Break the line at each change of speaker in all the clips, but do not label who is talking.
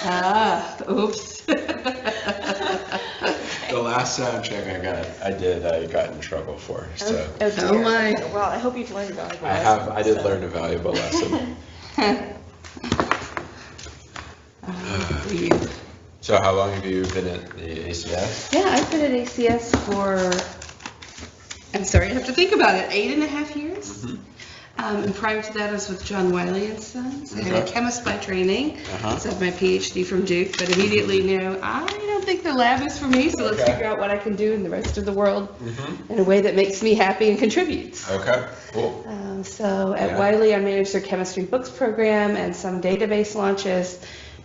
Oops.
The last sound check I got in trouble for. So
Oh, dear.
Oh, my.
Well, I hope you've learned a valuable
I did
lesson,
learn a valuable lesson.
Breathe.
So how long have you been at the ACS?
Yeah, I've been at ACS for, I'm sorry, I have to think about it, 8.5 years.
Mhm.
And prior to that, I was with John Wiley and Sons. I'm a
Okay.
chemist by training.
Uh-huh.
So I have my PhD from Duke, but immediately knew I don't think the lab is for me, so let's
Okay.
figure out what I can do in the rest of the world
Mm-hmm.
in a way that makes me happy and contributes.
Okay, cool.
So at
Yeah.
Wiley, I manage their chemistry books program and some database launches.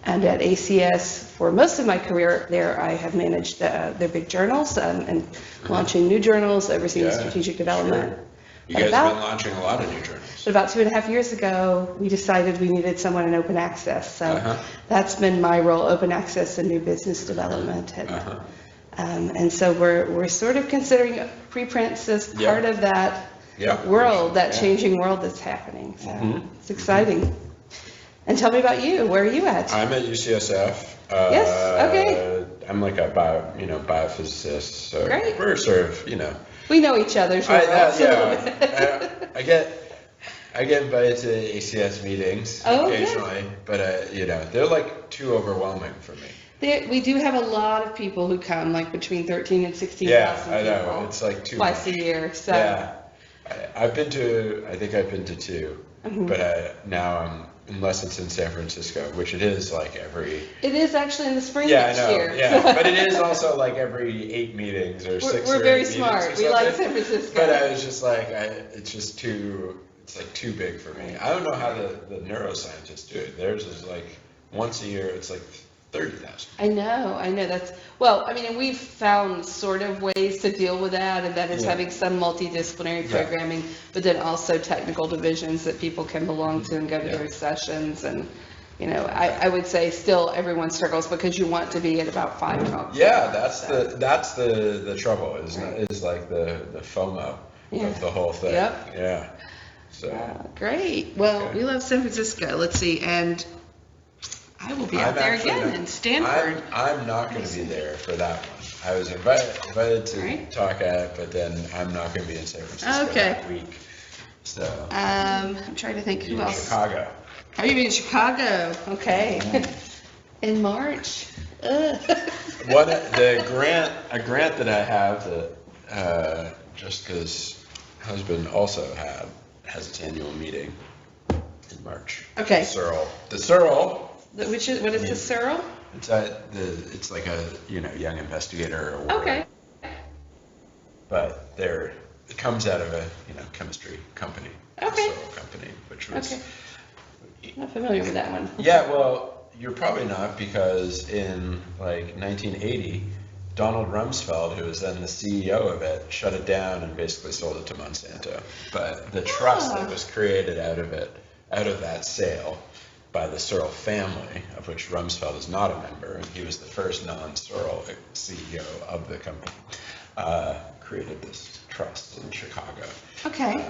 And at ACS, for most of my career there, I have managed their big journals and launching new journals, overseeing
Yeah,
strategic development.
sure. You
But
guys
about-
have been launching a lot of new journals.
But about 2.5 years ago, we decided we needed someone in open access. So
Uh-huh.
that's been my role, open access and new business development.
Uh-huh.
And so we're sort of considering preprints as
Yeah.
part of that
Yeah.
world, that
Yeah.
changing world that's happening. So
Mhm.
it's exciting. And tell me about you. Where are you at?
I'm at UCSF.
Yes, okay.
I'm like a biophysicist. So
Great.
we're sort of,
We know each other's worlds a little bit.
yeah. I get invited to ACS meetings
Oh, good.
occasionally, but they're like too overwhelming for me.
We do have a lot of people who come, like between 13 and 16,000
Yeah, I know.
people
It's like too
twice
much.
a year. So
Yeah, I think I've been to two,
Mhm.
but now unless it's in San Francisco, which it is like every.
it is actually in the spring
Yeah, I
next
know.
year.
Yeah, but it is also like every 8 meetings or 6
We're
or
very
8 meetings
smart.
or
We like
something.
San Francisco.
But I was just like, it's just too. It's like too big for me. I don't know how the neuroscientists do it. Theirs is like once a year. It's like 30,000.
I know. That's, well, I mean, and we've found sort of ways to deal with that, and that is
Yeah.
having some multidisciplinary
Yeah.
programming, but then also technical divisions that people can belong to and go to
Yeah.
their sessions. And, I would say still everyone struggles because you want to be at about 5 talks.
Yeah, that's the trouble is like the FOMO
Yeah.
of the whole thing.
Yep.
Yeah. So
Great. Well,
Okay.
we love San Francisco. Let's see. And I will be out
I'm
there
actually
again
not-
in Stanford.
I'm not going to be there for that one. I was invited to
Right.
talk at it, but then I'm not going to be in San Francisco
Okay.
that week. So
I'm trying to think
be
who
in
else.
Chicago.
Are you in Chicago? Okay. In March. Ugh.
A grant that I have that Jessica's husband also has its annual meeting in March.
Okay.
The Searle.
What is the Searle?
It's like a young investigator award.
Okay.
But it comes out of a chemistry company.
Okay.
The Searle company, which was.
Okay. Not familiar with that one.
Yeah, well, you're probably not because in like 1980, Donald Rumsfeld, who was then the CEO of it, shut it down and basically sold it to Monsanto. But the trust that was created out of that sale by the Searle family, of which Rumsfeld is not a member, and he was the first non-Searle CEO of the company, created this trust in Chicago.
Okay.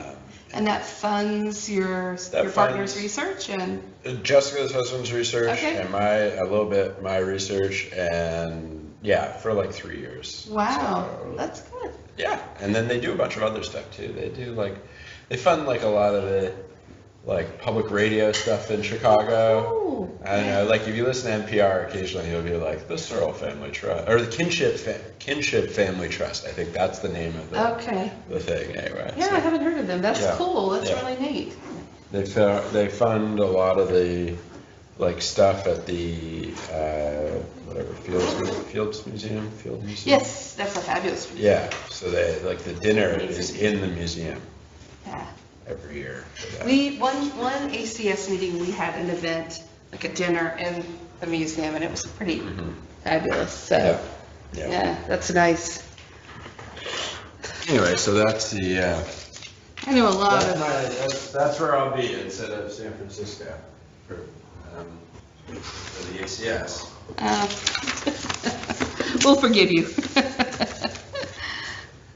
And that funds your partner's research and.
Jessica's husband's research
Okay.
and a little bit my research, and yeah, for like 3 years.
Wow,
So,
that's good.
yeah, and then they do a bunch of other stuff too. They fund like a lot of the like public radio stuff in Chicago.
Oh.
I don't know, like if you listen to NPR occasionally, you'll be like the Searle Family Trust or the Kinship Family Trust. I think that's the name of
Okay.
the thing anyway.
Yeah,
So
I haven't heard of them. That's
Yeah.
cool. That's
Yeah.
really neat.
they fund a lot of the like stuff at the whatever Field Museum.
Yes, that's a fabulous.
Yeah, so they like the dinner is in the museum
Yeah.
every year. For that.
One ACS meeting, we had an event, like a dinner in the museum, and it was pretty
Mhm.
fabulous. So,
Yeah.
yeah, that's nice.
Anyway, so that's the.
I know a lot of.
That's where I'll be instead of San Francisco for the ACS.
We'll forgive you.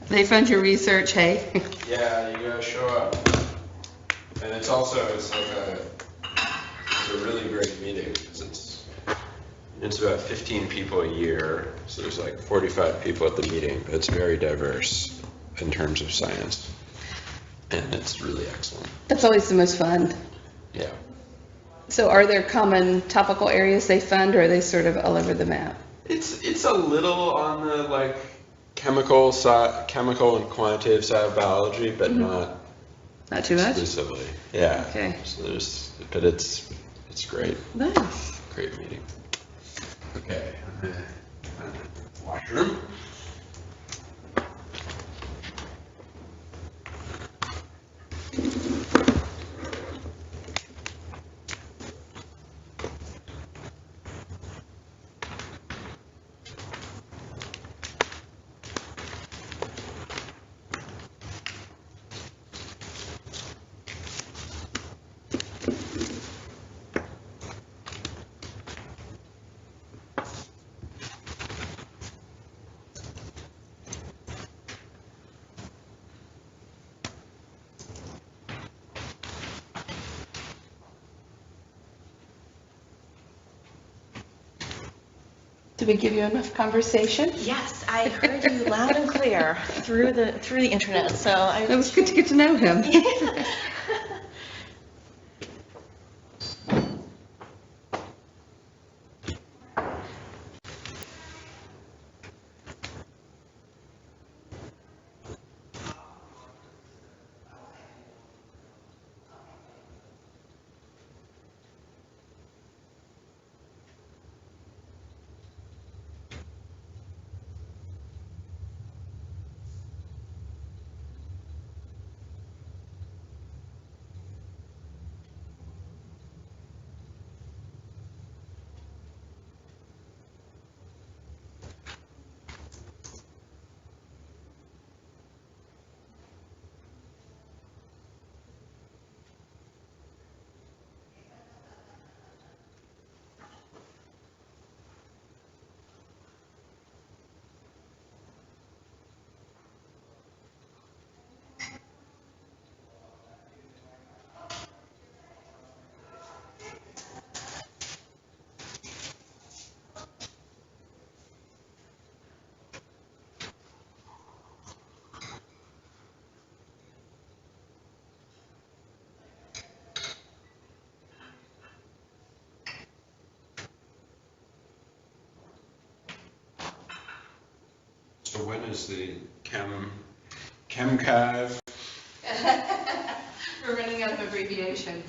They fund your research, hey?
Yeah, you gotta show up. And it's a really great meeting because It's about 15 people a year, so there's like 45 people at the meeting. It's very diverse in terms of science, and it's really excellent.
That's always the most fun.
Yeah.
So are there common topical areas they fund, or are they sort of all over the map?
It's a little on the like chemical and quantitative side of biology, but not
too much?
exclusively. Yeah.
Okay.
So but it's great.
Nice.
Great meeting. Okay. Washroom.
Did we give you enough conversation?
Yes, I heard you loud and clear through the internet. So
It was good to get to know him.
So when is the ChemCav?
We're running out of abbreviation.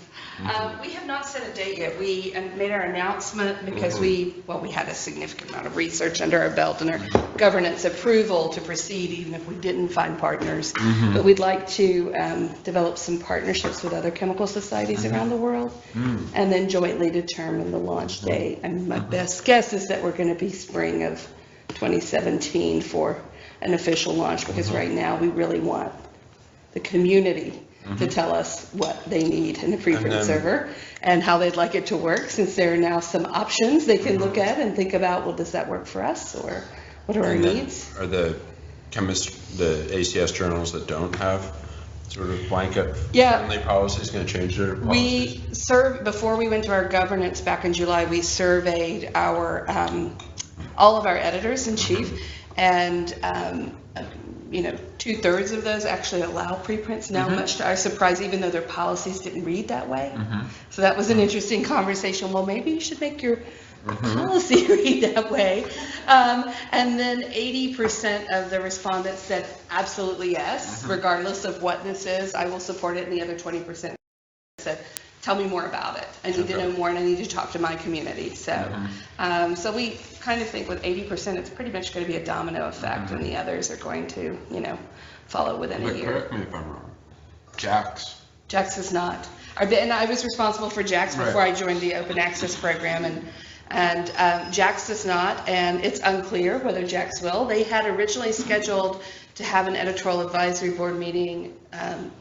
We have not set a date yet. We made our announcement because we had a significant amount of research under our belt and our governance approval to proceed even if we didn't find partners. But we'd like to develop some partnerships with other chemical societies around the world and then jointly determine the launch date. And my best guess is that we're going to be spring of 2017 for an official launch because right now we really want the community to tell us what they need in a preprint server and how they'd like it to work, since there are now some options they can look at and think about, well, does that work for us, or what are our needs?
Are the ACS journals that don't have sort of blanket friendly policies going to change their policies?
Before we went to our governance back in July, we surveyed our all of our editors in chief, and 2/3 of those actually allow preprints now, much to our surprise, even though their policies didn't read that way. So that was an interesting conversation. Well, maybe you should make your policy read that way. And then 80% of the respondents said absolutely yes, regardless of what this is, I will support it. And the other 20% said, tell me more about it. I need to know more, and I need to talk to my community. So, so we kind of think with 80%, it's pretty much going to be a domino effect, and the others are going to, follow within a year.
Correct me if I'm wrong. JAX
is not. And I was responsible for JAX before I joined the open access program, and JAX does not, and it's unclear whether JAX will. They had originally scheduled to have an editorial advisory board meeting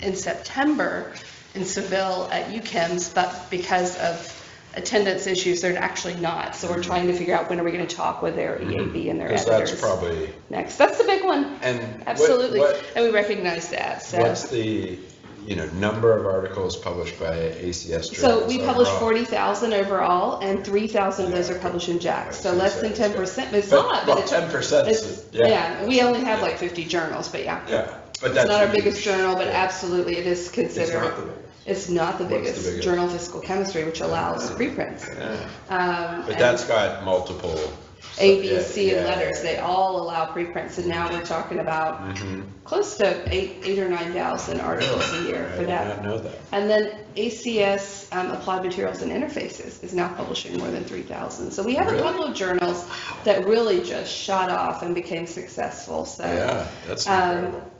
in September in Seville at UChems, but because of attendance issues, they're actually not. So we're trying to figure out when are we going to talk with their EAB and their editors.
That's probably
next. That's the big one.
And
absolutely, and we recognize that. So
what's the number of articles published by ACS
So
journals
we publish
overall.
40,000 overall, and 3,000 of those are published in JAX. So less than 10%. It's not, but it's
10%
it's,
is,
yeah. We only have like 50 journals, but yeah.
Yeah, but
It's
that's
not our
huge.
biggest journal, but
Yeah.
absolutely it is considered.
It's not the biggest.
It's not the
What's the
biggest.
biggest?
Journal of Physical Chemistry, which allows preprints.
Yeah. But
And
that's got multiple.
A, B,
yeah,
C, and
yeah,
letters.
yeah.
They all allow preprints, and now we're talking about close to 8 or 9,000 articles a year
I
for
did
that.
not know that.
And then ACS, Applied Materials and Interfaces, is now publishing more than 3,000. So we have a
Really?
couple of journals that really just shot off and became successful. So,
Yeah, that's
um,
incredible.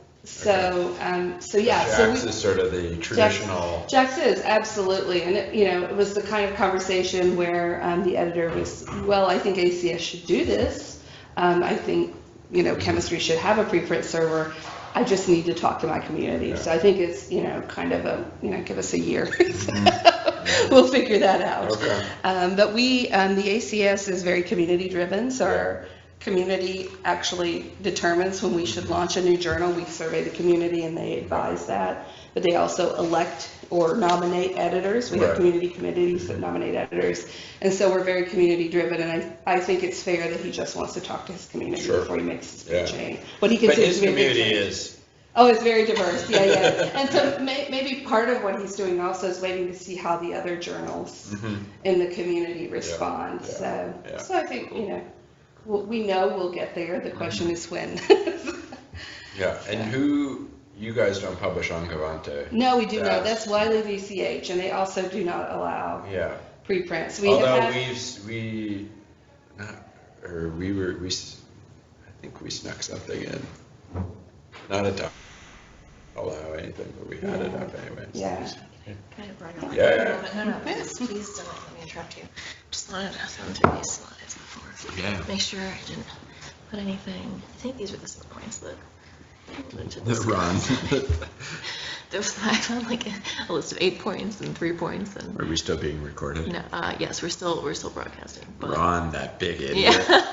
so yeah.
JAX is sort of the traditional.
JAX is, absolutely. And it was the kind of conversation where the editor was, well, I think ACS should do this. I think, chemistry should have a preprint server. I just need to talk to my community. So I think it's, kind of give us a year. We'll figure that out.
Okay.
But the ACS is very community driven. So our community actually determines when we should launch a new journal. We survey the community and they advise that. But they also elect or nominate editors. We have
Right.
community committees that nominate editors. And so we're very community driven. And I think it's fair that he just wants to talk to his community
Sure.
before he makes his big
Yeah.
change. What he
But
considers
his
to be a big
community
change.
is.
Oh, it's very diverse, yeah. And so maybe part of what he's doing also is waiting to see how the other journals in the community respond.
yeah.
So I think, we know we'll get there. The question is when.
Yeah, and you guys don't publish on Cavante?
No, we do not. That's Wiley VCH, and they also do not allow
Yeah.
preprints.
Although
have
I think we snuck something in. Not a ton. Allow anything, but we had it up anyways.
Yeah.
Can I borrow
Yeah,
a
yeah.
moment? No, please don't let me interrupt you. Just wanted to thumb through these slides before.
Yeah.
Make sure I didn't put anything. I think these were the 6 points that went to
The
this.
run.
I found like a list of 8 points and 3 points and.
Are we still being recorded?
No, yes, we're still broadcasting. But,
Ron, that big idiot.
yeah.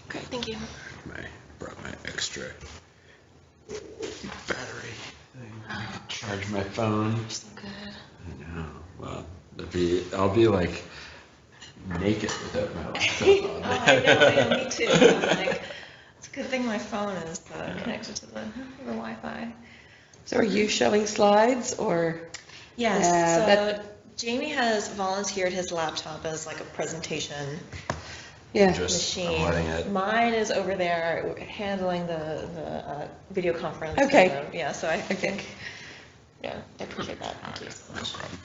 Okay, thank you.
Brought my extra battery thing. I could charge my phone.
So good.
I know. Well, I'll be like naked without my laptop on.
I know, me too. Like, it's a good thing my phone is connected to the Wi-Fi.
So are you showing slides or?
Yes,
Yeah,
so Jamie has volunteered his laptop as like a presentation
Yeah.
Just I'm
machine.
letting it.
Mine is over there handling the video conference.
Okay.
Yeah, so I think, yeah, I appreciate that. Thank you so
No
much.
problem.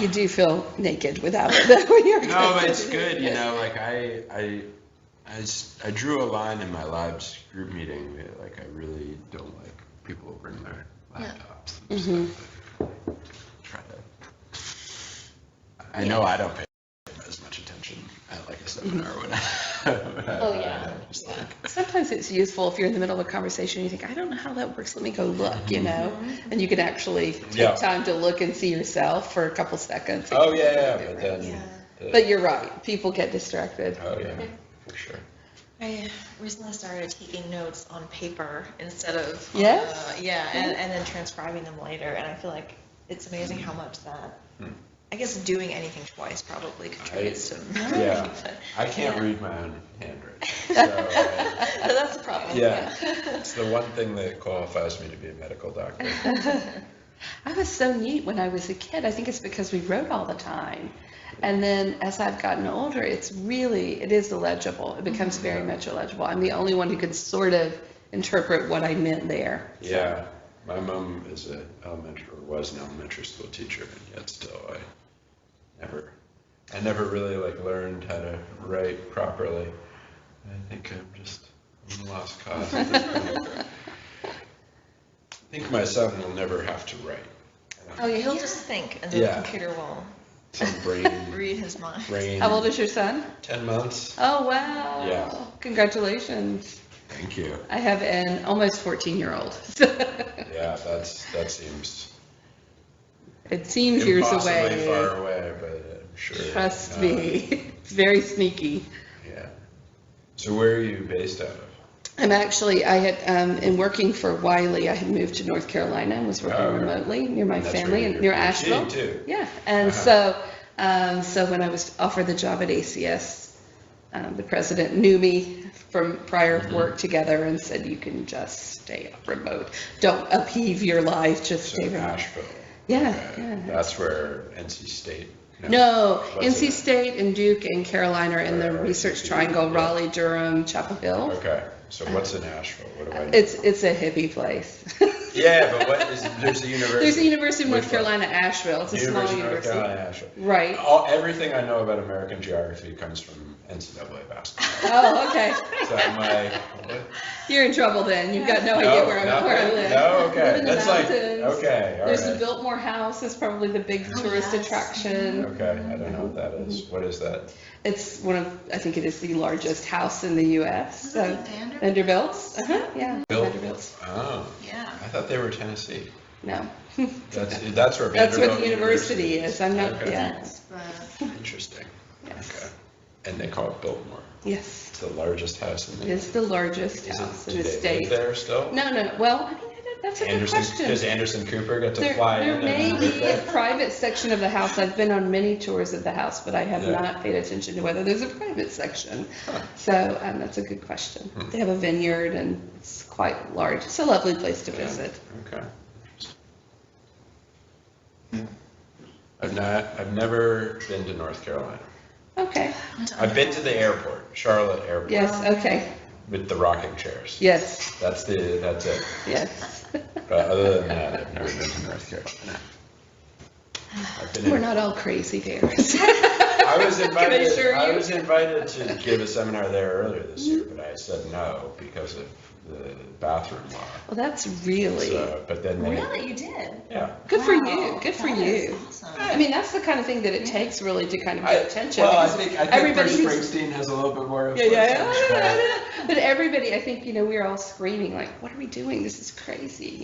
You do feel naked without it when you're.
No, but it's good, like I drew a line in my labs group meeting, like I really don't like people who bring their laptops and stuff. Try to, I know I don't pay as much attention at like a seminar when
Oh, yeah.
just like,
Sometimes it's useful if you're in the middle of a conversation, you think, I don't know how that works, let me go look, and you can actually take
Yeah.
time to look and see yourself for a couple seconds.
oh yeah, but then.
Yeah.
But you're right, people get distracted.
Oh yeah, for sure.
I recently started taking notes on paper instead of,
Yes?
and then transcribing them later, and I feel like it's amazing how much that, I guess doing anything twice probably contributes to memory.
Yeah,
but-
I can't
Yeah.
read my own handwriting, so
That's the problem.
yeah, it's the one thing that qualifies me to be a medical doctor.
I was so neat when I was a kid, I think it's because we wrote all the time. And then as I've gotten older, it is illegible. It becomes very much illegible. I'm the only one who can sort of interpret what I meant there.
Yeah, my mom was an elementary school teacher, and yet still I never really like learned how to write properly. I think I'm lost cause at this point. I think my son will never have to write.
Oh, yeah, he'll just think, and then
Yeah.
the computer will
Some brain,
read his mind.
How old is your son?
10 months.
Oh, wow.
Yeah.
Congratulations.
Thank you.
I have an almost 14-year-old.
Yeah, that seems
It seems years
impossibly
away.
far away, but I'm sure.
Trust
not.
me, it's very sneaky.
Yeah. So where are you based out of?
I had, in working for Wiley, I had moved to North Carolina and was working
Oh,
remotely near my
And that's
family
where
and
you're
near
PhD
Asheville.
too.
Yeah, and so when I was offered the job at ACS, the president knew me from prior work together and said, you can just stay remote. Don't upheave your life, just
So
stay remote.
Asheville.
Yeah,
Okay.
yeah.
That's where NC State.
No,
What's
NC
it?
State and Duke and Carolina are in the
Right,
Research
right.
Triangle,
Yeah.
Raleigh, Durham, Chapel Hill.
Okay. So what's in Asheville? What do I know?
It's a hippie place.
Yeah, but what is there's a university?
There's the University of North
Which one?
Carolina, Asheville. It's a small
University of North
university.
Carolina, Asheville.
Right.
Everything I know about American geography comes from NCAA basketball.
Oh, okay.
So I'm like, what?
You're in trouble then. You've got no idea where I live.
No, okay.
Live in the
That's like,
mountains.
okay, all
There's the
right.
Biltmore House. It's probably the big tourist
yes.
attraction.
Okay, I don't know what that is. What is that?
It's I think it is the largest house in the U.S.
Is it
So
Vanderbilt's?
Vanderbilt's. Yeah.
Bill-
Vanderbilt's.
Oh,
Yeah.
I thought they were Tennessee.
No.
That's where
That's
Vanderbilt
what the university is. I'm not,
Okay.
yeah.
Interesting.
Yes.
Okay. And they call it Biltmore.
Yes.
It's the largest house in the.
It's the largest
Is
house
it,
in
do
the
they
state.
live there still?
No. Well, I mean, that's a good
Does
question.
Anderson Cooper get to
There
fly in?
there may
and
be
live
a
there?
private section of the house. I've been on many tours of the house, but I have
Yeah.
not paid attention to whether there's a private section.
Huh.
So that's a good question. They have a vineyard and it's quite large. It's a lovely place to visit.
Okay. I've never been to North Carolina.
Okay.
I've been to the airport, Charlotte Airport,
Yes, okay.
with the rocking chairs.
Yes,
That's it.
yes.
But other than that, I've never been to North Carolina. I've been
We're
in,
not all crazy bears.
I was
Can I assure
invited. I
you?
was invited to give a seminar there earlier this year, but I said no because of the bathroom law.
Well, that's really,
So, but then they,
Really, you did?
yeah.
good for you,
Wow,
good for
that
you.
is awesome.
I mean, that's the kind of thing that it takes really to kind of
I-
get attention.
Well, I
because
think
everybody
Bruce
who's-
Springsteen has a little bit more.
Yeah. But everybody, I think, we're all screaming like, what are we doing? This is crazy,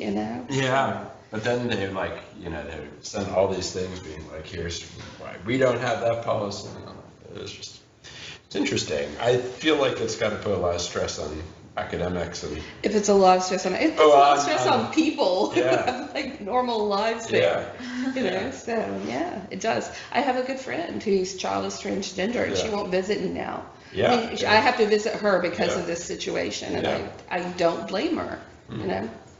Yeah, but then they they send all these things being like, here's why we don't have that policy. It's interesting. I feel like it's got to put a lot of stress on academics and.
If it's a lot of stress on it, it's
Oh,
a lot of
on-
stress
on-
on people who
Yeah.
have like normal lives there. So yeah, it does. I have a good friend whose child is transgender and she
Yeah.
won't visit me now.
Yeah.
I mean, I have to visit her because
Yeah.
of this situation and
Yeah.
I don't blame her,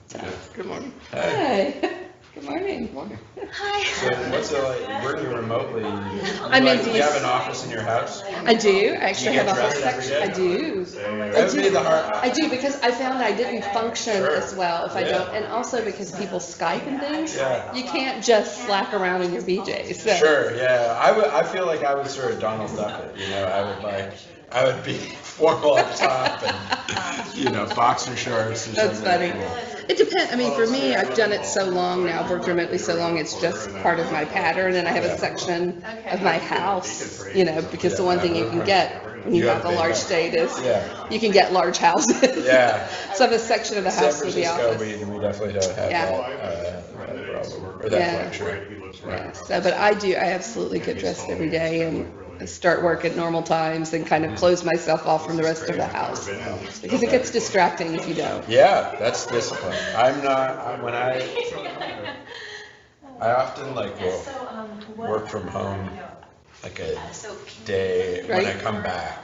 So,
Yeah.
good morning.
Hey.
Hi. Good morning.
Hi.
So what's it like working remotely?
I'm in
Do you have an office in your house?
I do. I actually
You
have a
get
whole
dressed every
section.
day?
I do.
That would be the hard.
I do because I found I didn't function
Sure.
as well if I
Yeah.
don't, and also because people Skype and things.
Yeah.
You can't just slack around in your BJs. So.
Sure, yeah. I feel like I would sort of Donald Duck it, I would be formal up top and, boxer shorts or
That's
something.
funny. It depends. I mean, for me, I've done it so long now, I've worked remotely so long, it's just part of my pattern, and I have a section of my house, because the one thing you can get when you
You
have
have
a
a big
large
house.
state is
Yeah.
you can get large houses.
Yeah.
So I have a section of the
San
house with the
Francisco,
office.
we definitely don't have
Yeah.
that problem, or that
Yeah.
luxury.
Yeah, so, but I absolutely get dressed every day and I start work at normal times and kind of close myself off from the rest of the house. Because it gets distracting if you don't.
Yeah, that's discipline. I often will work from home like a day when I
Right.
come back,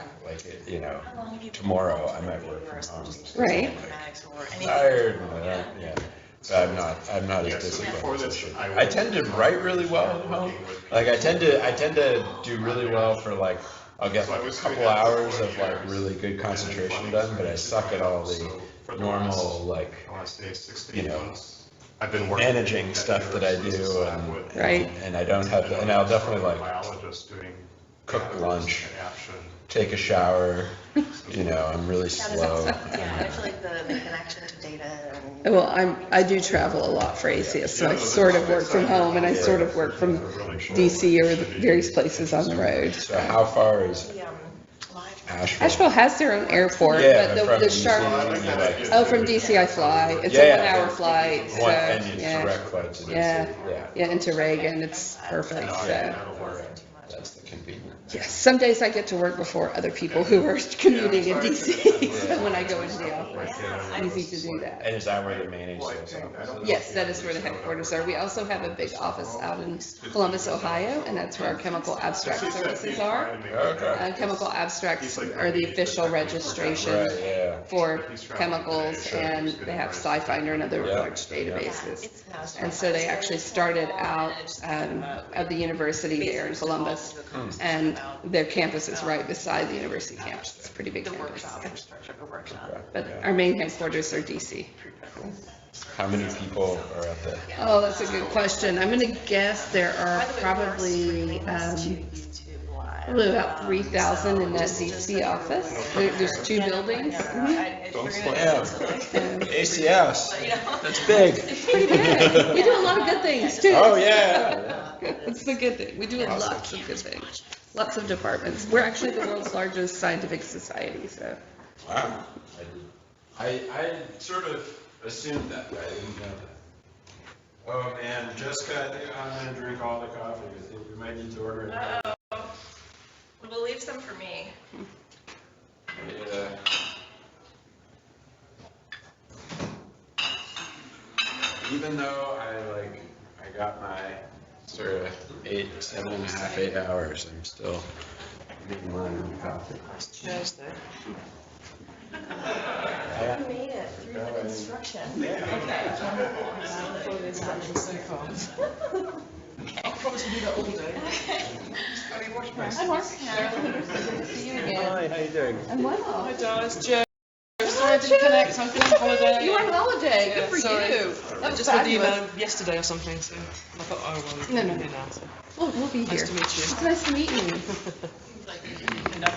tomorrow I might work from home.
Right.
Tired and So I'm not as disciplined as I should. I tend to write really well at home. I tend to do really well for I'll get a couple hours of really good concentration done, but I suck at all the normal
I've been working
managing stuff that I do,
Right.
and I don't have, and I'll definitely
biologist doing
cook lunch,
action.
take a shower, I'm really slow.
Yeah, I feel like the connection to data and.
Well, I do travel a lot for ACS, so I sort of work from home and I sort of work from DC or the various places on the road.
So how far is
The live
Asheville has their own airport,
Yeah,
but
from
the
DC,
Charlotte. Oh, from DC I fly. It's
Yeah,
a
yeah.
1 hour flight. So,
And it's
yeah.
direct flight to DC.
Yeah.
Yeah.
Yeah, into Reagan. It's perfect. So.
That's the convenience.
Yes, some days I get to work before other people who are commuting in DC. So when I go into the office, it's easy to do that.
And is that where the main ACS office is?
Yes, that is where the headquarters are. We also have a big office out in Columbus, Ohio, and that's where our chemical abstract services are.
Okay.
Chemical abstracts are the official registration
Right, yeah.
for chemicals, and they have SciFinder and other large databases. And so they actually started out of the university there in Columbus, and their campus is right beside the university campus. It's a pretty big campus. But our main headquarters are DC.
How many people are at the?
Oh, that's a good question. I'm going to guess there are probably about 3,000 in that DC office. There's 2 buildings.
Don't slam. ACS. That's big.
It's pretty big. We do a lot of good things too.
Oh, yeah.
It's the good thing. We do lots of good things. Lots of departments. We're actually the world's largest scientific society, so.
Wow. I sort of assumed that, but I didn't know that. Oh, man, Jessica, I think I'm gonna drink all the coffee. I think we might need to order it.
We'll leave some for me.
Yeah. Even though I got my sort of 7.5, 8 hours, I'm still getting mine on coffee.
Cheers there. You made it through the construction.
I'll promise to do that all day.
Hi, Mark. Good to see you again.
Hi, how you doing?
I'm well.
Hi, Dal, it's Joe. Sorry I didn't connect. I'm on holiday.
You were on holiday. Good for
sorry.
you.
I
That was
just got the
fabulous.
email yesterday or something, so I thought, oh, well,
No.
we're here now. So.
We'll be here.
Nice to meet you.
It's nice to meet you.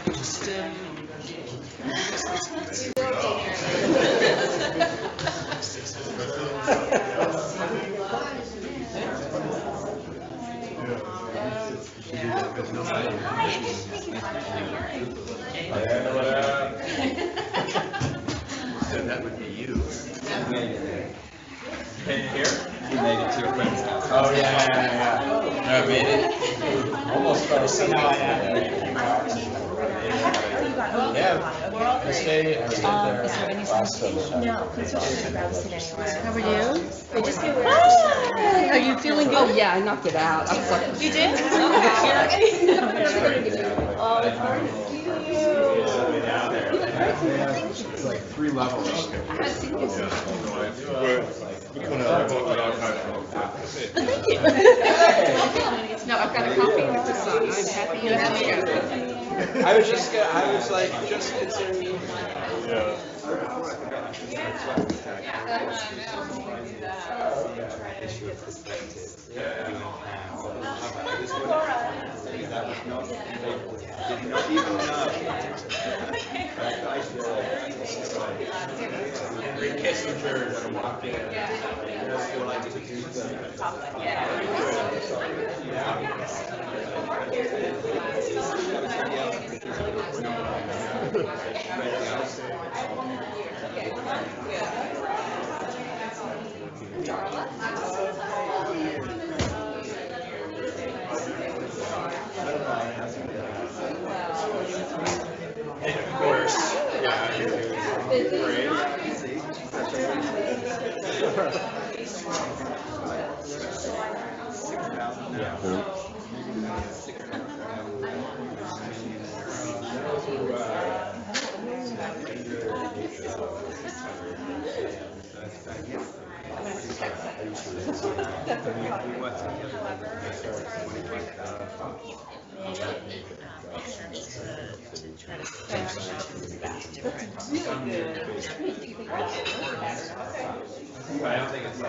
Just,
So that would be you. Can you hear? You made it to your friend's house. Oh, yeah. No, I made it. Almost fell asleep. Yeah. I stayed there last summer.
No, please don't sit anywhere.
How are you?
They just get weird.
Are you feeling good? Oh, yeah, I knocked it out. I was like,
You did?
It's like 3 levels.
no, I've got a coffee with the sun. I'm happy you have to go.
I was just considering. Henry Kissinger is gonna walk in. And of course, I don't think it's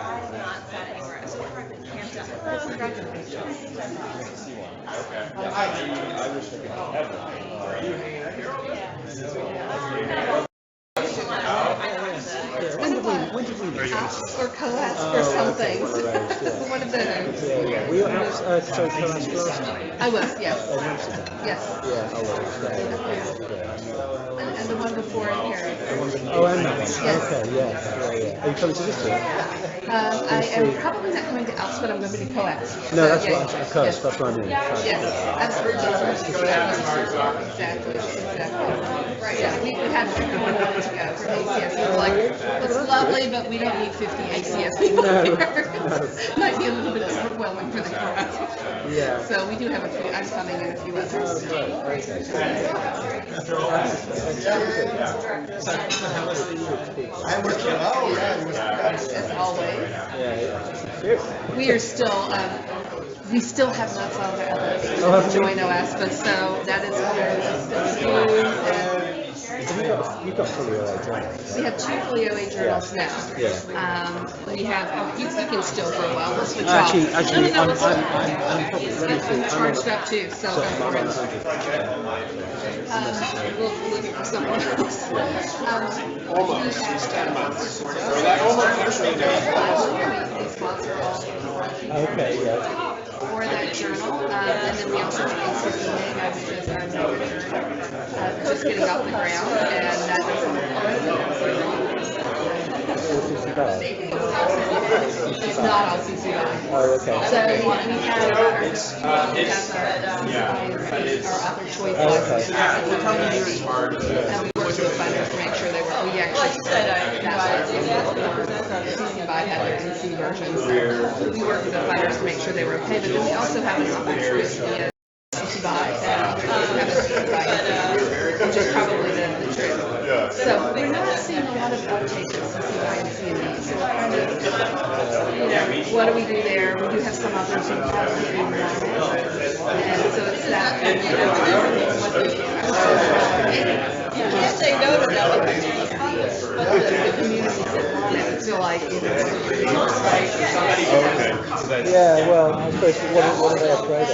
ASP or COASP or something. One of those.
Yeah. Were you at so class last time?
I was, yes.
In Amsterdam?
Yes.
Yeah, I was.
And the one before in Paris.
Oh, and that one.
Yes.
Okay, yeah. Are you coming to this year?
I am probably not coming to ALPS, but I'm going to be COASP.
No, that's
yeah,
what of course,
yes.
that's what I mean.
Yes, absolutely. Exactly. Right. Yeah, we had 50 people wanted to go from ACS. It was like, it's lovely, but we don't need 50 ACS people here. Might be a little bit overwhelming for the crowd.
Yeah.
So we do have a few. I'm coming and a few others. As always.
Yeah.
We are still, we still have not solved our application to join OASPA, so that is still due.
You've got fully OA journals.
We have 2 fully OA journals now.
Yeah.
We have, you can still for a while, we'll switch
Actually,
off.
I'm
let's switch
probably, let me see.
off. Charged up too, so go for it. We'll look for someone else. We sponsor all
Okay, yeah.
for that journal, and then we also have ACPA, which is our major, just getting off the ground, and that it's not all CCI.
Oh, okay.
So we have our author choice license, and we worked with funders to make sure they were, we actually said that CCI had their NC versions. We worked with the funders to make sure they were okay, but then we also have an author choice via CCI, which is probably the truth. So we're not seeing a lot of uptake of CCI and CME, so we're kind of, what do we do there? We do have some authors who absolutely want it, and so it's that, what they do. You can't say no to that. But the community said want it, feel like
Yeah, well, I suppose what are they afraid of?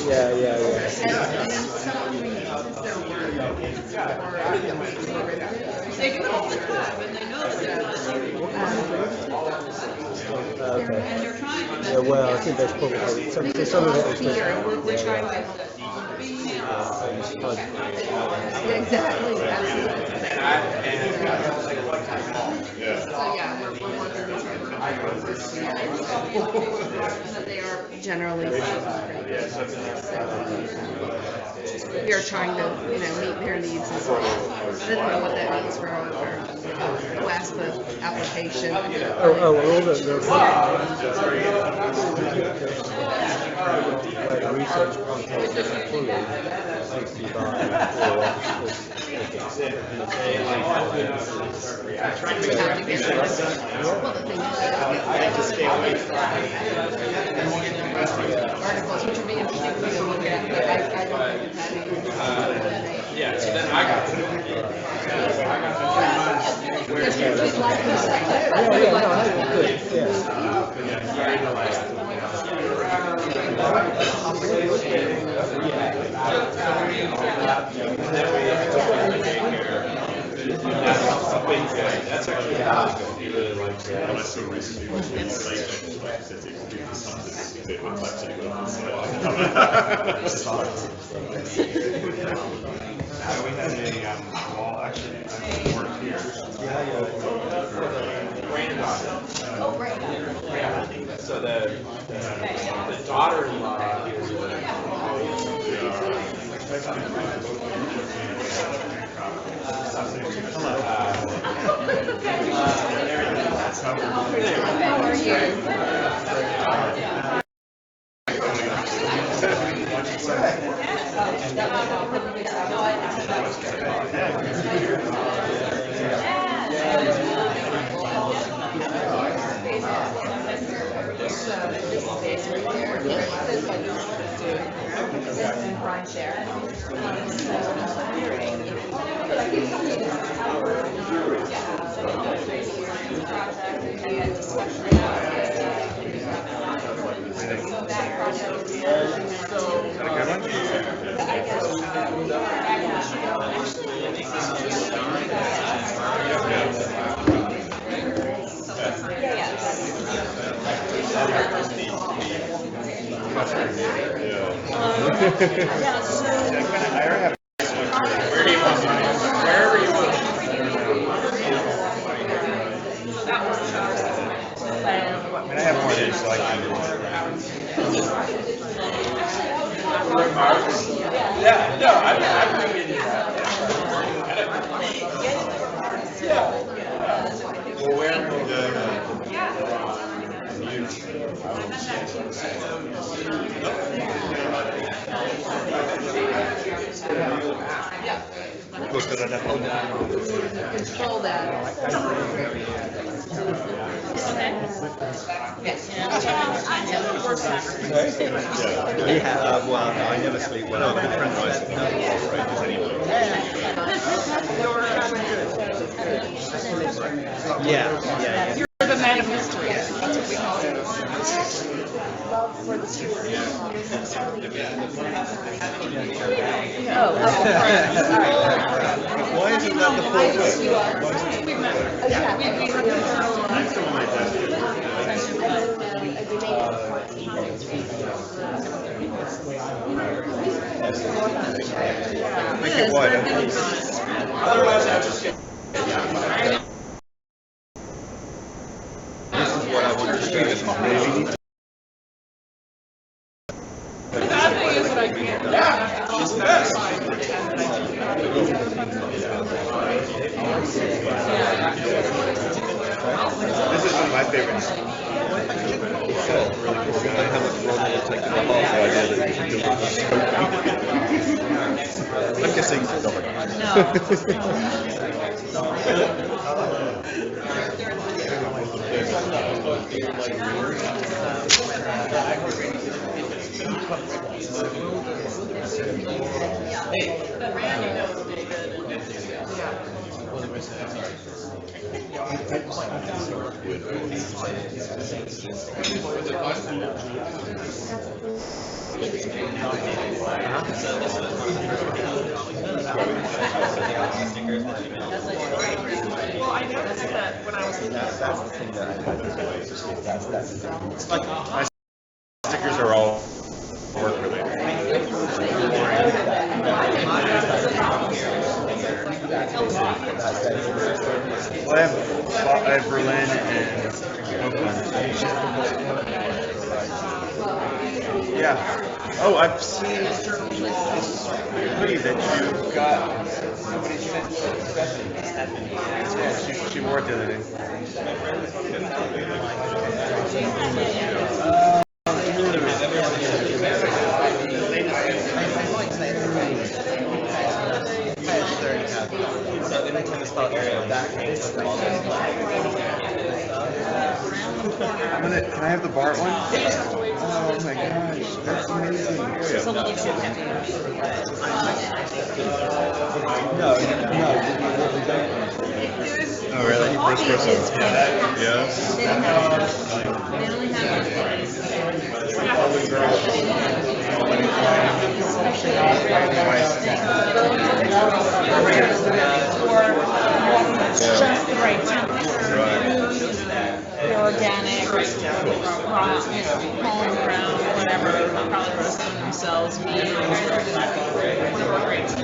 Yeah.
And someone reuses their work, they do it all the time, and they know
Okay. Yeah, well, I think there's probably some of it is just,
here, we're trying to help. Exactly, absolutely. So yeah, we're working with them. But they are generally we are trying to, meet their needs as well. I don't know what that means for our WASPA application.
all the research content is fully hosted
Articles, which would be interesting for you to look at, but I don't think that
Yeah, so then I got
because we'd like to
That's actually
he really likes it. When I saw recently watching the installation, like, said it would be something a bit of a plastic we had a wall actually work here.
So the daughter-in-law is
How are you? Right there. So I'm wondering
I have more than so I can.
Yeah, no, I'm thinking well, where will
control that.
Well, I never sleep well. I'm a friend Yeah.
You're the man of mystery. That's what we call it.
Why isn't that the full
We've met. We have
Make it wider.
otherwise I just get
This is what I want to see. This is really.
The bad thing is that I can't.
yeah, she's the best.
This is one of my favorites. So, really cool. I have a role to take the whole idea that you should do it. I'm guessing
Well, I noticed that when I was looking at
that's the thing that I had to do. That's like my stickers are all work related. Well, I have Berlin and Oakland. Yeah. Oh, I've seen this hoodie that you got. Somebody sent Stephanie. Yeah, she wore it the other day. Can I have the Bart one? Oh my gosh, that's amazing. No. Oh really? First person.
Just the right temperature. Organic, home ground, whatever, they'll probably roast them themselves, meat, whatever grades. They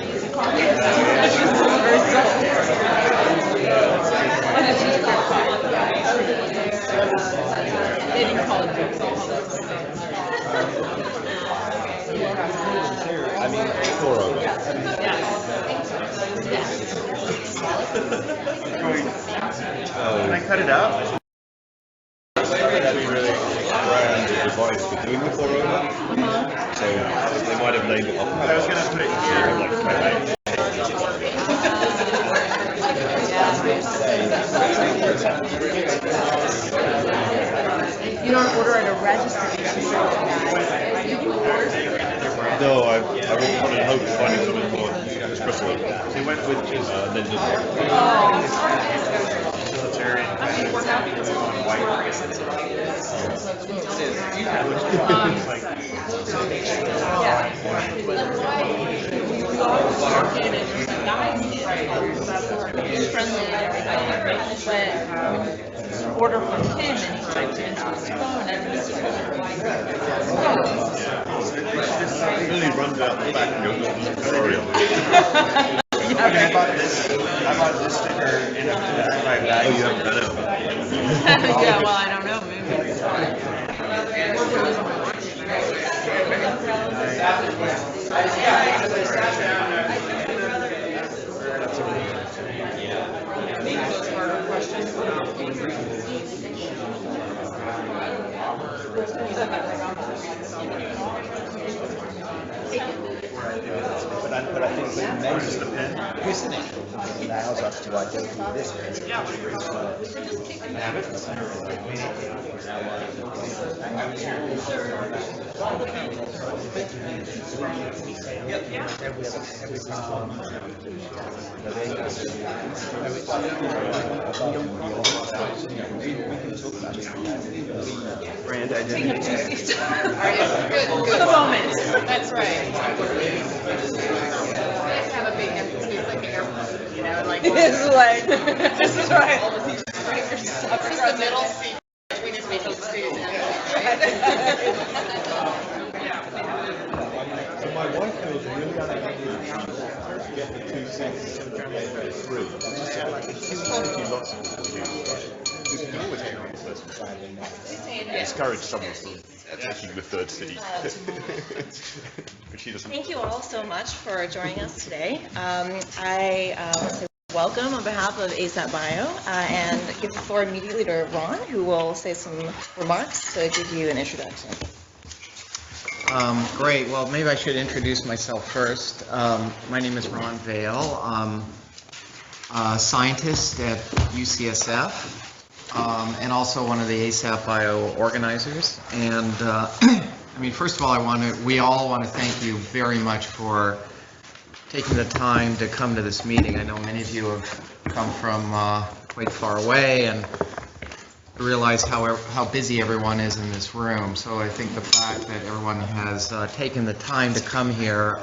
didn't call it good.
I mean, Toro. Can I cut it out? That'd be really right on the device for doing the Corona. So they might have named it off. I was going to put it here.
You don't order at a register. You just sell to guys. You do yours.
No, I went on and hope finding something for espresso. So he went with then did
Friendly and everything, but order from him and he typed it into his phone and he's
it really runs out the back and goes to the tutorial.
I bought this sticker in my bag.
Oh, you haven't done it?
yeah, well, I don't know, maybe it's
But I think the main reasoning allows us to identify this as
Brand identity.
for the moment.
That's right. Have a big empty like the airplane, you know, like.
It's like, this is right.
This is the middle seat between his middle seat.
So my wife feels really unable to get the 2 seats through. She's trying to do lots of things. You can always take on the first discourage someone from taking the third city. But she doesn't.
Thank you all so much for joining us today. I want to say welcome on behalf of ASAP Bio and give the floor immediately to Ron, who will say some remarks to give you an introduction.
Great. Well, maybe I should introduce myself first. My name is Ron Vale. I'm a scientist at UCSF. And also one of the ASAP Bio organizers. And I mean, first of all, we all want to thank you very much for taking the time to come to this meeting. I know many of you have come from quite far away and realize how busy everyone is in this room. So I think the fact that everyone has taken the time to come here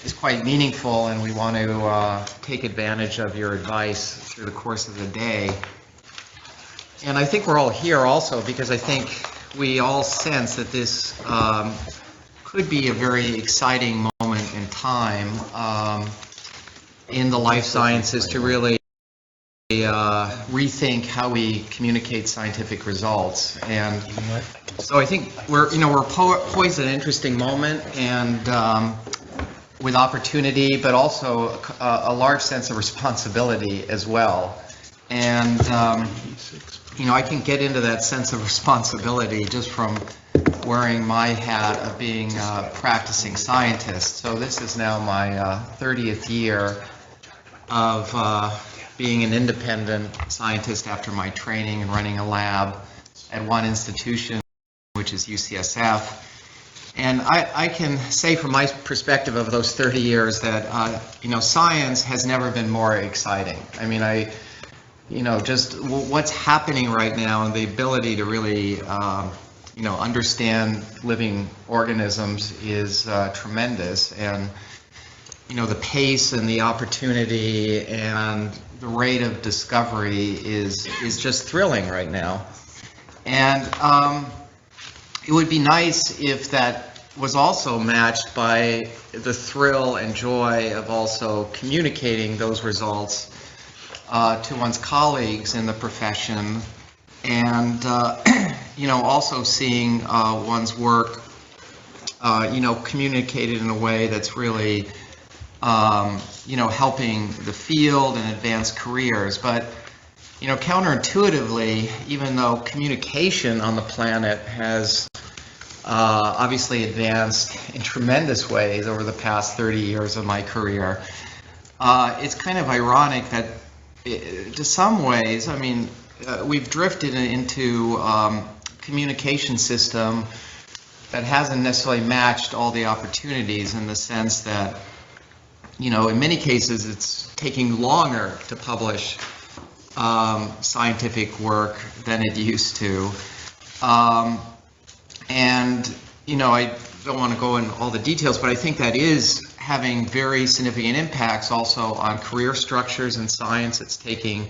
is quite meaningful, and we want to take advantage of your advice through the course of the day. And I think we're all here also because I think we all sense that this could be a very exciting moment in time in the life sciences to really rethink how we communicate scientific results. And so I think we're poised at an interesting moment and with opportunity, but also a large sense of responsibility as well. And I can get into that sense of responsibility just from wearing my hat of being a practicing scientist. So this is now my 30th year of being an independent scientist after my training and running a lab at one institution, which is UCSF. And I can say from my perspective of those 30 years that, science has never been more exciting. I mean, just what's happening right now and the ability to really, understand living organisms is tremendous. And, the pace and the opportunity and the rate of discovery is just thrilling right now. And it would be nice if that was also matched by the thrill and joy of also communicating those results to one's colleagues in the profession, and also seeing one's work communicated in a way that's really helping the field and advance careers. But counterintuitively, even though communication on the planet has obviously advanced in tremendous ways over the past 30 years of my career, it's kind of ironic that to some ways, we've drifted into communication system that hasn't necessarily matched all the opportunities, in the sense that, you know, in many cases it's taking longer to publish scientific work than it used to. And, you know, I don't want to go in all the details, but I think that is having very significant impacts also on career structures in science. It's taking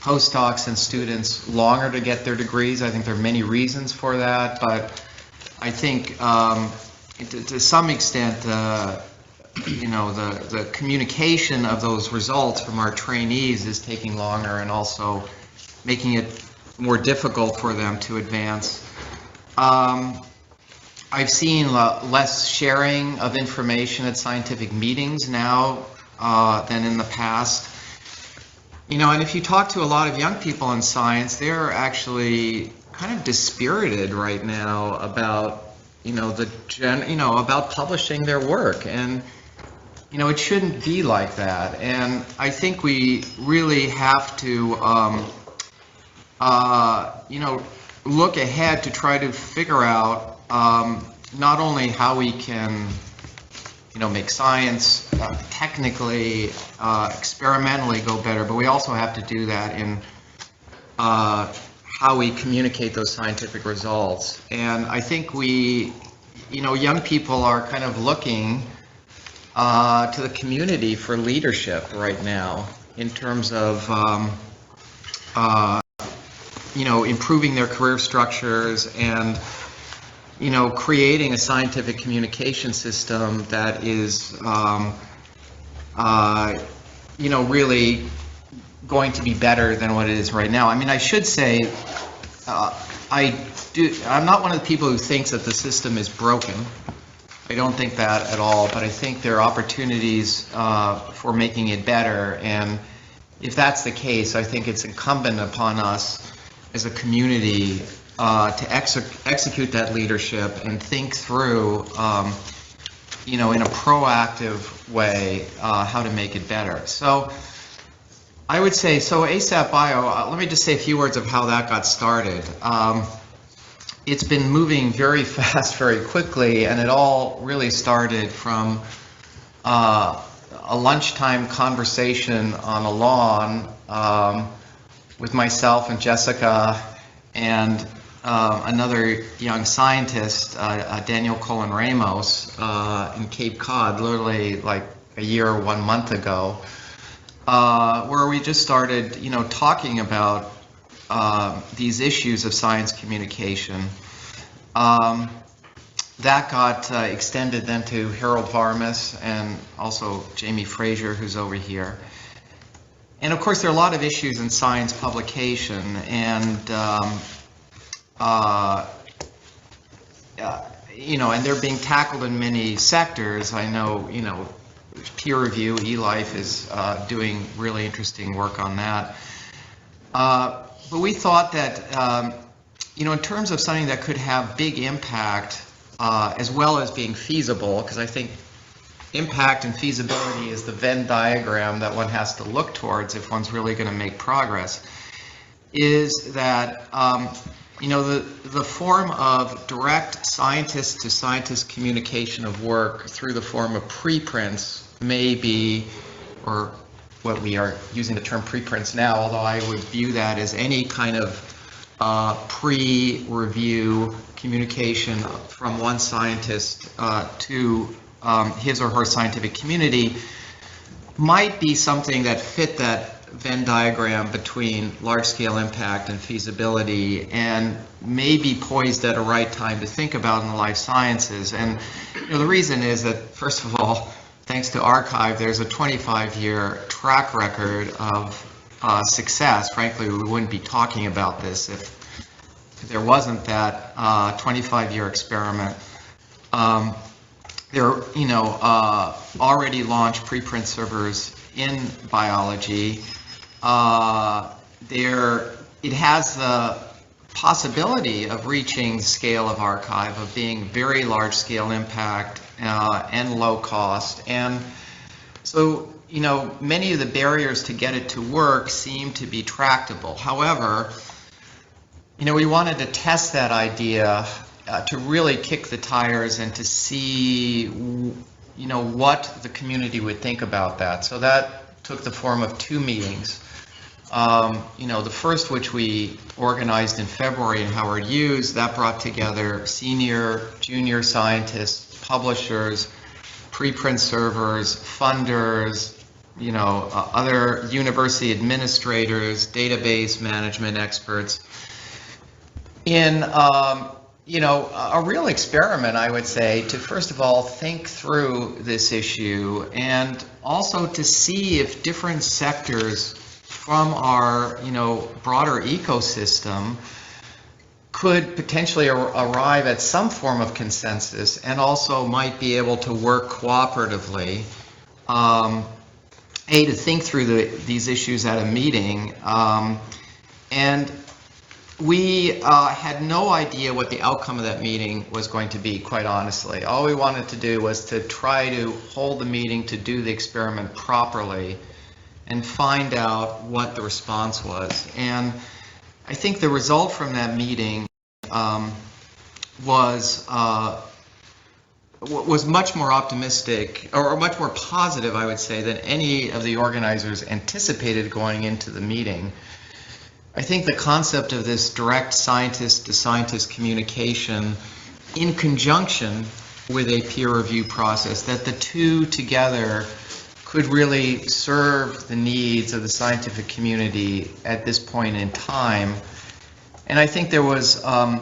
postdocs and students longer to get their degrees. I think there are many reasons for that, but I think to some extent, you know, the communication of those results from our trainees is taking longer, and also making it more difficult for them to advance. I've seen less sharing of information at scientific meetings now than in the past. You know, and if you talk to a lot of young people in science, they're actually kind of dispirited right now about, you know, about publishing their work. And, you know, it shouldn't be like that. And I think we really have to, you know, look ahead to try to figure out not only how we can, you know, make science technically, experimentally go better, but we also have to do that in how we communicate those scientific results. And I think we, you know, young people are kind of looking to the community for leadership right now in terms of, you know, improving their career structures and, you know, creating a scientific communication system that is, you know, really going to be better than what it is right now. I mean, I should say, I'm not one of the people who thinks that the system is broken. I don't think that at all, but I think there are opportunities for making it better. And if that's the case, I think it's incumbent upon us as a community to execute that leadership and think through, you know, in a proactive way, how to make it better. So I would say, so ASAP Bio, let me just say a few words of how that got started. It's been moving very fast, very quickly, and it all really started from a lunchtime conversation on a lawn with myself and Jessica and another young scientist, Daniel Colin Ramos, in Cape Cod, literally like a year or 1 month ago, where we just started, you know, talking about these issues of science communication. That got extended then to Harold Varmus and also Jamie Fraser, who's over here. And of course, there are a lot of issues in science publication, and you know, and they're being tackled in many sectors. I know, you know, peer review, eLife is doing really interesting work on that. But we thought that, you know, in terms of something that could have big impact, as well as being feasible, because I think impact and feasibility is the Venn diagram that one has to look towards if one's really going to make progress, is that, you know, the form of direct scientist-to-scientist communication of work through the form of preprints may be, or what we are using the term preprints now, although I would view that as any kind of pre-review communication from one scientist to his or her scientific community, might be something that fit that Venn diagram between large-scale impact and feasibility, and may be poised at a right time to think about in the life sciences. And, you know, the reason is that, first of all, thanks to Archive, there's a 25-year track record of success. Frankly, we wouldn't be talking about this if there wasn't that 25-year experiment. There are, you know, already launched preprint servers in biology. It has the possibility of reaching the scale of Archive, of being very large-scale impact and low cost. And so, you know, many of the barriers to get it to work seem to be tractable. However, we wanted to test that idea to really kick the tires and to see, what the community would think about that. So that took the form of 2 meetings. The first, which we organized in February in Howard Hughes, that brought together senior, junior scientists, publishers, preprint servers, funders, other university administrators, database management experts, in a real experiment, I would say, to first of all think through this issue and also to see if different sectors from our broader ecosystem could potentially arrive at some form of consensus and also might be able to work cooperatively, to think through these issues at a meeting. And we had no idea what the outcome of that meeting was going to be, quite honestly. All we wanted to do was to try to hold the meeting, to do the experiment properly, and find out what the response was. And I think the result from that meeting was much more optimistic, or much more positive, I would say, than any of the organizers anticipated going into the meeting. I think the concept of this direct scientist-to-scientist communication in conjunction with a peer review process, that the two together could really serve the needs of the scientific community at this point in time. And I think there was, and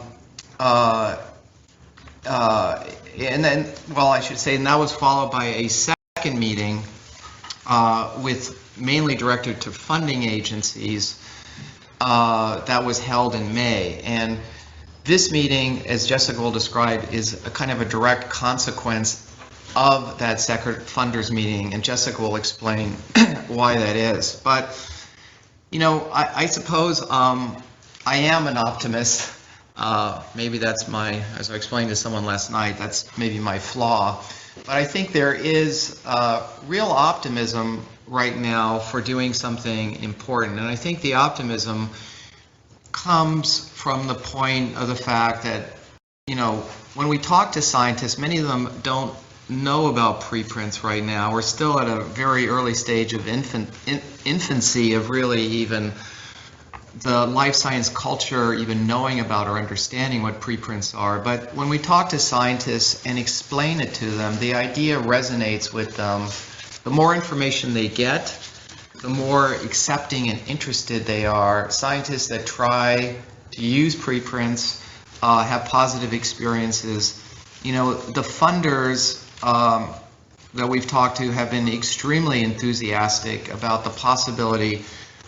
that was followed by a second meeting with mainly directed to funding agencies that was held in May. And this meeting, as Jessica will describe, is a kind of a direct consequence of that funders meeting, and Jessica will explain why that is. But, I suppose I am an optimist. Maybe that's as I explained to someone last night, that's maybe my flaw. But I think there is real optimism right now for doing something important. And I think the optimism comes from the point of the fact that, when we talk to scientists, many of them don't know about preprints right now. We're still at a very early stage of infancy of really even the life science culture even knowing about or understanding what preprints are. But when we talk to scientists and explain it to them, the idea resonates with them. The more information they get, the more accepting and interested they are. Scientists that try to use preprints have positive experiences. The funders that we've talked to have been extremely enthusiastic about the possibility,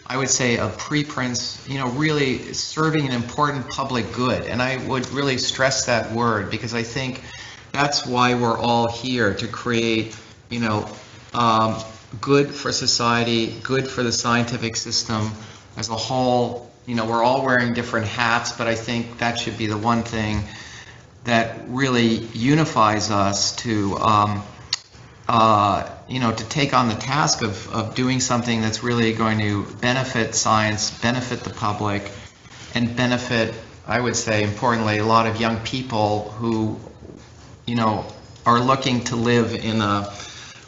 I would say, of preprints, really serving an important public good. And I would really stress that word, because I think that's why we're all here, to create, good for society, good for the scientific system as a whole. We're all wearing different hats, but I think that should be the one thing that really unifies us to take on the task of doing something that's really going to benefit science, benefit the public, and benefit, I would say, importantly, a lot of young people who, are looking to live in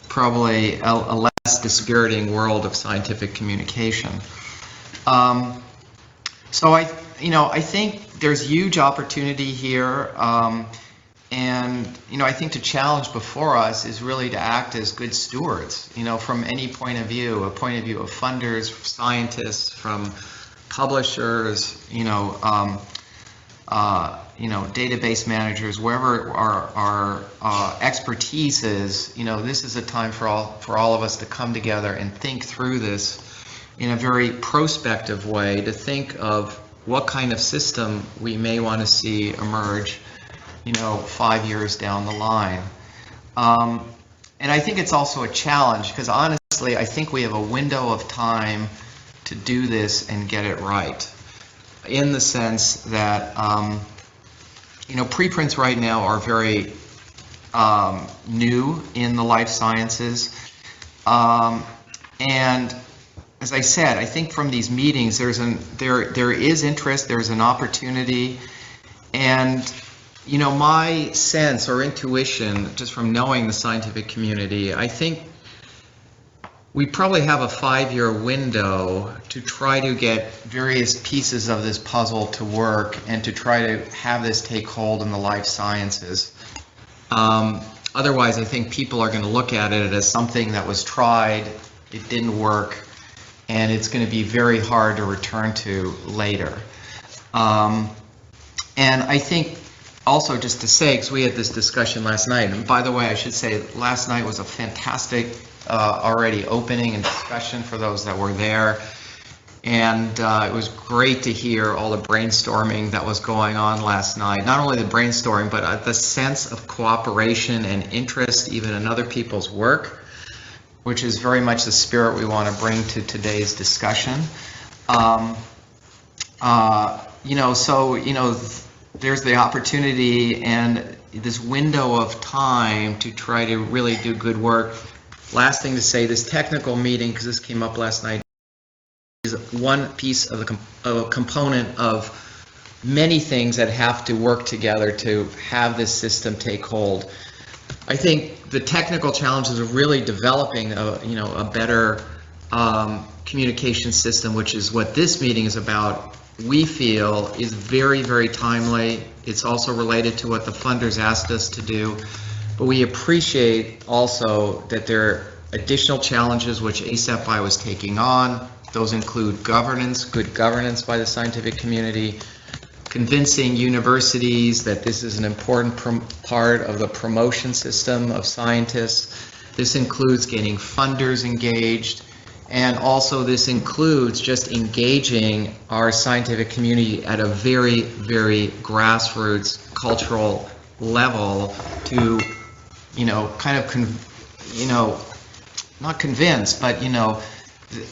probably a less dispiriting world of scientific communication. So I think there's huge opportunity here. And, I think the challenge before us is really to act as good stewards, from any point of view, a point of view of funders, scientists, from publishers, database managers, wherever our expertise is. This is a time for all of us to come together and think through this in a very prospective way, to think of what kind of system we may want to see emerge 5 years down the line. And I think it's also a challenge, because honestly, I think we have a window of time to do this and get it right, in the sense that, preprints right now are very new in the life sciences. And as I said, I think from these meetings, there is interest, there's an opportunity, and my sense or intuition, just from knowing the scientific community, I think we probably have a 5-year window to try to get various pieces of this puzzle to work and to try to have this take hold in the life sciences. Otherwise, I think people are going to look at it as something that was tried, it didn't work, and it's going to be very hard to return to later. And I think also, just to say, because we had this discussion last night, and by the way, I should say last night was a fantastic already opening and discussion for those that were there. And it was great to hear all the brainstorming that was going on last night. Not only the brainstorming, but the sense of cooperation and interest even in other people's work, which is very much the spirit we want to bring to today's discussion. There's the opportunity and this window of time to try to really do good work. Last thing to say, this technical meeting, because this came up last night, is one piece of a component of many things that have to work together to have this system take hold. I think the technical challenges of really developing a better communication system, which is what this meeting is about, we feel is very, very timely. It's also related to what the funders asked us to do. But we appreciate also that there are additional challenges which ASAP Bio is taking on. Those include governance, good governance by the scientific community, convincing universities that this is an important part of the promotion system of scientists. This includes getting funders engaged, and also this includes just engaging our scientific community at a very, very grassroots cultural level to, kind of, not convince, but,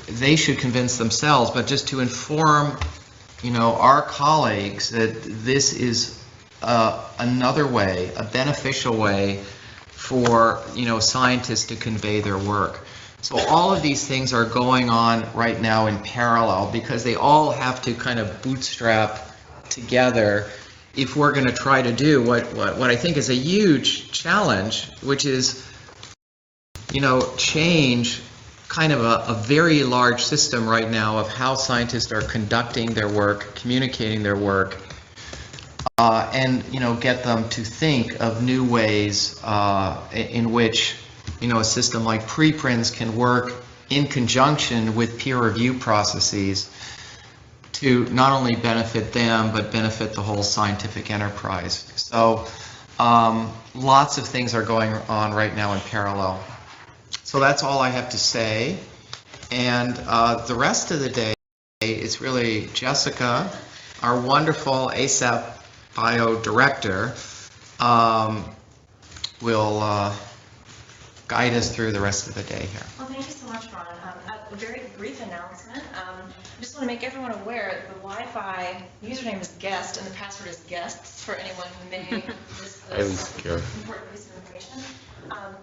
they should convince themselves, but just to inform, our colleagues that this is another way, a beneficial way for, scientists to convey their work. So all of these things are going on right now in parallel because they all have to kind of bootstrap together if we're going to try to do what I think is a huge challenge, which is, change kind of a very large system right now of how scientists are conducting their work, communicating their work, and get them to think of new ways in which a system like preprints can work in conjunction with peer review processes to not only benefit them but benefit the whole scientific enterprise. So lots of things are going on right now in parallel. So that's all I have to say, and the rest of the day is really Jessica, our wonderful ASAP Bio director, will guide us through the rest of the day here.
Well, thank you so much, Ron. A very brief announcement. I just want to make everyone aware the Wi-Fi username is guest and the password is guests for anyone who may miss this important piece of information.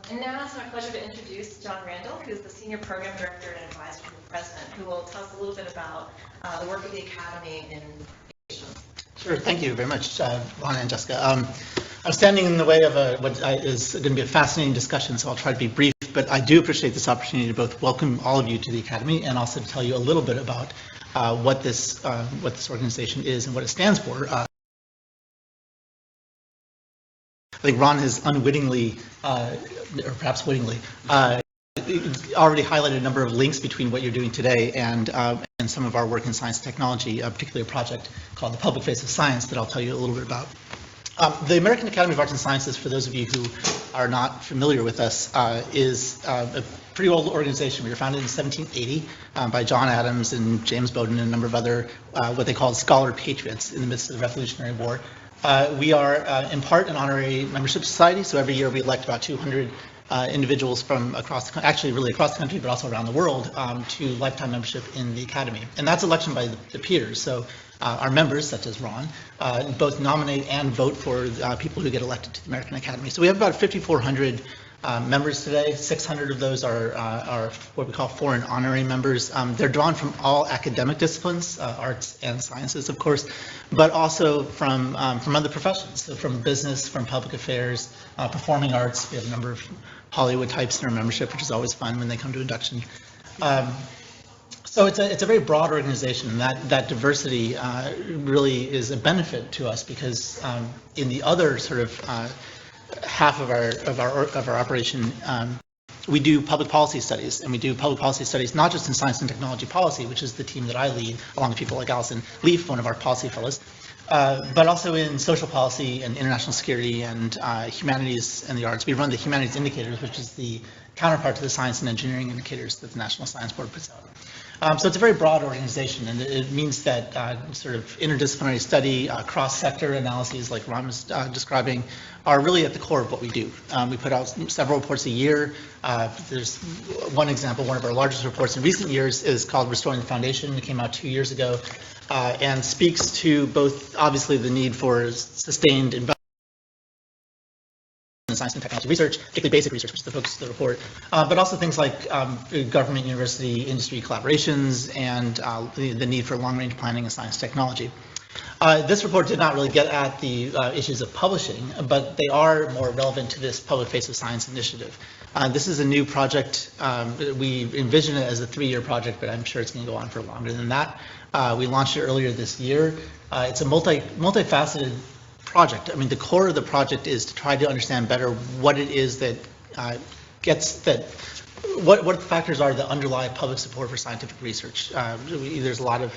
And now it's my pleasure to introduce John Randall, who's the Senior Program Director and Advisor to the President, who will tell us a little bit about the work of the Academy in education.
Sure, thank you very much, Ron and Jessica. I'm standing in the way of what is going to be a fascinating discussion, so I'll try to be brief, but I do appreciate this opportunity to both welcome all of you to the Academy and also to tell you a little bit about what this organization is and what it stands for. I think Ron has unwittingly, or perhaps wittingly, already highlighted a number of links between what you're doing today and some of our work in science and technology, particularly a project called the Public Face of Science that I'll tell you a little bit about. The American Academy of Arts and Sciences, for those of you who are not familiar with us, is a pretty old organization. We were founded in 1780 by John Adams and James Bowdoin and a number of other what they called scholar patriots in the midst of the Revolutionary War. We are in part an honorary membership society, so every year we elect about 200 individuals from across the country, actually really across the country, but also around the world, to lifetime membership in the Academy. And that's election by the peers. So our members, such as Ron, both nominate and vote for people who get elected to the American Academy. So we have about 5,400 members today. 600 of those are what we call foreign honorary members. They're drawn from all academic disciplines, arts and sciences, of course, but also from other professions, so from business, from public affairs, performing arts. We have a number of Hollywood types in our membership, which is always fun when they come to induction. So it's a very broad organization, and that diversity really is a benefit to us because in the other sort of half of our operation, we do public policy studies, and we do public policy studies not just in science and technology policy, which is the team that I lead, along with people like Allison Leaf, one of our policy fellows, but also in social policy and international security and humanities and the arts. We run the humanities indicators, which is the counterpart to the science and engineering indicators that the National Science Board puts out. So it's a very broad organization, and it means that sort of interdisciplinary study, cross-sector analyses like Ron was describing, are really at the core of what we do. We put out several reports a year. There's one example, one of our largest reports in recent years is called Restoring the Foundation. It came out 2 years ago and speaks to both, obviously, the need for sustained investment in science and technology research, particularly basic research, which is the focus of the report, but also things like government, university, industry collaborations, and the need for long-range planning in science technology. This report did not really get at the issues of publishing, but they are more relevant to this Public Face of Science initiative. This is a new project. We envision it as a 3-year project, but I'm sure it's going to go on for longer than that. We launched it earlier this year. It's a multifaceted project. I mean, the core of the project is to try to understand better what it is that what the factors are that underlie public support for scientific research. There's a lot of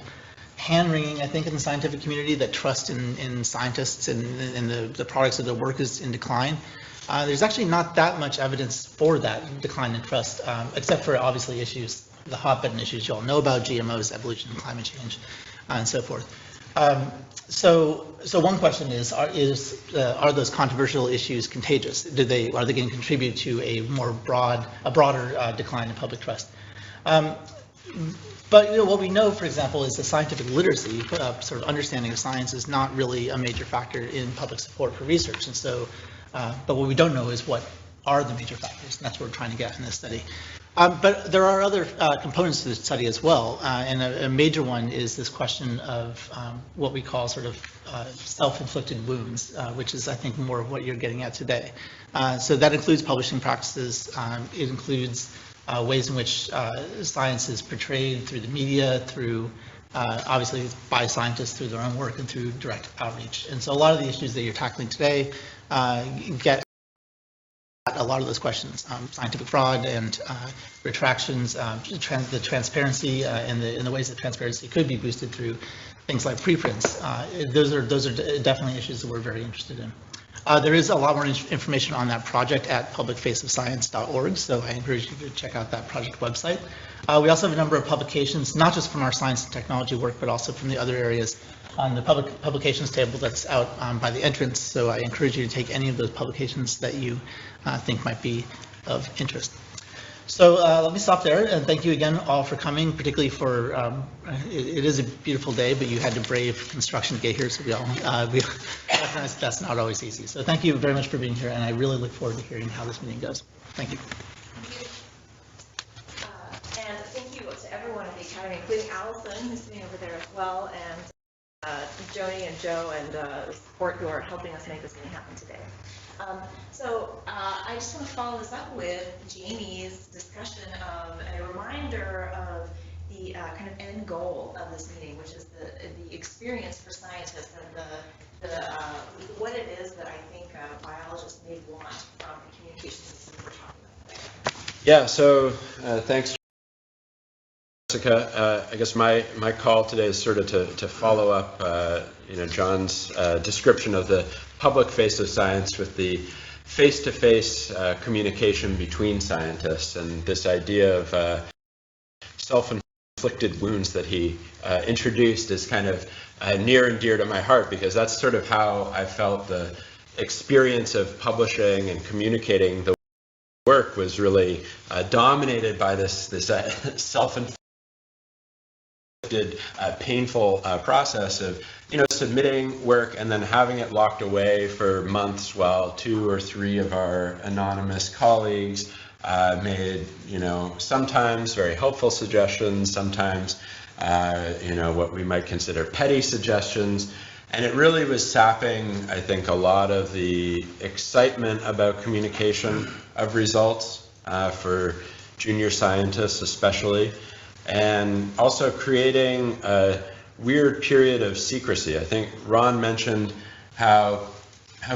hand-wringing, I think, in the scientific community that trust in scientists and the products of their work is in decline. There's actually not that much evidence for that decline in trust, except for obviously issues, the hot-button issues you all know about, GMOs, evolution, climate change, and so forth. So one question is, are those controversial issues contagious? Are they going to contribute to a broader decline in public trust? But what we know, for example, is the scientific literacy, sort of understanding of science, is not really a major factor in public support for research. And so, but what we don't know is what are the major factors, and that's what we're trying to get in this study. But there are other components to the study as well, and a major one is this question of what we call sort of self-inflicted wounds, which is, I think, more of what you're getting at today. So that includes publishing practices. It includes ways in which science is portrayed through the media, through obviously by scientists through their own work and through direct outreach. And so a lot of the issues that you're tackling today get a lot of those questions, scientific fraud and retractions, the transparency and the ways that transparency could be boosted through things like preprints. Those are definitely issues that we're very interested in. There is a lot more information on that project at publicfaceofscience.org, so I encourage you to check out that project website. We also have a number of publications, not just from our science and technology work, but also from the other areas on the public publications table that's out by the entrance, so I encourage you to take any of those publications that you think might be of interest. So let me stop there, and thank you again all for coming, particularly for, it is a beautiful day, but you had to brave construction to get here, so we recognize that's not always easy. So thank you very much for being here, and I really look forward to hearing how this meeting goes. Thank you.
And thank you to everyone at the Academy, including Allison, who's sitting over there as well, and Joni and Joe and the support who are helping us make this meeting happen today. So I just want to follow this up with Jamie's discussion of a reminder of the kind of end goal of this meeting, which is the experience for scientists and what it is that I think biologists may want from the communication system we're talking about today.
Yeah, so thanks, Jessica. I guess my call today is sort of to follow up John's description of the public face of science with the face-to-face communication between scientists, and this idea of self-inflicted wounds that he introduced is kind of near and dear to my heart, because that's sort of how I felt the experience of publishing and communicating the work was really dominated by this self-inflicted self-inflicted, painful process of, submitting work and then having it locked away for months while 2 or 3 of our anonymous colleagues made, sometimes very helpful suggestions, sometimes, what we might consider petty suggestions. And it really was sapping, I think, a lot of the excitement about communication of results for junior scientists especially, and also creating a weird period of secrecy. I think Ron mentioned how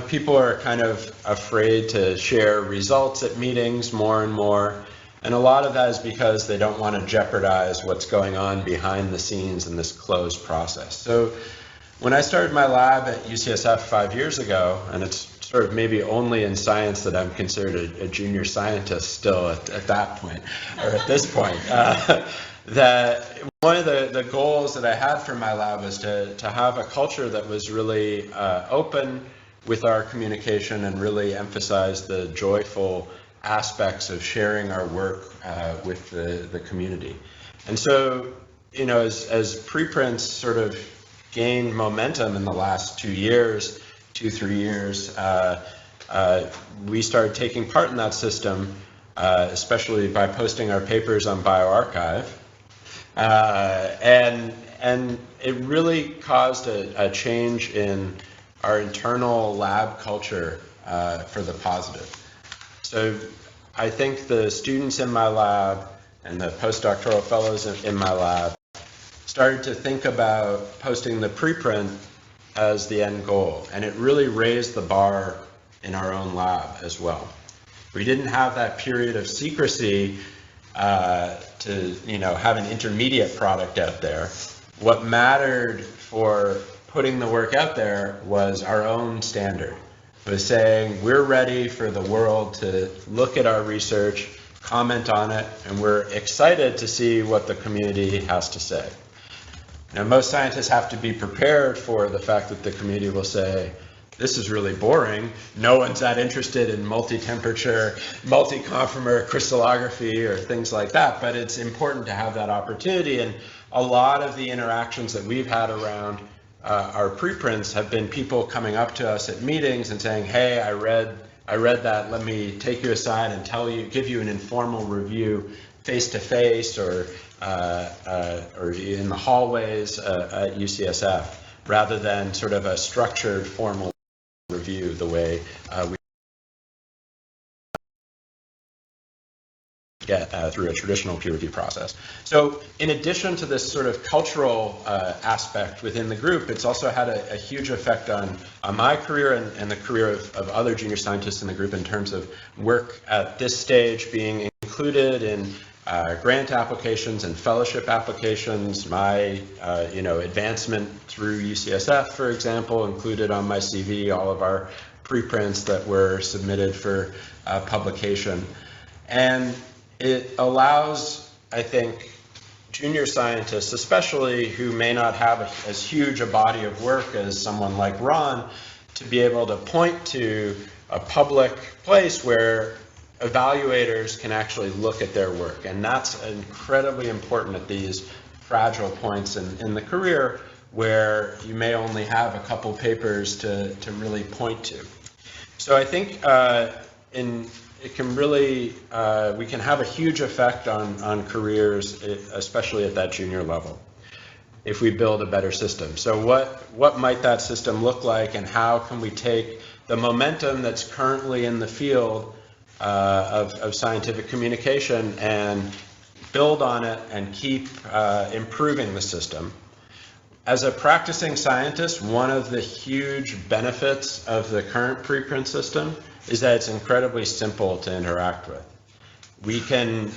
people are kind of afraid to share results at meetings more and more. And a lot of that is because they don't want to jeopardize what's going on behind the scenes in this closed process. So when I started my lab at UCSF 5 years ago, and it's sort of maybe only in science that I'm considered a junior scientist still at that point, or at this point, that one of the goals that I had for my lab was to have a culture that was really open with our communication and really emphasize the joyful aspects of sharing our work with the community. And so, as preprints sort of gained momentum in the last 2 years, 2-3 years, we started taking part in that system, especially by posting our papers on bioRxiv. And it really caused a change in our internal lab culture for the positive. So I think the students in my lab and the postdoctoral fellows in my lab started to think about posting the preprint as the end goal, and it really raised the bar in our own lab as well. We didn't have that period of secrecy to have an intermediate product out there. What mattered for putting the work out there was our own standard. It was saying we're ready for the world to look at our research, comment on it, and we're excited to see what the community has to say. Now, most scientists have to be prepared for the fact that the community will say, this is really boring. No one's that interested in multi-temperature, multi-conformer crystallography or things like that, but it's important to have that opportunity. And a lot of the interactions that we've had around our preprints have been people coming up to us at meetings and saying, hey, I read that, let me take you aside and give you an informal review face-to-face or in the hallways at UCSF, rather than sort of a structured formal review the way we get through a traditional peer review process. So in addition to this sort of cultural aspect within the group, it's also had a huge effect on my career and the career of other junior scientists in the group in terms of work at this stage being included in grant applications and fellowship applications. My advancement through UCSF, for example, included on my CV all of our preprints that were submitted for publication. And it allows, I think, junior scientists, especially who may not have as huge a body of work as someone like Ron, to be able to point to a public place where evaluators can actually look at their work. And that's incredibly important at these fragile points in the career where you may only have a couple papers to really point to. So I think it can really, we can have a huge effect on careers, especially at that junior level, if we build a better system. So what might that system look like, and how can we take the momentum that's currently in the field of scientific communication and build on it and keep improving the system? As a practicing scientist, one of the huge benefits of the current preprint system is that it's incredibly simple to interact with. We can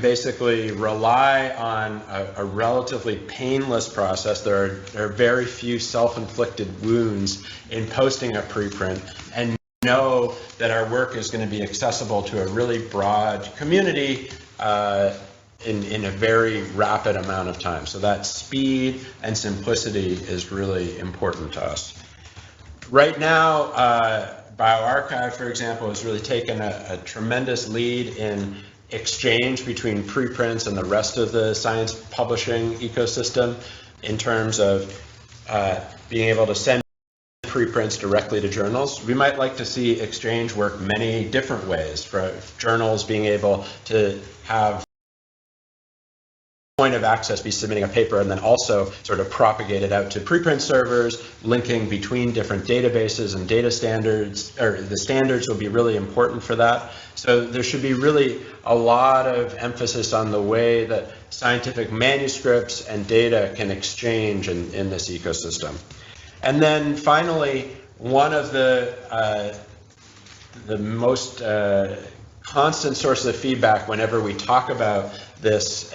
basically rely on a relatively painless process. There are very few self-inflicted wounds in posting a preprint, and know that our work is going to be accessible to a really broad community in a very rapid amount of time. So that speed and simplicity is really important to us. Right now, bioRxiv, for example, has really taken a tremendous lead in exchange between preprints and the rest of the science publishing ecosystem in terms of being able to send preprints directly to journals. We might like to see exchange work many different ways, for journals being able to have point of access be submitting a paper and then also sort of propagate it out to preprint servers, linking between different databases and data standards, or the standards will be really important for that. So there should be really a lot of emphasis on the way that scientific manuscripts and data can exchange in this ecosystem. And then finally, one of the most constant sources of feedback whenever we talk about this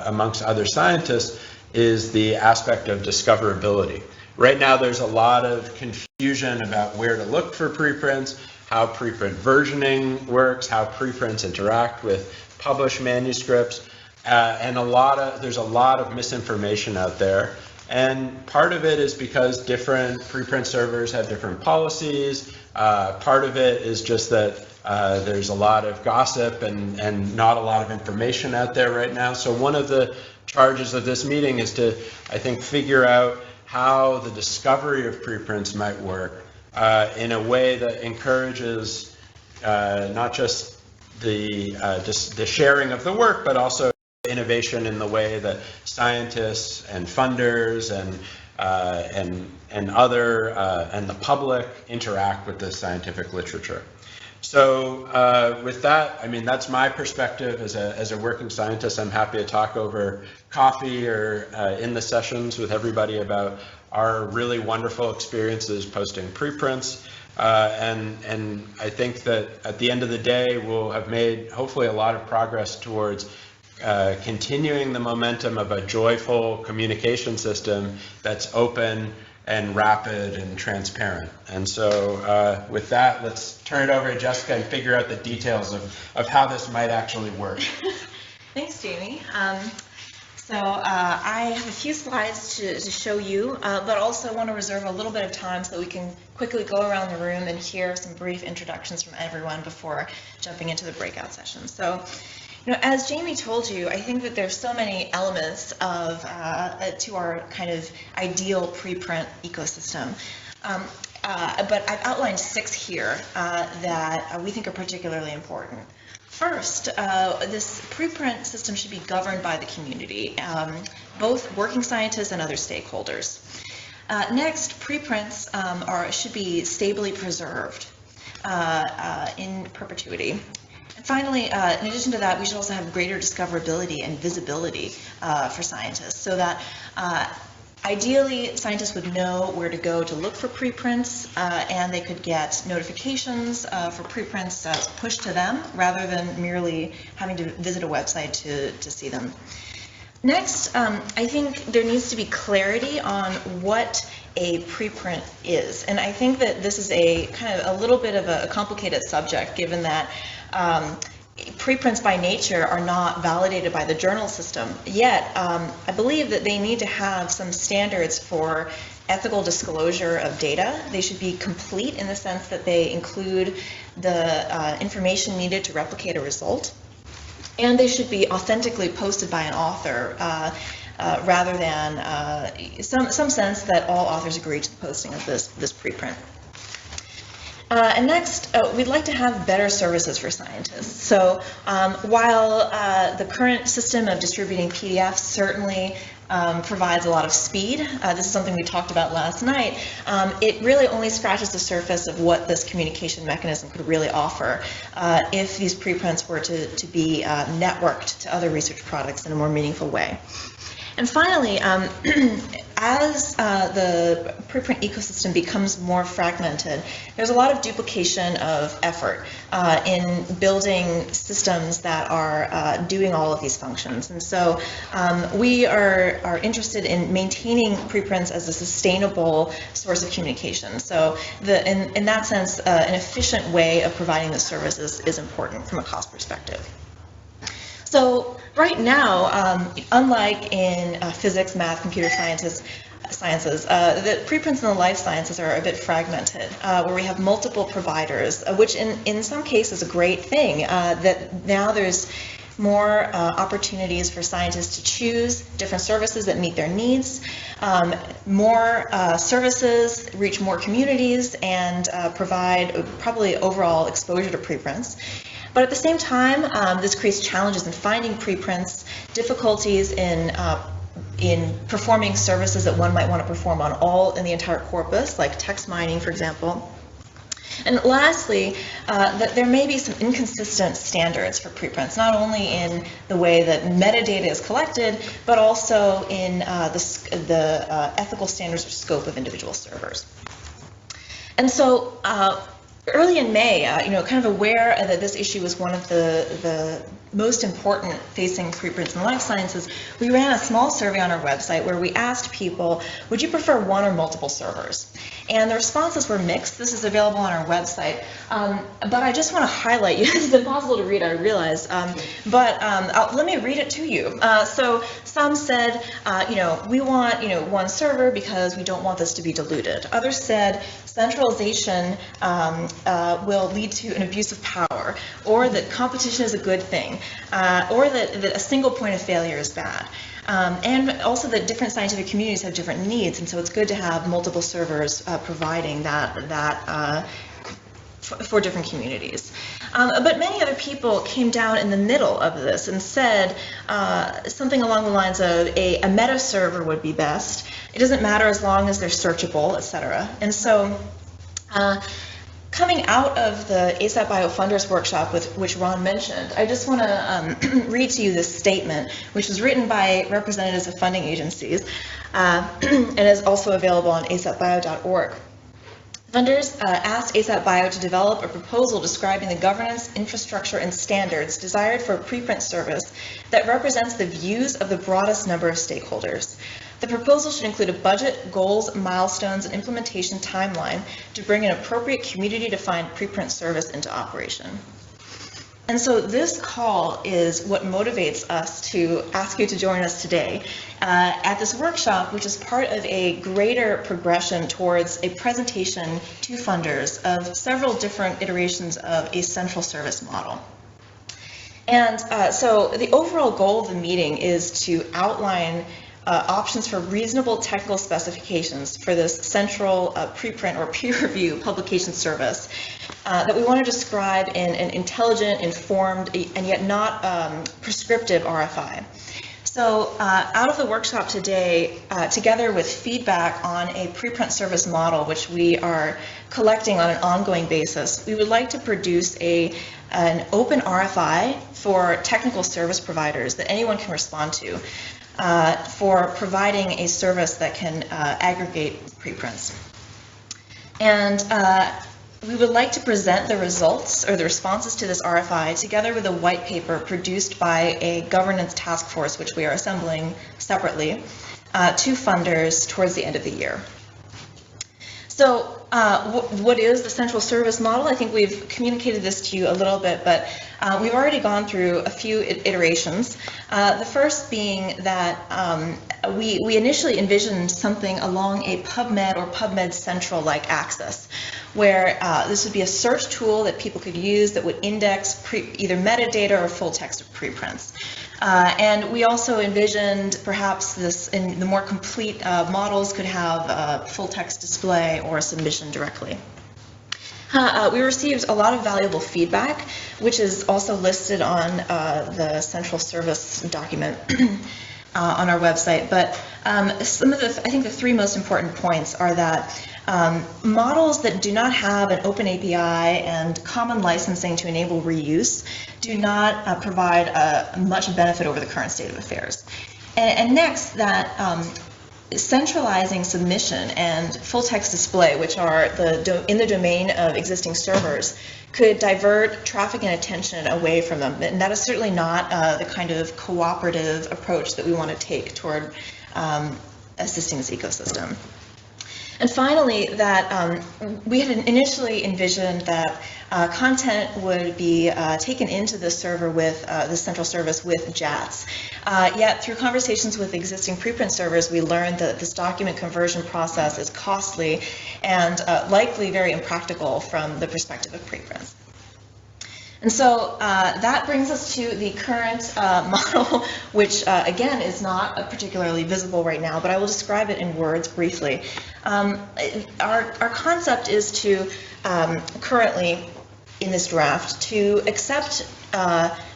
amongst other scientists is the aspect of discoverability. Right now there's a lot of confusion about where to look for preprints, how preprint versioning works, how preprints interact with published manuscripts, and there's a lot of misinformation out there. And part of it is because different preprint servers have different policies. Part of it is just that there's a lot of gossip and not a lot of information out there right now. So one of the charges of this meeting is to, I think, figure out how the discovery of preprints might work in a way that encourages not just the sharing of the work, but also innovation in the way that scientists and funders and the public interact with the scientific literature. So with that, I mean, that's my perspective as a working scientist. I'm happy to talk over coffee or in the sessions with everybody about our really wonderful experiences posting preprints. And I think that at the end of the day, we'll have made hopefully a lot of progress towards continuing the momentum of a joyful communication system that's open and rapid and transparent. And so with that, let's turn it over to Jessica and figure out the details of how this might actually work.
Thanks, Jamie. So I have a few slides to show you, but also want to reserve a little bit of time so that we can quickly go around the room and hear some brief introductions from everyone before jumping into the breakout session. So, as Jamie told you, I think that there's so many elements to our kind of ideal preprint ecosystem. But I've outlined 6 here that we think are particularly important. First, this preprint system should be governed by the community, both working scientists and other stakeholders. Next, preprints should be stably preserved in perpetuity. And finally, in addition to that, we should also have greater discoverability and visibility for scientists, so that ideally scientists would know where to go to look for preprints, and they could get notifications for preprints pushed to them rather than merely having to visit a website to see them. Next, I think there needs to be clarity on what a preprint is, and I think that this is a kind of a little bit of a complicated subject, given that preprints by nature are not validated by the journal system, yet I believe that they need to have some standards for ethical disclosure of data. They should be complete in the sense that they include the information needed to replicate a result, and they should be authentically posted by an author rather than some sense that all authors agree to the posting of this preprint. And next, we'd like to have better services for scientists. So while the current system of distributing PDFs certainly provides a lot of speed, this is something we talked about last night, it really only scratches the surface of what this communication mechanism could really offer if these preprints were to be networked to other research products in a more meaningful way. And finally, as the preprint ecosystem becomes more fragmented, there's a lot of duplication of effort in building systems that are doing all of these functions. And so we are interested in maintaining preprints as a sustainable source of communication. So in that sense, an efficient way of providing the services is important from a cost perspective. So right now, unlike in physics, math, computer sciences, sciences, the preprints in the life sciences are a bit fragmented, where we have multiple providers, which in some cases is a great thing, that now there's more opportunities for scientists to choose different services that meet their needs, more services, reach more communities, and provide probably overall exposure to preprints. But at the same time, this creates challenges in finding preprints, difficulties in performing services that one might want to perform on all in the entire corpus, like text mining, for example. And lastly, that there may be some inconsistent standards for preprints, not only in the way that metadata is collected, but also in the ethical standards or scope of individual servers. And so early in May, kind of aware that this issue was one of the most important facing preprints in life sciences, we ran a small survey on our website where we asked people, would you prefer one or multiple servers? And the responses were mixed. This is available on our website. But I just want to highlight, it's impossible to read, I realize, but let me read it to you. So some said, we want, one server because we don't want this to be diluted. Others said centralization will lead to an abuse of power, or that competition is a good thing, or that a single point of failure is bad. And also that different scientific communities have different needs, and so it's good to have multiple servers providing that for different communities. But many other people came down in the middle of this and said something along the lines of a meta server would be best. It doesn't matter as long as they're searchable, etc. And so coming out of the ASAP Bio Funders Workshop, which Ron mentioned, I just want to read to you this statement, which was written by representatives of funding agencies and is also available on asapbio.org. Funders asked ASAP Bio to develop a proposal describing the governance, infrastructure, and standards desired for a preprint service that represents the views of the broadest number of stakeholders. The proposal should include a budget, goals, milestones, and implementation timeline to bring an appropriate community-defined preprint service into operation. And so this call is what motivates us to ask you to join us today at this workshop, which is part of a greater progression towards a presentation to funders of several different iterations of a central service model. And so the overall goal of the meeting is to outline options for reasonable technical specifications for this central preprint or peer review publication service that we want to describe in an intelligent, informed, and yet not prescriptive RFI. So out of the workshop today, together with feedback on a preprint service model, which we are collecting on an ongoing basis, we would like to produce an open RFI for technical service providers that anyone can respond to for providing a service that can aggregate preprints. And we would like to present the results or the responses to this RFI together with a white paper produced by a governance task force, which we are assembling separately, to funders towards the end of the year. So what is the central service model? I think we've communicated this to you a little bit, but we've already gone through a few iterations. The first being that we initially envisioned something along a PubMed or PubMed Central-like axis, where this would be a search tool that people could use that would index either metadata or full text of preprints. And we also envisioned perhaps this in the more complete models could have a full text display or a submission directly. We received a lot of valuable feedback, which is also listed on the central service document on our website. But some of I think the three most important points are that models that do not have an open API and common licensing to enable reuse do not provide much benefit over the current state of affairs. And next, that centralizing submission and full text display, which are in the domain of existing servers, could divert traffic and attention away from them. And that is certainly not the kind of cooperative approach that we want to take toward assisting this ecosystem. And finally, that we had initially envisioned that content would be taken into the server with the central service with JATS. Yet through conversations with existing preprint servers, we learned that this document conversion process is costly and likely very impractical from the perspective of preprints. And so that brings us to the current model, which again is not particularly visible right now, but I will describe it in words briefly. Our concept is to currently, in this draft, to accept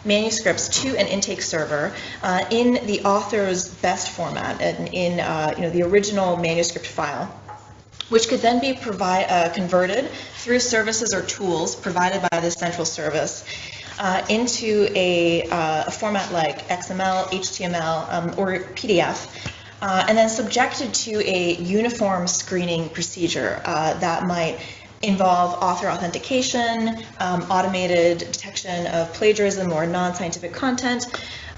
manuscripts to an intake server in the author's best format, and in the original manuscript file, which could then be converted through services or tools provided by the central service into a format like XML, HTML, or PDF, and then subjected to a uniform screening procedure that might involve author authentication, automated detection of plagiarism or non-scientific content,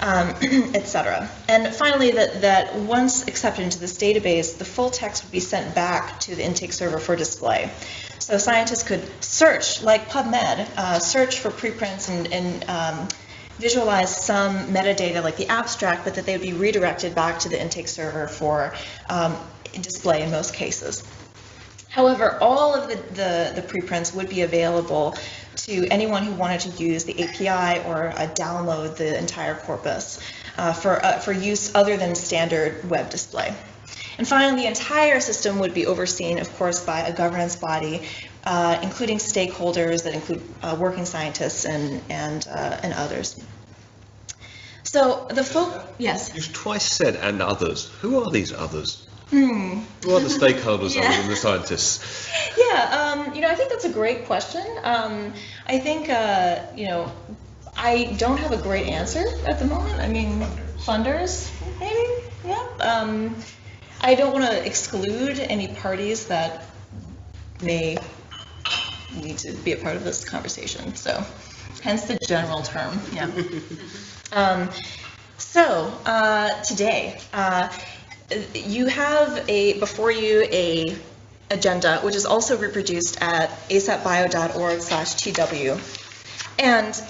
etc. And finally, that once accepted into this database, the full text would be sent back to the intake server for display. So scientists could search, like PubMed, search for preprints and visualize some metadata like the abstract, but that they would be redirected back to the intake server for display in most cases. However, all of the preprints would be available to anyone who wanted to use the API or download the entire corpus for use other than standard web display. And finally, the entire system would be overseen, of course, by a governance body, including stakeholders that include working scientists and others. So yes?
You've twice said "and others." Who are these others? Who are the stakeholders other than the scientists?
Yeah, I think that's a great question. I think, I don't have a great answer at the moment. I mean, funders, maybe, yeah. I don't want to exclude any parties that may need to be a part of this conversation, so hence the general term, yeah. Today, you have before you a agenda, which is also reproduced at asapbio.org/TW. And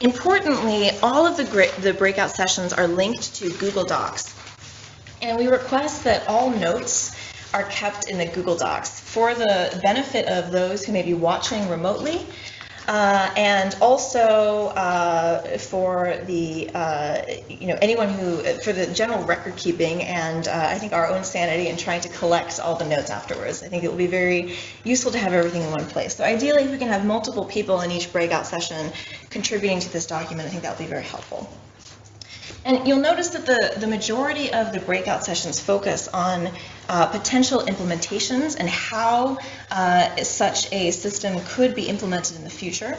importantly, all of the breakout sessions are linked to Google Docs. And we request that all notes are kept in the Google Docs for the benefit of those who may be watching remotely, and also for the anyone who, for the general record keeping, and I think our own sanity in trying to collect all the notes afterwards. I think it will be very useful to have everything in one place. So ideally, if we can have multiple people in each breakout session contributing to this document, I think that would be very helpful. And you'll notice that the majority of the breakout sessions focus on potential implementations and how such a system could be implemented in the future.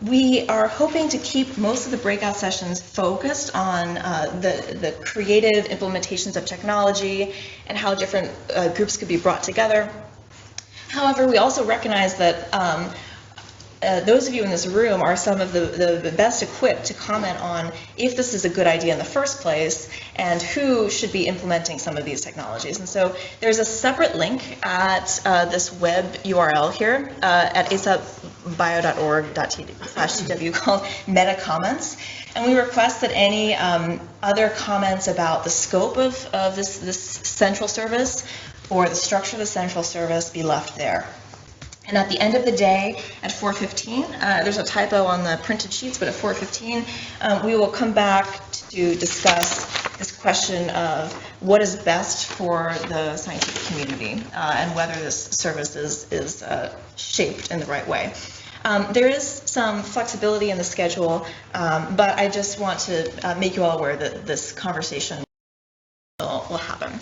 We are hoping to keep most of the breakout sessions focused on the creative implementations of technology and how different groups could be brought together. However, we also recognize that those of you in this room are some of the best equipped to comment on if this is a good idea in the first place and who should be implementing some of these technologies. And so there's a separate link at this web URL here at asapbio.org/TW called Meta Comments. And we request that any other comments about the scope of this central service or the structure of the central service be left there. And at the end of the day, at 4:15, there's a typo on the printed sheets, but at 4:15, we will come back to discuss this question of what is best for the scientific community and whether this service is shaped in the right way. There is some flexibility in the schedule, but I just want to make you all aware that this conversation will happen.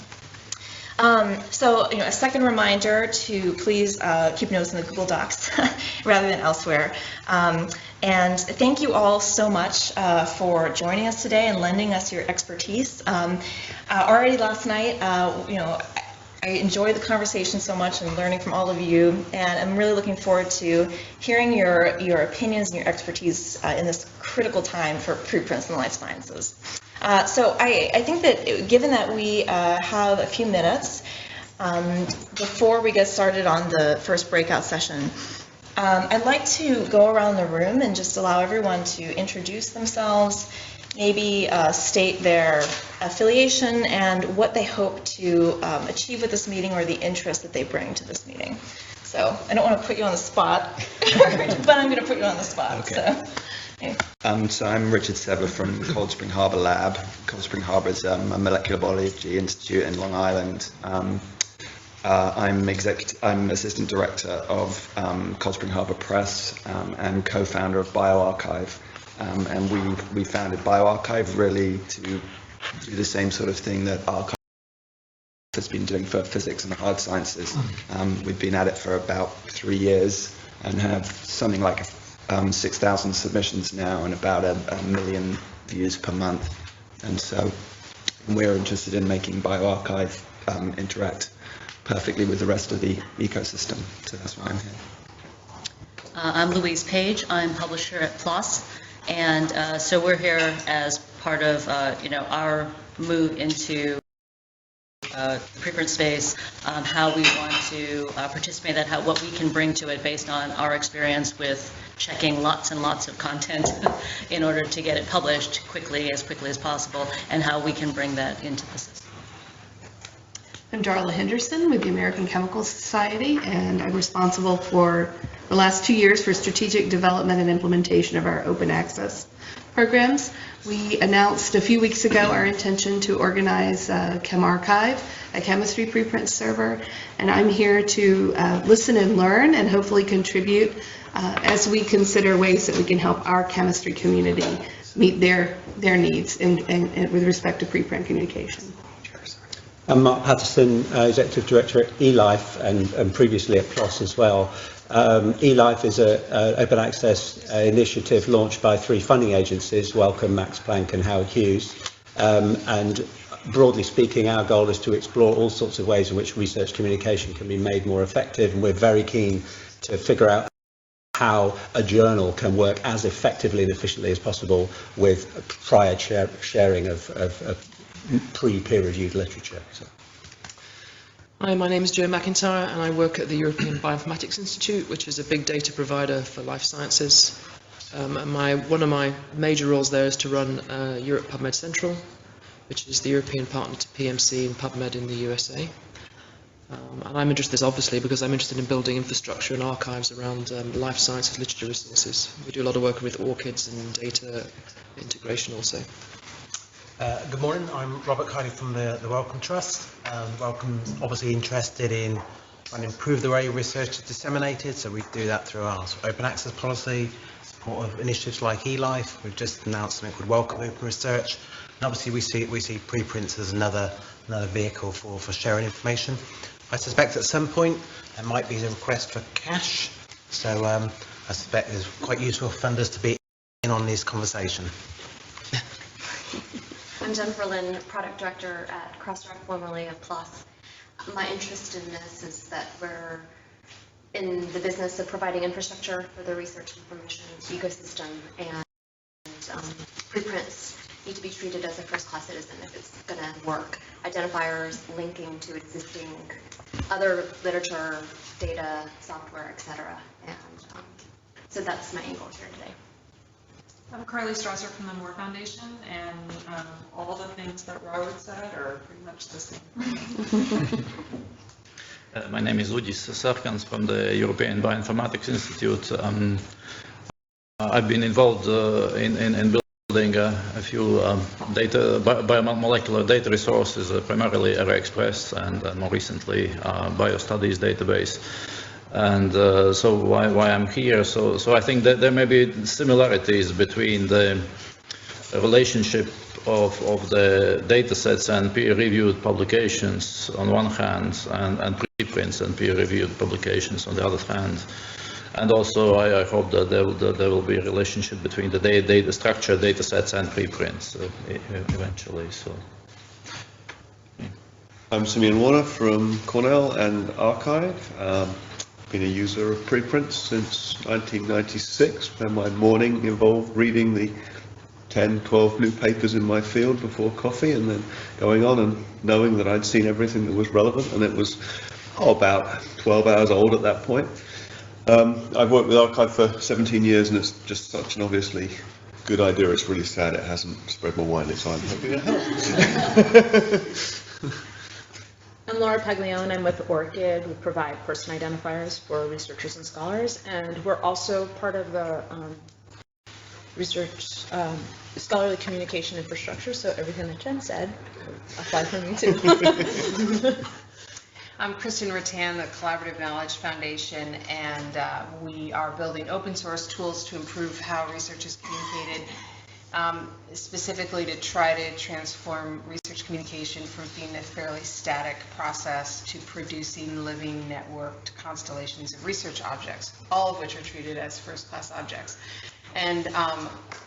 So, a second reminder to please keep notes in the Google Docs rather than elsewhere. And thank you all so much for joining us today and lending us your expertise. Already last night, I enjoyed the conversation so much and learning from all of you, and I'm really looking forward to hearing your opinions and your expertise in this critical time for preprints in the life sciences. So I think that given that we have a few minutes before we get started on the first breakout session, I'd like to go around the room and just allow everyone to introduce themselves, maybe state their affiliation and what they hope to achieve with this meeting or the interest that they bring to this meeting. So I don't want to put you on the spot, but I'm going to put you on the spot.
Okay.
So, yeah.
So I'm Richard Sever from Cold Spring Harbor Lab. Cold Spring Harbor is a molecular biology institute in Long Island. I'm assistant director of Cold Spring Harbor Press and co-founder of bioRxiv. And we founded bioRxiv really to do the same sort of thing that arXiv has been doing for physics and hard sciences. We've been at it for about 3 years and have something like 6,000 submissions now and about a million views per month. And so we're interested in making bioRxiv interact perfectly with the rest of the ecosystem. So that's why I'm here.
I'm Louise Page. I'm publisher at PLOS. And so we're here as part of, our move into the preprint space, how we want to participate in that, what we can bring to it based on our experience with checking lots and lots of content in order to get it published as quickly as possible, and how we can bring that into the system.
I'm Darla Henderson with the American Chemical Society, and I'm responsible for the last 2 years for strategic development and implementation of our open access programs. We announced a few weeks ago our intention to organize ChemArchive, a chemistry preprint server, and I'm here to listen and learn and hopefully contribute as we consider ways that we can help our chemistry community meet their needs and with respect to preprint communication.
I'm Mark Patterson, Executive Director at eLife and previously at PLOS as well. eLife is an open access initiative launched by 3 funding agencies, Wellcome, Max Planck and Howard Hughes. And broadly speaking, our goal is to explore all sorts of ways in which research communication can be made more effective, and we're very keen to figure out how a journal can work as effectively and efficiently as possible with prior sharing of pre-peer-reviewed literature. So.
Hi, my name is Joe McIntyre and I work at the European Bioinformatics Institute, which is a big data provider for life sciences. One of my major roles there is to run Europe PubMed Central, which is the European partner to PMC and PubMed in the USA. And I'm interested in this obviously because I'm interested in building infrastructure and archives around life sciences literature resources. We do a lot of work with ORCIDs and data integration also.
Good morning, I'm Robert Kiley from the Wellcome Trust. Wellcome obviously interested in trying to improve the way research is disseminated, so we do that through our open access policy, support of initiatives like eLife. We've just announced something called Wellcome Open Research, and obviously we see preprints as another vehicle for sharing information. I suspect at some point there might be a request for cash, so I suspect it's quite useful for funders to be in on this conversation.
I'm Jennifer Lynn, Product Director at CrossDirect, formerly of PLOS. My interest in this is that we're in the business of providing infrastructure for the research information ecosystem, and preprints need to be treated as a first-class citizen if it's going to work. Identifiers linking to existing other literature, data, software, etc. And so that's my angle here today.
I'm Carly Strasser from the Moore Foundation, and all the things that Robert said are pretty much the same.
My name is Ludis Sarkans from the European Bioinformatics Institute. I've been involved in building a few biomolecular data resources, primarily ArrayExpress and more recently BioStudies database. And so why I'm here, so I think that there may be similarities between the relationship of the data sets and peer-reviewed publications on one hand, and preprints and peer-reviewed publications on the other hand. And also I hope that there will be a relationship between the data structured data sets and preprints eventually. So.
I'm Simeon Warner from Cornell and arXiv. Been a user of preprints since 1996, when my morning involved reading the 10, 12 new papers in my field before coffee, and then going on and knowing that I'd seen everything that was relevant, and it was about 12 hours old at that point. I've worked with Archive for 17 years, and it's just such an obviously good idea. It's really sad it hasn't spread more widely, so I'm hoping it helps.
I'm Laura Paglione. I'm with ORCID. We provide person identifiers for researchers and scholars, and we're also part of the research scholarly communication infrastructure, so everything that Jen said applied for me too.
I'm Kristen Rattan, the Collaborative Knowledge Foundation, and we are building open source tools to improve how research is communicated, specifically to try to transform research communication from being a fairly static process to producing living networked constellations of research objects, all of which are treated as first-class objects. And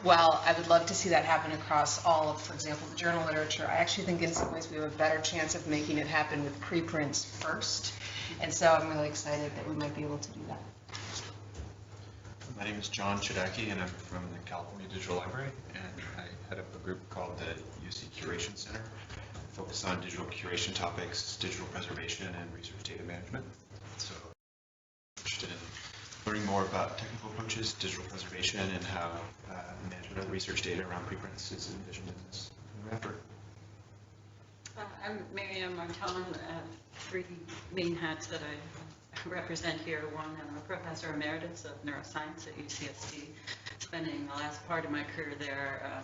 while I would love to see that happen across all of, for example, the journal literature, I actually think in some ways we have a better chance of making it happen with preprints first. And so I'm really excited that we might be able to do that.
My name is John Chodacki, and I'm from the California Digital Library, and I head up a group called the UC Curation Center, focused on digital curation topics, digital preservation, and research data management. So I'm interested in learning more about technical approaches, digital preservation, and how management of research data around preprints is envisioned in this effort.
I'm Marianne Marton, three main hats that I represent here. One, I'm a professor emeritus of neuroscience at UCSD, spending the last part of my career there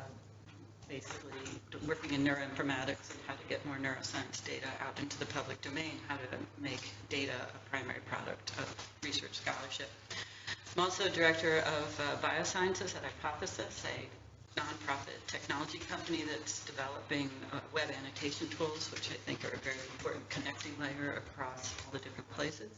basically working in neuroinformatics and how to get more neuroscience data out into the public domain, how to make data a primary product of research scholarship. I'm also director of Biosciences at Hypothesis, a nonprofit technology company that's developing web annotation tools, which I think are a very important connecting layer across all the different places.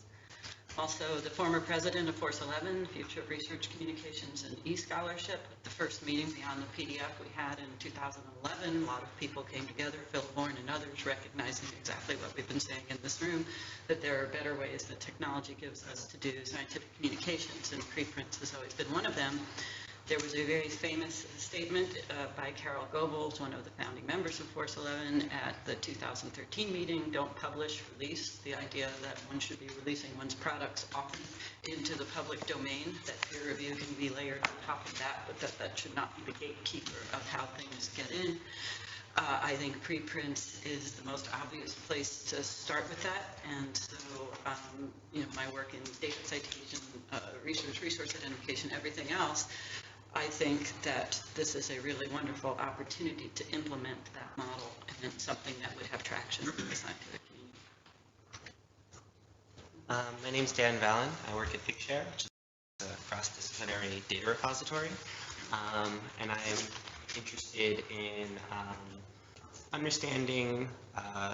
Also the former president of Force 11, Future of Research Communications and e-Scholarship. At the first meeting beyond the PDF we had in 2011, a lot of people came together, Phil Horn and others, recognizing exactly what we've been saying in this room, that there are better ways that technology gives us to do scientific communications, and preprints has always been one of them. There was a very famous statement by Carol Goebbels, one of the founding members of Force 11, at the 2013 meeting, don't publish, release, the idea that one should be releasing one's products often into the public domain, that peer review can be layered on top of that, but that should not be the gatekeeper of how things get in. I think preprints is the most obvious place to start with that, and so my work in data citation, resource identification, everything else, I think that this is a really wonderful opportunity to implement that model and something that would have traction in the scientific community.
My name is Dan Vallon. I work at Picshare, which is a cross-disciplinary data repository, and I'm interested in understanding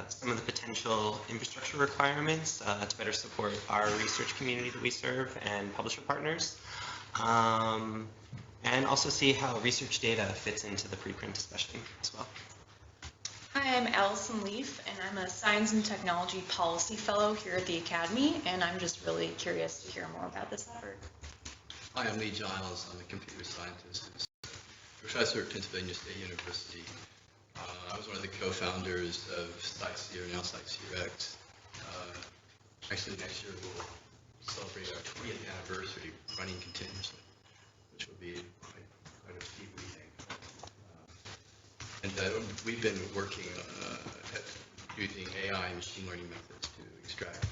some of the potential infrastructure requirements to better support our research community that we serve and publisher partners. And also see how research data fits into the preprint discussion as well.
Hi, I'm Allison Leaf, and I'm a Science and Technology Policy Fellow here at the Academy, and I'm just really curious to hear more about this effort.
Hi, I'm Lee Giles. I'm a computer scientist and professor at Pennsylvania State University. I was one of the co-founders of CiteSeer, now CiteSeer X. Actually, next year we'll celebrate our 20th anniversary running continuously, which will be quite a feat, we think. And we've been working at using AI and machine learning methods to extract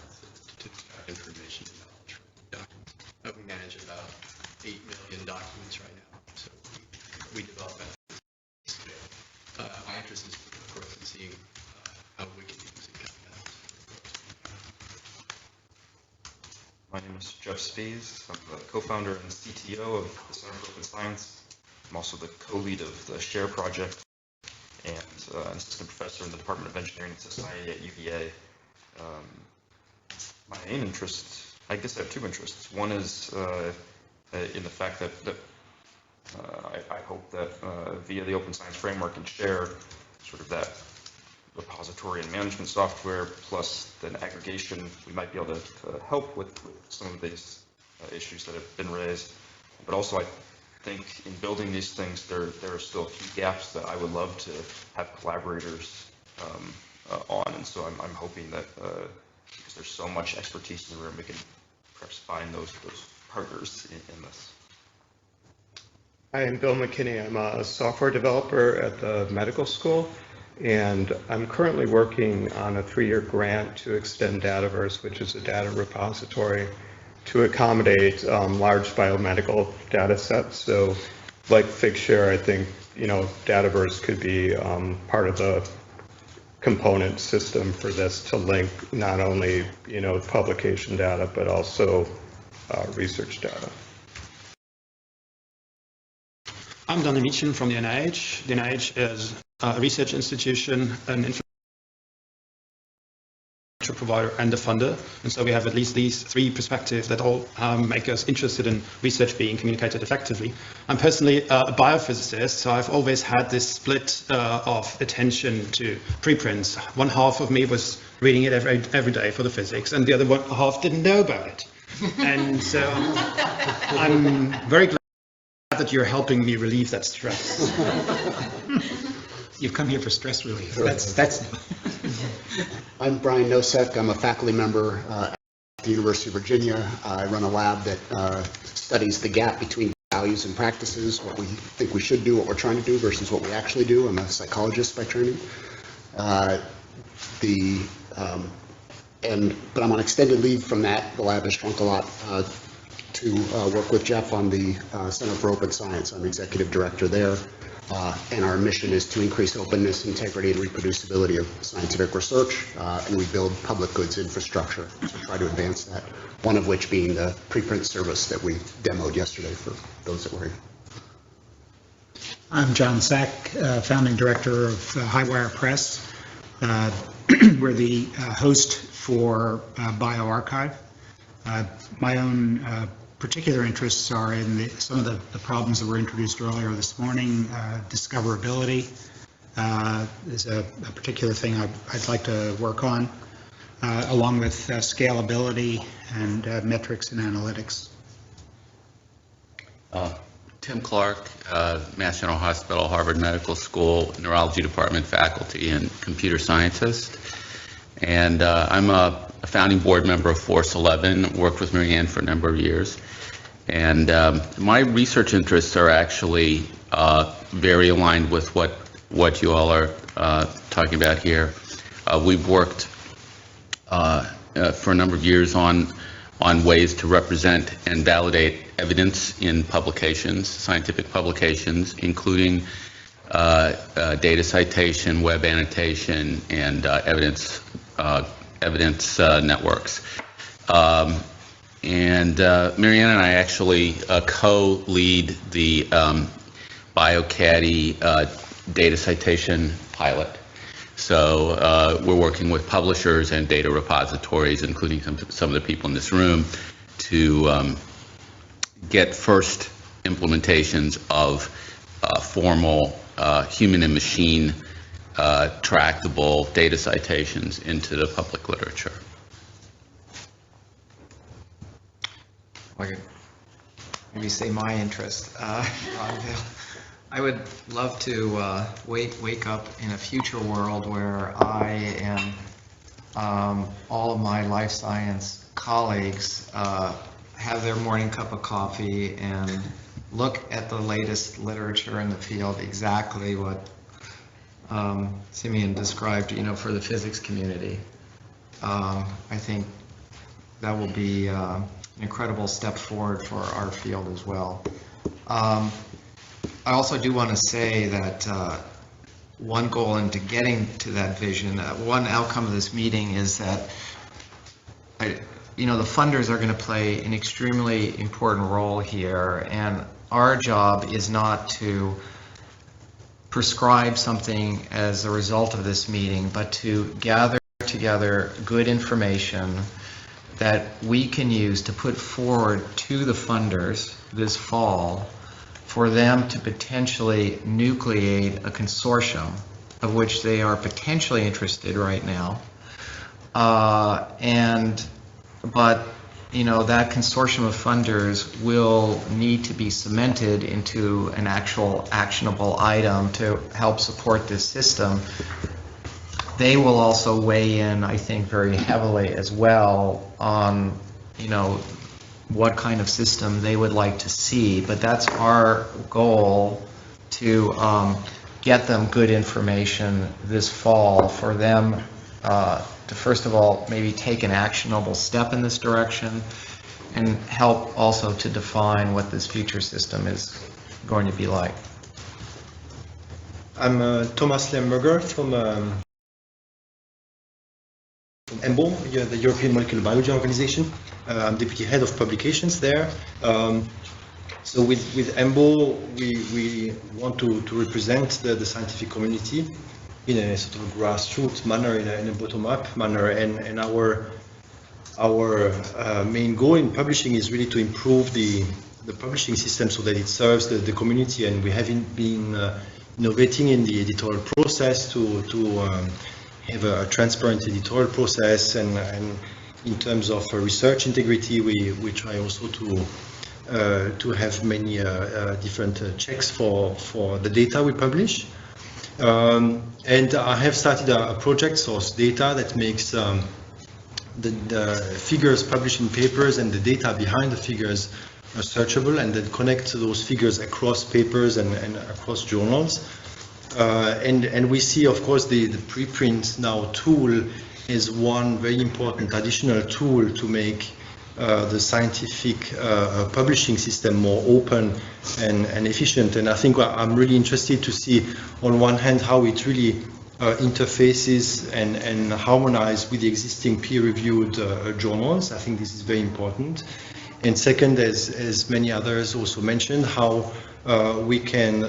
information and knowledge from documents. We manage about 8 million documents right now, so we develop that. My interest is, of course, in seeing how we can use it coming out.
My name is Jeff Spaes. I'm the co-founder and CTO of the Center for Open Science. I'm also the co-lead of the SHARE project and an assistant professor in the Department of Engineering and Society at UVA. My main interest, I guess I have two interests. One is in the fact that I hope that via the Open Science Framework and SHARE, sort of that repository and management software plus then aggregation, we might be able to help with some of these issues that have been raised. But also I think in building these things, there are still a few gaps that I would love to have collaborators on. And so I'm hoping that because there's so much expertise in the room, we can perhaps find those partners in this?
Hi, I'm Bill McKinney. I'm a software developer at the medical school, and I'm currently working on a 3-year grant to extend Dataverse, which is a data repository, to accommodate large biomedical data sets. So like Figshare, I think, Dataverse could be part of the component system for this to link not only, publication data, but also research data.
I'm Daniel Mietjen from the NIH. The NIH is a research institution, an infrastructure provider, and a funder. And so we have at least these 3 perspectives that all make us interested in research being communicated effectively. I'm personally a biophysicist, so I've always had this split of attention to preprints. One half of me was reading it every day for the physics, and the other half didn't know about it. And so I'm very glad that you're helping me relieve that stress.
You've come here for stress relief. That's. I'm Brian Nosek. I'm a faculty member at the University of Virginia. I run a lab that studies the gap between values and practices, what we think we should do, what we're trying to do, versus what we actually do. I'm a psychologist by training. But I'm on extended leave from that. The lab has shrunk a lot to work with Jeff on the Center for Open Science. I'm executive director there, and our mission is to increase openness, integrity, and reproducibility of scientific research, and we build public goods infrastructure to try to advance that, one of which being the preprint service that we demoed yesterday for those that were here. I'm John Sack, founding director of Highwire Press. We're the host for bioRxiv. My own particular interests are in some of the problems that were introduced earlier this morning. Discoverability is a particular thing I'd like to work on, along with scalability and metrics and analytics.
Tim Clark, Mass General Hospital, Harvard Medical School, Neurology Department faculty and computer scientist. And I'm a founding board member of Force 11, worked with Marianne for a number of years. And my research interests are actually very aligned with what you all are talking about here. We've worked for a number of years on ways to represent and validate evidence in publications, scientific publications, including data citation, web annotation, and evidence networks. And Marianne and I actually co-lead the BioCaddy data citation pilot. So we're working with publishers and data repositories, including some of the people in this room, to get first implementations of formal human and machine tractable data citations into the public literature.
I could maybe say my interest. I would love to wake up in a future world where I and all of my life science colleagues have their morning cup of coffee and look at the latest literature in the field, exactly what Simeon described, for the physics community. I think that will be an incredible step forward for our field as well. I also do want to say that one goal into getting to that vision, one outcome of this meeting is that the funders are going to play an extremely important role here, and our job is not to prescribe something as a result of this meeting, but to gather together good information that we can use to put forward to the funders this fall for them to potentially nucleate a consortium of which they are potentially interested right now. But that consortium of funders will need to be cemented into an actual actionable item to help support this system. They will also weigh in, I think, very heavily as well on, what kind of system they would like to see, but that's our goal to get them good information this fall for them to first of all maybe take an actionable step in this direction and help also to define what this future system is going to be like.
I'm Thomas Lemberger from EMBO, the European Molecular Biology Organization. I'm Deputy Head of Publications there. So with EMBO, we want to represent the scientific community in a sort of grassroots manner, in a bottom-up manner, and our main goal in publishing is really to improve the publishing system so that it serves the community, and we have been innovating in the editorial process to have a transparent editorial process, and in terms of research integrity, we try also to have many different checks for the data we publish. And I have started a project, Source Data, that makes the figures published in papers and the data behind the figures are searchable, and that connects those figures across papers and across journals. And we see, of course, the preprint now tool is one very important additional tool to make the scientific publishing system more open and efficient. And I think I'm really interested to see, on one hand, how it really interfaces and harmonize with the existing peer-reviewed journals. I think this is very important. And second, as many others also mentioned, how we can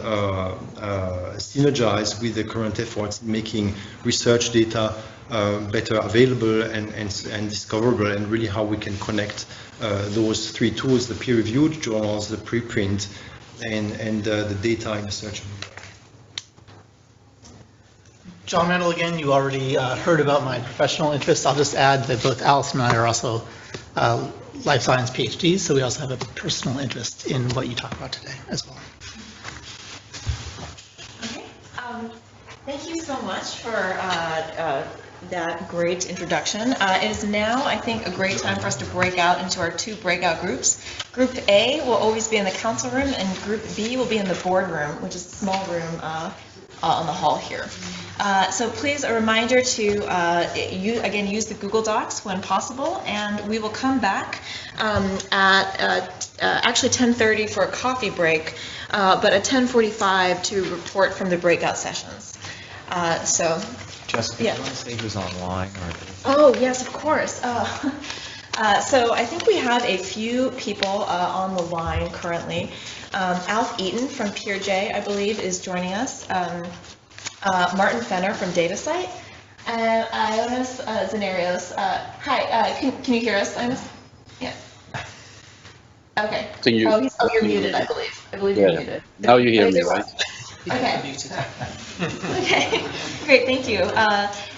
synergize with the current efforts in making research data better available and discoverable, and really how we can connect those three tools: the peer-reviewed journals, the preprint, and the data in a searchable way.
John Randall again. You already heard about my professional interests. I'll just add that both Allison and I are also life science PhDs, so we also have a personal interest in what you talk about today as well.
Okay. Thank you so much for that great introduction. It is now, I think, a great time for us to break out into our two breakout groups. Group A will always be in the council room, and Group B will be in the boardroom, which is a small room on the hall here. So please, a reminder to, again, use the Google Docs when possible, and we will come back at actually 10:30 for a coffee break, but at 10:45 to report from the breakout sessions.
Jessica,
yeah.
do you want to say who's online?
Oh, yes, of course. So I think we have a few people on the line currently. Alf Eaton from PeerJ, I believe, is joining us. Martin Fenner from DataCite. And Ionas Zanarios. Hi, can you hear us, Ionas? Yeah. Okay. You're muted, I believe. I believe you're muted.
Now you hear me, right?
Okay. Okay, great, thank you.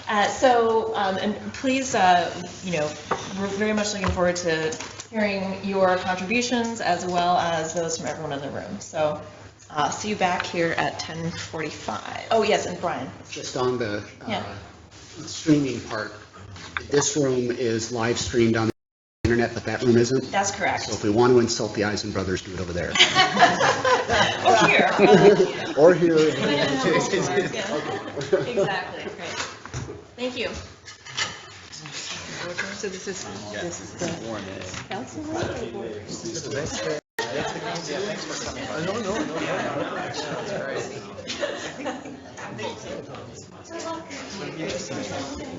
And please, we're very much looking forward to hearing your contributions as well as those from everyone in the room. So see you back here at 10:45. Oh, yes, and Brian.
Just on the streaming part, this room is live streamed on the internet, but that room isn't?
That's correct.
So if we want to insult the Eisen brothers, do it over there.
Or here.
Or here.
Exactly, great. Thank you.
So this is the council room?
Thanks for coming.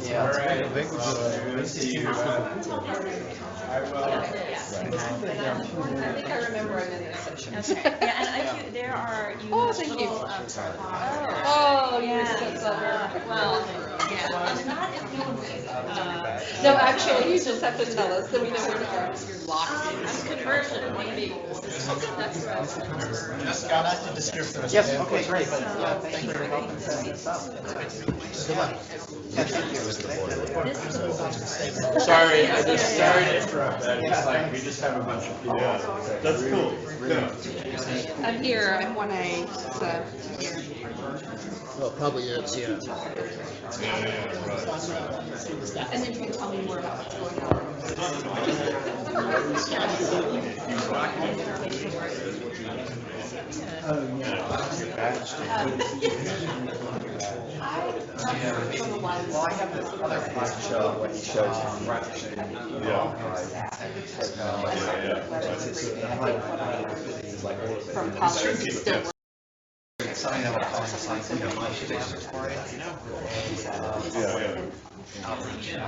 Yeah. All right.
I think I remember I'm in this session.
That's right. Yeah, and there are
thank you. You're so clever.
Well, yeah.
No, actually, you just have to tell us so we know where to go. You're locked in.
Conversion, maybe.
That's right.
Scott, I did the script first.
Yes, okay, great. Yeah, thank you for helping set this up.
Good luck.
Thank you.
Sorry, I just started.
It's like, we just have a bunch of people. Yeah, that's cool. Yeah.
I'm here, I'm 1A, so.
Well, it probably is, yeah.
And then you can tell me more about what's going on.
Well, I have this other show when he shows fraction.
From college, still
Something that will cause scientific laboratory.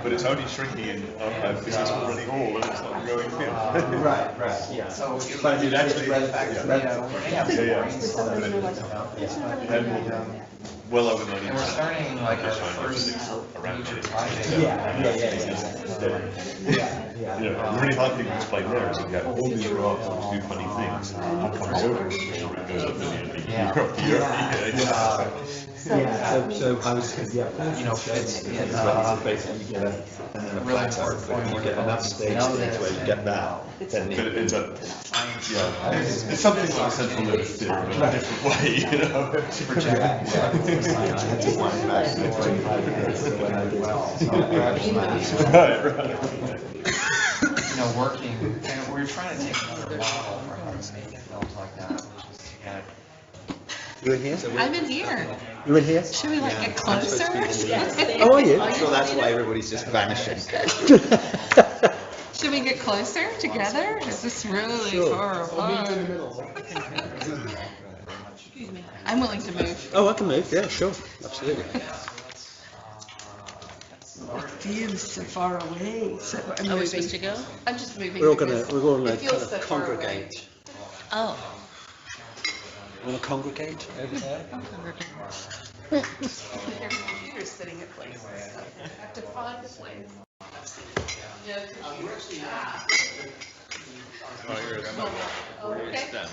But it's only shrinking in archive because it's already all and it's not going in.
Right, yeah. So but it actually
well over 90%.
And we're starting like our first major project.
The really hard thing to explain there is you get all these rocks that do funny things and comes over and goes up in the
So I was, you know, it's basically you get a really important point where you get enough space where you get that. Then
it's it's something like central limit theory, but in a different way, you know.
Super check. I had to wind back to when I did well. You know, working, and we were trying to take another model for how to make films like that, which is to get.
You in here?
I'm in here.
You in here?
Should we like get closer?
Oh, are you?
So that's why everybody's just vanishing.
Should we get closer together? Is this really far apart? I'm willing to move.
Oh, I can move, yeah, sure, absolutely.
It feels so far away. So I'm
Are we
moving.
supposed to go?
I'm just moving.
We're all
because
gonna
it feels
kind
so
of
far away.
congregate.
Oh.
Want to congregate over there?
Your computer's sitting at places. So I have to find a place. Okay.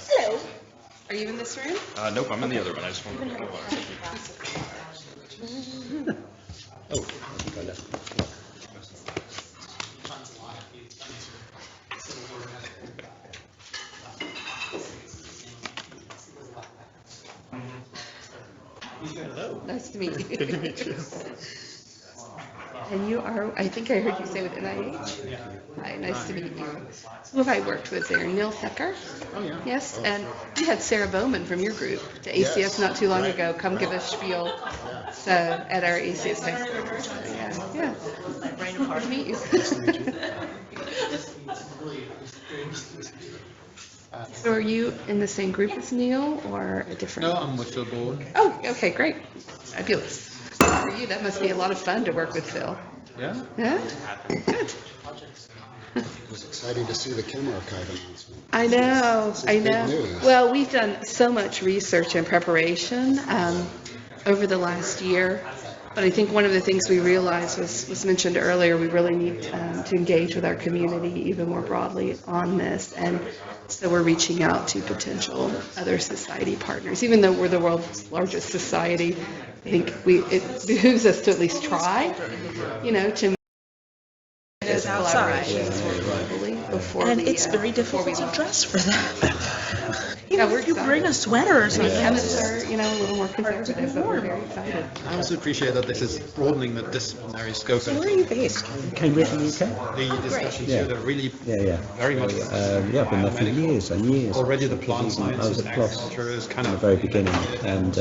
Hello. Are you in this room?
Nope, I'm in the other one. I just wanted to go
Oh, I think I left.
Hello. Nice to meet you.
Good to meet you.
And you are, I think I heard you say with NIH? Hi, nice to meet you. Who have I worked with there? Neil Hecker?
Oh, yeah.
Yes, and you had Sarah Bowman from your group to ACS
Yes.
not too long ago, come give a spiel so, at our ACS High School. Yeah. Good to meet you. So are you in the same group as Neil or a different?
No, I'm with Phil Board.
Oh, okay, great. Fabulous. For you, that must be a lot of fun to work with Phil.
Yeah?
Yeah? Good.
It was exciting to see the Chem Archive announcement.
I know,
This is
I
big
know.
news.
Well, we've done so much research and preparation over the last year. But I think one of the things we realized was mentioned earlier, we really need to engage with our community even more broadly on this. And so we're reaching out to potential other society partners. Even though we're the world's largest society, I think it behooves us to at least try, to
It is outside.
before
And
we,
it's very
before we
difficult to
launch.
dress for them.
Yeah, we're
You bring a sweater or something.
Chemists are, a little more conservative, but we're very excited.
I also appreciate that this is broadening the disciplinary scope.
So where are you based?
Cambridge in the UK?
The discussions
Yeah.
here, they're really very much.
Yeah, I've been there for years and years.
Already the plant
I was
sciences,
at PLOS
agriculture is kind
from the
of
very beginning, and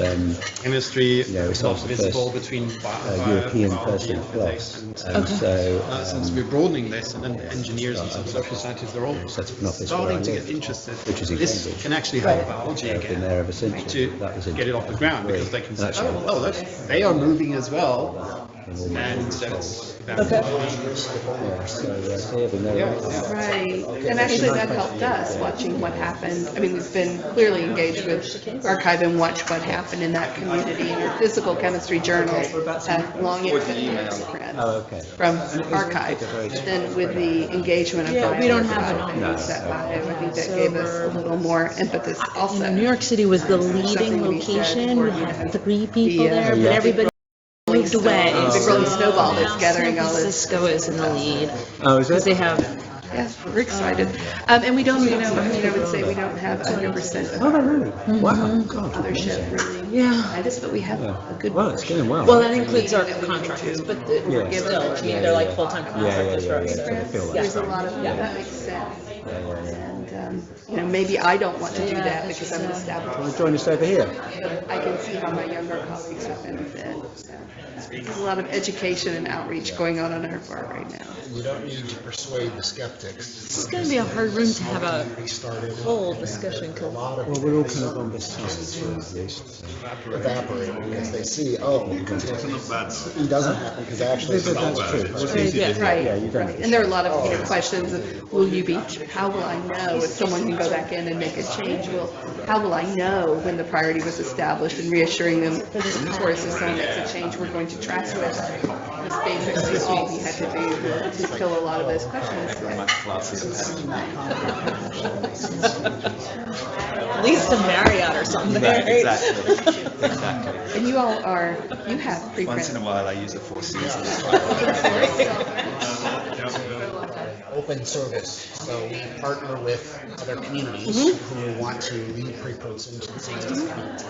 chemistry
you know, it's
not
also the
visible
first
between
European
biology
person
and
at
physics.
PLOS, and so
Since we're broadening this, and then engineers and some social scientists, they're all
set up an office where I
starting to
live,
get interested.
which is in
This
Cambridge.
can actually help biology
I've been
again.
there ever since.
To
That was in
get it off the ground, because they can say,
Actually,
oh, look, they are moving as well. And that's
Right, and actually that helped us watching what happened. I mean, we've been clearly engaged with Archive and watch what happened in that community. And our physical chemistry journals have long independent print from Archive. Then with the engagement of
Yeah, we don't have
Bio
it on
and
this.
Set Bio, I think that gave us a little more impetus also.
New York City was the leading
Something to be said
location.
for,
We had 3 people there, but
yeah.
everybody moved away.
The growing snowball that's
Now
gathering
San
all this.
Francisco is in the lead.
Oh, is it?
Because they have
Yes, we're excited. And we don't, I would say we don't have 100% of
Oh, really? Wow.
mothership really behind us, but we have a good.
Well, it's going well.
Well, that includes our contractors, but
Yeah.
still, they're like full-time contractors for us.
I feel that.
There's a lot of, that makes sense. And, maybe I don't want to do that because I'm an established.
Want to join us over here?
But I can see how my younger colleagues would benefit. So there's a lot of education and outreach going on our part right now.
You don't need to persuade the skeptics.
This is going to be a hard room to have a whole discussion.
Well, we're all kind of on this side.
Evaporate because they see, it doesn't happen because actually.
That's true.
Right,
Yeah, you don't.
right. And there are a lot of questions of, will you be, how will I know if someone can go back in and make a change? Well, how will I know when the priority was established, and reassuring them, of course, if someone makes a change, we're going to track with this basically what we had to do to fill a lot of those questions.
At least a Marriott or something.
Yeah, exactly.
And you all you have preprint.
Once in a while I use it for Seasons.
Open service, so we partner with other communities who want to lead preprints into the science community.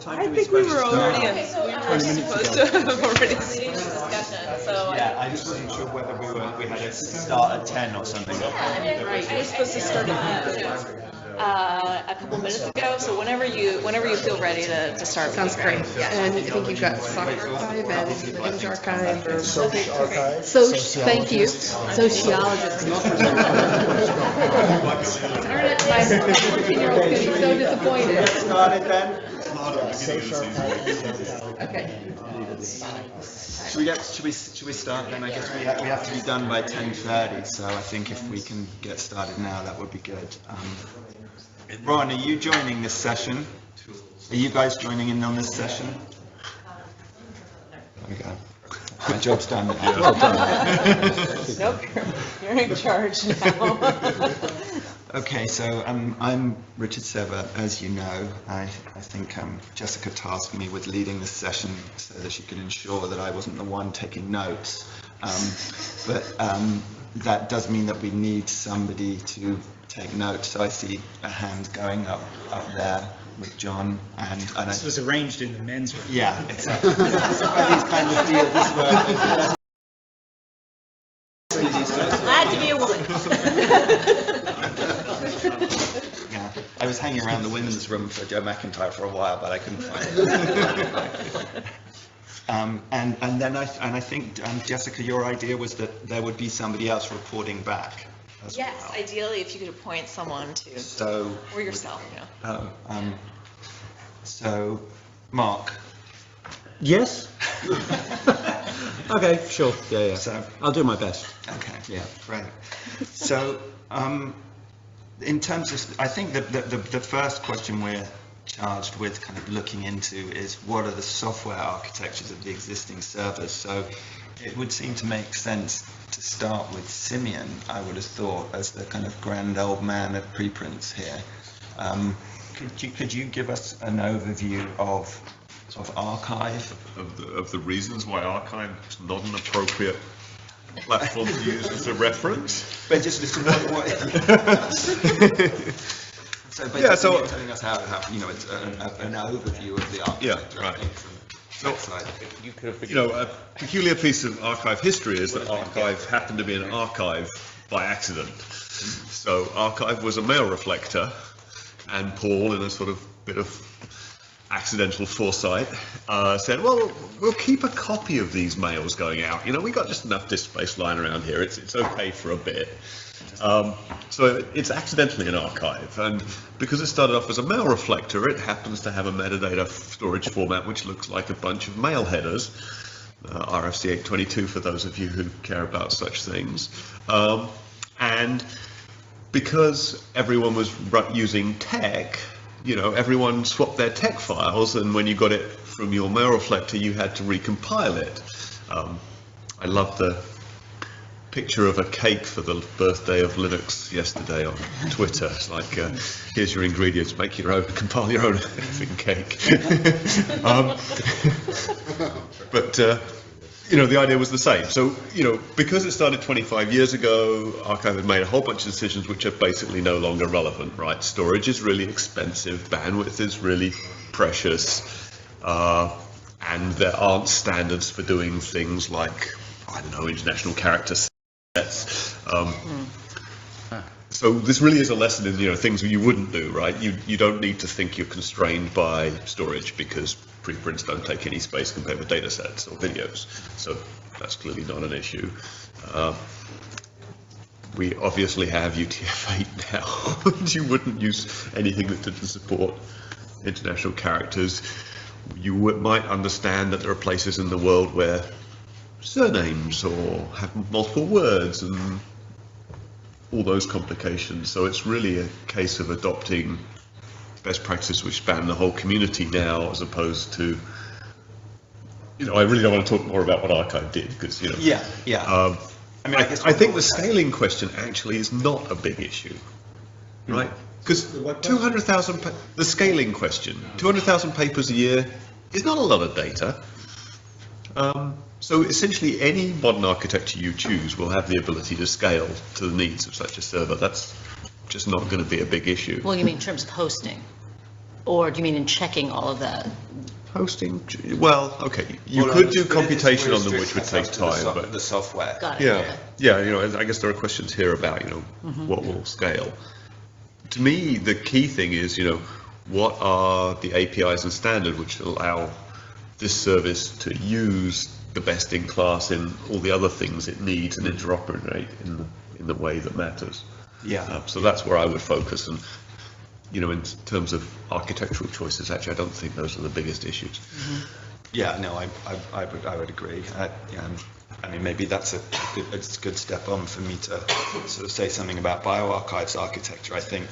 I think we were already supposed to have already seen the discussion, so.
Yeah, I just wasn't sure whether we had to start at 10 or something.
I was supposed to start a couple minutes ago, so whenever you feel ready to start.
Sounds great. And I think you've got Soc Archive and Image Archive or.
Soc Archive.
Thank you. Sociologist. Darn it, my 14-year-old could be so disappointed.
Started then?
Okay.
Should we start then? I guess we have to be done by 10:30, so I think if we can get started now, that would be good. Ron, are you joining this session? Are you guys joining in on this session? There we go. My job's done.
Well done.
Nope, you're in charge now.
Okay, so I'm Richard Sever, as you know. I think Jessica tasked me with leading this session so that she could ensure that I wasn't the one taking notes. But that does mean that we need somebody to take notes. So I see a hand going up there with John, and
This was arranged in the men's room.
yeah, exactly. These kind of deals, this work.
Glad to be a woman.
Yeah, I was hanging around the women's room for Joe McIntyre for a while, but I couldn't find it. And then I think Jessica, your idea was that there would be somebody else reporting back.
Yes, ideally if you could appoint someone to.
So.
Or yourself, yeah.
So, Mark.
Yes? Okay, sure. Yeah.
So,
I'll do my best.
Okay.
Yeah.
Right. So, in terms of, I think that the first question we're charged with kind of looking into is what are the software architectures of the existing servers. So it would seem to make sense to start with Simeon, I would have thought, as the kind of grand old man of preprints here. Could you give us an overview of Archive?
Of the reasons why Archive is not an appropriate platform to use as a reference?
But just what So basically, you're telling us how it's an overview of the architecture.
Yeah, right.
So,
a peculiar piece of archive history is that Archive happened to be an archive by accident. So Archive was a mail reflector, and Paul, in a sort of bit of accidental foresight, said, well, we'll keep a copy of these mails going out. We got just enough disk space lying around here. It's okay for a bit. So it's accidentally an archive, and because it started off as a mail reflector, it happens to have a metadata storage format which looks like a bunch of mail headers, RFC 822 for those of you who care about such things. And because everyone was using TeX, everyone swapped their TeX files, and when you got it from your mail reflector, you had to recompile it. I love the picture of a cake for the birthday of Linux yesterday on Twitter. It's like, here's your ingredients, make your own, compile your own effing cake. the idea was the same. So, because it started 25 years ago, Archive had made a whole bunch of decisions which are basically no longer relevant, right? Storage is really expensive, bandwidth is really precious, and there aren't standards for doing things like, I don't know, international character sets. So this really is a lesson in, things you wouldn't do, right? You don't need to think you're constrained by storage because preprints don't take any space compared with data sets or videos. So that's clearly not an issue. We obviously have UTF-8 now. You wouldn't use anything that didn't support international characters. You might understand that there are places in the world where surnames or have multiple words and all those complications. So it's really a case of adopting best practices which span the whole community now, as opposed to, I really don't want to talk more about what Archive did, because, I think the scaling question actually is not a big issue, right? Because 200,000, the scaling question, 200,000 papers a year is not a lot of data. So essentially any modern architecture you choose will have the ability to scale to the needs of such a server. That's just not going to be a big issue.
Well, you mean in terms of hosting? Or do you mean in checking all of that?
Hosting, well, okay, you could do computation on them, which would take time, but
the software.
Got it.
Yeah, I guess there are questions here about, what will scale. To me, the key thing is, what are the APIs and standards which allow this service to use the best in class in all the other things it needs and interoperate in the way that matters.
Yeah.
So that's where I would focus, and in terms of architectural choices, actually, I don't think those are the biggest issues.
Yeah, no, I would agree. I mean, maybe that's a good step on for me to sort of say something about bioarchives architecture. I think,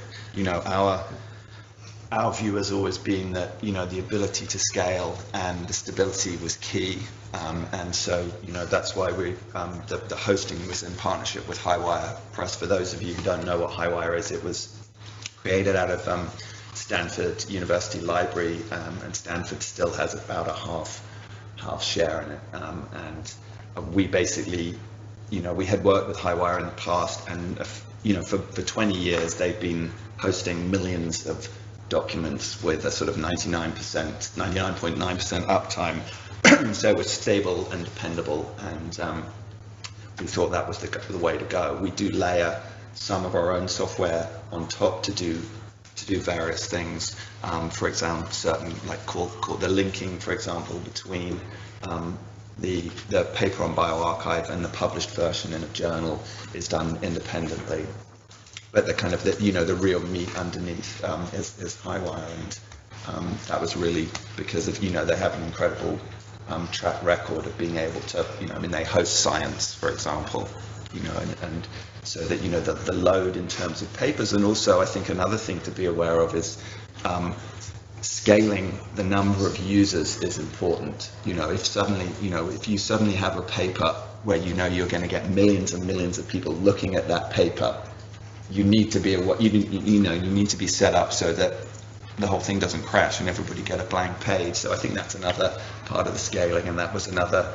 our view has always been that, the ability to scale and the stability was key. And so, that's why the hosting was in partnership with Highwire Press. For those of you who don't know what Highwire is, it was created out of Stanford University Library, and Stanford still has about a half share in it. And we basically, we had worked with Highwire in the past, and for 20 years they've been hosting millions of documents with a sort of 99.9% uptime. So it was stable and dependable, and we thought that was the way to go. We do layer some of our own software on top to do various things. For example, certain called the linking, for example, between the paper on bioarchive and the published version in a journal is done independently. But the real meat underneath is Highwire, and that was really because of they have an incredible track record of being able to they host Science, for example, and so that the load in terms of papers. And also I think another thing to be aware of is scaling the number of users is important. If you suddenly have a paper where you're going to get millions and millions of people looking at that paper, you need to be you need to be set up so that the whole thing doesn't crash and everybody get a blank page. So I think that's another part of the scaling, and that was another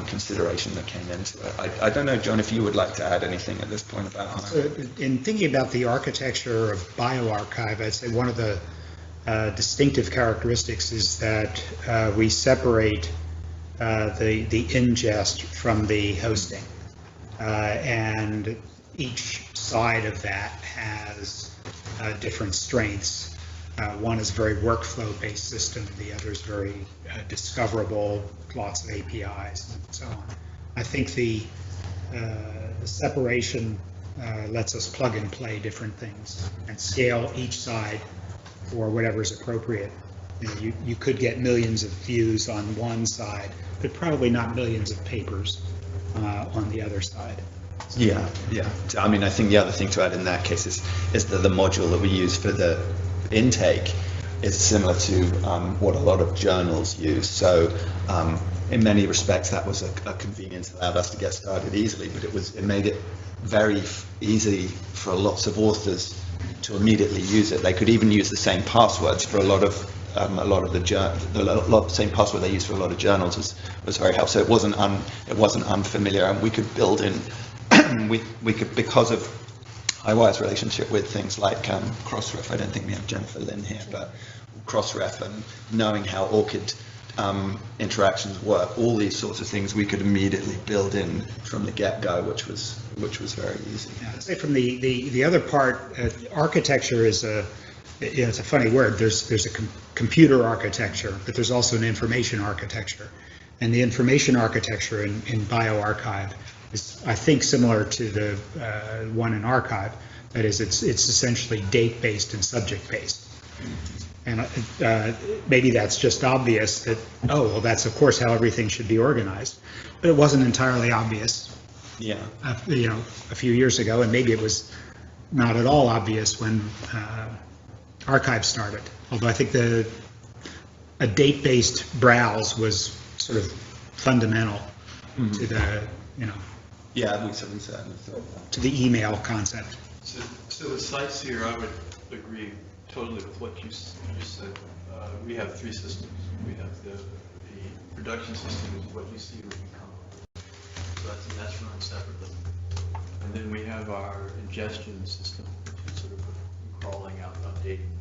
consideration that came into it. I don't know, John, if you would like to add anything at this point about
So in thinking about the architecture of bioarchive, I'd say one of the distinctive characteristics is that we separate the ingest from the hosting, and each side of that has different strengths. One is a very workflow-based system, the other is very discoverable, lots of APIs and so on. I think the separation lets us plug and play different things and scale each side for whatever is appropriate. You could get millions of views on one side, but probably not millions of papers on the other side.
Yeah. I mean, I think the other thing to add in that case is that the module that we use for the intake is similar to what a lot of journals use. So in many respects, that was a convenience, allowed us to get started easily, but it made it very easy for lots of authors to immediately use it. They could even use the same passwords for a lot of
a lot of the same password they use for a lot of journals was very helpful. So it wasn't unfamiliar, and we could build in we could, because of Highwire's relationship with things like Crossref. I don't think we have Jennifer Lynn here, but Crossref, and knowing how ORCID interactions work, all these sorts of things we could immediately build in from the get-go, which was very easy.
Yeah, I'd say from the other part, architecture is it's a funny word. There's a computer architecture, but there's also an information architecture, and the information architecture in bioRxiv is, I think, similar to the one in arXiv. That is, it's essentially date-based and subject-based. And maybe that's just obvious that, oh, well, that's of course how everything should be organized. But it wasn't entirely obvious,
yeah,
a few years ago, and maybe it was not at all obvious when arXiv started. Although I think a date-based browse was sort of fundamental to the,
yeah, we certainly thought
to the email concept.
So with CiteSeer, I would agree totally with what you said. We have three systems. We have the production system is what you see when you come. So that's run separately. And then we have our ingestion system, which is sort of crawling out, updating.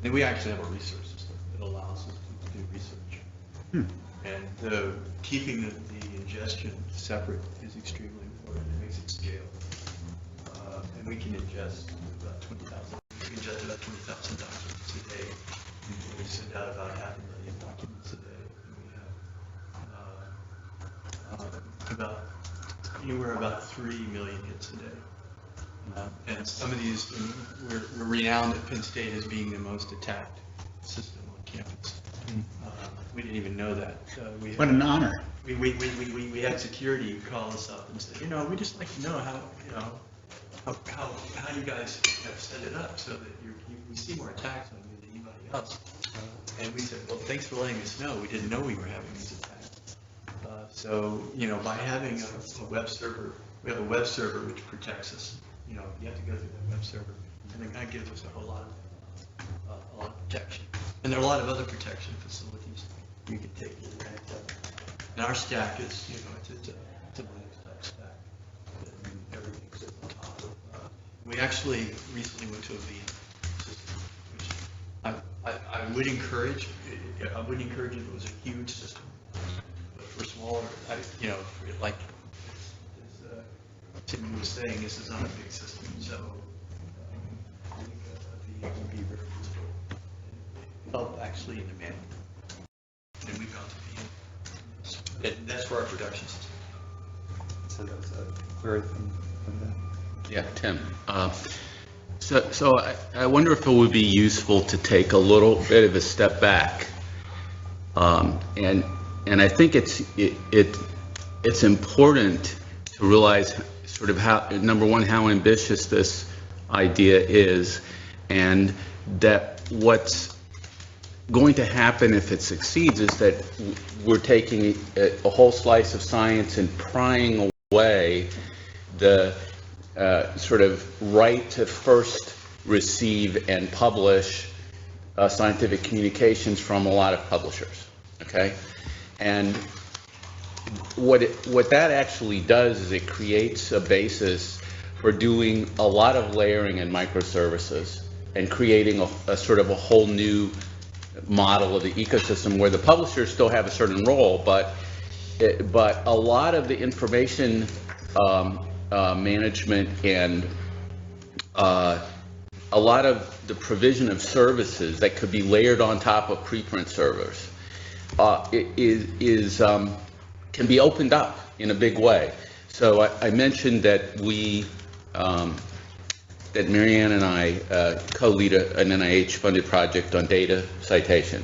Then we actually have a research system that allows us to do research. And keeping the ingestion separate is extremely important. It makes it scale. And we can ingest about 20,000. We ingest about 20,000 documents a day. And we send out about 500,000 documents a day. And we have anywhere about 3 million hits a day. And some of these, we're renowned at Penn State as being the most attacked system on campus. We didn't even know that.
What an honor.
We had security call us up and say, we'd just like to know how you guys have set it up so that we see more attacks on you than anybody else. And we said, well, thanks for letting us know. We didn't know we were having these attacks. So, by having a web server, we have a web server which protects us. You have to go through that web server, and that gives us a lot of protection. And there are a lot of other protection facilities you can take advantage of. And our stack is, it's a Linux type stack. And everything's at the top. We actually recently went to a VM system, which I would encourage. I wouldn't encourage if it was a huge system. But for smaller, like Tim was saying, this is not a big system, so I think a VM would be very useful. Help actually in the management. And we've gone to VM. That's for our production system.
So that's a query from that.
Yeah, Tim. So I wonder if it would be useful to take a little bit of a step back, and I think it's important to realize sort of how, number one, how ambitious this idea is, and that what's going to happen if it succeeds is that we're taking a whole slice of science and prying away the sort of right to first receive and publish scientific communications from a lot of publishers, okay? And what that actually does is it creates a basis for doing a lot of layering and microservices and creating a sort of a whole new model of the ecosystem where the publishers still have a certain role, but a lot of the information management and a lot of the provision of services that could be layered on top of preprint servers can be opened up in a big way. So I mentioned that that Marianne and I co-lead an NIH-funded project on data citation.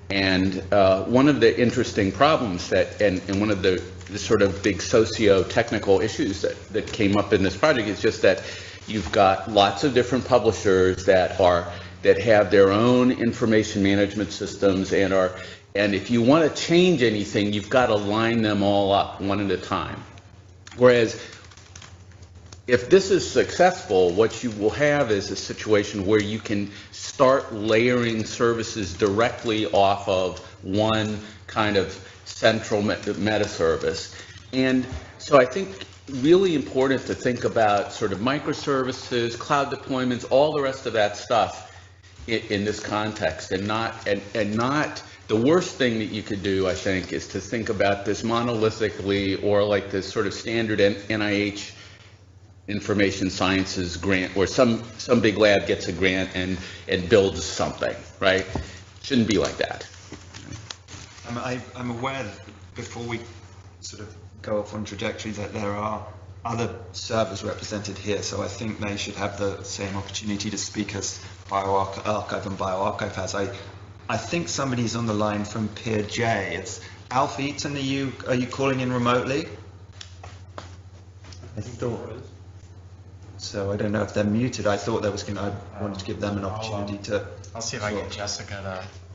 And one of the interesting problems and one of the sort of big socio-technical issues that came up in this project is just that you've got lots of different publishers that have their own information management systems and if you want to change anything, you've got to line them all up one at a time. Whereas if this is successful, what you will have is a situation where you can start layering services directly off of one kind of central meta service. And so I think really important to think about sort of microservices, cloud deployments, all the rest of that stuff in this context, and not the worst thing that you could do, I think, is to think about this monolithically or like this sort of standard NIH information sciences grant, where some big lab gets a grant and builds something, right? Shouldn't be like that.
I'm aware that before we sort of go off on trajectory that there are other servers represented here, so I think they should have the same opportunity to speak as bioRxiv and bioRxiv has. I think somebody's on the line from Peer J. It's Alf Eaton. Are you calling in remotely? I thought. So I don't know if they're muted. I thought I wanted to give them an opportunity to.
I'll see if I get Jessica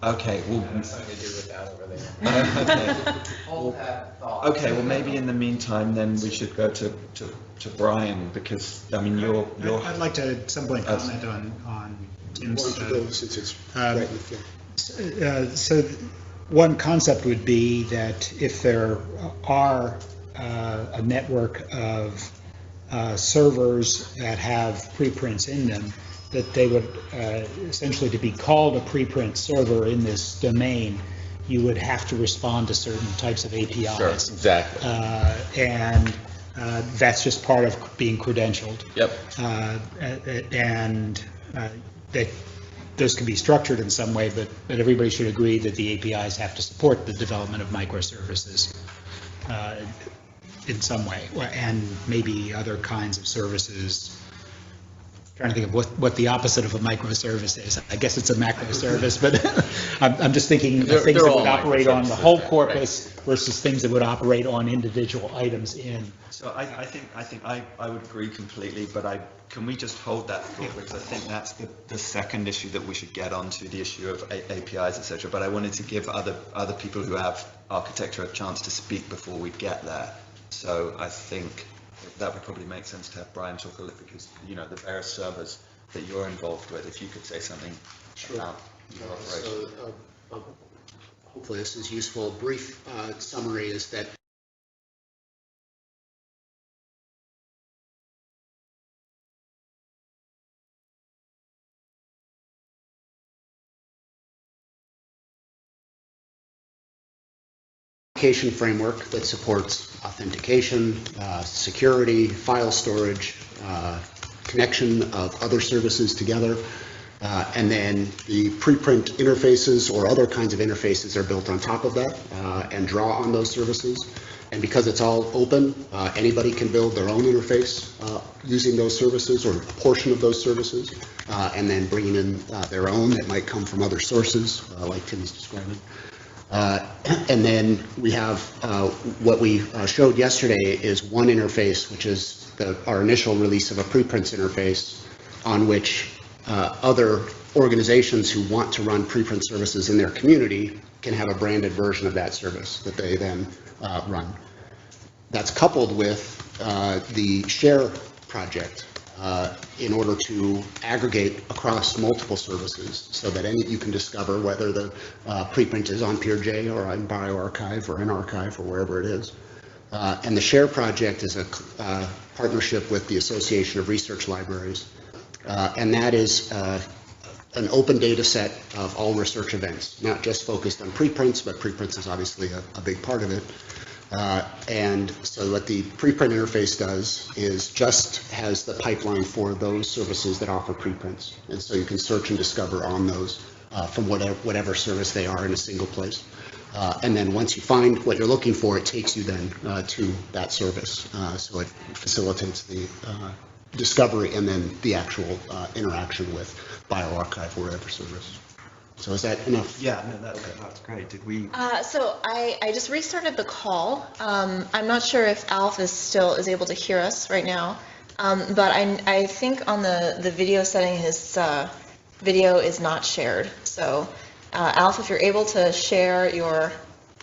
to.
Okay, well.
Something to do with that over there. Hold that thought.
Okay, well maybe in the meantime then we should go to Brian, because I mean you're.
I'd like to at some point comment on Tim's.
Since it's right in the floor.
So one concept would be that if there are a network of servers that have preprints in them, that they would essentially, to be called a preprint server in this domain, you would have to respond to certain types of APIs.
Sure, exactly.
And that's just part of being credentialed.
Yep.
And that those can be structured in some way, but everybody should agree that the APIs have to support the development of microservices in some way, and maybe other kinds of services. Trying to think of what the opposite of a microservice is. I guess it's a macro service, but I'm just thinking of things that would operate on the whole corpus versus things that would operate on individual items in.
So I think I would agree completely, but can we just hold that thought, because I think that's the second issue that we should get onto, the issue of APIs, etc. But I wanted to give other people who have architecture a chance to speak before we get there. So I think that would probably make sense to have Brian talk a little, because the various servers that you're involved with, if you could say something about your operation.
So hopefully this is useful. A brief summary is that application framework that supports authentication, security, file storage, connection of other services together, and then the preprint interfaces or other kinds of interfaces are built on top of that and draw on those services. And because it's all open, anybody can build their own interface using those services or a portion of those services, and then bringing in their own that might come from other sources, like Tim's describing. And then we have what we showed yesterday is one interface, which is our initial release of a preprints interface, on which other organizations who want to run preprint services in their community can have a branded version of that service that they then run. That's coupled with the Share project in order to aggregate across multiple services so that you can discover whether the preprint is on PeerJ or on bioRxiv or nArchive or wherever it is. And the Share project is a partnership with the Association of Research Libraries. And that is an open data set of all research events, not just focused on preprints, but preprints is obviously a big part of it. And so what the preprint interface does is just has the pipeline for those services that offer preprints. And so you can search and discover on those from whatever service they are in a single place. And then once you find what you're looking for, it takes you then to that service. So it facilitates the discovery and then the actual interaction with bioRxiv or whatever service. So is that enough?
Yeah, no, that's great. Did we?
So I just restarted the call. I'm not sure if Alf is able to hear us right now, but I think on the video setting his video is not shared. So Alf, if you're able to share your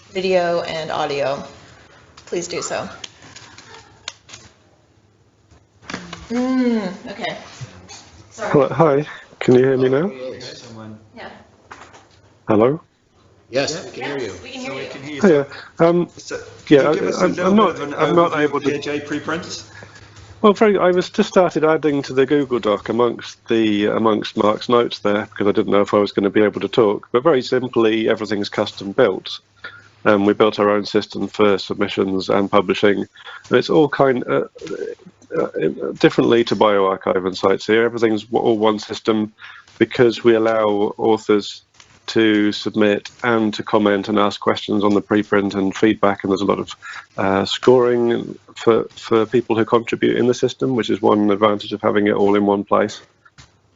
video and audio, please do so. Okay. Sorry.
Hello, hi, can you hear me now?
Yeah.
Hello?
Yes, we can hear you.
We can hear you.
Hiya. Yeah,
Give us a
I'm
little
not,
bit of an
I'm not
overview
able
of
to.
PHA preprints.
Well, I was just started adding to the Google Doc amongst Mark's notes there because I didn't know if I was going to be able to talk. But very simply, everything's custom built. We built our own system for submissions and publishing, and it's all differently to bioRxiv and CiteSeer. Everything's all one system because we allow authors to submit and to comment and ask questions on the preprint and feedback, and there's a lot of scoring for people who contribute in the system, which is one advantage of having it all in one place.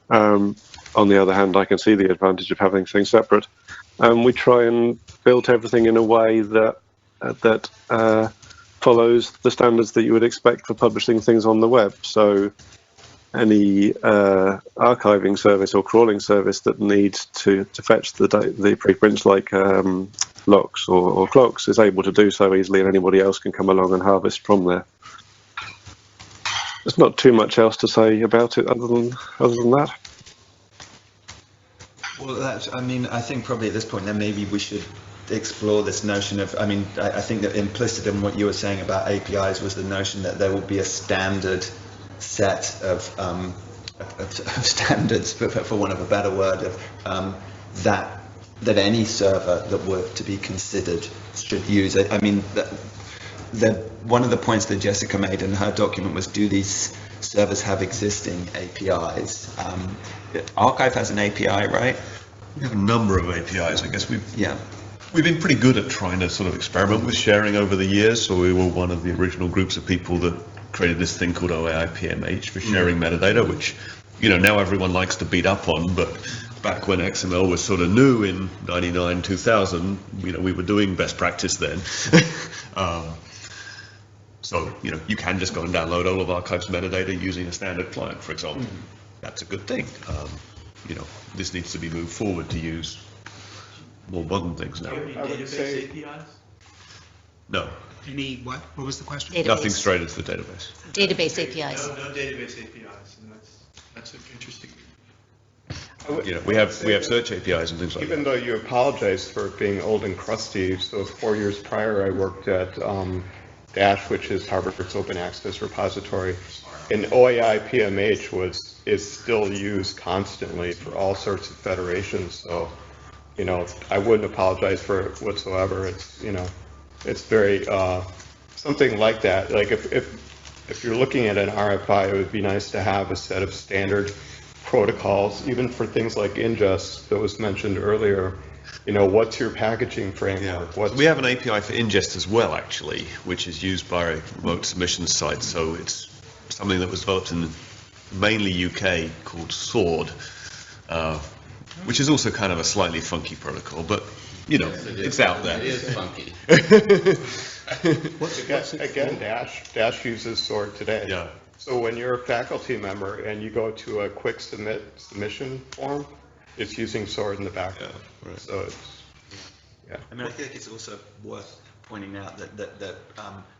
On the other hand, I can see the advantage of having things separate. We try and build everything in a way that follows the standards that you would expect for publishing things on the web. So any archiving service or crawling service that needs to fetch the preprints like locks or clocks is able to do so easily, and anybody else can come along and harvest from there. There's not too much else to say about it other than that.
Well, I think probably at this point then maybe we should explore this notion of, I think that implicit in what you were saying about APIs was the notion that there will be a standard set of standards, for want of a better word, that any server that were to be considered should use it. One of the points that Jessica made in her document was, do these servers have existing APIs? Archive has an API, right?
We have a number of APIs. I guess we've been pretty good at trying to sort of experiment with sharing over the years. So we were one of the original groups of people that created this thing called OAI PMH for sharing metadata, which now everyone likes to beat up on, but back when XML was sort of new in 99, 2000, we were doing best practice then. So you can just go and download all of Archive's metadata using a standard client, for example. That's a good thing. This needs to be moved forward to use more modern things now.
Do you have any database APIs?
No.
Any what? What was the question?
Database.
Nothing straight into the database.
Database APIs.
No database APIs, and that's interesting.
We have search APIs and things like that.
Even though you apologize for being old and crusty, so 4 years prior I worked at DASH, which is Harvard's open access repository, and OAI PMH is still used constantly for all sorts of federations. So, I wouldn't apologize for it whatsoever. It's very something like that. Like if you're looking at an RFI, it would be nice to have a set of standard protocols, even for things like ingest that was mentioned earlier. What's your packaging framework?
We have an API for ingest as well, actually, which is used by remote submission sites. So it's something that was developed in mainly UK called SWORD, which is also kind of a slightly funky protocol, but it's out there.
It is funky.
Again, DASH uses SWORD today.
Yeah.
So when you're a faculty member and you go to a quick submission form, it's using SWORD in the background.
Yeah, right.
So it's,
I think it's also worth pointing out that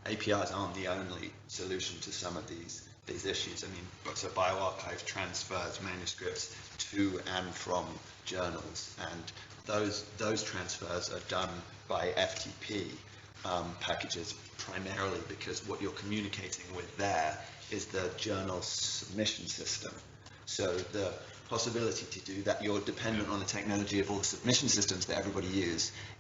APIs aren't the only solution to some of these issues. So bioRxiv transfers manuscripts to and from journals, and those transfers are done by FTP packages primarily because what you're communicating with there is the journal submission system. So the possibility to do that, you're dependent on the technology of all the submission systems that everybody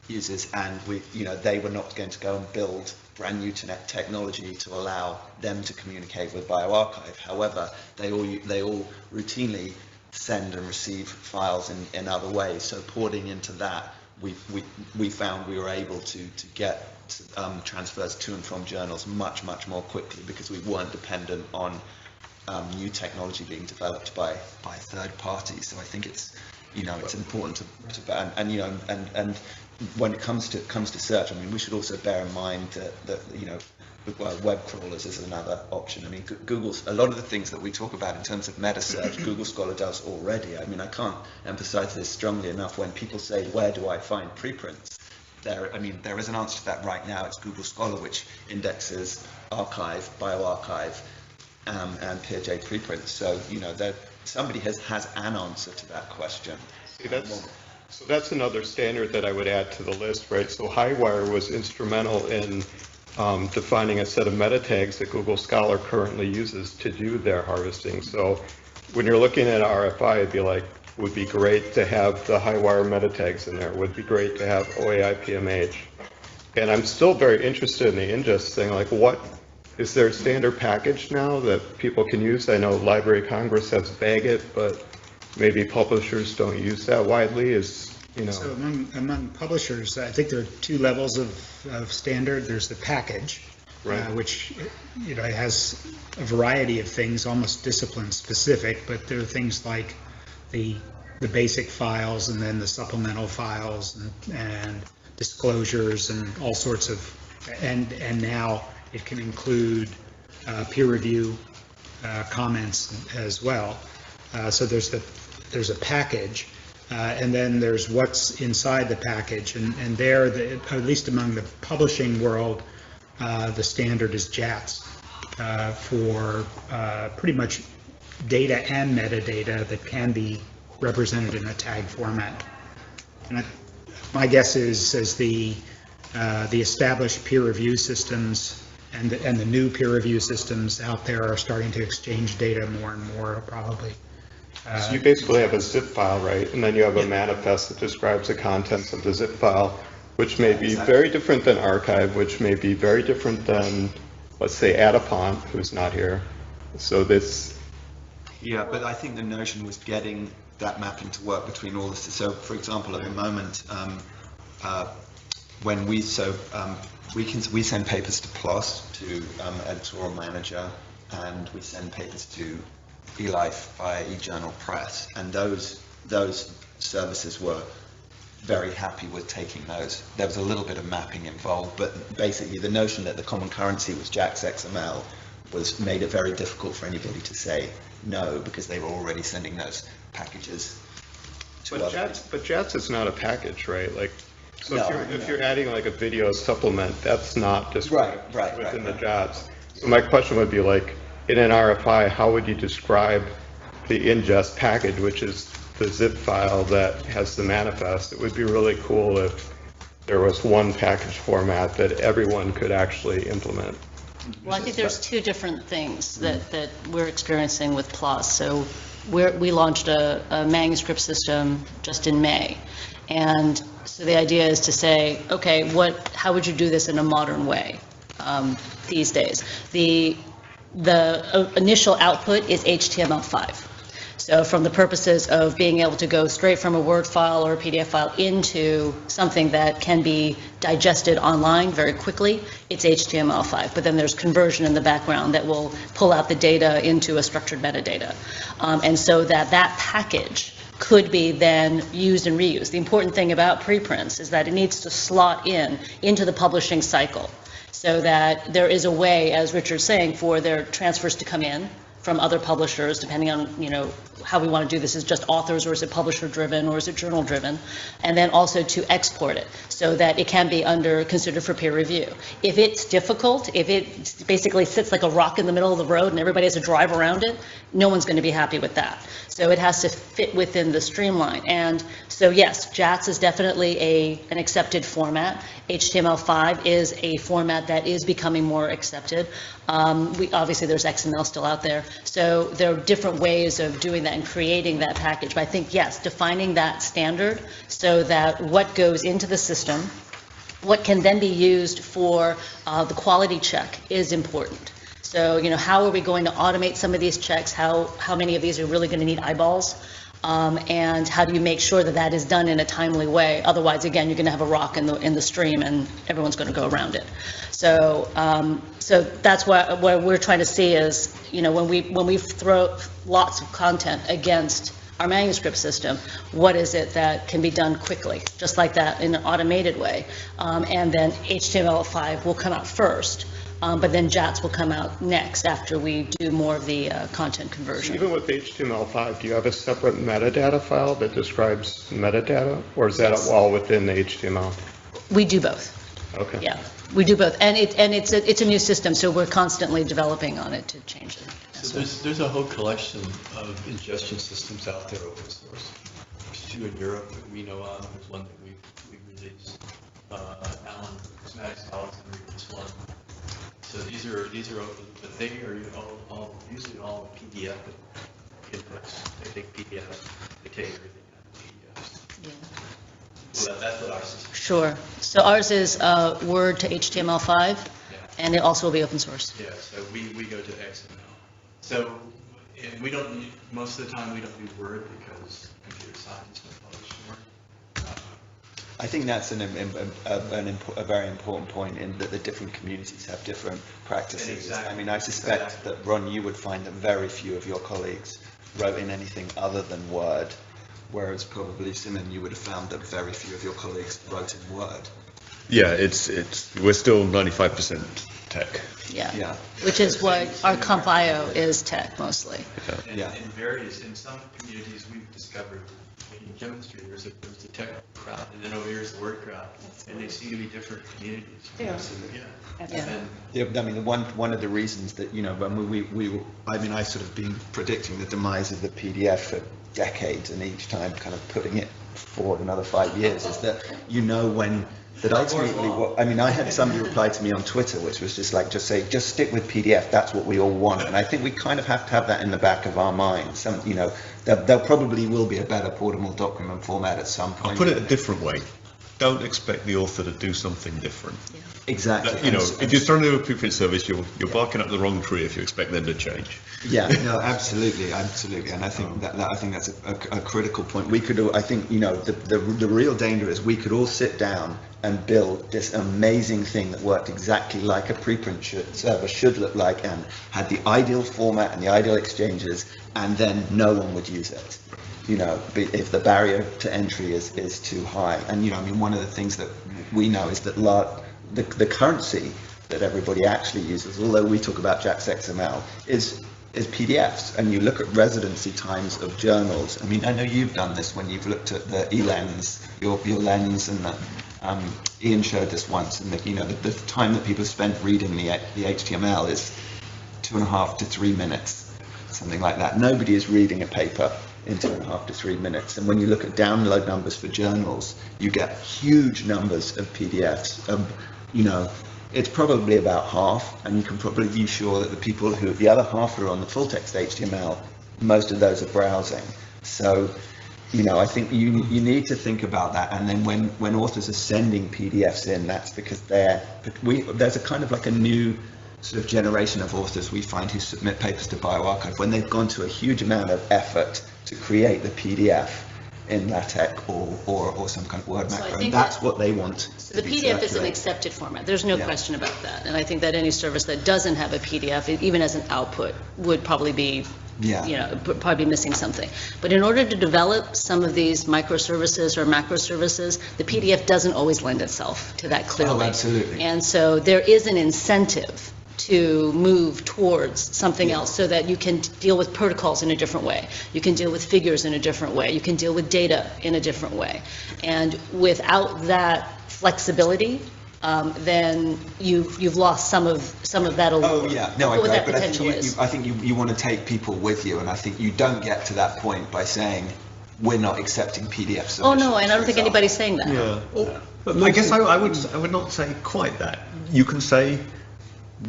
uses, and they were not going to go and build brand new technology to allow them to communicate with bioRxiv. However, they all routinely send and receive files in other ways. So porting into that, we found we were able to get transfers to and from journals much more quickly because we weren't dependent on new technology being developed by third parties. So I think it's important to and when it comes to search, we should also bear in mind that web crawlers is another option. Google's a lot of the things that we talk about in terms of meta search, Google Scholar does already. I can't emphasize this strongly enough. When people say, where do I find preprints? There is an answer to that right now. It's Google Scholar, which indexes archive, bioRxiv, and PeerJ preprints. So, that somebody has an answer to that question.
See, that's another standard that I would add to the list, right? So Highwire was instrumental in defining a set of meta tags that Google Scholar currently uses to do their harvesting. So when you're looking at RFI, it'd be like, would be great to have the Highwire meta tags in there. Would be great to have OAI PMH. And I'm still very interested in the ingest thing. Like, what is there a standard package now that people can use? I know Library of Congress has Bagot, but maybe publishers don't use that widely. So
among publishers, I think there are two levels of standard. There's the package, which has a variety of things, almost discipline specific, but there are things like the basic files and then the supplemental files and disclosures and all sorts of, and now it can include peer review comments as well. So there's a package, and then there's what's inside the package, and there, at least among the publishing world, the standard is JATS for pretty much data and metadata that can be represented in a tag format. And my guess is as the established peer review systems and the new peer review systems out there are starting to exchange data more and more, probably.
So you basically have a zip file, right? And then you have a manifest that describes the contents of the zip file, which may be very different than archive, which may be very different than, let's say, Adapont, who's not here. So this...
Yeah, but I think the notion was getting that mapping to work between all this. So, for example, at the moment, when we send papers to PLOS, to editorial manager, and we send papers to eLife via eJournal Press, and those services were very happy with taking those. There was a little bit of mapping involved, but basically the notion that the common currency was JAX XML made it very difficult for anybody to say no, because they were already sending those packages to others.
But JATS is not a package, right? Like, so if you're adding like a video supplement, that's not described within the JATS. So my question would be, like, in an RFI, how would you describe the ingest package, which is the zip file that has the manifest? It would be really cool if there was one package format that everyone could actually implement.
Well, I think there's two different things that we're experiencing with PLOS. So we launched a manuscript system just in May. And so the idea is to say, okay, how would you do this in a modern way these days? The initial output is HTML5. So from the purposes of being able to go straight from a Word file or a PDF file into something that can be digested online very quickly, it's HTML5. But then there's conversion in the background that will pull out the data into a structured metadata. And so that package could be then used and reused. The important thing about preprints is that it needs to slot into the publishing cycle, so that there is a way, as Richard's saying, for their transfers to come in from other publishers, depending on, how we want to do this. Is it just authors, or is it publisher driven, or is it journal driven? And then also to export it so that it can be considered for peer review. If it's difficult, if it basically sits like a rock in the middle of the road and everybody has to drive around it, no one's going to be happy with that. So it has to fit within the streamline. And so yes, JATS is definitely an accepted format. HTML5 is a format that is becoming more accepted. Obviously there's XML still out there. So there are different ways of doing that and creating that package. But I think, yes, defining that standard so that what goes into the system, what can then be used for the quality check is important. So, how are we going to automate some of these checks? How many of these are really going to need eyeballs? And how do you make sure that is done in a timely way? Otherwise, again, you're going to have a rock in the stream, and everyone's going to go around it. So, so that's what we're trying to see is, when we throw lots of content against our manuscript system, what is it that can be done quickly, just like that, in an automated way? And then HTML5 will come out first. But then JATS will come out next after we do more of the content conversion.
So even with HTML5, do you have a separate metadata file that describes metadata, or is that all within the HTML?
We do both.
Okay.
Yeah, we do both. And it's a new system, so we're constantly developing on it to change it.
So there's a whole collection of ingestion systems out there open source. There's 2 in Europe that we know of. There's one that we released. Alan Smatics Alexander released one. So these are open, but they are usually all PDF inputs. They take PDFs. They take everything out of PDFs.
Yeah.
So that's what our system.
Sure. So ours is Word to HTML5, and it also will be open source.
Yeah, so we go to XML. So and we don't, most of the time we don't do Word because computer science don't publish Word.
I think that's a very important point in that the different communities have different practices.
Exactly.
I mean, I suspect that, Ron, you would find that very few of your colleagues wrote in anything other than Word, whereas probably, Simon, you would have found that very few of your colleagues wrote in Word.
Yeah, we're still 95% tech.
Yeah. Which is what our CompIO is tech mostly.
And in some communities we've discovered, in chemistry, there's a tech crowd, and then over here is the Word crowd, and they seem to be different communities.
Yeah.
Yeah, I mean, one of the reasons that, when I sort of been predicting the demise of the PDF for decades, and each time kind of putting it forward another 5 years, is that that ultimately, I had somebody reply to me on Twitter, which was just stick with PDF, that's what we all want. And I think we kind of have to have that in the back of our minds. There probably will be a better portable document format at some point.
I'll put it a different way. Don't expect the author to do something different.
Yeah.
Exactly.
If you're starting to do a preprint service, you're barking up the wrong tree if you expect them to change.
Yeah, no, absolutely, and I think that's a critical point. We could, the real danger is we could all sit down and build this amazing thing that worked exactly like a preprint server should look like, and had the ideal format and the ideal exchanges, and then no one would use it. If the barrier to entry is too high. And one of the things that we know is that the currency that everybody actually uses, although we talk about JAX XML, is PDFs. And you look at residency times of journals. I mean, I know you've done this when you've looked at the eLens, your lens, and Ian showed this once, and the time that people spend reading the HTML is 2.5 to 3 minutes, something like that. Nobody is reading a paper in 2.5 to 3 minutes. And when you look at download numbers for journals, you get huge numbers of PDFs. It's probably about half, and you can probably be sure that the other half are on the full text HTML, most of those are browsing. So, I think you need to think about that. And then when authors are sending PDFs in, that's because there's a kind of like a new sort of generation of authors we find who submit papers to bioRxiv when they've gone to a huge amount of effort to create the PDF in LaTeX or some kind of Word macro, and that's what they want.
So the PDF is an accepted format. There's no question about that. And I think that any service that doesn't have a PDF, even as an output, would probably be probably missing something. But in order to develop some of these microservices or macro services, the PDF doesn't always lend itself to that clearly.
Oh, absolutely.
And so there is an incentive to move towards something else so that you can deal with protocols in a different way. You can deal with figures in a different way. You can deal with data in a different way. And without that flexibility, then you've lost some of that allure.
Oh yeah, no, I agree.
That
But I think you want to take people with you, and I think you don't get to that point by saying we're not accepting PDF submissions.
Oh no, and I don't think anybody's saying that.
Yeah. But I guess I would not say quite that. You can say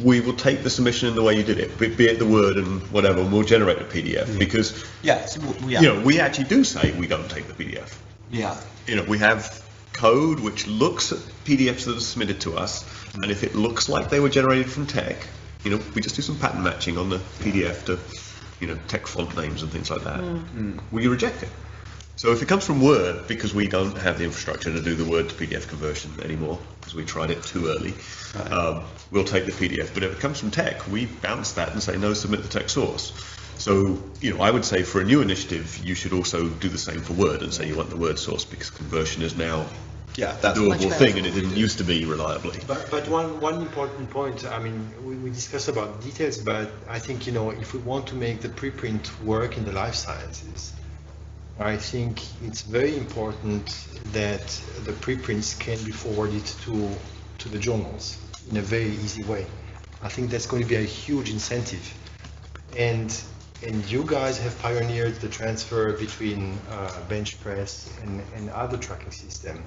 we will take the submission in the way you did it, be it the Word and whatever, and we'll generate a PDF because we actually do say we don't take the PDF.
Yeah.
We have code which looks at PDFs that are submitted to us, and if it looks like they were generated from tech, we just do some pattern matching on the PDF to, tech font names and things like that. We reject it. So if it comes from Word, because we don't have the infrastructure to do the Word to PDF conversion anymore, because we tried it too early, we'll take the PDF. But if it comes from tech, we bounce that and say, no, submit the tech source. So, I would say for a new initiative, you should also do the same for Word and say you want the Word source, because conversion is now a doable thing, and it didn't used to be reliably.
But one important point, we discussed about details, but I think, if we want to make the preprint work in the life sciences, I think it's very important that the preprints can be forwarded to to the journals in a very easy way. I think that's going to be a huge incentive. And you guys have pioneered the transfer between Benchpress and other tracking system.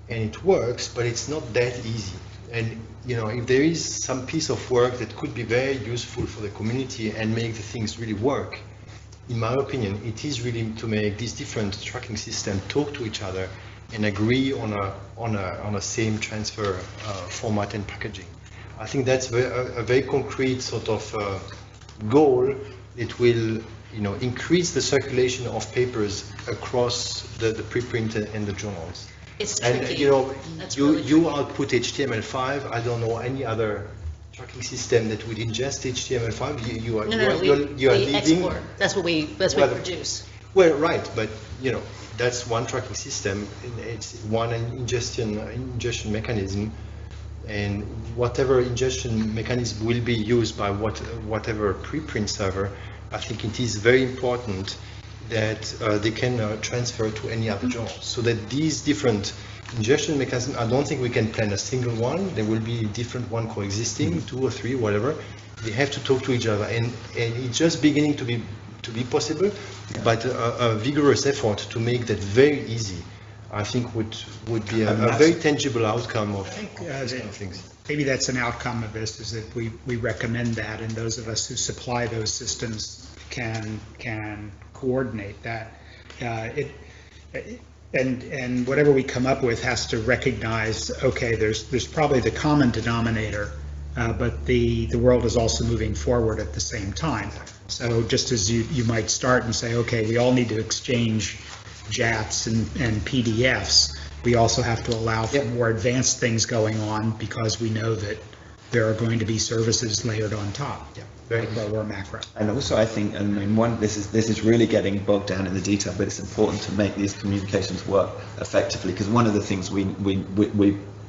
And it works, but it's not that easy. And if there is some piece of work that could be very useful for the community and make the things really work, in my opinion, it is really to make these different tracking systems talk to each other and agree on a same transfer format and packaging. I think that's a very concrete sort of goal. It will increase the circulation of papers across the preprint and the journals.
It's
and
tricky.
you output HTML5. I don't know any other tracking system that would ingest HTML5. You are
We
leaving.
export. That's what we produce.
Well, right, but that's one tracking system. It's one ingestion mechanism, and whatever ingestion mechanism will be used by whatever preprint server. I think it is very important that they can transfer to any other journal, so that these different ingestion mechanisms, I don't think we can plan a single one. There will be different one coexisting, 2 or 3, whatever. They have to talk to each other, and it's just beginning to be possible, but a vigorous effort to make that very easy, I think would be a very tangible outcome of these kind of things.
Maybe that's an outcome of this, is that we recommend that, and those of us who supply those systems can coordinate that. And whatever we come up with has to recognize, okay, there's probably the common denominator, but the world is also moving forward at the same time. So just as you might start and say, okay, we all need to exchange JATs and PDFs, we also have to allow for more advanced things going on, because we know that there are going to be services layered on top, micro or macro.
And also, I think, this is really getting bogged down in the detail, but it's important to make these communications work effectively, because one of the things we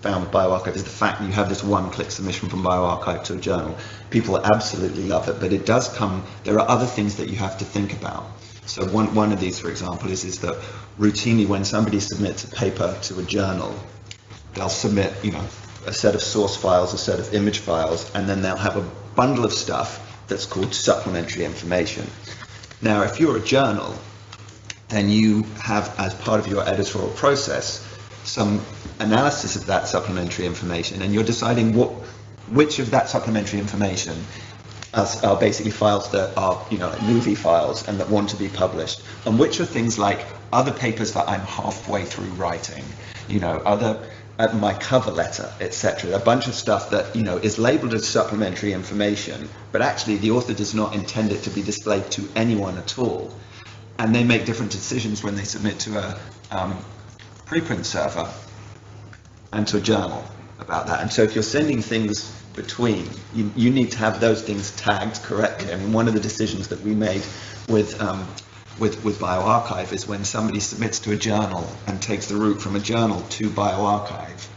found with bioRxiv is the fact that you have this one-click submission from bioRxiv to a journal. People absolutely love it, but it does come. There are other things that you have to think about. So one of these, for example, is that routinely when somebody submits a paper to a journal, they'll submit, a set of source files, a set of image files, and then they'll have a bundle of stuff that's called supplementary information. Now, if you're a journal, then you have, as part of your editorial process, some analysis of that supplementary information, and you're deciding which of that supplementary information are basically files that are, movie files and that want to be published, and which are things like other papers that I'm halfway through writing, my cover letter, etc. A bunch of stuff that is labeled as supplementary information, but actually the author does not intend it to be displayed to anyone at all, and they make different decisions when they submit to a preprint server and to a journal about that. And so if you're sending things between, you need to have those things tagged correctly. I mean, one of the decisions that we made with bioRxiv is when somebody submits to a journal and takes the route from a journal to bioRxiv,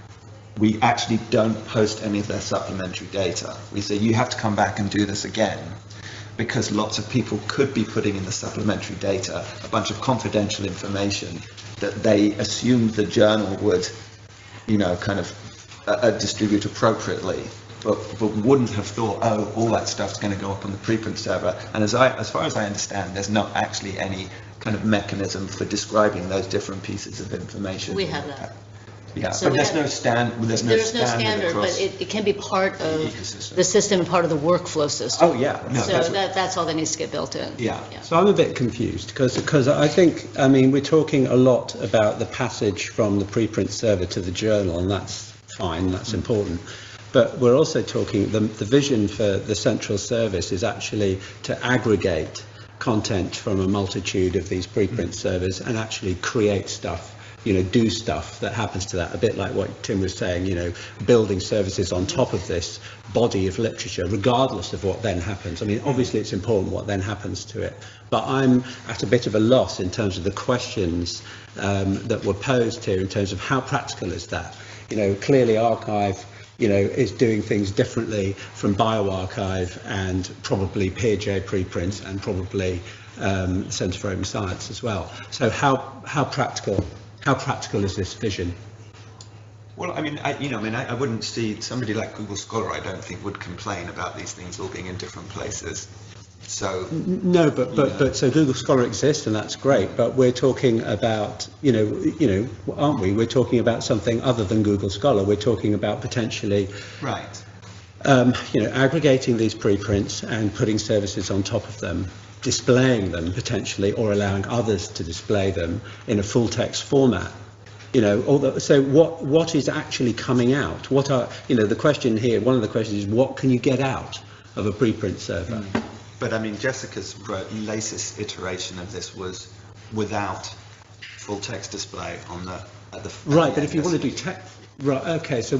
we actually don't post any of their supplementary data. We say you have to come back and do this again, because lots of people could be putting in the supplementary data a bunch of confidential information that they assumed the journal would distribute appropriately, but wouldn't have thought, oh, all that stuff's going to go up on the preprint server. And as far as I understand, there's not actually any kind of mechanism for describing those different pieces of information.
We have that.
Yeah,
So
but there's no standard. There's no standard,
but it can be part of the system and part of the workflow system.
Oh yeah, no,
so that's all that needs to get built in.
Yeah.
So I'm a bit confused because I think, we're talking a lot about the passage from the preprint server to the journal, and that's fine, that's important. But we're also talking, the vision for the central service is actually to aggregate content from a multitude of these preprint servers and actually create stuff, do stuff that happens to that, a bit like what Tim was saying, building services on top of this body of literature, regardless of what then happens. Obviously it's important what then happens to it, but I'm at a bit of a loss in terms of the questions that were posed here in terms of how practical is that. Clearly arXiv, is doing things differently from bioRxiv and probably Peerj preprints and probably Centre for Open Science as well. So how practical is this vision?
Well, I mean, I wouldn't see somebody like Google Scholar. I don't think would complain about these things all being in different places. So
no, but so Google Scholar exists, and that's great. But we're talking about, aren't we? We're talking about something other than Google Scholar. We're talking about potentially,
right.
Aggregating these preprints and putting services on top of them, displaying them potentially, or allowing others to display them in a full text format. So what is actually coming out? What are, the question here, one of the questions is, what can you get out of a preprint server?
But I mean, Jessica's latest iteration of this was without full text display on the, at the...
Right, but if you want to do right, okay, so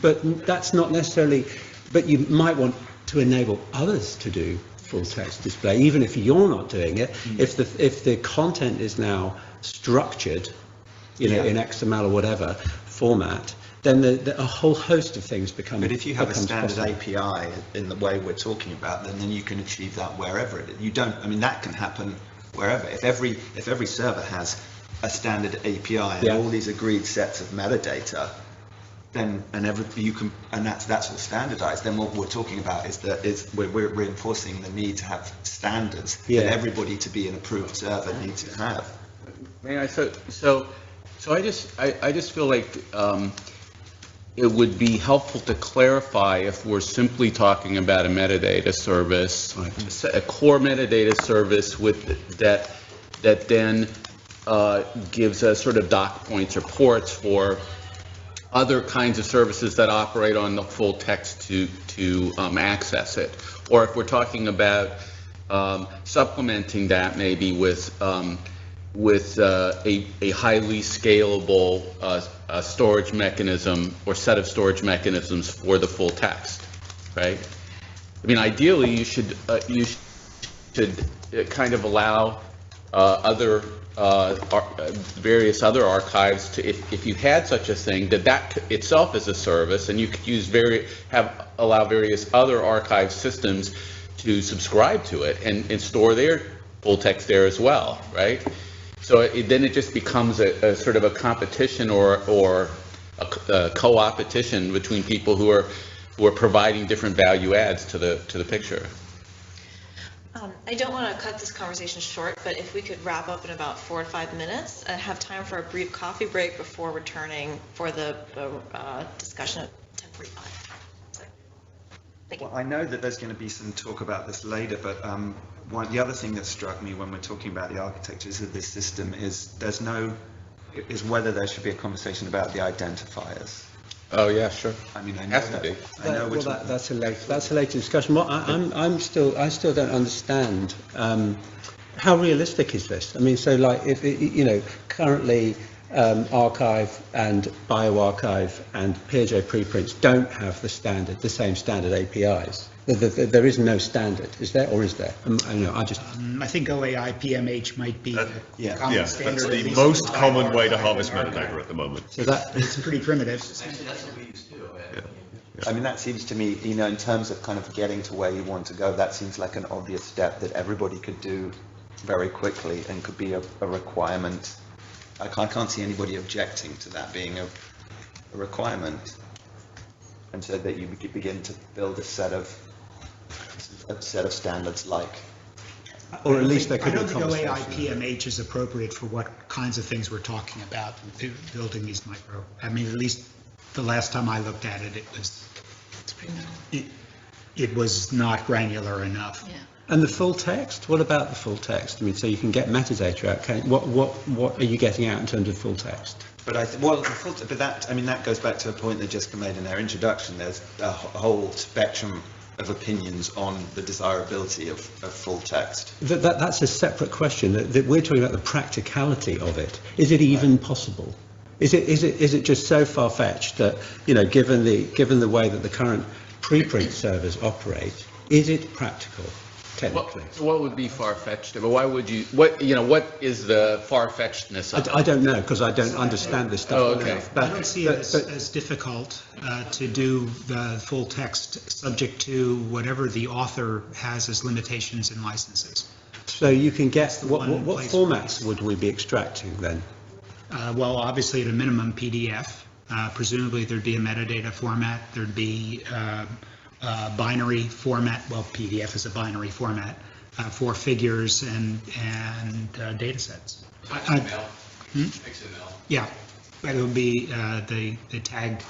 but that's not necessarily, but you might want to enable others to do full text display, even if you're not doing it. If the content is now structured, in XML or whatever format, then a whole host of things become.
But if you have a standard
possible.
API in the way we're talking about, then you can achieve that wherever it is. You don't. I mean, that can happen wherever. If every server has a standard API and all these agreed sets of metadata, then and that's all standardized. Then what we're talking about is we're reinforcing the need to have standards that everybody to be an approved server needs to have.
May I? So I just feel like it would be helpful to clarify if we're simply talking about a metadata service, a core metadata service that then gives us sort of doc points or ports for other kinds of services that operate on the full text to access it, or if we're talking about supplementing that maybe with a highly scalable storage mechanism or set of storage mechanisms for the full text, right? I mean, ideally, you should kind of allow various other archives to, if you had such a thing, that itself is a service, and you could allow various other archive systems to subscribe to it and store their full text there as well, right? So then it just becomes a sort of a competition or a co-opetition between people who are providing different value adds to the picture.
I don't want to cut this conversation short, but if we could wrap up in about 4 or 5 minutes and have time for a brief coffee break before returning for the discussion at 10:45.
Well, I know that there's going to be some talk about this later, but the other thing that struck me when we're talking about the architectures of this system is whether there should be a conversation about the identifiers.
Oh yeah, sure.
I mean, I know
has to be.
I know
That's a later discussion. Well, I still don't understand how realistic is this. I mean, so like if currently Archive and BioArchive and PeerJ preprints don't have the same standard APIs. There is no standard, is there, or is there?
I think OAI PMH might be the common standard.
That's the most common way to harvest metadata at the moment.
So it's pretty primitive.
Actually, that's what we use too.
I mean, that seems to me, in terms of kind of getting to where you want to go, that seems like an obvious step that everybody could do very quickly and could be a requirement. I can't see anybody objecting to that being a requirement, and so that you begin to build a set of standards like.
Or at least there could be a
I don't think
conversation.
OAI PMH is appropriate for what kinds of things we're talking about, building these micro. I mean, at least the last time I looked at it, it was not granular enough.
Yeah.
And the full text? What about the full text? I mean, so you can get metadata out. What are you getting out in terms of full text?
But that goes back to a point that Jessica made in their introduction. There's a whole spectrum of opinions on the desirability of full text.
That's a separate question. That we're talking about the practicality of it. Is it even possible? Is it just so far-fetched that, given the way that the current preprint servers operate, is it practical? Technically.
So what would be far-fetched? But why would you? What is the far-fetchedness of it?
I don't know, because I don't understand this stuff.
Oh, okay.
I don't see it as difficult to do the full text, subject to whatever the author has as limitations and licenses.
So you can get what formats would we be extracting then?
Well, obviously at a minimum PDF. Presumably, there'd be a metadata format, there'd be binary format, well, PDF is a binary format, for figures and data sets.
XML. XML.
Yeah, but it would be the tagged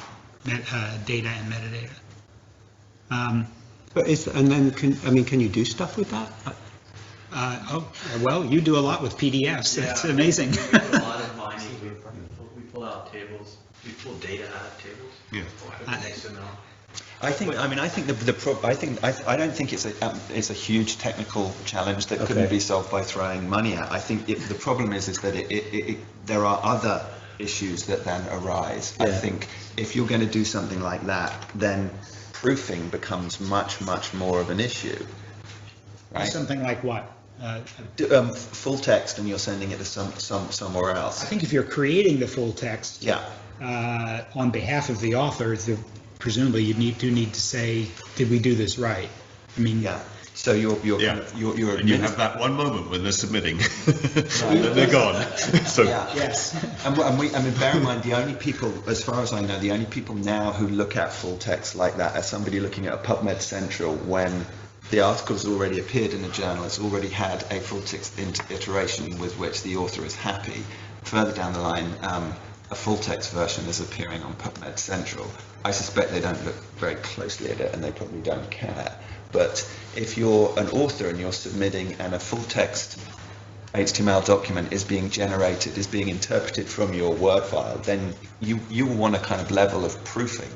data and metadata.
But can you do stuff with that?
Well, you do a lot with PDFs. That's amazing.
We do a lot of mining. We pull out tables. We pull data out of tables.
Yeah.
XML.
I think I don't think it's a huge technical challenge that couldn't be solved by throwing money at. I think the problem is that there are other issues that then arise. I think if you're going to do something like that, then proofing becomes much more of an issue. Right?
Something like what?
Full text, and you're sending it to somewhere else.
I think if you're creating the full text,
yeah,
on behalf of the author, presumably you need to say, did we do this right? I mean,
yeah. So you're
and you have that one moment when they're submitting, and they're gone. So
yes.
And bear in mind, the only people, as far as I know, the only people now who look at full text like that are somebody looking at a PubMed Central when the article's already appeared in a journal, it's already had a full text iteration with which the author is happy. Further down the line, a full text version is appearing on PubMed Central. I suspect they don't look very closely at it and they probably don't care. But if you're an author and you're submitting and a full text HTML document is being generated, is being interpreted from your Word file, then you will want a kind of level of proofing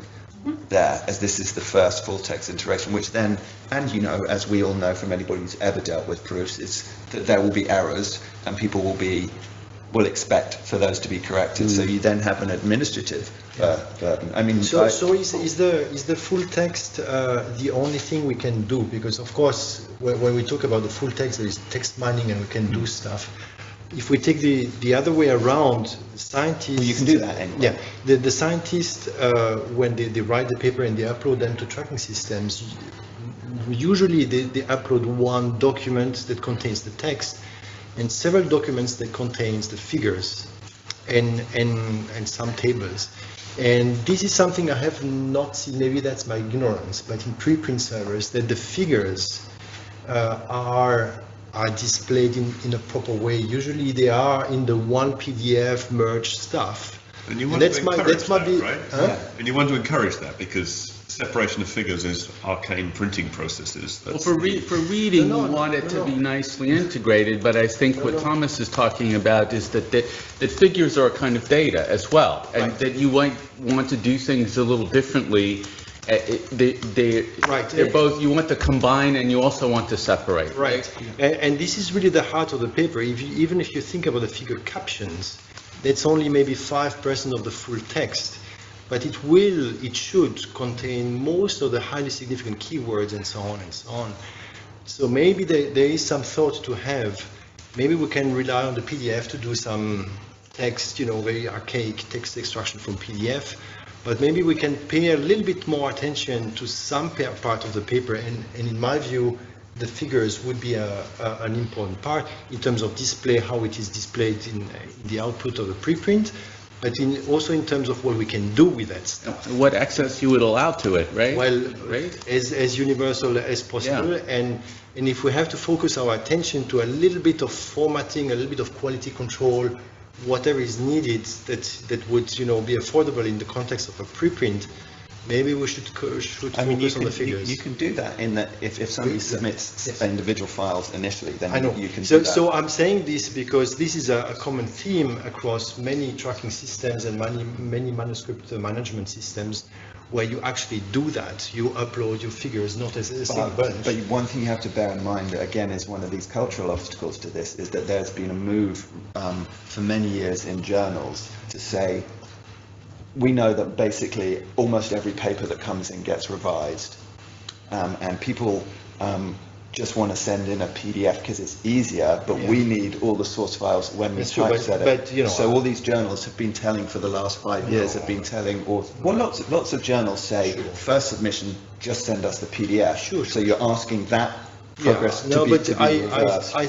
there, as this is the first full text iteration, which then, and as we all know from anybody who's ever dealt with proofs, is that there will be errors and people will expect for those to be corrected. So you then have an administrative burden. I mean,
so is the full text the only thing we can do? Because of course, when we talk about the full text, there is text mining and we can do stuff. If we take the other way around, scientists...
Well, you can do that anyway.
Yeah, the scientists, when they write the paper and they upload them to tracking systems, usually they upload one document that contains the text and several documents that contains the figures and some tables. And this is something I have not seen, maybe that's my ignorance, but in preprint servers, that the figures are displayed in a proper way. Usually they are in the one PDF merged stuff.
And you want to encourage that, right? Huh? And you want to encourage that because separation of figures is arcane printing processes.
Well, for reading, you want it to be nicely integrated, but I think what Thomas is talking about is that figures are a kind of data as well, and that you might want to do things a little differently. They're both, you want to combine and you also want to separate.
Right, and this is really the heart of the paper. Even if you think about the figure captions, that's only maybe 5% of the full text, but it should contain most of the highly significant keywords and so on and so on. So maybe there is some thought to have. Maybe we can rely on the PDF to do some text, very archaic text extraction from PDF. But maybe we can pay a little bit more attention to some part of the paper, and in my view, the figures would be an important part in terms of display, how it is displayed in the output of the preprint, but also in terms of what we can do with that stuff.
What access you would allow to it, right?
Well, as universal as possible, and if we have to focus our attention to a little bit of formatting, a little bit of quality control, whatever is needed that would be affordable in the context of a preprint, maybe we should focus on the figures.
You can do that in that if somebody submits individual files initially, then
I know.
You can do that.
So I'm saying this because this is a common theme across many tracking systems and many manuscript management systems, where you actually do that. You upload your figures, not as a single bunch.
But one thing you have to bear in mind, again, is one of these cultural obstacles to this, is that there's been a move for many years in journals to say, we know that basically almost every paper that comes in gets revised, and people just want to send in a PDF because it's easier, but we need all the source files when we typeset it. So all these journals have been telling for the last 5 years, lots of journals say, first submission, just send us the PDF. So you're asking that progress to be reversed.
I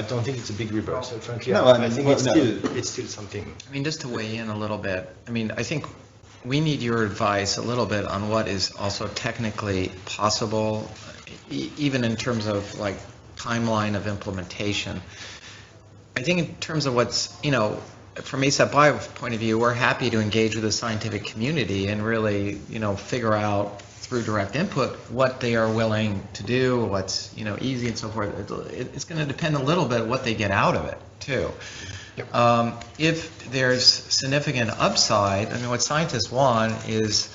don't think it's a big reversal, frankly.
No,
I think it's still something.
I mean, just to weigh in a little bit, I mean, I think we need your advice a little bit on what is also technically possible, even in terms of like timeline of implementation. I think in terms of what's, you know, from ASAP Bio's point of view, we're happy to engage with the scientific community and really, you know, figure out through direct input what they are willing to do, what's, you know, easy and so forth. It's going to depend a little bit what they get out of it too. If there's significant upside, I mean, what scientists want is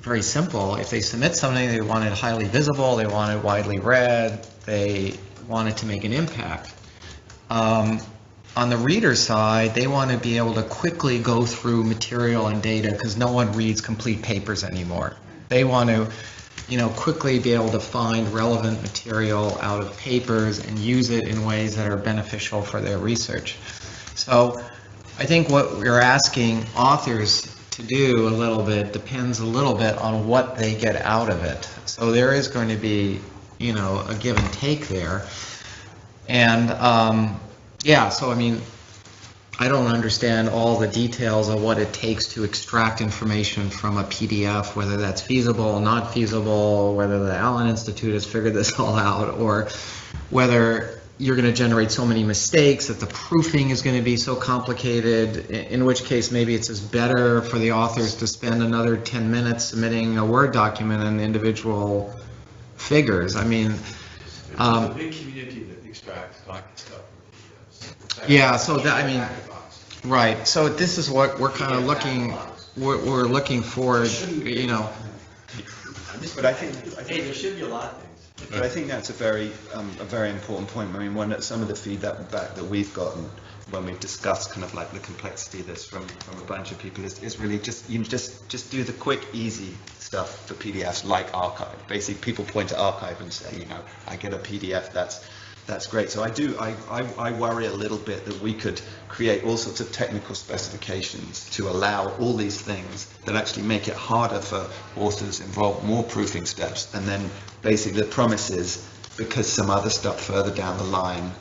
very simple. If they submit something, they want it highly visible, they want it widely read, they want it to make an impact. On the reader side, they want to be able to quickly go through material and data because no one reads complete papers anymore. They want to, you know, quickly be able to find relevant material out of papers and use it in ways that are beneficial for their research. So I think what we're asking authors to do a little bit depends a little bit on what they get out of it. So there is going to be, you know, a give and take there. And yeah, so I mean, I don't understand all the details of what it takes to extract information from a PDF, whether that's feasible, not feasible, whether the Allen Institute has figured this all out, or whether you're going to generate so many mistakes that the proofing is going to be so complicated, in which case maybe it's just better for the authors to spend another 10 minutes submitting a Word document and individual figures. I mean,
there's a big community that extracts stuff.
Yeah, so that, I mean, right, so this is what we're kind of looking, we're looking for, you know.
But I think
there should be a lot of things.
But I think that's a very important point. I mean, some of the feedback that we've gotten when we've discussed kind of like the complexity of this from a bunch of people is really just do the quick, easy stuff for PDFs like archive. Basically, people point to archive and say, you know, I get a PDF that's great. So I worry a little bit that we could create all sorts of technical specifications to allow all these things that actually make it harder for authors, involve more proofing steps, and then basically the promise is because some other stuff further down the line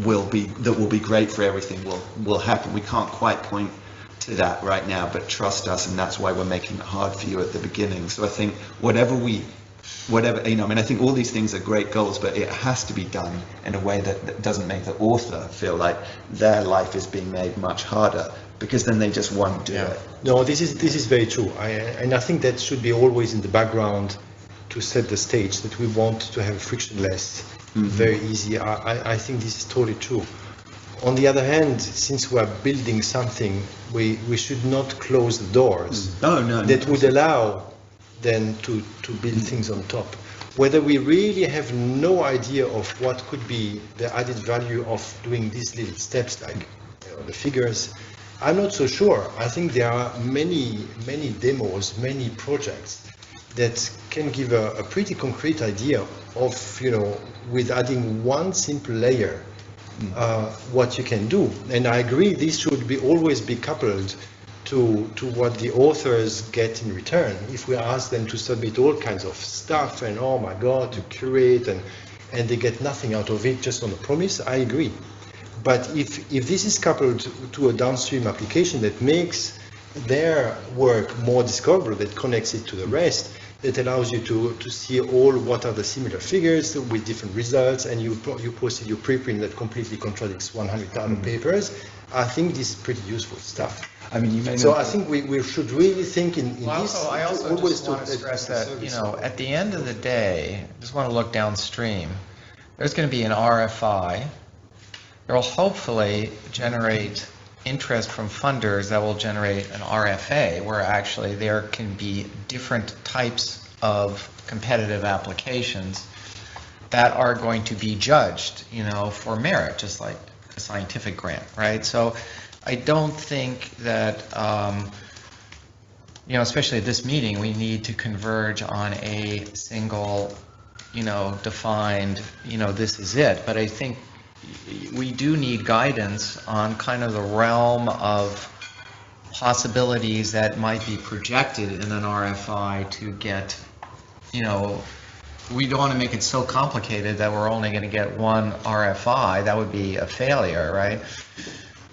will be great for everything will happen. We can't quite point to that right now, but trust us, and that's why we're making it hard for you at the beginning. So I think whatever, you know, I mean, I think all these things are great goals, but it has to be done in a way that doesn't make the author feel like their life is being made much harder, because then they just won't do it.
No, this is very true. And I think that should be always in the background to set the stage, that we want to have frictionless, very easy. I think this is totally true. On the other hand, since we are building something, we should not close the doors that would allow then to build things on top. Whether we really have no idea of what could be the added value of doing these little steps, like, you know, the figures, I'm not so sure. I think there are many demos, many projects that can give a pretty concrete idea of, you know, with adding one simple layer, what you can do. And I agree, this should always be coupled to what the authors get in return. If we ask them to submit all kinds of stuff and, oh my God, to curate, and they get nothing out of it just on a promise, I agree. But if this is coupled to a downstream application that makes their work more discoverable, that connects it to the rest, that allows you to see all what are the similar figures with different results, and you posted your preprint that completely contradicts 100,000 papers, I think this is pretty useful stuff.
I mean, you may
so I think we should really think in this.
I also just want to stress that, you know, at the end of the day, I just want to look downstream. There's going to be an RFI. It will hopefully generate interest from funders that will generate an RFA, where actually there can be different types of competitive applications that are going to be judged, you know, for merit, just like a scientific grant, right? So I don't think that, you know, especially at this meeting, we need to converge on a single, you know, defined, you know, this is it. But I think we do need guidance on kind of the realm of possibilities that might be projected in an RFI to get, you know, we don't want to make it so complicated that we're only going to get one RFI. That would be a failure, right?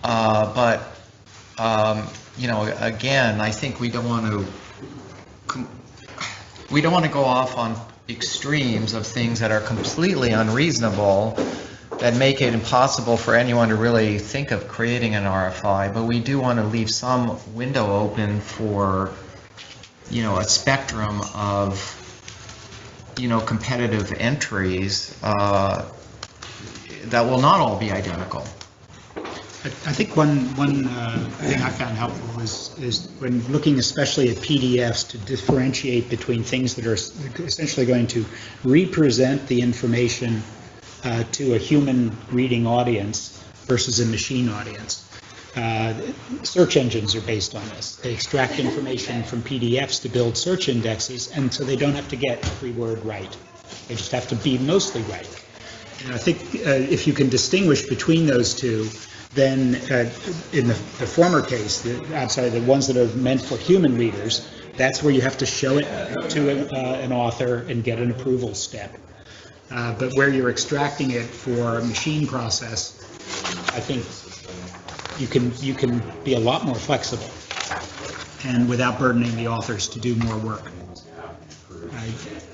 But again, I think we don't want to go off on extremes of things that are completely unreasonable, that make it impossible for anyone to really think of creating an RFI, but we do want to leave some window open for, a spectrum of, competitive entries that will not all be identical.
I think one thing I found helpful is when looking especially at PDFs to differentiate between things that are essentially going to represent the information to a human reading audience versus a machine audience. Search engines are based on this. They extract information from PDFs to build search indexes, and so they don't have to get every word right. They just have to be mostly right. And I think if you can distinguish between those two, then in the former case, the ones that are meant for human readers, that's where you have to show it to an author and get an approval step. But where you're extracting it for a machine process, I think you can be a lot more flexible and without burdening the authors to do more work.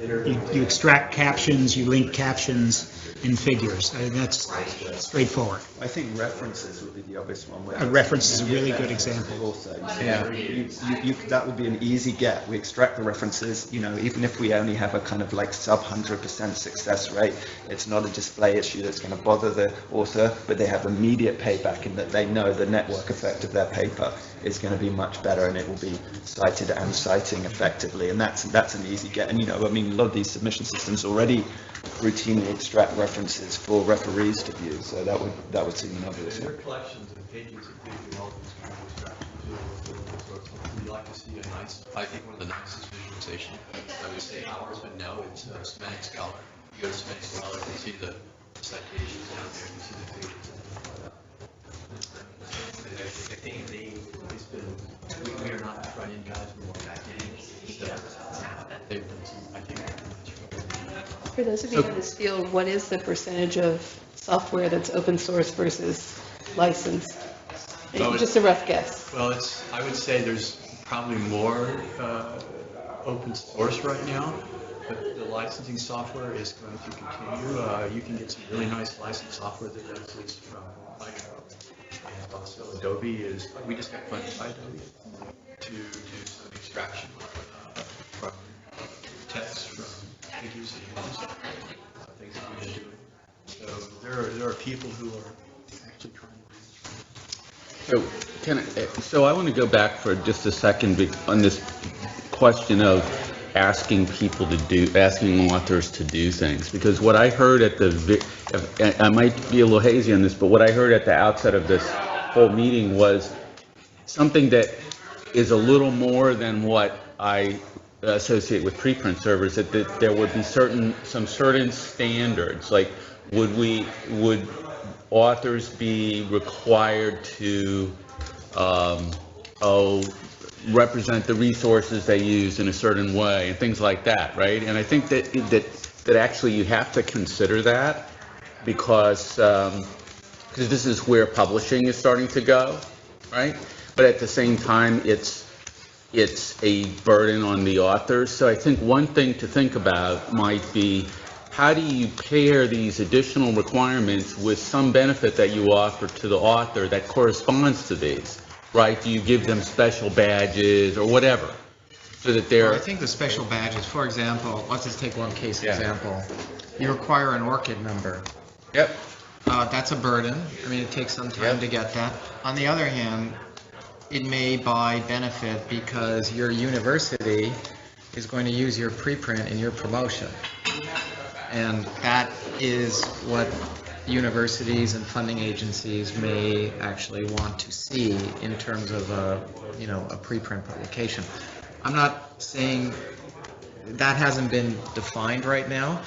You extract captions, you link captions in figures. That's straightforward.
I think references would be the obvious one.
A reference is a really good example.
Also, that would be an easy get. We extract the references, even if we only have a kind of like sub 100% success rate, it's not a display issue that's going to bother the author, but they have immediate payback in that they know the network effect of their paper is going to be much better, and it will be cited and citing effectively, and that's an easy get. And a lot of these submission systems already routinely extract references for referees to view, so that would seem an obvious one.
There are collections of pages of big relevance kind of extraction. We like to see a nice, I think one of the nicest visualization, I would say ours, but no, it's Semantic Scholar. You go to Semantic Scholar, you see the citations down there, you see the pages. I think we are not the front end guys, we're more back end. So they've done some, I think,
For those of you in this field, what is the percentage of software that's open source versus licensed? Just a rough guess.
Well, I would say there's probably more open source right now, but the licensing software is going to continue. You can get some really nice licensed software that does this from Micro. And also Adobe we just got funded by Adobe to do some extraction from text, from figures and images, things that we've been doing. So there are people who are actually trying to do this.
So I want to go back for just a second on this question of asking authors to do things, because what I heard I might be a little hazy on this, but what I heard at the outset of this whole meeting was something that is a little more than what I associate with preprint servers, that there would be some certain standards, like would authors be required to represent the resources they use in a certain way and things like that, right? And I think that actually you have to consider that because this is where publishing is starting to go, right? But at the same time, it's a burden on the authors. So I think one thing to think about might be, how do you pair these additional requirements with some benefit that you offer to the author that corresponds to these, right? Do you give them special badges or whatever, so that they're...
Well, I think the special badges, for example, let's just take one case example. You require an ORCID number.
Yep.
That's a burden. I mean, it takes some time to get that. On the other hand, it may buy benefit because your university is going to use your preprint in your promotion. And that is what universities and funding agencies may actually want to see in terms of a preprint publication. I'm not saying that hasn't been defined right now,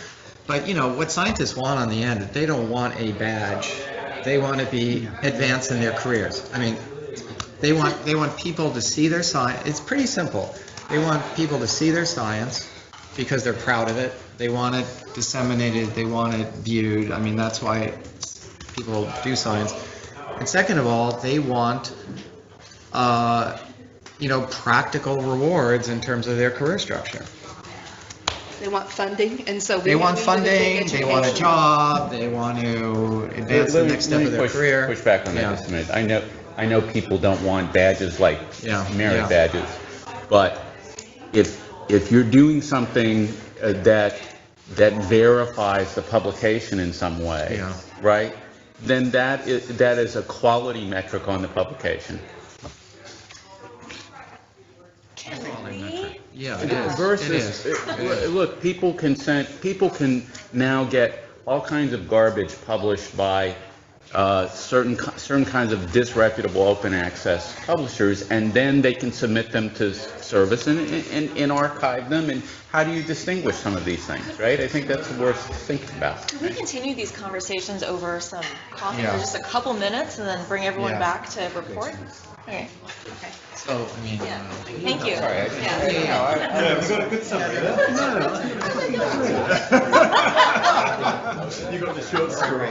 but what scientists want on the end, they don't want a badge. They want to be advanced in their careers. I mean, they want people to see their science. It's pretty simple. They want people to see their science because they're proud of it. They want it disseminated. They want it viewed. I mean, that's why people do science. And second of all, they want practical rewards in terms of their career structure.
They want funding, and so
They want
we need a big
funding, they want a
education.
job, they want to advance the next step of their career.
Push back on that
Yeah.
just a minute. I know people don't want badges like merit badges, but if you're doing something that verifies the publication in some way, right? Then that is a quality metric on the publication.
Yeah, it is.
Versus,
It is.
look, people can now get all kinds of garbage published by certain kinds of disreputable open access publishers, and then they can submit them to service and archive them. And how do you distinguish some of these things, right? I think that's worth thinking about.
Can we continue these conversations over some coffee
Yeah.
for just a couple minutes and then bring everyone
Yeah.
back to report? Okay.
So, I mean,
Thank you.
Sorry,
Yeah.
we got a good summary there. You got the short story.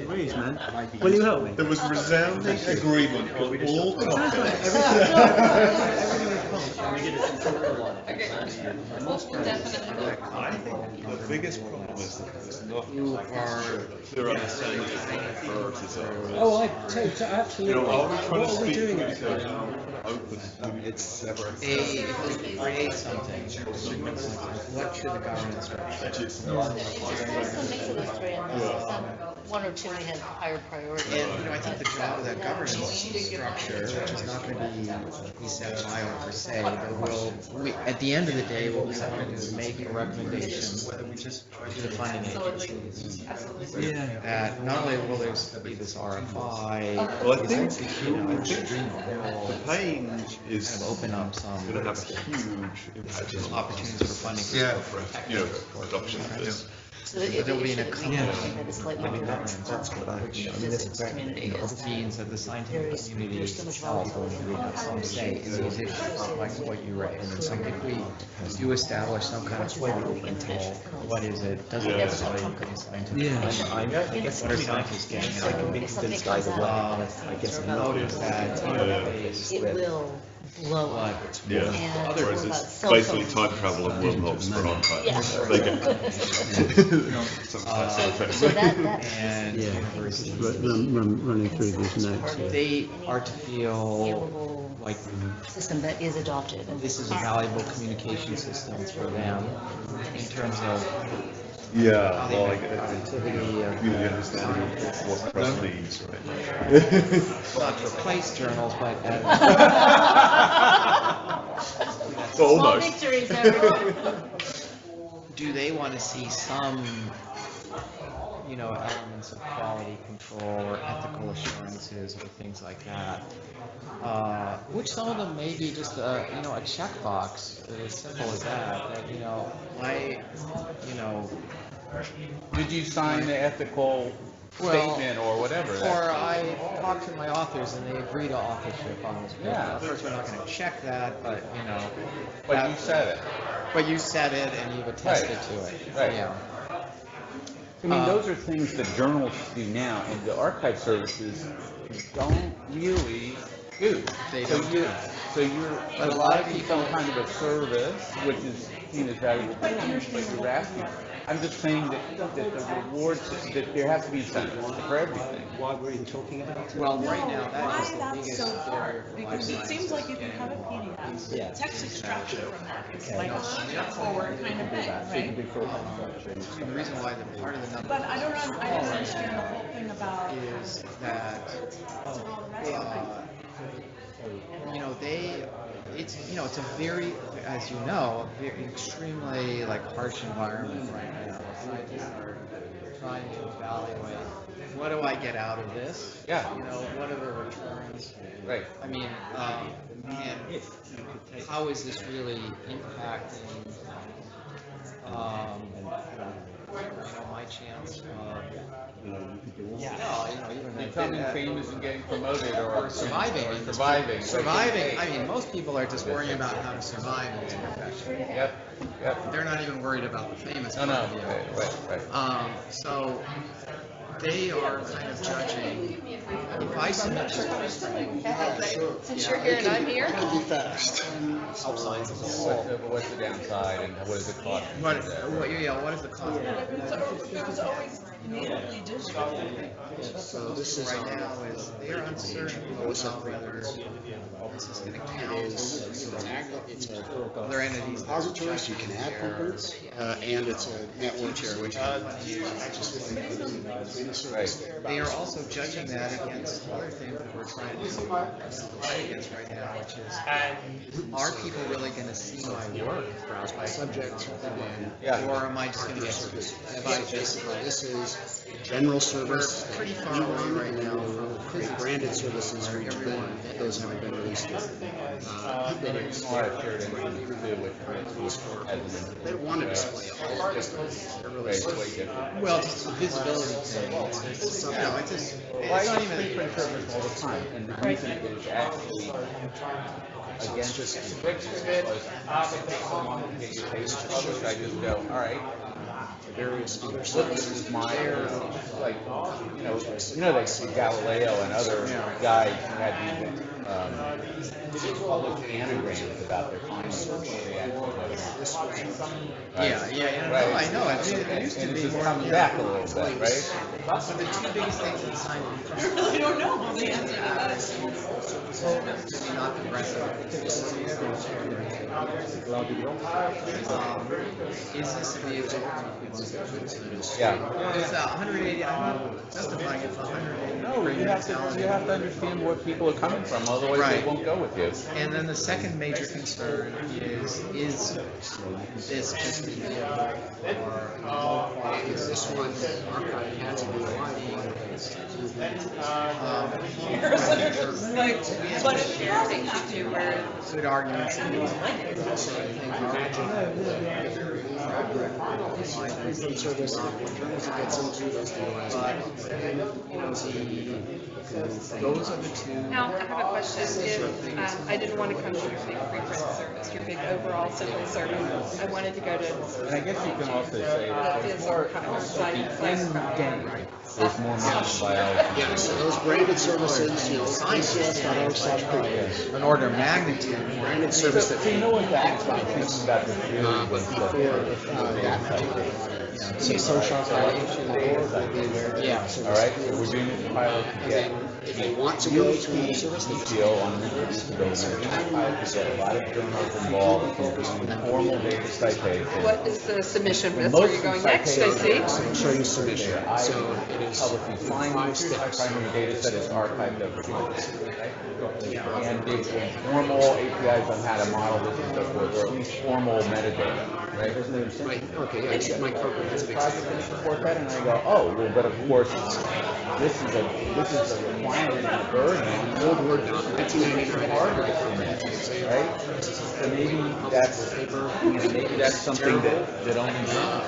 Please, man. Will you help me?
There was resounding agreement on all topics. I think the biggest problem is that there's not clear understanding of what the priorities are.
Oh, absolutely.
You know, are we trying
What
to
are we
speak
doing?
communication open?
If we create something, what should the governance structure?
One or two we had higher priority.
And, I think the job of that governance structure is not going to be set by per se, but at the end of the day, what we want to do is make a recommendation, whether we just to the funding agencies. That not only will there be this RFI,
Well, I think the change is
open up some
going to have a huge impact on
opportunities for funding.
adoption of this.
So
But there'll be an accompanying
that is slightly more
governance. That's what
community
means that the scientific community itself will have some say in these issues, like what you raised. And so if we do establish some kind of framework control, what is it? Does it necessarily include scientific? What are scientists getting?
So if something comes out,
I guess I noticed that
it will blow up.
Yeah.
And
Whereas
about
it's
cell
basically
phone
time travel and wormholes for archives.
Yeah.
They get
So that
And universities.
Running through these notes.
They are to feel like
system that is adopted.
this is a valuable communication system for them in terms of
Yeah,
how they
well,
make activity of
community understanding of what press needs, right?
not to replace journals, but
So almost.
victories, everyone.
do they want to see some, elements of quality control or ethical assurances or things like that? Which some of them may be just a checkbox, as simple as that,
Did you sign the ethical statement or whatever?
Or I talked to my authors and they agree to authorship on this book.
Yeah.
Of course, we're not going to check that, but,
But you said it.
But you said it and you've attested to it.
Right.
Yeah.
I mean, those are things that journals do now, and the archive services don't really do.
They
So
don't.
you're
But a lot of
providing
people-
some kind of a service, which is seen as valuable, but you're asking. I'm just saying that the rewards, that there has to be incentives for everything.
Why were you talking about it?
Well, right now, that is the
That's
biggest
so
barrier for life
because it
sciences.
seems like you can have a PDF,
Yeah.
text extraction from that, it's like a straightforward kind of thing, right?
The reason why the part of the number
But I didn't understand the whole thing about.
is that, it's a very, as you know, a very extremely harsh environment right now. Scientists are trying to evaluate, what do I get out of this?
Yeah.
What are the returns?
Right.
I mean, and how is this really impacting, my chance of,
Becoming famous and getting promoted or
surviving.
Surviving.
I mean, most people are just worrying about how to survive in this profession.
Yep.
They're not even worried about the famous
No,
part of it.
right.
So, they are kind of judging. If I submit
Since you're here and I'm here.
Be fast.
What's the downside and what does it cost?
what is the cost?
So this is
Right now is they're uncertain about whether this is going to count.
it's a
Other entities.
repository, so you can add papers, and it's a network share, which
They are also judging that against other things that we're trying to fight against right now, which is, are people really going to see my work
browse by subject,
or am I just going to get service?
This is general service.
We're pretty far away right now from
Branded services for each one, those haven't been released yet. They don't want to display all of this. They're really
well, just the visibility thing. It's
Well, I don't even preprint service all the time, and the reason is actually against just restrictions because I just go, all right.
Various other
This is my, like, like Galileo and other guys who had these published anagrams about their findings. They actually
I know. It used to be
just
more.
comes back a little bit, right?
But the two biggest things that sign
I really don't know the answer to that.
not progressive. Is this a vehicle?
Yeah.
It's 180. I'm not justifying it for 180.
No, you have to understand where people are coming from, otherwise they won't go with you.
And then the second major concern is this just a vehicle for
this one, archive has a
But it hasn't to do where
good arguments.
Service, when journalism gets into those
Those are the two.
Now, I have a question. If I didn't want to come to your big preprint service, your big overall central service, I wanted to go to.
And I guess you can also say that there's more, there's more marine biology.
Yeah, so those branded services, ACS.org/preprint.
An order of magnitude.
Branded service that
So you know what the actual things about this really was
before that particular. So social.org will be where.
Yeah.
All right, so we're doing this pilot to get
If they want to go to another service, they
PTO on reproducibility. We're doing this pilot to get a lot of journals involved in doing formal data citation.
What is the submission? That's where you're going next, I see.
I'll show you submission. So it is
Publicly find the data set is archived over and there's formal APIs on how to model this and so forth, or at least formal metadata, right?
Right, okay, yeah, my program has a big
Support that, and I go, oh, well, but of course, this is a requirement and a burden.
Old Word doc, 1999.
Right? So maybe that's something that only.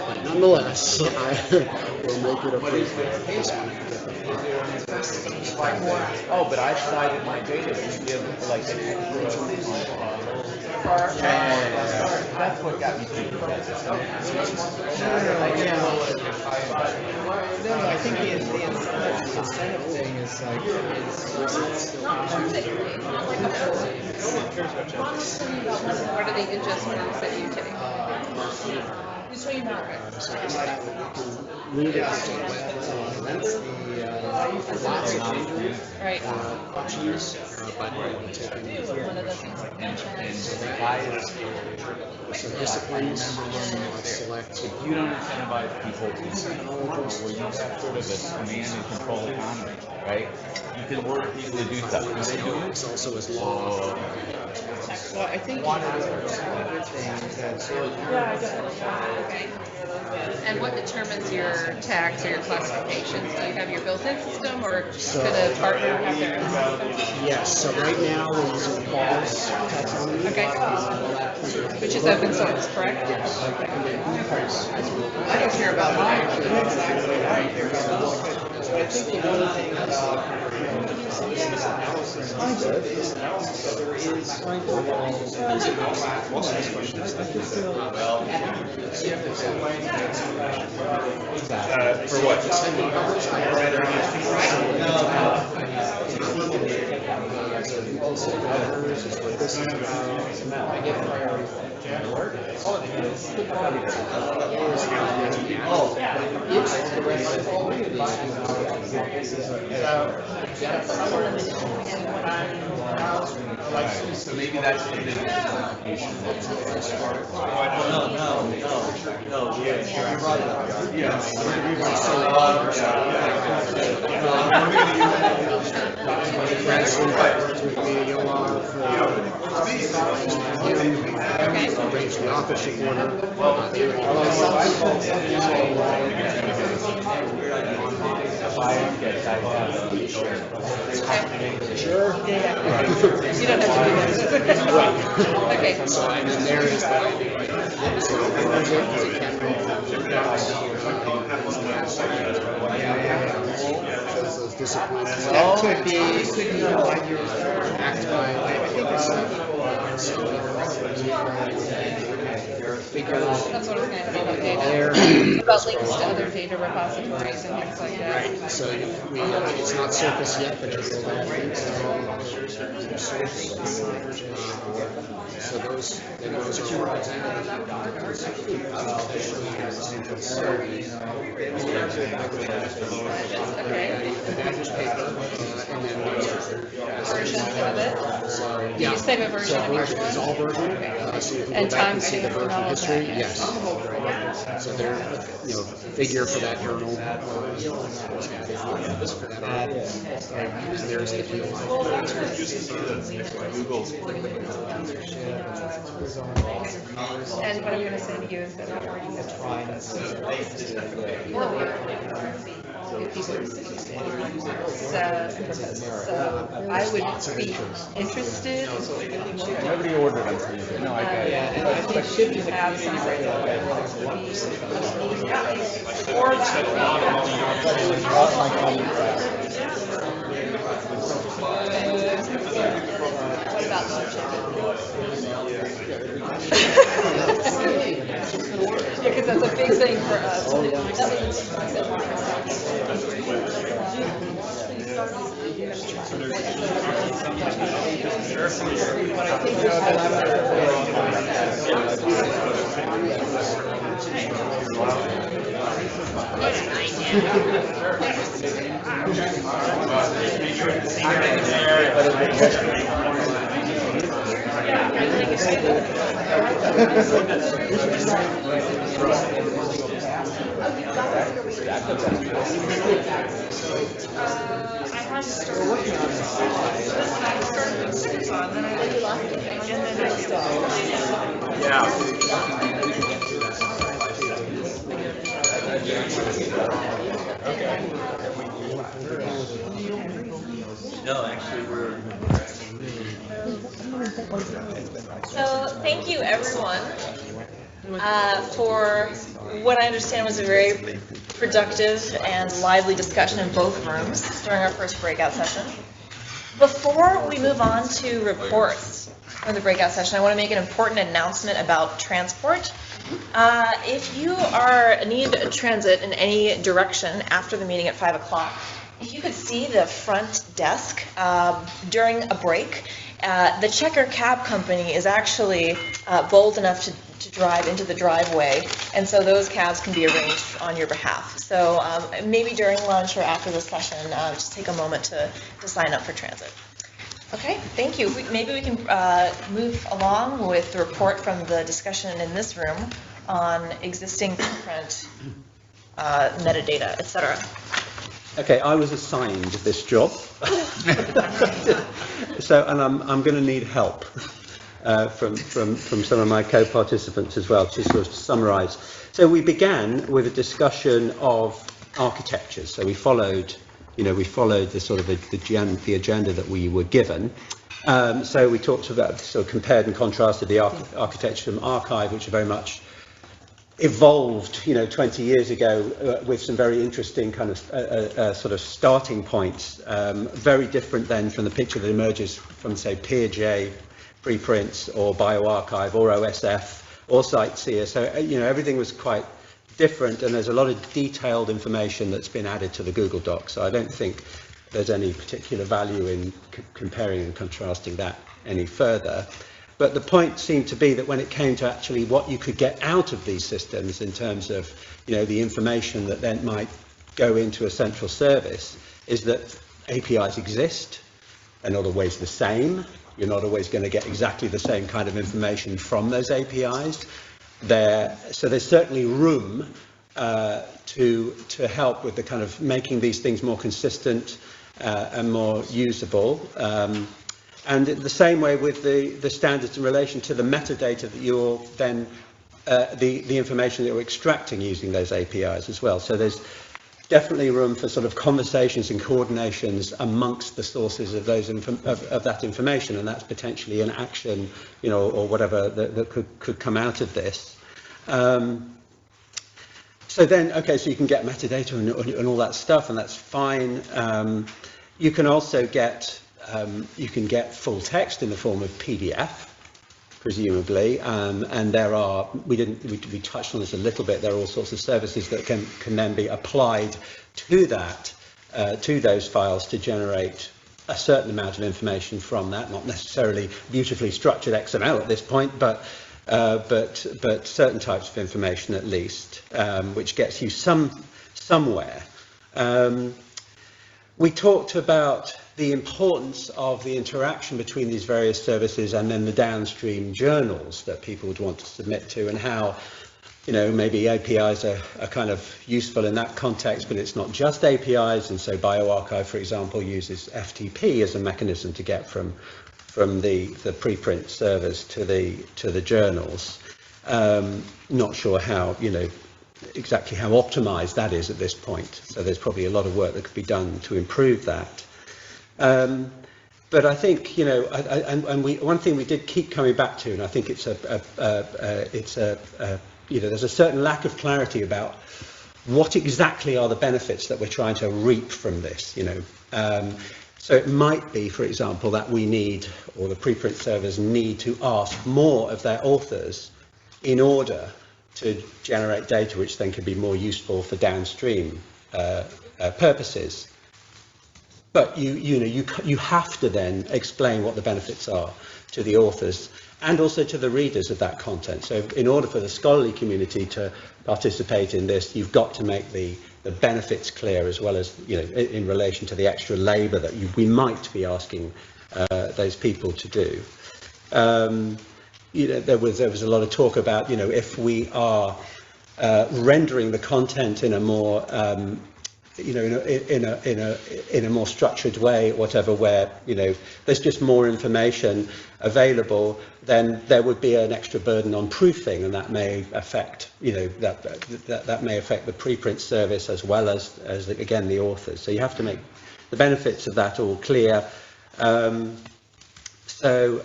But nonetheless, I will make it a free case when I get the
Oh, but I've cited my data to give like an extra. That's what got me thinking about this.
No, I think the incentive thing is like,
What are the ingest forms that you take?
read it.
Right.
So disciplines, select.
If you don't incentivize people to where you have sort of a command and control economy, right? You can order people to do stuff. Can they do it?
It's also as law.
well, I think one of the other things that.
Okay. And what determines your tags or your classifications? Do you have your built-in system, or could a partner have their own system?
Yes, so right now we're using Paul's taxonomy.
Okay. Which is open source, correct?
Yes.
I don't care about mine. I think the other thing about analysis is there is
For what?
So maybe that's the
Arrange the opposite order. Sure.
Yeah. You don't have to do that. Okay.
So, and then there is that. So those disciplines.
Well, could be
Act by.
That's what I was going to say about data. About links to other data repositories and things like that.
Right, so it's not Surface yet, but you're building links. So those are one
Versions of it. Do you save a version of each one?
It's all version. So you can
And
go back
time
and see the
series and
version
all of
history.
that,
Yes. So there, figure for that journal. There's the deal.
And what I'm going to say to you is that I'm already going to try this. So I would be interested.
Nobody ordered them for you. No, I get it.
And I think should have something or what about yeah, because that's a big thing for us.
No, actually, we're.
So thank you, everyone, for what I understand was a very productive and lively discussion in both rooms during our first breakout session. Before we move on to reports from the breakout session, I want to make an important announcement about transport. If you need transit in any direction after the meeting at 5 o'clock, if you could see the front desk during a break, the Checker Cab Company is actually bold enough to drive into the driveway, and so those cabs can be arranged on your behalf. So maybe during lunch or after the session, just take a moment to sign up for transit. Okay, thank you. Maybe we can move along with the report from the discussion in this room on existing footprint, metadata, et cetera.
Okay, I was assigned this job, so and I'm going to need help from some of my co-participants as well to sort of summarise. So we began with a discussion of architecture. So we followed the sort of the agenda that we were given. So we talked about, sort of compared and contrasted the architecture from archive, which are very much evolved, 20 years ago with some very interesting kind of sort of starting points, very different then from the picture that emerges from, say, Piaget preprints or bioRxiv or OSF or CiteSeer. So, everything was quite different, and there's a lot of detailed information that's been added to the Google Doc. So I don't think there's any particular value in comparing and contrasting that any further. But the point seemed to be that when it came to actually what you could get out of these systems in terms of, the information that then might go into a central service, is that APIs exist. They're not always the same. You're not always going to get exactly the same kind of information from those APIs. So there's certainly room to help with the kind of making these things more consistent and more usable. And in the same way with the standards in relation to the metadata that you're then, the information that you're extracting using those APIs as well. So there's definitely room for sort of conversations and coordinations amongst the sources of those of that information, and that's potentially an action, or whatever that could come out of this. So then, okay, so you can get metadata and all that stuff, and that's fine. You can also get full text in the form of PDF, presumably, and there are, we touched on this a little bit, there are all sorts of services that can then be applied to that, to those files to generate a certain amount of information from that, not necessarily beautifully structured XML at this point, but certain types of information at least, which gets you somewhere. We talked about the importance of the interaction between these various services and then the downstream journals that people would want to submit to, and how, maybe APIs are kind of useful in that context, but it's not just APIs. And so bioRxiv, for example, uses FTP as a mechanism to get from the preprint servers to the journals. Not sure how, exactly how optimized that is at this point. So there's probably a lot of work that could be done to improve that. But I think, one thing we did keep coming back to, and I think it's there's a certain lack of clarity about what exactly are the benefits that we're trying to reap from this, So it might be, for example, that we need, or the preprint servers need to ask more of their authors in order to generate data which then can be more useful for downstream purposes. But you have to then explain what the benefits are to the authors and also to the readers of that content. So in order for the scholarly community to participate in this, you've got to make the benefits clear, as well as, in relation to the extra labour that we might be asking those people to do. There was a lot of talk about, if we are rendering the content in a more in a more structured way, whatever, where there's just more information available, then there would be an extra burden on proofing, and that may affect that may affect the preprint service as well as again the authors. So you have to make the benefits of that all clear. So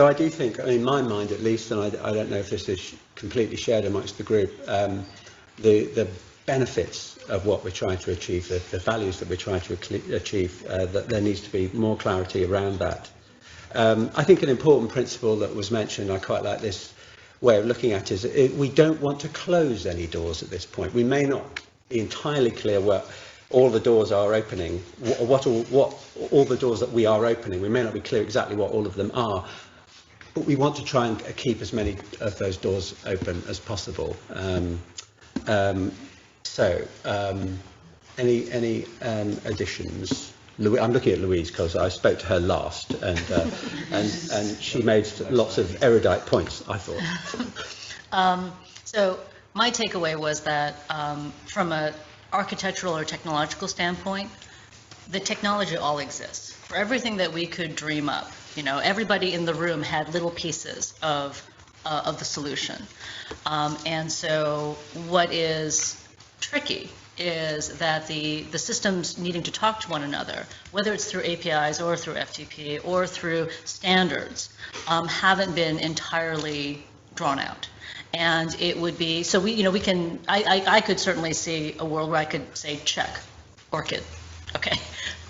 I do think, in my mind at least, and I don't know if this is completely shared amongst the group, the benefits of what we're trying to achieve, the values that we're trying to achieve, that there needs to be more clarity around that. I think an important principle that was mentioned, I quite like this way of looking at it, is we don't want to close any doors at this point. We may not be entirely clear what all the doors are opening, what all the doors that we are opening. We may not be clear exactly what all of them are, but we want to try and keep as many of those doors open as possible. Any additions? I'm looking at Louise because I spoke to her last, and she made lots of erudite points, I thought.
So my takeaway was that from an architectural or technological standpoint, the technology all exists. For everything that we could dream up, everybody in the room had little pieces of the solution. And so what is tricky is that the systems needing to talk to one another, whether it's through APIs or through FTP or through standards, haven't been entirely drawn out. And it would be, so I could certainly see a world where I could say check, ORCID, okay,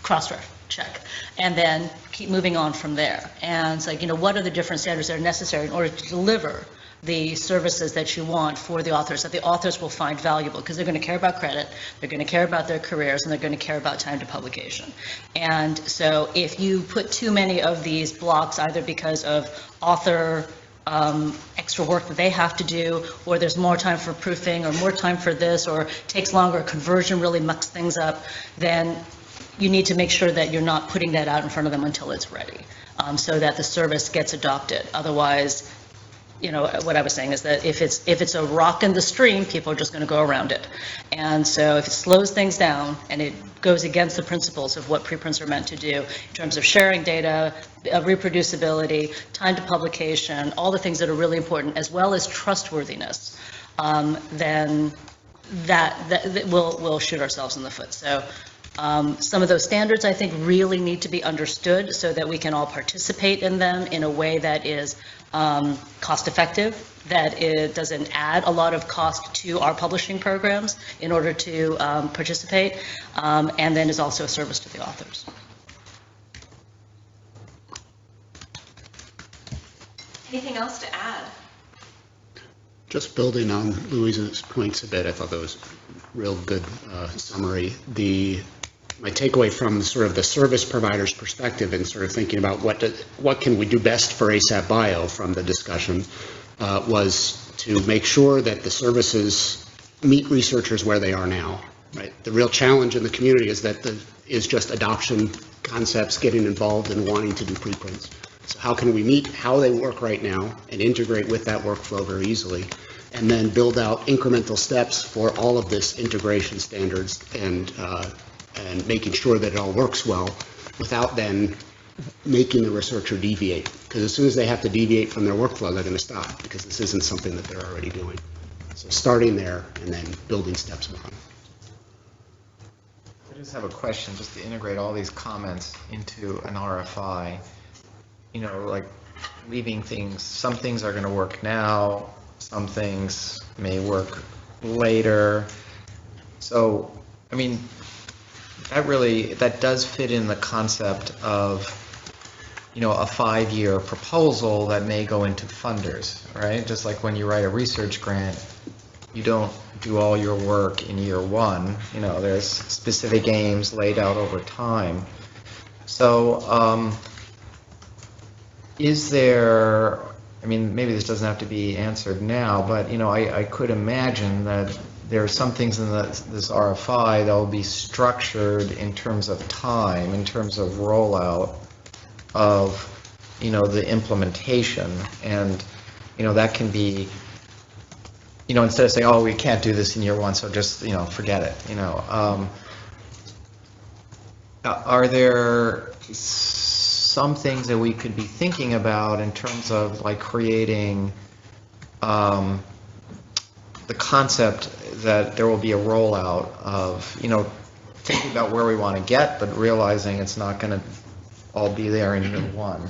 Crossref, check. And then keep moving on from there. And it's like, what are the different standards that are necessary in order to deliver the services that you want for the authors, that the authors will find valuable, because they're going to care about credit, they're going to care about their careers, and they're going to care about time to publication. And so if you put too many of these blocks, either because of author extra work that they have to do, or there's more time for proofing, or more time for this, or takes longer, conversion really mucks things up, then you need to make sure that you're not putting that out in front of them until it's ready, so that the service gets adopted. Otherwise, what I was saying is that if it's a rock in the stream, people are just going to go around it. And so if it slows things down and it goes against the principles of what preprints are meant to do in terms of sharing data, reproducibility, time to publication, all the things that are really important, as well as trustworthiness, then that we'll shoot ourselves in the foot. So some of those standards, I think, really need to be understood so that we can all participate in them in a way that is cost effective, that it doesn't add a lot of cost to our publishing programs in order to participate, and then is also a service to the authors.
Anything else to add?
Just building on Louise's points a bit, I thought that was a real good summary. My takeaway from sort of the service provider's perspective and sort of thinking about what can we do best for ASAP Bio from the discussion was to make sure that the services meet researchers where they are now. Right? The real challenge in the community is just adoption concepts, getting involved and wanting to do preprints. So how can we meet how they work right now and integrate with that workflow very easily, and then build out incremental steps for all of this integration standards and making sure that it all works well without then making the researcher deviate. Because as soon as they have to deviate from their workflow, they're going to stop, because this isn't something that they're already doing. So starting there and then building steps around.
I just have a question, just to integrate all these comments into an RFI. Like leaving things, some things are going to work now, some things may work later. So, I mean, that does fit in the concept of, a 5-year proposal that may go into funders, right? Just like when you write a research grant, you don't do all your work in year one. There's specific aims laid out over time. So, is there, maybe this doesn't have to be answered now, but, I could imagine that there are some things in this RFI that will be structured in terms of time, in terms of rollout of, the implementation. And, that can be, instead of saying, oh, we can't do this in year one, so just, forget it, Are there some things that we could be thinking about in terms of like creating the concept that there will be a rollout of, thinking about where we want to get, but realizing it's not going to all be there in year one?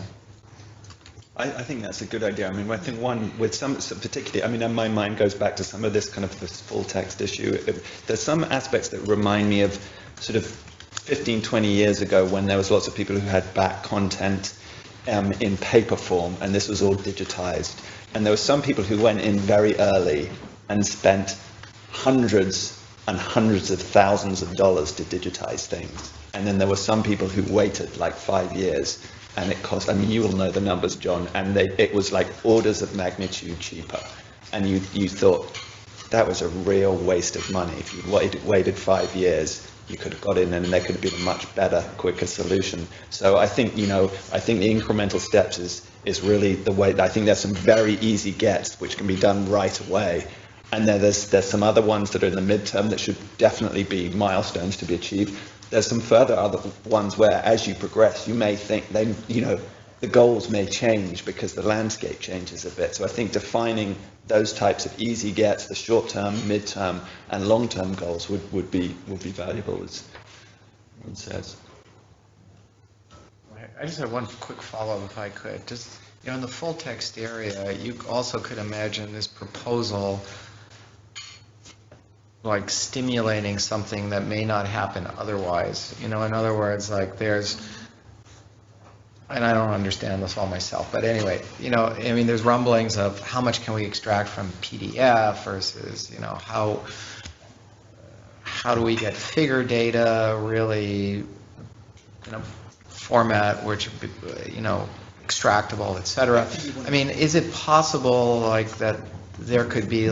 I think that's a good idea. I think one with some particularly, my mind goes back to some of this kind of this full text issue. There's some aspects that remind me of sort of 15, 20 years ago when there was lots of people who had back content in paper form, and this was all digitized. And there were some people who went in very early and spent hundreds and hundreds of thousands of dollars to digitize things. And then there were some people who waited like 5 years, and it cost, you will know the numbers, John, and it was like orders of magnitude cheaper. And you thought that was a real waste of money. If you'd waited 5 years, you could have got in and there could have been a much better, quicker solution. So I think, the incremental steps is really the way. I think there's some very easy gets which can be done right away. And then there's some other ones that are in the midterm that should definitely be milestones to be achieved. There's some further other ones where as you progress, you may think the goals may change because the landscape changes a bit. So I think defining those types of easy gets, the short-term, mid-term, and long-term goals would be valuable, as one says.
I just have one quick follow-up, if I could. Just, in the full text area, you also could imagine this proposal like stimulating something that may not happen otherwise. In other words, like and I don't understand this all myself, but anyway, there's rumblings of how much can we extract from PDF versus, how do we get figure data really in a format which, extractable, et cetera. Is it possible that there could be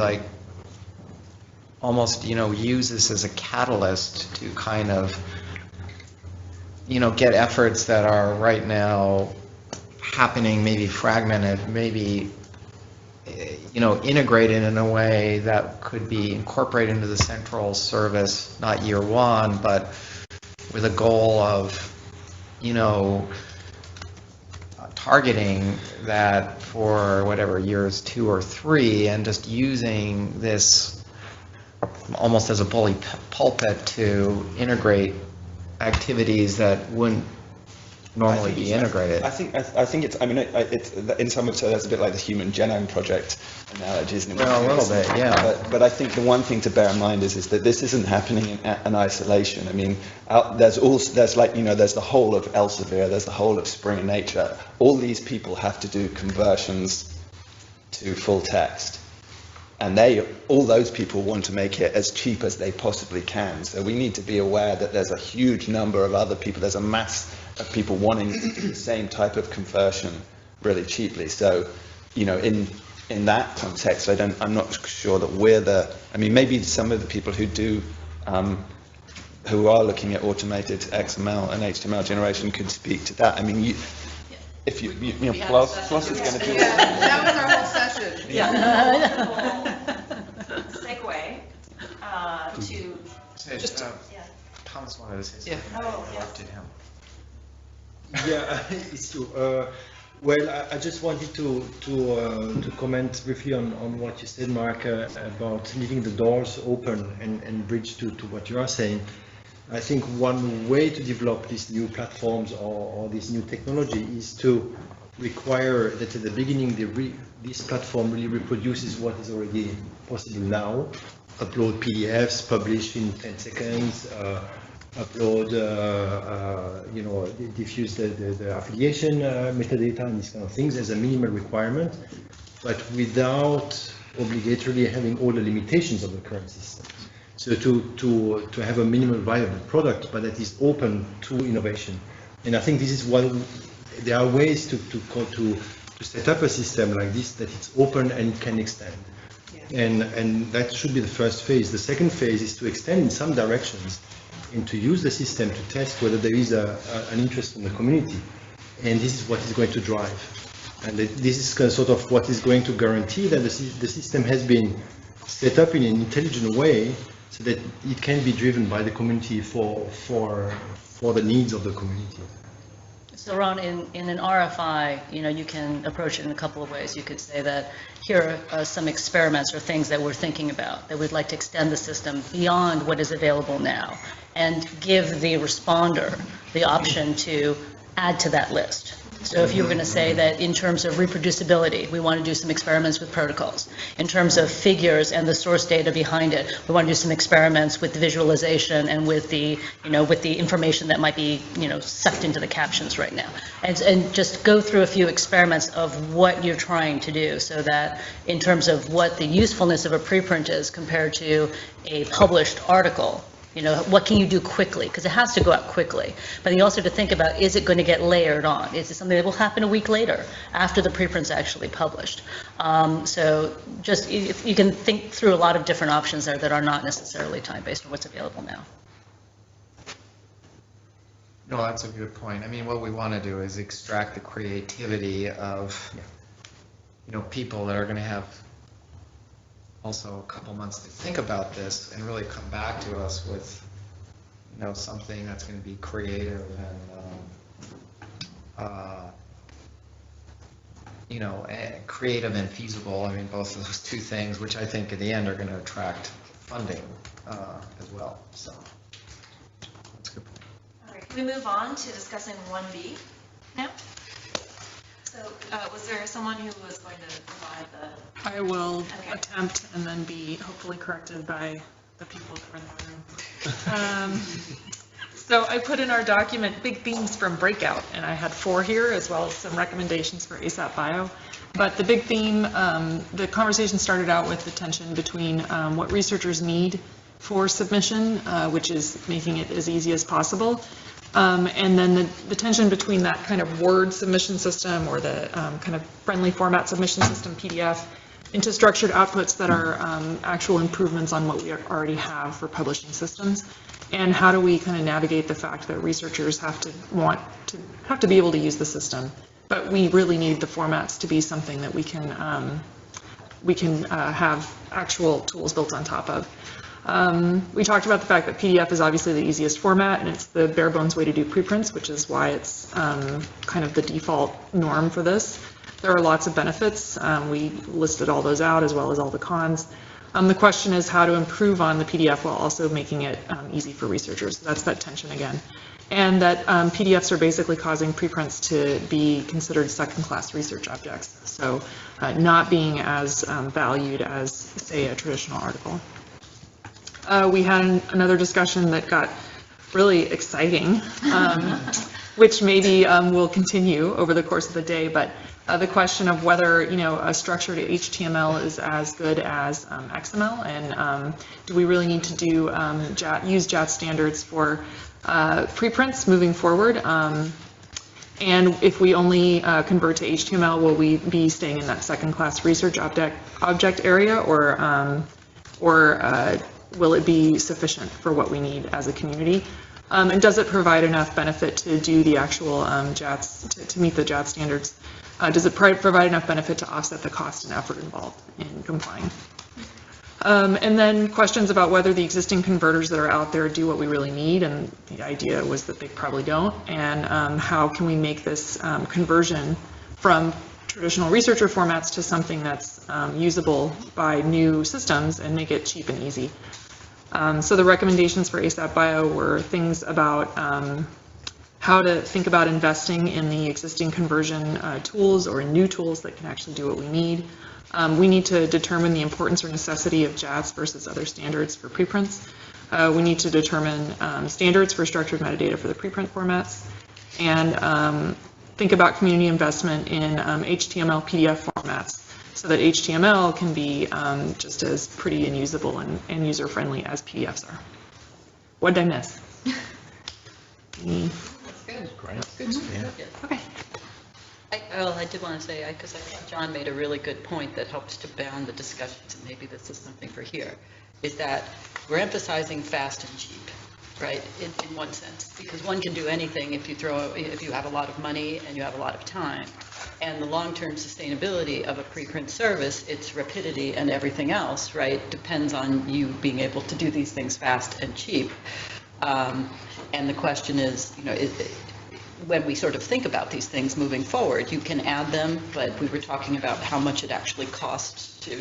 almost, use this as a catalyst to kind of, get efforts that are right now happening, maybe fragmented, maybe, integrated in a way that could be incorporated into the central service, not year one, but with a goal of, targeting that for whatever, years 2 or 3, and just using this almost as a bully pulpit to integrate activities that wouldn't normally be integrated.
I think it's. It's in some ways that's a bit like the Human Genome Project analogy, isn't it?
Well, a little bit, yeah.
But I think the one thing to bear in mind is that this isn't happening in an isolation. There's the whole of Elsevier, there's the whole of Springer Nature. All these people have to do conversions to full text. And all those people want to make it as cheap as they possibly can. So we need to be aware that there's a huge number of other people. There's a mass of people wanting to do the same type of conversion really cheaply. So, in that context, I'm not sure that we're maybe some of the people who who are looking at automated XML and HTML generation could speak to that. If you Plus is going to do
that. That was our whole session.
Segue to
just Thomas wanted to say something.
Oh,
I interrupted him.
Yeah, it's true. Well, I just wanted to comment briefly on what you said, Mark, about leaving the doors open and bridge to what you are saying. I think one way to develop these new platforms or this new technology is to require that at the beginning this platform really reproduces what is already possible now. Upload PDFs, publish in 10 seconds, upload, diffuse the affiliation metadata and these kind of things as a minimal requirement, but without obligatorily having all the limitations of the current system. So to have a minimal viable product, but that is open to innovation. And I think this is there are ways to set up a system like this that it's open and it can extend. And that should be the first phase. The second phase is to extend in some directions and to use the system to test whether there is an interest in the community. And this is what is going to drive. And this is sort of what is going to guarantee that the system has been set up in an intelligent way so that it can be driven by the community for the needs of the community.
So Ron, in an RFI, you can approach it in a couple of ways. You could say that here are some experiments or things that we're thinking about, that we'd like to extend the system beyond what is available now, and give the responder the option to add to that list. So if you were going to say that in terms of reproducibility, we want to do some experiments with protocols. In terms of figures and the source data behind it, we want to do some experiments with the visualization and with the, with the information that might be, sucked into the captions right now. And just go through a few experiments of what you're trying to do, so that in terms of what the usefulness of a preprint is compared to a published article. What can you do quickly? Because it has to go out quickly. But you also have to think about, is it going to get layered on? Is it something that will happen a week later after the preprint's actually published? So just, you can think through a lot of different options there that are not necessarily time-based on what's available now.
No, that's a good point. What we want to do is extract the creativity of, people that are going to have also a couple months to think about this and really come back to us with, something that's going to be creative and, creative and feasible. Both of those two things, which I think in the end are going to attract funding as well. So that's a good point.
All right, can we move on to discussing 1B now? So was there someone who was going to provide the...
I will attempt and then be hopefully corrected by the people that were in the room. So I put in our document big themes from Breakout, and I had 4 here, as well as some recommendations for ASAP Bio. But the big theme, the conversation started out with the tension between what researchers need for submission, which is making it as easy as possible, and then the tension between that kind of Word submission system or the kind of friendly format submission system, PDF, into structured outputs that are actual improvements on what we already have for publishing systems. And how do we kind of navigate the fact that researchers have to be able to use the system, but we really need the formats to be something that we can have actual tools built on top of. We talked about the fact that PDF is obviously the easiest format, and it's the bare bones way to do preprints, which is why it's kind of the default norm for this. There are lots of benefits. We listed all those out, as well as all the cons. The question is how to improve on the PDF while also making it easy for researchers. That's that tension again. And that PDFs are basically causing preprints to be considered second-class research objects, so not being as valued as, say, a traditional article. We had another discussion that got really exciting, which maybe will continue over the course of the day, but the question of whether, a structured HTML is as good as XML, and do we really need to do use JAT standards for preprints moving forward? And if we only convert to HTML, will we be staying in that second-class research object area, or will it be sufficient for what we need as a community? And does it provide enough benefit to do the actual JATs, to meet the JAT standards? Does it provide enough benefit to offset the cost and effort involved in complying? And then questions about whether the existing converters that are out there do what we really need, and the idea was that they probably don't, and how can we make this conversion from traditional researcher formats to something that's usable by new systems and make it cheap and easy. So the recommendations for ASAP Bio were things about how to think about investing in the existing conversion tools or new tools that can actually do what we need. We need to determine the importance or necessity of JATs versus other standards for preprints. We need to determine standards for structured metadata for the preprint formats, and think about community investment in HTML PDF formats so that HTML can be just as pretty and usable and user-friendly as PDFs are. What did I miss?
That's good. Okay. I did want to say, because I think John made a really good point that helps to bound the discussions, and maybe this is something for here, is that we're emphasizing fast and cheap, right, in one sense, because one can do anything if you have a lot of money and you have a lot of time. And the long-term sustainability of a preprint service, its rapidity and everything else, right, depends on you being able to do these things fast and cheap. And the question is, when we sort of think about these things moving forward, you can add them, but we were talking about how much it actually costs to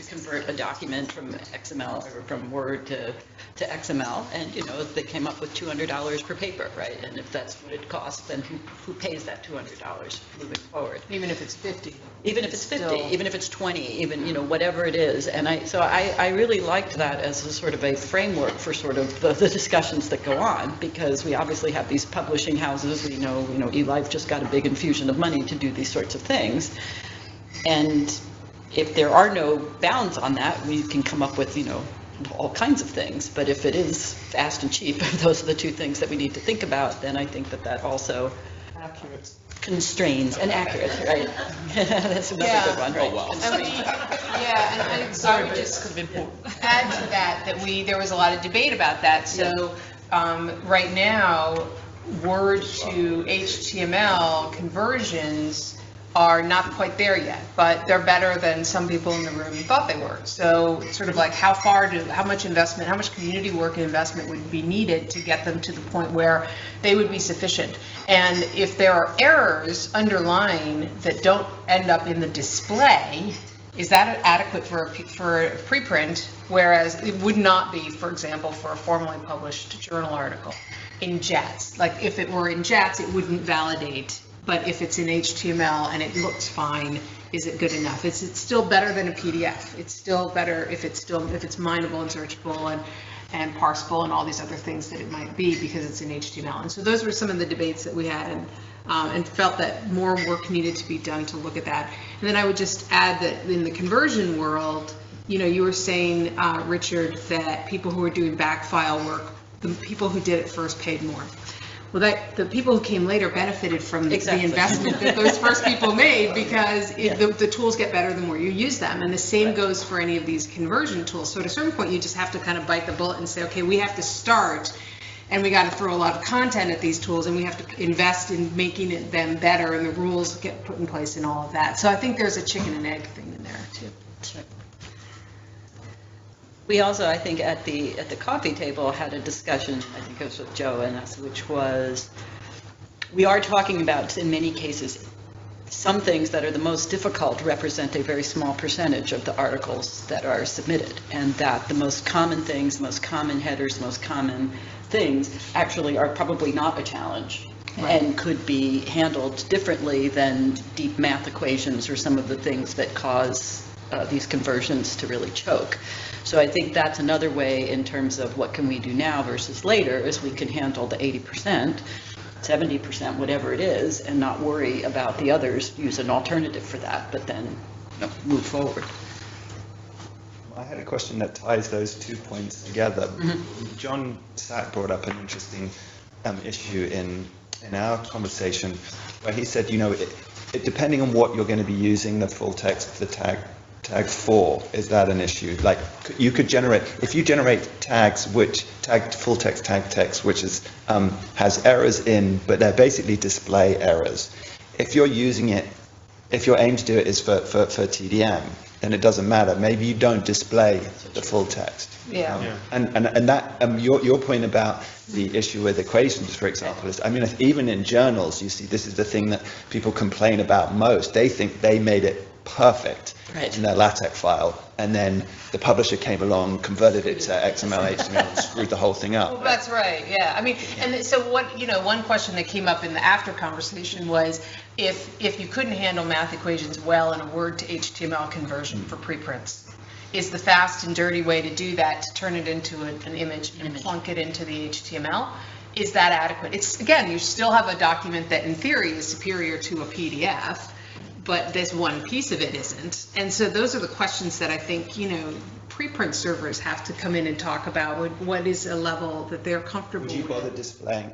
convert a document from XML or from Word to XML, and they came up with $200 per paper, right? And if that's what it costs, then who pays that $200 moving forward?
Even if it's 50.
Even if it's 50, even if it's 20, even whatever it is. And I really liked that as a sort of a framework for sort of the discussions that go on, because we obviously have these publishing houses. We know eLife just got a big infusion of money to do these sorts of things, and if there are no bounds on that, we can come up with all kinds of things. But if it is fast and cheap, those are the two things that we need to think about. Then I think that also constrains and accurate, right? That's another good one, right?
And I would just add to that there was a lot of debate about that. So right now, Word to HTML conversions are not quite there yet, but they're better than some people in the room thought they were. So it's sort of like how much investment, how much community work and investment would be needed to get them to the point where they would be sufficient. And if there are errors underlying that don't end up in the display, is that adequate for a preprint, whereas it would not be, for example, for a formally published journal article in JATS. Like if it were in JATS, it wouldn't validate, but if it's in HTML and it looks fine, is it good enough? It's still better than a PDF. It's still better if it's mineable and searchable and parsable and all these other things that it might be because it's in HTML. And so those were some of the debates that we had, and felt that more work needed to be done to look at that. And then I would just add that in the conversion world, you were saying, Richard, that people who were doing backfile work, the people who did it first paid more. Well, the people who came later benefited from the investment that those first people made, because the tools get better the more you use them. And the same goes for any of these conversion tools. So at a certain point, you just have to kind of bite the bullet and say, okay, we have to start, and we got to throw a lot of content at these tools, and we have to invest in making them better, and the rules get put in place and all of that. So I think there's a chicken and egg thing in there too.
Sure. We also, I think, at the coffee table had a discussion, I think it was with Joe and us, which was, we are talking about, in many cases, some things that are the most difficult represent a very small percentage of the articles that are submitted, and that the most common things, most common headers, most common things actually are probably not a challenge. Right. And could be handled differently than deep math equations or some of the things that cause these conversions to really choke. So I think that's another way in terms of what can we do now versus later, is we can handle the 80%, 70%, whatever it is, and not worry about the others, use an alternative for that, but then move forward.
I had a question that ties those 2 points together. Mm-hmm. John Sack brought up an interesting issue in our conversation, where he said, it depending on what you're going to be using the full text, the tag for, is that an issue? Like, you could generate, if you generate tags which full text, tag text, which is has errors in, but they're basically display errors. If you're using it, if your aim to do it is for TDM, then it doesn't matter. Maybe you don't display the full text. And that your point about the issue with equations, for example, is, even in journals, you see, this is the thing that people complain about most. They think they made it perfect in their LaTeX file, and then the publisher came along, converted it to XML, HTML, and screwed the whole thing up.
Well, that's right. Yeah. And so one question that came up in the after conversation was, if you couldn't handle math equations well in a Word to HTML conversion for preprints, is the fast and dirty way to do that to turn it into an image and plunk it into the HTML? Is that adequate? It's, again, you still have a document that in theory is superior to a PDF, but this one piece of it isn't. And so those are the questions that I think, preprint servers have to come in and talk about. What is a level that they're comfortable with?
Do you bother displaying,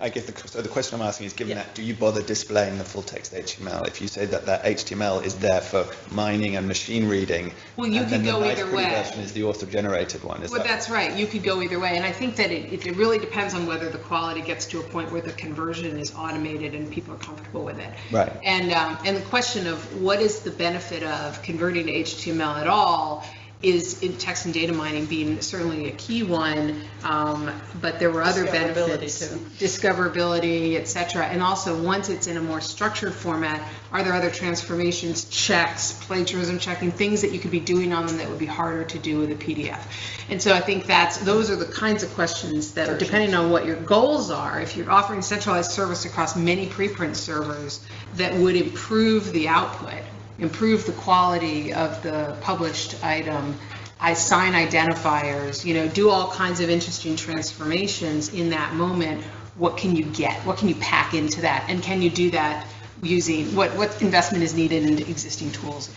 so the question I'm asking is, given that, do you bother displaying the full text HTML? If you say that HTML is there for mining and machine reading,
well, you could go either way.
The version is the author-generated one.
That's right. You could go either way. And I think that it really depends on whether the quality gets to a point where the conversion is automated and people are comfortable with it.
Right.
And the question of what is the benefit of converting to HTML at all is in text and data mining being certainly a key one, but there were other benefits, discoverability, et cetera. And also, once it's in a more structured format, are there other transformations, checks, plagiarism checking, things that you could be doing on them that would be harder to do with a PDF? And so I think those are the kinds of questions that, depending on what your goals are, if you're offering centralized service across many preprint servers that would improve the output, improve the quality of the published item, assign identifiers, do all kinds of interesting transformations in that moment, what can you get? What can you pack into that? And can you do that using, what investment is needed in existing tools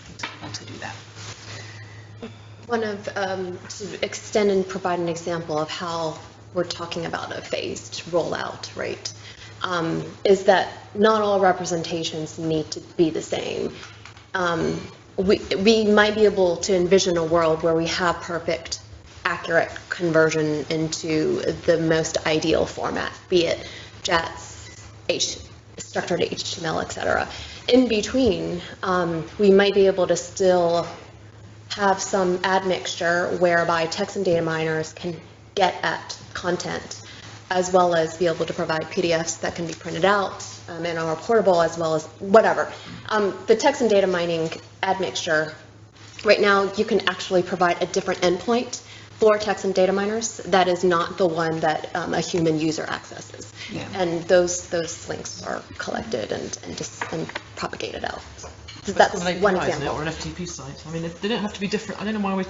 to do that?
One of, to extend and provide an example of how we're talking about a phased rollout, right, is that not all representations need to be the same. We might be able to envision a world where we have perfect, accurate conversion into the most ideal format, be it JETS, structured HTML, etc. In between, we might be able to still have some admixture whereby text and data miners can get at content, as well as be able to provide PDFs that can be printed out and are portable, as well as whatever. The text and data mining admixture, right now you can actually provide a different endpoint for text and data miners that is not the one that a human user accesses. Yeah. And those links are collected and propagated out. that's
on an
one
API, isn't it,
example.
or an FTP site. I mean, they don't have to be different. I don't know why we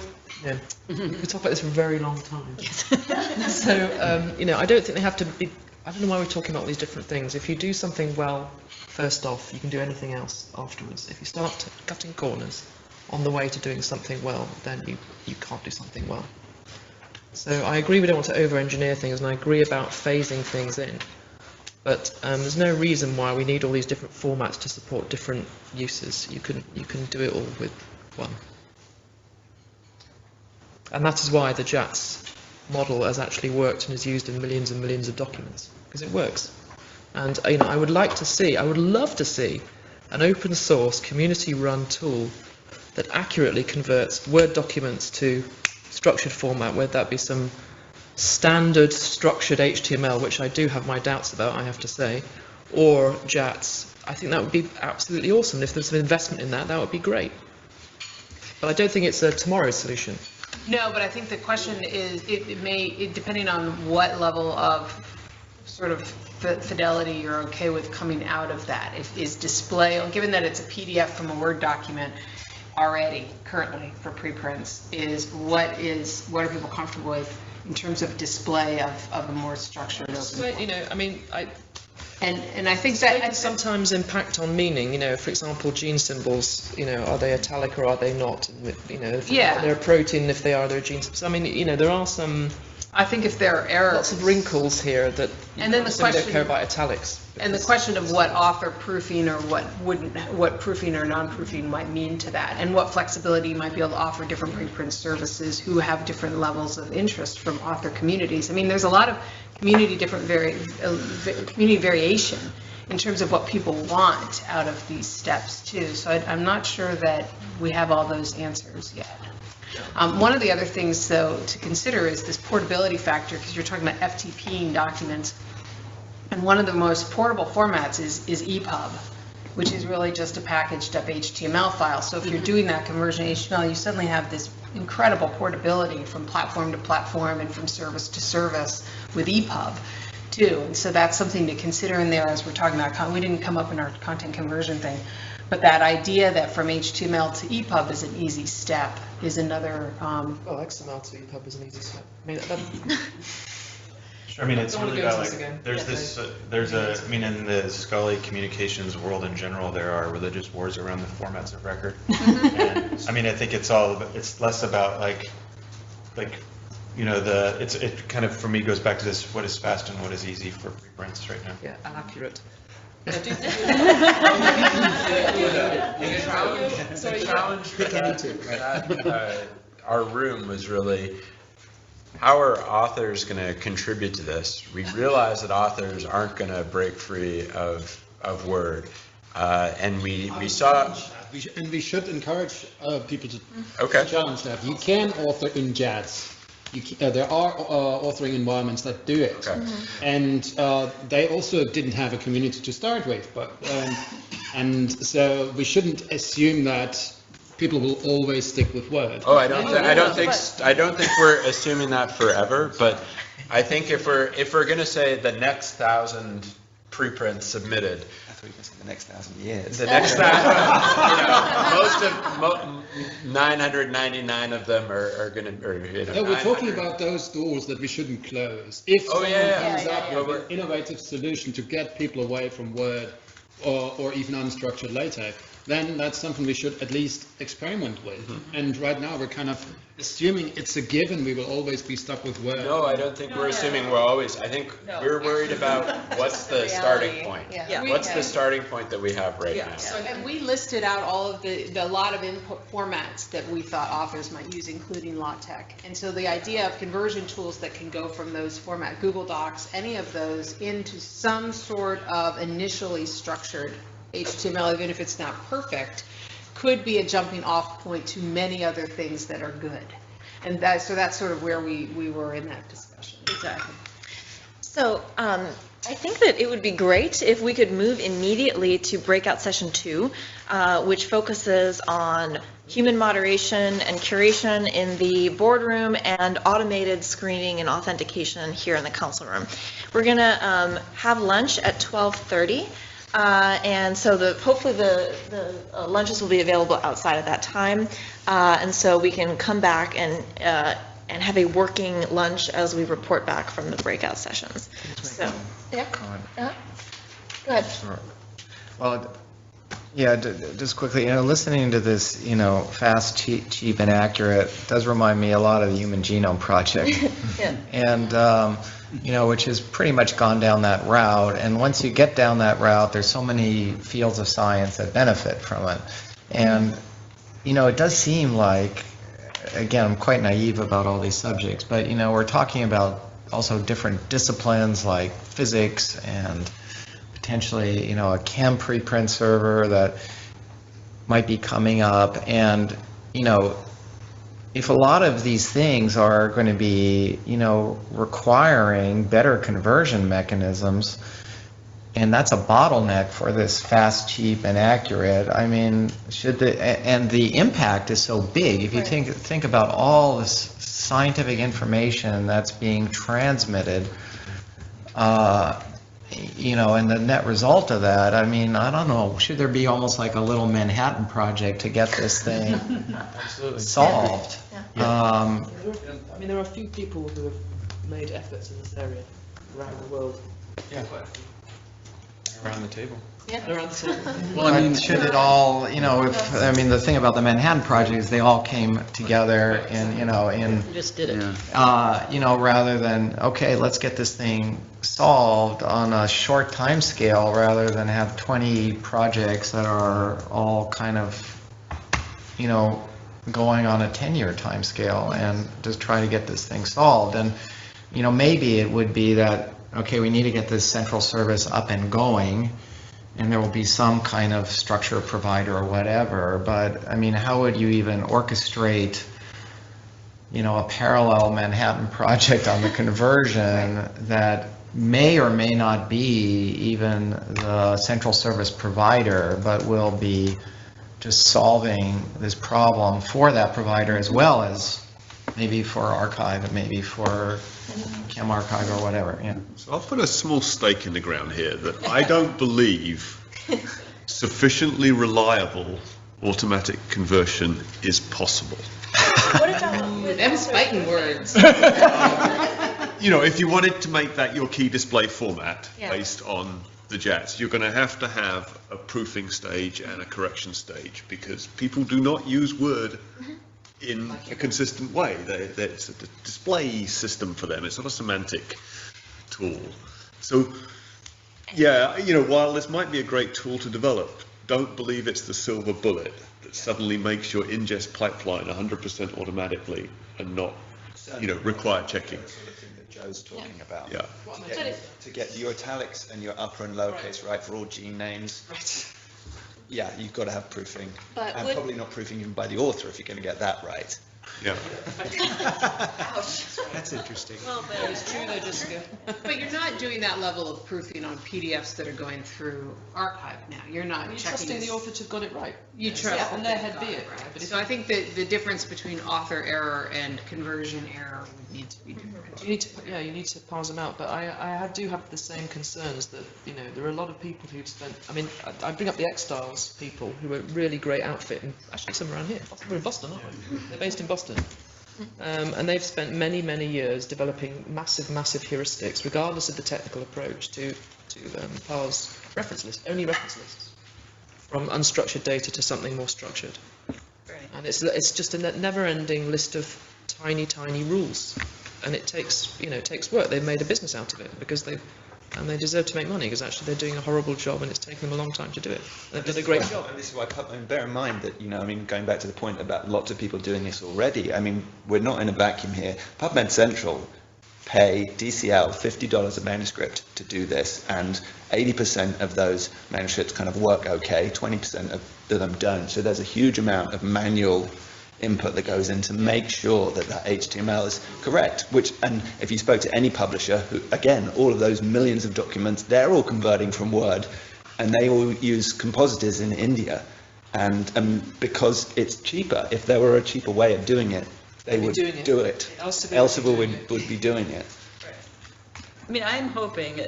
talk about this for a very long time. So, I don't think they have to be. I don't know why we're talking about all these different things. If you do something well, first off, you can do anything else afterwards. If you start cutting corners on the way to doing something well, then you can't do something well. So I agree we don't want to over-engineer things, and I agree about phasing things in. But there's no reason why we need all these different formats to support different uses. You can do it all with one. And that is why the JATS model has actually worked and is used in millions and millions of documents, because it works. And I would love to see an open source community run tool that accurately converts Word documents to structured format, whether that be some standard structured HTML, which I do have my doubts about, I have to say, or JATS. I think that would be absolutely awesome. If there's an investment in that, that would be great. But I don't think it's a tomorrow's solution.
No, but I think the question is, depending on what level of sort of fidelity you're okay with coming out of that, is display, given that it's a PDF from a Word document already currently for preprints, what are people comfortable with in terms of display of a more structured open? And I think that
can sometimes impact on meaning. For example, gene symbols. Are they italic or are they not? If they're a protein, if they are, they're gene symbols. I mean, there are some.
I think if there are errors,
lots of wrinkles here that.
And then the
question. Don't care about italics.
And the question of what author proofing or what proofing or non-proofing might mean to that, and what flexibility you might be able to offer different preprint services who have different levels of interest from author communities. I mean, there's a lot of community variation in terms of what people want out of these steps too. So I'm not sure that we have all those answers yet. One of the other things, though, to consider is this portability factor, because you're talking about FTPing documents. And one of the most portable formats is EPUB, which is really just a packaged up HTML file. So if you're doing that conversion to HTML, you suddenly have this incredible portability from platform to platform and from service to service with EPUB too. And so that's something to consider in there as we're talking about. We didn't come up in our content conversion thing, but that idea that from HTML to EPUB is an easy step is another.
Well, XML to EPUB is an easy step.
Sure, it's really about in the scholarly communications world in general, there are religious wars around the formats of record. And I think it's less about it kind of for me goes back to this: what is fast and what is easy for preprints right now.
Yeah, and accurate.
The challenge for our room was really, how are authors going to contribute to this? We realize that authors aren't going to break free of Word. And we saw...
And we should encourage people to challenge that. You can author in JATS. There are authoring environments that do it. And they also didn't have a community to start with. And so we shouldn't assume that people will always stick with Word.
Oh, I don't think we're assuming that forever, but I think if we're going to say the next 1,000 preprints submitted,
I thought you were going to say the next 1,000 years.
The next 999 of them are going to.
No, we're talking about those doors that we shouldn't close. If someone comes up with an innovative solution to get people away from Word or even unstructured LaTeX, then that's something we should at least experiment with. And right now we're kind of assuming it's a given we will always be stuck with Word.
No, I don't think we're assuming we're always. I think we're worried about what's the starting point. What's the starting point that we have right now?
And we listed out all of the lot of input formats that we thought authors might use, including LaTeX. And so the idea of conversion tools that can go from those formats, Google Docs, any of those, into some sort of initially structured HTML, even if it's not perfect, could be a jumping off point to many other things that are good. And so that's sort of where we were in that discussion.
Exactly. So I think that it would be great if we could move immediately to breakout session 2, which focuses on human moderation and curation in the boardroom and automated screening and authentication here in the council room. We're going to have lunch at 12:30. And so hopefully the lunches will be available outside at that time. And so we can come back and have a working lunch as we report back from the breakout sessions. So, yeah. Go ahead.
Sure. Well, yeah, just quickly, listening to this, fast, cheap, and accurate does remind me a lot of the Human Genome Project.
Yeah.
And, which has pretty much gone down that route. And once you get down that route, there's so many fields of science that benefit from it. And, it does seem like, again, I'm quite naive about all these subjects, but, we're talking about also different disciplines like physics and potentially, a chem preprint server that might be coming up. And, if a lot of these things are going to be, requiring better conversion mechanisms, and that's a bottleneck for this fast, cheap, and accurate, I mean, and the impact is so big. If you think about all this scientific information that's being transmitted, and the net result of that, I mean, I don't know, should there be almost like a little Manhattan Project to get this thing solved?
I mean, there are a few people who have made efforts in this area around the world.
Yeah.
Around the table.
Yeah. Around the table.
Well, I mean, should it all, the thing about the Manhattan Project is they all came together in
Just did it.
rather than, okay, let's get this thing solved on a short time scale rather than have 20 projects that are all kind of, going on a 10-year time scale and just try to get this thing solved. And, maybe it would be that, okay, we need to get this central service up and going, and there will be some kind of structure provider or whatever, but, I mean, how would you even orchestrate, a parallel Manhattan Project on the conversion that may or may not be even the central service provider, but will be just solving this problem for that provider as well as maybe for archive and maybe for Chem Archive or whatever. Yeah.
So I'll put a small stake in the ground here that I don't believe sufficiently reliable automatic conversion is possible.
Them's fighting words.
If you wanted to make that your key display format
Yeah.
based on the JATS, you're going to have a proofing stage and a correction stage, because people do not use Word in a consistent way. It's a display system for them. It's not a semantic tool. So, yeah, while this might be a great tool to develop, don't believe it's the silver bullet that suddenly makes your ingest pipeline 100% automatically and not, require checking.
Joe's talking about.
Yeah.
To get your italics and your upper and lowercase right for all gene names. Yeah, you've got to have proofing.
But
and probably not proofing even by the author if you're going to get that right.
Yeah.
That's interesting.
It's true though, Jessica. But you're not doing that level of proofing on PDFs that are going through archive now. You're not
You're
checking
trusting
this.
the author to have got it right.
You trust
Yeah, and their
that
head
they've
be
got
it.
right.
But if
So I think that the difference between author error and conversion error would need to be different.
You need to parse them out, but I do have the same concerns that, there are a lot of people who've spent, I bring up the X-Styles people who are a really great outfit, and actually some around here, we're in Boston, aren't we? They're based in Boston. And they've spent many, many years developing massive heuristics, regardless of the technical approach, to parse reference lists, only reference lists, from unstructured data to something more structured. And it's just a never-ending list of tiny rules. And it takes work. They've made a business out of it because they deserve to make money, because actually they're doing a horrible job and it's taken them a long time to do it. They've done a great job.
And this is why, bear in mind that, going back to the point about lots of people doing this already, we're not in a vacuum here. PubMed Central pay DCL $50 a manuscript to do this, and 80% of those manuscripts kind of work okay, 20% of them don't. So there's a huge amount of manual input that goes in to make sure that that HTML is correct, and if you spoke to any publisher, who, again, all of those millions of documents, they're all converting from Word, and they all use compositors in India, and because it's cheaper. If there were a cheaper way of doing it, they would do it. Elsevier would be doing it.
I mean, I'm hoping,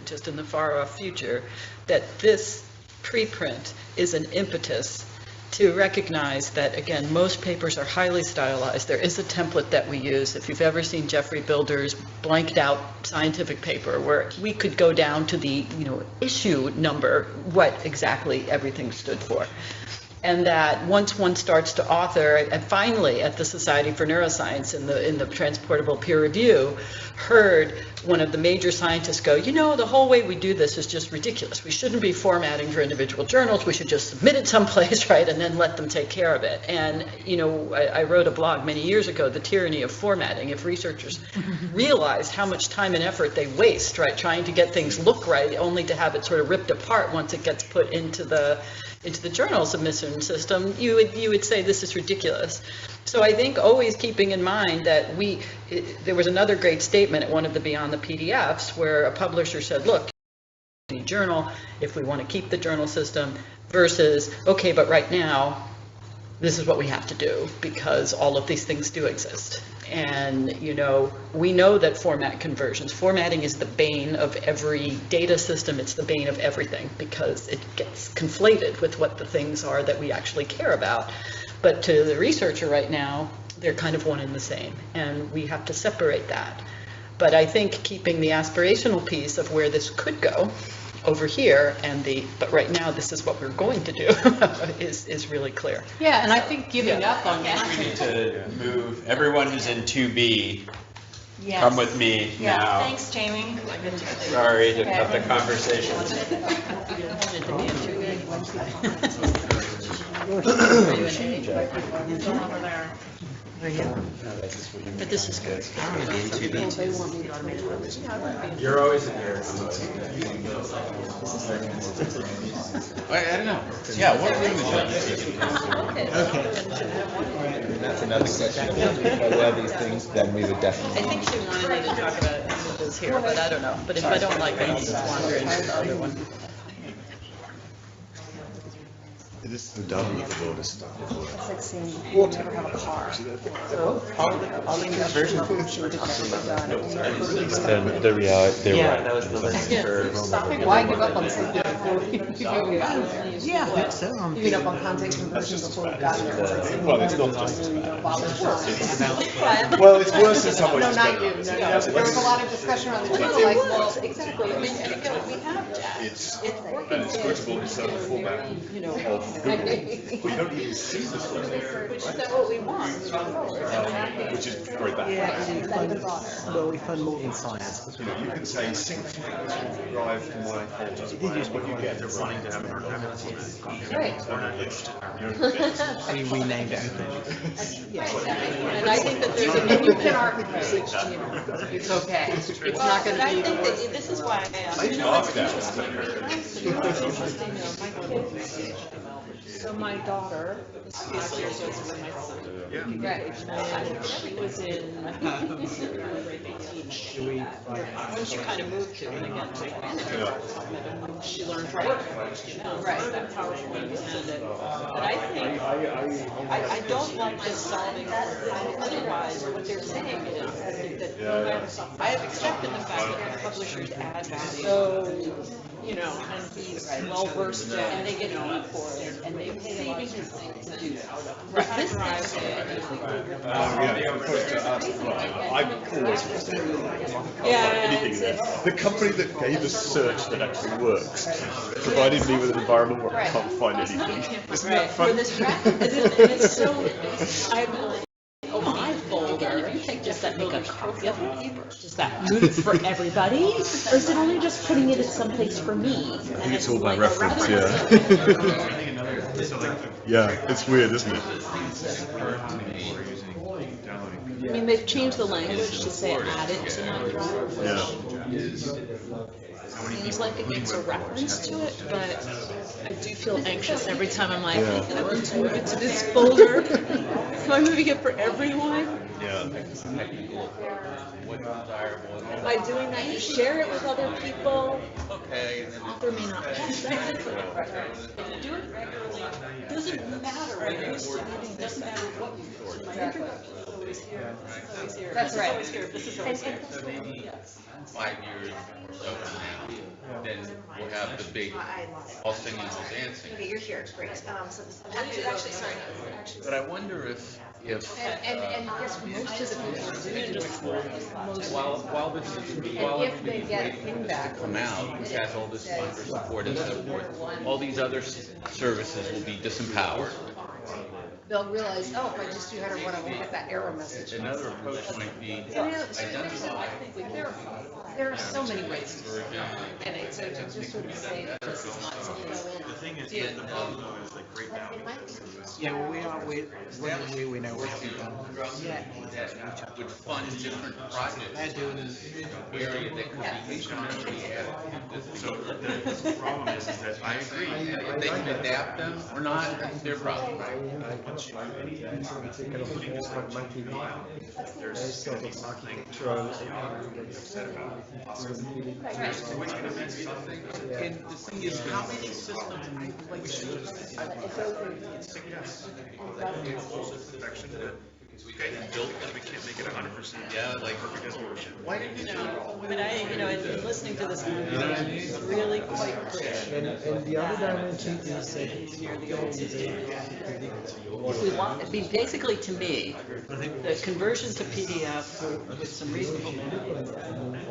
just in the far-off future, that this preprint is an impetus to recognize that, again, most papers are highly stylized. There is a template that we use. If you've ever seen Jeffrey Bilder's blanked out scientific paper, where we could go down to the, issue number, what exactly everything stood for. And that once one starts to author, and finally at the Society for Neuroscience in the transportable peer review, heard one of the major scientists go, the whole way we do this is just ridiculous. We shouldn't be formatting for individual journals. We should just submit it someplace, right, and then let them take care of it. And, I wrote a blog many years ago, The Tyranny of Formatting. If researchers realized how much time and effort they waste, right, trying to get things look right, only to have it sort of ripped apart once it gets put into the journal submission system, you would say this is ridiculous. So I think always keeping in mind that there was another great statement at one of the Beyond the PDFs where a publisher said, look, journal, if we want to keep the journal system, versus, okay, but right now, this is what we have to do because all of these things do exist. And, we know that formatting is the bane of every data system. It's the bane of everything because it gets conflated with what the things are that we actually care about. But to the researcher right now, they're kind of one and the same, and we have to separate that. But I think keeping the aspirational piece of where this could go over here but right now this is what we're going to do is really clear.
Yeah, and I think giving up on that.
We need to move, everyone who's in 2B,
Yes.
come with me now.
Thanks, Jamie.
Sorry to cut the conversation.
But this is good.
You're always in here.
I don't know. Yeah, what room
That's another question. If I wear these things, then we would definitely.
I think she wanted me to talk about images here, but I don't know. But if I don't like it, I'll just wander into the other one.
This is the dumb with the bonus stuff.
It's like saying we'll never have a car. So all the version of
The reality,
Yeah,
that was the
Why give up on something before you got there?
Yeah, I think so. You give up on context conversion before we got there. It's like saying
Well, it's
we'll
not just
don't bother trying.
Well, it's worse in some ways.
No, not you. No. There was a lot of discussion around the table, like, well, exactly. I mean, we have that.
It's inscrutable in certain format. We don't even see the stuff.
Which is not what we want.
Which is very bad.
Yeah,
well, we fund more in science.
You can say sync drive from my folders. What you get is running to have an archive.
Right.
We renamed everything.
And I think that there's a, you can archive HTML. It's okay. It's not going to be.
I think that this is why
So my daughter is 5 years older than my son. Right. And she was in grade 18. When she kind of moved to it again. She learned right. Right. That's how she understood it. But I think, I don't like just solving that. Otherwise, what they're saying is that I have accepted the fact that publishers add value. So, and he's well versed and they get paid for it and they pay a lot of things to do that. But this
I've always anything. The company that gave us search that actually works provided me with an environment where I can't find anything. Isn't that fun?
And it's so, my folder, does that make a copy of the paper? Does that move for everybody? Or is it only just putting it in someplace for me?
I think it's all by reference, yeah. Yeah, it's weird, isn't it?
I mean, they've changed the language to say add it to my drive.
Yeah.
Seems like it makes a reference to it, but I do feel anxious every time I'm like,
Yeah.
I want to move it to this folder. Am I moving it for everyone?
Yeah.
By doing that, you share it with other people. Okay. The author may not catch that. If you do it regularly, it doesn't matter what you're submitting, it doesn't matter what you
always here. This is always here.
That's
This is
right.
always here. This is always here.
So maybe
Yes.
5 years or so from now, then we'll have the big all singing and dancing.
Okay, you're here, great. Actually, sorry.
But I wonder if
And yes, most of the people do.
while this is, while
And if they
everybody's
get
waiting for this
feedback
to come out, which has all this funder support and so forth, all these other services will be disempowered.
They'll realize, oh, if I just do header one, I won't get that error message.
Another approach might be
And
identify.
there are so many ways to and it's just sort of say that this is not something.
The thing is, that the bug though is like great value.
Yeah, well, we know what we've done.
That would fund different projects in this area that could be incrementally added.
So the problem is that
I agree. If they can adapt them or not, that's their problem.
including just like monkey file, there's something upset about. So it's gonna be something.
And the thing is, how many systems,
We should just suggest perfection that okay, built because we can't make it 100%.
Yeah, like
perfect as we wish it.
why did you know?
But I, in listening to this movie, it's really quite clear.
And the other dimension is
Near the old system. If we want, basically to me, the conversion to PDF with some reasonable management,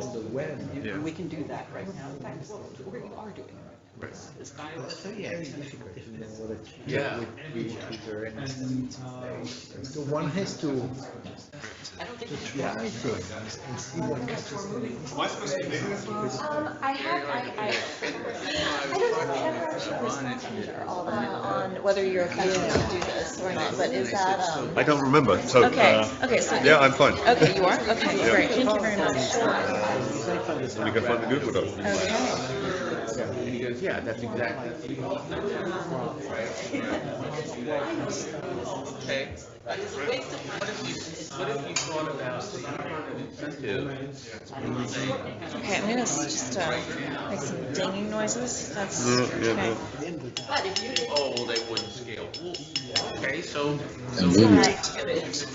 on the web.
we can do that right now. In fact, we are doing it. It's
So yeah, it's difficult to know what to
Yeah.
with Twitter and so one has to
I don't think
try things and see what catches them.
Am I supposed to be making this?
I don't have ever actually on whether you're effective to do this or not, but is that,
I don't remember, so.
Okay, okay, so.
Yeah, I'm fine.
Okay, you are? Okay,
Yeah.
great, thank you very much.
Let me go find the Google Doc.
Okay.
He goes, yeah, that's exactly. Okay. What if you thought about an incentive?
Okay, I'm gonna just, make some dinging noises, that's, okay.
Oh, they wouldn't scale. Well, okay, so.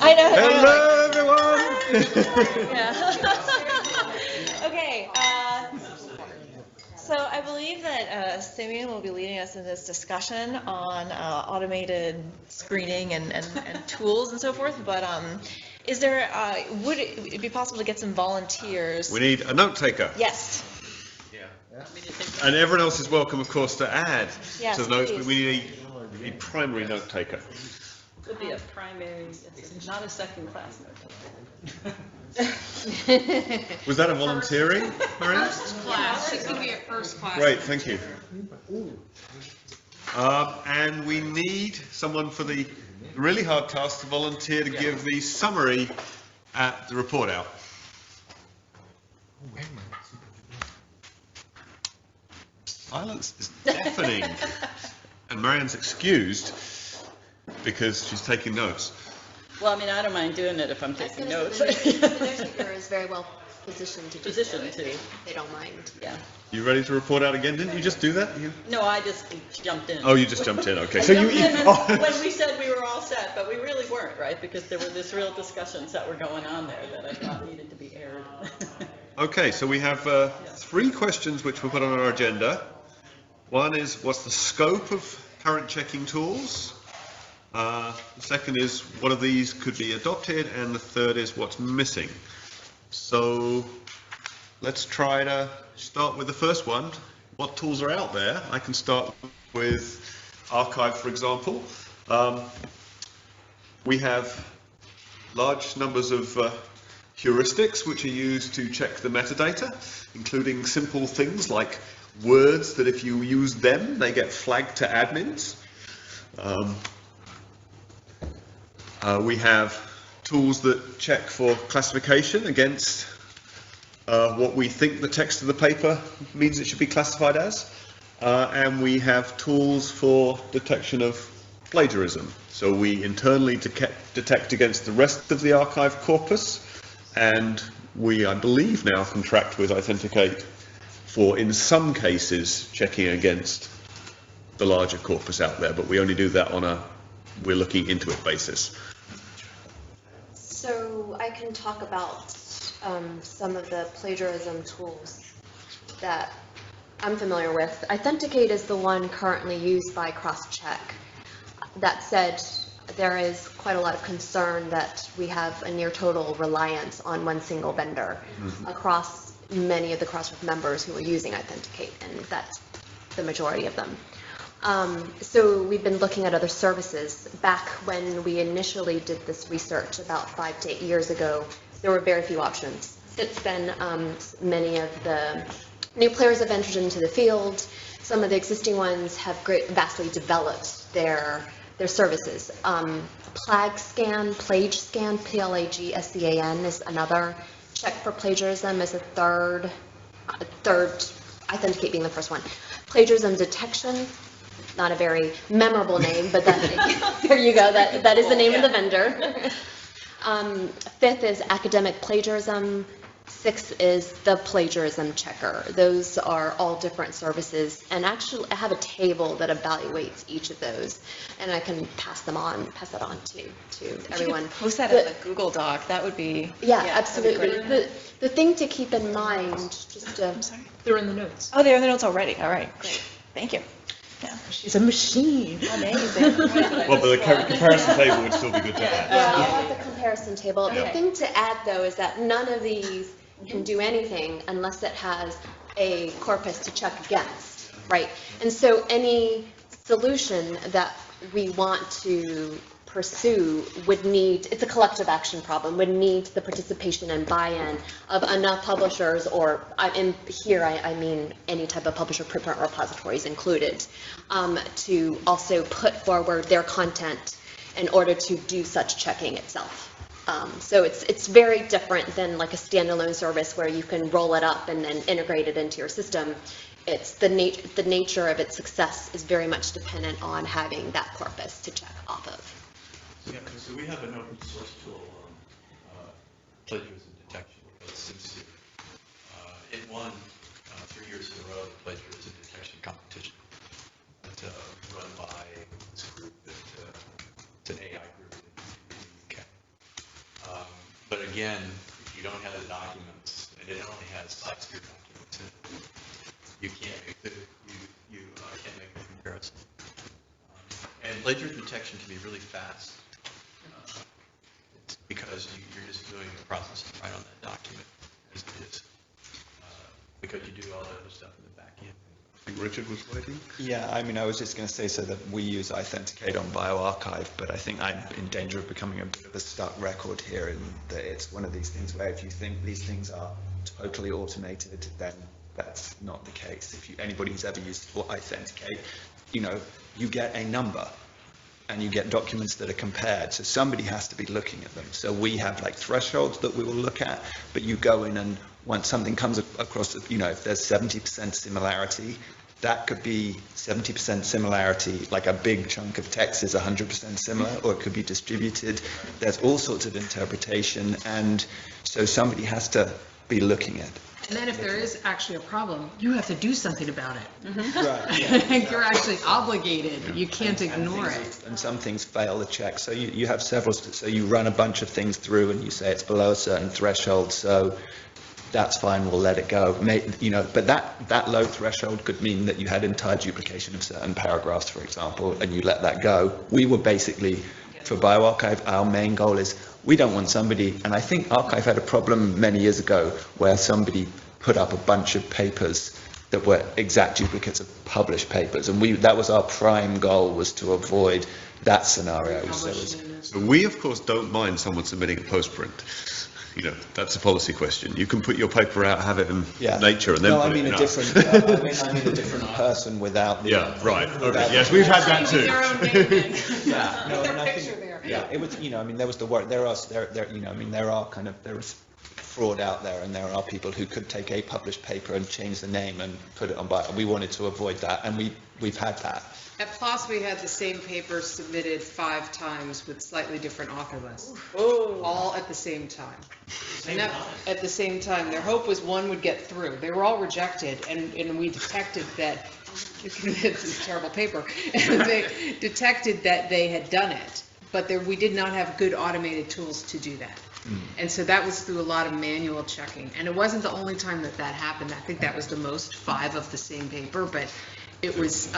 I know.
Hello, everyone!
Yeah. Okay, so I believe that Simeon will be leading us in this discussion on automated screening and tools and so forth, but is there, would it be possible to get some volunteers?
We need a note taker.
Yes.
And everyone else is welcome, of course, to add
Yes,
to the notes,
please.
but we need a primary note taker.
Could be a primary, it's not a second class note.
Was that a volunteering, Marianne?
First class, she's going to be a first class.
Great, thank you. And we need someone for the really hard task to volunteer to give the summary at the report out. Silence is deafening. And Marianne's excused because she's taking notes.
Well, I mean, I don't mind doing it if I'm taking notes.
The note taker is very well positioned to do
Positioned
so
to.
if they don't mind.
Yeah.
You ready to report out again? Didn't you just do that?
No, I just jumped in.
Oh, you just jumped in, okay.
I
So
jumped
you-
in
oh.
when we said we were all set, but we really weren't, right? Because there were this real discussions that were going on there that I thought needed to be aired.
Okay, so we have 3 questions which we'll put on our agenda. One is, what's the scope of current checking tools? The second is, what of these could be adopted? And the third is, what's missing? So let's try to start with the first one. What tools are out there? I can start with Archive, for example. We have large numbers of heuristics which are used to check the metadata, including simple things like words that if you use them, they get flagged to admins. We have tools that check for classification against what we think the text of the paper means it should be classified as. And we have tools for detection of plagiarism. So we internally detect against the rest of the archive corpus, and we, I believe, now contract with Authenticate for, in some cases, checking against the larger corpus out there, but we only do that on a we're looking into it basis.
So I can talk about some of the plagiarism tools that I'm familiar with. Authenticate is the one currently used by Crosscheck. That said, there is quite a lot of concern that we have a near total reliance on one single vendor across many of the Crossref members who are using Authenticate, and that's the majority of them. So we've been looking at other services. Back when we initially did this research about 5 to 8 years ago, there were very few options. Since then, many of the new players have entered into the field. Some of the existing ones have vastly developed their services. PlageScan, PlageScan is another. Check for plagiarism is a third, Authenticate being the first one. Plagiarism detection, not a very memorable name, but there you go, that is the name of the vendor. Fifth is academic plagiarism. Sixth is the plagiarism checker. Those are all different services, and actually I have a table that evaluates each of those, and I can pass that on to everyone.
Post that in the Google Doc. That would be
absolutely. The thing to keep in mind, just to,
I'm sorry.
They're in the notes.
Oh, they're in the notes already. All right, great. Thank you. Yeah.
She's a machine.
Amazing.
Well, but the comparison table would still be good to have.
I'll have the comparison table. The
Yeah.
thing to add, though, is that none of these can do anything unless it has a corpus to check against, right? And so any solution that we want to pursue would need, it's a collective action problem, would need the participation and buy-in of enough publishers, or I mean any type of publisher, preprint repositories included, to also put forward their content in order to do such checking itself. So it's very different than like a standalone service where you can roll it up and then integrate it into your system. It's the nature of its success is very much dependent on having that corpus to check off of.
Yeah, so we have an open source tool on plagiarism detection called SimSteer. It won 3 years in a row the plagiarism detection competition. It's run by this group it's an AI group in the UK. But again, if you don't have the documents, and it only has Shakespeare documents in it, you can't make the comparison. And plagiarism detection can be really fast. Because you're just doing the processing right on that document as it is. Because you do all the other stuff in the back end.
I think Richard was waiting.
Yeah, I mean, I was just going to say so that we use Authenticate on bioRxiv, but I think I'm in danger of becoming a bit of a stuck record here in that it's one of these things where if you think these things are totally automated, then that's not the case. If anybody who's ever used Authenticate, you get a number. And you get documents that are compared. So somebody has to be looking at them. So we have like thresholds that we will look at, but you go in and once something comes across, if there's 70% similarity, that could be 70% similarity, like a big chunk of text is 100% similar, or it could be distributed. There's all sorts of interpretation, and so somebody has to be looking at it.
And then if there is actually a problem, you have to do something about it.
Right. Yeah.
You're actually obligated. You can't ignore it.
And some things fail the check. So you have several, so you run a bunch of things through and you say it's below a certain threshold, so that's fine, we'll let it go. But that low threshold could mean that you had entire duplication of certain paragraphs, for example, and you let that go. We were basically, for bioRxiv, our main goal is we don't want somebody, and I think Archive had a problem many years ago where somebody put up a bunch of papers that were exact duplicates of published papers, and that was our prime goal, was to avoid that scenario.
So we, of course, don't mind someone submitting a postprint. That's a policy question. You can put your paper out, have it in Nature, and then
no,
put
I mean
it in
a
us.
different. I mean a different person without the.
Yeah, right. Okay. Yes, we've had that too.
Yeah. No, and I think. Yeah, it was. I mean, there was the work. There is fraud out there, and there are people who could take a published paper and change the name and put it on bio. We wanted to avoid that, and we've had that.
At PLOS, we had the same paper submitted 5 times with slightly different author lists, all at the same time. At the same time. Their hope was one would get through. They were all rejected, and we detected that, it's a terrible paper, and they detected that they had done it. but we did not have good automated tools to do that. And so that was through a lot of manual checking. And it wasn't the only time that happened. I think that was the most, 5 of the same paper, but it was,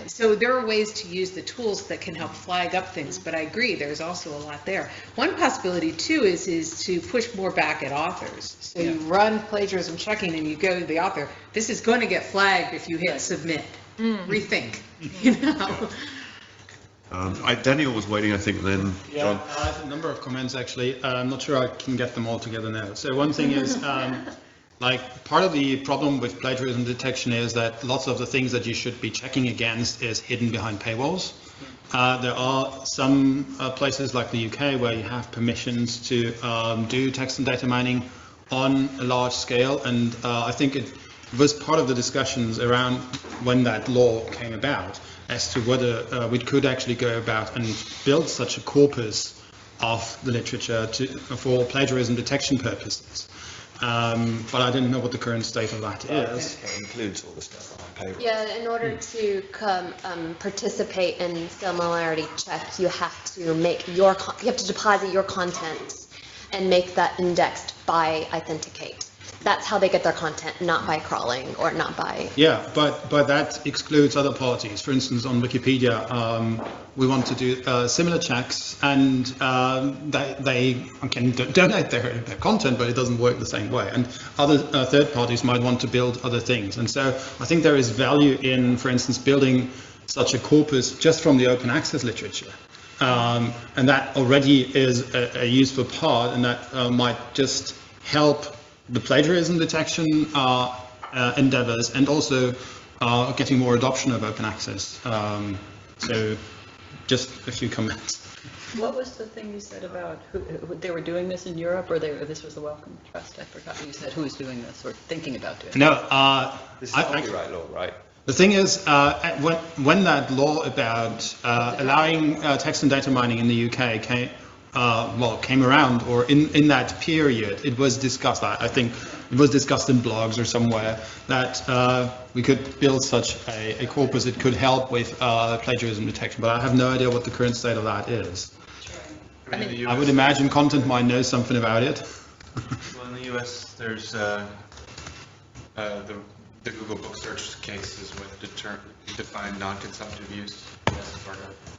so there are ways to use the tools that can help flag up things, but I agree, there's also a lot there. One possibility too is to push more back at authors. So you run plagiarism checking and you go to the author, this is going to get flagged if you hit submit. Rethink, you know?
Daniel was waiting, I think, then John.
I have a number of comments actually. I'm not sure I can get them all together now. So one thing is, like part of the problem with plagiarism detection is that lots of the things that you should be checking against is hidden behind paywalls. There are some places like the UK where you have permissions to do text and data mining on a large scale, and I think it was part of the discussions around when that law came about as to whether we could actually go about and build such a corpus of the literature for plagiarism detection purposes. But I didn't know what the current state of that is.
It includes all the stuff on payroll.
Yeah, in order to participate in similarity check, you have to make you have to deposit your content and make that indexed by Authenticate. That's how they get their content, not by crawling or not by...
Yeah, but that excludes other parties. For instance, on Wikipedia, we want to do similar checks, and they can donate their content, but it doesn't work the same way. And other third parties might want to build other things. And so I think there is value in, for instance, building such a corpus just from the open access literature. And that already is a useful part, and that might just help the plagiarism detection endeavors, and also getting more adoption of open access. So just a few comments.
What was the thing you said about who they were doing this in Europe, or this was the Wellcome Trust? I forgot what you said. Who was doing this or thinking about doing it?
No,
This is copyright law, right?
the thing is, when that law about allowing text and data mining in the UK came around, or in that period, it was discussed. I think it was discussed in blogs or somewhere that we could build such a corpus. It could help with plagiarism detection, but I have no idea what the current state of that is. I would imagine Content might know something about it.
Well, in the US, there's the Google book search cases with defined non-consumptive use.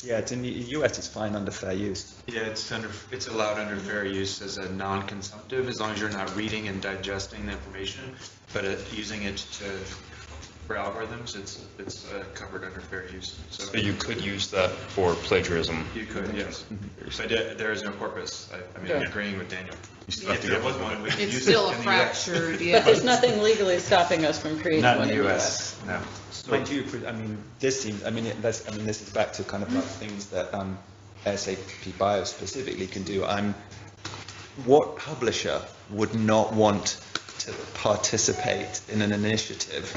Yeah, it's in the US, it's fine under fair use.
Yeah, it's allowed under fair use as a non-consumptive, as long as you're not reading and digesting the information, but using it for algorithms, it's covered under fair use.
So you could use that for plagiarism?
You could, yes. But there is no corpus. I'm agreeing with Daniel. If there was one, we could use it in the US.
It's still a fractured,
But there's nothing legally stopping us from creating one
Not in the US, no.
But this is back to kind of like things that SAP Bio specifically can do. What publisher would not want to participate in an initiative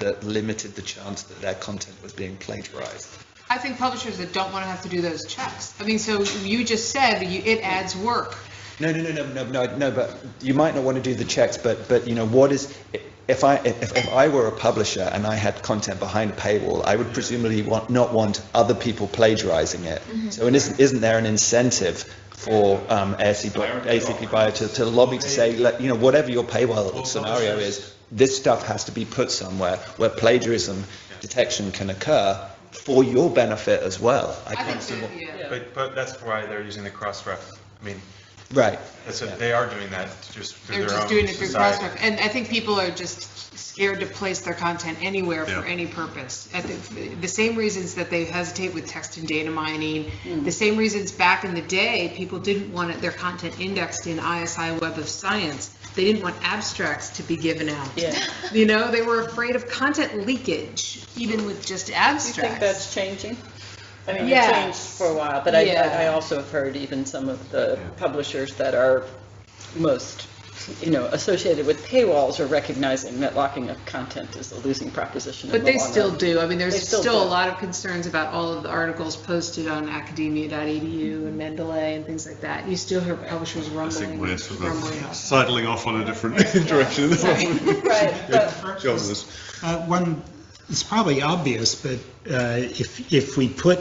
that limited the chance that their content was being plagiarized?
I think publishers that don't want to have to do those checks. I mean, so you just said it adds work.
No, but you might not want to do the checks, but you know, what is, if I were a publisher and I had content behind a paywall, I would presumably not want other people plagiarizing it. Mm-hmm. So isn't there an incentive for ACP Bio to lobby to say, you know, whatever your paywall scenario is, this stuff has to be put somewhere where plagiarism detection can occur for your benefit as well.
But that's why they're using the Crossref. I mean,
right.
They are doing that just through
They're
their
just
own
doing it through
society.
Crossref. And I think people are just scared to place their content anywhere for any purpose. I think the same reasons that they hesitate with text and data mining, the same reasons back in the day people didn't want their content indexed in ISI Web of Science. They didn't want abstracts to be given out. Yeah. You know, they were afraid of content leakage, even with just abstracts.
Do you think that's changing? I mean, it changed for a while, but I also have heard even some of the publishers that are most, associated with paywalls are recognizing that locking up content is a losing proposition.
But they still do. I mean, there's still a lot of concerns about all of the articles posted on academia.edu and Mendeley and things like that. You still hear publishers rumbling.
We're sort of sidling off on a different direction.
Right.
One, it's probably obvious, but if we put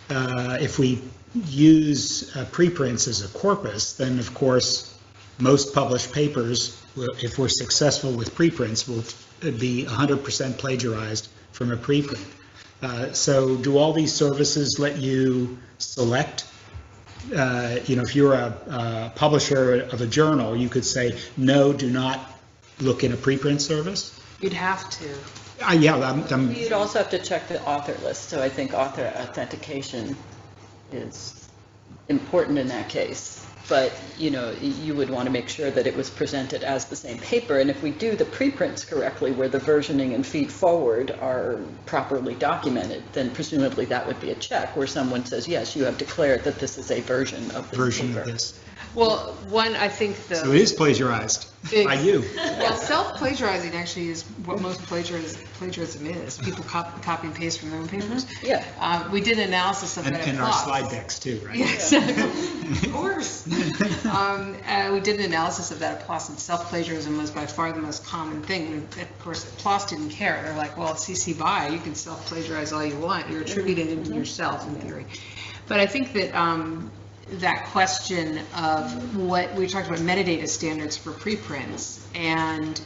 if we use preprints as a corpus, then of course most published papers, if we're successful with preprints, will be 100% plagiarized from a preprint. So do all these services let you select? If you're a publisher of a journal, you could say, no, do not look in a preprint service?
You'd have to.
You'd also have to check the author list, so I think author authentication is important in that case. But, you would want to make sure that it was presented as the same paper, and if we do the preprints correctly, where the versioning and feed forward are properly documented, then presumably that would be a check, where someone says, yes, you have declared that this is a version of this paper.
Of this.
Well, one, I think
So it is plagiarized by you.
Well, self-plagiarizing actually is what most plagiarism is. People copy and paste from their own papers.
Yeah.
We did an analysis of that at
And our
PLOS.
slide decks too, right?
Yes, of course. We did an analysis of that at PLOS, and self-plagiarism was by far the most common thing. And of course, PLOS didn't care. They're like, well, it's CC BY, you can self-plagiarize all you want. You're attributing it to yourself in theory. But I think that that question of what we talked about, metadata standards for preprints, and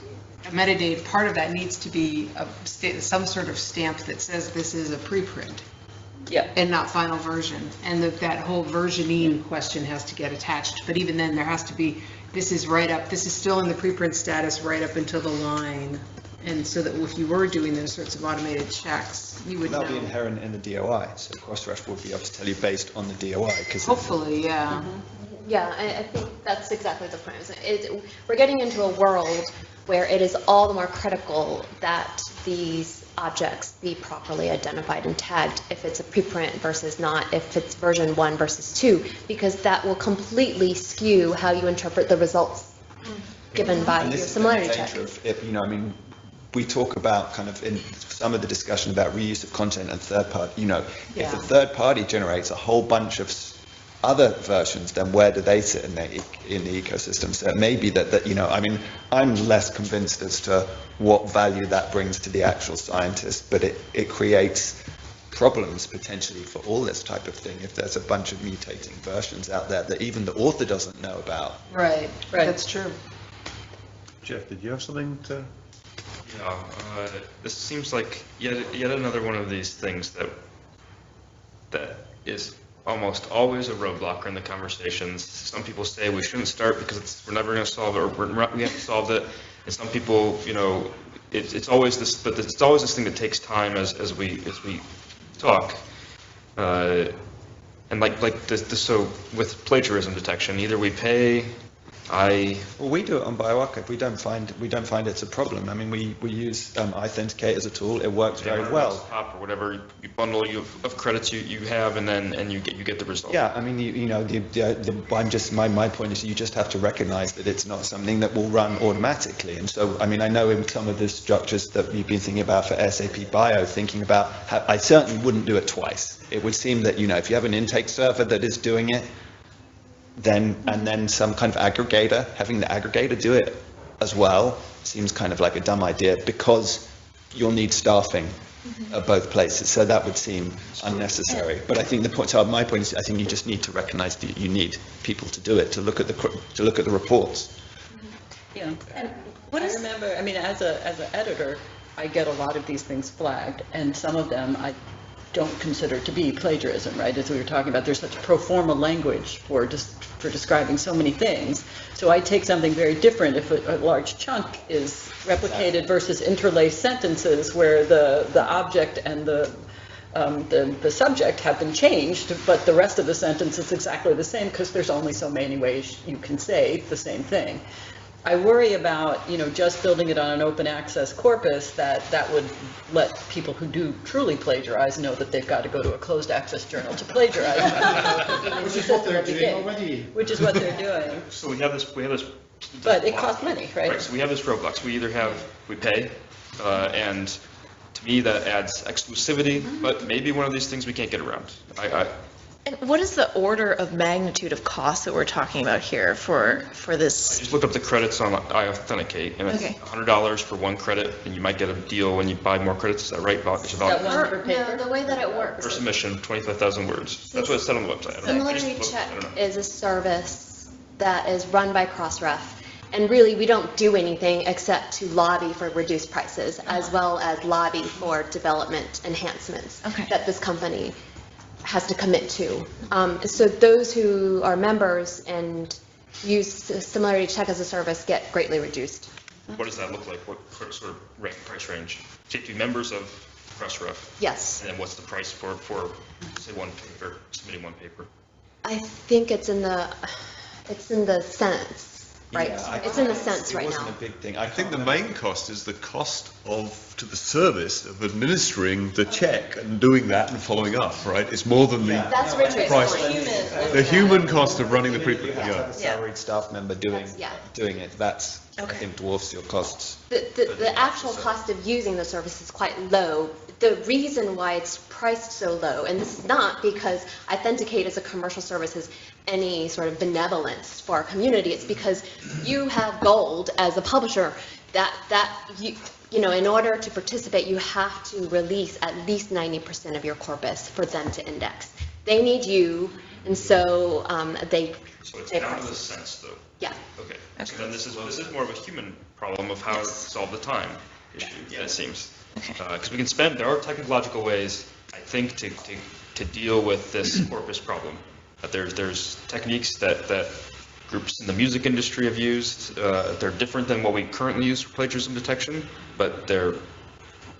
a metadata, part of that needs to be some sort of stamp that says this is a preprint.
Yeah.
And not final version. And that whole versioning question has to get attached. But even then, there has to be, this is still in the preprint status right up until the line. And so that if you were doing those sorts of automated checks, you would know.
That'll be inherent in the DOI, so Crossref would be able to tell you based on the DOI.
Hopefully, yeah.
Yeah, I think that's exactly the point. We're getting into a world where it is all the more critical that these objects be properly identified and tagged if it's a preprint versus not, if it's version 1 versus 2, because that will completely skew how you interpret the results given by your similarity check.
We talk about kind of in some of the discussion about reuse of content and third party, if a third party generates a whole bunch of other versions, then where do they sit in the ecosystem? So it may be that I'm less convinced as to what value that brings to the actual scientist, but it creates problems potentially for all this type of thing if there's a bunch of mutating versions out there that even the author doesn't know about.
Right. That's true.
Jeff, did you have something to?
Yeah, this seems like yet another one of these things that is almost always a roadblocker in the conversations. Some people say we shouldn't start because we're never going to solve it, or we haven't solved it. And some people, it's always this thing that takes time as we talk. And like this, so with plagiarism detection, either we pay.
Well, we do it on bioRxiv. We don't find it's a problem. I mean, we use Authenticate as a tool. It works very well.
Or whatever you bundle of credits you have, and you get the result.
Yeah, I mean, my point is you just have to recognize that it's not something that will run automatically. And so, I mean, I know in some of the structures that you've been thinking about for SAP Bio, thinking about how, I certainly wouldn't do it twice. It would seem that if you have an intake server that is doing it, then some kind of aggregator, having the aggregator do it as well seems kind of like a dumb idea because you'll need staffing at both places. So that would seem unnecessary. But I think my point is, I think you just need to recognize that you need people to do it, to look at the reports.
Yeah. And I remember, as an editor, I get a lot of these things flagged, and some of them I don't consider to be plagiarism, right? As we were talking about, there's such pro forma language for describing so many things. So I take something very different if a large chunk is replicated versus interlaced sentences where the object and the subject have been changed, but the rest of the sentence is exactly the same because there's only so many ways you can say the same thing. I worry about, just building it on an open access corpus that would let people who do truly plagiarize know that they've got to go to a closed access journal to plagiarize.
Which is what they're doing already.
Which is what they're doing.
So we have this.
But it costs money, right?
Right. So we have this roadblock. So we pay, and to me that adds exclusivity. But maybe one of these things we can't get around.
And what is the order of magnitude of cost that we're talking about here for this?
Just look up the credits on iAuthenticate, and it's
Okay.
$100 for one credit, and you might get a deal when you buy more credits. Is that right? It's about
No, the way that it works.
per submission, 25,000 words. That's what it said on the website. I don't know. I just
Similarity
looked.
Check
I don't know.
is a service that is run by Crossref. And really, we don't do anything except to lobby for reduced prices, as well as lobby for development enhancements that this company has to commit to. So those who are members and use Similarity Check as a service get greatly reduced.
What does that look like? What sort of price range? Take two members of Crossref.
Yes.
And then what's the price for say one paper, submitting one paper?
I think it's in the cents, right? It's in the cents right now.
big thing.
I think the main cost is the cost to the service of administering the check and doing that and following up, right? It's more than the
That's Richard's
price.
point.
The human cost of running the preprint,
The
yeah.
salaried staff member doing it, that's, I
Okay.
think, dwarfs your costs.
The actual cost of using the service is quite low. The reason why it's priced so low, and this is not because Authenticate as a commercial service has any sort of benevolence for our community, it's because you have gold as a publisher that you know, in order to participate, you have to release at least 90% of your corpus for them to index. They need you, and so they.
So it's
they
down to
price
the
it.
cents, though.
Yeah.
Okay. So then this is more of a human problem of how to solve the time issue, it seems. Because we can spend, there are technological ways, I think, to deal with this corpus problem. That there's techniques that groups in the music industry have used. They're different than what we currently use for plagiarism detection, but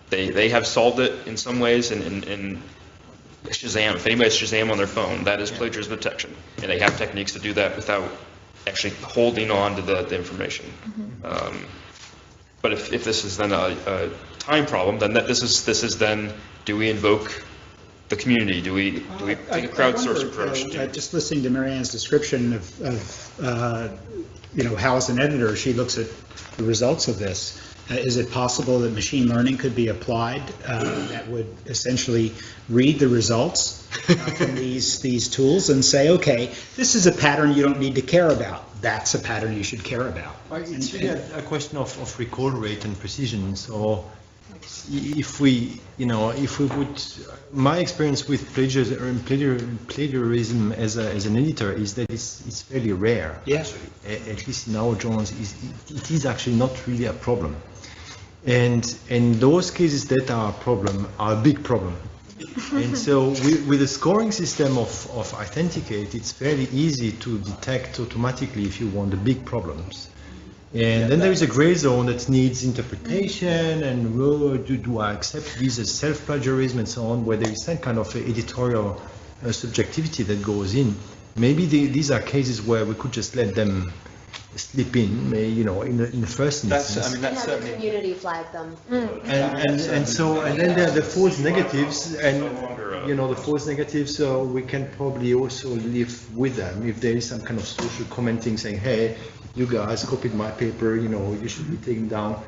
they have solved it in some ways in Shazam. If anybody has Shazam on their phone, that is plagiarism detection. And they have techniques to do that without actually holding on to the information. But if this is then a time problem, then this is then, do we invoke the community? Do we take a crowdsource approach?
Just listening to Marianne's description of you know, how as an editor she looks at the results of this, is it possible that machine learning could be applied that would essentially read the results from these tools and say, okay, this is a pattern you don't need to care about. That's a pattern you should care about.
It's really a question of recall rate and precision. So if we would, my experience with plagiarism as an editor is that it's fairly rare.
Yeah.
Actually. At least in our journals, it is actually not really a problem. And those cases that are a problem are a big problem. And so with the scoring system of Authenticate, it's fairly easy to detect automatically if you want the big problems. And then there is a gray zone that needs interpretation and do I accept this as self-plagiarism and so on, where there is some kind of editorial subjectivity that goes in. Maybe these are cases where we could just let them slip in, in the first instance.
And have the community flag them.
And then there are the false negatives, and the false negatives. So we can probably also live with them if there is some kind of social commenting saying, "Hey, you guys copied my paper. You should be taken down."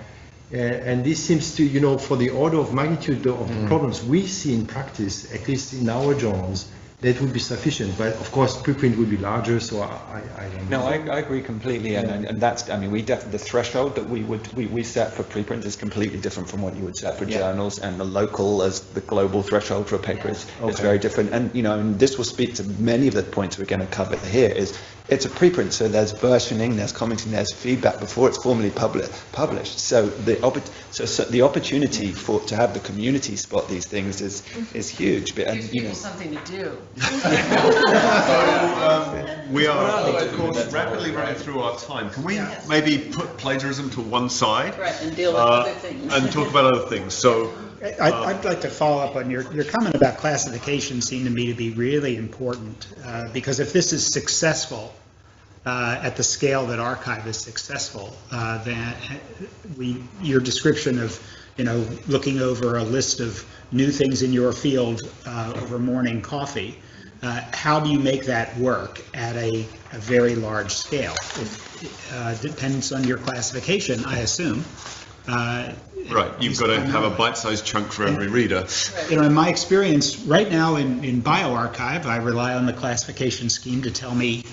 And this seems to, for the order of magnitude of the problems we see in practice, at least in our journals, that would be sufficient. But of course, preprint would be larger, so I don't know.
No, I agree completely, and that's, the threshold that we set for preprint is completely different from what you would set for journals, and the local as the global threshold for a paper is very different. And and this will speak to many of the points we're going to cover here. Is it's a preprint, so there's versioning, there's commenting, there's feedback before it's formally published. So the opportunity to have the community spot these things is huge. But
Gives people something to do.
We are, of course, rapidly running through our time. Can we maybe put plagiarism to one side?
Right, and deal with other things.
And talk about other things. So,
I'd like to follow up on your comment about classification. Seemed to me to be really important because if this is successful at the scale that Archive is successful, then your description of looking over a list of new things in your field over morning coffee. How do you make that work at a very large scale? It depends on your classification, I assume.
Right, you've got to have a bite-sized chunk for every reader.
In my experience, right now in bioRxiv, I rely on the classification scheme to tell me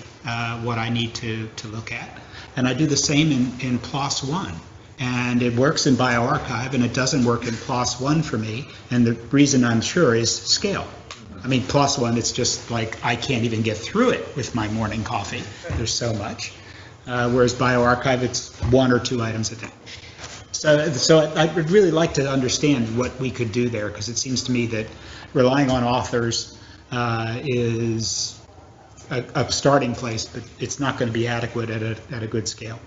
what I need to look at. And I do the same in PLOS One. And it works in bioRxiv, and it doesn't work in PLOS One for me. And the reason I'm sure is scale. I mean, PLOS One, it's just like I can't even get through it with my morning coffee. There's so much. Whereas bioRxiv, it's 1 or 2 items a day. So I would really like to understand what we could do there, because it seems to me that relying on authors is a starting place, but it's not going to be adequate at a good scale.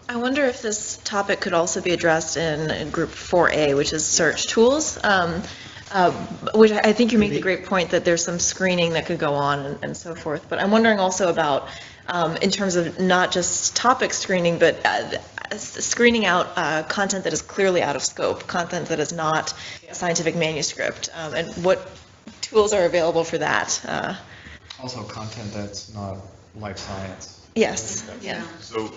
I wonder if this topic could also be addressed in group 4A, which is search tools, which I think you make the great point that there's some screening that could go on and so forth. But I'm wondering also about, in terms of not just topic screening, but screening out content that is clearly out of scope, content that is not a scientific manuscript, and what tools are available for that.
Also content that's not life science.
Yes, yeah.
So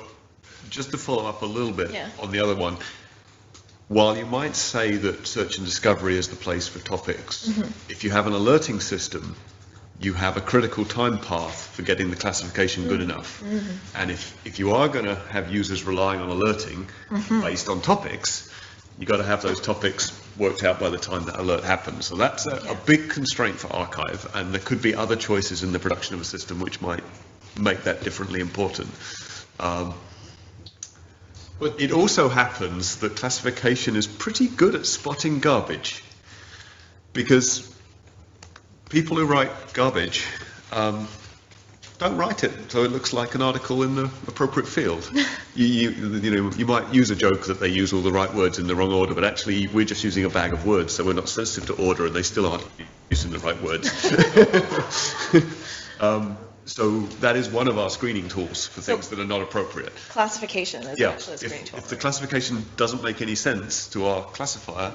just to follow up a little bit
Yeah.
on the other one, while you might say that search and discovery is the place for topics, if you have an alerting system, you have a critical time path for getting the classification good enough. And if you are going to have users relying on alerting based on topics, you've got to have those topics worked out by the time that alert happens. So that's a big constraint for archive, and there could be other choices in the production of a system which might make that differently important. But it also happens that classification is pretty good at spotting garbage, because people who write garbage don't write it so it looks like an article in the appropriate field. You might use a joke that they use all the right words in the wrong order, but actually we're just using a bag of words, so we're not sensitive to order, and they still aren't using the right words. So that is one of our screening tools for things that are not appropriate.
Classification is actually a screening tool.
If the classification doesn't make any sense to our classifier,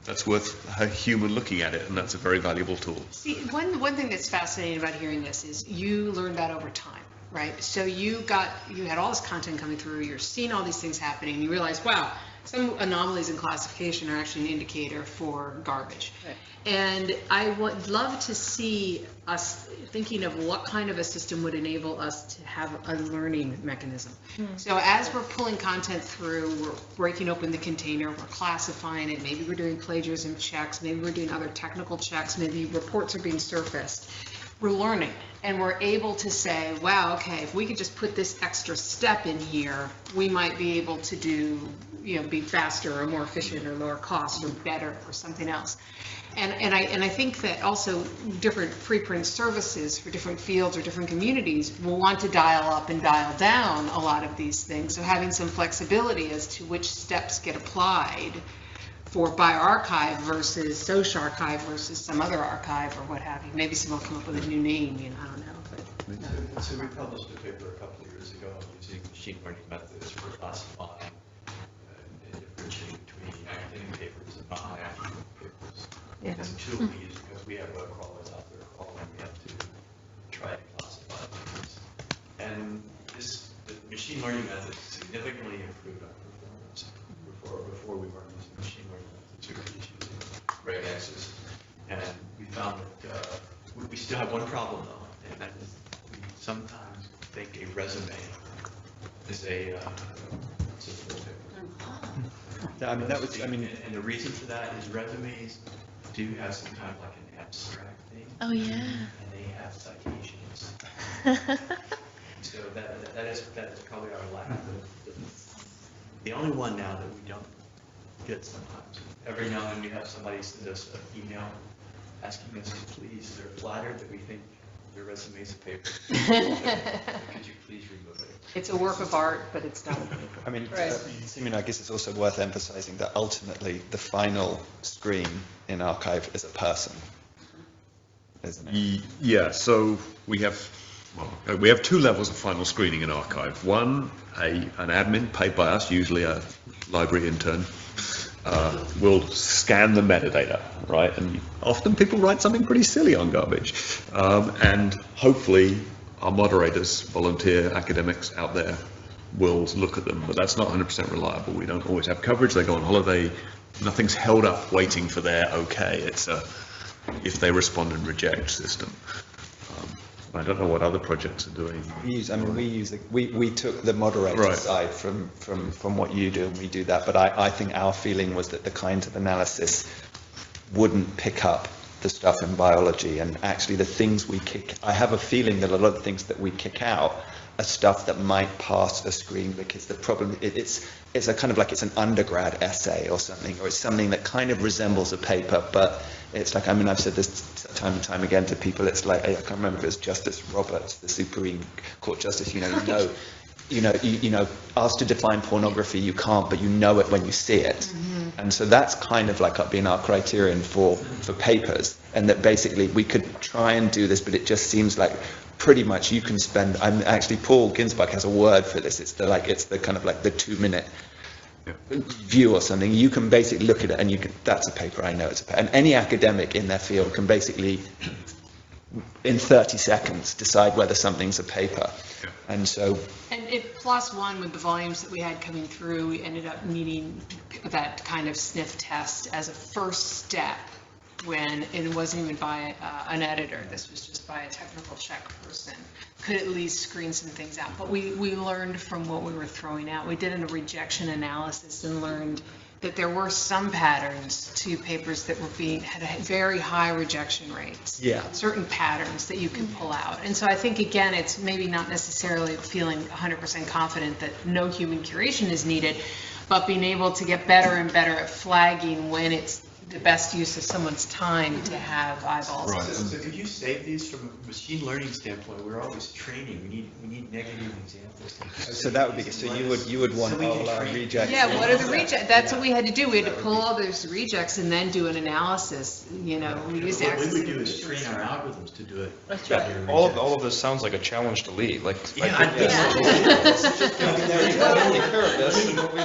that's worth a human looking at it, and that's a very valuable tool.
See, one thing that's fascinating about hearing this is you learned that over time, right? So you had all this content coming through, you're seeing all these things happening, and you realize, wow, some anomalies in classification are actually an indicator for garbage.
Right.
And I would love to see us thinking of what kind of a system would enable us to have a learning mechanism. So as we're pulling content through, we're breaking open the container, we're classifying it, maybe we're doing plagiarism checks, maybe we're doing other technical checks, maybe reports are being surfaced. We're learning, and we're able to say, wow, okay, if we could just put this extra step in here, we might be able to do, be faster or more efficient or lower cost or better or something else. And I think that also different preprint services for different fields or different communities will want to dial up and dial down a lot of these things. So having some flexibility as to which steps get applied for bioRxiv versus SocArchive versus some other archive or what have you. Maybe someone will come up with a new name, I don't know.
So we published a paper a couple of years ago using machine learning methods for classifying and differentiating between academic papers and non-academic papers.
Yeah.
It's a tool we use because we have web crawlers out there crawling. We have to try to classify things. And the machine learning methods significantly improved our performance. Before we weren't using machine learning methods, we were just using regexes. And we found that we still have one problem though, and that is we sometimes think a resume is a full paper. And the reason for that is resumes do have some kind of like an abstract thing.
Oh, yeah.
And they have citations. So that is probably our lack. The only one now that we don't get sometimes. Every now and then we have somebody send us an email asking us to please, they're flattered that we think their resume is a paper. Could you please remove it?
It's a work of art, but it's not a paper.
I mean, I guess it's also worth emphasizing that ultimately the final screen in archive is a person, isn't it?
Yeah, so we have 2 levels of final screening in archive. One, an admin paid by us, usually a library intern, will scan the metadata, right? And often people write something pretty silly on garbage. And hopefully our moderators, volunteer academics out there, will look at them, but that's not 100% reliable. We don't always have coverage. They go on holiday. Nothing's held up waiting for their okay. It's a if they respond and reject system. I don't know what other projects are doing.
We took the moderator side from what you do, and we do that. But I think our feeling was that the kinds of analysis wouldn't pick up the stuff in biology, and actually the things we I have a feeling that a lot of things that we kick out are stuff that might pass the screen, because the problem, it's a kind of like it's an undergrad essay or something, or it's something that kind of resembles a paper, but it's like, I mean, I've said this time and time again to people, it's like, I can't remember if it's Justice Roberts, the Supreme Court Justice, you know, asked to define pornography, you can't, but you know it when you see it. Mm-hmm. And so that's kind of like being our criterion for papers, and that basically we could try and do this, but it just seems like pretty much you can spend, actually Paul Ginsburg has a word for this, it's the kind of like the 2-minute view or something. You can basically look at it and you can, that's a paper, I know it's a paper. And any academic in their field can basically, in 30 seconds, decide whether something's a paper. Yeah. And so...
And at PLOS One, with the volumes that we had coming through, we ended up needing that kind of sniff test as a first step when it wasn't even by an editor. This was just by a technical check person. Could at least screen some things out. But we learned from what we were throwing out. We did a rejection analysis and learned that there were some patterns to papers that were had a very high rejection rates.
Yeah.
Certain patterns that you can pull out. And so I think, again, it's maybe not necessarily feeling 100% confident that no human curation is needed, but being able to get better and better at flagging when it's the best use of someone's time to have eyeballs.
Right. So could you save these from a machine learning standpoint? We're always training. We need negative examples.
So that would be, so you would want all our rejects.
Yeah, what are the rejects? That's what we had to do. We had to pull all those rejects and then do an analysis. You know, we used
What we would do is train our algorithms to do it.
That's right.
All of this sounds like a challenge to lead.
There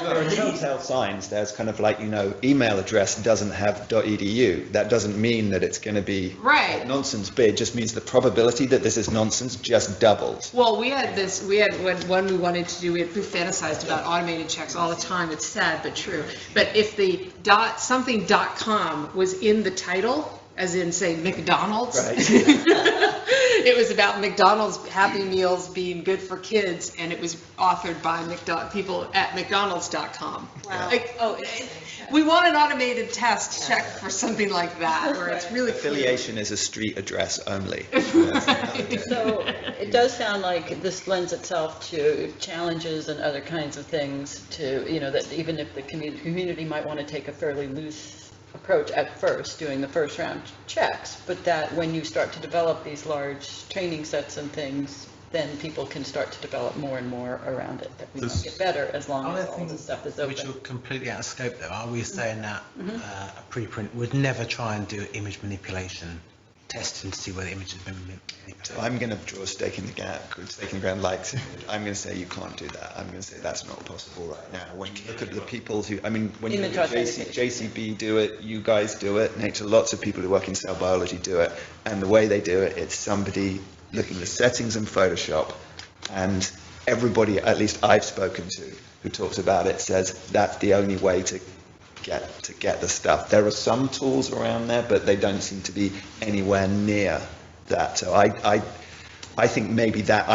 are telltale signs. There's kind of like, email address doesn't have .edu. That doesn't mean that it's going to be nonsense, but it just means the probability that this is nonsense just doubles.
Well, we had when we wanted to do, we fantasized about automated checks all the time. It's sad but true. But if the .com was in the title, as in, say, McDonald's, it was about McDonald's Happy Meals being good for kids, and it was authored by people at McDonald's.com.
Wow.
We want an automated test check for something like that, where it's really
affiliation is a street address only.
So it does sound like this lends itself to challenges and other kinds of things to, that even if the community might want to take a fairly loose approach at first, doing the first round checks, but that when you start to develop these large training sets and things, then people can start to develop more and more around it, that we might get better as long as all this stuff is open.
Which are completely out of scope though. Are we saying that a preprint would never try and do image manipulation testing to see whether the image has been manipulated?
I'm going to draw a stake in the ground, like I'm going to say you can't do that. I'm going to say that's not possible right now. When you look at the people who, when you look at JCB do it, you guys do it, Nature, lots of people who work in cell biology do it, and the way they do it, it's somebody looking at the settings in Photoshop, and everybody, at least I've spoken to, who talks about it, says that's the only way to get the stuff. There are some tools around there, but they don't seem to be anywhere near that. So I think maybe that,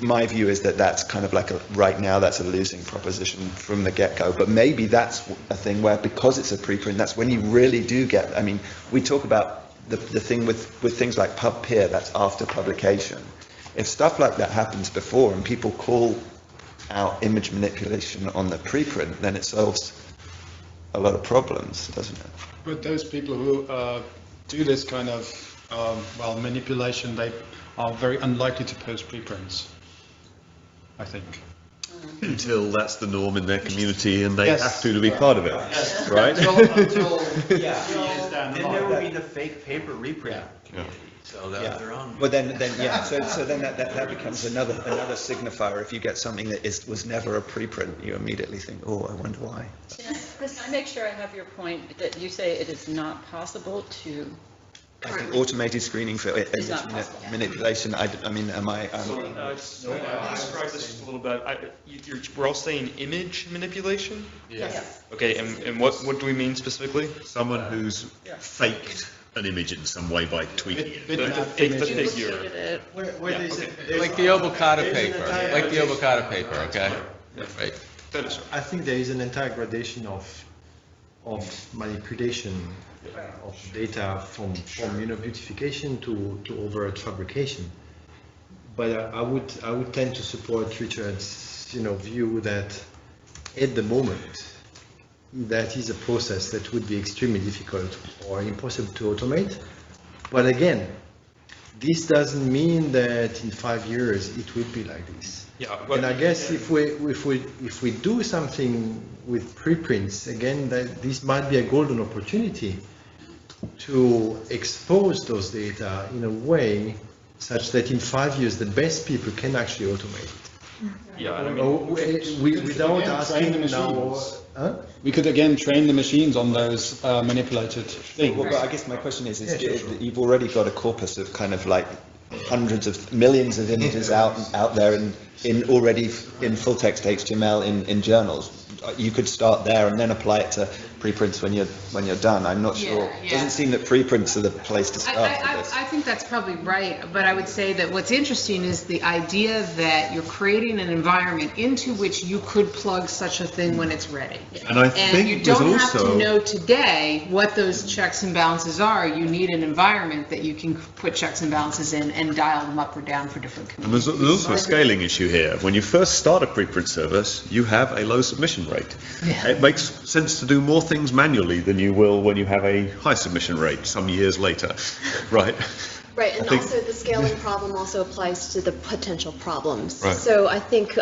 my view is that that's kind of like right now that's a losing proposition from the get-go, but maybe that's a thing where, because it's a preprint, that's when you really do get, we talk about the thing with things like PubPeer, that's after publication. If stuff like that happens before and people call out image manipulation on the preprint, then it solves a lot of problems, doesn't it?
But those people who do this kind of manipulation, they are very unlikely to post preprints, I think.
Until that's the norm in their community and they have to be part of it, right?
Then there will be the fake paper reprint community. So they're on.
Well, then, so then that becomes another signifier. If you get something that was never a preprint, you immediately think, oh, I wonder why.
Can I make sure I have your point, that you say it is not possible to
I think automated screening for image
not possible.
manipulation, I mean, am I...
Describe this just a little bit. We're all saying image manipulation?
Yes.
Okay, and what do we mean specifically?
Someone who's faked an image in some way by tweaking it.
The figure.
Like the Obokata paper, okay? Right.
I think there is an entire gradation of manipulation of data from beautification to overt fabrication. But I would tend to support Richard's view that at the moment that is a process that would be extremely difficult or impossible to automate. But again, this doesn't mean that in 5 years it will be like this.
Yeah,
and I guess if we do something with preprints, again, that this might be a golden opportunity to expose those data in a way such that in 5 years the best people can actually automate it.
Yeah,
without asking now.
We could again train the machines on those manipulated things.
Well, but I guess my question is you've already got a corpus of kind of like hundreds of millions of images out there in already in full text HTML in journals. You could start there and then apply it to preprints when you're done. I'm not sure. It doesn't seem that preprints are the place to start with this.
I think that's probably right, but I would say that what's interesting is the idea that you're creating an environment into which you could plug such a thing when it's ready.
And I think
you
there's
don't have
also-
to know today what those checks and balances are. You need an environment that you can put checks and balances in and dial them up or down for different
And
communities.
there's also a scaling issue here. When you first start a preprint service, you have a low submission rate.
Yeah.
It makes sense to do more things manually than you will when you have a high submission rate some years later, right?
Right, and
I think-
also the scaling problem also applies to the potential problems.
Right.
So I think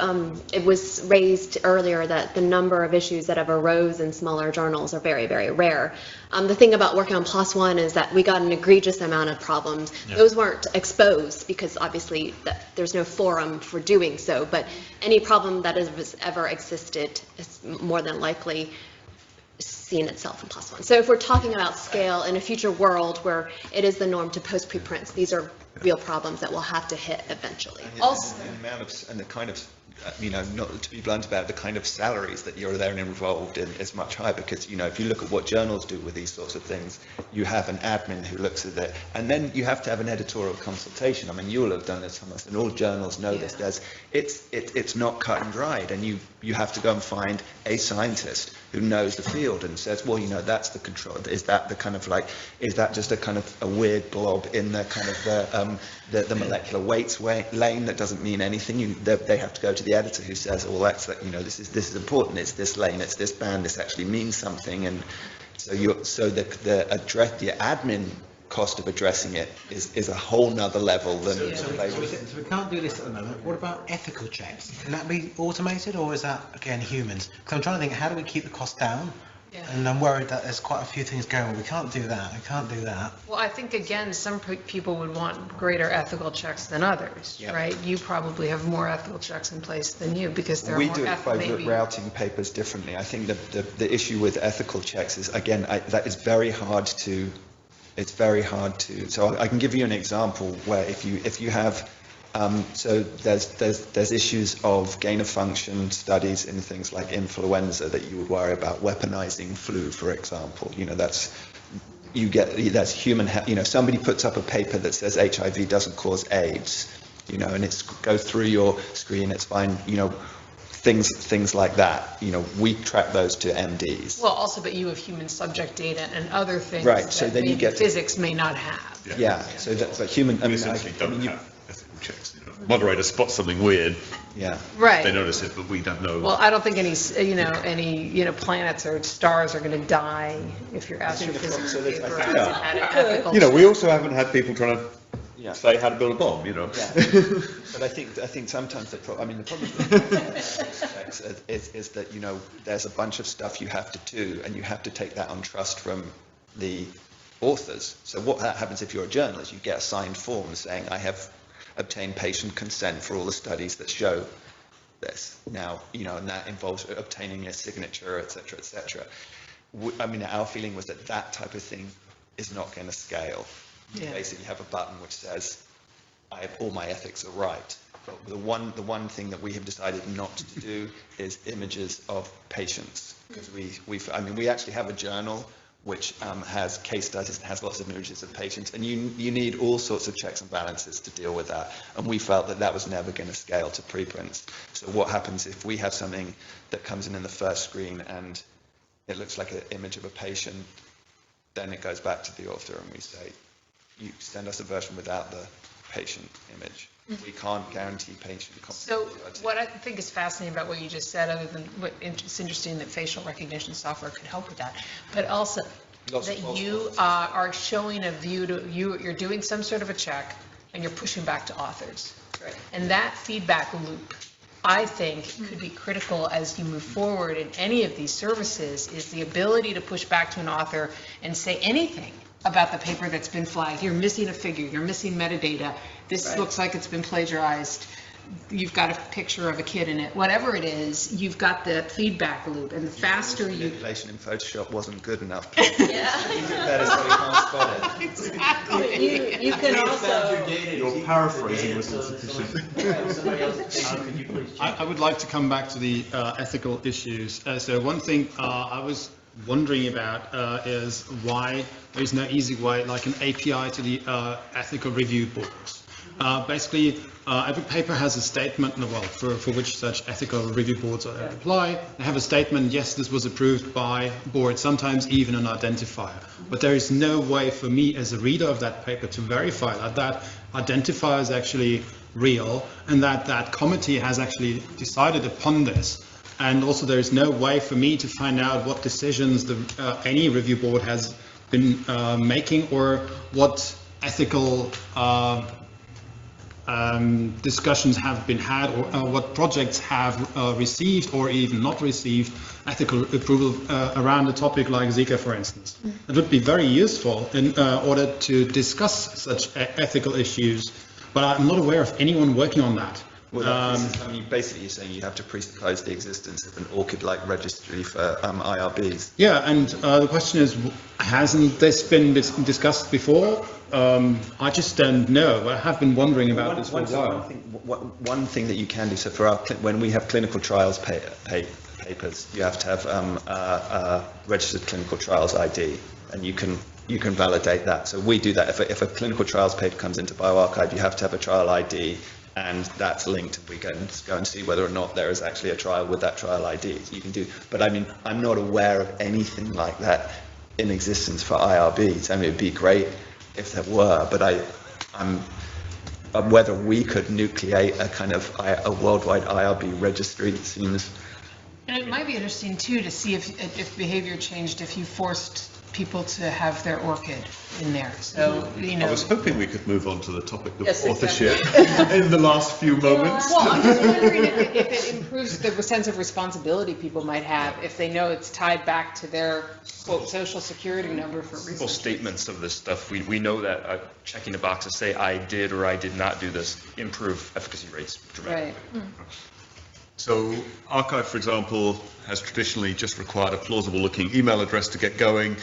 it was raised earlier that the number of issues that have arose in smaller journals are very, very rare. The thing about working on PLOS One is that we got an egregious amount of problems.
Yeah.
Those weren't exposed because obviously there's no forum for doing so, but any problem that has ever existed is more than likely seen itself in PLOS One. So if we're talking about scale in a future world where it is the norm to post preprints, these are real problems that we'll have to hit eventually.
Also, the amount of, and the kind of, not to be blunt about it, the kind of salaries that you're there involved in is much higher because, if you look at what journals do with these sorts of things, you have an admin who looks at it, and then you have to have an editorial consultation. I mean, you will have done this, Thomas, and all journals know this. It's not cut and dried, and you have to go and find a scientist who knows the field and says, well, that's the control. Is that the kind of is that just a kind of a weird blob in the kind of the molecular weights lane that doesn't mean anything? They have to go to the editor who says, well, this is important. It's this lane. It's this band. This actually means something. And so the admin cost of addressing it is a whole nother level than
So we can't do this at the moment. What about ethical checks? Can that be automated, or is that again humans? Because I'm trying to think, how do we keep the cost down? And I'm worried that there's quite a few things going. Well, we can't do that. We can't do that.
Well, I think, again, some people would want greater ethical checks than others, right? You probably have more ethical checks in place than you because there are
We
more
do it by
maybe.
routing papers differently. I think the issue with ethical checks is, again, that is very hard to. It's very hard to. So I can give you an example where if you have. So there's issues of gain of function studies in things like influenza that you would worry about weaponizing flu, for example. That's human. Somebody puts up a paper that says HIV doesn't cause AIDS. And it goes through your screen. It's fine. Things like that. We track those to MDs.
Well, also, but you have human subject data and other things
Right, so
that
then you
maybe
get to-
physics may not have.
Yeah. So but human.
We essentially don't have ethical checks. Moderator spots something weird.
Yeah.
Right.
They notice it, but we don't know.
Well, I don't think any planets or stars are going to die if your astrophysics paper hasn't had an ethical check.
We also haven't had people trying to say how to build a bomb,
But I think sometimes the problem with checks is that there's a bunch of stuff you have to do, and you have to take that on trust from the authors. So what happens if you're a journalist? You get a signed form saying, I have obtained patient consent for all the studies that show this. Now, and that involves obtaining a signature, etc., etc. Our feeling was that type of thing is not going to scale. You basically have a button which says, all my ethics are right. But the one thing that we have decided not to do is images of patients, because we actually have a journal which has case studies and has lots of images of patients, and you need all sorts of checks and balances to deal with that, and we felt that was never going to scale to preprints. So what happens if we have something that comes in the first screen and it looks like an image of a patient, then it goes back to the author and we say, you send us a version without the patient image. We can't guarantee patient
So
confidentiality.
what I think is fascinating about what you just said, other than it's interesting that facial recognition software could help with that, but also that you are showing a view to, you're doing some sort of a check and you're pushing back to authors.
Right.
And that feedback loop, I think, could be critical as you move forward in any of these services, is the ability to push back to an author and say anything about the paper that's been flagged. You're missing a figure, you're missing metadata, this looks like it's been plagiarized, you've got a picture of a kid in it, whatever it is, you've got the feedback loop, and the faster you...
Manipulation in Photoshop wasn't good enough.
Yeah.
Exactly. You can also...
You're paraphrasing this institution.
I would like to come back to the ethical issues. So one thing I was wondering about is why there is no easy way, like an API to the ethical review boards. Basically, every paper has a statement, for which such ethical review boards apply. They have a statement, yes, this was approved by board, sometimes even an identifier. But there is no way for me as a reader of that paper to verify that that identifier is actually real and that that committee has actually decided upon this. And also there is no way for me to find out what decisions any review board has been making, or what ethical discussions have been had, or what projects have received or even not received ethical approval around a topic like Zika, for instance. It would be very useful in order to discuss such ethical issues, but I'm not aware of anyone working on that.
Well, basically you're saying you have to presuppose the existence of an ORCID-like registry for IRBs.
Yeah, and the question is, hasn't this been discussed before? I just don't know. I have been wondering about this for a while.
One thing that you can do, so for when we have clinical trials papers, you have to have a registered clinical trials ID, and you can validate that. So we do that. If a clinical trials paper comes into bioRxiv, you have to have a trial ID, and that's linked, and we go and see whether or not there is actually a trial with that trial ID. You can do, but I mean, I'm not aware of anything like that in existence for IRBs. I mean, it'd be great if there were, but I'm whether we could nucleate a kind of a worldwide IRB registry, it seems.
And it might be interesting too to see if behavior changed if you forced people to have their ORCID in there. So, you know.
I was hoping we could move on to the topic of
Yes,
authorship in the last few moments.
Well, I'm just wondering if it improves the sense of responsibility people might have if they know it's tied back to their, quote, social security number for
Simple
research.
statements of this stuff, we know that checking a box to say I did or I did not do this improve efficacy rates dramatically.
Right.
So Archive, for example, has traditionally just required a plausible looking email address to get going.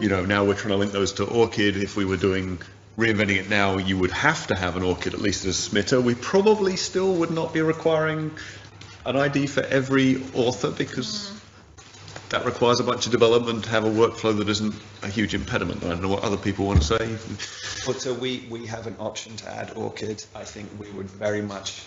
You know, now we're trying to link those to ORCID. If we were reinventing it now, you would have to have an ORCID, at least as a submitter. We probably still would not be requiring an ID for every author, because that requires a bunch of development to have a workflow that isn't a huge impediment. I don't know what other people want to say.
Well, so we have an option to add ORCID. I think we would very much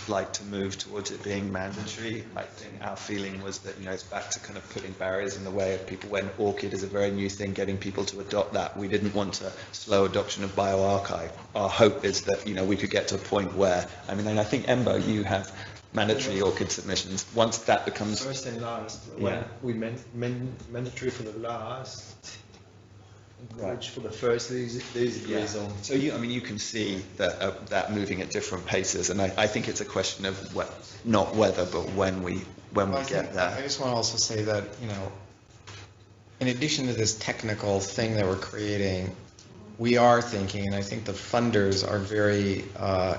like to move towards it being mandatory. I think our feeling was that, you know, it's back to kind of putting barriers in the way of people when ORCID is a very new thing, getting people to adopt that. We didn't want to slow adoption of bioRxiv. Our hope is that, you know, we could get to a point where, I mean, and I think, Embo, you have mandatory ORCID submissions. Once that becomes...
First and last.
Yeah.
We mandatory for the last,
Right.
which for the first, there's a gray zone.
So you can see that moving at different paces, and I think it's a question of not whether, but when we get there.
I just want to also say that, you know, in addition to this technical thing that we're creating, we are thinking, and I think the funders are very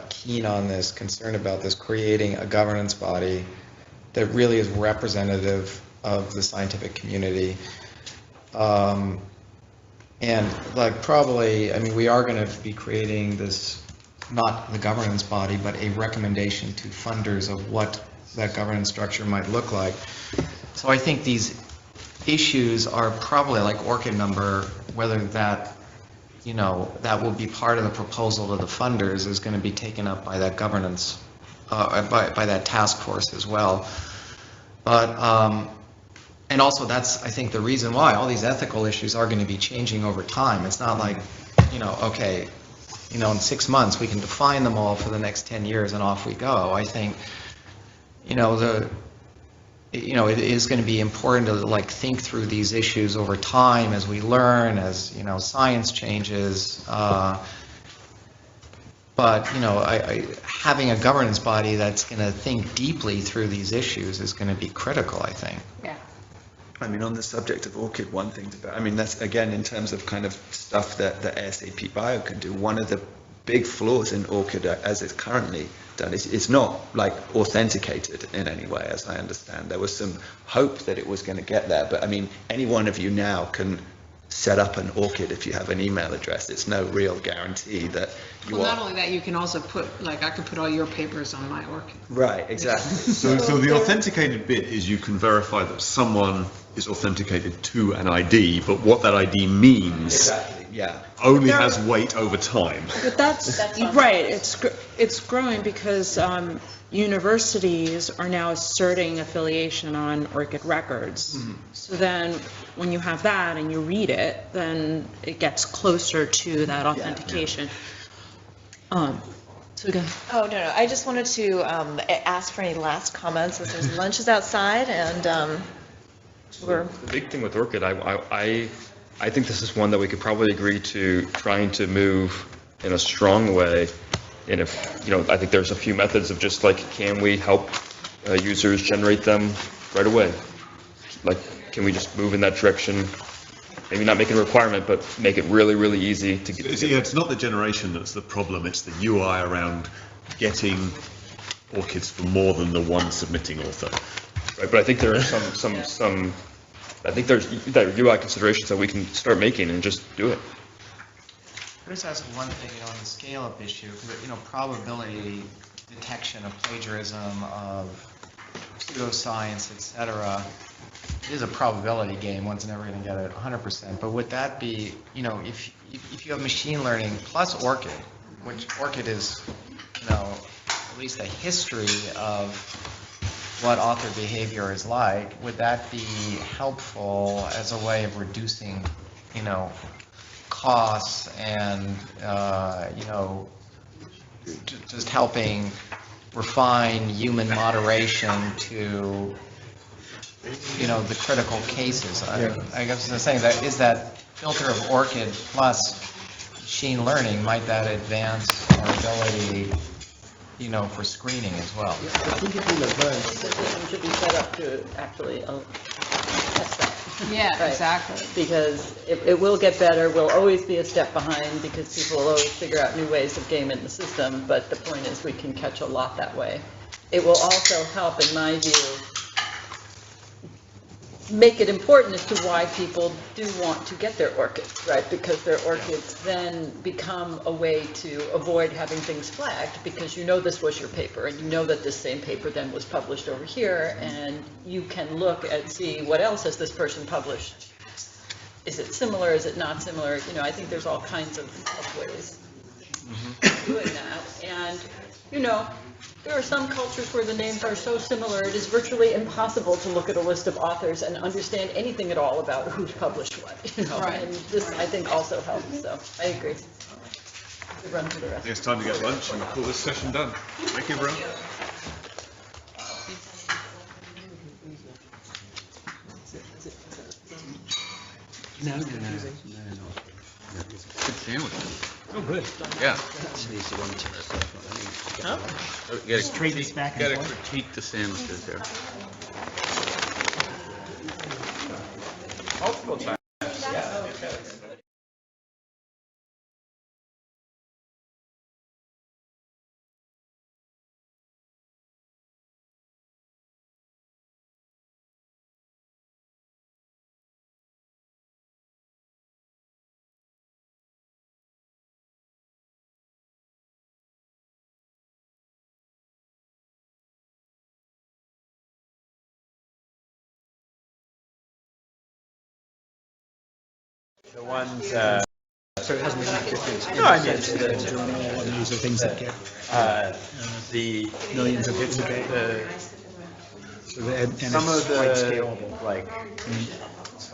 keen on this, concerned about this, creating a governance body that really is representative of the scientific community. And like probably, I mean, we are going to be creating this, not the governance body, but a recommendation to funders of what that governance structure might look like. So I think these issues are probably like ORCID number, whether that, you know, that will be part of the proposal to the funders is going to be taken up by that governance, by that task force as well. But, and also that's, I think, the reason why all these ethical issues are going to be changing over time. It's not like, you know, okay, you know, in 6 months we can define them all for the next 10 years and off we go. I think, you know, it is going to be important to like think through these issues over time as we learn, as, you know, science changes. But, you know, having a governance body that's going to think deeply through these issues is going to be critical, I think.
Yeah.
I mean, on the subject of ORCID, one thing I mean, that's again in terms of kind of stuff that ASAP Bio can do. One of the big flaws in ORCID as it's currently done is it's not like authenticated in any way, as I understand. There was some hope that it was going to get there, but I mean, any one of you now can set up an ORCID if you have an email address. It's no real guarantee that you
Well,
are.
not only that, you can also put, like, I could put all your papers on my ORCID.
Right, exactly.
So the authenticated bit is you can verify that someone is authenticated to an ID, but what that ID means
Exactly, yeah.
only has weight over time.
But that's right. It's growing because universities are now asserting affiliation on ORCID records. So then, when you have that and you read it, then it gets closer to that authentication. So go ahead.
Oh, no, I just wanted to ask for any last comments as there's lunches outside and we're.
The big thing with ORCID, I think this is one that we could probably agree to trying to move in a strong way. And if, you know, I think there's a few methods of just like, can we help users generate them right away? Like, can we just move in that direction? Maybe not make it a requirement, but make it really, really easy to get.
Yeah, it's not the generation that's the problem, it's the UI around getting ORCIDs for more than the one submitting author.
Right, but I think there are some I think there's UI considerations that we can start making and just do it.
Can I just ask one thing, you know, on the scale-up issue, you know, probability detection of plagiarism, of pseudoscience, et cetera, it is a probability game. One's never going to get it 100%. But would that be, you know, if you have machine learning plus ORCID, which ORCID is, you know, at least a history of what author behavior is like, would that be helpful as a way of reducing, you know, costs and, you know, just helping refine human moderation to, you know, the critical cases? I guess I'm saying that is that filter of ORCID plus machine learning, might that advance our ability, you know, for screening as well?
The system should be set up to actually test that.
Yeah,
Right.
exactly.
Because it will get better, we'll always be a step behind because people will always figure out new ways of gaming the system, but the point is we can catch a lot that way. It will also help, in my view, make it important as to why people do want to get their ORCIDs, right? Because their ORCIDs then become a way to avoid having things flagged, because you know this was your paper, and you know that this same paper then was published over here, and you can look and see what else has this person published. Is it similar, is it not similar? You know, I think there's all kinds of ways of doing that. And, you know, there are some cultures where the names are so similar, it is virtually impossible to look at a list of authors and understand anything at all about who's published what, you know,
Right.
and this, I think, also helps, so I agree. We run to the rest.
It's time to get lunch and call this session done. Thank you, everyone.
No. Good sandwich.
Oh, good.
Yeah.
Huh?
You
Just trade this back and
gotta
forth.
critique the sandwiches there.
Multiple times.
The ones,
So it hasn't been that different.
No, I mean,
The journal, and these are things that get
the
millions of hits a day. So and
some
it's
of
quite
the,
scalable.
like,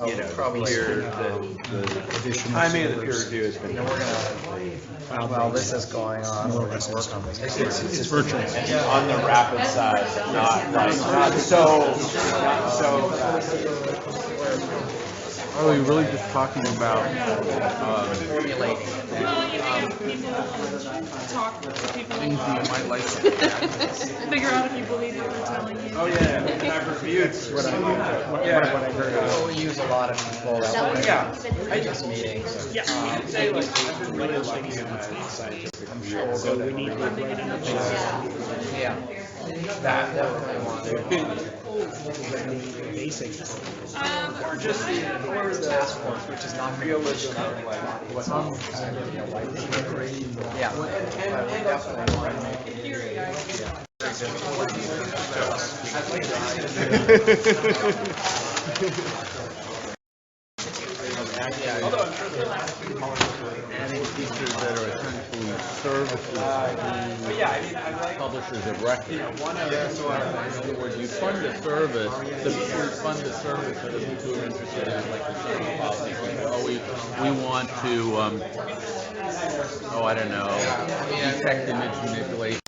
you know,
probably
peer, the timing of the peer review has been.
Well, this is going on.
More or less it's virtual.
On the rapid side, not so
Are we really just talking about
Formulating. Talk to people.
things you might like?
Figure out if you believe what they're telling you.
Oh, yeah, and I've reviewed
what I heard.
We use a lot of people.
Yeah.
Just meetings.
I'm sure. So we need
Yeah. That definitely wants.
basic.
Or just the task force, which is not realistic. Yeah. And definitely want to make it.
I think features that are essentially services to publishers of record. In other words, you fund a service, for the people who are interested in, like the service policy. We want to, I don't know, detect image manipulation.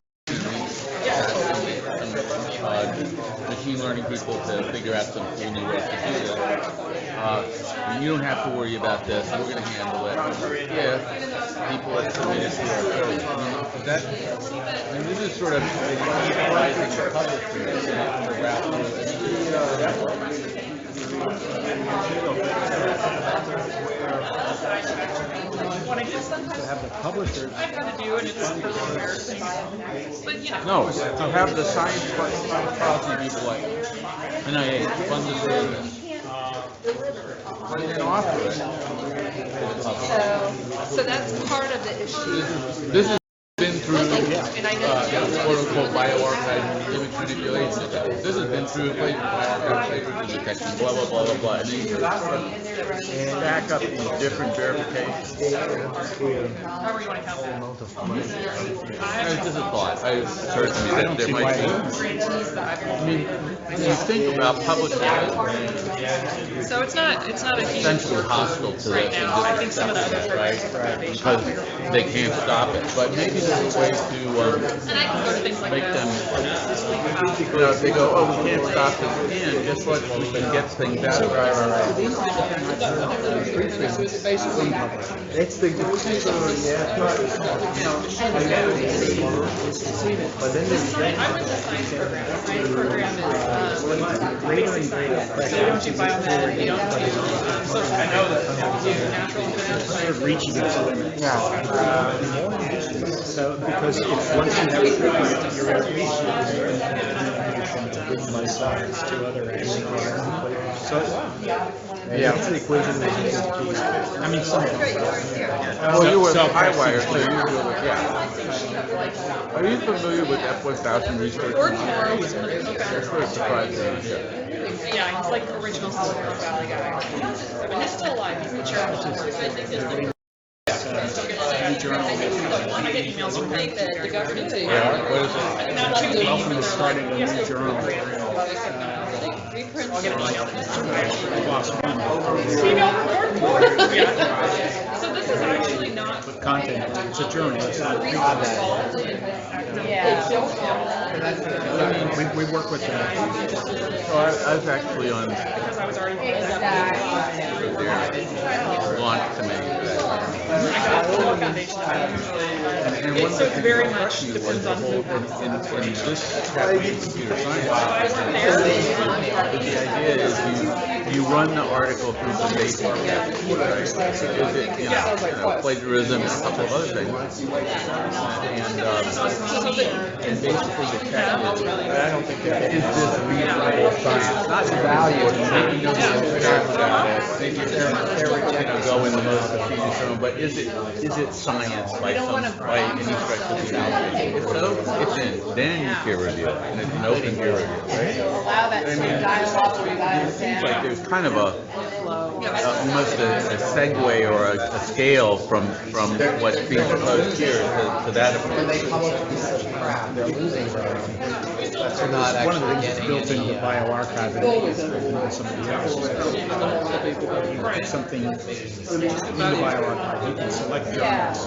Machine learning people to figure out some cool new ways to do that. You don't have to worry about this. We're going to handle it. If people are committed to our service. This is sort of rising the publishers
To have the publishers.
I've had to do, and it's really embarrassing. But, you know.
No, to have the science policy people like NIH fund the service. And then offer it.
So that's part of the issue.
This has been through quote-unquote bioarchive image manipulation. This has been through plagiarism detection, blah, blah, blah, blah, blah. And then you stack up these different verifications.
However you want to count that.
It's just a thought. It occurred to me that there might be. When you think about publishing,
So it's not a huge
essentially hostile to
right
this.
now. I think some of the other
right?
programs
Because they can't stop it. But maybe there's a way to make them, if they go, oh, we can't stop this again, guess what, we can get things out.
It's the but then there's
science program is so you don't do biomed, you don't do social natural
Sort of reaching its limit. So because if once you have a treatment, you're at least from life science to other areas. So
that's the equation that you can keep.
I mean, some of them.
Well, you were Highwire, so you deal with, yeah. Are you familiar with F1000 research? That's very surprising.
Yeah, he's like original Silicon Valley guy. I mean, he's still alive. He's the chairman. I get emails from him. The government.
Yeah, what is it?
Welcome to starting a new journal.
I'll get an email. So this is actually not
content. It's a journal. It's not. We work with them.
So I was actually on.
Because I was already
launched to me.
So it's very much depends on who.
In this computer science, the idea is you run the article through some basic tests, right? Is it, plagiarism and a couple of other things, and basically the test is this reasonable science? Not value, maybe no about it, maybe go in the most efficient term, but is it science by any stretch of the imagination. It's in, then you peer review, and it's an open peer review, right?
Allow that dialogue to dial
Seems like
down.
there's kind of almost a segue or a scale from what's being proposed here to that approach.
They're losing they're not actually getting
built into
any,
bioarchiving and some of the others. You put something in the bioarchive, you can select journals.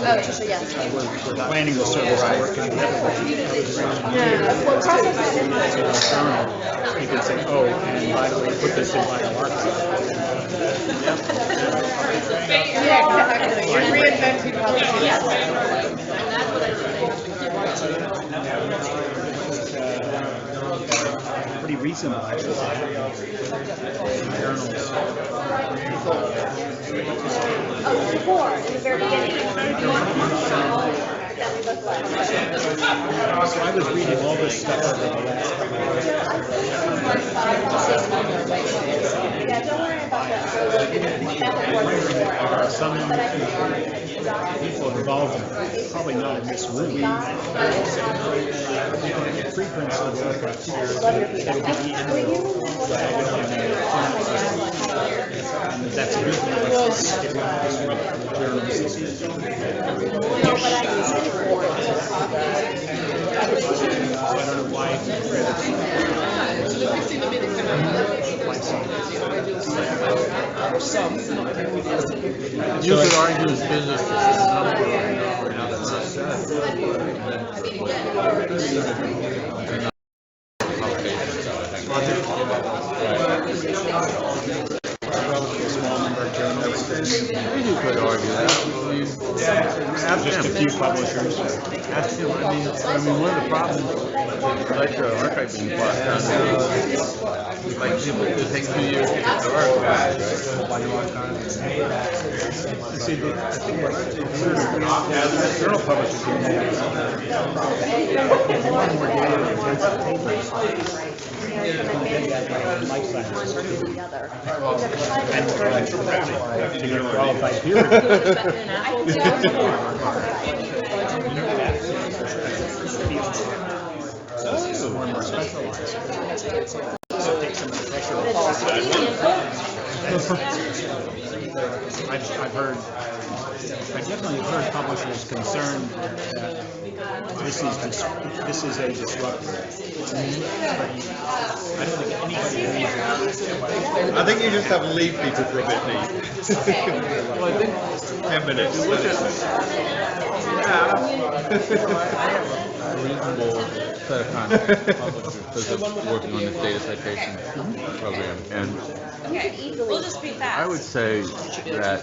Oh, Tricia, yes.
We're planning the service to work in
Well, process
you can say, oh, and by the way, put this in bioarchive.
Yeah, exactly. You're reinventing publishing.
Pretty reasonable, actually. Journals.
Oh, before, in the very beginning.
So I was reading all this stuff over the last couple of years.
Yeah, don't worry about that.
Some people involved, probably not in this room. Preprints of the archives here, it'll be and that's a good thing. It will disrupt the journals. I don't know why.
You could argue his business is number or not that's not said. You could argue that.
Just a few publishers.
Ask him. I mean, one of the problems with archiving process is like people it takes 2 years to get to archive,
See, I think what journal publishers do now is more and more data intensive papers. Life sciences. And to get qualified peer more and more specialized. So it takes some of the pressure off. I've definitely heard publishers concerned that this is a disruptor. I don't think anybody believes it.
I think you just have to leave people for a bit, Nate.
Well, I think
10 minutes.
look at a reasonable set of contacts publishers because of working on this data citation program. And
We'll just be fast.
I would say that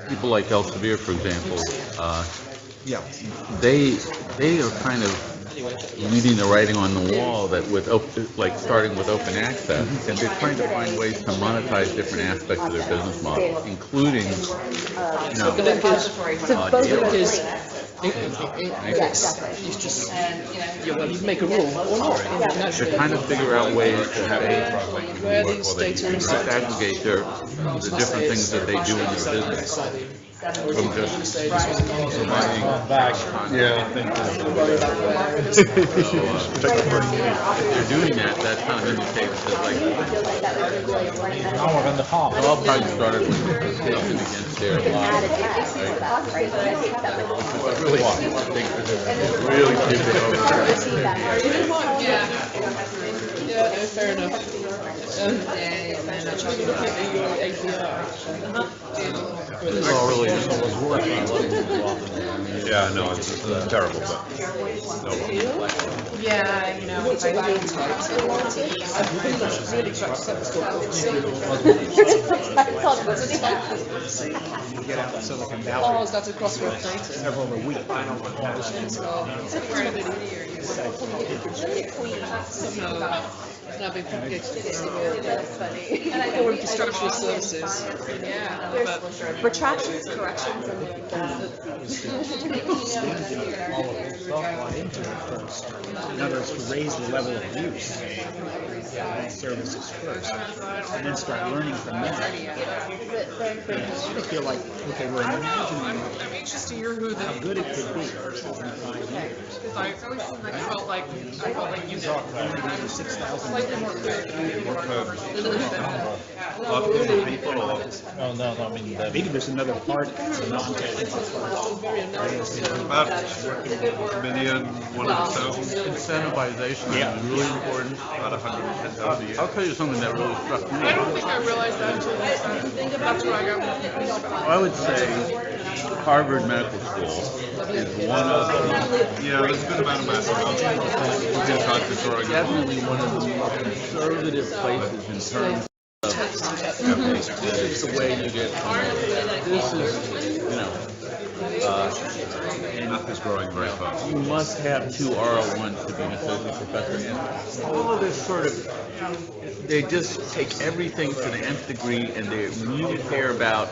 people like Elsevier, for example, they are kind of reading the writing on the wall that starting with open access, and they're trying to find ways to monetize different aspects of their business model, including,
you make a rule or not.
they're trying to figure out ways to pay disaggregate the different things that they do in their business from just providing
Yeah,
if they're doing that, that kind of indicates that
Hour and a half.
it all probably started with a petition against their law, right? But really, I think really tipped it over.
Yeah, no, fair enough.
This is all really
Yeah, no, it's terrible, but
Yeah, you know, if I
You get out in Silicon
Oh,
Valley
is that across your data?
several a week.
It's not big public
funny.
Or infrastructural services. Yeah.
There's retractions, corrections, and
In other words, to raise the level of use of services first, and then start learning from them. I feel like, okay, we're imagining
I'm anxious to hear who
how
the,
good it could be in 5 years.
because I always seemed like I felt like you
Only 6,000.
slightly more clear.
No, I mean,
Maybe there's another part, non-technical
About a million, 100,000.
Incentivization is really important.
About 110,000 a year.
I'll tell you something that really struck me.
I don't think I realized that until that's where I got confused about.
I would say Harvard Medical School is one of the,
Yeah, there's a good amount of mass
definitely one of the more conservative places in terms of this is the way you get, this is, you know,
math is growing very fast.
you must have 2 R01s to be an associate professor. And all of this sort of, they just take everything to the nth degree, and they really care about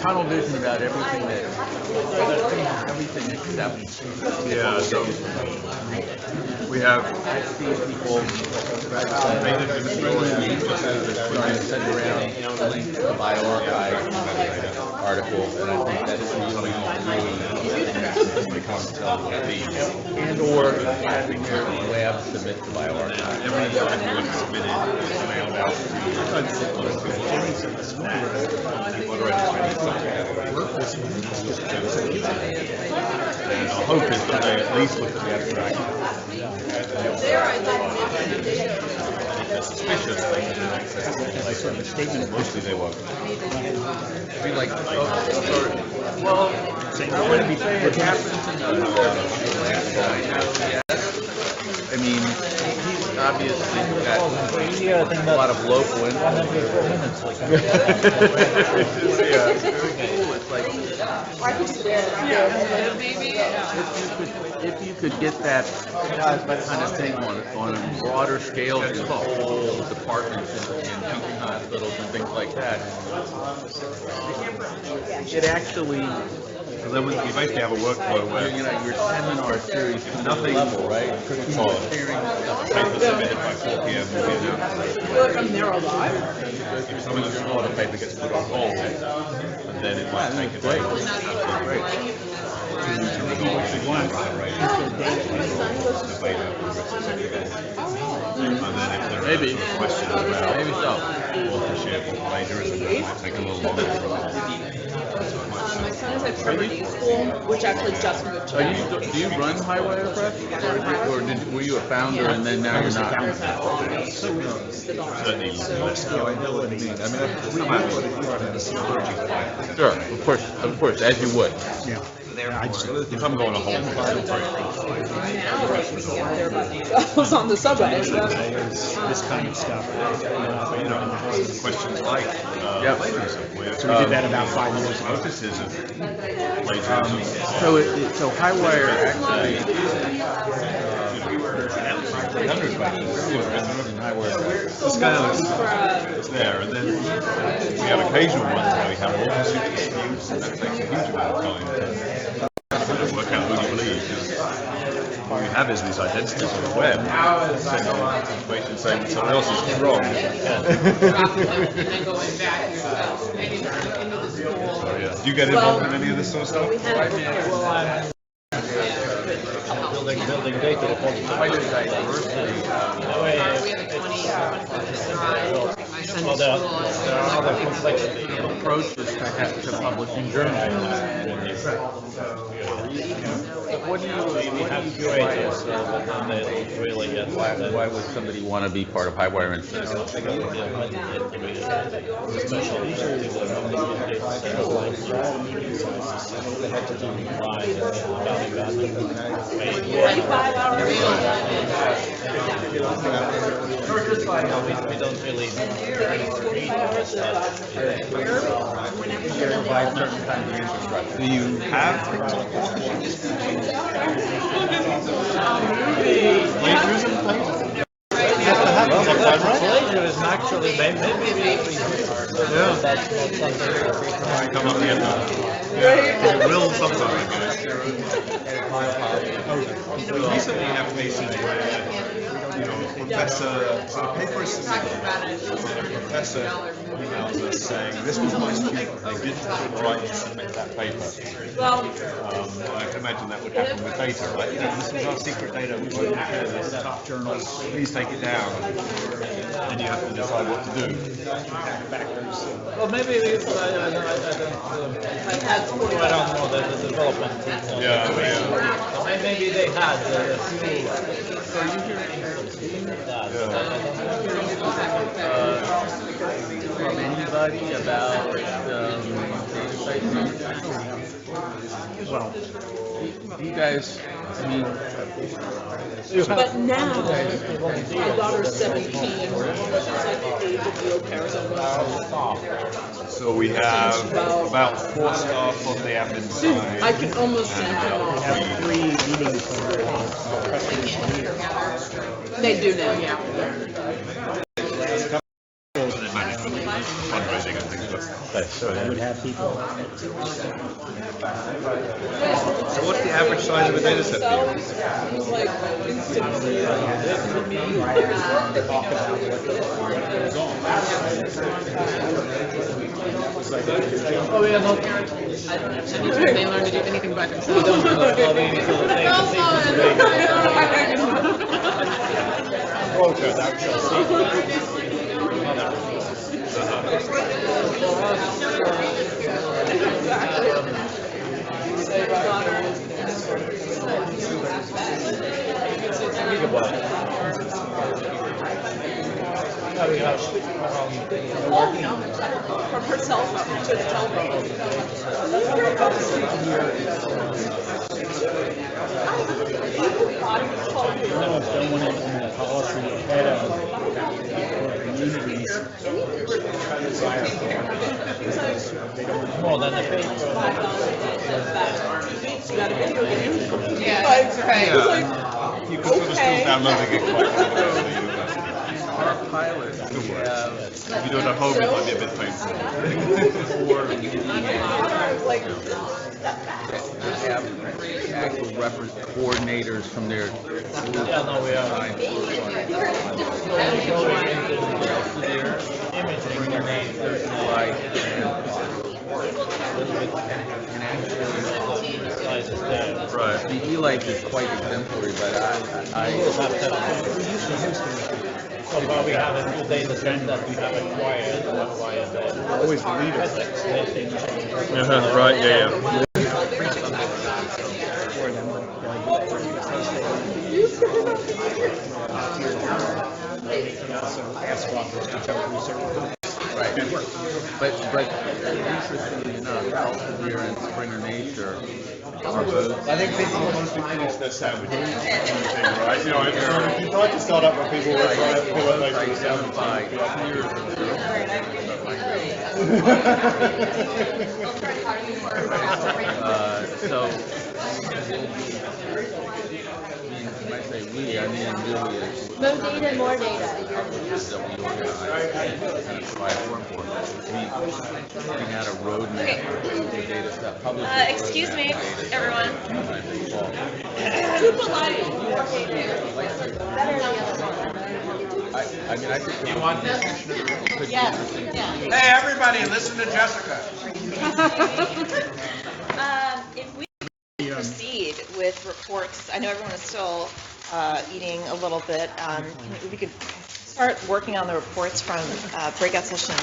tunnel vision about everything except.
Yeah, so we have
I've seen people trying to send around a link to the bioarchive article, and I think that's really and or having their lab submit to bioarchive.
everyone would submit it mailed out and our hope is that they at least look at the abstract. They're suspicious, they can access it. Sort of a statement. Mostly they won't.
Be like, well, I wouldn't say it happens in I mean, he's obviously got a lot of local influence. It's like, if you could get that kind of thing on a broader scale, to the whole departments in teaching hospitals and things like that, it actually.
So then you basically have a workflow where
your seminar series to
nothing
level, right?
paper submitted by 4 p.m. will be announced.
I feel like I'm there a lot.
If some of the smaller paper gets put on hold, and then it might take a day.
Maybe.
Questions about
Maybe so.
authorship or plagiarism, it might take a little longer.
My son is at Trinity School, which actually just moved to.
Do you run Highwire Press? Were you a founder and then now you're not?
Certainly.
Sure, of course, as you would.
Yeah.
If I'm going to hold
I was on the subway.
This kind of stuff.
questions like plagiarism.
So we did that about 5 years ago.
Notices of plagiarism.
So Highwire actually.
The scale is there, and then we have occasional ones where we have lawsuit disputes, and that takes a huge amount of time to work out who you believe. What we have is these identities on the web, sending information saying that someone else is wrong. Do you get involved in any of this sort of stuff?
Building data repository.
We have a 20 I send to
There
school.
are other complexities.
Approaches to publishing journals. What do you
curators, but then they don't really get
why would somebody want to be part of Highwire Institute?
We don't really
Do you have
Plagiarism actually, maybe that's not something that we
come up here? It will sometimes. We recently have cases where, professor, so the paper is submitted, the professor emails us saying, this was my student, they didn't have the right to submit that paper. I can imagine that would happen with data, right? This was our secret data, we won't share this, please take it down, and you have to decide what to do.
Well, maybe it's, I don't know the development. Maybe they had a few.
From anybody about well, you guys, I mean,
But now, my daughter's 17, she's like the age of real parents.
So we have about 4 staff on the admin side.
I can almost send them off.
Have 3 meetings
They do now, yeah.
Fundraising and things like that.
So they would have people.
So what's the average size of a data set?
Oh, yeah, no.
They learn to do anything by themselves.
From her cell phone to the telephone.
Don't want to implement a policy ahead of communities.
More than the paper.
Yeah, that's right. It's like,
You could sort of still downloading it quite quickly.
our pilot, we have,
If you do it at home, it might be a bit painful.
they have actual coordinators from their group.
Yeah, no, we are. Imaging the name.
Right.
And actually,
Right. The E-Life is quite exemplary, but
so far we have a few data sets that we have acquired via the.
Always the leader.
Right, yeah.
Right. But interestingly enough, Elsevier and Springer Nature are both.
I think people mostly finish their sandwich. Right? You know, if you try to start up with people who try to pull it like
Identify clear so when I say we, I mean really is
No data, more data.
that we organize platform for. We putting out a roadmap for data set publishing.
Excuse me, everyone.
I mean, I think you want this.
Hey, everybody, listen to Jessica.
If we proceed with reports, I know everyone is still eating a little bit. We could start working on the reports from breakout session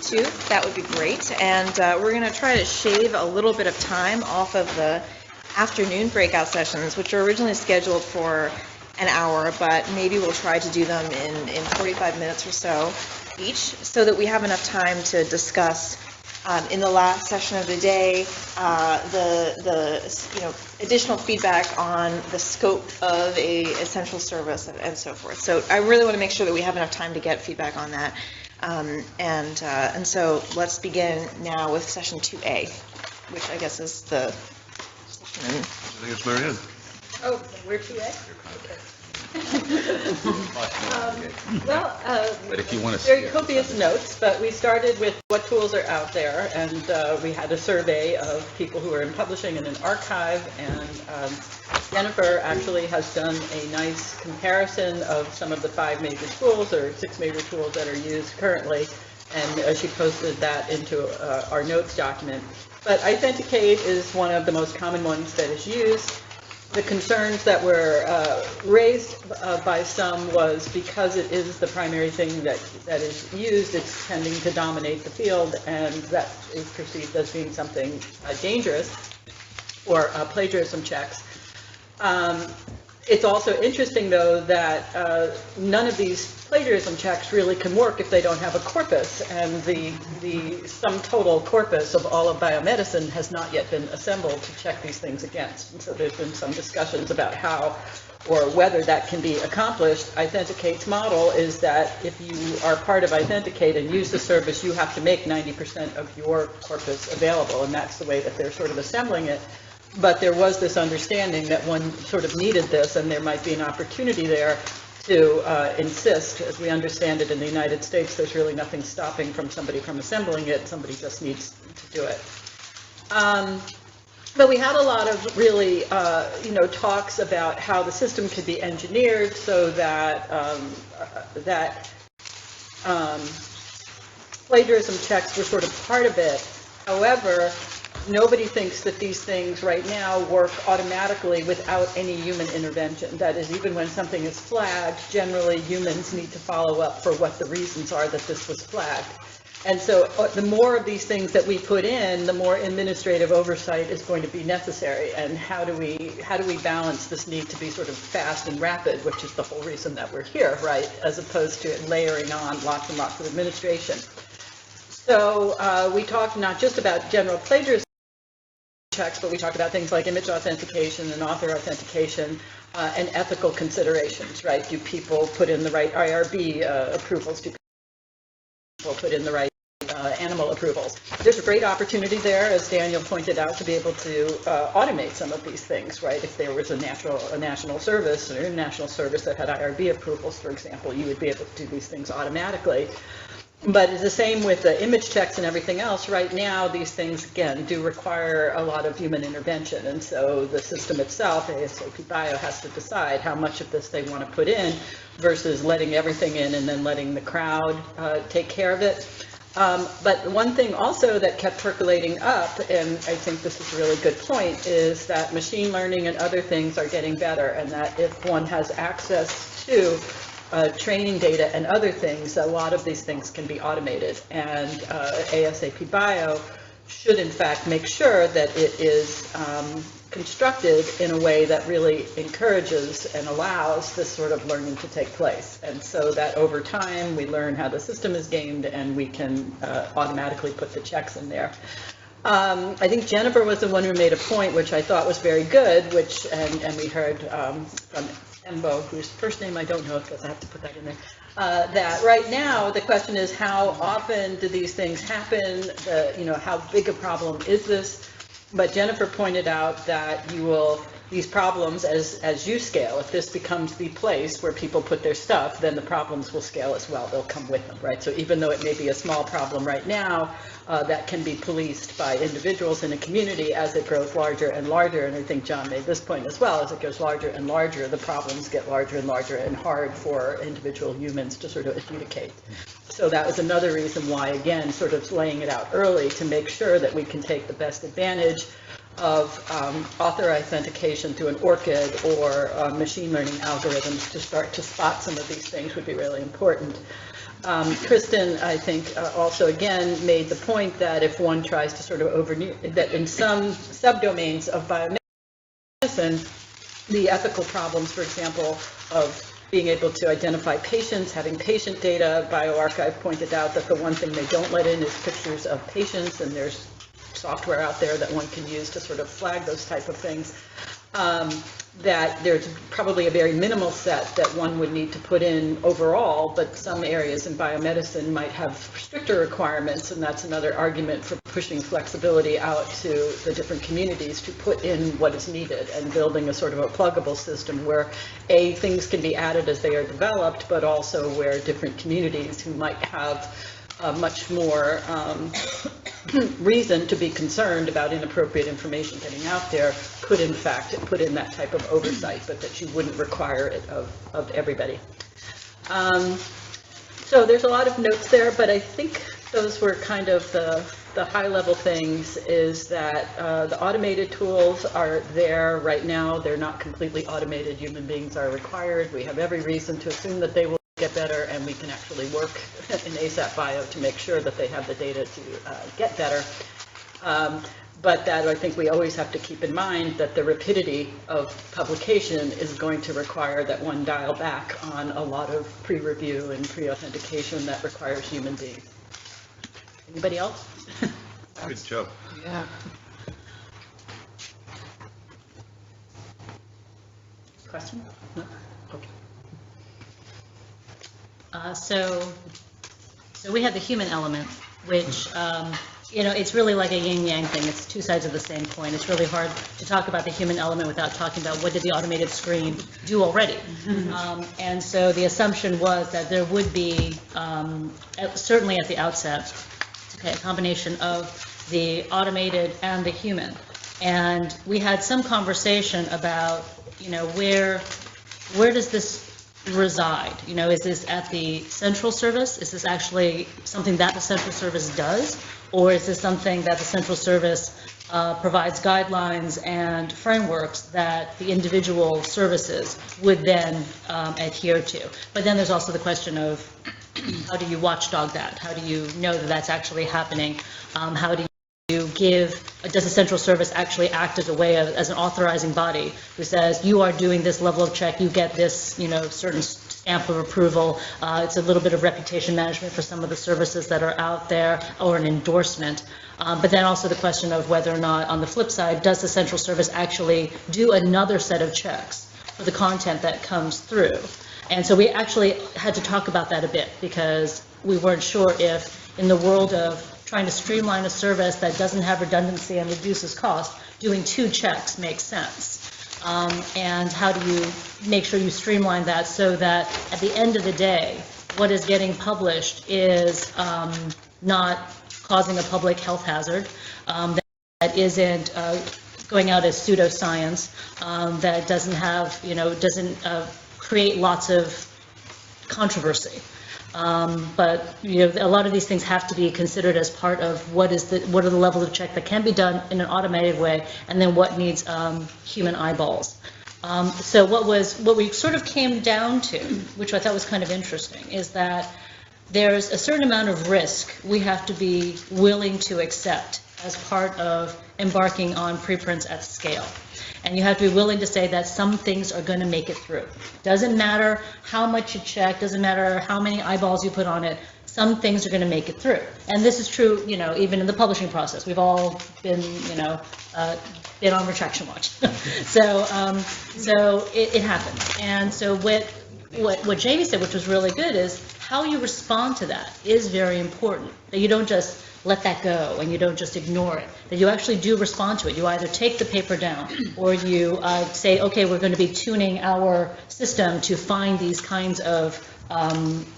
2. That would be great. And we're going to try to shave a little bit of time off of the afternoon breakout sessions, which were originally scheduled for an hour, but maybe we'll try to do them in 45 minutes or so each, so that we have enough time to discuss in the last session of the day the additional feedback on the scope of a essential service and so forth. So I really want to make sure that we have enough time to get feedback on that. And so let's begin now with session 2A, which I guess is the session.
I think it's Marianne.
Oh, we're 2A?
But if you want to
Very copious notes, but we started with what tools are out there, and we had a survey of people who are in publishing and in archive, and Jennifer actually has done a nice comparison of some of the 5 major tools or 6 major tools that are used currently, and she posted that into our notes document. But Authenticate is one of the most common ones that is used. The concerns that were raised by some was because it is the primary thing that is used, it's tending to dominate the field, and that is perceived as being something dangerous, or plagiarism checks. It's also interesting, though, that none of these plagiarism checks really can work if they don't have a corpus, and the sum total corpus of all of biomedicine has not yet been assembled to check these things against. And so there's been some discussions about how or whether that can be accomplished. Authenticate's model is that if you are part of Authenticate and use the service, you have to make 90% of your corpus available, and that's the way that they're sort of assembling it. But there was this understanding that one sort of needed this, and there might be an opportunity there to insist. As we understand it in the United States, there's really nothing stopping from somebody from assembling it. Somebody just needs to do it. But we had a lot of really, talks about how the system could be engineered so that plagiarism checks were sort of part of it. However, nobody thinks that these things right now work automatically without any human intervention. That is, even when something is flagged, generally humans need to follow up for what the reasons are that this was flagged. And so the more of these things that we put in, the more administrative oversight is going to be necessary. And how do we balance this need to be sort of fast and rapid, which is the whole reason that we're here, right, as opposed to layering on lots and lots of administration. So we talked not just about general plagiarism checks, but we talked about things like image authentication and author authentication and ethical considerations, right? Do people put in the right IRB approvals? Do people put in the right animal approvals? There's a great opportunity there, as Daniel pointed out, to be able to automate some of these things, right? If there was a national service or international service that had IRB approvals, for example, you would be able to do these things automatically. But it's the same with the image checks and everything else. Right now, these things, again, do require a lot of human intervention. And so the system itself, ASAP Bio, has to decide how much of this they want to put in versus letting everything in and then letting the crowd take care of it. But one thing also that kept percolating up, and I think this is a really good point, is that machine learning and other things are getting better, and that if one has access to training data and other things, a lot of these things can be automated. And ASAP Bio should, in fact, make sure that it is constructed in a way that really encourages and allows this sort of learning to take place. And so that over time, we learn how the system is gamed and we can automatically put the checks in there. I think Jennifer was the one who made a point which I thought was very good, and we heard from Embo, whose first name I don't know because I have to put that in there, that right now the question is how often do these things happen, how big a problem is this? But Jennifer pointed out that these problems, as you scale, if this becomes the place where people put their stuff, then the problems will scale as well. They'll come with them, right? So even though it may be a small problem right now, that can be policed by individuals in a community as it grows larger and larger. And I think John made this point as well. As it goes larger and larger, the problems get larger and larger and hard for individual humans to sort of adjudicate. So that was another reason why, again, sort of laying it out early to make sure that we can take the best advantage of author authentication through an ORCID or machine learning algorithms to start to spot some of these things would be really important. Kristen, I think, also again made the point that if one tries to sort of that in some subdomains of biomedicine, the ethical problems, for example, of being able to identify patients, having patient data, bioRxiv pointed out that the one thing they don't let in is pictures of patients, and there's software out there that one can use to sort of flag those type of things. that there's probably a very minimal set that one would need to put in overall, but some areas in biomedicine might have stricter requirements, and that's another argument for pushing flexibility out to the different communities to put in what is needed and building a sort of a pluggable system where things can be added as they are developed, but also where different communities who might have much more reason to be concerned about inappropriate information getting out there could in fact put in that type of oversight, but that you wouldn't require it of everybody. So there's a lot of notes there, but I think those were kind of the high level things. Is that the automated tools are there right now. They're not completely automated. Human beings are required. We have every reason to assume that they will get better, and we can actually work in ASAP Bio to make sure that they have the data to get better. But that I think we always have to keep in mind that the rapidity of publication is going to require that one dial back on a lot of pre-review and pre-authentication that requires human beings. Anybody else?
Good job.
Yeah. Question? No? Okay.
So we have the human element, which, it's really like a yin-yang thing. It's two sides of the same coin. It's really hard to talk about the human element without talking about what did the automated screen do already. And so the assumption was that there would be, certainly at the outset, a combination of the automated and the human. And we had some conversation about, where does this reside? Is this at the central service? Is this actually something that the central service does? Or is this something that the central service provides guidelines and frameworks that the individual services would then adhere to? But then there's also the question of how do you watchdog that? How do you know that that's actually happening? How do you does the central service actually act as a way of, as an authorizing body who says, you are doing this level of check, you get this, certain stamp of approval. It's a little bit of reputation management for some of the services that are out there, or an endorsement. But then also the question of whether or not, on the flip side, does the central service actually do another set of checks for the content that comes through? And so we actually had to talk about that a bit, because we weren't sure if, in the world of trying to streamline a service that doesn't have redundancy and reduces cost, doing two checks makes sense. And how do you make sure you streamline that so that at the end of the day, what is getting published is not causing a public health hazard, that isn't going out as pseudoscience, that doesn't have, doesn't create lots of controversy. But a lot of these things have to be considered as part of what are the levels of check that can be done in an automated way, and then what needs human eyeballs. So what we sort of came down to, which I thought was kind of interesting, is that there's a certain amount of risk we have to be willing to accept as part of embarking on preprints at scale. And you have to be willing to say that some things are going to make it through. Doesn't matter how much you check, doesn't matter how many eyeballs you put on it, some things are going to make it through. And this is true, even in the publishing process. We've all been, been on retraction watch. So it happens. And so what Jamie said, which was really good, is how you respond to that is very important. That you don't just let that go and you don't just ignore it, that you actually do respond to it. You either take the paper down or you say, okay, we're going to be tuning our system to find these kinds of,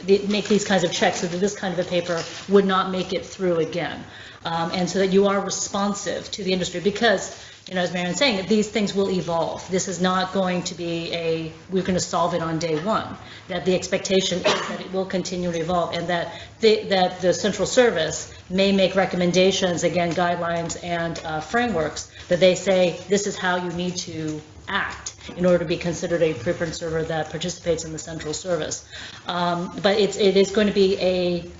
make these kinds of checks so that this kind of a paper would not make it through again. And so that you are responsive to the industry, because, as Marion's saying, these things will evolve. This is not going to be we're going to solve it on day one. That the expectation is that it will continue to evolve, and that the central service may make recommendations, again, guidelines and frameworks, that they say this is how you need to act in order to be considered a preprint server that participates in the central service. But it is going to be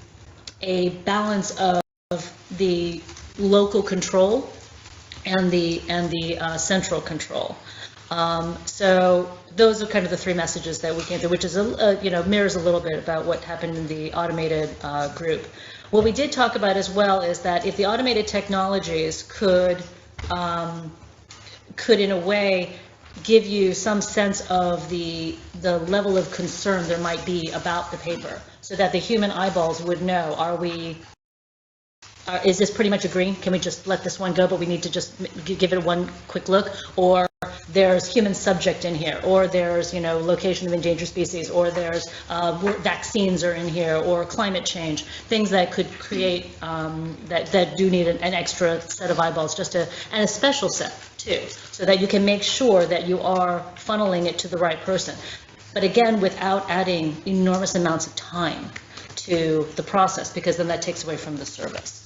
a balance of the local control and the central control. So those are kind of the three messages that we came through, which is mirrors a little bit about what happened in the automated group. What we did talk about as well is that if the automated technologies could in a way
give you some sense of the level of concern there might be about the paper, so that the human eyeballs would know, is this pretty much a green? Can we just let this one go, but we need to just give it one quick look? Or there's human subject in here, or there's, location of endangered species, or there's vaccines are in here, or climate change, things that could create, that do need an extra set of eyeballs, and a special set too, so that you can make sure that you are funneling it to the right person. But again, without adding enormous amounts of time to the process, because then that takes away from the service.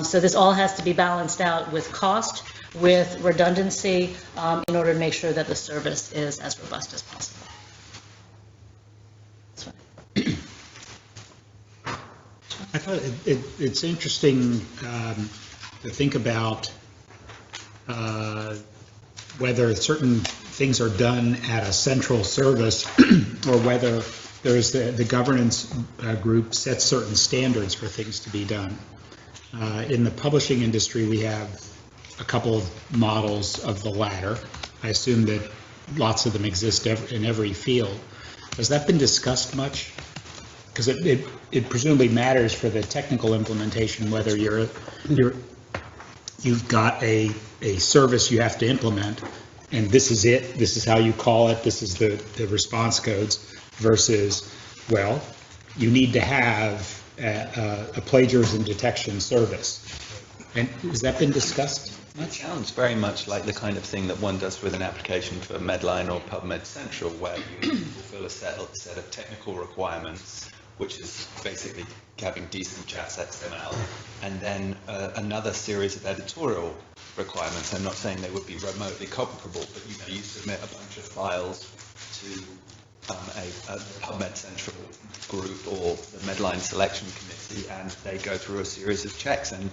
So this all has to be balanced out with cost, with redundancy, in order to make sure that the service is as robust as possible.
I thought it's interesting to think about whether certain things are done at a central service or whether there's the governance group sets certain standards for things to be done. In the publishing industry, we have a couple of models of the latter. I assume that lots of them exist in every field. Has that been discussed much? Because it presumably matters for the technical implementation whether you've got a service you have to implement, and this is it, this is how you call it, this is the response codes, versus, well, you need to have a plagiarism detection service. And has that been discussed much?
It sounds very much like the kind of thing that one does with an application for Medline or PubMed Central, where you fulfill a set of technical requirements, which is basically having decent JATS XML, and then another series of editorial requirements. I'm not saying they would be remotely comparable, but you submit a bunch of files to a PubMed Central group or the Medline selection committee, and they go through a series of checks. And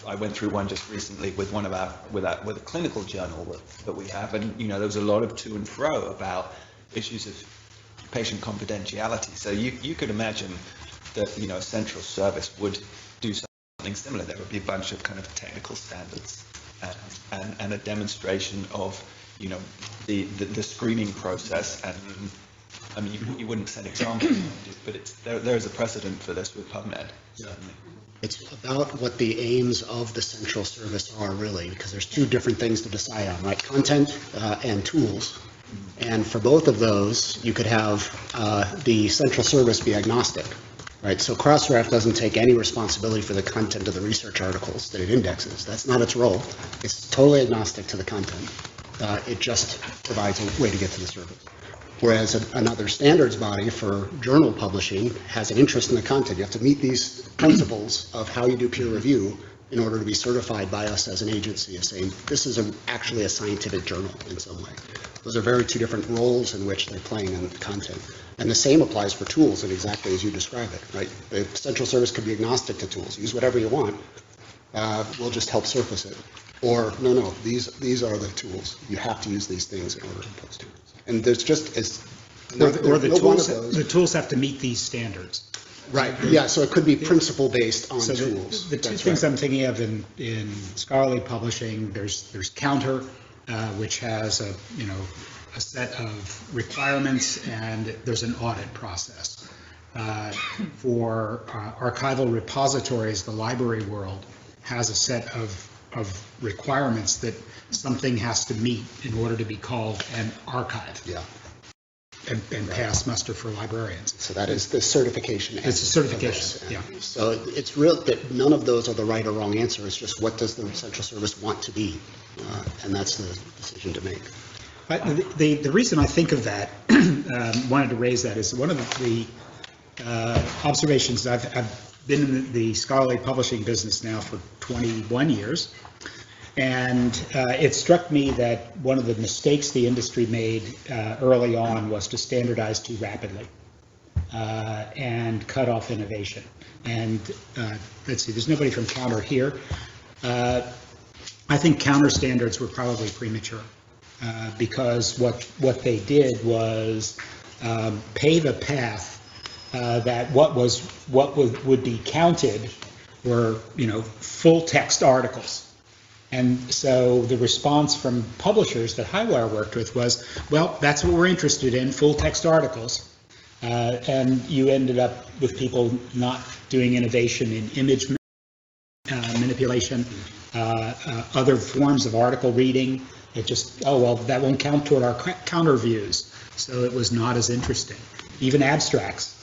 I went through one just recently with one of with a clinical journal that we have, and there was a lot of to and fro about issues of patient confidentiality. So you could imagine that a central service would do something similar. There would be a bunch of kind of technical standards and a demonstration of the screening process. And I mean, you wouldn't set examples, but there is a precedent for this with PubMed. Certainly.
It's about what the aims of the central service are, really, because there's two different things to decide on, right? Content and tools. And for both of those, you could have the central service be agnostic, right? So Crossref doesn't take any responsibility for the content of the research articles that it indexes. That's not its role. It's totally agnostic to the content. It just provides a way to get to the service. Whereas another standards body for journal publishing has an interest in the content. You have to meet these principles of how you do peer review in order to be certified by us as an agency as saying this is actually a scientific journal in some way. Those are very two different roles in which they're playing in the content. And the same applies for tools in exactly as you describe it, right? The central service could be agnostic to tools. Use whatever you want. We'll just help surface it. Or, no, these are the tools. You have to use these things in order to post it. And there's just...
the tools have to meet these standards.
Right, yeah, so it could be principle-based on tools.
The two things I'm thinking of in scholarly publishing, there's Counter, which has a set of requirements, and there's an audit process. For archival repositories, the library world has a set of requirements that something has to meet in order to be called an archive.
Yeah.
And pass muster for librarians.
So that is the certification.
It's a certification, yeah.
So it's real that none of those are the right or wrong answer. It's just what does the central service want to be, and that's the decision to make.
The reason I think of that, wanted to raise that, is one of the observations. I've been in the scholarly publishing business now for 21 years. And it struck me that one of the mistakes the industry made early on was to standardize too rapidly and cut off innovation. And let's see, there's nobody from Counter here. I think Counter standards were probably premature because what they did was pave a path that what would be counted were full text articles. And so the response from publishers that Highwire worked with was, well, that's what we're interested in, full text articles. And you ended up with people not doing innovation in image manipulation, other forms of article reading. It just, oh, well, that won't count toward our counter views. So it was not as interesting. Even abstracts,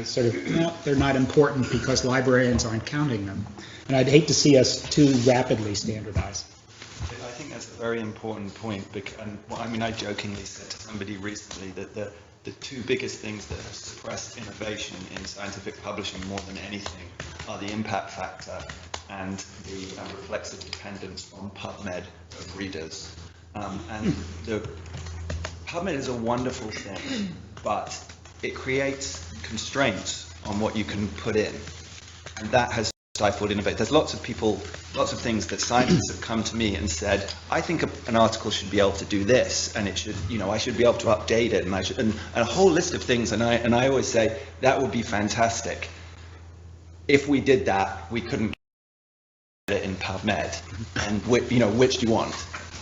sort of, no, they're not important because librarians aren't counting them. And I'd hate to see us too rapidly standardize.
I think that's a very important point. And I mean, I jokingly said to somebody recently that the two biggest things that have suppressed innovation in scientific publishing more than anything are the impact factor and the reflexive dependence on PubMed of readers. And the PubMed is a wonderful thing, but it creates constraints on what you can put in, and that has stifled innovation. There's lots of people, lots of things that scientists have come to me and said, I think an article should be able to do this, and it should, you know, I should be able to update it, and I should, and a whole list of things. And I always say that would be fantastic. If we did that, we couldn't get it in PubMed, and you know, which do you want?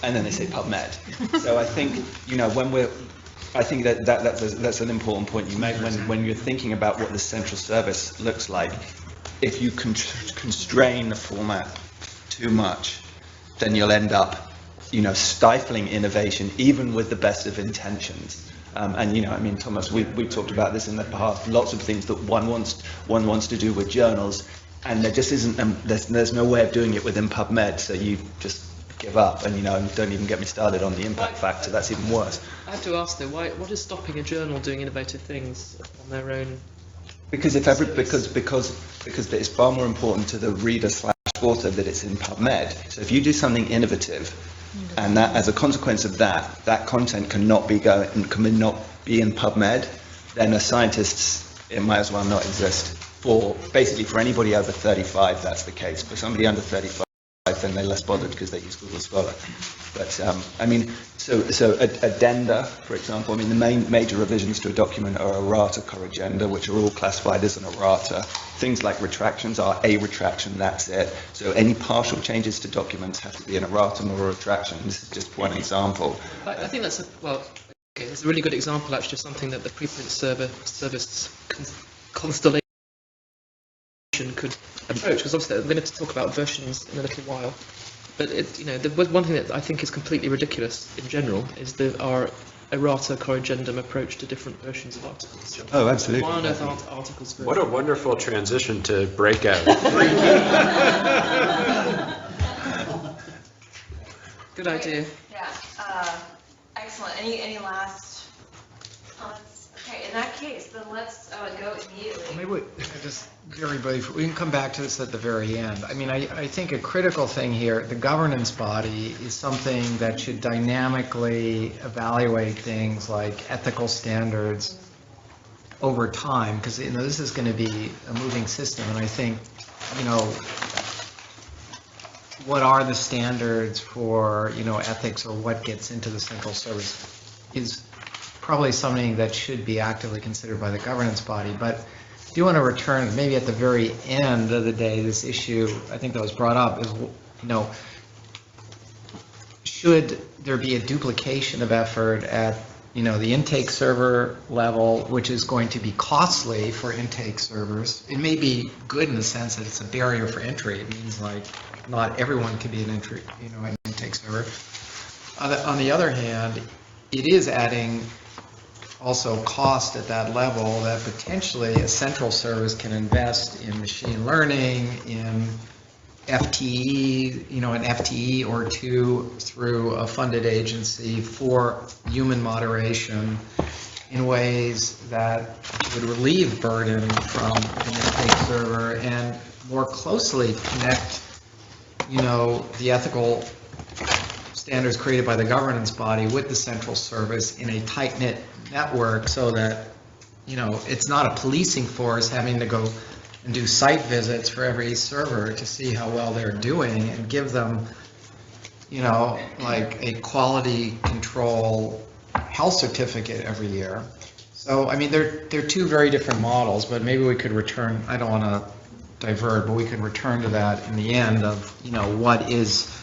And then they say PubMed. So I think, you know, I think that's an important point you make when you're thinking about what the central service looks like. If you constrain the format too much, then you'll end up, you know, stifling innovation, even with the best of intentions. And you know, I mean, Thomas, we've talked about this in the past. Lots of things that one wants to do with journals, and there just isn't. There's no way of doing it within PubMed. So you just give up, and you know, don't even get me started on the impact factor. That's even worse.
I have to ask though, what is stopping a journal doing innovative things on their own?
Because because it's far more important to the reader/author that it's in PubMed. So if you do something innovative, and that as a consequence of that content cannot be in PubMed, then as scientists it might as well not exist. Basically for anybody over 35, that's the case. For somebody under 35, then they're less bothered because they use Google Scholar. But I mean, so addenda, for example, I mean, the major revisions to a document are errata, corrigenda, which are all classified as an errata. Things like retractions are a retraction, that's it. So any partial changes to documents have to be an erratum or a retraction. This is just one example.
I think that's it's a really good example actually of something that the preprint service constellation could approach, because obviously I'm going to talk about versions in a little while, but the one thing that I think is completely ridiculous in general is our errata corrigendum approach to different versions of articles.
Oh, absolutely.
Why on earth aren't articles
What a wonderful transition to breakout.
Good idea.
Yeah, excellent. Any last comments? Okay, in that case, then let's go immediately.
Maybe just very brief, we can come back to this at the very end. I mean, I think a critical thing here, the governance body is something that should dynamically evaluate things like ethical standards over time, because this is going to be a moving system, and I think, what are the standards for, ethics, or what gets into the central service is probably something that should be actively considered by the governance body. But I do want to return, maybe at the very end of the day, this issue, I think that was brought up, is, should there be a duplication of effort at, the intake server level, which is going to be costly for intake servers. It may be good in the sense that it's a barrier for entry. It means like not everyone can be an intake server. On the other hand, it is adding also cost at that level that potentially a central service can invest in machine learning, in FTE, an FTE or two through a funded agency for human moderation in ways that would relieve burden from an intake server and more closely connect, the ethical standards created by the governance body with the central service in a tight-knit network, so that, it's not a policing force having to go and do site visits for every server to see how well they're doing and give them, like a quality control health certificate every year. So, I mean, they're two very different models, but maybe we could return, I don't want to divert, but we could return to that in the end of, what is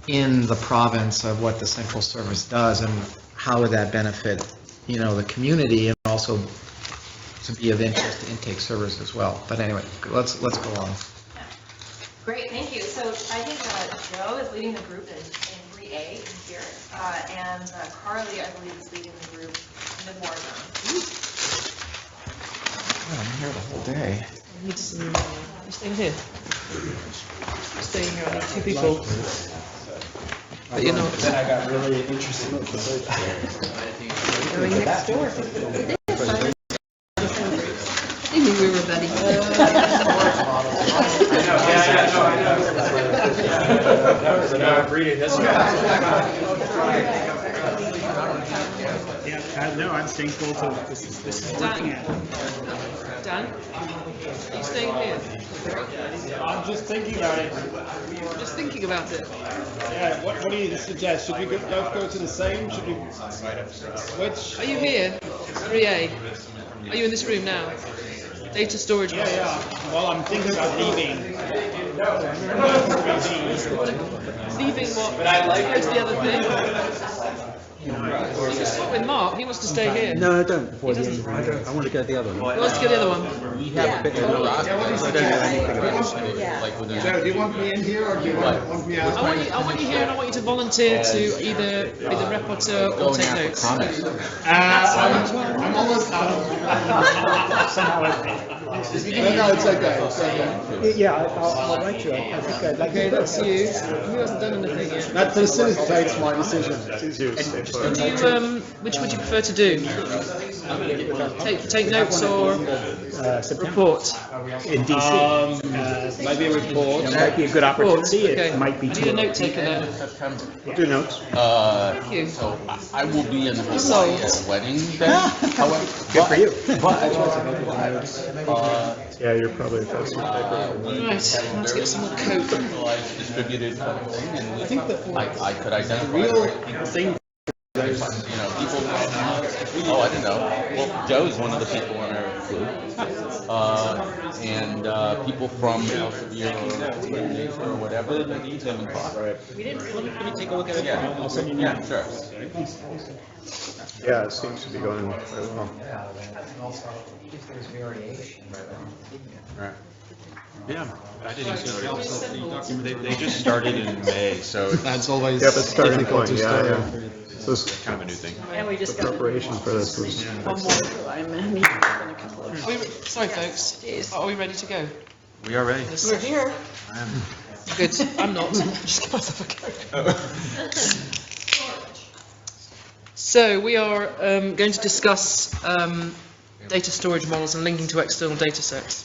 in the province of what the central service does, and how would that benefit, the community, and also to be of interest to intake servers as well. But anyway, let's go on.
Great, thank you. So I think Joe is leading the group in 3A in here, and Carly, I believe, is leading the group in the war zone.
I'm here the whole day.
You're staying here. You're staying here. I need two people. But you're not.
Then I got really interested.
Going next door.
I knew we were buddies.
That was enough reading this one.
No, I'm staying full till this is working out.
Dan, are you staying here?
I'm just thinking about it.
Just thinking about it.
Yeah, what do you suggest? Should we both go to the same? Should we switch?
Are you here? 3A. Are you in this room now? Data storage.
Yeah. Well, I'm thinking about leaving.
Leaving what? Where's the other thing? You can swap with Mark. He wants to stay here.
No, I don't. I want to go to the other one.
He wants to go to the other one.
We have a bit of a rush. I don't know anything about it. Like within.
Joe, do you want me in here or do you want me out?
I want you here, and I want you to volunteer to either be the rapporteur or take notes.
I'm almost out of somehow. No, it's okay.
Yeah, I'll write you. I think I'd like
Okay, that's you. Who hasn't done anything yet?
That facilitates my decision.
Which would you prefer to do? Take notes or report?
In DC.
Maybe a report.
It might be a good opportunity.
Okay.
It might be
I need a note taker there.
We'll do notes.
Thank you.
So I will be in Hawaii at a wedding then. However,
Good for you.
Yeah, you're probably a person.
Right, let's get some more coke.
Distributed something, and
I think that
I could identify
the real thing.
people from, I don't know. Well, Joe's one of the people in our group. And people from Elsevier or whatever that need them in class.
We didn't, let me take a look at it.
Yeah,
I'll send you.
yeah, sure.
Yeah, it seems to be going quite well. Right.
Yeah, I didn't know. They just started in May, so.
That's always.
Yeah, but starting point, yeah. So
It's kind of a new thing.
And we just got
preparation for this was.
one more. I'm meeting in a couple of
Sorry, folks. Are we ready to go?
We are ready.
We're here.
Good. I'm not. Just give myself a coke. So we are going to discuss data storage models and linking to external data sets.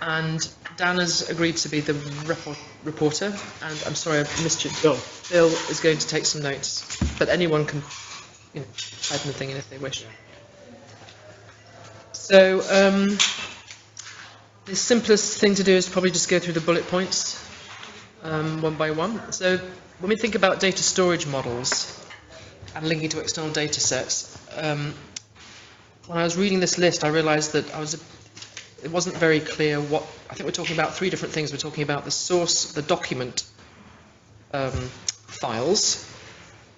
And Dan has agreed to be the reporter, and I'm sorry I missed you. Bill is going to take some notes, but anyone can type anything in if they wish. So the simplest thing to do is probably just go through the bullet points one by one. So when we think about data storage models and linking to external data sets, when I was reading this list, I realized that it wasn't very clear what, I think we're talking about three different things. We're talking about the source, the document files.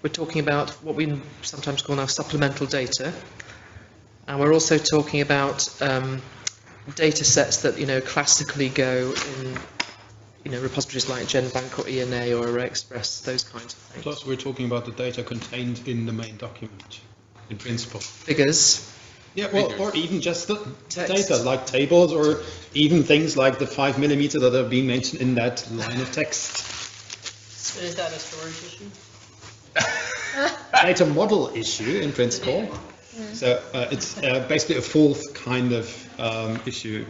We're talking about what we sometimes call now supplemental data. And we're also talking about data sets that, classically go in, repositories like GenBank or ENA or ArrayExpress, those kinds of things.
Plus, we're talking about the data contained in the main document, in principle.
Figures.
Yeah, well, or even just the data, like tables, or even things like the 5 millimeter that are being mentioned in that line of text.
So is that a storage issue?
Data model issue, in principle. So it's basically a fourth kind of issue.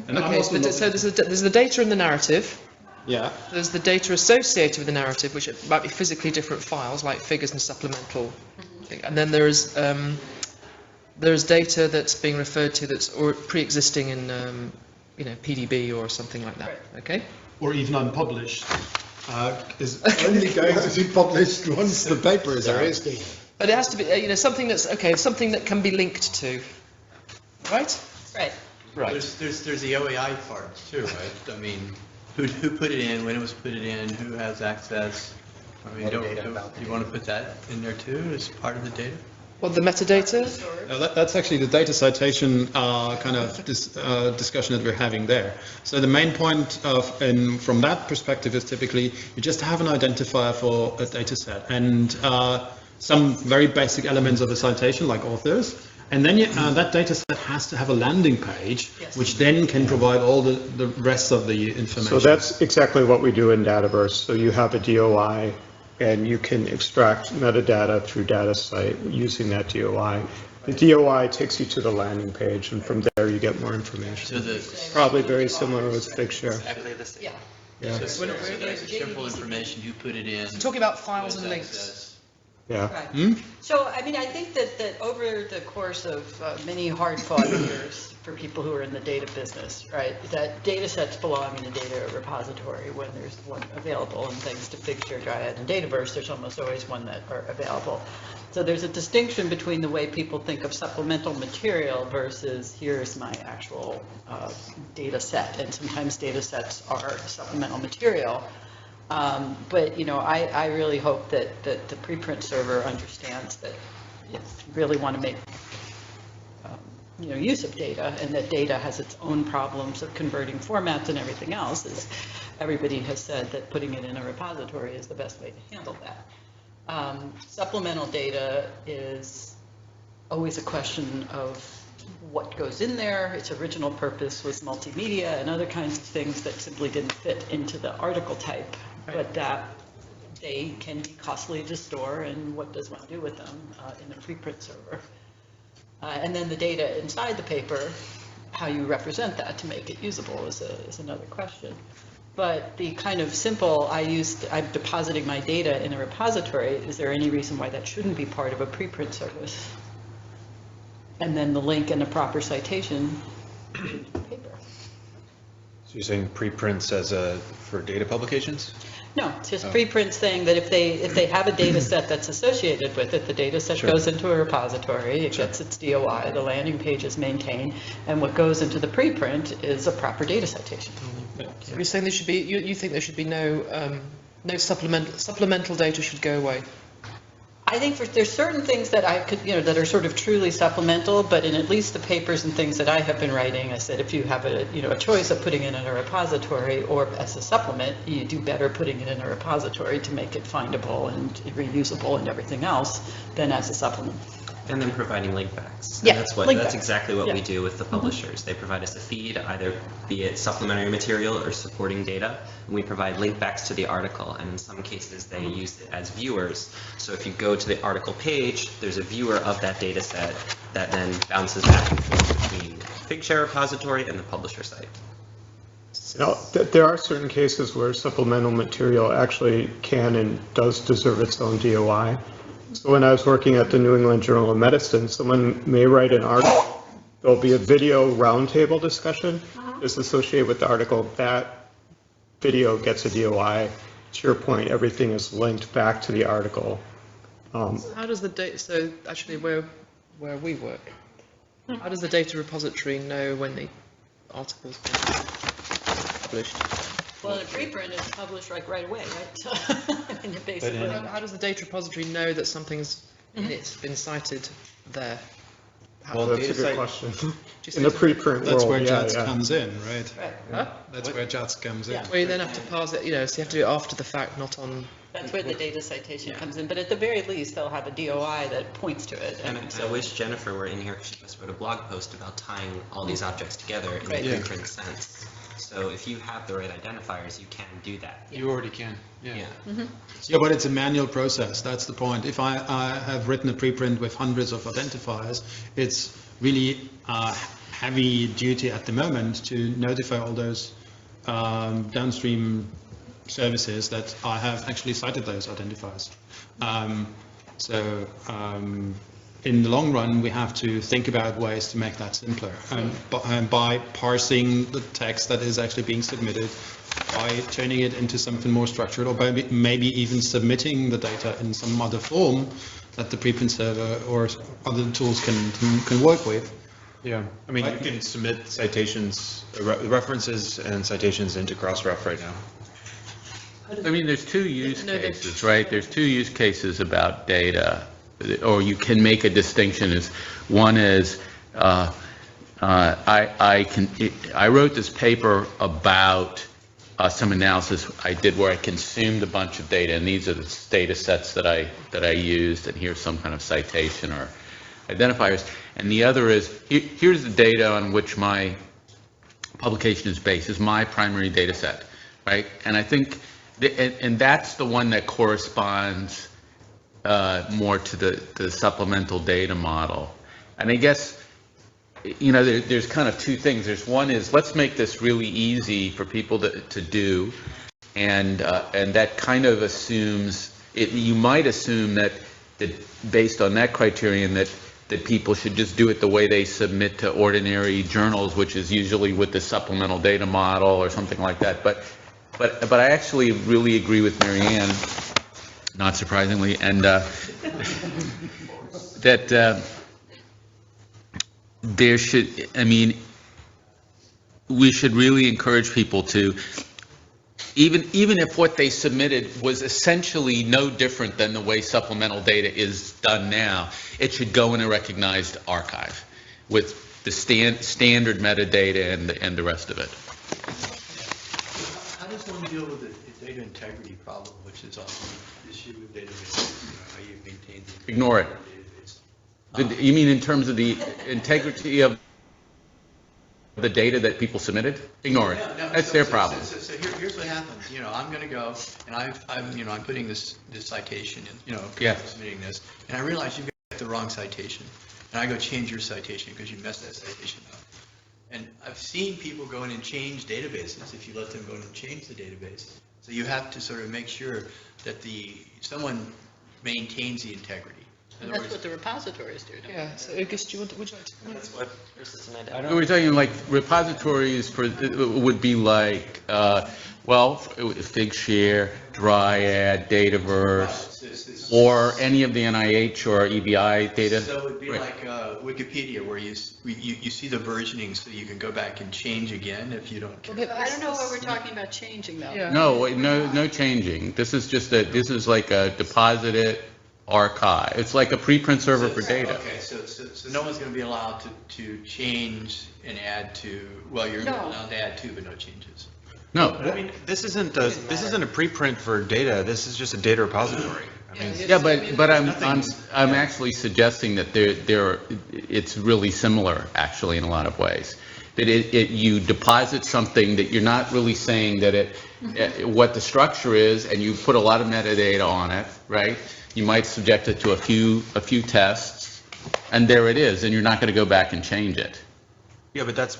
And
Okay, so there's the data in the narrative.
Yeah.
There's the data associated with the narrative, which might be physically different files, like figures and supplemental. And then there's data that's being referred to that's pre-existing in, PDB or something like that. Okay.
Or even unpublished. Is only going to be published once the paper is out.
But it has to be, something that's something that can be linked to, right?
Right.
Right.
There's the OAI part too, right? I mean,
Who put it in, when it was put it in, who has access? I mean, do you want to put that in there too, as part of the data?
Well, the metadata?
That's actually the data citation kind of discussion that we're having there. So the main point from that perspective is typically you just have an identifier for a data set and some very basic elements of a citation like authors. And then that data set has to have a landing page, which then can provide all the rest of the information.
So that's exactly what we do in Dataverse. So you have a DOI, and you can extract metadata through DataCite using that DOI. The DOI takes you to the landing page, and from there you get more information.
So
probably very similar with Figshare.
Exactly the same.
Yeah.
So it's simple information, you put it in.
So talking about files and links.
Yeah.
Right. So, I mean, I think that over the course of many hard-fought years for people who are in the data business, right, that data sets belong in a data repository when there's one available, and thanks to Figshare, Dryad, and Dataverse, there's almost always one that are available. So there's a distinction between the way people think of supplemental material versus here's my actual data set, and sometimes data sets are supplemental material. But, you know, I really hope that the preprint server understands that if you really want to make, you know, use of data, and that data has its own problems of converting formats and everything else, as everybody has said that putting it in a repository is the best way to handle that. Supplemental data is always a question of what goes in there. Its original purpose was multimedia and other kinds of things that simply didn't fit into the article type, but that they can be costly to store, and what does one do with them in a preprint server? And then the data inside the paper, how you represent that to make it usable is another question. But the kind of simple, I'm depositing my data in a repository, is there any reason why that shouldn't be part of a preprint service? And then the link and the proper citation to the paper.
So you're saying preprints for data publications?
No, it's just preprints saying that if they have a data set that's associated with it, the data set goes into a repository, it gets its DOI, the landing page is maintained, and what goes into the preprint is a proper data citation.
So you're saying there should be, you think there should be no supplemental data should go away?
I think there's certain things that I could, that are sort of truly supplemental, but in at least the papers and things that I have been writing, I said if you have a choice of putting it in a repository or as a supplement, you do better putting it in a repository to make it findable and reusable and everything else than as a supplement.
And then providing linkbacks.
Yeah,
That's exactly what we do with the publishers. They provide us a feed, either be it supplementary material or supporting data, and we provide linkbacks to the article, and in some cases they use it as viewers. So if you go to the article page, there's a viewer of that data set that then bounces back and forth between Figshare repository and the publisher site.
Now, there are certain cases where supplemental material actually can and does deserve its own DOI. So when I was working at the New England Journal of Medicine, someone may write an article, there'll be a video roundtable discussion that's associated with the article. That video gets a DOI. To your point, everything is linked back to the article.
So how does the data, so actually where we work, how does the data repository know when the article's been published?
Well, the preprint is published right away, right? So, I mean, basically.
How does the data repository know that something's it's been cited there?
Well, that's a good question. In the preprint
That's
world,
where
yeah,
JATS
yeah.
comes in, right?
Huh?
That's where JATS comes in.
Well, you then have to parse it, so you have to do it after the fact, not on...
That's where the data citation comes in, but at the very least, they'll have a DOI that points to it.
And I wish Jennifer were in here, because she just wrote a blog post about tying all these objects together in
Right.
a preprint sense. So if you have the right identifiers, you can do that.
You already can, yeah.
Mm-hmm.
Yeah, but it's a manual process, that's the point. If I have written a preprint with hundreds of identifiers, it's really heavy duty at the moment to notify all those downstream services that I have actually cited those identifiers. In the long run, we have to think about ways to make that simpler. By parsing the text that is actually being submitted, by turning it into something more structured, or by maybe even submitting the data in some other form that the preprint server or other tools can work with,
Yeah, I mean, you can submit citations, references and citations into Crossref right now.
I mean, there's two use cases, right? There's two use cases about data, or you can make a distinction. One is, I wrote this paper about some analysis I did where I consumed a bunch of data, and these are the data sets that I used, and here's some kind of citation or identifiers. And the other is, here's the data on which my publication is based, is my primary data set, right? And I think, and that's the one that corresponds more to the supplemental data model. And I guess, you know, there's kind of two things. There's one is, let's make this really easy for people to do, and that kind of assumes, you might assume that based on that criterion that people should just do it the way they submit to ordinary journals, which is usually with the supplemental data model or something like that. But I actually really agree with Marianne, not surprisingly, and that there should, I mean, we should really encourage people to, even if what they submitted was essentially no different than the way supplemental data is done now, it should go in a recognized archive with the standard metadata and the rest of it.
How does one deal with the data integrity problem, which is often an issue with databases, how you maintain the
Ignore it.
database?
You mean in terms of the integrity of the data that people submitted? Ignore it. That's their problem.
So here's what happens. You know, I'm going to go and I'm putting this citation in. You know, submitting this, and I realize you've got the wrong citation, and I go change your citation because you messed that citation up. And I've seen people go in and change databases if you let them go in and change the database. So you have to sort of make sure that someone maintains the integrity.
And that's what the repositories do.
Yeah, so August, would you like to comment?
That's what
We're talking like repositories would be like, Figshare, Dryad, Dataverse, or any of the NIH or EBI data.
So it would be like Wikipedia, where you see the versioning, so you can go back and change again if you don't care.
I don't know what we're talking about changing, though.
Yeah.
No changing. This is just this is like a deposited archive. It's like a preprint server for data.
Okay, so no one's going to be allowed to change and add to, well, you're allowed to add to, but no changes.
No.
I mean, this isn't a preprint for data. This is just a data repository. I mean,
Yeah, but I'm actually suggesting that it's really similar, actually, in a lot of ways. That you deposit something that you're not really saying that what the structure is, and you put a lot of metadata on it, right? You might subject it to a few tests, and there it is, and you're not going to go back and change it.
yeah, but that's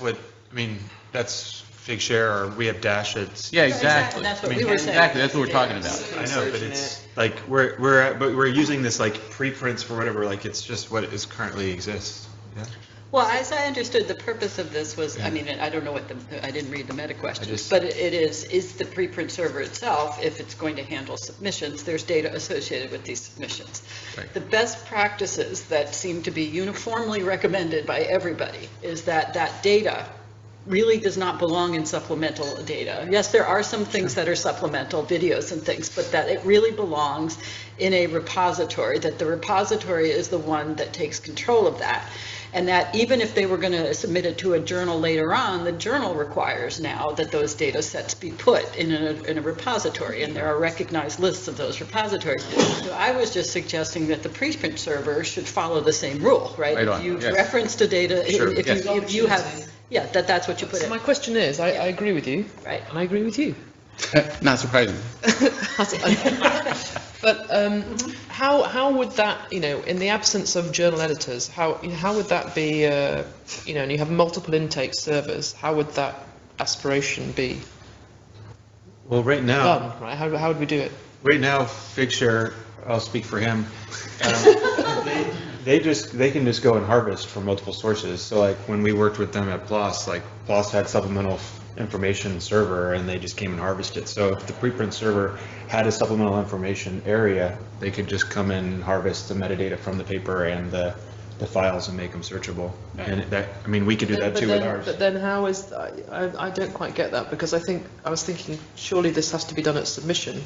that's Figshare, or we have Dash.
Yeah, exactly.
That's what we were saying.
Exactly, that's what we're talking about.
I know, but it's like we're using this like preprints for whatever. Like it's just what is currently exists. Yeah.
Well, as I understood, the purpose of this was, I mean, I don't know I didn't read the meta questions, but it is the preprint server itself, if it's going to handle submissions, there's data associated with these submissions.
Right.
The best practices that seem to be uniformly recommended by everybody is that data really does not belong in supplemental data. Yes, there are some things that are supplemental, videos and things, but that it really belongs in a repository, that the repository is the one that takes control of that. And that even if they were going to submit it to a journal later on, the journal requires now that those data sets be put in a repository, and there are recognized lists of those repositories. So I was just suggesting that the preprint server should follow the same rule, right?
Right on,
If you
yes.
reference to data,
Sure,
if
yes.
you have, that's what you put
So
in.
my question is, I agree with you,
right?
And I agree with you.
Not surprising.
But how would that, in the absence of journal editors, how would that be, and you have multiple intake servers, how would that aspiration be
Well, right now,
done, right? How would we do it?
right now, Figshare, I'll speak for him. They can just go and harvest from multiple sources. So like when we worked with them at PLOS, like PLOS had supplemental information server, and they just came and harvested. So if the preprint server had a supplemental information area, they could just come in and harvest the metadata from the paper and the the files and make them searchable. And that, I mean, we could do that too with ours.
But then how is, I don't quite get that, because I was thinking, surely this has to be done at submission.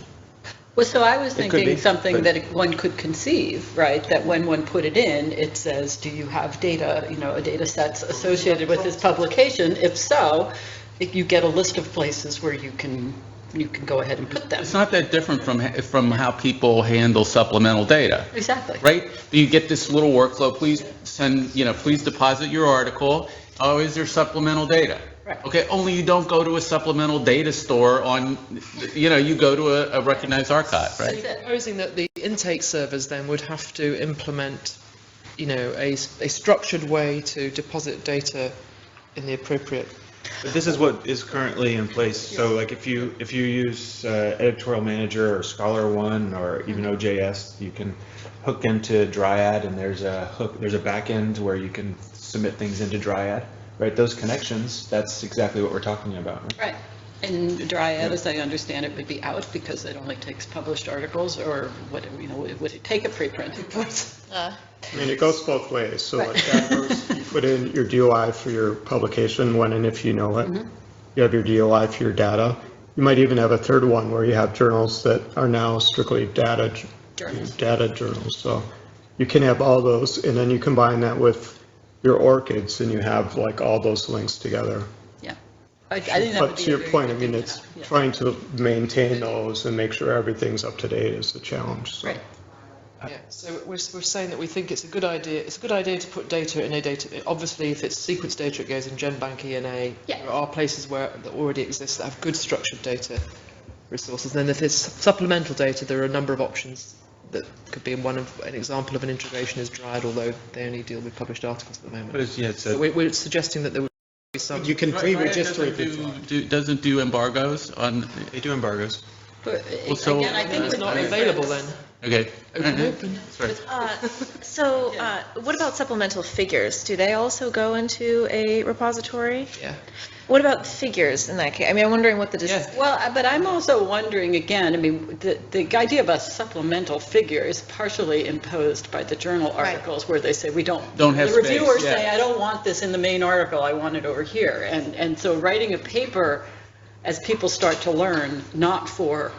Well, so I was
It could
thinking
be,
something
but-
that one could conceive, right? That when one put it in, it says, do you have data, a data set associated with this publication? If so, if you get a list of places where you can go ahead and put them.
It's not that different from how people handle supplemental data,
Exactly.
right? You get this little workflow, please please deposit your article. Oh, is there supplemental data?
Right.
Okay, only you don't go to a supplemental data store you go to a recognized archive, right?
Supposing that the intake servers then would have to implement, a structured way to deposit data in the appropriate.
But this is what is currently in place. So like if you use Editorial Manager or Scholar One or even OJS, you can hook into Dryad, and there's a back end where you can submit things into Dryad, right? Those connections, that's exactly what we're talking about. Right?
Right. And Dryad, as I understand it, would be out because it only takes published articles, or would it take a preprint?
I mean, it goes both ways. So like that goes, you put in your DOI for your publication when and if you know it. You have your DOI for your data. You might even have a third one where you have journals that are now strictly data journals. So you can have all those, and then you combine that with your ORCIDs, and you have like all those links together.
Yeah. I think that would
But
be
to
a
your
very
point, I
good
mean,
thing
it's
to have. Yeah.
trying to maintain those and make sure everything's up to date is the challenge. So.
Right.
Yeah, so we're saying that we think it's a good idea. It's a good idea to put data in a data. Obviously, if it's sequence data, it goes in GenBank ENA.
Yeah.
There are places where that already exist that have good structured data resources. And then if it's supplemental data, there are a number of options that could be an example of an integration is Dryad, although they only deal with published articles at the moment.
But
So we're suggesting that there would be some.
You can pre-register it.
Doesn't do embargoes on.
They do embargoes.
But
Well, so-
again, I think
It's
with
not
preprints-
available then.
Okay.
Open.
Sorry.
So what about supplemental figures? Do they also go into a repository?
Yeah.
What about figures in that case? I mean, I'm wondering what the
Well, but I'm also wondering, again, I mean, the idea of a supplemental figure is partially imposed by the journal articles where they say we don't
have
the
space,
reviewers
yeah.
say, I don't want this in the main article, I want it over here. And so writing a paper, as people start to learn, not for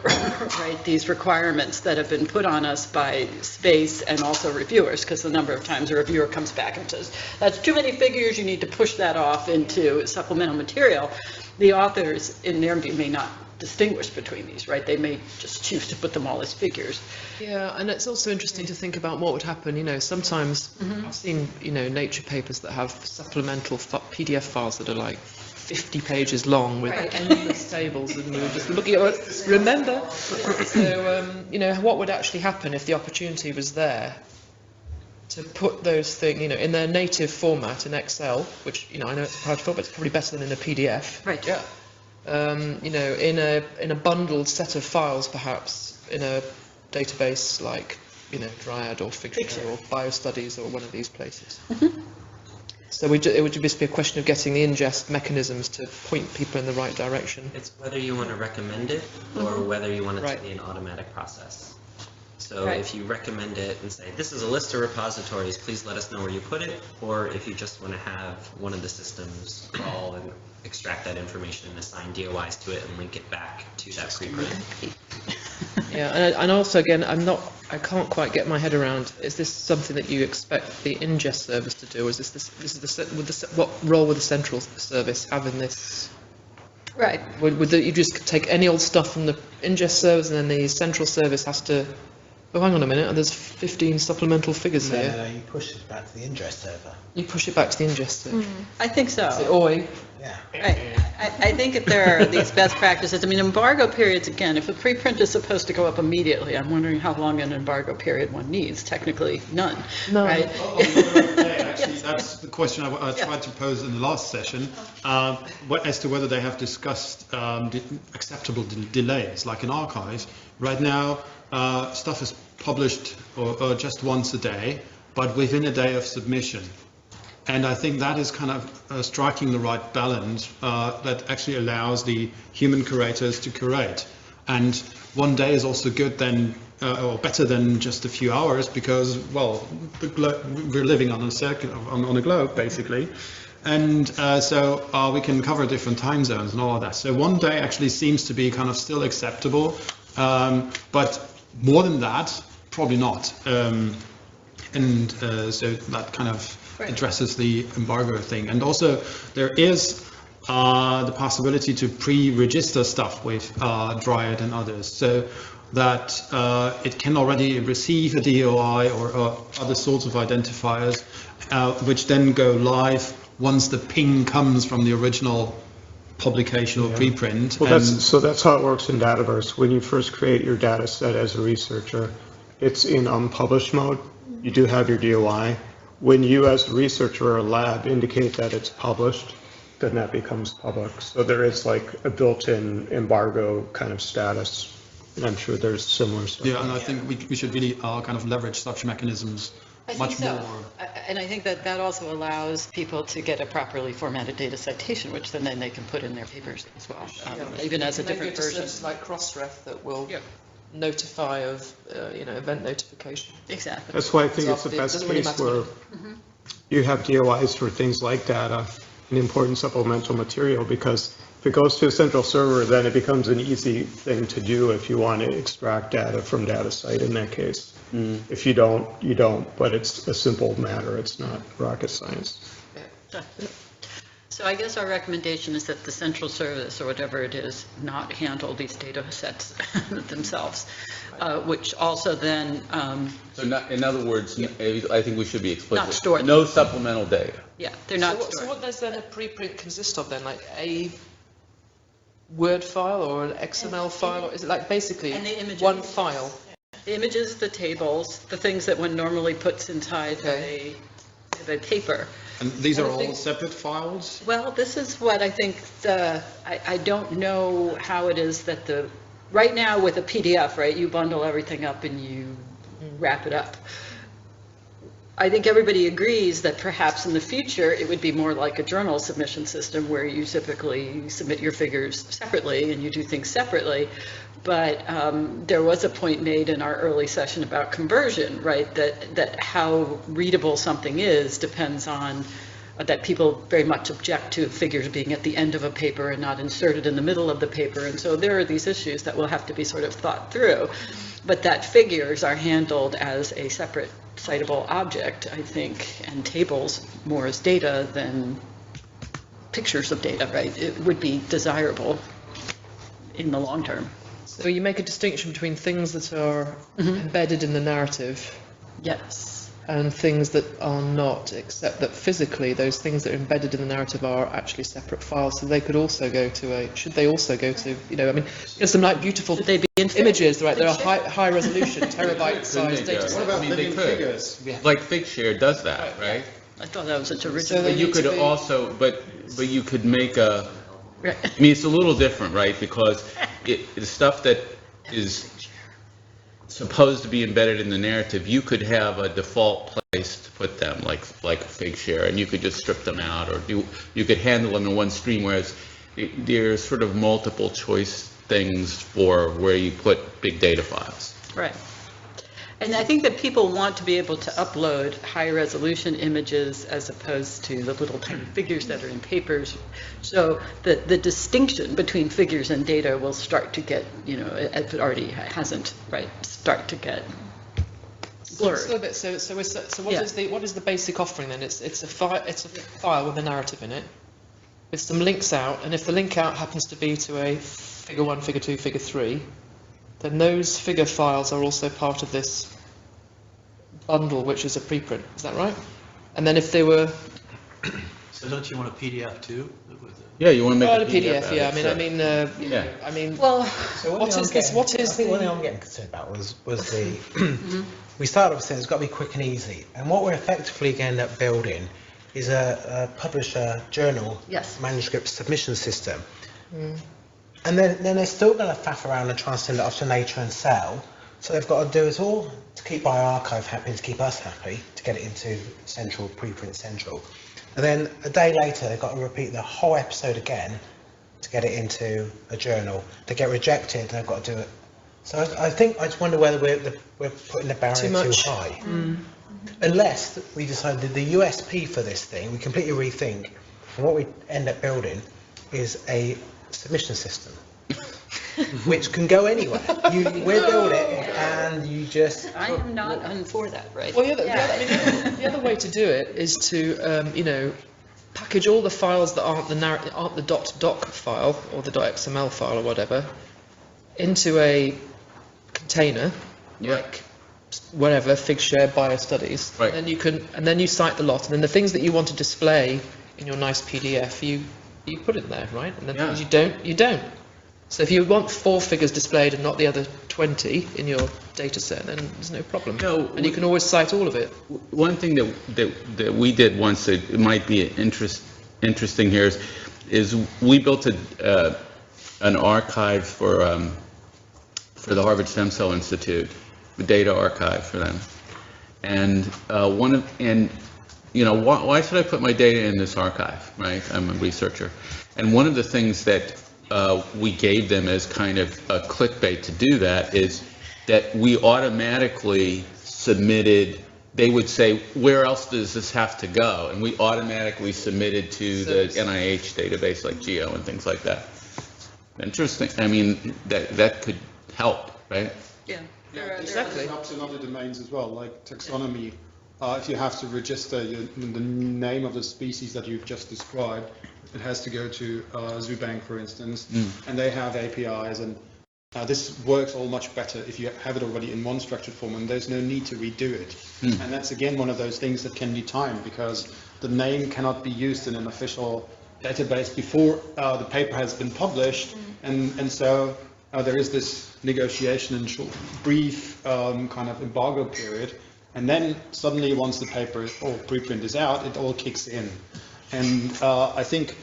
these requirements that have been put on us by space and also reviewers, because the number of times a reviewer comes back and says, that's too many figures, you need to push that off into supplemental material. The authors, in their view, may not distinguish between these, right? They may just choose to put them all as figures.
Yeah, and it's also interesting to think about what would happen. Sometimes I've seen, Nature papers that have supplemental PDF files that are like 50 pages long with endless tables, and we were just looking at it. Remember? So, what would actually happen if the opportunity was there to put those things, in their native format in Excel, which, I know it's a powerful, but it's probably better than in a PDF.
Right.
Yeah. In a bundled set of files, perhaps in a database like, Dryad or Figshare or BioStudies or one of these places. So it would just be a question of getting the ingest mechanisms to point people in the right direction.
It's whether you want to recommend it or whether you want it to be an automatic process. So if you recommend it and say, this is a list of repositories, please let us know where you put it, or if you just want to have one of the systems call and extract that information and assign DOIs to it and link it back to that preprint.
Yeah, and also again, I can't quite get my head around. Is this something that you expect the ingest service to do? Or is what role would the central service have in this?
Right.
Would you just take any old stuff from the ingest service, and then the central service has to? Oh, hang on a minute. There's 15 supplemental figures here.
No, you push it back to the ingest server.
You push it back to the ingest server.
I think so.
Is it OI?
Yeah.
I think if there are these best practices, I mean, embargo periods, again, if a preprint is supposed to go up immediately, I'm wondering how long an embargo period one needs. Technically, none.
No.
Right?
Actually, that's the question I tried to pose in the last session, as to whether they have discussed acceptable delays, like in archives. Right now, stuff is published or just once a day, but within a day of submission. And I think that is kind of striking the right balance that actually allows the human curators to curate. And one day is also good then or better than just a few hours because, well, we're living on a globe basically. And so we can cover different time zones and all of that. So one day actually seems to be kind of still acceptable, but more than that, probably not. So that kind of addresses the embargo thing. And also there is the possibility to pre-register stuff with Dryad and others, so that it can already receive a DOI or other sorts of identifiers, which then go live once the ping comes from the original publication or preprint.
Well, that's how it works in Dataverse. When you first create your data set as a researcher, it's in unpublished mode. You do have your DOI. When you as a researcher or a lab indicate that it's published, then that becomes public. So there is like a built-in embargo kind of status. And I'm sure there's similar stuff.
Yeah, and I think we should really kind of leverage such mechanisms much more.
And I think that also allows people to get a properly formatted data citation, which then they can put in their papers as well, even as a different version.
Like Crossref that will notify of, event notification.
Exactly.
That's why I think it's the best case where you have DOIs for things like data and important supplemental material, because if it goes to a central server, then it becomes an easy thing to do if you want to extract data from DataCite in that case. If you don't, you don't, but it's a simple matter. It's not rocket science.
So I guess our recommendation is that the central service, or whatever it is, not handle these data sets themselves, which also then...
So in other words, I think we should be explicit.
Not stored.
No supplemental data.
Yeah, they're not
stored. So what does then a preprint consist of then? Like a Word file or an XML file? Or is it like basically one file?
The images, the tables, the things that one normally puts inside a paper.
And these are all separate files?
Well, this is what I think I don't know how it is that right now with a PDF, right, you bundle everything up and you wrap it up. I think everybody agrees that perhaps in the future it would be more like a journal submission system where you typically submit your figures separately and you do things separately. But there was a point made in our early session about conversion, right? That how readable something is depends on that people very much object to figures being at the end of a paper and not inserted in the middle of the paper. And so there are these issues that will have to be sort of thought through. But that figures are handled as a separate citable object, I think, and tables more as data than pictures of data, right? It would be desirable in the long term.
So you make a distinction between things that are embedded in the narrative.
Yes.
And things that are not, except that physically those things that are embedded in the narrative are actually separate files. So they could also go to should they also go to, there's some like beautiful images, right? They're high resolution, terabyte size data.
What about living figures? Like Figshare does that, right?
I thought that was such original.
But you could also, but you could make a, I mean, it's a little different, right? Because the stuff that is supposed to be embedded in the narrative, you could have a default place to put them, like Figshare, and you could just strip them out, or you could handle them in one stream, whereas there's sort of multiple choice things for where you put big data files.
Right. And I think that people want to be able to upload high-resolution images as opposed to the little tiny figures that are in papers. So the distinction between figures and data will start to get, if it already hasn't, right, start to get blurred.
So what is the basic offering then? It's a file with a narrative in it, with some links out, and if the link out happens to be to a figure 1, figure 2, figure 3, then those figure files are also part of this bundle, which is a preprint. Is that right? And then if they were...
So don't you want a PDF too?
Yeah, you want to make
a PDF, yeah. I mean,
Well,
what is this? What is
I think one thing I'm getting concerned about was the... We started off saying it's got to be quick and easy. And what we're effectively going to end up building is a publisher journal manuscript submission system. And then they're still going to faff around and try and send it off to Nature and sell. So they've got to do it all to keep bioRxiv happy and to keep us happy, to get it into Central, preprint Central. And then a day later, they've got to repeat the whole episode again to get it into a journal. They get rejected, and they've got to do it So I think, I just wonder whether we're putting the barrier
Too
too
much.
high. Unless we decide that the USP for this thing, we completely rethink, and what we end up building is a submission system, which can go anywhere. We build it, and you just...
I am not for that, right?
Well, the other way to do it is to, package all the files that aren't the .doc file or the .xml file or whatever into a container, like whatever, Figshare, BioStudies.
Right.
And then you cite the lot, and then the things that you want to display in your nice PDF, you put it there, right? And then things you don't. So if you want 4 figures displayed and not the other 20 in your data set, then there's no problem. And you can always cite all of it.
One thing that we did once that it might be interesting here is we built an archive for the Harvard Stem Cell Institute, the data archive for them. And why should I put my data in this archive, right? I'm a researcher. And one of the things that we gave them as kind of a clickbait to do that is that we automatically submitted, they would say, where else does this have to go? And we automatically submitted to the NIH database like GEO and things like that. Interesting. I mean, that could help, right?
Yeah.
Exactly. Helps in other domains as well, like taxonomy. If you have to register the name of the species that you've just described, it has to go to Zoobank, for instance, and they have APIs, and this works all much better if you have it already in one structured form, and there's no need to redo it. And that's again one of those things that can be timed, because the name cannot be used in an official database before the paper has been published, and so there is this negotiation and brief kind of embargo period, and then suddenly once the paper or preprint is out, it all kicks in. And I think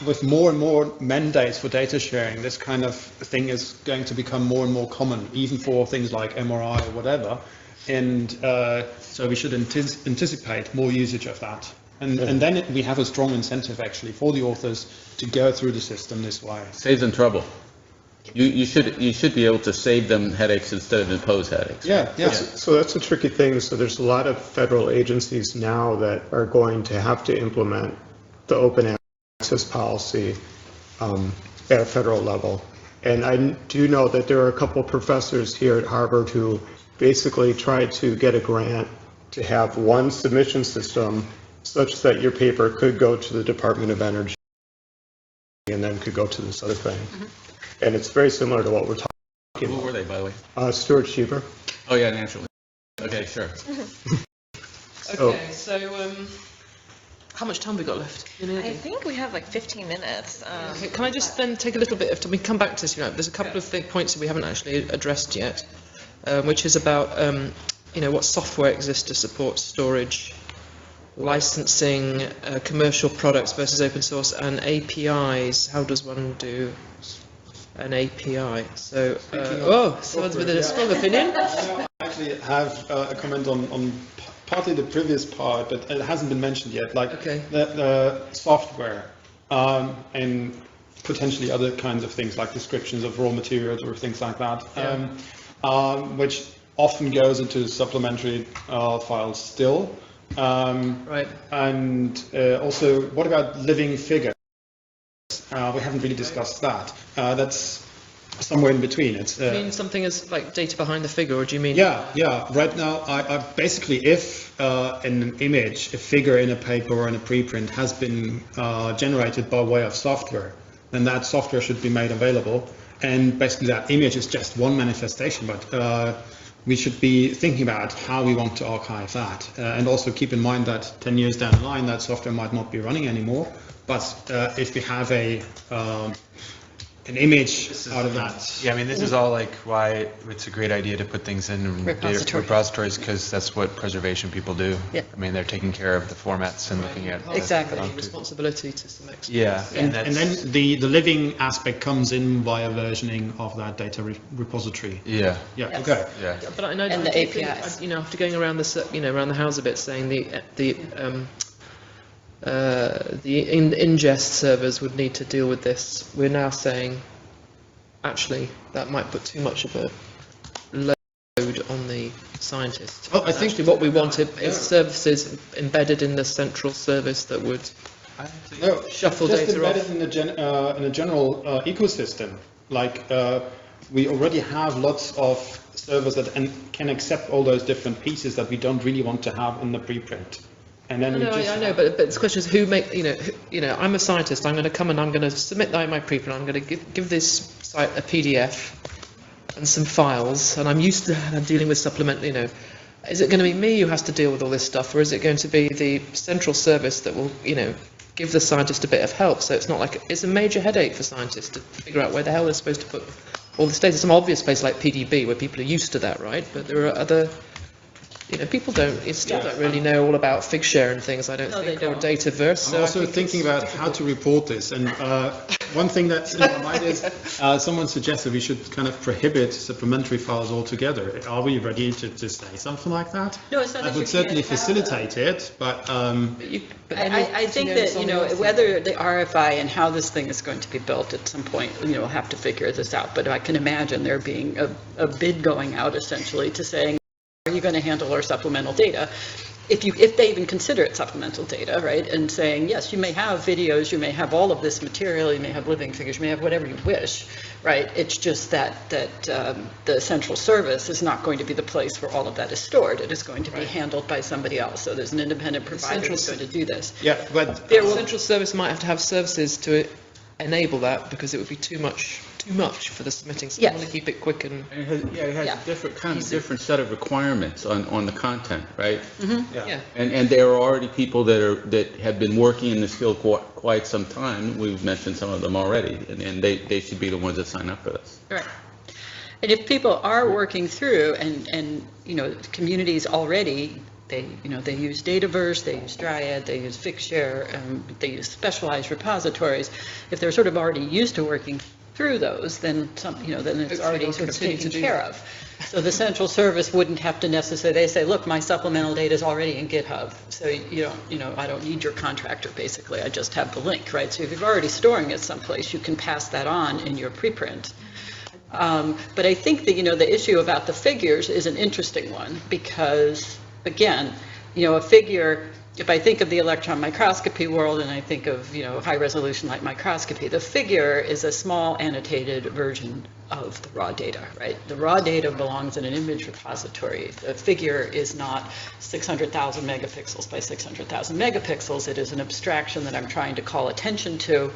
with more and more mandates for data sharing, this kind of thing is going to become more and more common, even for things like MRI or whatever. And so we should anticipate more usage of that. And then we have a strong incentive actually for the authors to go through the system this way.
Saves them trouble. You should be able to save them headaches instead of impose headaches.
Yeah.
So that's a tricky thing. So there's a lot of federal agencies now that are going to have to implement the open access policy at a federal level. And I do know that there are a couple of professors here at Harvard who basically tried to get a grant to have one submission system such that your paper could go to the Department of Energy and then could go to this other thing. And it's very similar to what we're talking about.
Who were they, by the way?
Stuart Cheever.
Oh, yeah, naturally. Okay, sure.
Okay, so how much time have we got left?
I think we have like 15 minutes.
Okay, can I just then take a little bit of time? We come back to this. There's a couple of points that we haven't actually addressed yet, which is about what software exists to support storage, licensing, commercial products versus open source, and APIs. How does one do an API? So, someone's with a strong opinion.
I actually have a comment on partly the previous part, but it hasn't been mentioned yet, like the software and potentially other kinds of things like descriptions of raw materials or things like that, which often goes into supplementary files still.
Right.
And also, what about living figures? We haven't really discussed that. That's somewhere in between. It's
you mean something as like data behind the figure, or do you mean?
Yeah. Right now, I basically, if in an image, a figure in a paper or in a preprint has been generated by way of software, then that software should be made available. And basically, that image is just one manifestation, but we should be thinking about how we want to archive that, and also keep in mind that 10 years down the line, that software might not be running anymore. But if we have an image out of that.
Yeah, I mean, this is all like why it's a great idea to put things in data repositories, because that's what preservation people do.
Yeah.
I mean, they're taking care of the formats and looking at
exactly responsibility to some extent.
Yeah,
and then the living aspect comes in via versioning of that data repository.
Yeah.
Yes.
Okay.
Yeah.
But I know
and the APIs.
Think, after going around around the house a bit, saying the ingest servers would need to deal with this. We're now saying actually that might put too much of a load on the scientist.
Well, I think
actually what we wanted is services embedded in the central service that would shuffle
just
data
embedded
off.
in a general ecosystem. Like we already have lots of servers that can accept all those different pieces that we don't really want to have in the preprint. And then
I know, but the question is who make, I'm a scientist, I'm going to come and I'm going to submit that in my preprint, I'm going to give this site a PDF and some files, and I'm used to dealing with supplement, is it going to be me who has to deal with all this stuff, or is it going to be the central service that will, give the scientist a bit of help? So it's not like, it's a major headache for scientists to figure out where the hell they're supposed to put all this data. Some obvious place like PDB where people are used to that, right? But there are other, people still don't really know all about Figshare and things, I don't think, or Dataverse.
I'm also thinking about how to report this, and one thing that's in my mind is someone suggested we should kind of prohibit supplementary files altogether. Are we ready to say something like that?
No, it's not
that
that
would
you
certainly
can't have
facilitate it, but
I think that, whether the RFI and how this thing is going to be built at some point, we'll have to figure this out. But I can imagine there being a bid going out essentially to saying, are you going to handle our supplemental data? If they even consider it supplemental data, right? And saying, yes, you may have videos, you may have all of this material, you may have living figures, you may have whatever you wish, right? It's just that the central service is not going to be the place where all of that is stored. It is going to be handled by somebody else. So there's an independent provider that's going to do this.
Yeah, but
the central service might have to have services to enable that, because it would be too much for the submitting. So you want to keep it quick and
it has a different set of requirements on the content, right?
Mm-hmm. Yeah.
And there are already people that have been working in this field quite some time. We've mentioned some of them already, and they should be the ones that sign up for this.
Right. And if people are working through and communities already, they use Dataverse, they use Dryad, they use Figshare, they use specialized repositories. If they're sort of already used to working through those, then then it's already sort of taken care of. So the central service wouldn't have to necessarily, they say, look, my supplemental data is already in GitHub, so I don't need your contractor, basically, I just have the link, right? So if you're already storing it someplace, you can pass that on in your preprint. But I think that, the issue about the figures is an interesting one, because, again, a figure, if I think of the electron microscopy world and I think of, high resolution light microscopy, the figure is a small annotated version of the raw data, right? The raw data belongs in an image repository. The figure is not 600,000 megapixels by 600,000 megapixels. It is an abstraction that I'm trying to call attention to,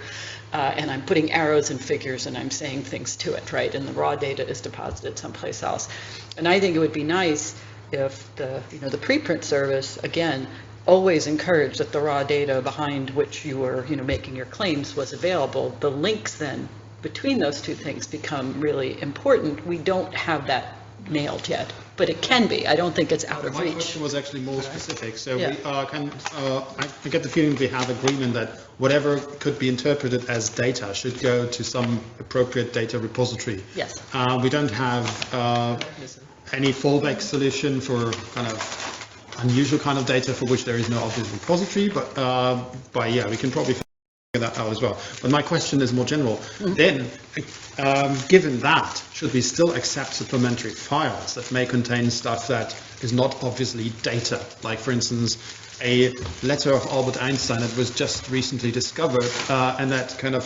and I'm putting arrows and figures and I'm saying things to it, right? And the raw data is deposited someplace else. And I think it would be nice if the preprint service, again, always encouraged that the raw data behind which you were, making your claims was available. The links then between those two things become really important. We don't have that nailed yet, but it can be. I don't think it's out of reach.
My question was actually more specific. So
Yeah.
I get the feeling we have agreement that whatever could be interpreted as data should go to some appropriate data repository.
Yes.
We don't have any fallback solution for kind of unusual kind of data for which there is no obvious repository, but yeah, we can probably figure that out as well. But my question is more general. Then, given that, should we still accept supplementary files that may contain stuff that is not obviously data? Like, for instance, a letter of Albert Einstein that was just recently discovered, and that kind of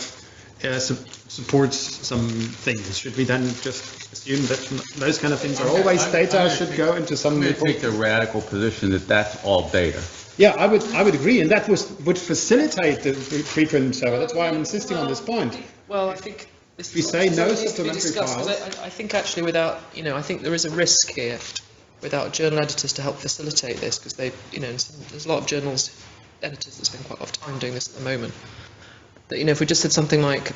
supports some things. Should we then just assume that those kind of things are always data, should go into some...
I'm going to take the radical position that that's all data.
Yeah, I would agree, and that would facilitate the preprint server. That's why I'm insisting on this point.
Well, I think
if we say no supplementary files,
I think actually without, I think there is a risk here without journal editors to help facilitate this, because they, there's a lot of journals editors that spend quite a lot of time doing this at the moment. That, if we just said something like,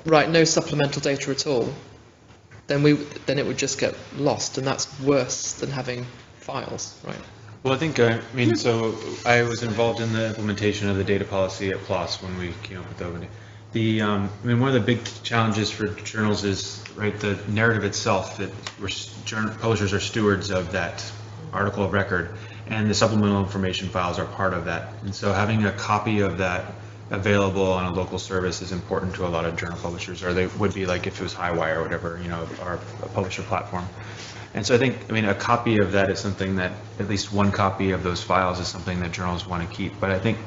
right, no supplemental data at all, then it would just get lost, and that's worse than having files, right?
Well, I think, so I was involved in the implementation of the data policy at PLOS when we came up with the one of the big challenges for journals is, right, the narrative itself, that publishers are stewards of that article of record, and the supplemental information files are part of that. And so having a copy of that available on a local service is important to a lot of journal publishers, or they would be like if it was Highwire or whatever, or a publisher platform. And so I think, a copy of that is something that, at least one copy of those files is something that journals want to keep. But I think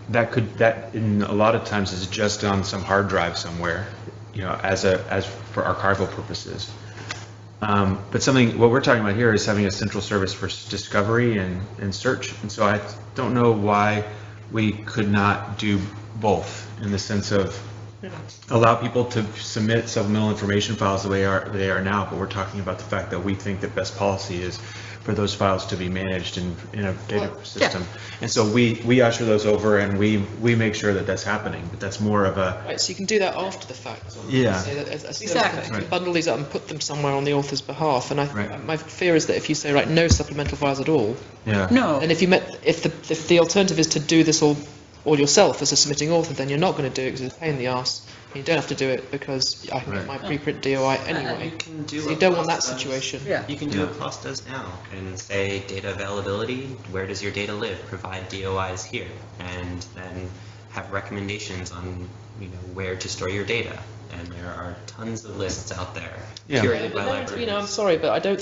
that in a lot of times is just on some hard drive somewhere, as for archival purposes. But what we're talking about here is having a central service for discovery and search. And so I don't know why we could not do both, in the sense of allow people to submit supplemental information files the way they are now, but we're talking about the fact that we think that best policy is for those files to be managed in a data system. And so we usher those over, and we make sure that that's happening, but that's more of a...
Right, so you can do that after the fact.
Yeah.
Exactly. You can bundle these up and put them somewhere on the author's behalf, and my fear is that if you say, right, no supplemental files at all, and if the alternative is to do this all yourself as a submitting author, then you're not going to do it because it's a pain in the arse. You don't have to do it because I can get my preprint DOI anyway.
You can do
so you don't want that situation.
You can do what PLOS does now and say data availability, where does your data live? Provide DOIs here, and then have recommendations on where to store your data. And there are tons of lists out there curated by libraries.
I'm sorry, but I don't.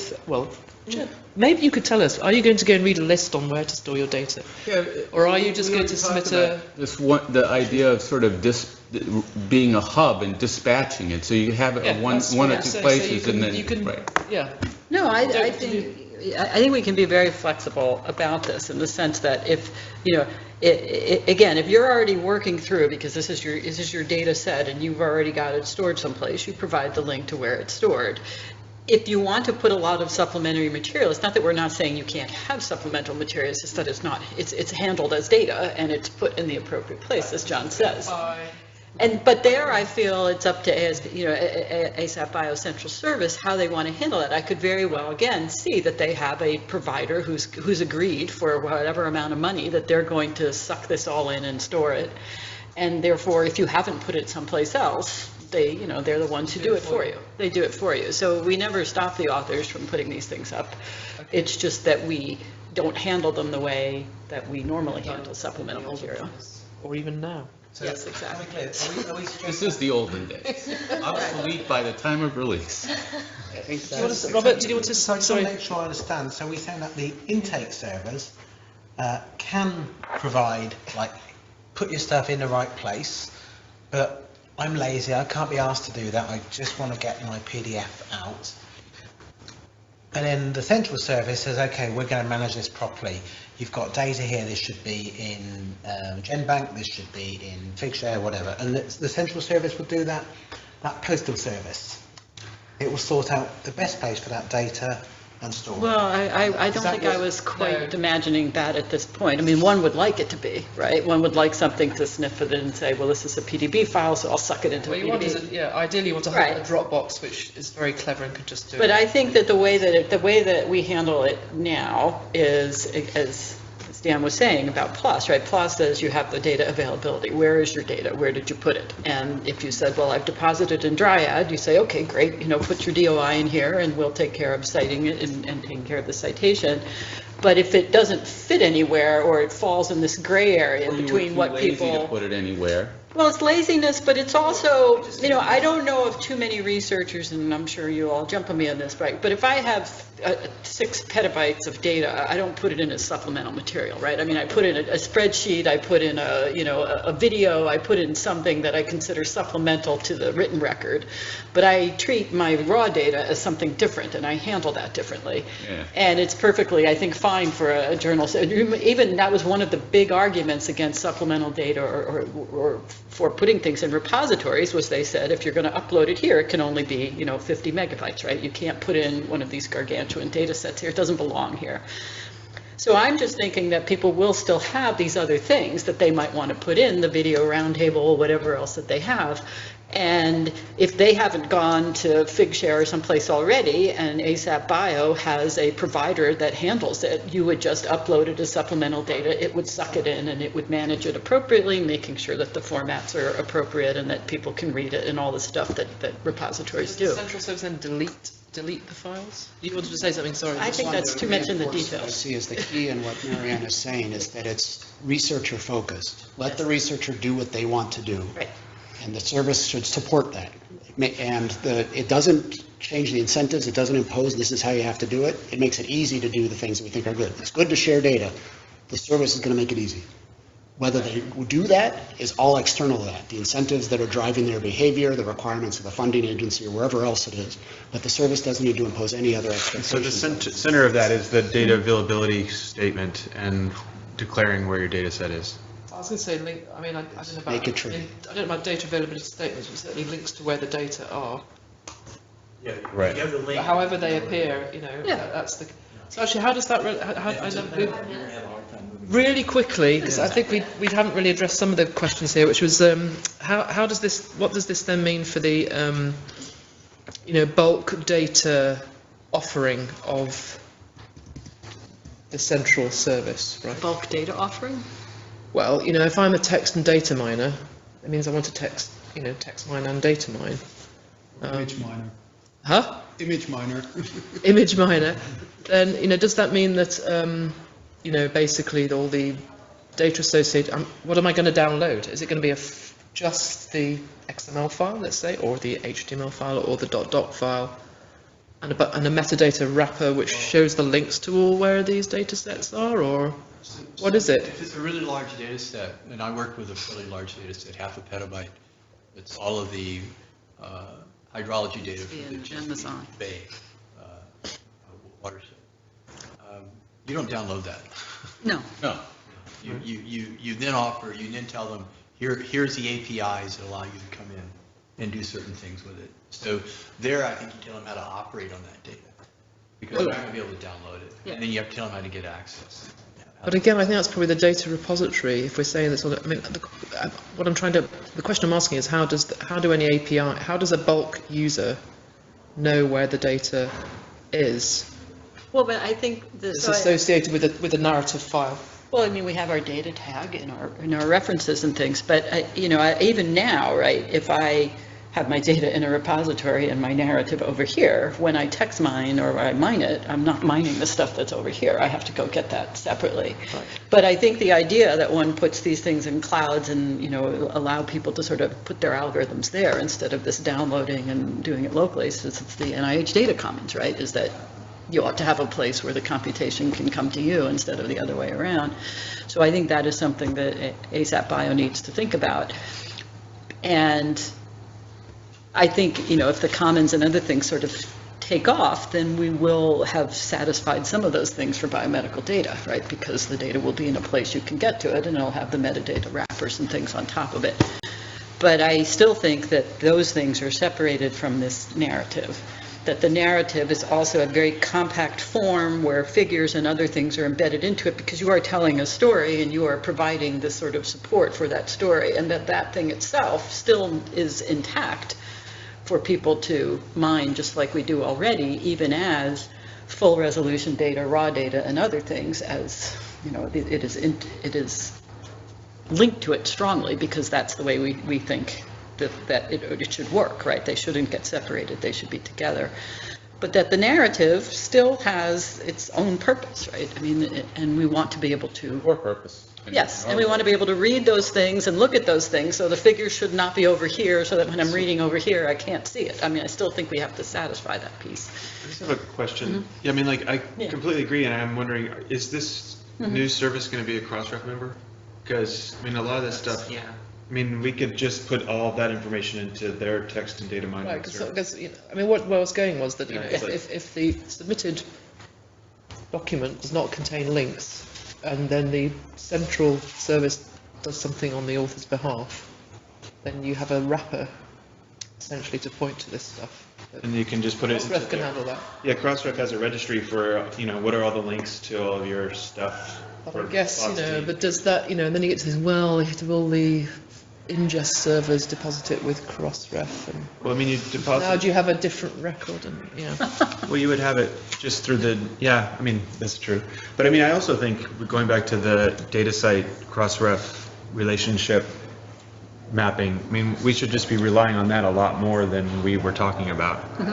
Maybe you could tell us. Are you going to go and read a list on where to store your data, or are you just going to submit a?
The idea of sort of being a hub and dispatching it, so you have it one or two places, and then
No, I think we can be very flexible about this, in the sense that if again, if you're already working through, because this is your data set and you've already got it stored someplace, you provide the link to where it's stored. If you want to put a lot of supplementary material, it's not that we're not saying you can't have supplemental material, it's just that it's handled as data and it's put in the appropriate place, as John says. But there, I feel it's up to ASAP Bio Central Service how they want to handle it. I could very well, again, see that they have a provider who's agreed for whatever amount of money that they're going to suck this all in and store it. And therefore, if you haven't put it someplace else, they're the ones who do it for you. They do it for you. So we never stop the authors from putting these things up. It's just that we don't handle them the way that we normally handle supplemental material.
Or even now.
Yes, exactly.
This is the olden days. Obsolete by the time of release.
Robert, did you want to?
Sorry. Make sure I understand. So we're saying that the intake servers can provide, put your stuff in the right place, but I'm lazy. I can't be asked to do that. I just want to get my PDF out. And then the central service says, okay, we're going to manage this properly. You've got data here, this should be in GenBank, this should be in Figshare, whatever. And the central service will do that postal service. It will sort out the best place for that data and store it.
Well, I don't think I was quite imagining that at this point. I mean, one would like it to be, right? One would like something to sniff it and say, well, this is a PDB file, so I'll suck it into a PDB.
Ideally you want to have a Dropbox, which is very clever and could just do it.
But I think that the way that we handle it now is, as Dan was saying about PLOS, right? PLOS says you have the data availability. Where is your data? Where did you put it? And if you said, well, I've deposited in Dryad, you say, okay, great, put your DOI in here and we'll take care of citing it and taking care of the citation. But if it doesn't fit anywhere, or it falls in this gray area between what people...
lazy to put it anywhere.
Well, it's laziness, but it's also, I don't know of too many researchers, and I'm sure you all jump on me on this, right? But if I have 6 petabytes of data, I don't put it in as supplemental material, right? I mean, I put in a spreadsheet, I put in a video, I put in something that I consider supplemental to the written record, but I treat my raw data as something different, and I handle that differently.
Yeah.
And it's perfectly, I think, fine for a journal. So even that was one of the big arguments against supplemental data or for putting things in repositories, was they said, if you're going to upload it here, it can only be, 50 megabytes, right? You can't put in one of these gargantuan data sets here. It doesn't belong here. So I'm just thinking that people will still have these other things that they might want to put in, the video roundtable, whatever else that they have. And if they haven't gone to Figshare or someplace already, and ASAP Bio has a provider that handles it, you would just upload it as supplemental data, it would suck it in, and it would manage it appropriately, making sure that the formats are appropriate and that people can read it and all the stuff that repositories do.
Does the central service then delete delete the files? You wanted to say something, sorry.
I think that's too much in the
What I
details.
see as the key in what Marianne is saying is that it's researcher focused. Let the researcher do what they want to do.
Right.
And the service should support that. And it doesn't change the incentives, it doesn't impose this is how you have to do it. It makes it easy to do the things that we think are good. It's good to share data. The service is going to make it easy. Whether they do that is all external to that. The incentives that are driving their behavior, the requirements of the funding agency or wherever else it is. But the service doesn't need to impose any other expectations.
So the center of that is the data availability statement and declaring where your data set is.
I was going to say, link, I mean, I don't know about,
Make it true.
I don't know about data availability statements, but certainly links to where the data are.
Yeah, right.
You have the link.
But however they appear, you know, that's the. So actually, how does that? Really quickly, because I think we haven't really addressed some of the questions here, which was how does this? What does this then mean for the bulk data offering of the central service, right?
Bulk data offering?
Well, if I'm a text and data miner, it means I want to text mine and data mine.
Image miner.
Huh?
Image miner.
Image miner. Then, does that mean that, basically all the data associated, what am I going to download? Is it going to be just the XML file, let's say, or the HTML file, or the .doc file, and a metadata wrapper which shows the links to all where these data sets are, or what is it?
If it's a really large data set, and I worked with a fairly large data set, 0.5 petabyte, it's all of the hydrology data from the Chesapeake Bay watershed. You don't download that.
No.
No. You then tell them, here's the APIs that allow you to come in and do certain things with it. So there, I think you tell them how to operate on that data, because they're not going to be able to download it.
Yeah.
And then you have to tell them how to get access.
But again, I think that's probably the data repository. If we're saying this, the question I'm asking is how does a bulk user know where the data is?
Well, but I think
It's associated with a narrative file.
Well, I mean, we have our data tag in our references and things, but even now, right? If I have my data in a repository and my narrative over here, when I text mine or I mine it, I'm not mining the stuff that's over here. I have to go get that separately. Right. But I think the idea that one puts these things in clouds and allow people to sort of put their algorithms there instead of this downloading and doing it locally, since it's the NIH Data Commons, right? Is that you ought to have a place where the computation can come to you instead of the other way around. So I think that is something that ASAP Bio needs to think about. And I think, if the commons and other things sort of take off, then we will have satisfied some of those things for biomedical data, right? Because the data will be in a place you can get to it, and it'll have the metadata wrappers and things on top of it. But I still think that those things are separated from this narrative, that the narrative is also a very compact form where figures and other things are embedded into it, because you are telling a story and you are providing this sort of support for that story, and that thing itself still is intact for people to mine just like we do already, even as full resolution data, raw data, and other things, as it is linked to it strongly, because that's the way we think that it should work, right? They shouldn't get separated, they should be together. But that the narrative still has its own purpose, right? I mean, and we want to be able to...
Or purpose.
Yes, and we want to be able to read those things and look at those things, so the figure should not be over here, so that when I'm reading over here, I can't see it. I mean, I still think we have to satisfy that piece.
I just have a question. Yeah, I mean, I completely agree, and I'm wondering, is this new service going to be a Crossref member? Because, I mean, a lot of this stuff...
Yeah.
I mean, we could just put all of that information into their text and data mining.
Right, because I mean, where I was going was that if the submitted document does not contain links, and then the central service does something on the author's behalf, then you have a wrapper essentially to point to this stuff.
And you can just put it.
Crossref can handle that.
Yeah, Crossref has a registry for what are all the links to all of your stuff.
But I guess but does that and then you get to this? Well, you have to have all the ingest servers deposit it with Crossref, and
well, I mean, you deposit.
Now do you have a different record? And
well, you would have it just through the I mean, that's true. But I mean, I also think going back to the DataCite Crossref relationship, mapping, I mean, we should just be relying on that a lot more than we were talking about. You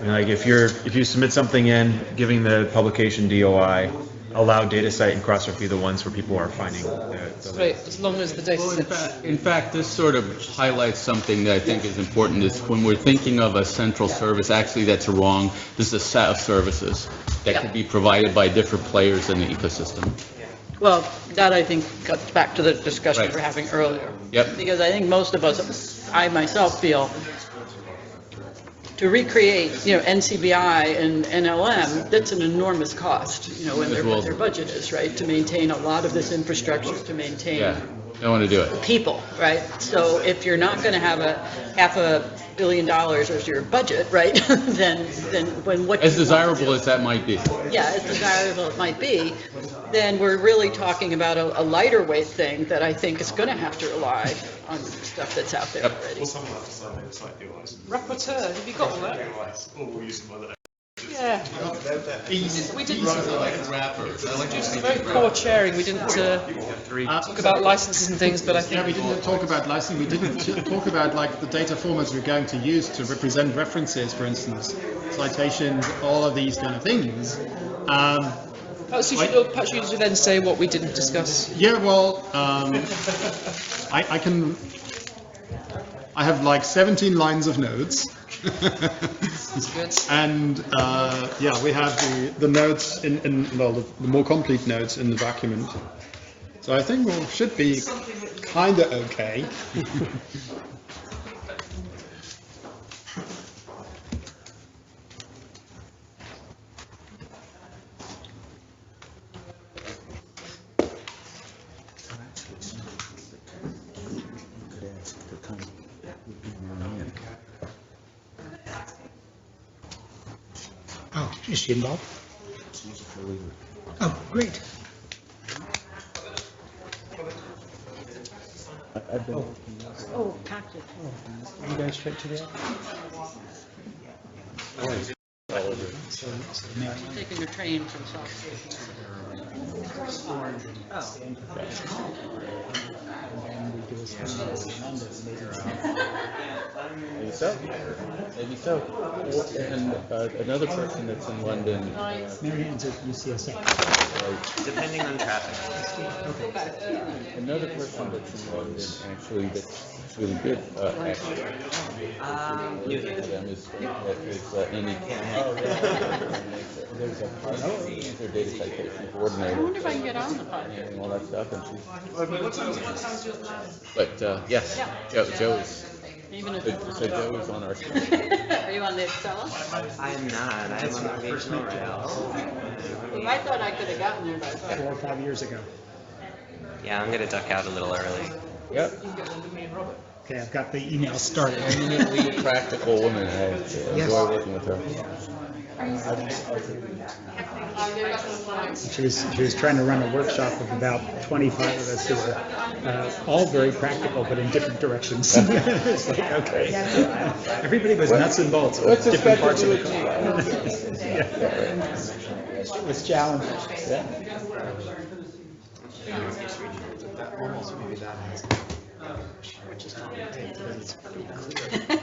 know, like if you submit something in, giving the publication DOI, allow DataCite and Crossref be the ones where people are finding the
Right, as long as the data sets.
In fact, this sort of highlights something that I think is important, is when we're thinking of a central service, actually that's wrong. This is a set of services that can be provided by different players in the ecosystem.
Well, that I think cuts back to the discussion we were having earlier.
Yep.
Because I think most of us, I myself feel, to recreate, NCBI and NLM, that's an enormous cost, when what their budget is, right? To maintain a lot of this infrastructure, to maintain
Yeah, don't want to do it.
people, right? So if you're not going to have $500 million as your budget, right, then when what...
As desirable as that might be.
Yeah, as desirable it might be, then we're really talking about a lighter weight thing that I think is going to have to rely on stuff that's out there already.
Rapporteur, have you got all that? Yeah. We didn't. Just very poor chairing. We didn't talk about licenses and things, but I think
we didn't talk about licensing. We didn't talk about like the data formats we're going to use to represent references, for instance, citations, all of these kind of things.
Perhaps you should then say what we didn't discuss.
Yeah, well, I have like 17 lines of notes. And we have the notes the more complete notes in the document. So I think we should be kind of okay.
Oh, is she involved? Oh, great.
Oh, packed it.
Are you guys straight to the
Taking a train from South
Maybe so. Maybe so. And another person that's in London.
Marianne's at UCSF.
Depending on traffic.
Another person that's in London, actually, that's really good. Actually, them is Amy. There's a she's their data citation coordinator.
I wonder if I can get on the podcast.
And all that stuff, and but yes, Joe is.
Even if
So Joe is on our team.
Are you on the Excel?
I am not. I am on the regional rail.
I thought I could have gotten there by
4 or 5 years ago.
Yeah, I'm gonna duck out a little early.
Yep.
Okay, I've got the email started.
Eminently practical woman. I enjoy working with her.
She was trying to run a workshop of about 25 of us who were all very practical, but in different directions. It's like, okay. Everybody was nuts and bolts with different parts of the car. It was challenging. Which is not okay, but it's pretty clear.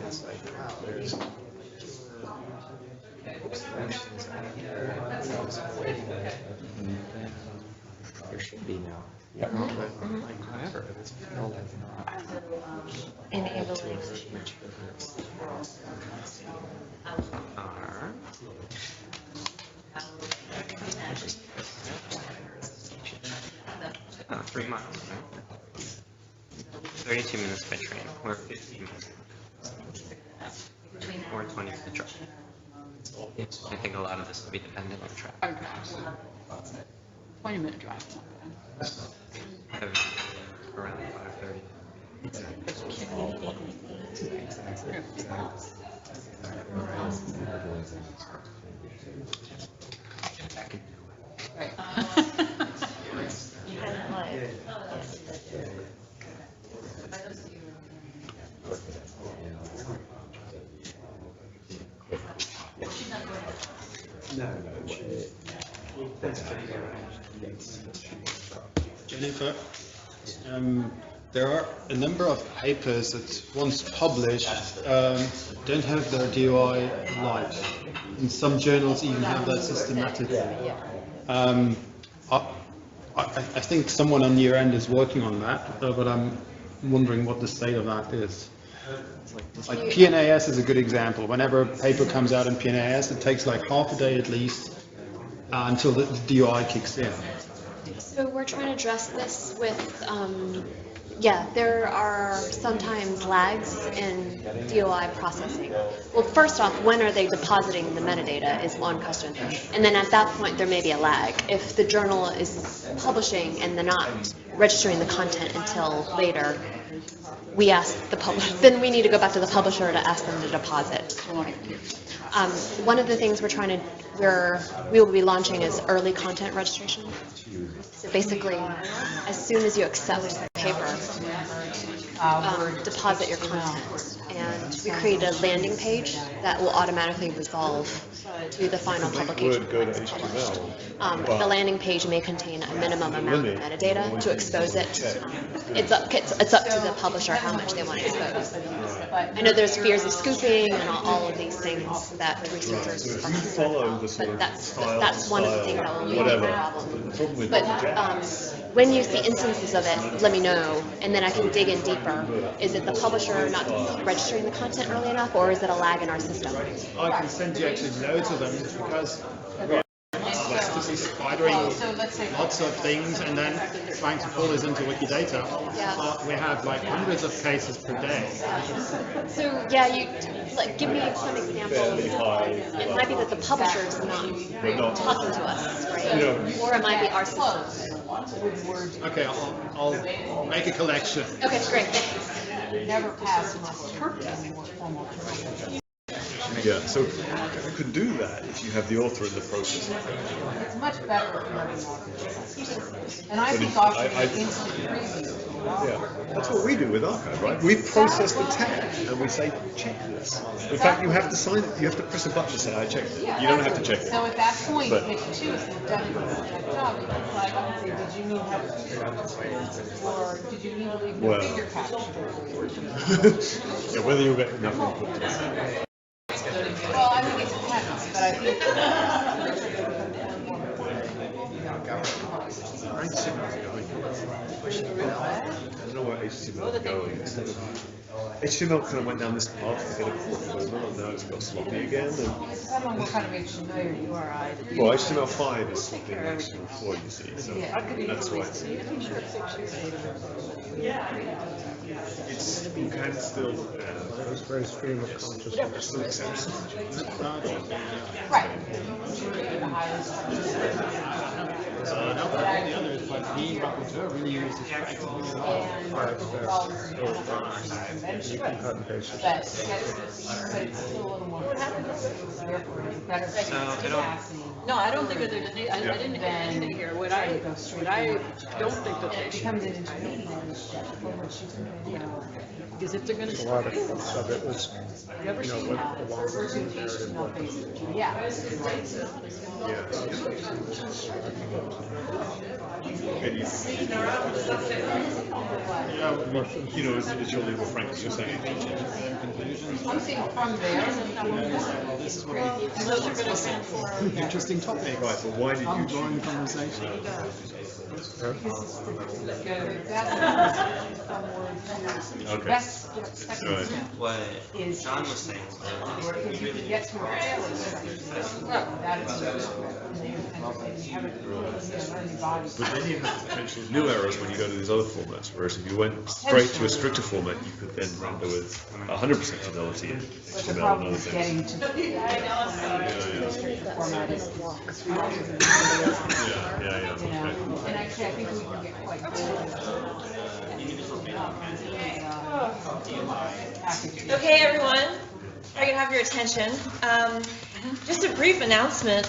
It's like, wow, there's there should be now.
Yep.
However, it's still not
Enabling.
Oh, 3 miles, right? 32 minutes by train, or 15 minutes. Or 20 minute drive. I think a lot of this will be dependent on traffic.
20-minute drive.
Around
Jennifer, There are a number of papers that once published don't have their DOI live. And some journals even have that systematically. I think someone on your end is working on that, but I'm wondering what the state of that is. Like PNAS is a good example. Whenever a paper comes out in PNAS, it takes like half a day at least until the DOI kicks in.
So we're trying to address this with, there are sometimes lags in DOI processing. Well, first off, when are they depositing the metadata is one question. And then at that point, there may be a lag. If the journal is publishing and they're not registering the content until later, we ask the publisher, then we need to go back to the publisher to ask them to deposit. One of the things we will be launching is early content registration. So basically, as soon as you accept the paper, deposit your content. And we create a landing page that will automatically resolve to the final publication.
Go to HTML.
The landing page may contain a minimum amount of metadata to expose it. It's up to the publisher how much they want to expose. I know there's fears of spoofing and all of these things that researchers are concerned about, but that's one of the things that will be a problem. But when you see instances of it, let me know, and then I can dig in deeper. Is it the publisher not registering the content early enough, or is it a lag in our system?
I can send you actually loads of them because this is spidering lots of things and then trying to pull this into Wikidata. We have like hundreds of cases per day.
So give me some examples. It might be that the publisher is not talking to us, right? Or it might be our system.
Okay, I'll make a collection.
Okay, great.
Never pass muster more formal.
Yeah, so you could do that if you have the author in the process.
It's much better if you have an author. And I think authors instant preview.
Yeah, that's what we do with Archive, right? We process the tag and we say, check this. In fact, you have to sign it. You have to press a button to say, I checked it. You don't have to check it.
So at that point, if you choose to have done a job, you can flag up and say, did you need help? Or did you need to leave your figure capture?
Yeah, whether you get enough input.
Well, I think it depends, but I think.
I don't know where HTML is going. HTML kind of went down this path to get a form, and now it's got sloppy again.
It depends on what kind of HTML your URI.
Well, HTML5 is sloppy in HTML4, you see, so that's why you can still.
It's very stream of consciousness.
Right.
The other is like the rapporteur really uses practically a lot.
You can cut and paste it.
But it's still a little more. Therefore, it's better capacity.
No, I don't think that there's any, I didn't anything here. What I don't think that they
It
should.
becomes an intermediate step from which you can,
Because if they're going
A
to.
lot of it was, what the longer narrative.
Yeah.
You know, as your legal Frank was just saying.
I'm saying from there.
This is really interesting topic.
Right, but why did you
ongoing conversation?
Okay.
Right.
What John was saying was that
If you can get to a
But then you have the potential of new errors when you go to these other formats, whereas if you went straight to a stricter format, you could then render with 100% fidelity in HTML and other things. Yeah, okay.
And actually, I think we can get quite good.
Okay, everyone, if I can have your attention. Just a brief announcement.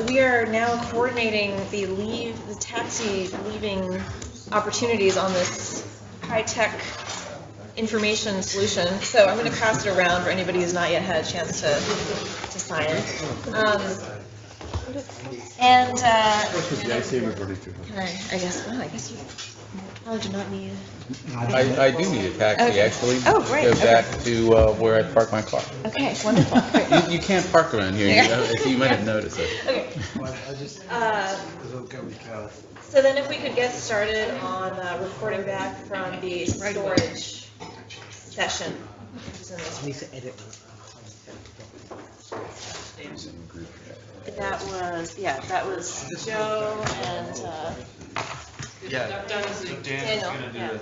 We are now coordinating the taxi leaving opportunities on this high-tech information solution. So I'm going to pass it around for anybody who's not yet had a chance to sign it. And
The ICM is ready to.
I guess you. I do not need.
I do need a taxi,
Okay.
actually.
Oh, great.
Go
Okay.
back to where I park my car.
Okay, wonderful.
You can't park around here, you might have noticed it.
Okay. So then if we could get started on reporting back from the storage session. That was Joe and
Yeah.
Daniel. Yeah.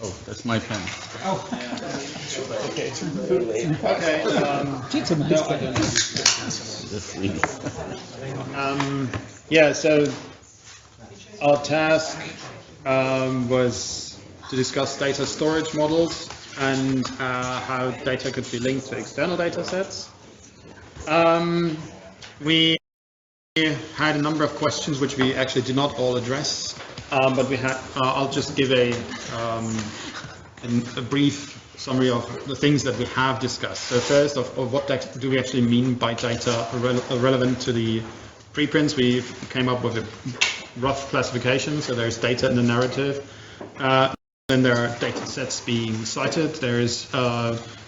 Oh, that's my pen.
Okay. Yeah, so our task was to discuss data storage models and how data could be linked to external data sets. We had a number of questions which we actually did not all address, but we had. I'll just give a brief summary of the things that we have discussed. So first, of what do we actually mean by data relevant to the preprints? We came up with a rough classification. So there's data in the narrative. Then there are data sets being cited. There is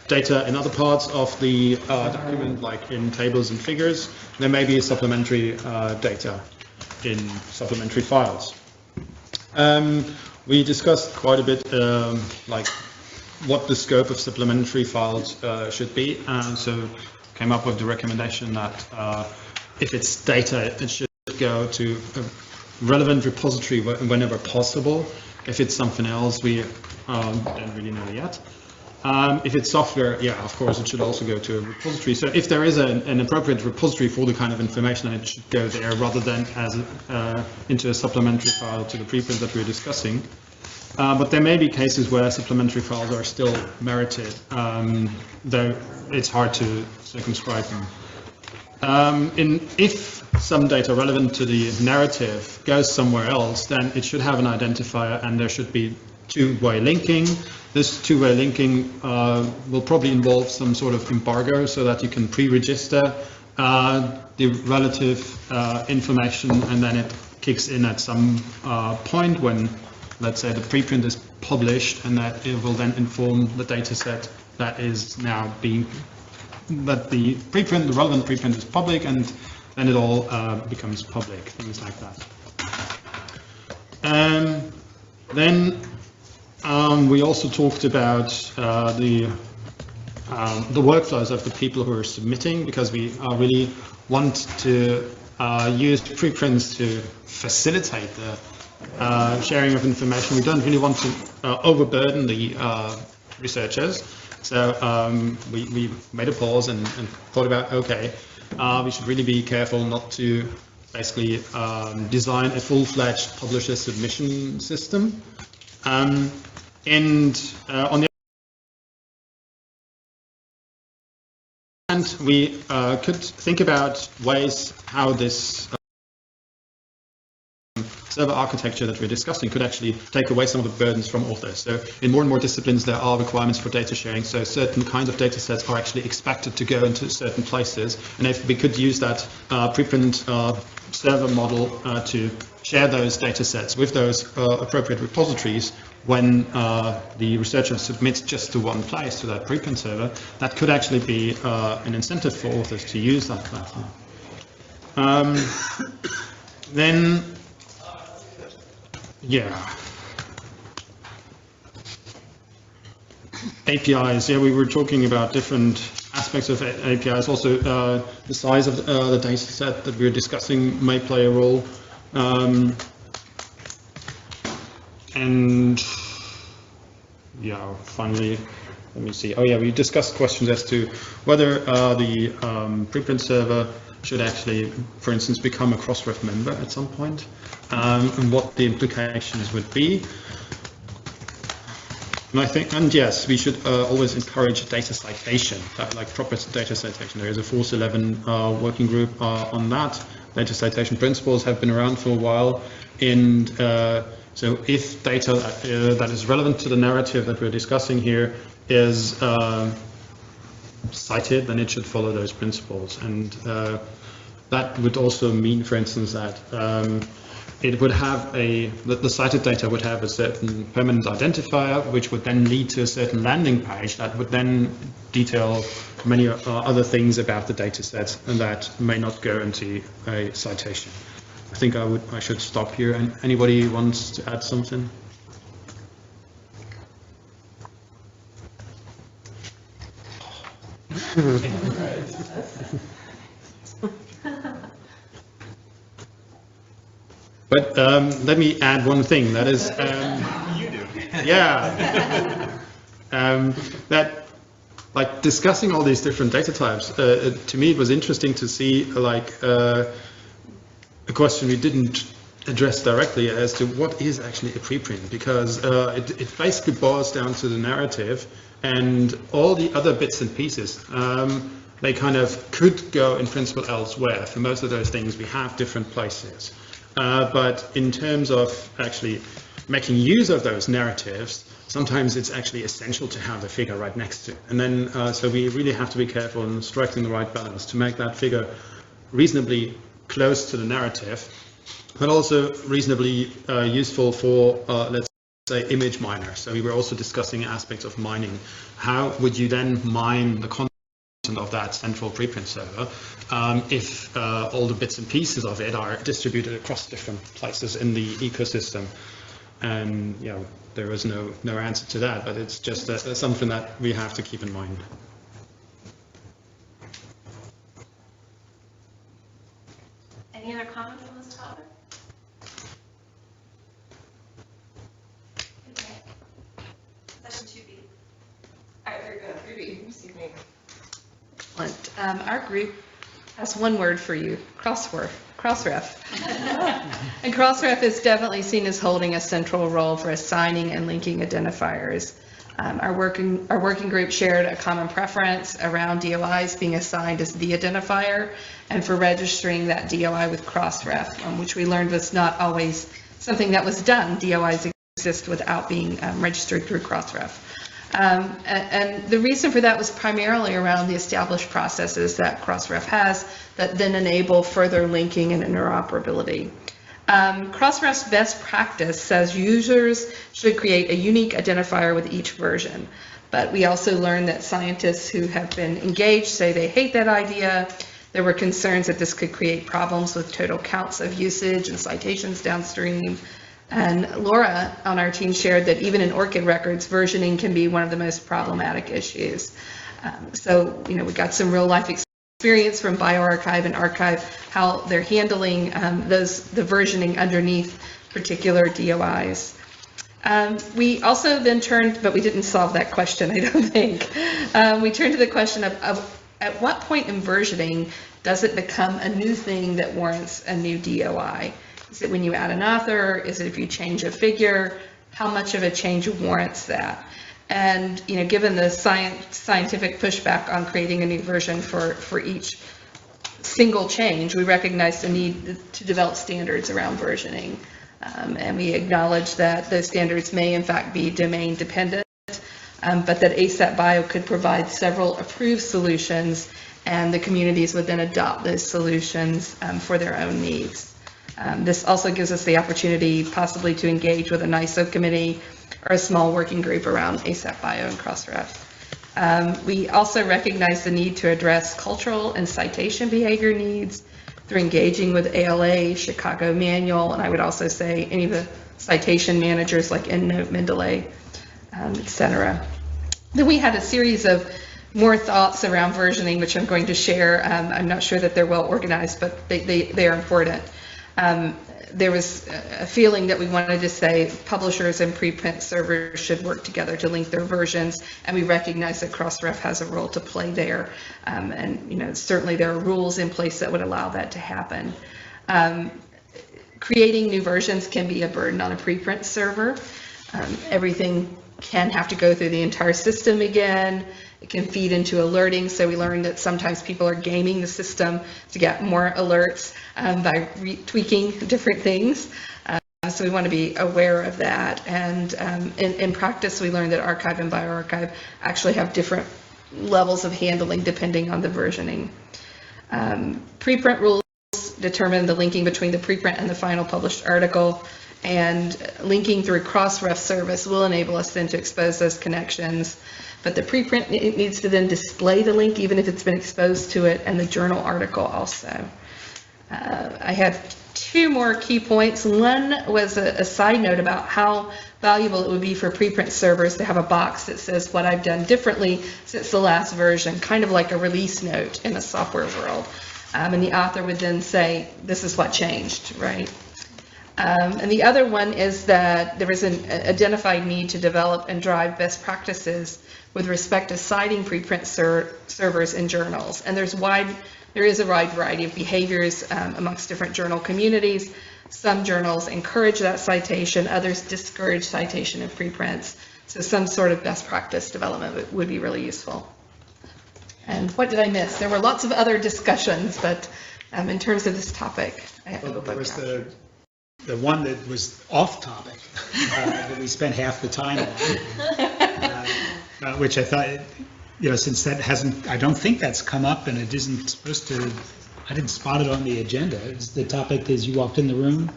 data in other parts of the document, like in tables and figures. There may be supplementary data in supplementary files. We discussed quite a bit, like what the scope of supplementary files should be. So came up with the recommendation that if it's data, it should go to a relevant repository whenever possible. If it's something else, we don't really know yet. If it's software, yeah, of course, it should also go to a repository. So if there is an appropriate repository for the kind of information, then it should go there rather than as into a supplementary file to the preprint that we're discussing. But there may be cases where supplementary files are still merited, though it's hard to circumscribe them. If some data relevant to the narrative goes somewhere else, then it should have an identifier and there should be two-way linking. This two-way linking will probably involve some sort of embargo so that you can pre-register the relative information, and then it kicks in at some point when, let's say, the preprint is published, and that it will then inform the data set that is now being, that the preprint, the relevant preprint is public, and then it all becomes public, things like that. Then we also talked about the workflows of the people who are submitting, because we really want to use preprints to facilitate the sharing of information. We don't really want to overburden the researchers. So we made a pause and thought about, okay, we should really be careful not to basically design a full-fledged publisher submission system. On the and we could think about ways how this server architecture that we're discussing could actually take away some of the burdens from authors. So in more and more disciplines, there are requirements for data sharing. So certain kinds of data sets are actually expected to go into certain places. And if we could use that preprint server model to share those data sets with those appropriate repositories, when the researcher submits just to one place, to that preprint server, that could actually be an incentive for authors to use that platform. Then, yeah. APIs, yeah, we were talking about different aspects of APIs. Also, the size of the data set that we're discussing may play a role. And yeah, finally, let me see. Oh yeah, we discussed questions as to whether the preprint server should actually, for instance, become a Crossref member at some point, and what the implications would be. And I think, and yes, we should always encourage data citation, like proper data citation. There is a Force 11 working group on that. Data citation principles have been around for a while, and so if data that is relevant to the narrative that we're discussing here is cited, then it should follow those principles. And that would also mean, for instance, that it would have the cited data would have a certain permanent identifier, which would then lead to a certain landing page that would then detail many other things about the data set and that may not go into a citation. I think I should stop here. And anybody wants to add something? But let me add one thing. That is,
You do.
yeah, that like discussing all these different data types. To me, it was interesting to see like a question we didn't address directly as to what is actually a preprint, because it basically boils down to the narrative and all the other bits and pieces. They kind of could go in principle elsewhere. For most of those things, we have different places. But in terms of actually making use of those narratives, sometimes it's actually essential to have the figure right next to it. And then, so we really have to be careful in striking the right balance to make that figure reasonably close to the narrative, but also reasonably useful for, let's say, image miner. So we were also discussing aspects of mining. How would you then mine the content of that central preprint server if all the bits and pieces of it are distributed across different places in the ecosystem? And you know, there is no answer to that, but it's just something that we have to keep in mind.
Any other comments on this topic? Okay. Session 2B. All right, very good. 3B, excuse me.
Excellent. Our group has one word for you, Crossref. And Crossref is definitely seen as holding a central role for assigning and linking identifiers. Our working group shared a common preference around DOIs being assigned as the identifier and for registering that DOI with Crossref, which we learned was not always something that was done. DOIs exist without being registered through Crossref. And the reason for that was primarily around the established processes that Crossref has that then enable further linking and interoperability. Crossref's best practice says users should create a unique identifier with each version. But we also learned that scientists who have been engaged say they hate that idea. There were concerns that this could create problems with total counts of usage and citations downstream. And Laura on our team shared that even in ORCID records, versioning can be one of the most problematic issues. So, you know, we got some real life experience from bioRxiv and arXiv, how they're handling the versioning underneath particular DOIs. We also then turned, but we didn't solve that question, I don't think. We turned to the question of at what point in versioning does it become a new thing that warrants a new DOI? Is it when you add an author? Is it if you change a figure? How much of a change warrants that? And you know, given the scientific pushback on creating a new version for each single change, we recognize the need to develop standards around versioning. And we acknowledge that those standards may in fact be domain dependent, but that ASAP Bio could provide several approved solutions and the communities would then adopt those solutions for their own needs. This also gives us the opportunity possibly to engage with an ISO committee or a small working group around ASAP Bio and Crossref. We also recognize the need to address cultural and citation behavior needs through engaging with ALA, Chicago Manual, and I would also say any of the citation managers like EndNote, Mendeley, et cetera. Then we had a series of more thoughts around versioning, which I'm going to share. I'm not sure that they're well organized, but they are important. There was a feeling that we wanted to say publishers and preprint servers should work together to link their versions, and we recognize that Crossref has a role to play there. And you know, certainly there are rules in place that would allow that to happen. Creating new versions can be a burden on a preprint server. Everything can have to go through the entire system again. It can feed into alerting, so we learned that sometimes people are gaming the system to get more alerts by tweaking different things. So we want to be aware of that. And in practice, we learned that arXiv and bioRxiv actually have different levels of handling depending on the versioning. Preprint rules determine the linking between the preprint and the final published article. And linking through Crossref service will enable us then to expose those connections. But the preprint it needs to then display the link even if it's been exposed to it, and the journal article also. I have two more key points. One was a side note about how valuable it would be for preprint servers to have a box that says what I've done differently since the last version, kind of like a release note in a software world. And the author would then say, this is what changed, right? And the other one is that there is an identified need to develop and drive best practices with respect to citing preprint servers in journals. And there is a wide variety of behaviors amongst different journal communities. Some journals encourage that citation, others discourage citation of preprints. So some sort of best practice development would be really useful. And what did I miss? There were lots of other discussions, but in terms of this topic, I have
There was the one that was off topic that we spent half the time on, which I thought, since that hasn't, I don't think that's come up, and it isn't supposed to, I didn't spot it on the agenda. The topic is you walked in the room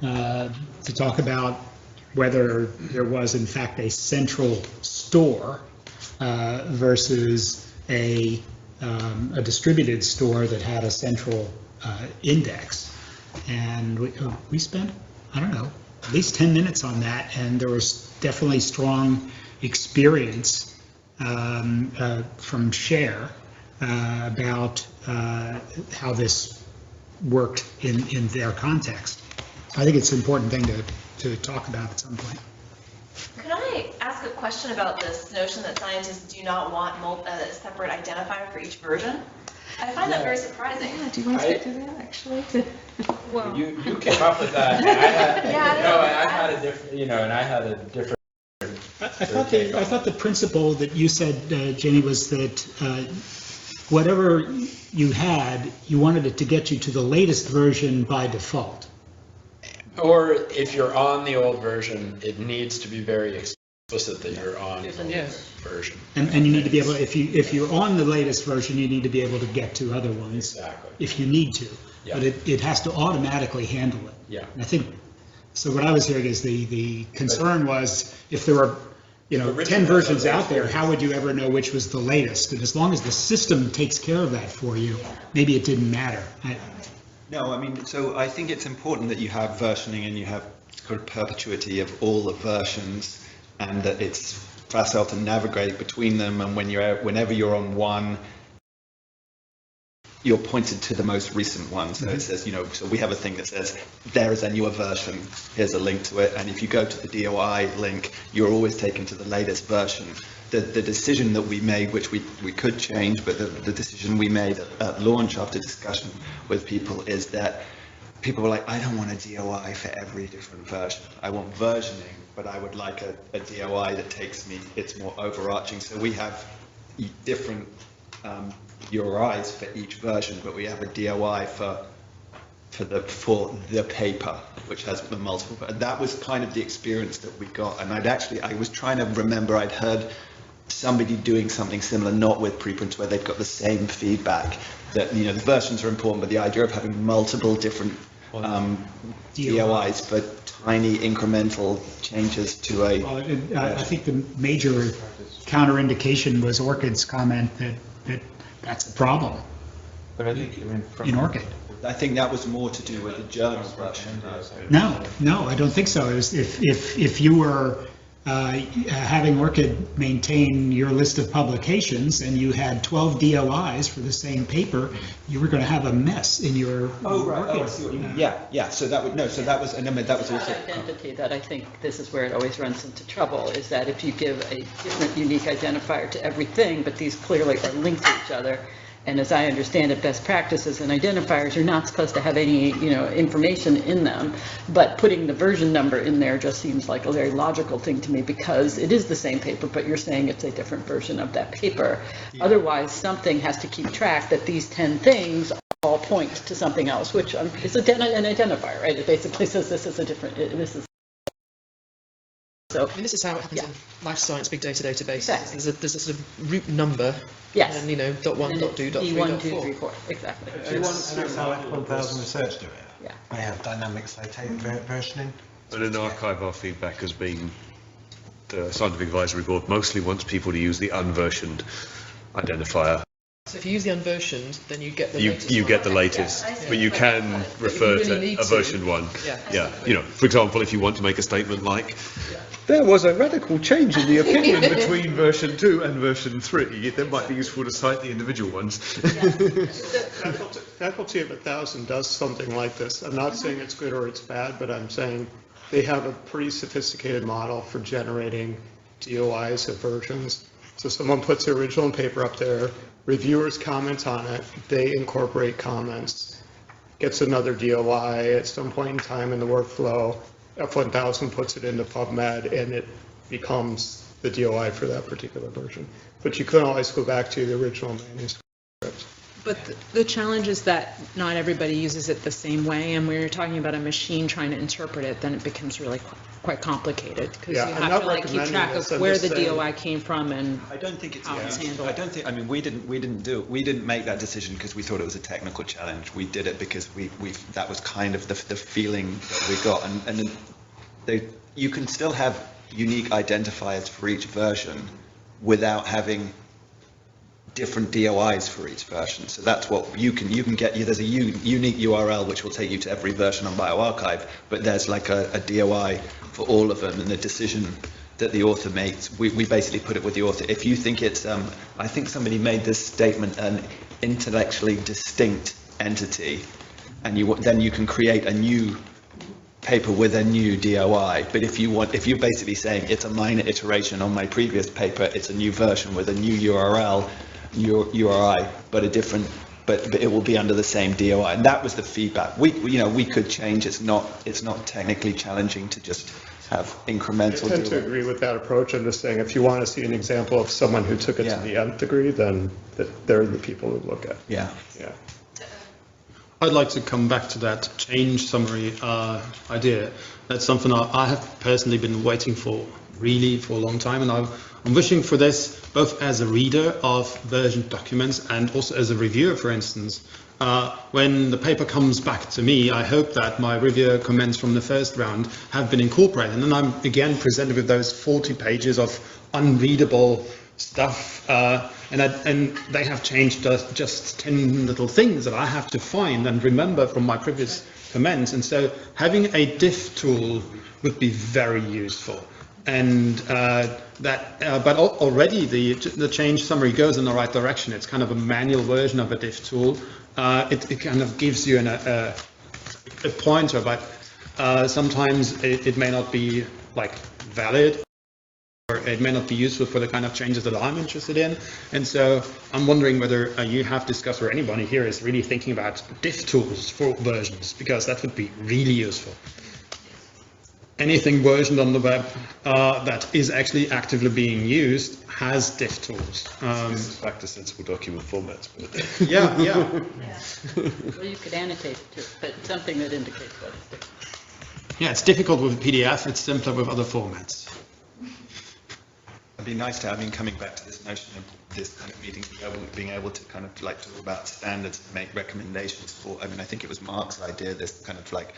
to talk about whether there was in fact a central store versus a distributed store that had a central index. And we spent, I don't know, at least 10 minutes on that, and there was definitely strong experience from Share about how this worked in their context. I think it's an important thing to talk about at some point.
Could I ask a question about this notion that scientists do not want a separate identifier for each version? I find that very surprising.
Yeah, do you want to speak to that, actually?
Well,
You came up with that, and I had a different, and I had a different.
I thought the principle that you said, Jenny, was that whatever you had, you wanted it to get you to the latest version by default.
Or if you're on the old version, it needs to be very explicit that you're on the old version.
And you need to be able, if you're on the latest version, you need to be able to get to other ones.
Exactly.
If you need to.
Yeah.
But it has to automatically handle it.
Yeah.
And I think, so what I was hearing is the concern was if there were 10 versions out there, how would you ever know which was the latest? And as long as the system takes care of that for you, maybe it didn't matter.
No, I mean, so I think it's important that you have versioning and you have sort of perpetuity of all the versions, and that it's facile to navigate between them. And whenever you're on one, you're pointed to the most recent one. So it says, so we have a thing that says, there is a newer version, here's a link to it. And if you go to the DOI link, you're always taken to the latest version. The decision that we made, which we could change, but the decision we made at launch after discussion with people is that people were like, I don't want a DOI for every different version. I want versioning, but I would like a DOI that takes me, it's more overarching. So we have different URIs for each version, but we have a DOI for the paper, which has the multiple. And that was kind of the experience that we got. And I was trying to remember, I'd heard somebody doing something similar, not with preprints, where they've got the same feedback that the versions are important, but the idea of having multiple different DOIs for tiny incremental changes to a.
Well, I think the major counterindication was Orchid's comment that that's a problem.
But I think
in Orchid.
I think that was more to do with the journal version.
No, I don't think so. It was if you were having Orchid maintain your list of publications and you had 12 DOIs for the same paper, you were going to have a mess in your.
Oh right. Oh, I see what you mean. Yeah. So that would that was also
identity that I think this is where it always runs into trouble, is that if you give a different unique identifier to everything, but these clearly are linked to each other. And as I understand it, best practices and identifiers are not supposed to have any, information in them. But putting the version number in there just seems like a very logical thing to me, because it is the same paper, but you're saying it's a different version of that paper. Yeah. Otherwise, something has to keep track that these 10 things all point to something else, which is an identifier, right? It basically says this is a different, this is So,
I mean, this is how it happens in life science big data databases.
Exactly.
There's a sort of root number.
Yes.
And, you know, .1, .2, .3,
D1, 2,
.4.
3, 4, exactly.
That's how F1000 research do it.
Yeah.
They have dynamic versioning.
And in archive, our feedback has been the scientific advisory board mostly wants people to use the unversioned identifier.
So if you use the unversioned, then you get the
You
latest.
get the latest, but you can refer
really
to
need
a
to.
version one.
Yeah.
Yeah, you know, for example, if you want to make a statement like, there was a radical change in the opinion between version 2 and version 3, that might be useful to cite the individual ones.
Faculty of 1000 does something like this. I'm not saying it's good or it's bad, but I'm saying they have a pretty sophisticated model for generating DOIs of versions. So someone puts the original paper up there, reviewers comment on it, they incorporate comments, gets another DOI at some point in time in the workflow, F1000 puts it into PubMed, and it becomes the DOI for that particular version. But you can always go back to the original manuscript.
But the challenge is that not everybody uses it the same way, and when you're talking about a machine trying to interpret it, then it becomes really quite complicated, because
Yeah,
you
I'm
have
not
to like keep
recommending
track
this,
of
I'm
where
just
the
saying-
DOI came from and
I don't think it's
how it's handled.
I don't think. I mean, we didn't make that decision because we thought it was a technical challenge. We did it because we that was kind of the feeling that we got, and you can still have unique identifiers for each version without having different DOIs for each version. So that's what you can get. There's a unique URL which will take you to every version on bioRxiv, but there's like a DOI for all of them, and the decision that the author makes, we basically put it with the author. If you think it's, I think somebody made this statement, an intellectually distinct entity, and then you can create a new paper with a new DOI. But if you're basically saying it's a minor iteration on my previous paper, it's a new version with a new URL, URI, but it will be under the same DOI. And that was the feedback. We could change. It's not technically challenging to just have incremental.
I tend to agree with that approach. I'm just saying, if you want to see an example of someone who took it to the nth degree, then they're the people who look at.
Yeah.
I'd like to come back to that change summary idea. That's something I have personally been waiting for a long time, and I'm wishing for this both as a reader of version documents and also as a reviewer, for instance. When the paper comes back to me, I hope that my reviewer comments from the first round have been incorporated, and then I'm again presented with those 40 pages of unreadable stuff, and they have changed just 10 little things that I have to find and remember from my previous comments. And so having a diff tool would be very useful. And but already the change summary goes in the right direction. It's kind of a manual version of a diff tool. It kind of gives you a pointer, but sometimes it may not be like valid, or it may not be useful for the kind of changes that I'm interested in. And so I'm wondering whether you have discussed, or anybody here is really thinking about diff tools for versions, because that would be really useful. Anything versioned on the web that is actually actively being used has diff tools.
This is back to sensible document formats. But
Yeah.
Well, you could annotate it too, but something that indicates what it's doing.
Yeah, it's difficult with PDF, it's simpler with other formats.
It'd be nice to have, coming back to this notion of this kind of meeting, being able to kind of like talk about standards and make recommendations for, I think it was Mark's idea, this kind of like,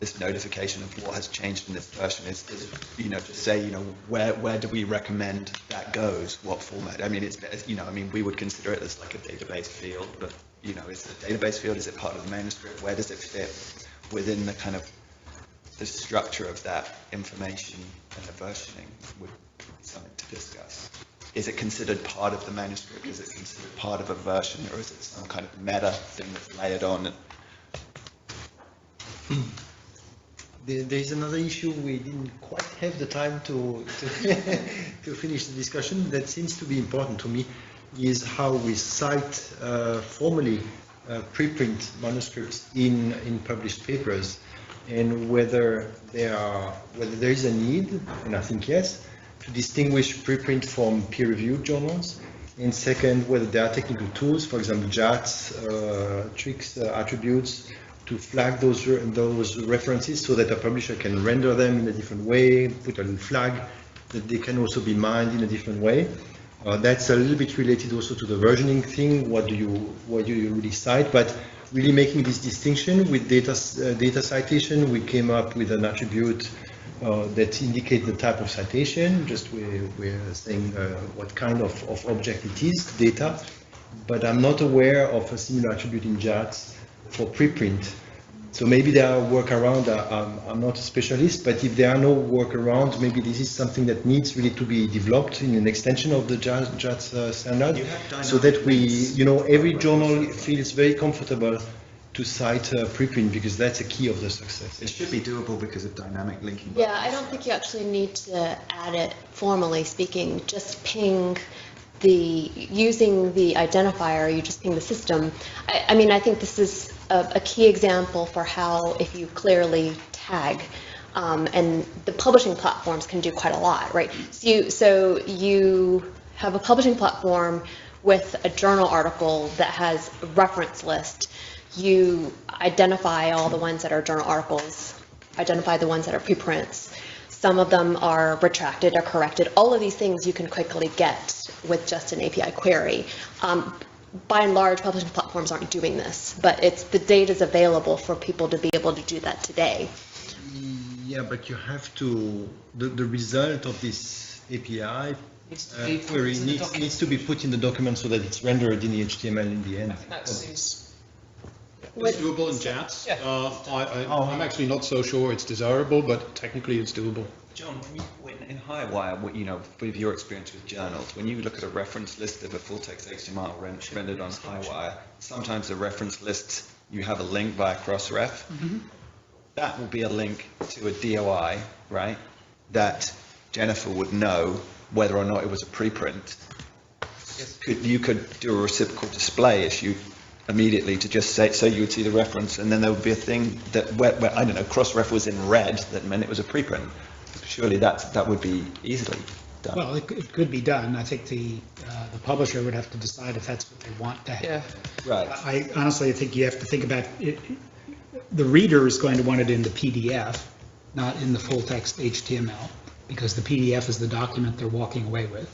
this notification of what has changed in this version is to say, where do we recommend that goes, what format? We would consider it as like a database field, but, is it a database field? Is it part of the manuscript? Where does it fit within the kind of the structure of that information and the versioning would be something to discuss. Is it considered part of the manuscript? Is it considered part of a version, or is it some kind of meta thing that's layered on?
There is another issue we didn't quite have the time to to finish the discussion that seems to be important to me, is how we cite formally preprint manuscripts in published papers, and whether there is a need, and I think yes, to distinguish preprint from peer-reviewed journals, and second, whether there are technical tools, for example, JATS, tricks, attributes, to flag those references so that a publisher can render them in a different way, put a little flag, that they can also be mined in a different way. That's a little bit related also to the versioning thing. What do you really cite? But really making this distinction with data citation, we came up with an attribute that indicates the type of citation. Just we're saying what kind of object it is, data. But I'm not aware of a similar attribute in JATS for preprint. So maybe there are workarounds. I'm not a specialist, but if there are no workarounds, maybe this is something that needs really to be developed in an extension of the JATS standard, so that every journal feels very comfortable to cite preprint, because that's a key of the success.
It should be doable because of dynamic linking.
Yeah, I don't think you actually need to add it formally speaking. Just ping using the identifier, you just ping the system. I mean, I think this is a key example for how, if you clearly tag, and the publishing platforms can do quite a lot, right? So you have a publishing platform with a journal article that has a reference list. You identify all the ones that are journal articles, identify the ones that are preprints. Some of them are retracted or corrected. All of these things you can quickly get with just an API query. By and large, publishing platforms aren't doing this, but the data is available for people to be able to do that today.
Yeah, but you have to, the result of this API query needs to be put in the document so that it's rendered in the HTML in the end.
It's doable in JATS. I'm actually not so sure it's desirable, but technically it's doable.
John, in Highwire, with your experience with journals, when you look at a reference list of a full text HTML rendered on Highwire, sometimes the reference list, you have a link via Crossref.
Mm-hmm.
That will be a link to a DOI, right? That Jennifer would know whether or not it was a preprint. Yes. You could do a reciprocal display issue immediately to just say, so you would see the reference, and then there would be a thing that where I don't know, Crossref was in red, that meant it was a preprint. Surely that would be easily done.
Well, it could be done. I think the publisher would have to decide if that's what they want to have.
Yeah. Right.
I honestly think you have to think about it. The reader is going to want it in the PDF, not in the full text HTML, because the PDF is the document they're walking away with.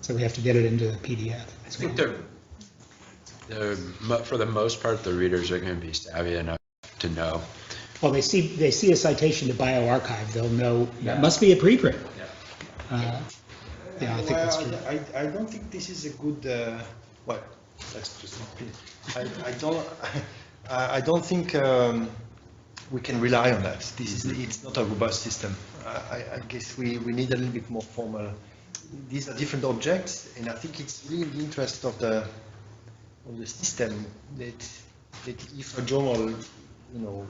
So we have to get it into the PDF.
I think for the most part, the readers are going to be savvy enough to know.
Well, they see a citation to bioRxiv, they'll know it must be a preprint. I think that's true.
I don't think this is a good. That's just not opinion. I don't think we can rely on that. It's not a robust system. I guess we need a little bit more formal. These are different objects, and I think it's really in the interest of the system that if a journal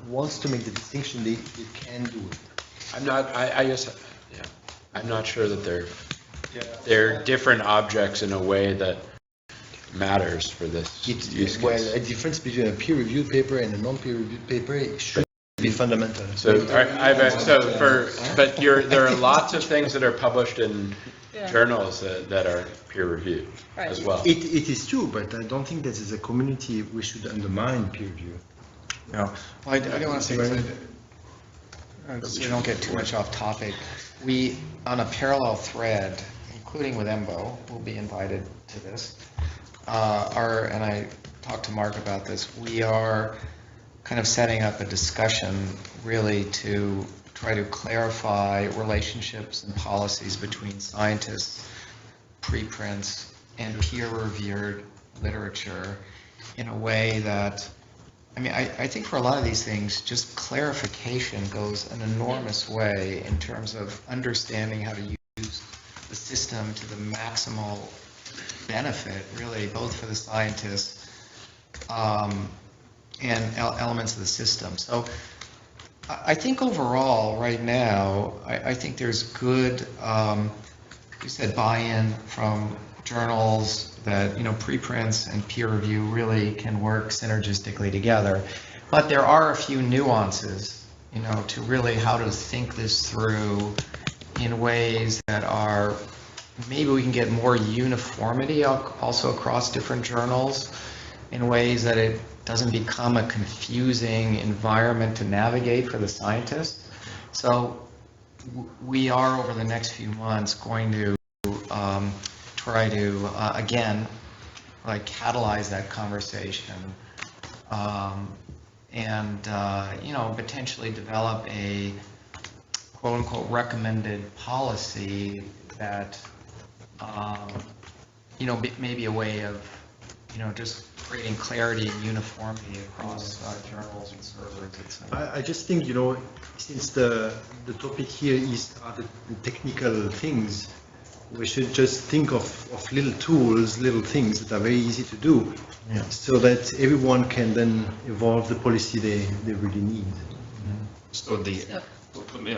wants to make the distinction, they can do it.
I'm not sure that they're different objects in a way that matters for this use case.
Well, a difference between a peer-reviewed paper and a non-peer-reviewed paper should be fundamental.
But there are lots of things that are published in journals that are peer-reviewed as well.
It is true, but I don't think that as a community we should undermine peer review.
No, well, I do want to say, so we don't get too much off topic, we, on a parallel thread, including with EMBO, will be invited to this, and I talked to Mark about this, we are kind of setting up a discussion really to try to clarify relationships and policies between scientists, preprints, and peer-reviewed literature in a way that, I think for a lot of these things, just clarification goes an enormous way in terms of understanding how to use the system to the maximal benefit, really, both for the scientists and elements of the system. So I think overall, right now, I think there's good, you said buy-in from journals that, preprints and peer review really can work synergistically together. But there are a few nuances, to really how to think this through in ways that are, maybe we can get more uniformity also across different journals. in ways that it doesn't become a confusing environment to navigate for the scientists. So we are, over the next few months, going to try to, again, like catalyze that conversation and, you know, potentially develop a quote-unquote recommended policy that, you know, maybe a way of, you know, just creating clarity and uniformity across journals and servers, etc.
I just think, you know, since the topic here are the technical things, we should just think of little tools, little things that are very easy to do, so that everyone can then evolve the policy they really need.
So let me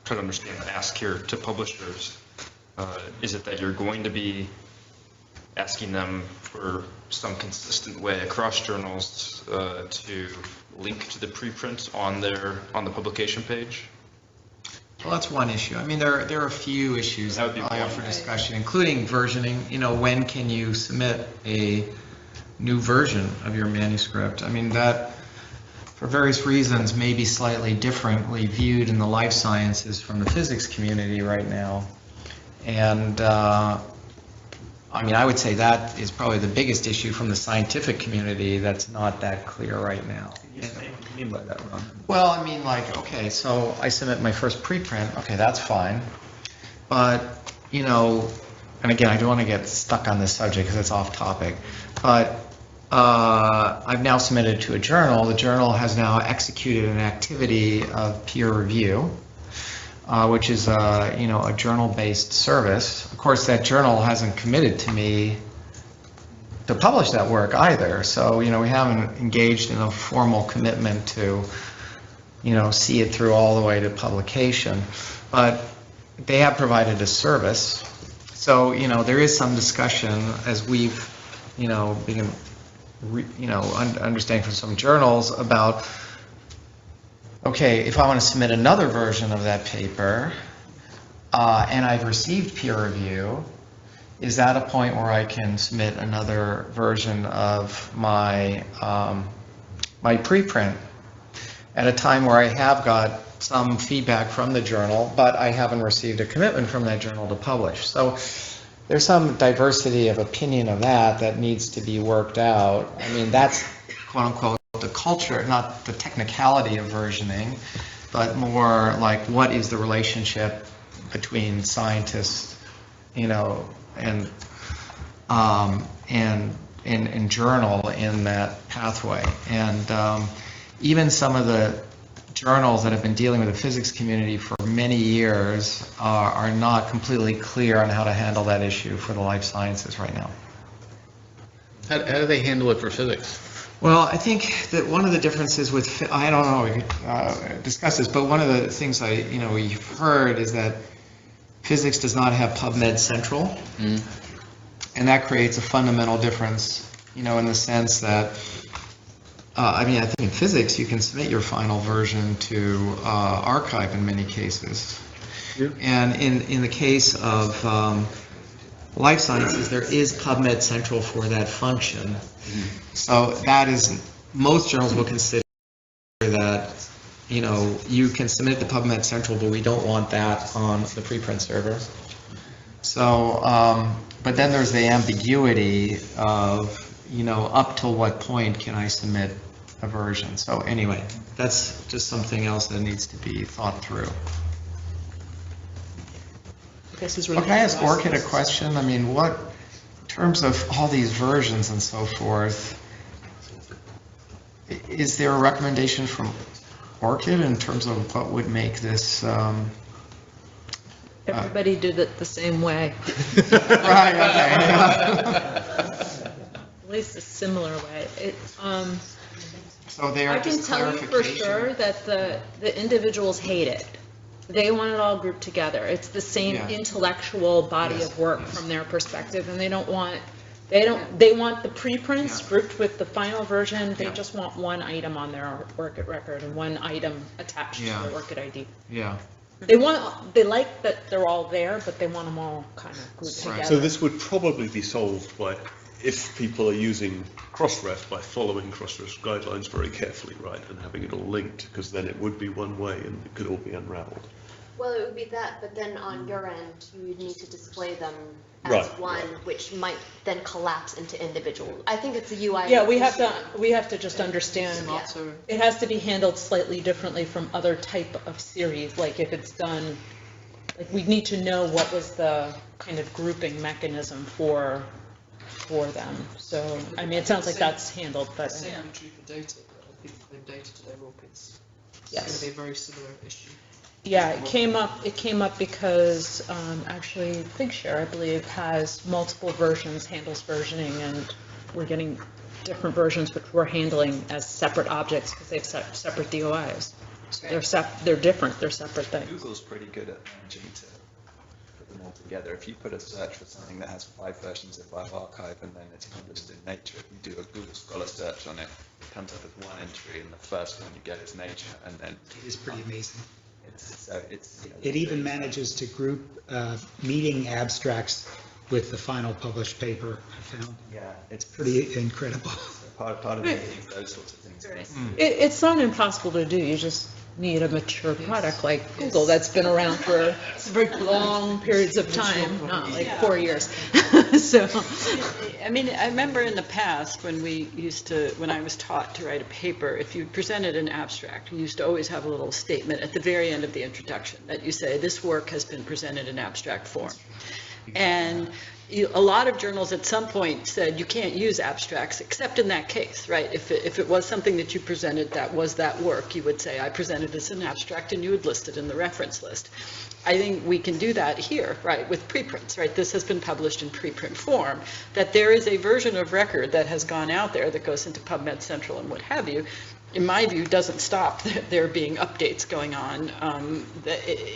try to understand the ask here to publishers. Is it that you're going to be asking them for some consistent way across journals to link to the preprints on the publication page?
Well, that's one issue. I mean, there are a few issues that I have for discussion, including versioning. You know, when can you submit a new version of your manuscript? I mean, that, for various reasons, may be slightly differently viewed in the life sciences from the physics community right now. And I mean, I would say that is probably the biggest issue from the scientific community that's not that clear right now.
What do you mean by that, Ron?
Well, I mean, like, okay, so I submit my first preprint, okay, that's fine. But, you know, and again, I don't want to get stuck on this subject because it's off topic, but I've now submitted to a journal. The journal has now executed an activity of peer review, which is a, you know, a journal-based service. Of course, that journal hasn't committed to me to publish that work either. So, you know, we haven't engaged in a formal commitment to, you know, see it through all the way to publication. But they have provided a service. So, you know, there is some discussion as we've, you know, been, you know, understanding from some journals about, okay, if I want to submit another version of that paper and I've received peer review, is that a point where I can submit another version of my my preprint at a time where I have got some feedback from the journal, but I haven't received a commitment from that journal to publish? So there's some diversity of opinion of that needs to be worked out. I mean, that's quote unquote the culture, not the technicality of versioning, but more like what is the relationship between scientists, you know, and journal in that pathway. And even some of the journals that have been dealing with the physics community for many years are not completely clear on how to handle that issue for the life sciences right now.
How do they handle it for physics?
Well, I think that one of the differences with, I don't know, we could discuss this, but one of the things we've heard is that physics does not have PubMed Central, and that creates a fundamental difference, you know, in the sense that, I mean, I think in physics you can submit your final version to arXiv in many cases. Yeah. And in the case of life sciences, there is PubMed Central for that function. So that is, most journals will consider that, you know, you can submit to PubMed Central, but we don't want that on the preprint server. So, but then there's the ambiguity of, you know, up till what point can I submit a version? So anyway, that's just something else that needs to be thought through. Can I ask ORCID a question? I mean, what, in terms of all these versions and so forth, is there a recommendation from ORCID in terms of what would make this?
Everybody did it the same way.
Right, okay.
At least a similar way.
So they are
I can tell you for sure that the individuals hate it. They want it all grouped together. It's the same intellectual body of work from their perspective, and they want the preprints grouped with the final version. They just want one item on their ORCID record and one item attached to their ORCID ID.
Yeah.
They like that they're all there, but they want them all kind of grouped together.
So this would probably be solved by if people are using Crossref by following Crossref's guidelines very carefully, right, and having it all linked, because then it would be one way and it could all be unraveled.
Well, it would be that, but then on your end, you would need to display them as
Right,
one, which might then collapse into individual. I think it's a UI.
Yeah, we
issue.
have to just understand, it has to be handled slightly differently from other type of series, like if it's done, like we need to know what was the kind of grouping mechanism for them. So, I mean, it sounds like that's handled, but.
Same would be true for data. I think for data to their rockets, it's
Yes.
going to be a very similar issue.
Yeah, it came up because actually Figshare, I believe, has multiple versions, handles versioning, and we're getting different versions which we're handling as separate objects because they have separate DOIs. So they're different, they're separate things.
Google's pretty good at managing to put them all together. If you put a search for something that has 5 versions of bioRxiv and then it's published in Nature, if you do a Google Scholar search on it, it comes up with one entry and the first one you get is Nature, and then
It is pretty amazing.
it's
It even manages to group meeting abstracts with the final published paper, I found.
Yeah, it's
pretty incredible.
part of the meetings, those sorts of things.
It's not impossible to do, you just need a mature product like Google that's been around for very long periods of time, not like 4 years. So,
I mean, I remember in the past when when I was taught to write a paper, if you presented an abstract, you used to always have a little statement at the very end of the introduction that you say, this work has been presented in abstract form. And a lot of journals at some point said you can't use abstracts except in that case, right? If it was something that you presented that was that work, you would say, I presented this in abstract, and you would list it in the reference list. I think we can do that here, right, with preprints, right? This has been published in preprint form, that there is a version of record that has gone out there that goes into PubMed Central and what have you. In my view, doesn't stop there being updates going on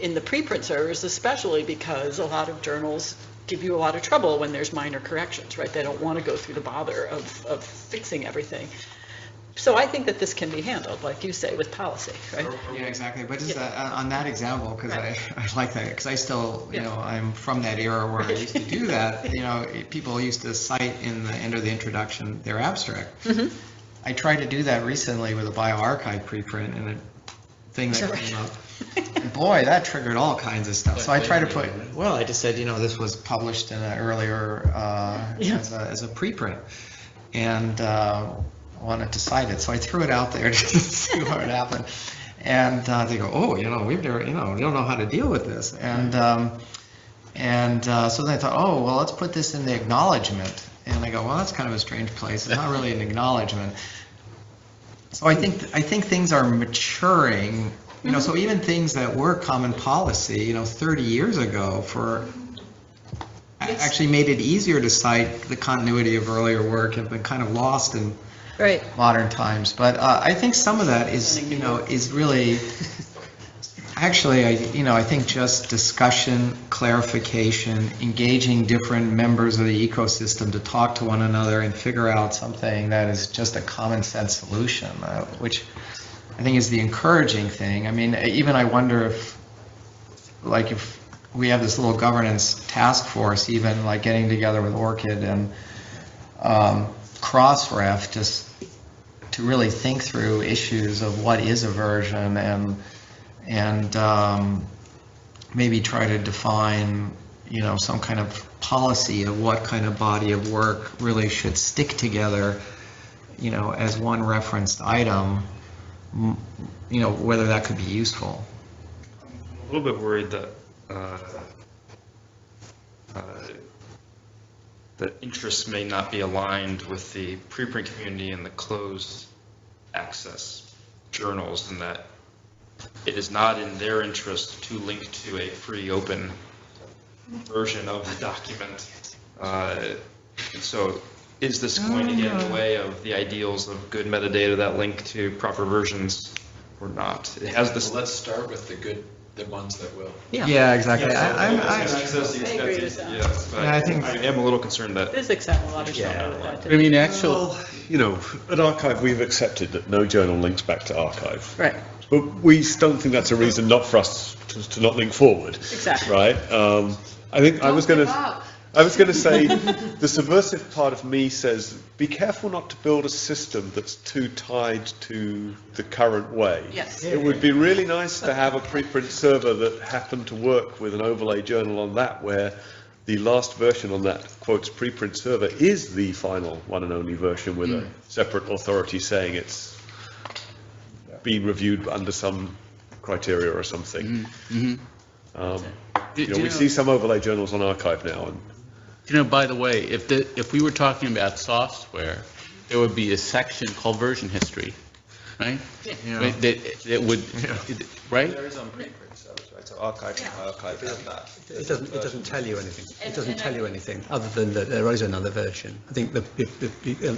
in the preprint servers, especially because a lot of journals give you a lot of trouble when there's minor corrections, right? They don't want to go through the bother of fixing everything. So I think that this can be handled, like you say, with policy, right?
Yeah, exactly. But just on that example, because I like that, because I still, I'm from that era where I used to do that. People used to cite in the end of the introduction their abstract.
Mm-hmm.
I tried to do that recently with a bioRxiv preprint and a thing that came up. And boy, that triggered all kinds of stuff. So I tried to put, I just said, this was published in an earlier as a preprint, and wanted to cite it. So I threw it out there just to see what would happen. And they go, we've never, we don't know how to deal with this. And so then I thought, let's put this in the acknowledgement. And I go, that's kind of a strange place. It's not really an acknowledgement. So I think things are maturing. So even things that were common policy, 30 years ago, actually made it easier to cite the continuity of earlier work, have been kind of lost in modern times. But I think some of that is really. Actually, I think just discussion, clarification, engaging different members of the ecosystem to talk to one another and figure out something that is just a common sense solution, which I think is the encouraging thing. I mean, even I wonder if we have this little governance task force, even like getting together with ORCID and Crossref, just to really think through issues of what is a version and maybe try to define, some kind of policy of what kind of body of work really should stick together, as one referenced item, whether that could be useful.
I'm a little bit worried that the interests may not be aligned with the preprint community and the closed access journals, and that it is not in their interest to link to a free open version of the document. And so is this going to get in the way of the ideals of good metadata that link to proper versions or not? It has this.
Let's start with the ones that will.
Yeah, exactly.
I think I am a little concerned that
Physics have a lot of trouble with that.
I mean, at Archive we've accepted that no journal links back to Archive.
Right.
But we don't think that's a reason not for us to not link forward.
Exactly.
Right? I think I was going to. I was going to say, the subversive part of me says, be careful not to build a system that's too tied to the current way.
Yes.
It would be really nice to have a preprint server that happened to work with an overlay journal on that, where the last version on that, quotes, preprint server is the final one and only version with a separate authority saying it's been reviewed under some criteria or something. We see some overlay journals on archive now. And
by the way, if we were talking about software, there would be a section called version history, right?
Yeah.
That would, right?
There is on preprint servers, right? So archive and archive have that.
It doesn't tell you anything. It doesn't tell you anything other than that there is another version. I think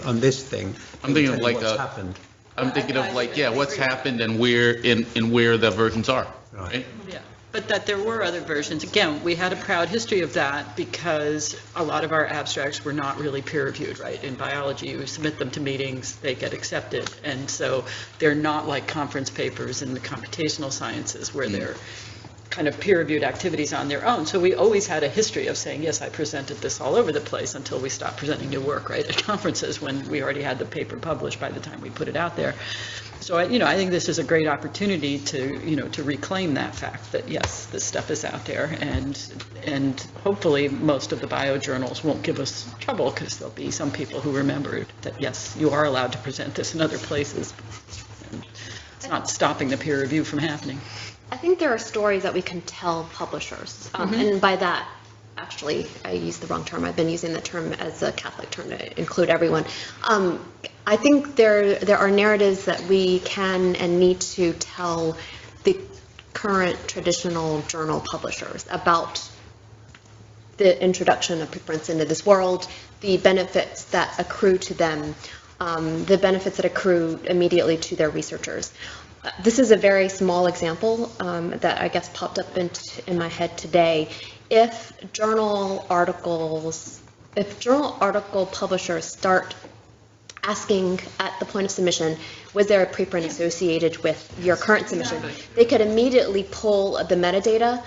on this thing,
I'm thinking of like
what's happened.
I'm thinking of like, what's happened and where where the versions are, right?
Yeah, but that there were other versions. Again, we had a proud history of that because a lot of our abstracts were not really peer reviewed, right? In biology, you submit them to meetings, they get accepted. And so they're not like conference papers in the computational sciences where they're kind of peer-reviewed activities on their own. So we always had a history of saying, yes, I presented this all over the place until we stopped presenting new work, right, at conferences when we already had the paper published by the time we put it out there. So, I think this is a great opportunity to, to reclaim that fact that, yes, this stuff is out there, and hopefully most of the biojournals won't give us trouble because there'll be some people who remembered that, yes, you are allowed to present this in other places. And it's not stopping the peer review from happening.
I think there are stories that we can tell publishers, and by that, actually, I used the wrong term. I've been using that term as a Catholic term to include everyone. I think there are narratives that we can and need to tell the current traditional journal publishers about the introduction of preprints into this world, the benefits that accrue to them, the benefits that accrue immediately to their researchers. This is a very small example that I guess popped up in my head today. If journal article publishers start asking at the point of submission, was there a preprint associated with your current submission, they could immediately pull the metadata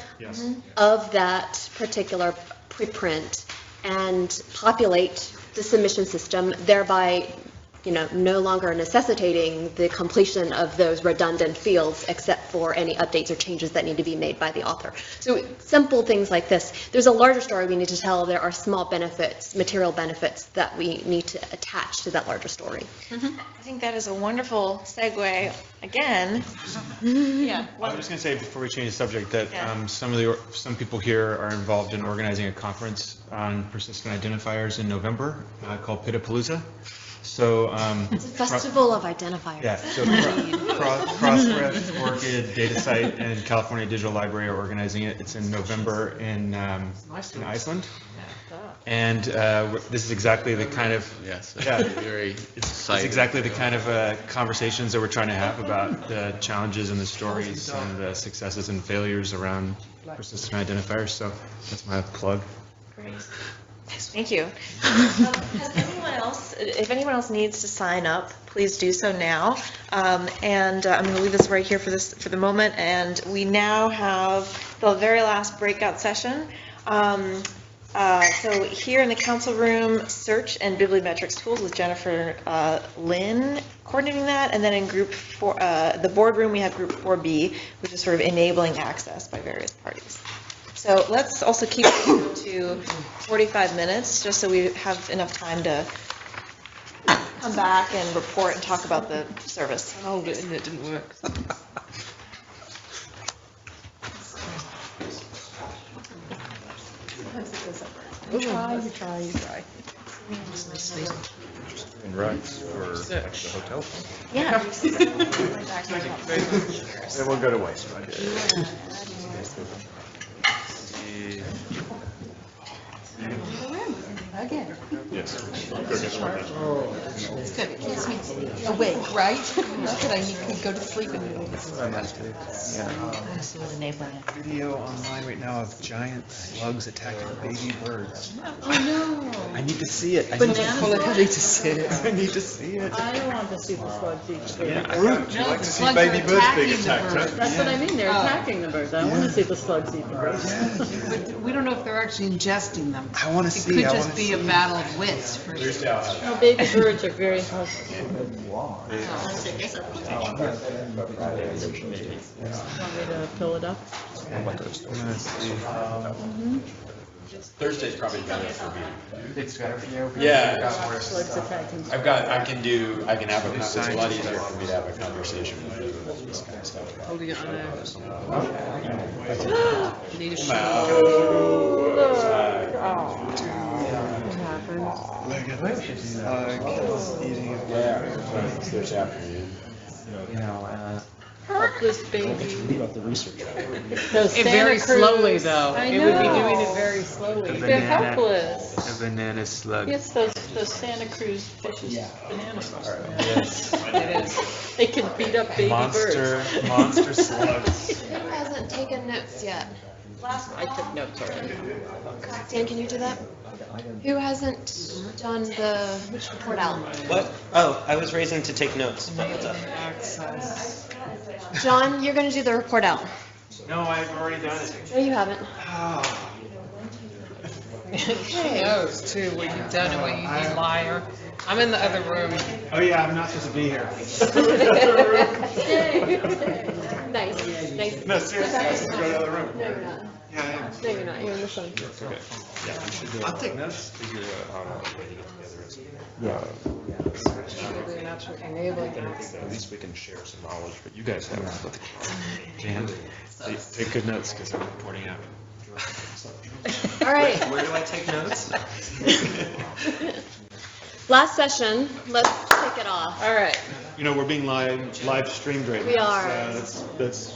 of that particular preprint and populate the submission system, thereby no longer necessitating the completion of those redundant fields except for any updates or changes that need to be made by the author. So simple things like this. There's a larger story we need to tell. There are small benefits, material benefits that we need to attach to that larger story.
I think that is a wonderful segue again. Yeah.
I was just going to say before we change the subject that some people here are involved in organizing a conference on persistent identifiers in November called Pitapalooza. So
it's a festival of identifiers.
Yeah. So Crossref, Orchid, DataCite, and California Digital Library are organizing it. It's in November in Iceland. And this is exactly the kind of
very
it's exactly the kind of conversations that we're trying to have about the challenges and the stories and the successes and failures around persistent identifiers. So that's my plug.
Great. Thank you. If anyone else needs to sign up, please do so now. And I'm going to leave this right here for the moment. And we now have the very last breakout session. So here in the council room, search and bibliometrics tools with Jennifer Lynn coordinating that. And then in group 4, the boardroom, we have group 4B, which is sort of enabling access by various parties. So let's also keep it to 45 minutes, just so we have enough time to come back and report and talk about the service.
Oh, it didn't work.
You try.
In rights for like the hotel.
Yeah.
It won't go to waste, right?
Again.
Yes.
It's good, it keeps me awake, right? Not that I could go to sleep and do this.
Video online right now of giant slugs attacking baby birds.
Oh, no.
I need to see it. I
Banana
need to see it. I need to see it.
I don't want to see the slugs eat the
Yeah.
birds.
Groot, you like to see baby birds being attacked, right?
That's what I mean, they're attacking the birds. I want to see the slugs eat the birds.
But we don't know if they're actually ingesting them.
I want to
It
see.
could
I
just
wanna
be a
see.
battle of wits. For
No, baby birds are very healthy. Want me to fill it up?
Thursday's probably better for me.
It's better for you?
Yeah.
Slugs attacking.
I can have it's a lot easier for me to have a conversation with you about this kind of stuff.
Holding it on there. Need a
This afternoon.
Help this baby.
About the research.
Very slowly, though.
I
It would be
know.
doing it very slowly.
They're helpless.
A banana slug.
Yes, those Santa Cruz fishes, banana slugs.
It is.
They can beat up baby birds.
Monster slugs.
Who hasn't taken notes yet?
I took notes already.
Dan, can you do that? Who hasn't done the report out?
What? Oh, I was raising to take notes. But what's up?
John, you're going to do the report out.
No, I've already done it.
No, you haven't.
She knows too what you've done and what you did, liar. I'm in the other room.
Oh yeah, I'm not supposed to be here.
Nice, nice.
No, seriously, I was supposed to go to the other room.
No, you're not.
Yeah, I am.
No, you're not. You're in the sun.
Okay. Yeah, we should
I'll take notes.
figure out how to put it together. At least we can share some knowledge, but you guys have it. And take good notes because I'm reporting out.
All right.
Where do I take notes?
Last session. Let's kick it off.
All right.
You know, we're being live streamed right now.
We are.
That's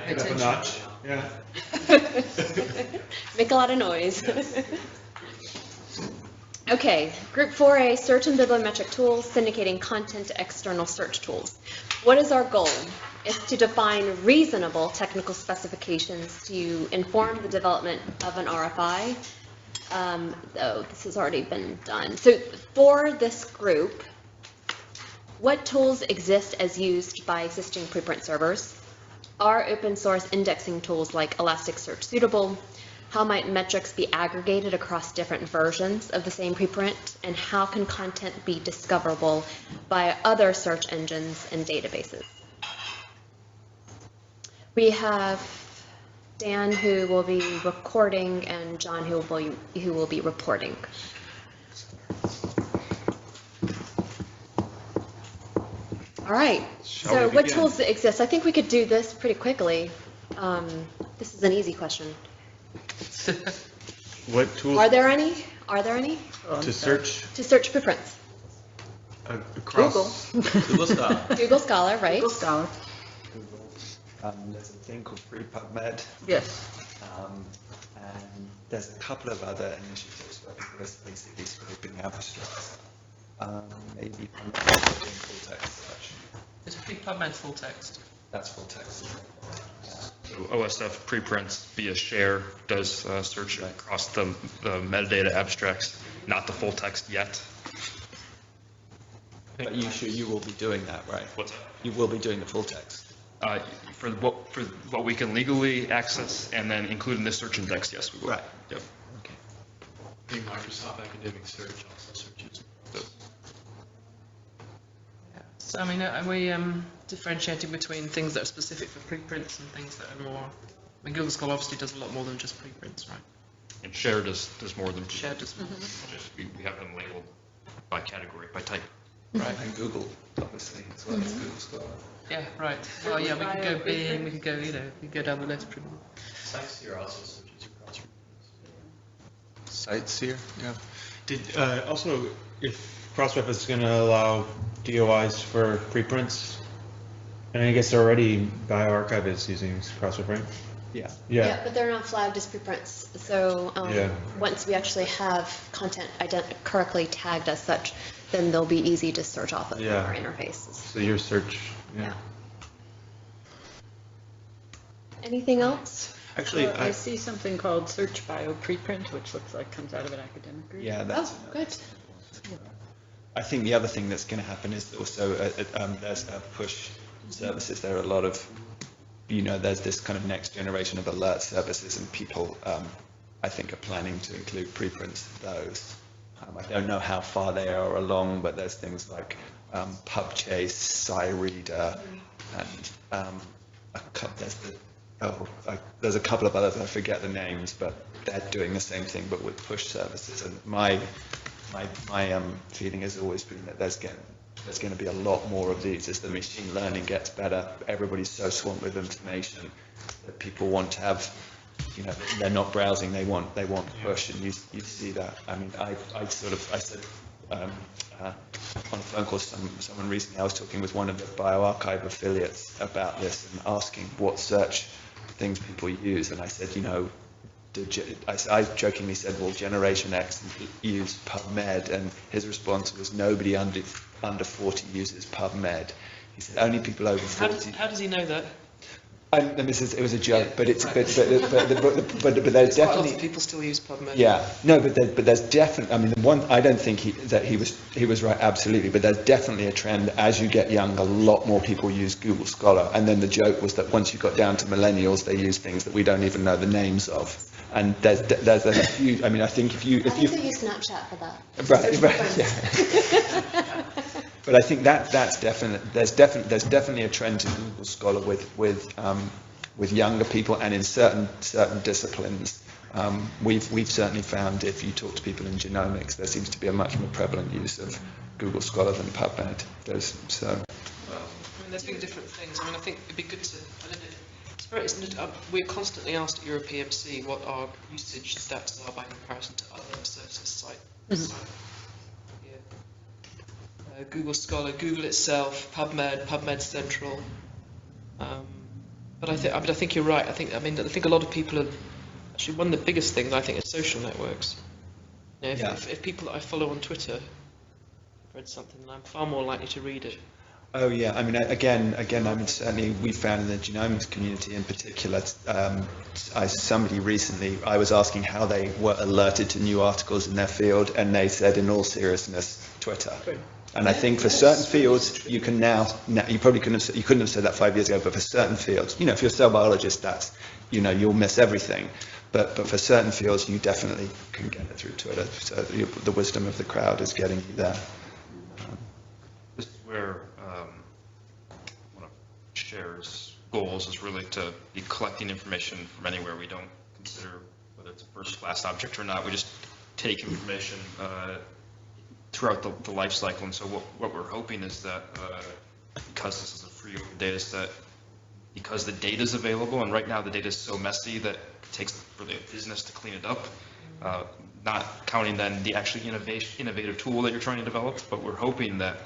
get up a notch. Yeah.
Make a lot of noise. Okay, Group 4A, search and bibliometric tools, syndicating content to external search tools. What is our goal? It's to define reasonable technical specifications to inform the development of an RFI. Though this has already been done. So for this group, what tools exist as used by existing preprint servers? Are open source indexing tools like Elasticsearch suitable? How might metrics be aggregated across different versions of the same preprint? And how can content be discoverable by other search engines and databases? We have Dan, who will be recording, and John, who will be reporting. All right, so what tools exist? I think we could do this pretty quickly. This is an easy question.
What tools?
Are there any? Are there any?
To search?
To search preprints.
Across.
Google Scholar.
Google Scholar, right?
Google Scholar.
There's a thing called PrePubMed.
Yes.
And there's a couple of other initiatives working with basically scraping abstracts. Maybe full text search.
Is PubMed full text?
That's full text.
So OSF preprints via share does search across the metadata abstracts, not the full text yet.
But you will be doing that, right?
What's that?
You will be doing the full text.
For what we can legally access and then include in this search index, yes, we will.
Right.
Yep.
Okay.
I think Microsoft Academic Search also searches.
So, I mean, are we differentiating between things that are specific for preprints and things that are more... I mean, Google Scholar obviously does a lot more than just preprints, right?
And share does more than
Share does more.
Just we have them labeled by category, by type.
Right.
And Google, obviously, as well as Google Scholar.
Yeah, right. Well, yeah, we could go Bing, we could go, we could go down the list.
Sightseer also searches across.
Sightseer, yeah. Did, also, if Crossref is going to allow DOIs for preprints, and I guess already bioRxiv is using Crossref, right?
Yeah, but they're not flagged as preprints. So once we actually have content correctly tagged as such, then they'll be easy to search off of in our interfaces.
So your search,
Anything else?
Actually,
I see something called Search Bio Preprint, which looks like comes out of an academic group.
Yeah, that's
good.
I think the other thing that's going to happen is also there's push services. There are a lot of, there's this kind of next generation of alert services, and people, I think, are planning to include preprints of those. I don't know how far they are along, but there's things like PubChase, SciReader, and there's a couple of others, I forget the names, but they're doing the same thing, but with push services. And my feeling has always been that there's going to be a lot more of these as the machine learning gets better. Everybody's so swamped with information that people want to have, they're not browsing, they want push, and you see that. I mean, I said on a phone call to someone recently, I was talking with one of the bioRxiv affiliates about this and asking what search things people use, and I said, I jokingly said, well, Generation X use PubMed, and his response was nobody under 40 uses PubMed. He said only people over 40.
How does he know that?
And it was a joke, but there's definitely
Lots of people still use PubMed.
Yeah, no, but there's definitely. I mean, the one I don't think he was right absolutely, but there's definitely a trend as you get young. A lot more people use Google Scholar, and then the joke was that once you got down to millennials, they use things that we don't even know the names of. And there's a huge. I mean, I think if you
they use Snapchat for that.
Right, yeah. But I think that's definite. There's definitely a trend to Google Scholar with younger people, and in certain disciplines. We've certainly found, if you talk to people in genomics, there seems to be a much more prevalent use of Google Scholar than PubMed. There's
been different things. I mean, I think it'd be good to. It's very, isn't it? We're constantly asked at EuroPMC what our usage stats are by comparison to other services sites. Google Scholar, Google itself, PubMed Central. But I think you're right. I think a lot of people are actually, one of the biggest things I think is social networks. If people that I follow on Twitter have read something, then I'm far more likely to read it.
Oh yeah, I mean, again, I mean, certainly we found in the genomics community in particular, somebody recently, I was asking how they were alerted to new articles in their field, and they said, in all seriousness, Twitter. And I think for certain fields, you can now you probably couldn't have said that 5 years ago, but for certain fields, if you're a cell biologist, that's, you'll miss everything. But for certain fields, you definitely can get it through Twitter. So the wisdom of the crowd is getting you there.
This is where one of SHARE's goals is really to be collecting information from anywhere we don't consider whether it's a first-class object or not. We just take information throughout the life cycle. And so what we're hoping is that because this is a free open data set, because the data is available, and right now the data is so messy that it takes really a business to clean it up, not counting then the actually innovative tool that you're trying to develop, but we're hoping that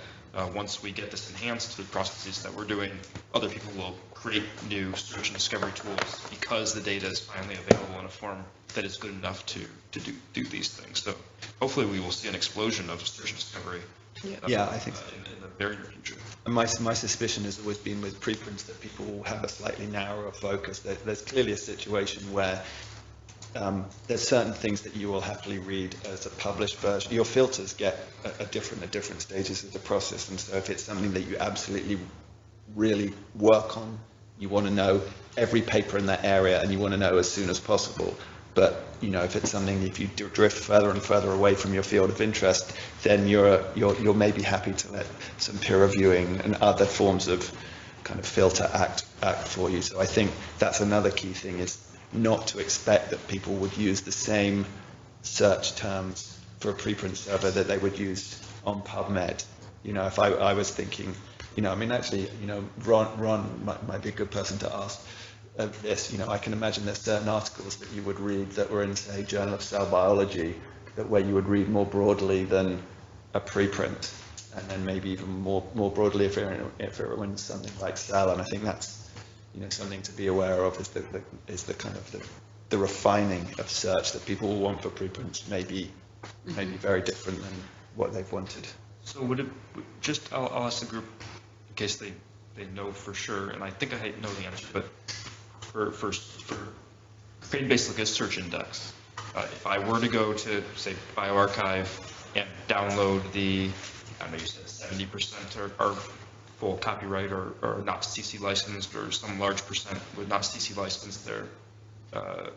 once we get this enhanced through the processes that we're doing, other people will create new search and discovery tools because the data is finally available in a form that is good enough to do these things. So hopefully we will see an explosion of search and discovery.
Yeah, I think
in the very near future.
And my suspicion has always been with preprints that people will have a slightly narrower focus. There's clearly a situation where there's certain things that you will happily read as a published version. Your filters get at different stages of the process, and so if it's something that you absolutely really work on, you want to know every paper in that area, and you want to know as soon as possible. But if it's something, if you drift further and further away from your field of interest, then you're maybe happy to let some peer reviewing and other forms of kind of filter act for you. So I think that's another key thing, is not to expect that people would use the same search terms for a preprint server that they would use on PubMed. If I was thinking, Ron might be a good person to ask this. I can imagine there's certain articles that you would read that were in, say, Journal of Cell Biology, where you would read more broadly than a preprint, and then maybe even more broadly if it were in something like Cell. And I think that's something to be aware of is the kind of the refining of search that people will want for preprints may be very different than what they've wanted.
So would it, I'll ask the group in case they know for sure, and I think I know the answer, but for creating basically a search index, if I were to go to, say, bioRxiv and download I don't know, you said 70% are full copyright or not CC licensed, or some large percent would not CC licensed, they're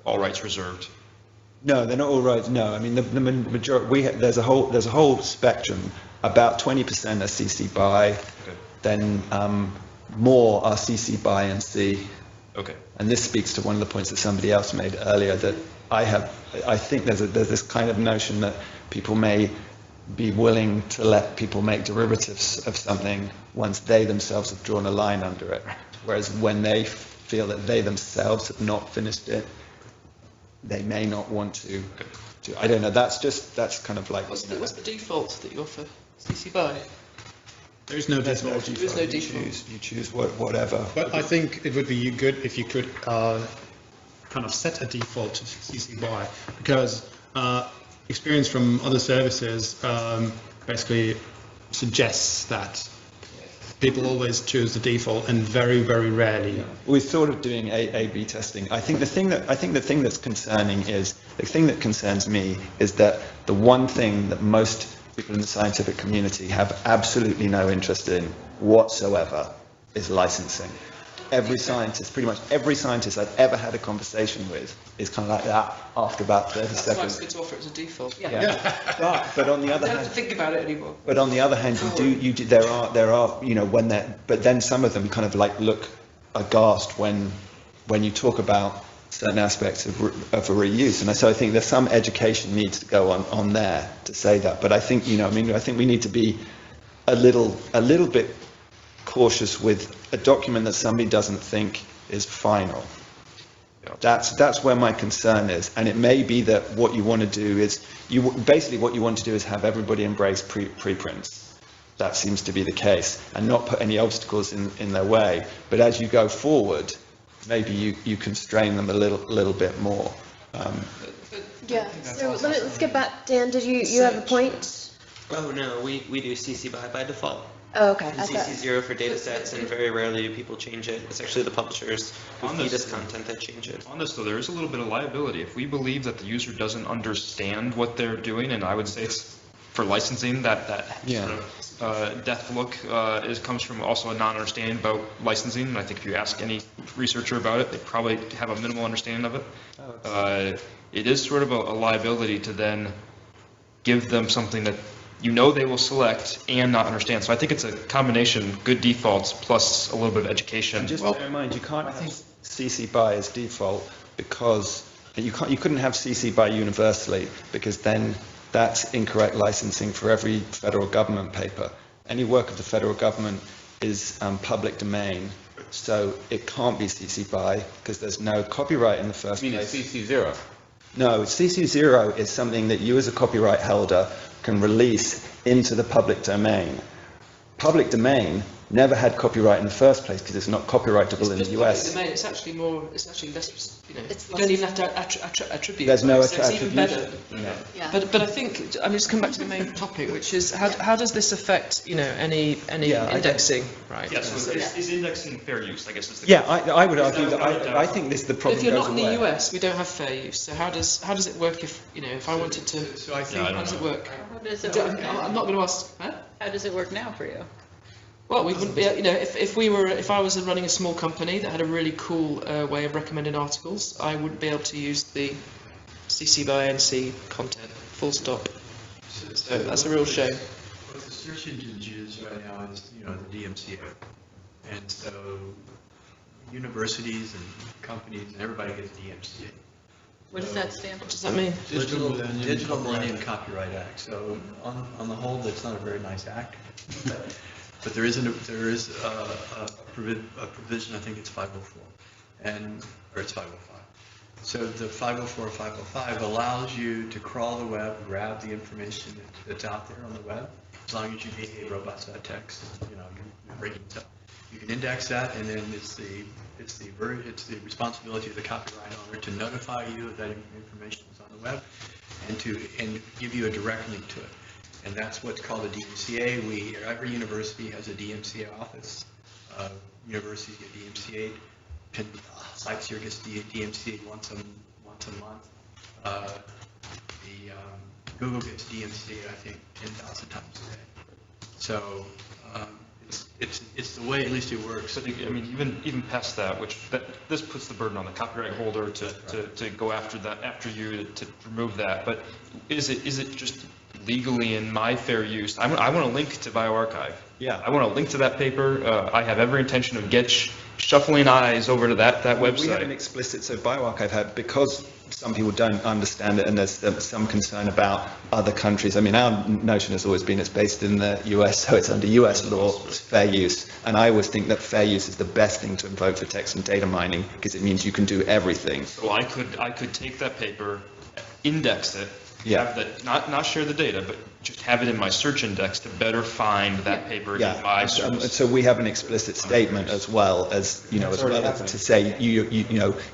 all rights reserved.
No, they're not all rights. No, I mean the majority. There's a whole spectrum. About 20% are CC BY, then more are CC BY and C.
Okay.
And this speaks to one of the points that somebody else made earlier, that I think there's this kind of notion that people may be willing to let people make derivatives of something once they themselves have drawn a line under it. Whereas when they feel that they themselves have not finished it, they may not want to. I don't know. That's kind of like.
What's the default that you offer? CC BY?
There is no default.
There is no default.
You choose whatever.
But I think it would be good if you could kind of set a default to CC BY, because experience from other services basically suggests that people always choose the default, and very, very rarely.
Yeah. We're sort of doing A/B testing. I think the thing that's concerning is, the thing that concerns me is that the one thing that most people in the scientific community have absolutely no interest in whatsoever is licensing. Pretty much every scientist I've ever had a conversation with is kind of like that after about 30 seconds.
That's why it's good to offer it as a default.
Yeah. But on the other hand,
you don't have to think about it anymore.
But on the other hand, there are but then some of them kind of like look aghast when you talk about certain aspects of a reuse, and so I think there's some education needs to go on there to say that. But I think I think we need to be a little bit cautious with a document that somebody doesn't think is final. That's where my concern is, and it may be that what you want to do is have everybody embrace preprints. That seems to be the case, and not put any obstacles in their way. But as you go forward, maybe you constrain them a little bit more.
Yeah. So let's get back. Dan, did you have a point?
Oh no, we do CC by default.
Oh, okay.
CC0 for data sets, and very rarely do people change it. It's actually the publishers who feed us content that change it.
On this, though, there is a little bit of liability. If we believe that the user doesn't understand what they're doing, and I would say it's for licensing, that sort of death look comes from also a non-understanding about licensing. And I think if you ask any researcher about it, they probably have a minimal understanding of it. It is sort of a liability to then give them something that they will select and not understand. So I think it's a combination, good defaults plus a little bit of education.
Just bear in mind, you can't have CC BY as default, because you couldn't have CC BY universally, because then that's incorrect licensing for every federal government paper. Any work of the federal government is public domain, so it can't be CC BY because there's no copyright in the first place.
It's CC0?
No, CC0 is something that you as a copyright holder can release into the public domain. Public domain never had copyright in the first place because it's not copyrightable in the US.
Domain, it's actually less, you don't even have to attribute.
There's no
so it's even better.
No.
Yeah. But I think, just come back to the main topic, which is how does this affect, any indexing, right?
Yes, so is indexing fair use, I guess is the
question. I would argue that I think the problem
if you're
goes
not in
away.
the US, we don't have fair use. So how does it work if I wanted to?
So I think
how does it work?
How does it work now?
I'm not going to ask. Huh?
How does it work now for you?
Well, we wouldn't be, if I was running a small company that had a really cool way of recommending articles, I wouldn't be able to use the CC by NC content, full stop. So that's a real shame.
What the search engines use right now is, the DMCA. And so universities and companies and everybody gets DMCA.
What does that stand for?
What does that mean?
Digital Millennium Copyright Act. So on the whole, that's not a very nice act. But there is a provision, I think it's 504, or it's 505. So the 504 or 505 allows you to crawl the web, grab the information that's out there on the web, as long as you behave robust text, you're breaking stuff. You can index that, and then it's the responsibility of the copyright owner to notify you that information is on the web and give you a direct link to it. And that's what's called a DMCA. Every university has a DMCA office. Universities get DMCA. CiteSeer gets DMCA once a month. Google gets DMCA, I think, 10,000 times a day. So it's the way, at least it works.
So I mean, even past that, this puts the burden on the copyright holder to go after that, after you to remove that. But is it just legally in my fair use? I want to link to bioRxiv.
Yeah.
I want to link to that paper. I have every intention of shuffling eyes over to that website.
We have an explicit, so bioRxiv had, because some people don't understand it and there's some concern about other countries. I mean, our notion has always been it's based in the US, so it's under US law, it's fair use. And I always think that fair use is the best thing to invoke for text and data mining because it means you can do everything.
So I could take that paper, index it,
Yeah.
have that, not share the data, but just have it in my search index to better find that paper in my service.
So we have an explicit statement as well as to say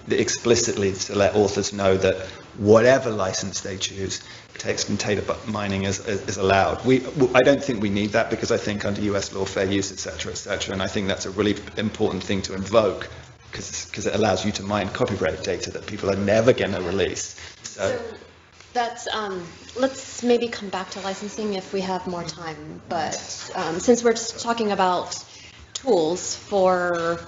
explicitly to let authors know that whatever license they choose, text and data mining is allowed. I don't think we need that because I think under US law, fair use, et cetera, and I think that's a really important thing to invoke because it allows you to mine copyright data that people are never going to release. So
that's, let's maybe come back to licensing if we have more time, but since we're talking about tools for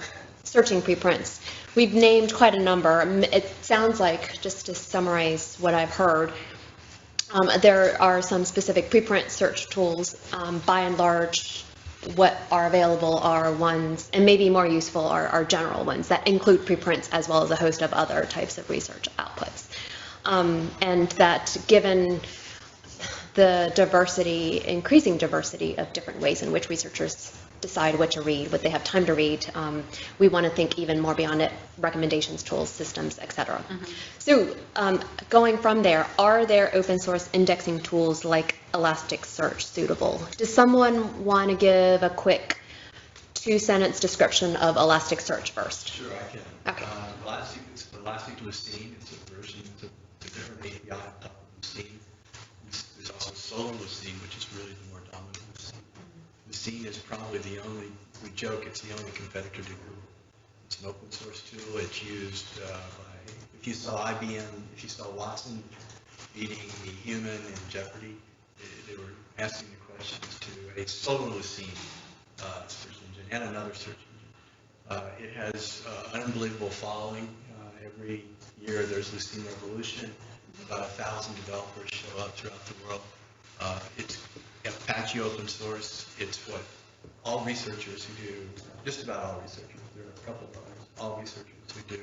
searching preprints, we've named quite a number. It sounds like, just to summarize what I've heard, there are some specific preprint search tools. By and large, what are available are ones, and maybe more useful are general ones that include preprints as well as a host of other types of research outputs. And that given the diversity, increasing diversity of different ways in which researchers decide what to read, what they have time to read, we want to think even more beyond it, recommendations, tools, systems, etc. So going from there, are there open source indexing tools like Elasticsearch suitable? Does someone want to give a quick 2-sentence description of Elasticsearch first?
Sure, I can.
Okay.
Elastic-Lucene, it's a version, it's a different API of Lucene. There's also SolarLucene, which is really the more dominant Lucene. Lucene is probably the only, we joke, it's the only competitor to Google. It's an open source tool. It's used by, if you saw IBM, if you saw Watson beating the human in Jeopardy, they were asking the questions to a SolarLucene search engine and another search engine. It has an unbelievable following. Every year there's Lucene Revolution. About 1,000 developers show up throughout the world. It's Apache open source. It's what all researchers who do, just about all researchers, there are a couple of others, all researchers who do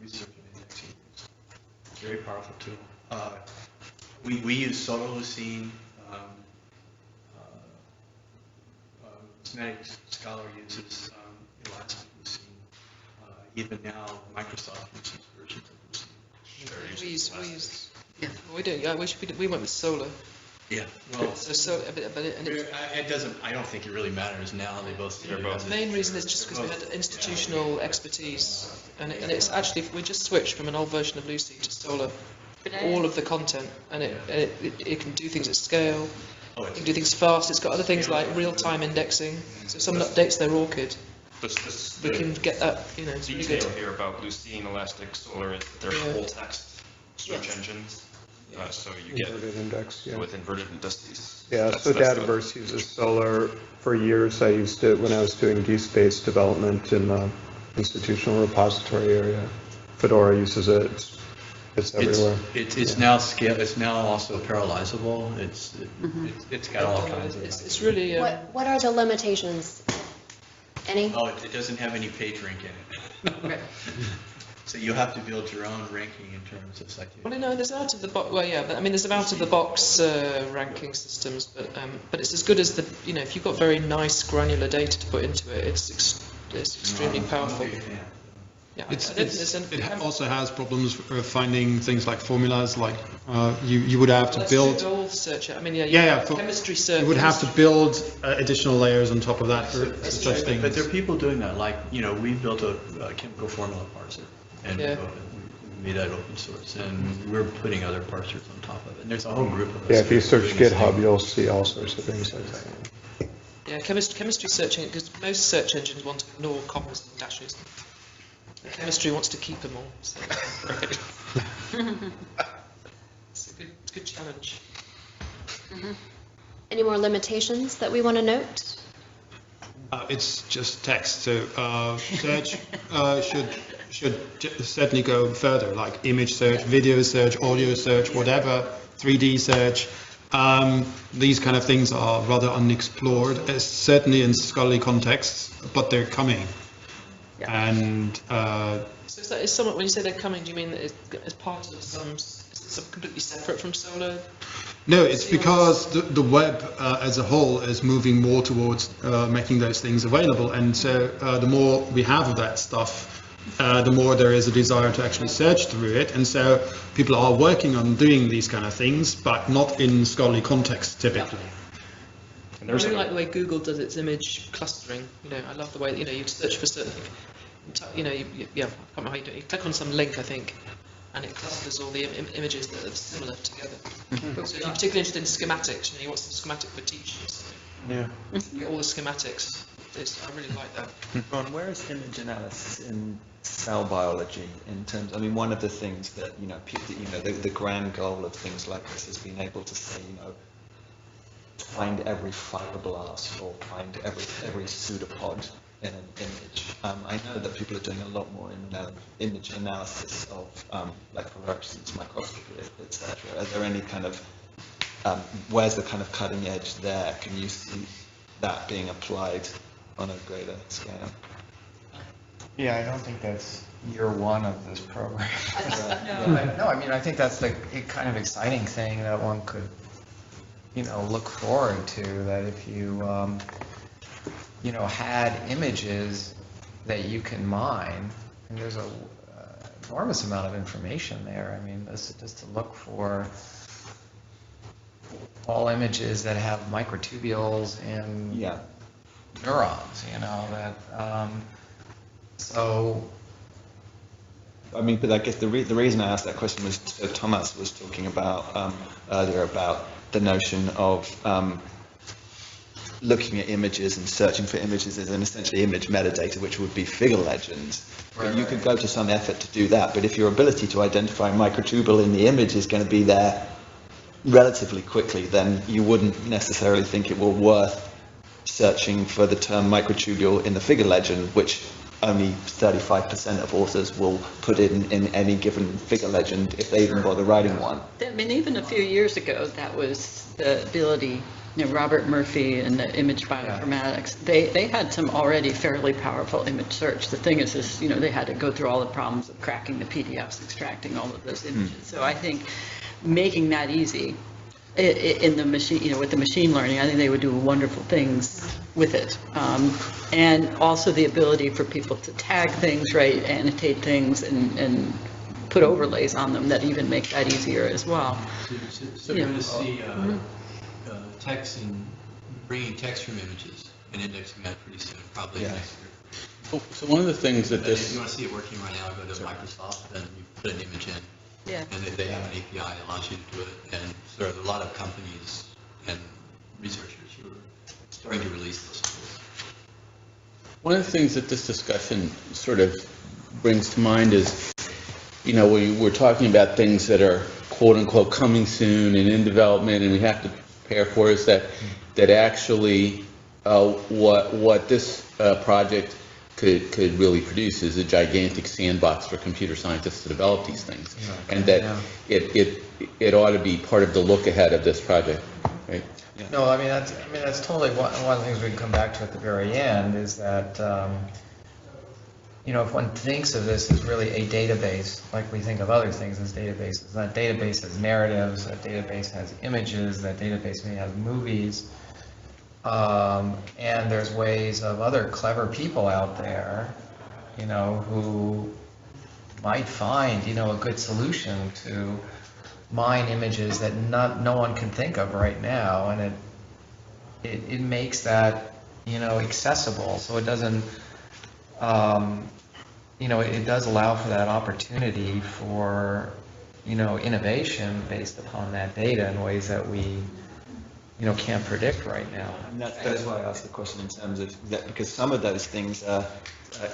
research and indexing. It's a very powerful tool. We use SolarLucene. Semantic Scholar uses Elastic-Lucene. Even now, Microsoft uses versions of Lucene.
We do. I wish we went with Solar.
Yeah. Well,
it
doesn't. I don't think it really matters now. They both.
The main reason is just because we had institutional expertise, and it's actually, if we just switch from an old version of Lucy to Solar, all of the content, and it can do things at scale. It can do things fast. It's got other things like real-time indexing. So if someone updates their ORCID, we can get that. It's really good.
Detail here about Lucene, Elastic, Solar is that they're full text search engines. So you get
inverted index,
with inverted indices.
Yeah, so Dataverse uses Solar. For years, I used it when I was doing DSpace development in the institutional repository area. Fedora uses it. It's everywhere.
It's now scale. It's now also parallelizable. It's got all kinds of.
It's really.
What are the limitations? Any?
Oh, it doesn't have any page rank in it.
Okay.
So you have to build your own ranking in terms of citation.
Well, no, there's out of the box. Well, yeah, but I mean, there's out of the box ranking systems, but it's as good as the. If you've got very nice granular data to put into it, it's extremely powerful.
It also has problems finding things like formulas, like you would have to build.
Search. I mean, chemistry search.
You would have to build additional layers on top of that for such things.
But there are people doing that. Like, we built a chemical formula parser, and we made that open source, and we're putting other parsers on top of it. And there's a whole group of us.
Yeah, if you search GitHub, you'll see all sorts of things like that.
Yeah, chemistry searching, because most search engines want to ignore commas and dashes. And chemistry wants to keep them all. So, right. It's a good challenge.
Any more limitations that we want to note?
It's just text, so search should certainly go further, like image search, video search, audio search, whatever, 3D search. These kind of things are rather unexplored, certainly in scholarly contexts, but they're coming. Yeah. And
so is somewhat, when you say they're coming, do you mean that it's part of some completely separate from Solr?
No, it's because the web as a whole is moving more towards making those things available, and so the more we have of that stuff, the more there is a desire to actually search through it, and so people are working on doing these kind of things, but not in scholarly context typically.
I really like the way Google does its image clustering. I love the way that you search for certain. I can't remember how you do it. You click on some link, I think, and it clusters all the images that are similar together. So if you're particularly interested in schematics, you want some schematic for teachers.
Yeah.
You get all the schematics. I really like that.
Ron, where is image analysis in cell biology in terms? I mean, one of the things that the grand goal of things like this has been able to say, find every fibroblast or find every pseudopod in an image. I know that people are doing a lot more in image analysis of like fluorescence microscopy, etc. Are there any kind of where's the kind of cutting edge there? Can you see that being applied on a greater scale?
Yeah, I don't think that's year one of this program. No, I mean, I think that's the kind of exciting thing that one could, look forward to, that if you, had images that you can mine, and there's a enormous amount of information there. I mean, just to look for all images that have microtubules and neurons, so.
I mean, but I guess the reason I asked that question was Thomas was talking about earlier about the notion of looking at images and searching for images as an essentially image metadata, which would be figure legends. Right, you could go to some effort to do that, but if your ability to identify microtubule in the image is going to be there relatively quickly, then you wouldn't necessarily think it were worth searching for the term microtubule in the figure legend, which only 35% of authors will put in any given figure legend if they even bother writing one.
I mean, even a few years ago, that was the ability. Robert Murphy and the image bioinformatics, they had some already fairly powerful image search. The thing is, they had to go through all the problems of cracking the PDFs, extracting all of those images. So I think making that easy in the machine, with the machine learning, I think they would do wonderful things with it. And also the ability for people to tag things, right, annotate things, and put overlays on them that even make that easier as well.
So you're going to see text and bringing text from images and indexing that pretty soon, probably next year.
So one of the things that
if you want to see it working right now, go to Microsoft and you put an image in.
Yeah.
And they have an API that allows you to do it. And there are a lot of companies and researchers who are starting to release those tools.
One of the things that this discussion sort of brings to mind is, we're talking about things that are quote unquote coming soon and in development, and we have to prepare for is that actually what this project could really produce is a gigantic sandbox for computer scientists to develop these things, and that it ought to be part of the look ahead of this project, right?
No, I mean that's totally one of the things we can come back to at the very end is that if one thinks of this as really a database, like we think of other things as databases, that database has narratives, that database has images, that database may have movies, and there's ways of other clever people out there, you know, who might find, you know, a good solution to mine images that no one can think of right now, and it makes that, you know, accessible. So it doesn't, you know, it does allow for that opportunity for, you know, innovation based upon that data in ways that we, you know, can't predict right now.
And that's why I asked the question in terms of that, because some of those things are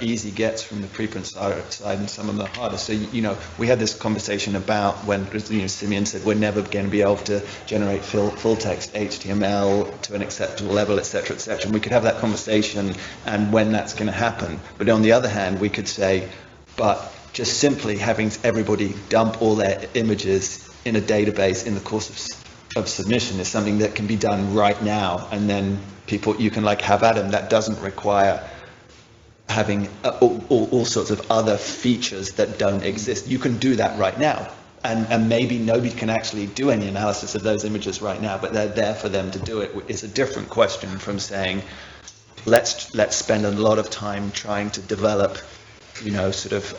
easy gets from the preprint side, and some of them are harder. So, you know, we had this conversation about when, you know, Simeon said we're never going to be able to generate full text HTML to an acceptable level, et cetera, and we could have that conversation and when that's going to happen. But on the other hand, we could say, but just simply having everybody dump all their images in a database in the course of submission is something that can be done right now, and then you can like have at them. That doesn't require having all sorts of other features that don't exist. You can do that right now, and maybe nobody can actually do any analysis of those images right now, but they're there for them to do it. It's a different question from saying, let's spend a lot of time trying to develop, you know, sort of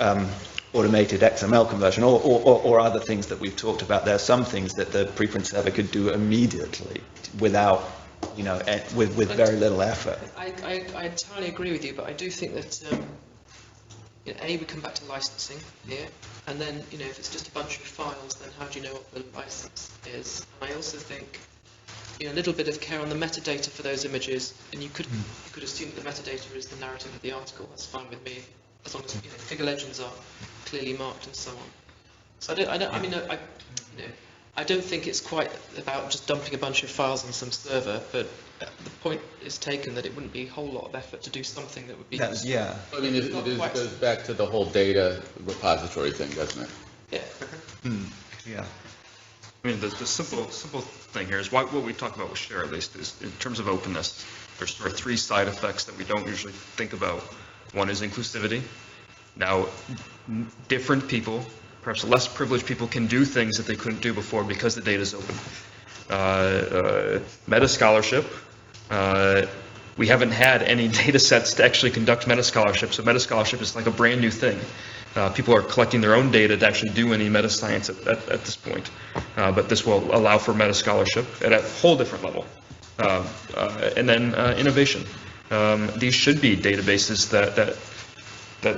automated XML conversion or other things that we've talked about. There are some things that the preprint server could do immediately without, you know, with very little effort.
I entirely agree with you, but I do think that, you know, we come back to licensing here, and then, you know, if it's just a bunch of files, then how do you know what the license is? And I also think, you know, a little bit of care on the metadata for those images, and you could assume that the metadata is the narrative of the article. That's fine with me, as long as, you know, figure legends are clearly marked and so on. So I don't think it's quite about just dumping a bunch of files on some server, but the point is taken that it wouldn't be a whole lot of effort to do something that would be...
Yeah.
I mean, it goes back to the whole data repository thing, doesn't it?
Yeah.
Yeah.
I mean, the simple thing here is what we talk about with Share, at least, is in terms of openness, there's sort of three side effects that we don't usually think about. One is inclusivity. Now, different people, perhaps less privileged people, can do things that they couldn't do before because the data is open. Meta-scholarship. We haven't had any data sets to actually conduct meta-scholarship, so meta-scholarship is like a brand new thing. People are collecting their own data to actually do any meta-science at this point. But this will allow for meta-scholarship at a whole different level. And then innovation. These should be databases that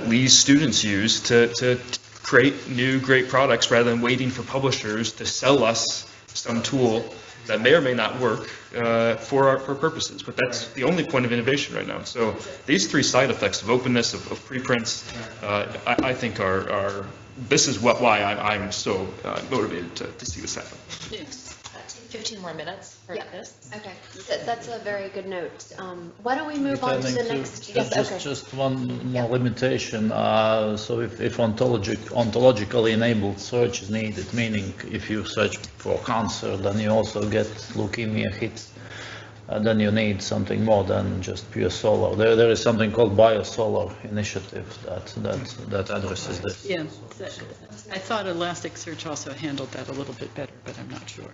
these students use to create new great products rather than waiting for publishers to sell us some tool that may or may not work for our purposes. But that's the only point of innovation right now. So these three side effects of openness, of preprints, I think are this is why I'm so motivated to see this happen.
Yes. 15 more minutes for this.
Okay, that's a very good note. Why don't we move on to the next?
Just one more limitation. So if ontologically enabled search is needed, meaning if you search for cancer, then you also get leukemia hits, then you need something more than just pure Solr. There is something called BioSolr initiative that addresses this.
Yeah, I thought Elasticsearch also handled that a little bit better, but I'm not sure.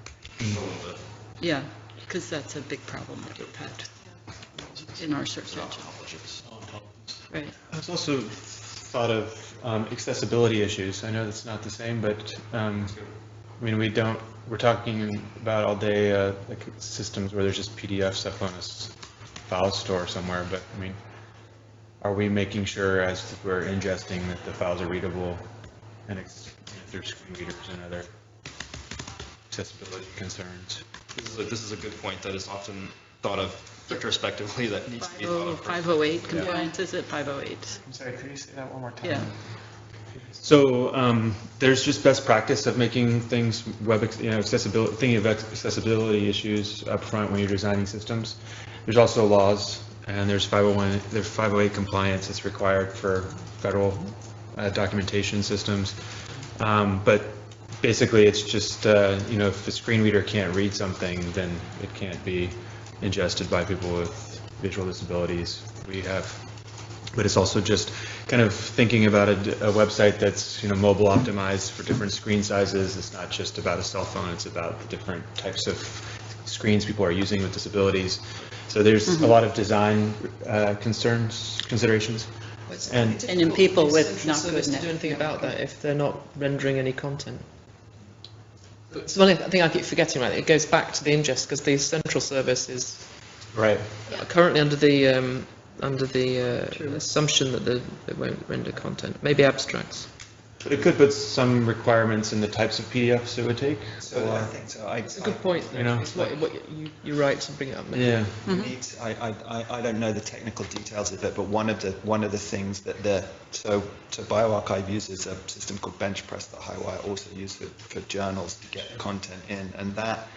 Yeah, because that's a big problem that we've had in our search engine. Right.
I was also thought of accessibility issues. I know that's not the same, but I mean, we're talking about all day like systems where there's just PDFs up on a file store somewhere, but I mean, are we making sure as we're ingesting that the files are readable and if there's screen readers and other accessibility concerns?
This is a good point that is often thought of retrospectively that needs to be thought of.
508 compliance, is it 508?
I'm sorry, could you say that one more time?
Yeah.
So there's just best practice of making things accessibility, thinking of accessibility issues up front when you're designing systems. There's also laws, and there's 501, there's 508 compliance that's required for federal documentation systems. But basically, it's just if a screen reader can't read something, then it can't be ingested by people with visual disabilities. But it's also just kind of thinking about a website that's mobile optimized for different screen sizes. It's not just about a cell phone, it's about the different types of screens people are using with disabilities. So there's a lot of design considerations. And
in people with not
service
good
to do
net.
anything about that if they're not rendering any content. It's one thing I keep forgetting, right? It goes back to the ingest because the central service is
right
currently under the assumption that it won't render content. Maybe abstracts.
But it could put some requirements in the types of PDFs it would take.
So I think so.
It's a good point.
You know,
It's what you're right to bring it up.
Yeah.
I don't know the technical details of it, but one of the things that so bioRxiv uses a system called BenchPress that Highwire also uses for journals to get content in, and that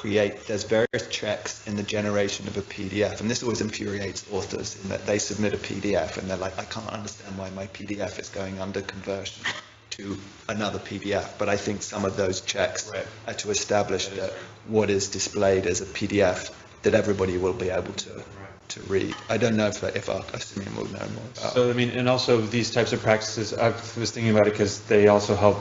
there's various checks in the generation of a PDF, and this always infuriates authors in that they submit a PDF and they're like, I can't understand why my PDF is going under conversion to another PDF, but I think some of those checks are to establish that what is displayed as a PDF that everybody will be able to read. I don't know if Simeon will know more about.
So I mean, and also these types of practices, I was thinking about it because they also help,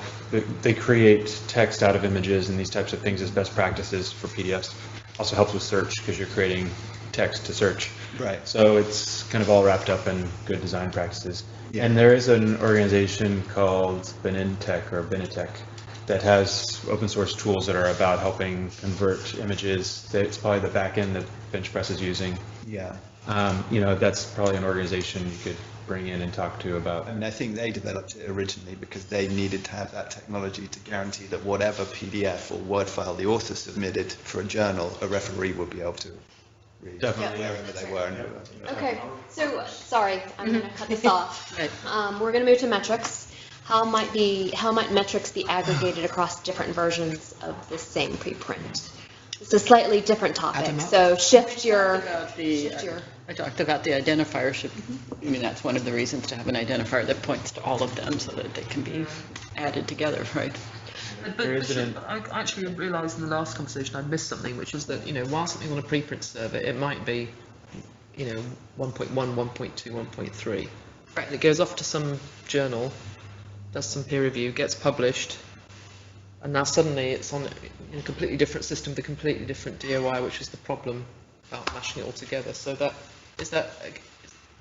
they create text out of images and these types of things as best practices for PDFs. Also helps with search because you're creating text to search.
Right.
So it's kind of all wrapped up in good design practices.
Yeah.
And there is an organization called Benetech that has open source tools that are about helping convert images. It's probably the back end that BenchPress is using.
Yeah.
You know, that's probably an organization you could bring in and talk to about.
I mean, I think they developed it originally because they needed to have that technology to guarantee that whatever PDF or Word file the author submitted for a journal, a referee would be able to read.
Definitely.
Wherever they were. And
Okay, so, sorry, I'm going to cut this off. We're going to move to metrics. How might metrics be aggregated across different versions of the same preprint? It's a slightly different topic, so shift your.
I talked about the identifier. I mean, that's one of the reasons to have an identifier that points to all of them so that they can be added together, right?
But I actually realised in the last conversation I missed something, which was that, while something on a preprint server, it might be, 1.1, 1.2, 1.3. Right. And it goes off to some journal, does some peer review, gets published, and now suddenly it's on in a completely different system, the completely different DOI, which is the problem about mashing it all together. So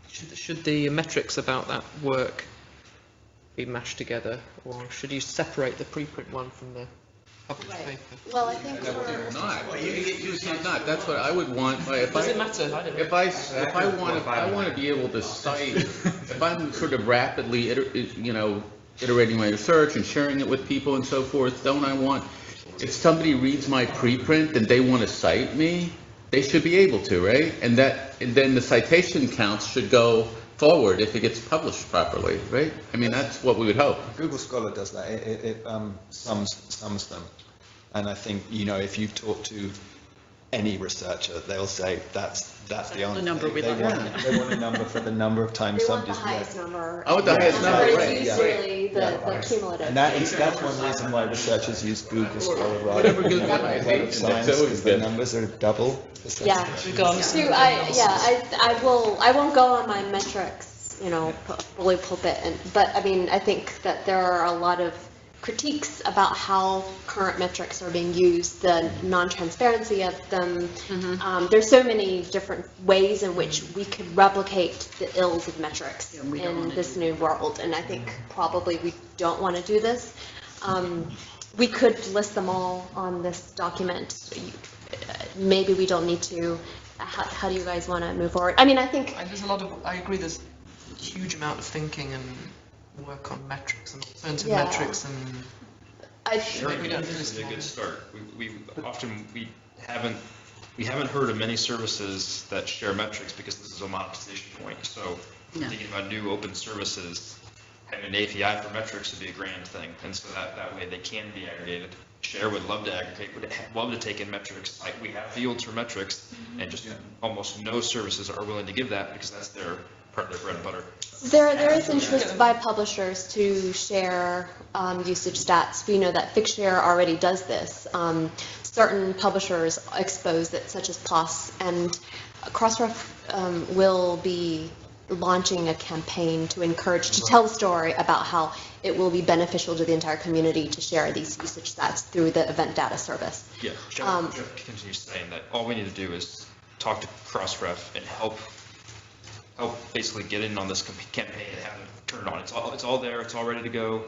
should the metrics about that work be mashed together, or should you separate the preprint one from the published paper?
Well, I think
not. That's what I would want.
Does it matter?
If I want to be able to cite, if I'm sort of rapidly, iterating my research and sharing it with people and so forth, don't I want, if somebody reads my preprint and they want to cite me, they should be able to, right? And then the citation counts should go forward if it gets published properly, right? I mean, that's what we would hope.
Google Scholar does that. It sums them. And I think, if you talk to any researcher, they'll say that's the only
number we
they want a number for the number of times
they want the
somebody's
highest number.
I want the highest number,
It's usually the cumulative.
And that's one reason why researchers use Google Scholar rather
Whatever
than
Google
Web of Science, because the numbers are double.
Yeah. So I won't go on my metrics, bully pulpit, but I mean, I think that there are a lot of critiques about how current metrics are being used, the non-transparency of them. There's so many different ways in which we could replicate the ills of metrics in this new world, and I think probably we don't want to do this. We could list them all on this document. Maybe we don't need to. How do you guys want to move forward? I mean, I think
I agree. There's a huge amount of thinking and work on metrics and alternative metrics, and
This is a good start. We haven't heard of many services that share metrics because this is a monetization point. So thinking about new open services, having an API for metrics would be a grand thing, and so that way they can be aggregated. Share would love to aggregate, would love to take in metrics. Like we have fields for metrics, and just almost no services are willing to give that because that's their part of their bread and butter.
There is interest by publishers to share usage stats. We know that Figshare already does this. Certain publishers expose it, such as PLOS, and Crossref will be launching a campaign to tell the story about how it will be beneficial to the entire community to share these usage stats through the event data service.
Yeah, Jeff continues saying that all we need to do is talk to Crossref and help help basically get in on this campaign and have it turned on. It's all there, it's all ready to go.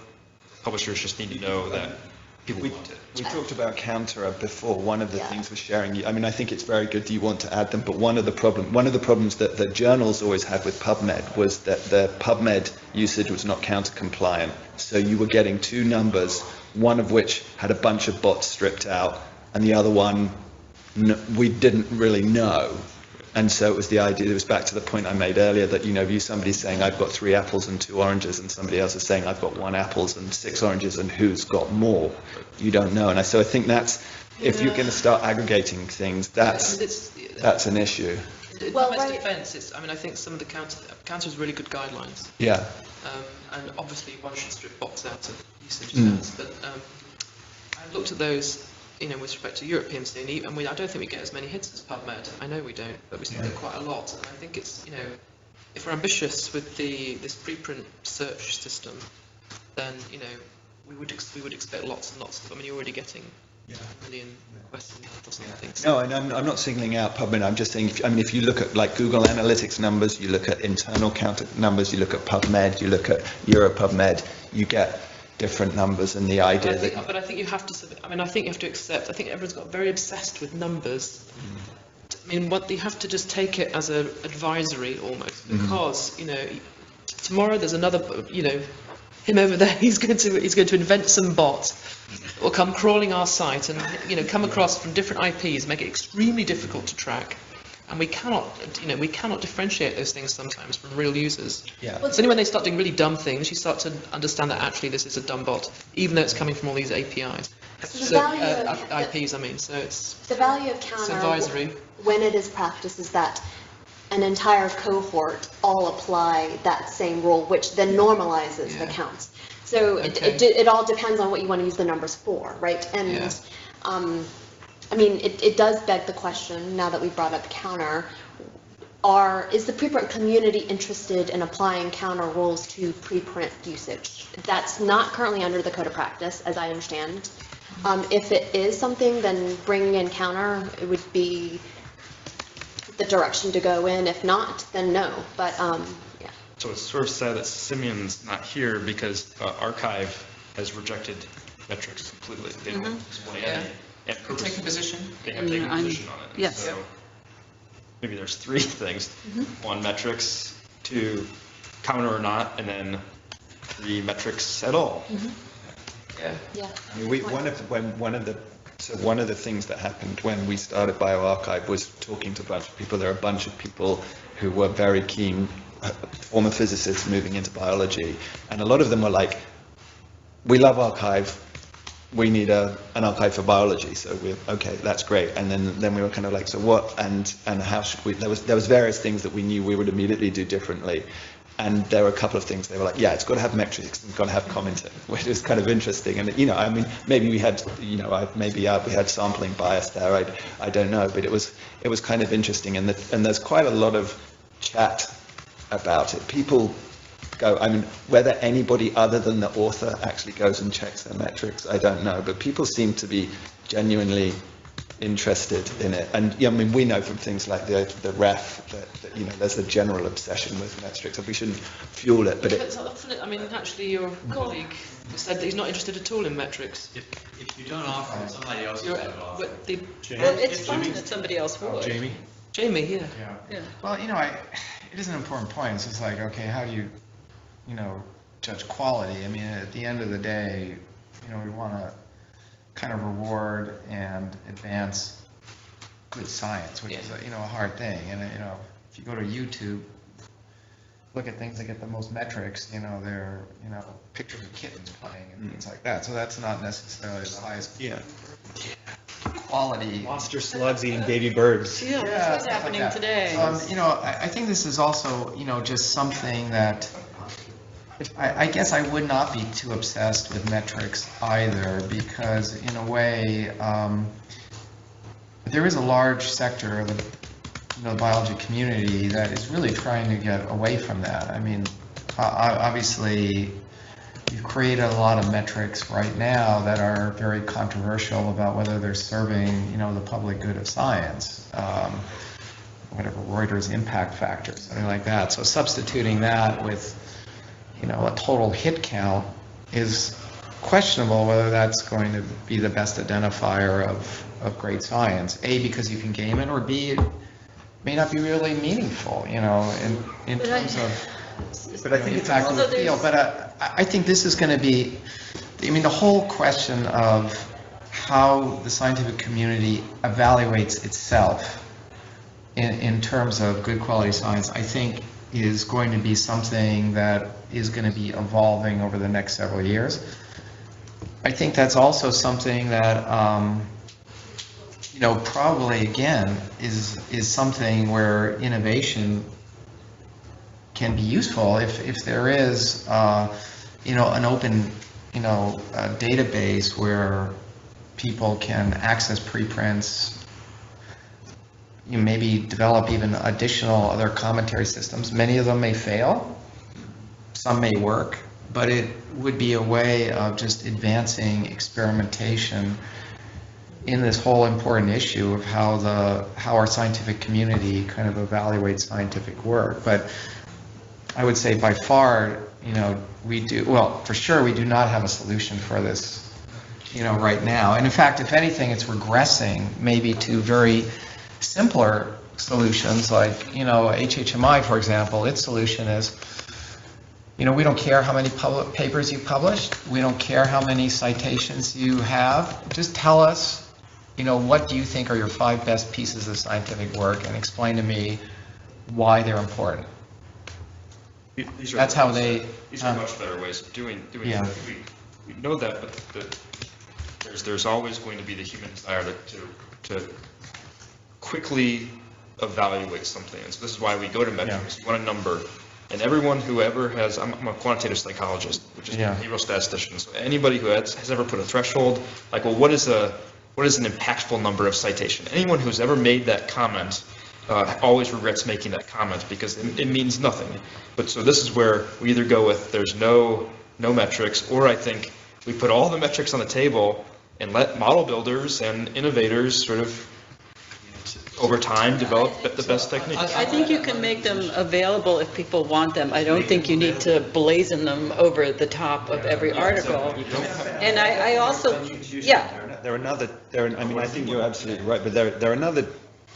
Publishers just need to know that people want it.
We talked about Counter before. One of the things was sharing. I mean, I think it's very good that you want to add them, but one of the problems that the journals always had with PubMed was that the PubMed usage was not counter compliant. So you were getting two numbers, one of which had a bunch of bots stripped out, and the other one we didn't really know. And so it was the idea, it was back to the point I made earlier that, if somebody's saying I've got 3 apples and 2 oranges, and somebody else is saying I've got 1 apple and 6 oranges, and who's got more, you don't know. And so I think that's, if you're going to start aggregating things, that's an issue.
In PubMed's defense, I think some of the Counter's really good guidelines.
Yeah.
And obviously one should strip bots out of usage stats, but I looked at those, with respect to European scene, and I don't think we get as many hits as PubMed. I know we don't, but we still get quite a lot. And I think it's, if we're ambitious with this preprint search system, then we would expect lots and lots. You're already getting a million requests a month or something.
No, and I'm not singling out PubMed. I'm just saying, if you look at like Google Analytics numbers, you look at internal counter numbers, you look at PubMed, you look at EuroPubMed, you get different numbers, and the idea
but I think you have to. I think you have to accept. I think everyone's got very obsessed with numbers. What you have to just take it as an advisory almost, because tomorrow there's another. Him over there. He's going to invent some bot, or come crawling our site, and come across from different IPs, make it extremely difficult to track. And we cannot differentiate those things sometimes from real users.
Yeah.
It's only when they start doing really dumb things you start to understand that actually this is a dumb bot, even though it's coming from all these APIs. IPs, So it's
the value of Counter
advisory.
When it is practiced is that an entire cohort all apply that same rule, which then normalizes the counts. So it all depends on what you want to use the numbers for, right? And it does beg the question, now that we brought up Counter, is the preprint community interested in applying Counter rules to preprint usage? That's not currently under the code of practice, as I understand. If it is something, then bringing in Counter, it would be the direction to go in. If not, then no. But
So it's sort of sad that Simeon's not here because Archive has rejected metrics completely. They don't display any. And
take a position.
They have taken a position on it.
Yes.
So maybe there's 3 things. 1, metrics. 2, Counter or not, and then 3, metrics at all.
Yeah.
One of the things that happened when we started bioRxiv was talking to a bunch of people. There are a bunch of people who were very keen, former physicists moving into biology, and a lot of them were like, we love archive, we need an archive for biology, so we're okay, that's great. And then we were kind of like, so what, and how should we, there was various things that we knew we would immediately do differently. And there were a couple of things they were like, yeah, it's got to have metrics, it's got to have commenting, which is kind of interesting. And maybe we had, we had sampling bias there. I don't know, but it was kind of interesting. And there's quite a lot of chat about it. People go, whether anybody other than the author actually goes and checks their metrics, I don't know. But people seem to be genuinely interested in it, and we know from things like the ref that there's a general obsession with metrics, and we shouldn't fuel it. But
actually, your colleague said that he's not interested at all in metrics.
If you don't offer it, somebody else will offer it.
It's fine that somebody else would.
Jamie, yeah.
Well, it is an important point. It's just like, okay, how do you, judge quality? At the end of the day, we want to kind of reward and advance good science, which is a hard thing. And if you go to YouTube, look at things that get the most metrics, they're pictures of kittens playing and things like that. So that's not necessarily the highest quality.
Monster slugs eating baby birds.
Yeah, that's what's happening today.
I think this is also just something that. I guess I would not be too obsessed with metrics either, because in a way, there is a large sector of the biology community that is really trying to get away from that. Obviously, you've created a lot of metrics right now that are very controversial about whether they're serving, the public good of science. whatever, Reuters impact factor, something like that. So substituting that with, a total hit count is questionable whether that's going to be the best identifier of great science. A, because you can game it, or B, it may not be really meaningful, in terms of
But I think it's
impact in the field. But I think this is going to be, the whole question of how the scientific community evaluates itself in terms of good quality science, I think is going to be something that is going to be evolving over the next several years. I think that's also something that, probably again is something where innovation can be useful if there is, an open, database where people can access preprints. You maybe develop even additional other commentary systems. Many of them may fail, some may work, but it would be a way of just advancing experimentation in this whole important issue of how our scientific community kind of evaluates scientific work. But I would say by far, we do, well, for sure, we do not have a solution for this, right now. And in fact, if anything, it's regressing maybe to very simpler solutions like, HHMI, for example, its solution is, we don't care how many papers you published. We don't care how many citations you have. Just tell us, what do you think are your 5 best pieces of scientific work, and explain to me why they're important. That's how they.
These are much better ways of doing
Yeah.
it. We know that, but there's always going to be the human desire to quickly evaluate something. And so this is why we go to metrics. You want a number. And everyone who ever has, I'm a quantitative psychologist, which is a behavioral statistician. So anybody who has ever put a threshold, like, well, what is an impactful number of citation? Anyone who's ever made that comment always regrets making that comment because it means nothing. But so this is where we either go with there's no metrics, or I think we put all the metrics on the table and let model builders and innovators sort of over time develop the best techniques.
I think you can make them available if people want them. I don't think you need to blazon them over the top of every article. And I also,
I think you're absolutely right, but there are another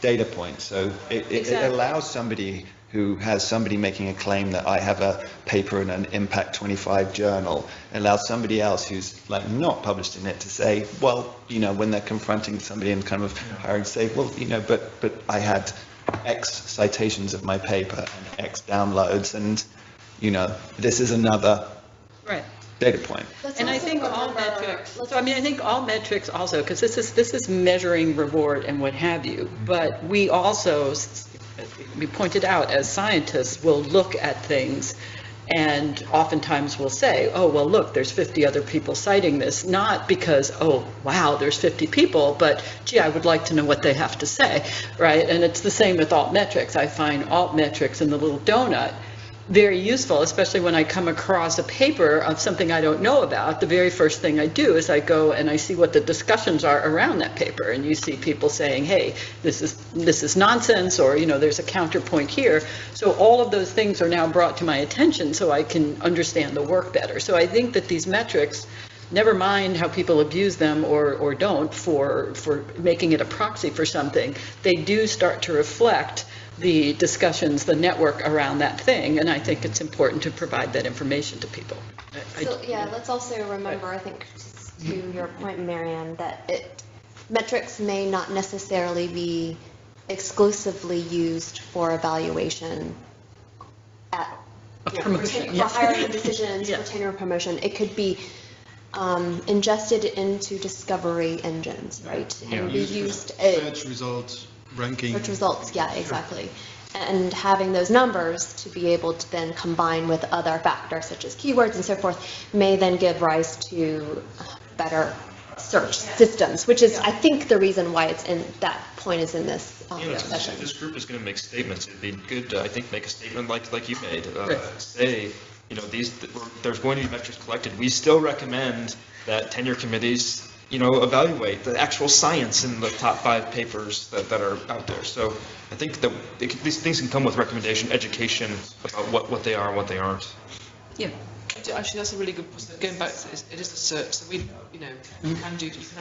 data point. So it allows somebody who has somebody making a claim that I have a paper in an Impact 25 journal, allows somebody else who's like not published in it to say, well, when they're confronting somebody and kind of hiring, say, well, but I had X citations of my paper and X downloads, and this is another data point.
And I think all metrics, I think all metrics also, because this is measuring reward and what have you, but we also, we pointed out, as scientists, will look at things and oftentimes we'll say, oh, well, look, there's 50 other people citing this, not because, oh, wow, there's 50 people, but gee, I would like to know what they have to say, right? And it's the same with alt metrics. I find alt metrics in the little donut very useful, especially when I come across a paper of something I don't know about. The very first thing I do is I go and I see what the discussions are around that paper, and you see people saying, hey, this is nonsense, or there's a counterpoint here. So all of those things are now brought to my attention so I can understand the work better. So I think that these metrics, never mind how people abuse them or don't for making it a proxy for something, they do start to reflect the discussions, the network around that thing, and I think it's important to provide that information to people.
So, let's also remember, I think, to your point, Marianne, that metrics may not necessarily be exclusively used for evaluation at
promotion,
for hiring decisions, for tenure promotion. It could be ingested into discovery engines, right? And be used
search results. Ranking.
Search results, exactly. And having those numbers to be able to then combine with other factors such as keywords and so forth may then give rise to better search systems, which is, I think, the reason why it's in that point is in this session.
If this group is going to make statements, it'd be good to, I think, make a statement like you made. Say, there's going to be metrics collected. We still recommend that tenure committees evaluate the actual science in the top 5 papers that are out there. So I think that these things can come with recommendation, education about what they are and what they aren't.
Yeah.
Actually, that's a really good point. Going back, it is a search. So we, you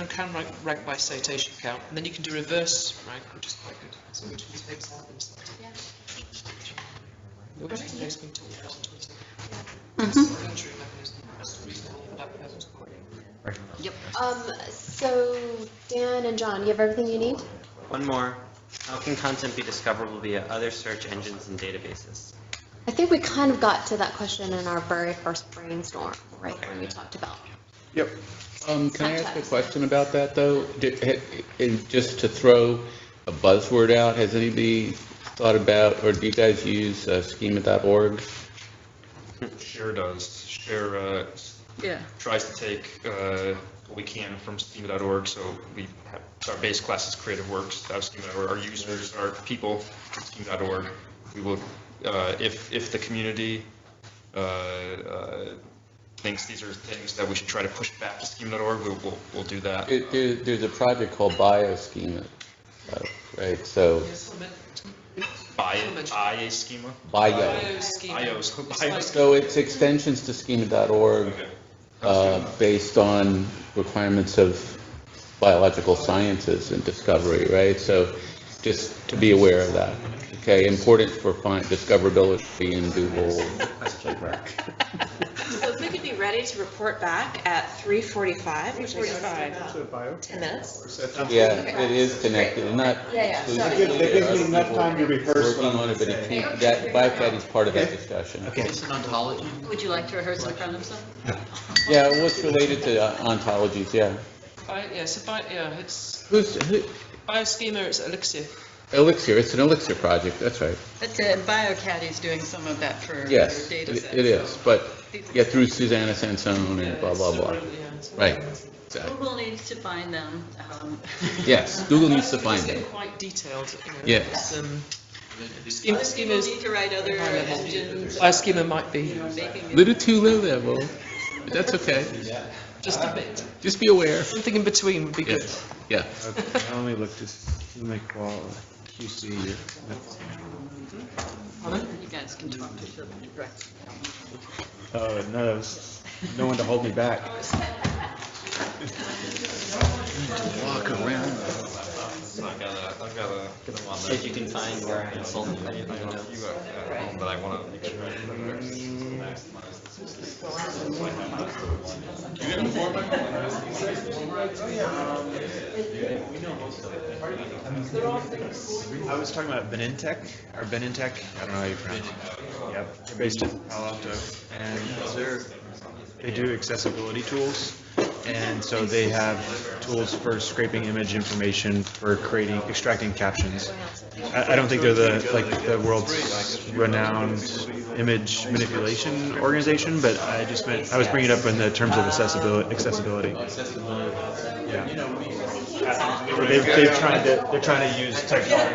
can rank by citation count, and then you can do reverse rank, which is quite good. So which papers have been cited.
Yep. So Dan and John, you have everything you need?
One more. How can content be discoverable via other search engines and databases?
I think we kind of got to that question in our very first brainstorm, right, when we talked about.
Yep.
Can I ask a question about that, though? Just to throw a buzzword out, has anybody thought about, or do you guys use schema.org?
Share does. Share tries to take what we can from schema.org. So we have our base class is creative works. That's schema.org. Our users are people at schema.org. We will, if the community thinks these are things that we should try to push back to schema.org, we'll do that.
There's a project called BioSchema, right? So.
Schema?
Bio. So it's extensions to schema.org based on requirements of biological sciences and discovery, right? So just to be aware of that. Okay, important for discoverability in Google.
So if we could be ready to report back at 3:45, which is about 10 minutes.
Yeah, it is connected. Not
Yeah, sorry.
That gives me enough time to rehearse.
Working on it, but it can't, that BioCAD is part of that discussion.
Okay. It's an ontology. Would you like to rehearse in front of some?
Yeah, what's related to ontologies, yeah.
It's
Who?
BioSchema, it's Elixir.
Elixir, it's an Elixir project, that's right.
But BioCADdy's doing some of that for
Yes,
their data sets.
it is, but through Susanna Sansone and blah, blah, blah. Right, exactly.
Google needs to find them.
Yes, Google needs to find them.
Quite detailed.
Yes.
Schema
need to write other engines.
BioSchema might be
Little too low level, but that's okay.
just a bit.
Just be aware.
Something in between would be good.
Yeah.
I only looked at schema QC.
You guys can talk to each other directly.
Oh, no, no one to hold me back.
Walk around.
I've gotta get them on there.
If you can find where I consulted
I have you at home, but I want to make sure
I was talking about Benintech, or Benintech, I don't know how you pronounce it. Yep, they're based in Palo Alto, and they do accessibility tools, and so they have tools for scraping image information, for extracting captions. I don't think they're the world's renowned image manipulation organization, but I was bringing it up in the terms of accessibility. Yeah. They're trying to use technology.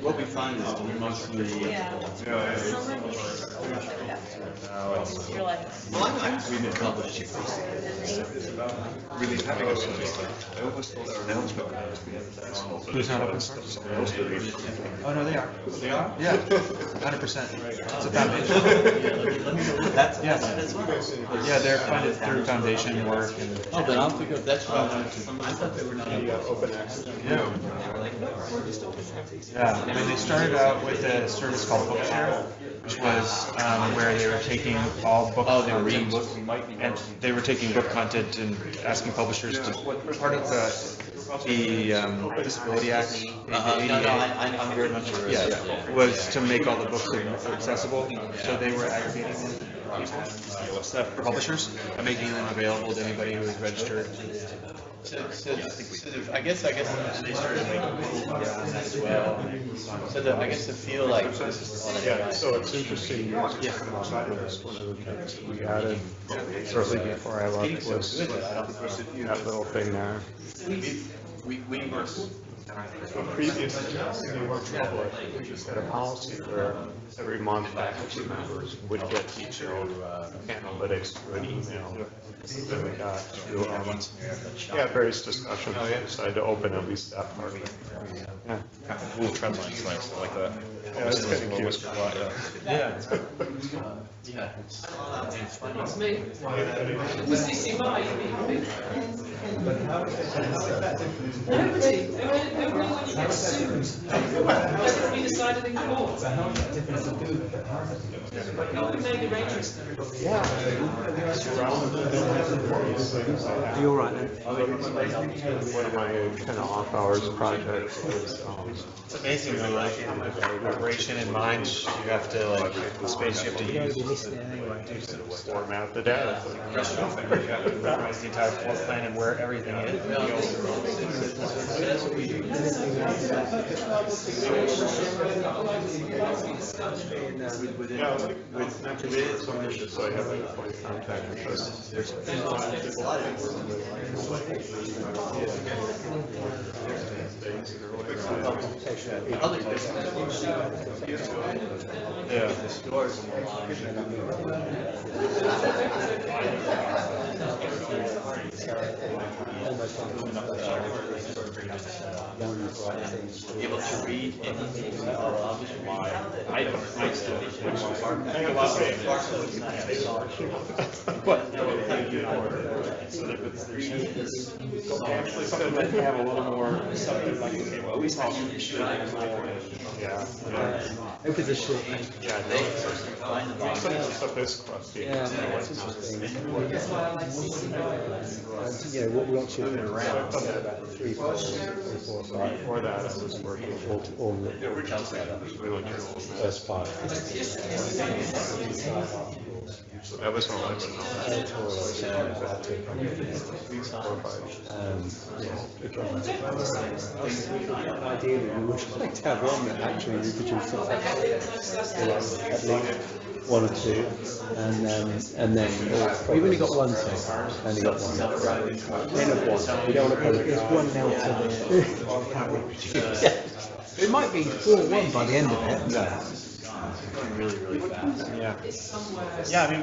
What we find is we mostly we've been publishing really having a I almost thought our announcement was
Who's not open source? Oh, no, they are. They are? Yeah, 100%. It's a foundation. Yeah, they're funded through foundation work and.
Oh, then I'll figure that's what I wanted to. I thought they were not open access.
Yeah, I mean, they started out with a service called Bookshare, which was where they were taking all book content, and they were taking book content and asking publishers to. Part of the Disability Act, the ADA,
I'm very much aware.
was to make all the books accessible. So they were aggregating stuff for publishers and making them available to anybody who was registered.
I guess they started making as well. So I guess the feel like
Yeah, so it's interesting. One of the things we added shortly before I left was that little thing there.
We were.
Previously, we were public. We just had a policy where every month faculty members would get detailed analytics through an email that we got through various discussions. We decided to open at least that part of it. Yeah.
Cool trend lines, nice, I like that.
Yeah, it's kind of cute.
Yeah.
Yeah.
It's me. The CC by, you'd be happy. Nobody. Only when you get sued. Does it be decided in court? You made the arrangements.
Are you all right then? One of my kind of off hours projects is
It's amazing though, like with preparation in mind, you have to like the space you have to use to
format the data.
Memorize the entire floor plan and where everything is.
Yeah, with Activate, so I just so I have a point of contact with us. There's a lot
able to read anything. I still
actually something that have a little more something like okay, well we probably should
Look at the shit.
Yeah, some of the stuff is crusty.
Yeah, that's interesting. Yeah, what we actually been around about 3, 4, 5.
Before that, I was working
all the
really cool.
first part.
So that was all I would
Ideally, we would like to have one that actually reproduces at least 1 or 2, and then we've only got one thing. Only got one. End of one. We don't want to put it. There's one now to the. It might be 4-1 by the end of it.
No. Really fast.
Yeah, I mean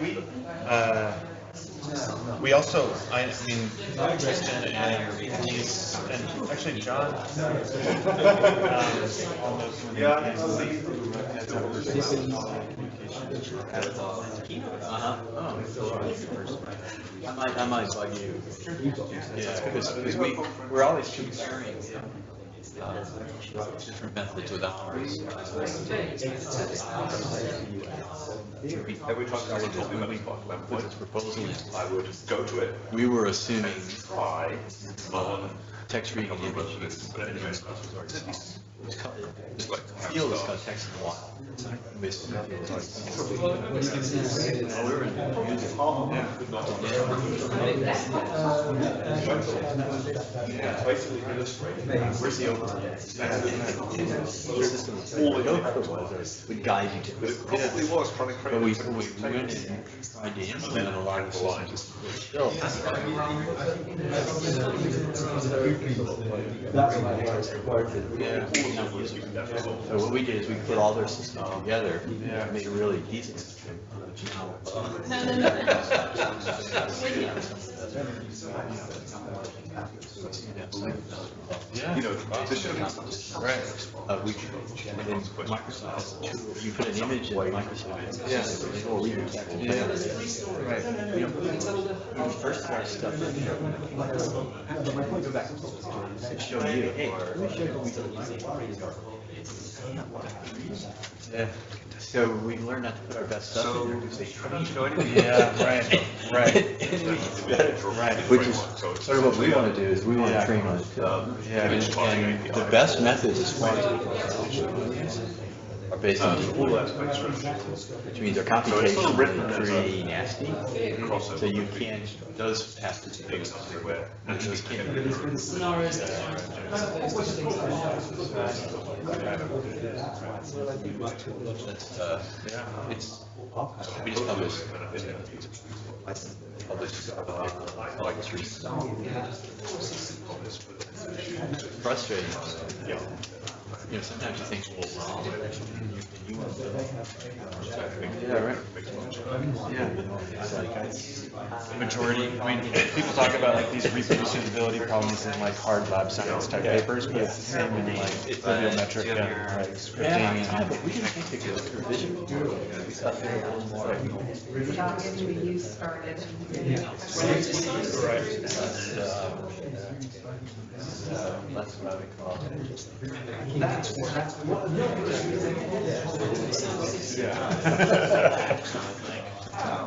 we also Tristan and Denise and actually John
I might bug you. Yeah, because we're always comparing different methods with ours.
Every time someone told me when we talked about what this proposal is, I would go to it.
We were assuming
Try.
text reading and imaging. Field is called text and while. Where's the overlay? All we go for was would guide you to.
But it probably was trying to create.
But we went in and tried to implement a lot of systems. So what we did is we put all their systems together and made a really decent system.
You know, the show
right. And then Microsoft has a tool. You put an image in Microsoft. Yeah. Or read text. Right. When we first started stuff in here, it showed you, hey, let me show you what we do. Yeah. So we learned not to put our best stuff in there because they train.
Yeah, right.
Which is sort of what we want to do is we want to train on it too. And the best methods as far as are based on default, which means their computation is pretty nasty. So you can't, those have to be we just published published like 3. It's frustrating. Yeah. You know, sometimes you think, well, wrong. You want to
Yeah, right. Yeah. The majority, I mean, people talk about like these reproducibility problems in like hard lab science type papers, but it's the same in like bibliometric and like scripting.
Yeah, but we didn't think they could do visual. We thought they were a little more. That's what I would call it.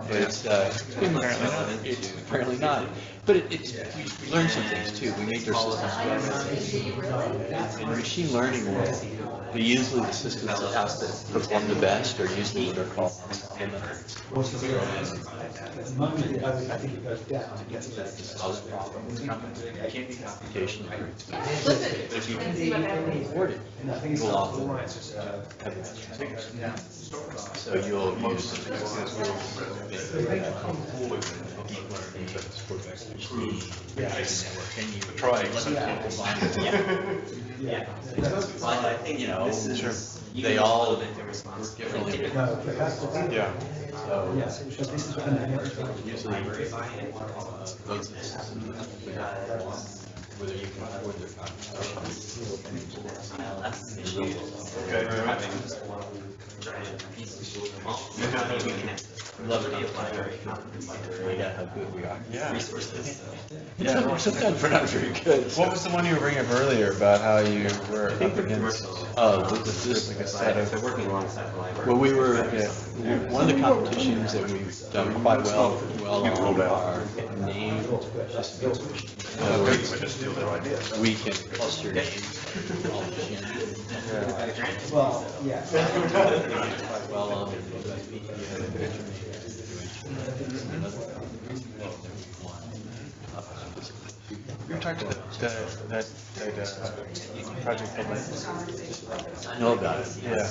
But it's apparently not. But we learned some things too. We made their systems better. In machine learning world, usually the systems that have to perform the best are usually what are called implementers. I think it goes down. It solves problems. It can't be computational. But if you can afford it, you'll often have figures. So you'll use Yeah. Well, I think, they all work differently. Yeah. So, usually, whether you can afford their love to be applied very confidently at how good we are.
Yeah.
Resources. Yeah, sometimes we're not very good.
What was the one you were bringing up earlier about how you were up against?
This
like a set of.
Well, we were one of the competitions that we've done quite well on are named. We can cluster names. Well, yeah. Quite well on.
We were talking about that project.
I know about it.
Yeah.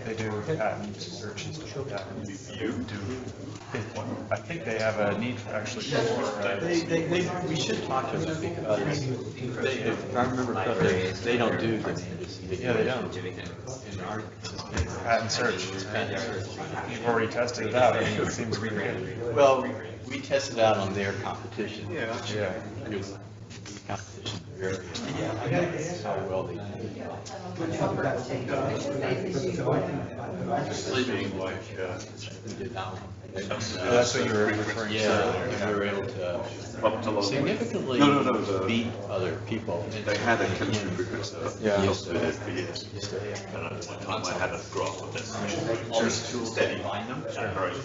They do patent search and stuff like that. You do. I think they have a need for actually.
We should talk to them because if I remember correctly, they don't do the names.
Yeah, they don't. Patent search. You've already tested it out. I mean, it seems really good.
Well, we tested out on their competition.
Yeah.
Competition very how well they do. Sleeping like we did now.
That's what you were referring to.
Yeah, we were able to significantly beat other people.
They had a chemistry group stuff.
Yeah.
For years. And at one time I had a graph of this.
All these tools to find them,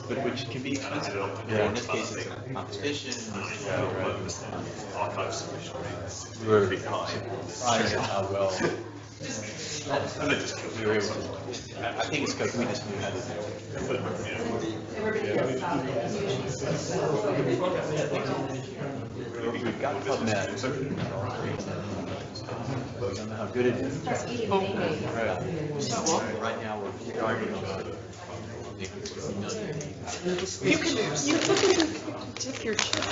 but which can be expensive. In this case, it's a competition.
Archive submission.
We were surprised at how well. We were able to. I think it's because we just knew how to do it. We've got PubMed. We don't know how good it is. Right now, we're starting on.
You can dip your chip.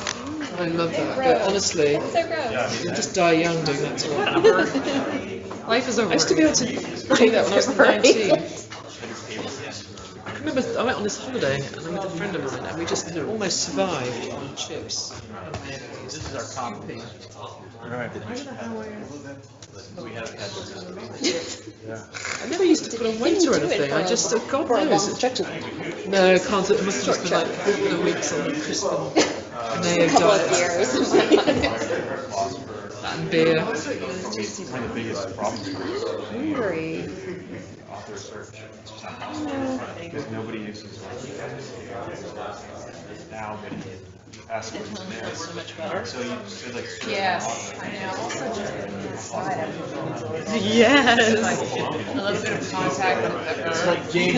I love that, but honestly, you'll just die young doing that sort of work.
Life is over.
I used to be able to do that when I was 19. I remember I went on this holiday and I met a friend of mine and we just almost survived on chips.
This is our competition.
Right.
We haven't had this.
I never used to put on weight or anything. I just, God knows. No, I can't. It must have just been like a couple of weeks on the crisp and mayo diet. And beer.
One of the biggest problems
Hungry.
author search. Because nobody uses now, but ask what's in there.
So much better.
So you should like.
Yes, I know. Also, just reading the slide, I really enjoyed it.
Yes.
Like, a little bit of contact with the earth.
It's like Jane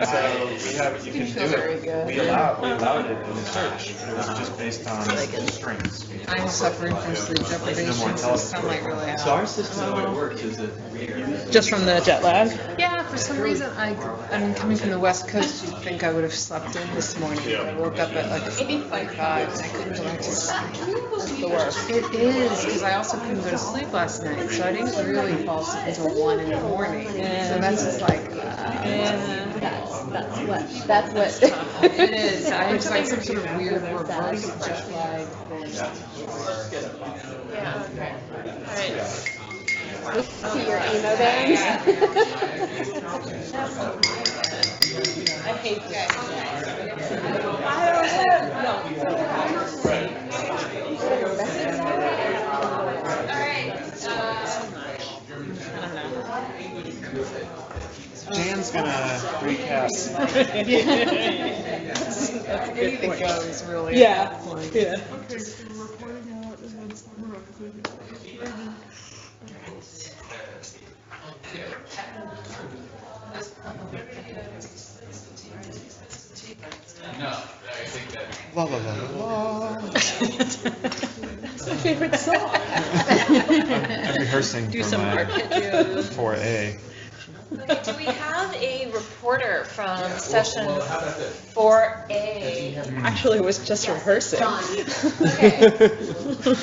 So we have, you can do it. We allowed it in the search, but it was just based on strings.
I'm suffering from sleep deprivation, so sunlight really helps.
So our system, the way it works is that.
Just from the jet lag?
Yeah, for some reason, I'm coming from the West Coast, you'd think I would have slept in this morning. I woke up at like 8:45 and I couldn't go back to sleep.
It's the worst.
It is, because I also couldn't go to sleep last night, so I didn't really fall asleep until 1 in the morning. So that's just like,
That's what.
it is. It's like some sort of weird reverse jet lag thing.
See your emo band.
I hate this.
Dan's gonna recast.
Anything goes, really.
Yeah, yeah.
No, I think that.
La la la la.
That's my favorite song.
I'm rehearsing
Do
for
some
my
arpeggios.
4A.
Do we have a reporter from session 4A?
Actually, was just rehearsing.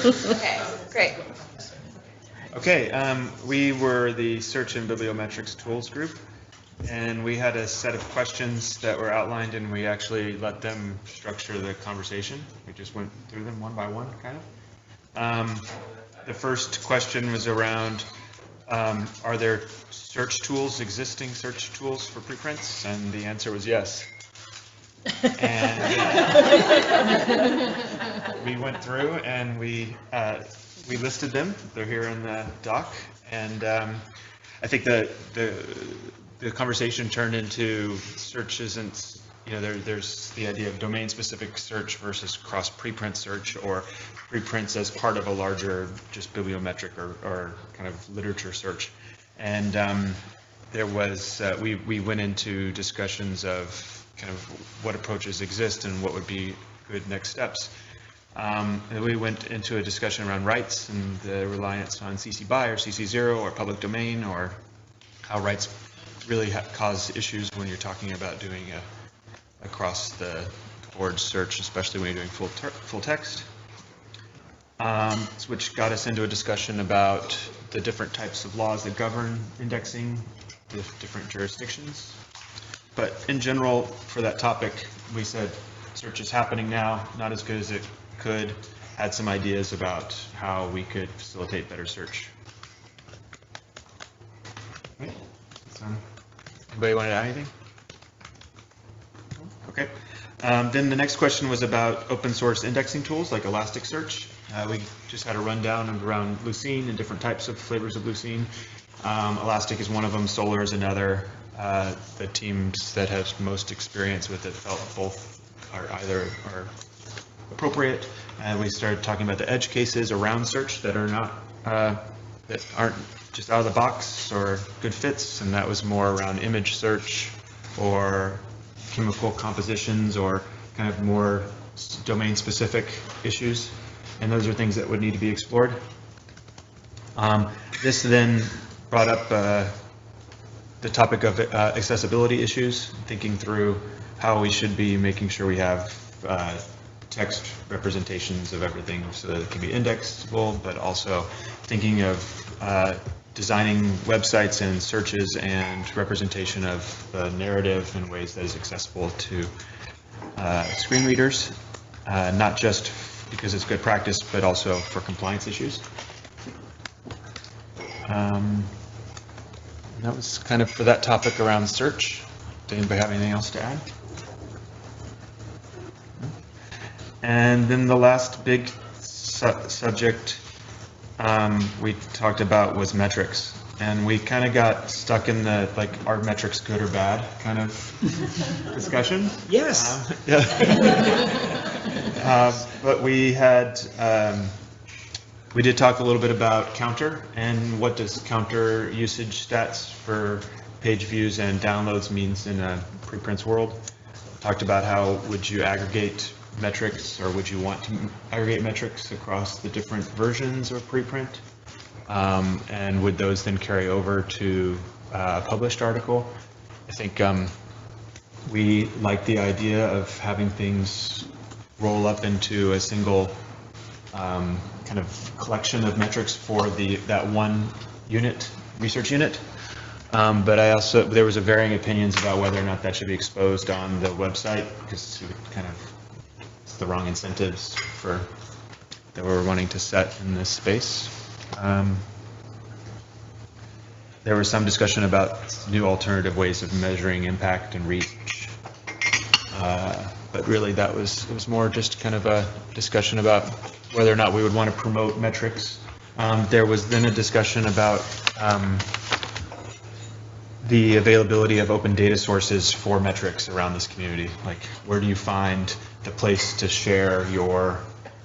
Okay, great.
Okay, we were the Search and Bibliometrics Tools group, and we had a set of questions that were outlined, and we actually let them structure the conversation. We just went through them one by one, kind of. The first question was around, are there search tools, existing search tools for preprints? And the answer was yes. And we went through and we listed them. They're here in the doc. And I think the conversation turned into search isn't, there's the idea of domain-specific search versus cross-preprint search, or preprints as part of a larger just bibliometric or kind of literature search. And there was, we went into discussions of kind of what approaches exist and what would be good next steps. And we went into a discussion around rights and the reliance on CC BY or CC0 or public domain, or how rights really cause issues when you're talking about doing a across the board search, especially when you're doing full text. Which got us into a discussion about the different types of laws that govern indexing, the different jurisdictions. But in general, for that topic, we said search is happening now, not as good as it could, had some ideas about how we could facilitate better search. Okay. So, anybody want to add anything? Okay. Then the next question was about open source indexing tools like Elasticsearch. We just had a rundown around Lucene and different types of flavors of Lucene. Elastic is one of them, Solr is another. The teams that have most experience with it felt both are appropriate. We started talking about the edge cases around search that are not that aren't just out of the box or good fits, and that was more around image search or chemical compositions or kind of more domain-specific issues, and those are things that would need to be explored. This then brought up the topic of accessibility issues, thinking through how we should be making sure we have text representations of everything so that it can be indexable, but also thinking of designing websites and searches and representation of the narrative in ways that is accessible to screen readers, not just because it's good practice, but also for compliance issues. That was kind of for that topic around search. Does anybody have anything else to add? And then the last big subject we talked about was metrics. and we kind of got stuck in the, like, are metrics good or bad kind of discussion.
Yes.
But we had, we did talk a little bit about counter and what does counter usage stats for page views and downloads means in a preprints world. Talked about how would you aggregate metrics, or would you want to aggregate metrics across the different versions of preprint? And would those then carry over to a published article? I think we like the idea of having things roll up into a single kind of collection of metrics for that one unit, research unit. But there was a varying opinions about whether or not that should be exposed on the website, because it kind of, it's the wrong incentives that we're wanting to set in this space. There was some discussion about new alternative ways of measuring impact and reach. But really it was more just kind of a discussion about whether or not we would want to promote metrics. There was then a discussion about the availability of open data sources for metrics around this community. Like, where do you find the place to share your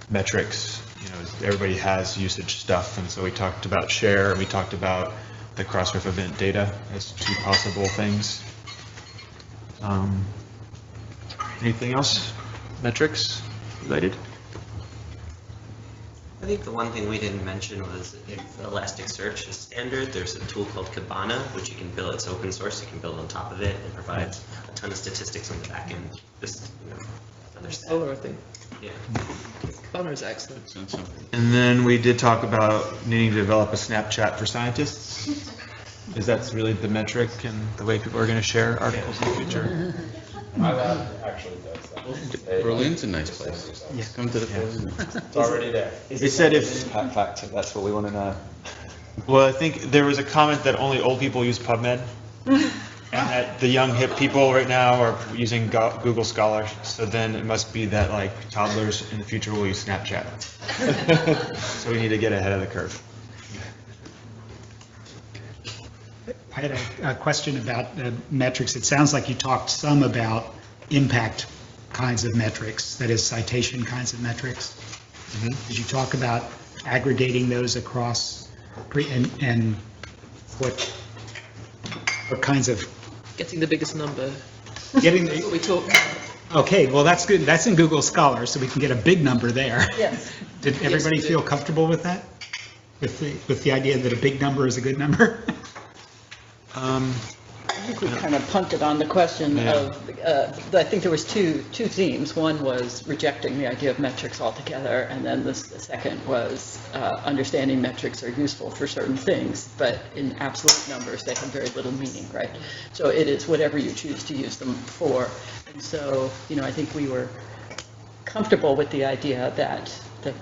metrics? You know, everybody has usage stuff, and so we talked about share, and we talked about the Crossref event data as two possible things. Anything else? Metrics related?
I think the one thing we didn't mention was if Elasticsearch is standard, there's a tool called Kibana, which you can build. It's open source. You can build on top of it and provides a ton of statistics on the back end. Just, another step.
Solar, I think.
Yeah.
Kibana is excellent.
And then we did talk about needing to develop a Snapchat for scientists. Is that really the metric and the way people are going to share articles in the future?
Actually does that.
Berlin's a nice place.
Yeah.
Come to the Berlin.
It's already there.
It said if
impact factor, that's what we want to know.
Well, I think there was a comment that only old people use PubMed, and that the young hip people right now are using Google Scholar. So then it must be that like toddlers in the future will use Snapchat. So we need to get ahead of the curve.
I had a question about metrics. It sounds like you talked some about impact kinds of metrics, that is citation kinds of metrics. Mm-hmm. Did you talk about aggregating those across and what kinds of...
Getting the biggest number.
Getting
That's what we talked about.
Okay, well that's good. That's in Google Scholar, so we can get a big number there.
Yes.
Did everybody feel comfortable with that? With the idea that a big number is a good number?
I think we kind of punted on the question of, I think there was two themes. One was rejecting the idea of metrics altogether, and then the second was understanding metrics are useful for certain things, but in absolute numbers they have very little meaning, right? So it is whatever you choose to use them for. And so, I think we were comfortable with the idea that the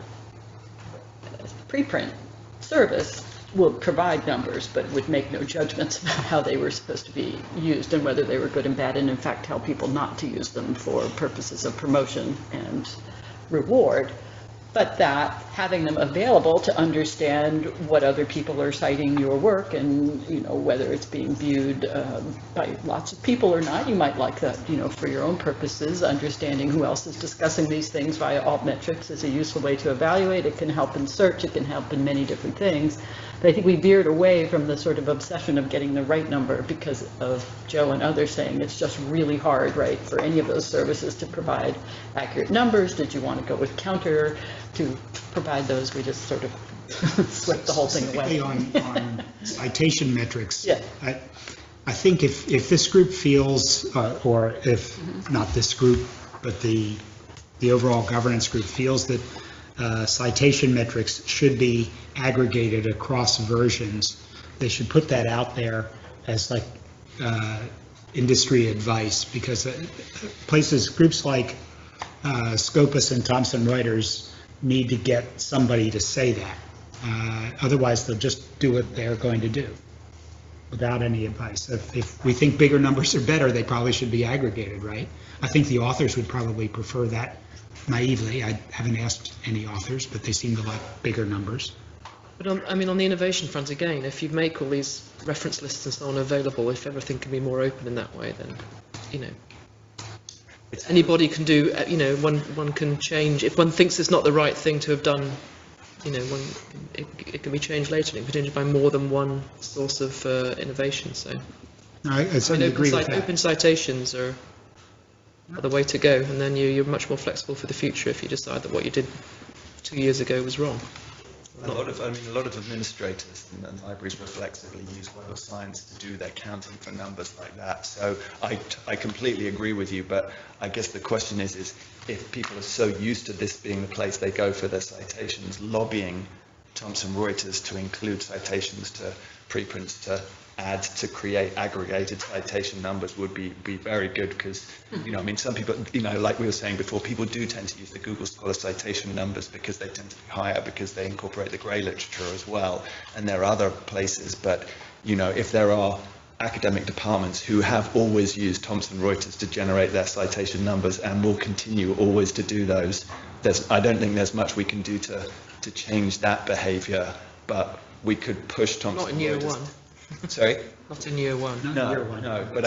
preprint service will provide numbers, but would make no judgments about how they were supposed to be used and whether they were good and bad, and in fact tell people not to use them for purposes of promotion and reward, but that having them available to understand what other people are citing your work and, whether it's being viewed by lots of people or not, you might like that, for your own purposes. Understanding who else is discussing these things via altmetrics is a useful way to evaluate. It can help in search, it can help in many different things. But I think we veered away from the sort of obsession of getting the right number because of Joe and others saying it's just really hard, right, for any of those services to provide accurate numbers. Did you want to go with Counter to provide those? We just sort of swept the whole thing away.
on citation metrics,
yeah.
I think if this group feels, or if not this group, but the overall governance group feels that citation metrics should be aggregated across versions, they should put that out there as like industry advice, because groups like Scopus and Thomson Reuters need to get somebody to say that. Otherwise, they'll just do what they're going to do without any advice. If we think bigger numbers are better, they probably should be aggregated, right? I think the authors would probably prefer that naively. I haven't asked any authors, but they seem to like bigger numbers.
But on the innovation front, again, if you make all these reference lists and so on available, if everything can be more open in that way, then, anybody can do, one can change. If one thinks it's not the right thing to have done, it can be changed later. It can be changed by more than one source of innovation. So,
I certainly agree with that.
Open citations are the way to go, and then you're much more flexible for the future if you decide that what you did 2 years ago was wrong.
A lot of administrators and libraries reflexively use Web of Science to do their counting for numbers like that. So I completely agree with you, but I guess the question is if people are so used to this being the place they go for their citations, lobbying Thomson Reuters to include citations to preprints to add to create aggregated citation numbers would be very good, because some people, like we were saying before, people do tend to use the Google Scholar citation numbers because they tend to be higher because they incorporate the grey literature as well, and there are other places. But if there are academic departments who have always used Thomson Reuters to generate their citation numbers and will continue always to do those, I don't think there's much we can do to change that behaviour, but we could push Thomson Reuters.
Not in year one.
Sorry?
Not in year one.
No. But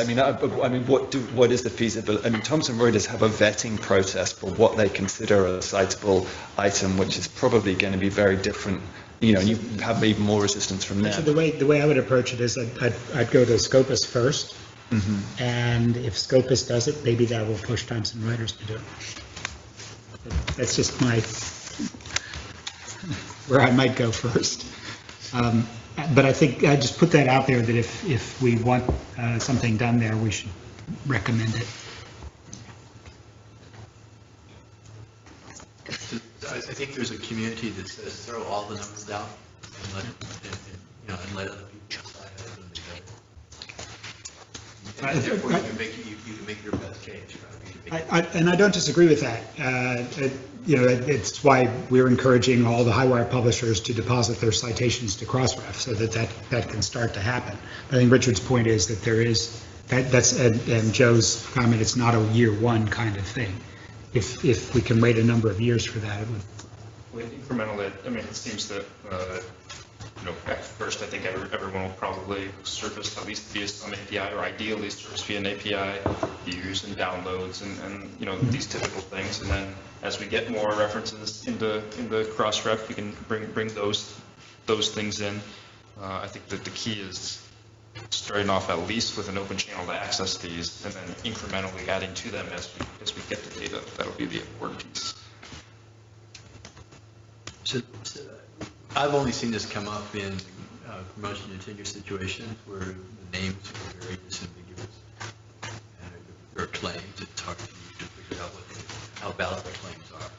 what is the feasibility? Thomson Reuters have a vetting process for what they consider a citable item, which is probably going to be very different. And you have even more resistance from there.
So the way I would approach it is I'd go to Scopus first, and if Scopus does it, maybe that will push Thomson Reuters to do it. That's just where I might go first. But I think I just put that out there that if we want something done there, we should recommend it.
I think there's a community that says throw all the numbers out and let other people decide how to do it. Therefore, you can make your best case. Right?
And I don't disagree with that. It's why we're encouraging all the Highwire publishers to deposit their citations to Crossref so that can start to happen. I think Richard's point is that there is, and Joe's comment, it's not a year one kind of thing. If we can wait a number of years for that, it would.
Well, incremental, it seems that, at first I think everyone will probably surface at least via some API, or ideally surface via an API, views and downloads and these typical things. And then as we get more references into Crossref, we can bring those things in. I think that the key is starting off at least with an open channel to access these, and then incrementally adding to them as we get the data. That'll be the important piece.
So I've only seen this come up in promotion and tenure situations where the names are very disambiguous. And if there are claims, it's hard to figure out how valid the claims are.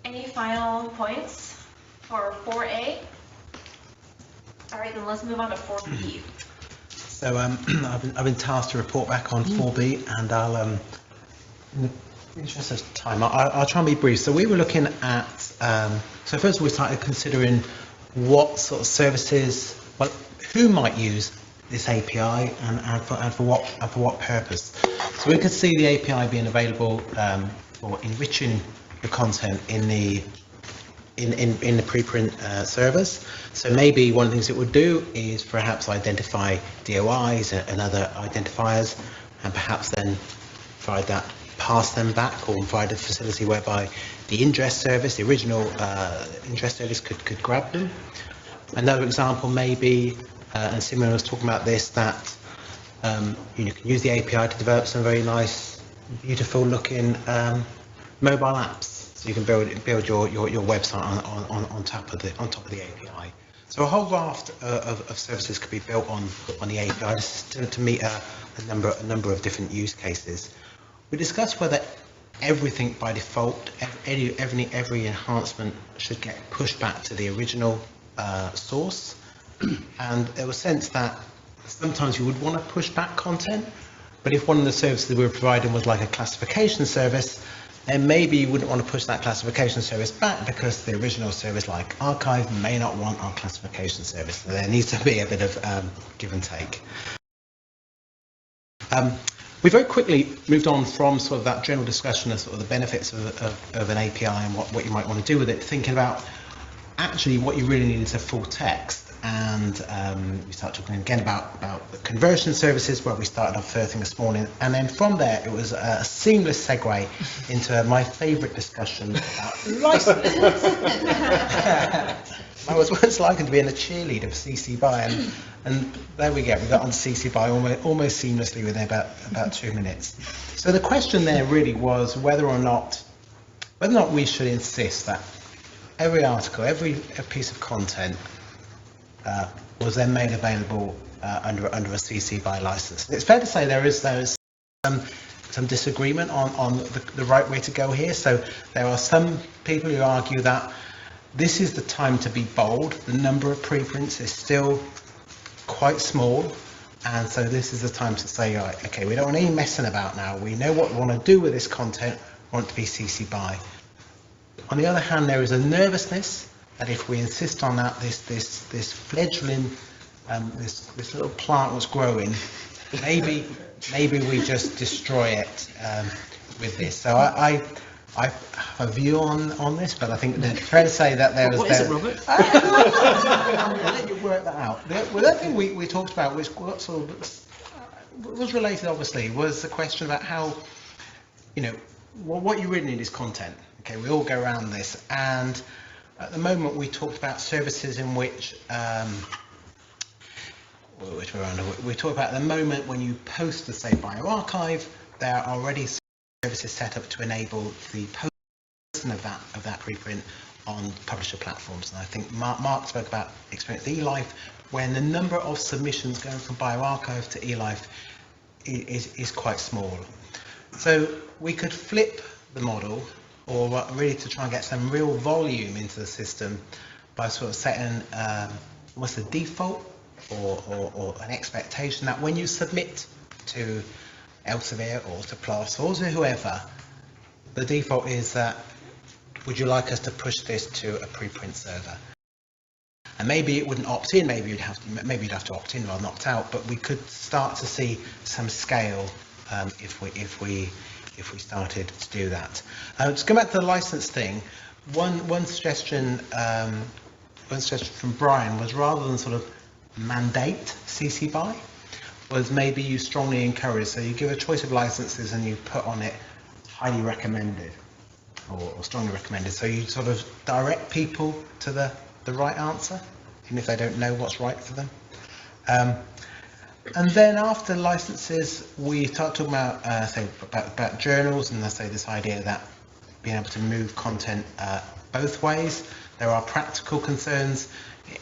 Any final points for 4A? All right, then let's move on to 4B.
So I've been tasked to report back on 4B, and I'll in the interest of time, I'll try and be brief. So we were looking at, so first of all we started considering what sort of services, well, who might use this API and for what purpose. So we could see the API being available for enriching the content in the preprint servers. So maybe one of the things it would do is perhaps identify DOIs and other identifiers, and perhaps then pass them back, or provide a facility whereby the ingest service, the original ingest service could grab them. Another example may be, and Simon was talking about this, that you can use the API to develop some very nice, beautiful looking mobile apps. So you can build your website on top of the API. So a whole raft of services could be built on the API to meet a number of different use cases. We discussed whether everything by default, every enhancement should get pushed back to the original source, and there was a sense that sometimes you would want to push back content, but if one of the services that we were providing was like a classification service, then maybe you wouldn't want to push that classification service back because the original service like Archive may not want our classification service. So there needs to be a bit of give and take. We very quickly moved on from sort of that general discussion of sort of the benefits of an API and what you might want to do with it, thinking about actually what you really need is a full text. And we start talking again about the conversion services, where we started off first thing this morning. And then from there, it was a seamless segue into my favourite discussion about licenses. I was once likened to being a cheerleader for CC BY, and there we go. We got on CC BY almost seamlessly within about 2 minutes. So the question there really was whether or not we should insist that every article, every piece of content was then made available under a CC BY license. It's fair to say there is some disagreement on the right way to go here. So there are some people who argue that this is the time to be bold. The number of preprints is still quite small, and so this is the time to say, right, okay, we don't want any messing about now. We know what we want to do with this content. We want it to be CC BY. On the other hand, there is a nervousness that if we insist on that, this fledgling, this little plant was growing, maybe we just destroy it with this. So I have a view on this, but I think it's fair to say that there was...
What is it, Robert?
I'll let you work that out. The other thing we talked about, which sort of was related, obviously, was the question about how, what you really need is content. Okay, we all go around this, and at the moment we talked about services in which we talked about at the moment when you post the say bioRxiv, there are already services set up to enable the posting of that preprint on publisher platforms. And I think Mark spoke about experience with eLife, when the number of submissions going from bioRxiv to eLife is quite small. So we could flip the model, or really to try and get some real volume into the system by sort of setting what's the default or an expectation that when you submit to Elsevier or to PLOS or to whoever, the default is that, would you like us to push this to a preprint server? And maybe it wouldn't opt in, maybe you'd have to opt in rather than opt out, but we could start to see some scale if we started to do that. To go back to the license thing, one suggestion from Brian was, rather than sort of mandate CC BY, was maybe you strongly encourage. So you give a choice of licenses and you put on it highly recommended or strongly recommended. So you sort of direct people to the right answer, even if they don't know what's right for them. And then after licenses, we start talking about about journals, and I say this idea that being able to move content both ways. There are practical concerns,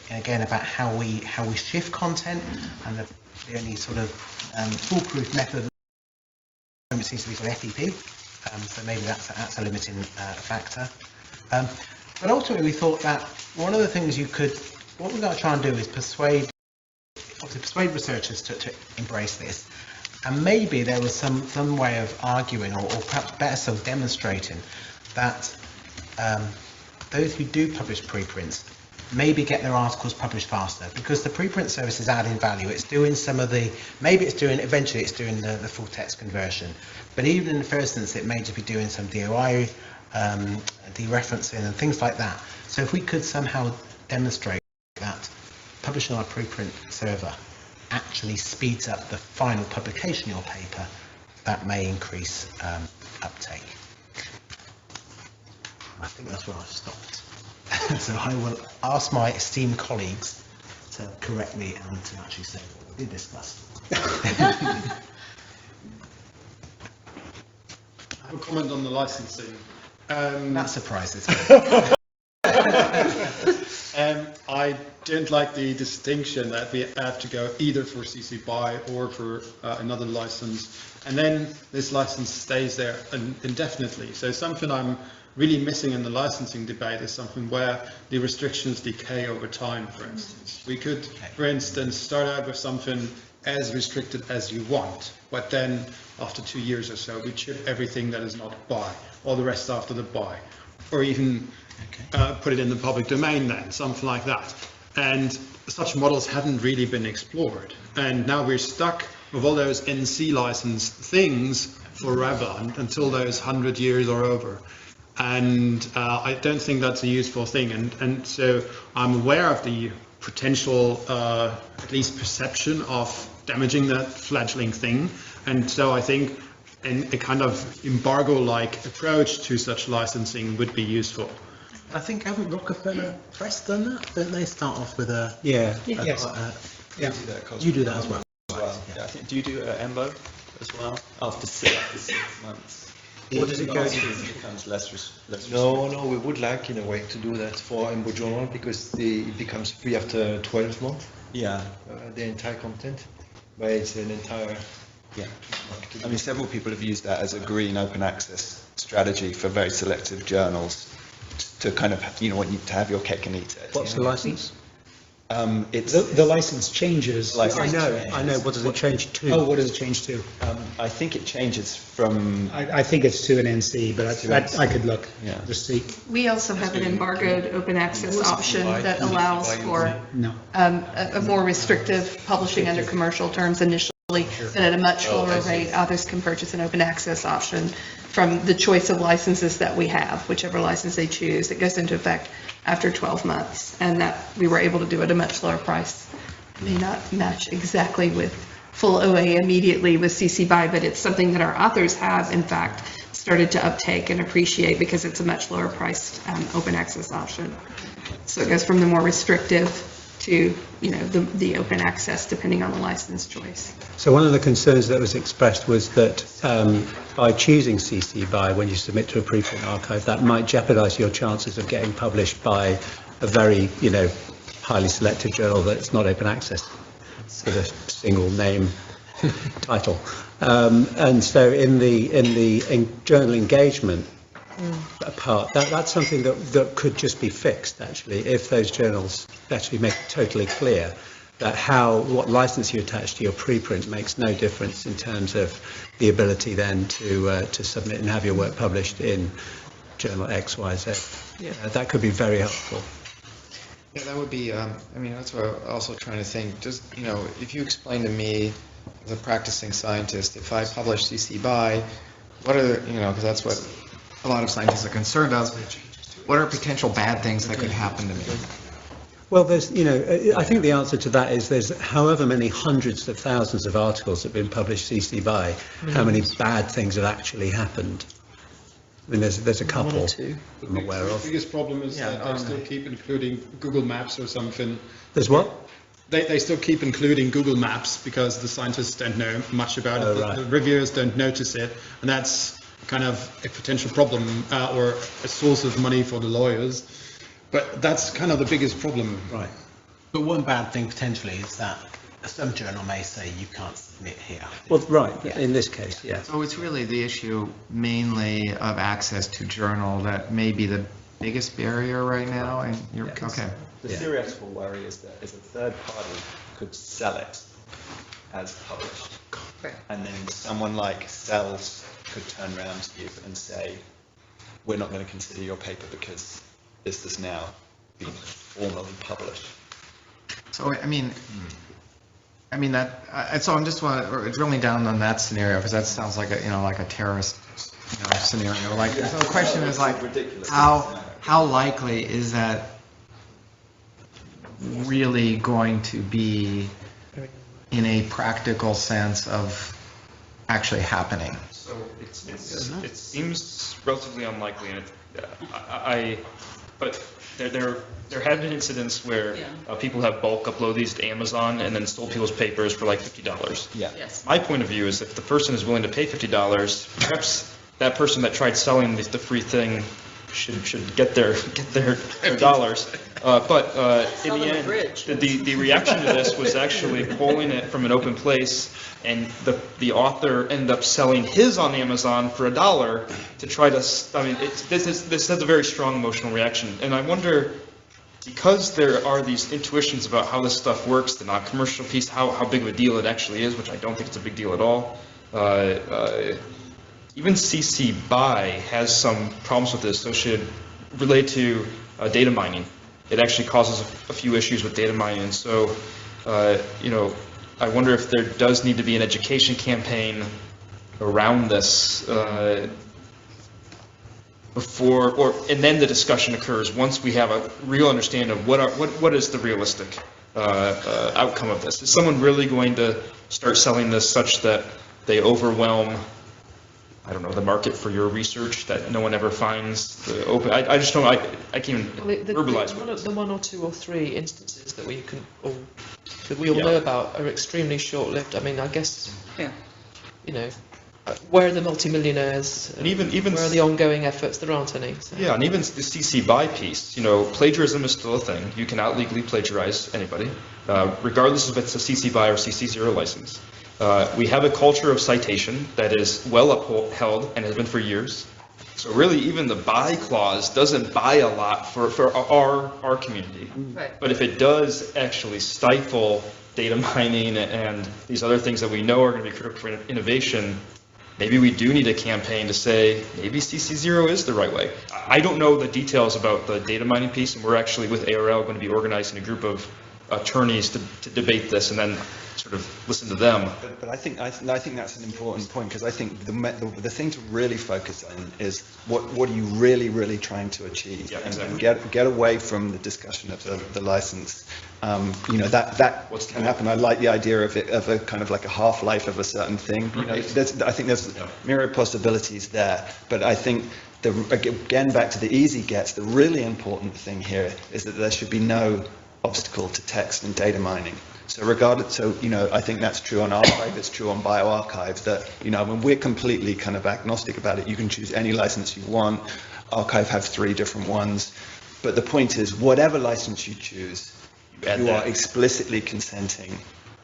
again, about how we shift content, and the only sort of foolproof method seems to be sort of FTP. So maybe that's a limiting factor. But ultimately, we thought that one of the things what we're going to try and do is persuade researchers to embrace this, and maybe there was some way of arguing, or perhaps better so demonstrating, that those who do publish preprints maybe get their articles published faster, because the preprint service is adding value. It's doing eventually it's doing the full text conversion, but even in the first instance it may just be doing some DOI, dereferencing and things like that. So if we could somehow demonstrate that publishing on a preprint server actually speeds up the final publication of your paper, that may increase uptake. I think that's where I've stopped. So I will ask my esteemed colleagues to correct me and to actually say what we did discuss.
I have a comment on the licensing.
That surprises me.
I don't like the distinction that we have to go either for CC BY or for another license, and then this license stays there indefinitely. So something I'm really missing in the licensing debate is something where the restrictions decay over time, for instance. We could, for instance, start out with something as restricted as you want, but then after 2 years or so, we chip everything that is not BY, all the rest after the BY, or even put it in the public domain then, something like that. And such models haven't really been explored. And now we're stuck of all those NC licensed things forever until those 100 years are over. And I don't think that's a useful thing. And so I'm aware of the potential, at least perception of damaging that fledgling thing. And so I think a kind of embargo-like approach to such licensing would be useful.
I think haven't Rockefeller Press done that? Don't they start off with a...
Yeah.
Yeah. You do that as well.
Yeah, I think, do you do EMBO as well after 6 months?
What does it go to?
It becomes less
No, we would like in a way to do that for EMBO Journal because it becomes free after 12 months.
Yeah.
The entire content, but it's an entire...
Yeah. I mean, several people have used that as a green open access strategy for very selective journals to kind of, want you to have your cake and eat it.
What's the license?
It's
the license changes.
I know. What does it change to?
Oh, what does it change to?
I think it changes from...
I think it's to an NC, but I could look.
Yeah.
Just see.
We also have an embargoed open access option that allows for a more restrictive publishing under commercial terms initially, but at a much lower rate, others can purchase an open access option from the choice of licenses that we have, whichever license they choose. It goes into effect after 12 months, and that we were able to do at a much lower price. It may not match exactly with full OA immediately with CC BY, but it's something that our authors have, in fact, started to uptake and appreciate because it's a much lower priced open access option. So it goes from the more restrictive to the open access depending on the license choice.
So one of the concerns that was expressed was that by choosing CC BY when you submit to a preprint archive, that might jeopardize your chances of getting published by a very highly selective journal that's not open access with a single name title. And so in the journal engagement part, that's something that could just be fixed actually if those journals actually make it totally clear that what license you attach to your preprint makes no difference in terms of the ability then to submit and have your work published in journal XYZ.
Yeah.
That could be very helpful.
Yeah, that would be, that's what I'm also trying to think. Just, if you explain to me as a practicing scientist, if I publish CC BY, what are, because that's what a lot of scientists are concerned of, what are potential bad things that could happen to me?
Well, there's, I think the answer to that is there's however many hundreds of thousands of articles that have been published CC BY, how many bad things have actually happened. I mean, there's a couple I'm aware of.
The biggest problem is that they still keep including Google Maps or something.
There's what?
They still keep including Google Maps because the scientists don't know much about it.
Right.
The reviewers don't notice it, and that's kind of a potential problem or a source of money for the lawyers. But that's kind of the biggest problem.
Right. But one bad thing potentially is that some journal may say you can't submit here.
Well, right, in this case, yeah.
So it's really the issue mainly of access to journal that may be the biggest barrier right now. And okay.
The theoretical worry is that if a third party could sell it as published, and then someone like Cells could turn around to you and say, we're not going to consider your paper because this has now been formally published.
So, so I'm just drilling down on that scenario because that sounds like a terrorist scenario. Like, so the question is like, how likely is that really going to be in a practical sense of actually happening?
So it seems relatively unlikely, and but there have been incidents where people have bulk upload these to Amazon and then sold people's papers for like $50.
Yeah.
Yes.
My point of view is if the person is willing to pay $50, perhaps that person that tried selling the free thing should get their dollars. But in the end, the reaction to this was actually pulling it from an open place, and the author ended up selling his on Amazon for $1 to try to. This has a very strong emotional reaction, and I wonder, because there are these intuitions about how this stuff works, the non-commercial piece, how big of a deal it actually is, which I don't think it's a big deal at all. Even CC BY has some problems with this related to data mining. It actually causes a few issues with data mining. And so, I wonder if there does need to be an education campaign around this before, and then the discussion occurs once we have a real understanding of what is the realistic outcome of this. Is someone really going to start selling this such that they overwhelm, I don't know, the market for your research that no one ever finds the open? I just don't. I can't even verbalize.
The one or two or three instances that we all know about are extremely short-lived. I mean, I guess, you know, where are the multimillionaires?
And even
where are the ongoing efforts? There aren't any. So.
Yeah, and even the CC BY piece, you know, plagiarism is still a thing. You cannot legally plagiarize anybody, regardless if it's a CC BY or CC 0 license. We have a culture of citation that is well upheld and has been for years. So really, even the buy clause doesn't buy a lot for our community.
Right.
But if it does actually stifle data mining and these other things that we know are going to be critical for innovation, maybe we do need a campaign to say, maybe CC0 is the right way. I don't know the details about the data mining piece, and we're actually with ARL going to be organizing a group of attorneys to debate this and then sort of listen to them.
But I think that's an important point, because I think the thing to really focus on is what are you really trying to achieve, and get away from the discussion of the license. You know, that can happen. I like the idea of a kind of like a half-life of a certain thing. You know, I think there's myriad possibilities there, but I think again back to the easy gets, the really important thing here is that there should be no obstacle to text and data mining. So you know, I think that's true on archive, it's true on bioarchive, that, you know, when we're completely kind of agnostic about it, you can choose any license you want. Archive have 3 different ones. But the point is, whatever license you choose, you are explicitly consenting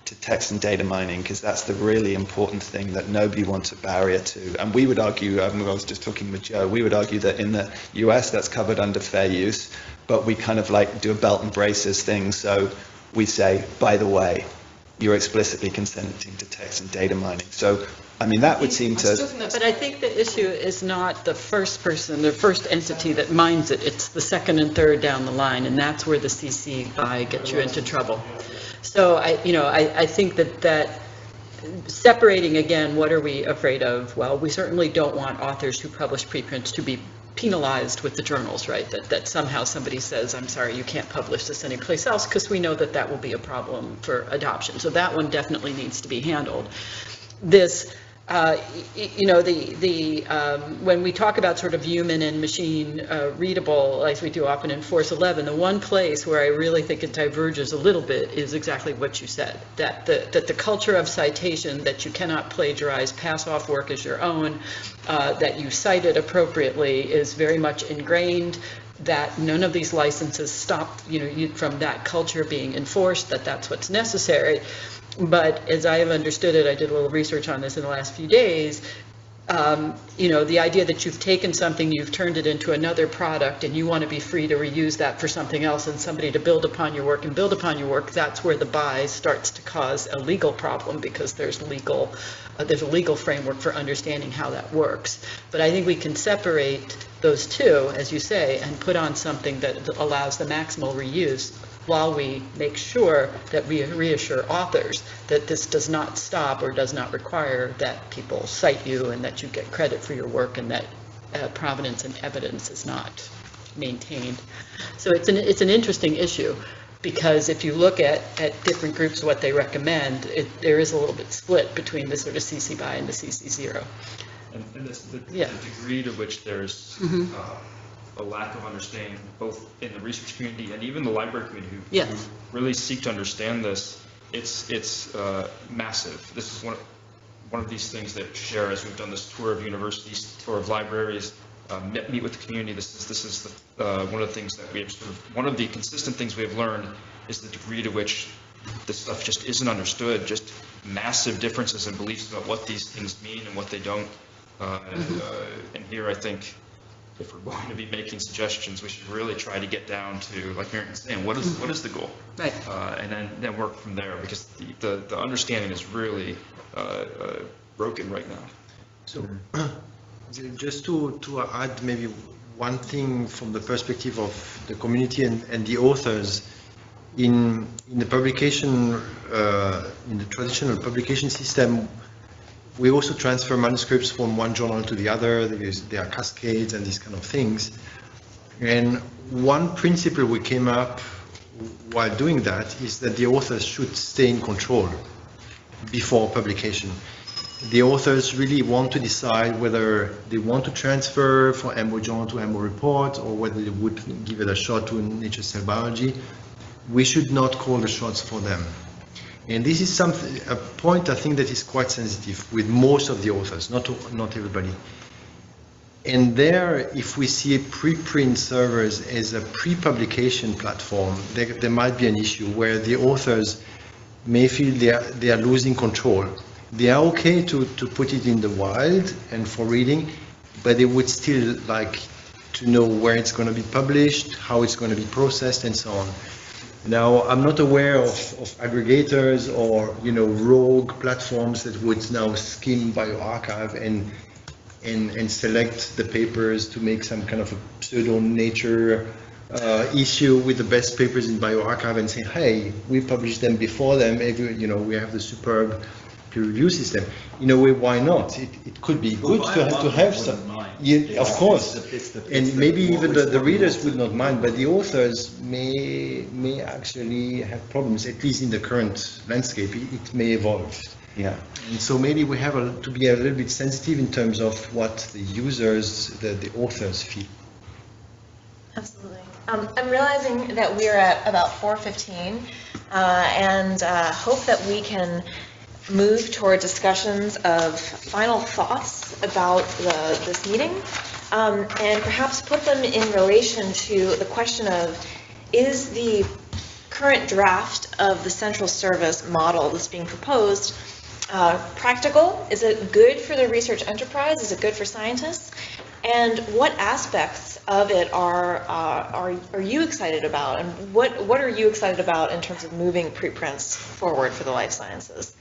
to text and data mining, because that's the really important thing that nobody wants a barrier to. And we would argue, I was just talking with Joe, we would argue that in the US that's covered under fair use, but we kind of like do a belt and braces thing. So we say, by the way, you're explicitly consenting to text and data mining. So, I mean, that would seem to...
But I think the issue is not the first person, the first entity that mines it. It's the second and third down the line, and that's where the CC BY gets you into trouble. So, I think that separating, again, what are we afraid of? Well, we certainly don't want authors who publish preprints to be penalized with the journals, right? That somehow somebody says, I'm sorry, you can't publish this anyplace else, because we know that will be a problem for adoption. So that one definitely needs to be handled. This, when we talk about sort of human and machine readable, as we do often in Force 11, the one place where I really think it diverges a little bit is exactly what you said, that the culture of citation, that you cannot plagiarize, pass off work as your own, that you cite it appropriately, is very much ingrained, that none of these licenses stop from that culture being enforced, that's what's necessary. But as I have understood it, I did a little research on this in the last few days, the idea that you've taken something, you've turned it into another product, and you want to be free to reuse that for something else and somebody to build upon your work, that's where the BY starts to cause a legal problem, because there's a legal framework for understanding how that works. But I think we can separate those two, as you say, and put on something that allows the maximal reuse, while we make sure that we reassure authors that this does not stop or does not require that people cite you and that you get credit for your work, and that provenance and evidence is not maintained. So it's an interesting issue, because if you look at different groups, what they recommend, there is a little bit split between the sort of CC BY and the CC 0.
And the degree to which there's a lack of understanding, both in the research community and even the library community, who really seek to understand this, it's massive. This is one of these things that share, as we've done this tour of universities, tour of libraries, meet with the community. This is one of the things that we have one of the consistent things we have learned is the degree to which this stuff just isn't understood. Just massive differences in beliefs about what these things mean and what they don't. And here, I think, if we're going to be making suggestions, we should really try to get down to, like Marion was saying, what is the goal? Right. And then work from there, because the understanding is really broken right now.
So, just to add maybe one thing from the perspective of the community and the authors, in the publication, in the traditional publication system, we also transfer manuscripts from one journal to the other. There are cascades and these kind of things. And one principle we came up while doing that is that the authors should stay in control before publication. The authors really want to decide whether they want to transfer from EMBO journal to EMBO report, or whether they would give it a shot to Nature Cell Biology. We should not call the shots for them. And this is a point I think that is quite sensitive with most of the authors, not everybody. And there, if we see preprint servers as a pre-publication platform, there might be an issue where the authors may feel they are losing control. They are okay to put it in the wild and for reading, but they would still like to know where it's going to be published, how it's going to be processed, and so on. Now, I'm not aware of aggregators or rogue platforms that would now skim bioRxiv and select the papers to make some kind of a pseudo Nature issue with the best papers in bioRxiv and say, hey, we published them before them. We have the superb peer review system. In a way, why not? It could be good to have some. Of course, and maybe even the readers would not mind, but the authors may actually have problems. At least in the current landscape, it may evolve.
Yeah.
And so maybe we have to be a little bit sensitive in terms of what the users, the authors feel.
Absolutely. I'm realizing that we're at about 4:15, and hope that we can move toward discussions of final thoughts about this meeting, and perhaps put them in relation to the question of, is the current draft of the central service model that's being proposed practical? Is it good for the research enterprise? Is it good for scientists? And what aspects of it are you excited about? And what are you excited about in terms of moving preprints forward for the life sciences?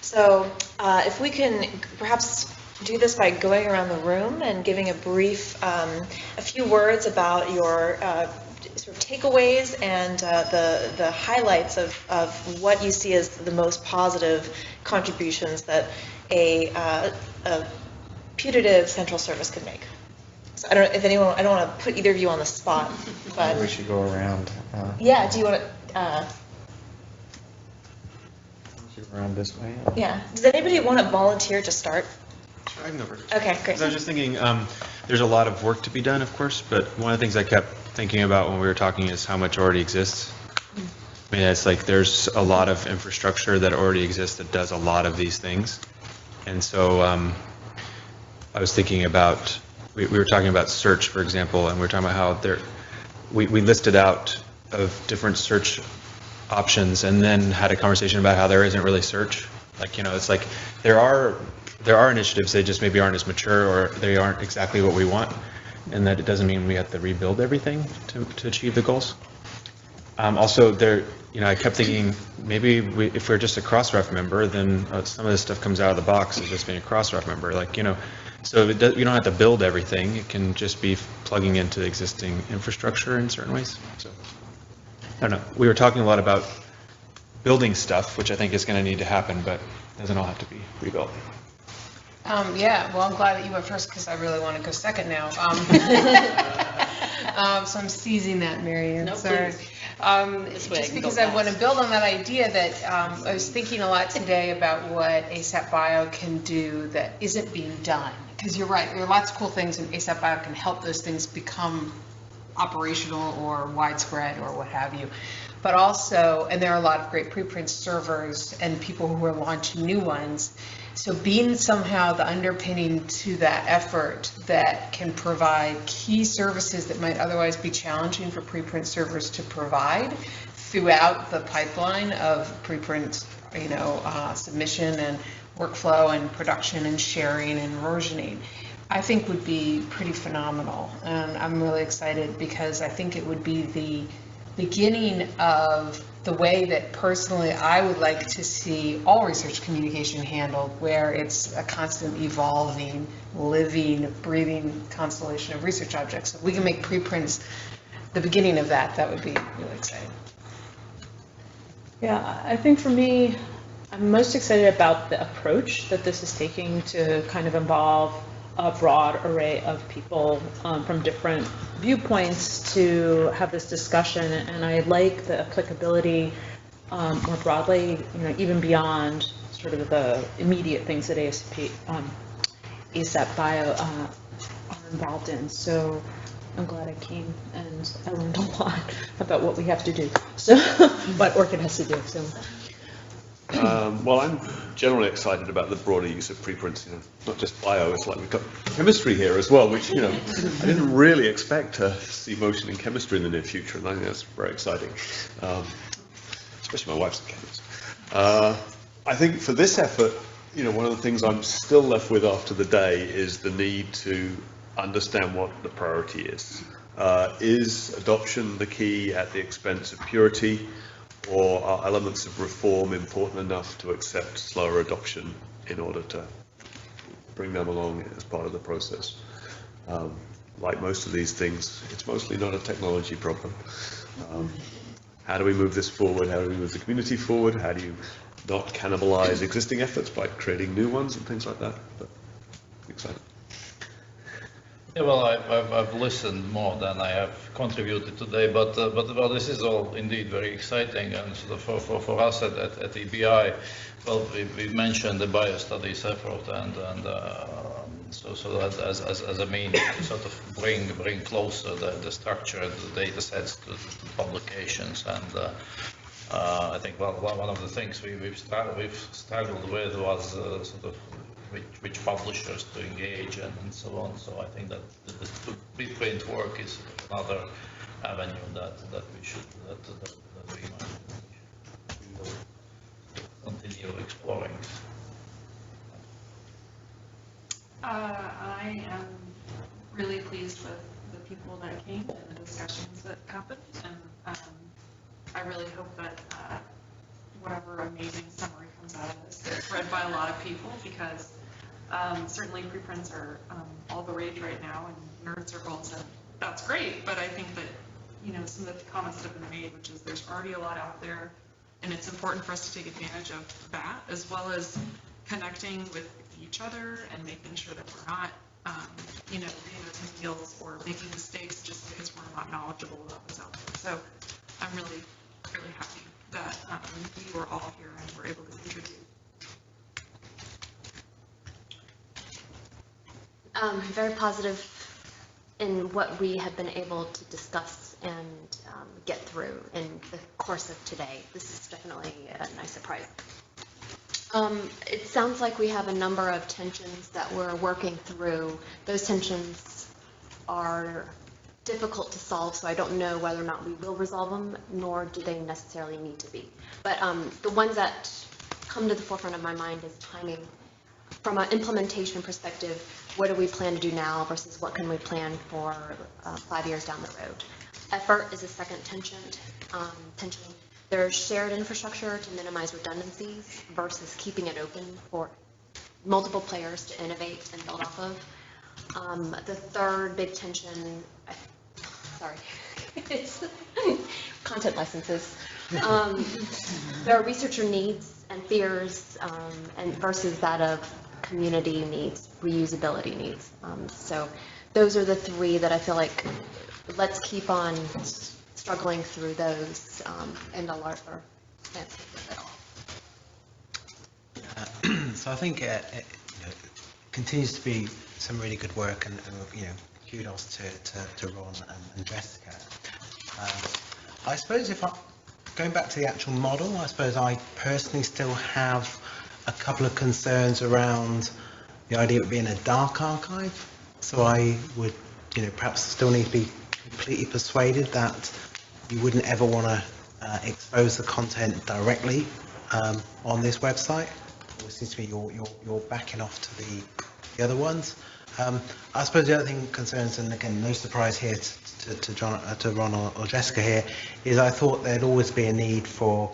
So if we can perhaps do this by going around the room and giving a few words about your sort of takeaways and the highlights of what you see as the most positive contributions that a putative central service could make. So I don't want to put either of you on the spot, but
Maybe we should go around.
Yeah, do you want to?
Around this way.
Yeah. Does anybody want to volunteer to start?
Sure, I can go first.
Okay, great.
So I was just thinking, there's a lot of work to be done, of course, but one of the things I kept thinking about when we were talking is how much already exists. I mean, it's like there's a lot of infrastructure that already exists that does a lot of these things. And so I was thinking about, we were talking about search, for example, and we were talking about how we listed out of different search options and then had a conversation about how there isn't really search. Like, it's like there are initiatives, they just maybe aren't as mature or they aren't exactly what we want, and that it doesn't mean we have to rebuild everything to achieve the goals. Also, I kept thinking maybe if we're just a Crossref member, then some of this stuff comes out of the box as just being a Crossref member. So you don't have to build everything. It can just be plugging into existing infrastructure in certain ways. So I don't know. We were talking a lot about building stuff, which I think is going to need to happen, but it doesn't all have to be rebuilt.
Yeah, well, I'm glad that you went first because I really want to go second now. So I'm seizing that, Marianne.
No,
sorry. Just because I want to build on that idea that I was thinking a lot today about what ASAP Bio can do that isn't being done. Because you're right, there are lots of cool things, and ASAP Bio can help those things become operational or widespread or what have you. But also, and there are a lot of great preprint servers and people who are launching new ones. So being somehow the underpinning to that effort that can provide key services that might otherwise be challenging for preprint servers to provide throughout the pipeline of preprint, submission and workflow and production and sharing and versioning, I think would be pretty phenomenal. And I'm really excited because I think it would be the beginning of the way that personally I would like to see all research communication handled, where it's a constant evolving, living, breathing constellation of research objects. If we can make preprints the beginning of that, that would be really exciting.
Yeah, I think for me, I'm most excited about the approach that this is taking to kind of involve a broad array of people from different viewpoints to have this discussion. And I like the applicability more broadly, even beyond sort of the immediate things that ASAP Bio are involved in. So I'm glad I came, and I learned a lot about what we have to do, so what ORCID has to do. So.
Well, I'm generally excited about the broader use of preprints, not just bio, it's like we've got chemistry here as well, which, I didn't really expect to see motion in chemistry in the near future, and I think that's very exciting, especially my wife's a chemist. I think for this effort, one of the things I'm still left with after the day is the need to understand what the priority is. Is adoption the key at the expense of purity? Or are elements of reform important enough to accept slower adoption in order to bring them along as part of the process? Like most of these things, it's mostly not a technology problem. How do we move this forward? How do we move the community forward? How do you not cannibalize existing efforts by creating new ones and things like that? But excited.
Yeah, well, I've listened more than I have contributed today, but this is all indeed very exciting, and sort of for us at EBI, well, we mentioned the biostudies effort, and so that as a means to sort of bring closer the structure, the data sets to publications, and I think one of the things we've struggled with was sort of which publishers to engage and so on. So I think that the preprint work is another avenue that we should that we will continue exploring.
I am really pleased with the people that came and the discussions that happened, and I really hope that whatever amazing summary comes out of this gets read by a lot of people, because certainly preprints are all the rage right now in nerd circles, and that's great, but I think that some of the comments that have been made, which is there's already a lot out there, and it's important for us to take advantage of that, as well as connecting with each other and making sure that we're not reinventing wheels or making mistakes just because we're not knowledgeable about what's out there. So I'm really, really happy that you were all here and were able to contribute.
Very positive in what we have been able to discuss and get through in the course of today. This is definitely a nice surprise. It sounds like we have a number of tensions that we're working through. Those tensions are difficult to solve, so I don't know whether or not we will resolve them, nor do they necessarily need to be. But the ones that come to the forefront of my mind is timing. From an implementation perspective, what do we plan to do now versus what can we plan for 5 years down the road? Effort is a second tension. There's shared infrastructure to minimize redundancies versus keeping it open for multiple players to innovate and build off of. The third big tension, it's content licenses. There are researcher needs and fears and versus that of community needs, reusability needs. So those are the three that I feel like let's keep on struggling through those in the larger landscape of it all.
So I think it continues to be some really good work, and kudos to Ron and Jessica. I suppose going back to the actual model, I suppose I personally still have a couple of concerns around the idea of it being a dark archive. So I would, perhaps still need to be completely persuaded that you wouldn't ever want to expose the content directly on this website. It seems to me you're backing off to the other ones. I suppose the other thing concerns, and again, no surprise here to Ron or Jessica here, is I thought there'd always be a need for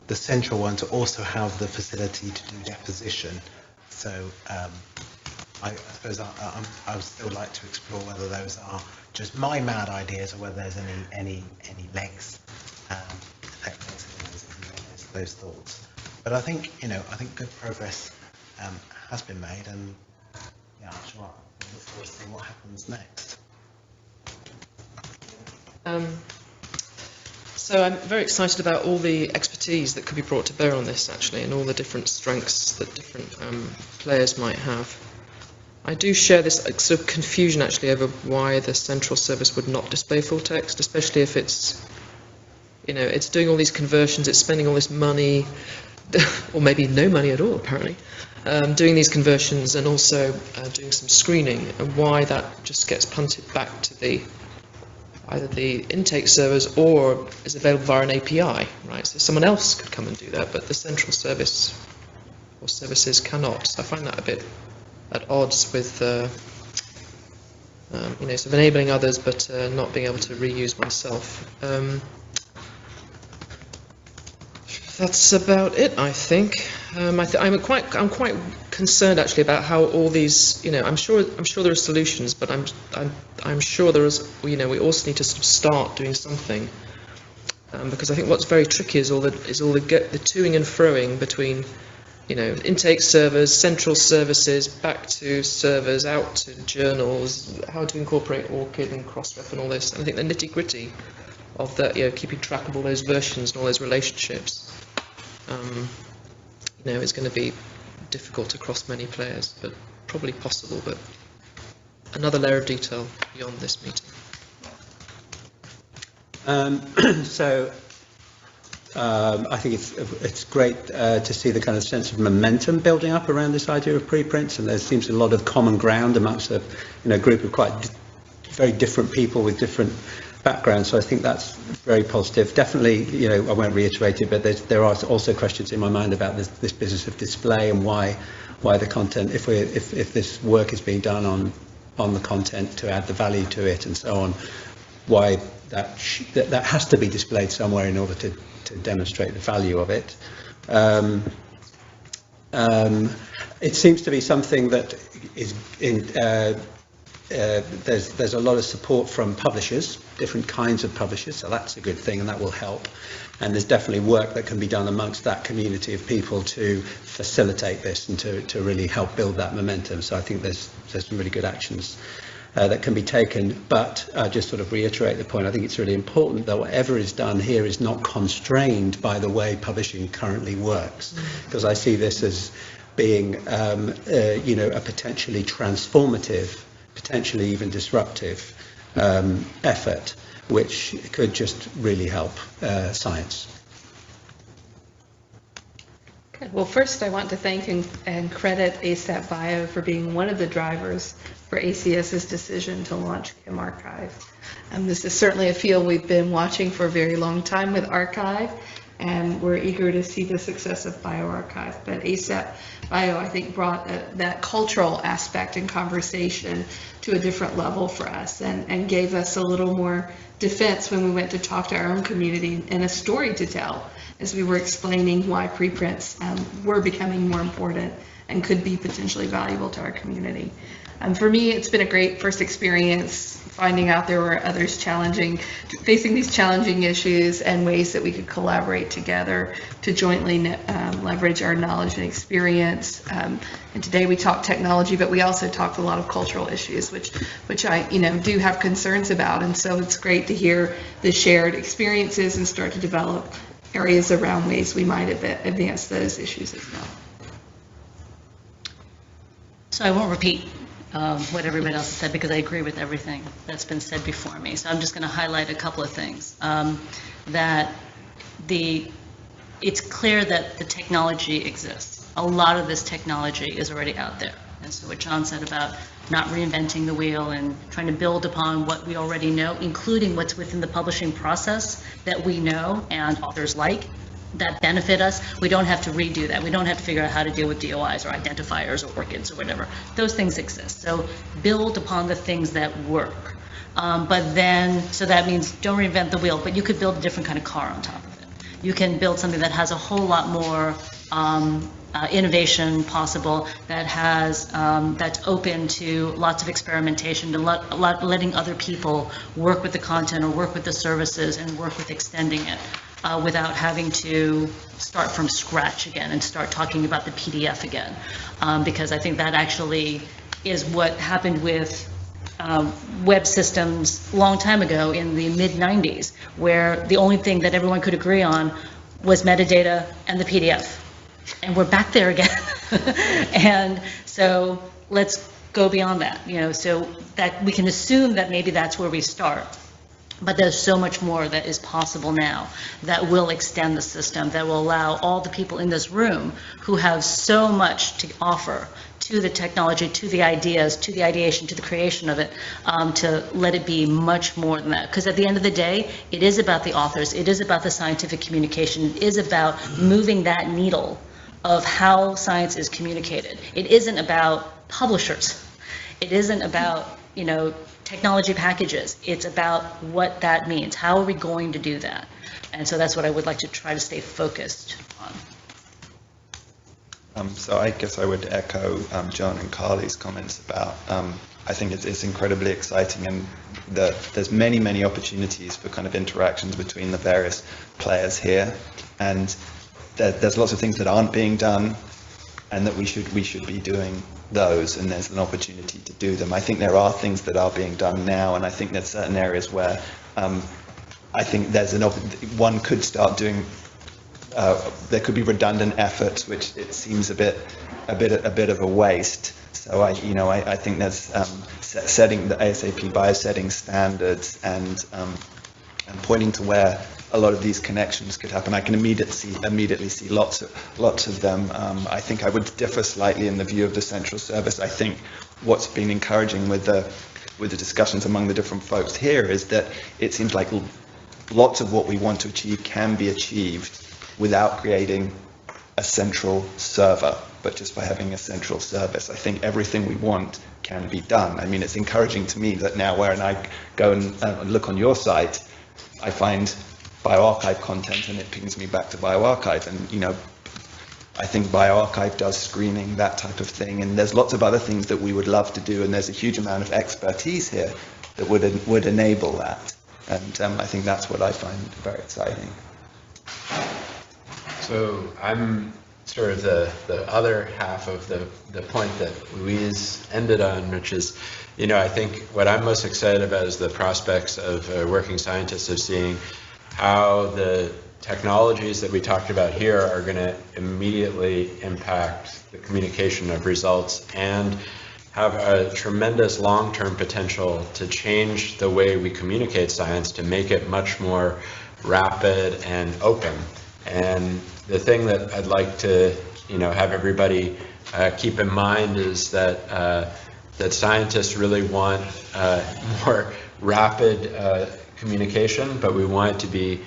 the central one to also have the facility to do deposition. So I suppose I would still like to explore whether those are just my mad ideas or whether there's any legs. those thoughts. But I think, I think good progress has been made, and yeah, I'm sure we'll look forward to seeing what happens next.
So I'm very excited about all the expertise that could be brought to bear on this, actually, and all the different strengths that different players might have. I do share this sort of confusion, actually, over why the central service would not display full text, especially if it's, it's doing all these conversions, it's spending all this money, or maybe no money at all, apparently, doing these conversions and also doing some screening, and why that just gets punted back to either the intake servers or is available via an API, right? So someone else could come and do that, but the central service or services cannot. So I find that a bit at odds with, sort of enabling others, but not being able to reuse oneself. That's about it, I think. I'm quite concerned actually about how all these, I'm sure there are solutions, but I'm sure there is, we also need to sort of start doing something, because I think what's very tricky is all the toing and froing between, intake servers, central services, back to servers, out to journals, how to incorporate ORCID and Crossref and all this. And I think the nitty-gritty of that, keeping track of all those versions and all those relationships, is going to be difficult across many players, but probably possible. But another layer of detail beyond this meeting.
I think it's great to see the kind of sense of momentum building up around this idea of preprints, and there seems a lot of common ground amongst a group of very different people with different backgrounds. So I think that's very positive. Definitely, I won't reiterate it, but there are also questions in my mind about this business of display and why the content, if this work is being done on the content to add the value to it and so on, why that has to be displayed somewhere in order to demonstrate the value of it. It seems to be something that is there's a lot of support from publishers, different kinds of publishers, so that's a good thing, and that will help. And there's definitely work that can be done amongst that community of people to facilitate this and to really help build that momentum. So I think there's some really good actions that can be taken, but just sort of reiterate the point, I think it's really important that whatever is done here is not constrained by the way publishing currently works, because I see this as being a potentially transformative, potentially even disruptive effort, which could just really help science.
Good. Well, first I want to thank and credit ASAP Bio for being one of the drivers for ACS's decision to launch ChemArchive. This is certainly a field we've been watching for a very long time with arXiv, and we're eager to see the success of bioRxiv. But ASAP Bio, I think, brought that cultural aspect and conversation to a different level for us, and gave us a little more defense when we went to talk to our own community, and a story to tell as we were explaining why preprints were becoming more important and could be potentially valuable to our community. For me, it's been a great first experience finding out there were others facing these challenging issues, and ways that we could collaborate together to jointly leverage our knowledge and experience. And today we talked technology, but we also talked a lot of cultural issues, which I do have concerns about. And so it's great to hear the shared experiences and start to develop areas around ways we might advance those issues as well.
So I won't repeat what everybody else has said, because I agree with everything that's been said before me. So I'm just going to highlight a couple of things. It's clear that the technology exists. A lot of this technology is already out there. And so what John said about not reinventing the wheel and trying to build upon what we already know, including what's within the publishing process that we know and authors like, that benefit us, we don't have to redo that. We don't have to figure out how to deal with DOIs or identifiers or ORCIDs or whatever. Those things exist. So build upon the things that work. So that means don't reinvent the wheel, but you could build a different kind of car on top of it. You can build something that has a whole lot more innovation possible, that's open to lots of experimentation, to letting other people work with the content or work with the services and work with extending it. without having to start from scratch again and start talking about the PDF again. Because I think that actually is what happened with web systems a long time ago in the mid-90s, where the only thing that everyone could agree on was metadata and the PDF. And we're back there again. And so let's go beyond that, so that we can assume that maybe that's where we start. But there's so much more that is possible now that will extend the system, that will allow all the people in this room who have so much to offer to the technology, to the ideas, to the ideation, to the creation of it, to let it be much more than that. Because at the end of the day, it is about the authors, it is about the scientific communication, it is about moving that needle of how science is communicated. It isn't about publishers. It isn't about, technology packages. It's about what that means. How are we going to do that? And so that's what I would like to try to stay focused on.
So I guess I would echo John and Carly's comments about, I think it's incredibly exciting, and there's many opportunities for kind of interactions between the various players here, and there's lots of things that aren't being done, and that we should be doing those, and there's an opportunity to do them. I think there are things that are being done now, and I think there's certain areas where I think there's one could start doing. There could be redundant efforts, which it seems a bit of a waste. So I think there's setting the ASAP Bio setting standards and pointing to where a lot of these connections could happen. I can immediately see lots of them. I think I would differ slightly in the view of the central service. I think what's been encouraging with the discussions among the different folks here is that it seems like lots of what we want to achieve can be achieved without creating a central server, but just by having a central service. I think everything we want can be done. I mean, it's encouraging to me that now when I go and look on your site, I find bioRxiv content and it pings me back to bioRxiv, and I think bioRxiv does screening, that type of thing, and there's lots of other things that we would love to do, and there's a huge amount of expertise here that would enable that, and I think that's what I find very exciting.
So I'm sort of the other half of the point that Louise ended on, which is, I think what I'm most excited about is the prospects of working scientists of seeing how the technologies that we talked about here are going to immediately impact the communication of results and have a tremendous long-term potential to change the way we communicate science, to make it much more rapid and open. And the thing that I'd like to, have everybody keep in mind is that scientists really want more rapid communication, but we want it to be,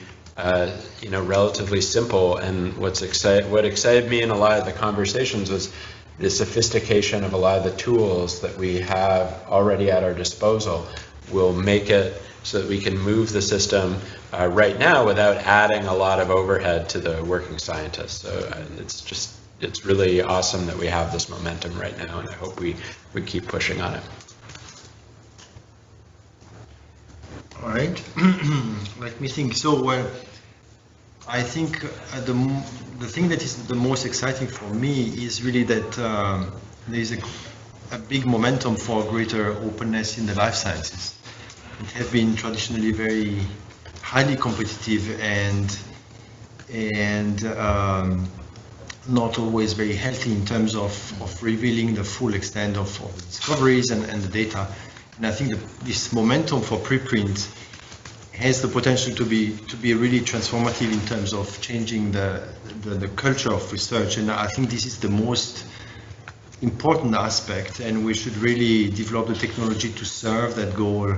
relatively simple. And what excited me in a lot of the conversations was the sophistication of a lot of the tools that we have already at our disposal will make it so that we can move the system right now without adding a lot of overhead to the working scientists. So it's really awesome that we have this momentum right now, and I hope we keep pushing on it.
All right. Let me think. So I think the thing that is the most exciting for me is really that there is a big momentum for greater openness in the life sciences. It has been traditionally very highly competitive and not always very healthy in terms of revealing the full extent of the discoveries and the data. And I think that this momentum for preprint has the potential to be really transformative in terms of changing the culture of research. And I think this is the most important aspect, and we should really develop the technology to serve that goal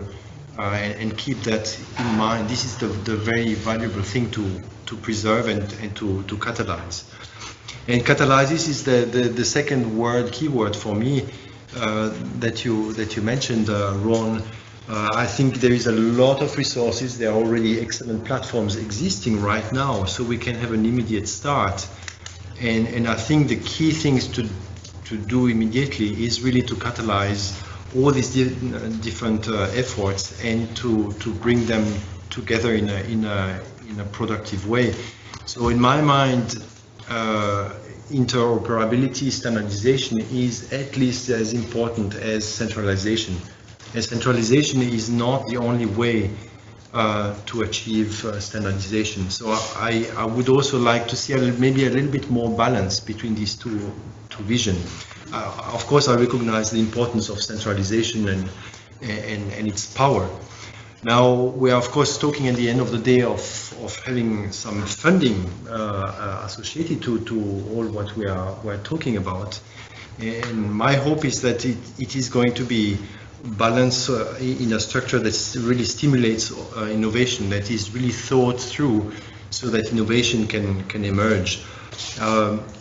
and keep that in mind. This is the very valuable thing to preserve and to catalyze. And catalysis is the second keyword for me that you mentioned, Ron. I think there is a lot of resources. There are already excellent platforms existing right now, so we can have an immediate start. And I think the key things to do immediately is really to catalyze all these different efforts and to bring them together in a productive way. So in my mind, interoperability, standardization is at least as important as centralization. And centralization is not the only way to achieve standardization. So I would also like to see maybe a little bit more balance between these two visions. Of course, I recognize the importance of centralization and its power. Now, we are of course talking at the end of the day of having some funding associated to all what we're talking about. And my hope is that it is going to be balanced in a structure that really stimulates innovation, that is really thought through so that innovation can emerge.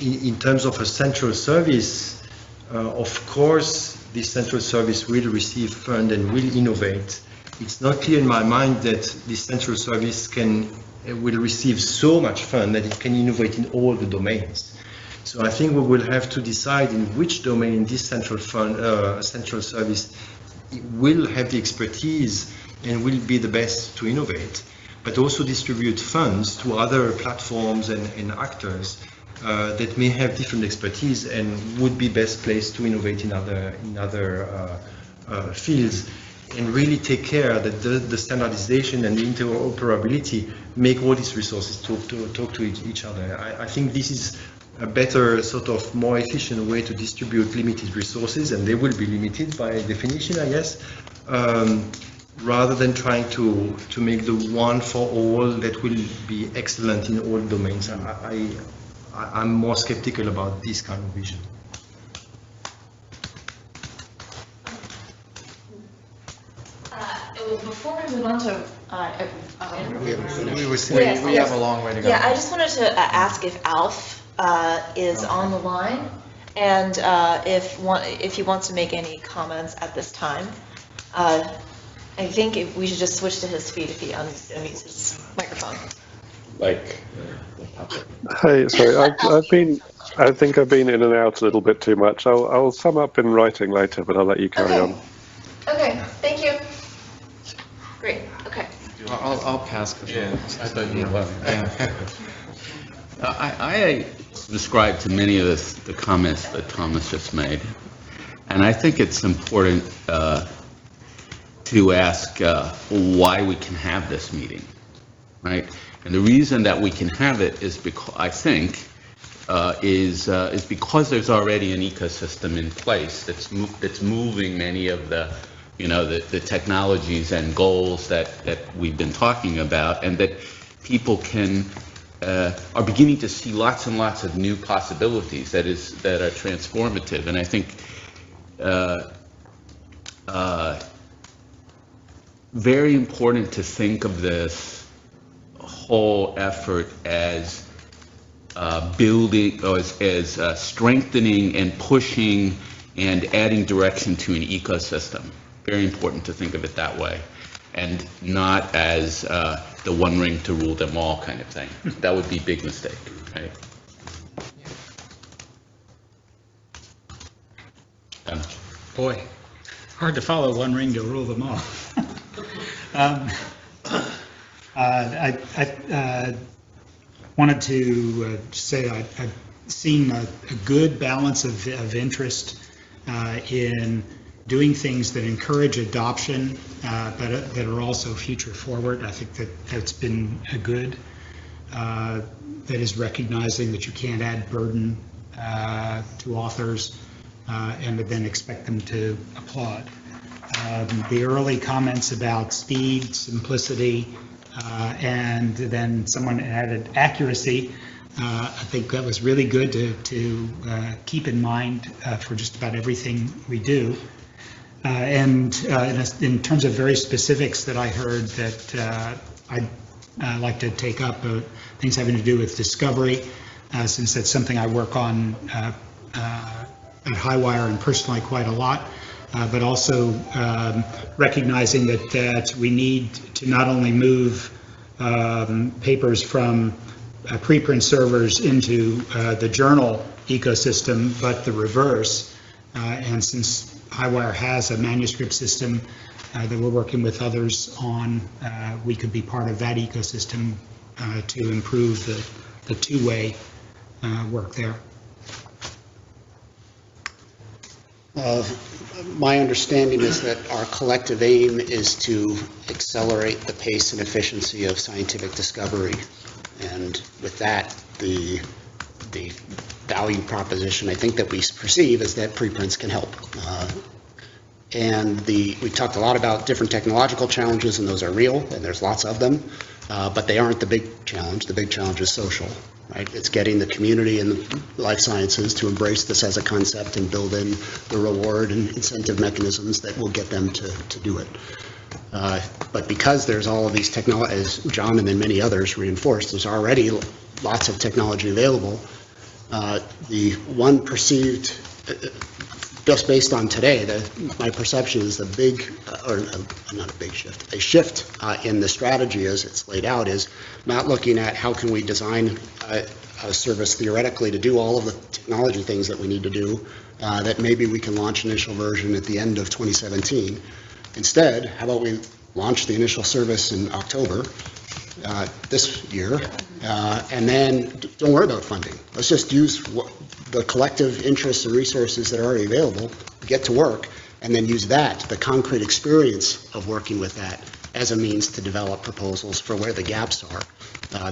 In terms of a central service, of course, this central service will receive fund and will innovate. It's not clear in my mind that this central service will receive so much fund that it can innovate in all the domains. So I think we will have to decide in which domain this central service will have the expertise and will be the best to innovate, but also distribute funds to other platforms and actors that may have different expertise and would be best placed to innovate in other fields, and really take care that the standardization and the interoperability make all these resources talk to each other. I think this is a better, sort of more efficient way to distribute limited resources, and they will be limited by definition, I guess, rather than trying to make the one for all that will be excellent in all domains. I'm more skeptical about this kind of vision.
Before we move on to,
we have a long way to go.
Yeah, I just wanted to ask if Alf is on the line, and if he wants to make any comments at this time. I think we should just switch to his feed if he unmutes his microphone.
Hey, sorry, I think I've been in and out a little bit too much. I'll sum up in writing later, but I'll let you carry on.
Okay, thank you. Great, okay.
I'll pass.
Yeah, I thought you were. Yeah. I subscribe to many of the comments that Thomas just made, and I think it's important to ask why we can have this meeting, right? And the reason that we can have it is because I think is because there's already an ecosystem in place that's moving many of the the technologies and goals that we've been talking about, and that people are beginning to see lots and lots of new possibilities that are transformative. And I think very important to think of this whole effort as building, or as strengthening and pushing and adding direction to an ecosystem. Very important to think of it that way, and not as the one ring to rule them all kind of thing. That would be a big mistake, right?
Boy, hard to follow one ring to rule them all. I wanted to say I've seen a good balance of interest in doing things that encourage adoption, but that are also future forward. I think that's been a good. That is recognizing that you can't add burden to authors and then expect them to applaud. The early comments about speed, simplicity, and then someone added accuracy. I think that was really good to keep in mind for just about everything we do. And in terms of very specifics that I heard that I'd like to take up, things having to do with discovery, since that's something I work on at Highwire and personally quite a lot, but also recognizing that we need to not only move papers from preprint servers into the journal ecosystem, but the reverse. And since Highwire has a manuscript system that we're working with others on. We could be part of that ecosystem to improve the two-way work there.
My understanding is that our collective aim is to accelerate the pace and efficiency of scientific discovery. And with that, the value proposition I think that we perceive is that preprints can help. We talked a lot about different technological challenges, and those are real, and there's lots of them, but they aren't the big challenge. The big challenge is social, right? It's getting the community and the life sciences to embrace this as a concept and build in the reward and incentive mechanisms that will get them to do it. But because there's all of these technologies, as John and then many others reinforced, there's already lots of technology available. The one perceived, just based on today, my perception is a shift in the strategy as it's laid out is not looking at how can we design a service theoretically to do all of the technology things that we need to do, that maybe we can launch an initial version at the end of 2017. Instead, how about we launch the initial service in October this year, and then don't worry about funding. Let's just use the collective interests and resources that are already available, get to work, and then use that, the concrete experience of working with that, as a means to develop proposals for where the gaps are.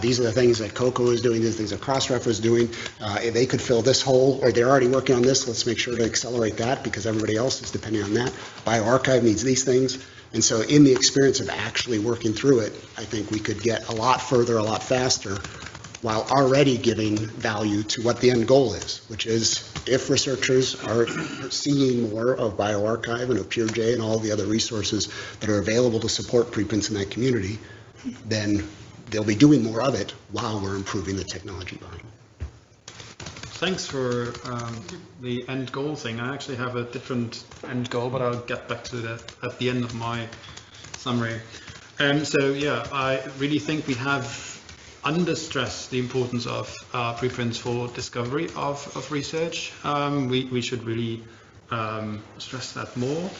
These are the things that COCO is doing, these are the things that Crossref is doing. If they could fill this hole, or they're already working on this, let's make sure to accelerate that because everybody else is depending on that. BioRxiv needs these things. And so in the experience of actually working through it, I think we could get a lot further, a lot faster, while already giving value to what the end goal is, which is if researchers are seeing more of BioRxiv and of PureJ and all the other resources that are available to support preprints in that community, then they'll be doing more of it while we're improving the technology behind it.
Thanks for the end goal thing. I actually have a different end goal, but I'll get back to that at the end of my summary. So yeah, I really think we have understressed the importance of preprints for discovery of research. We should really stress that more.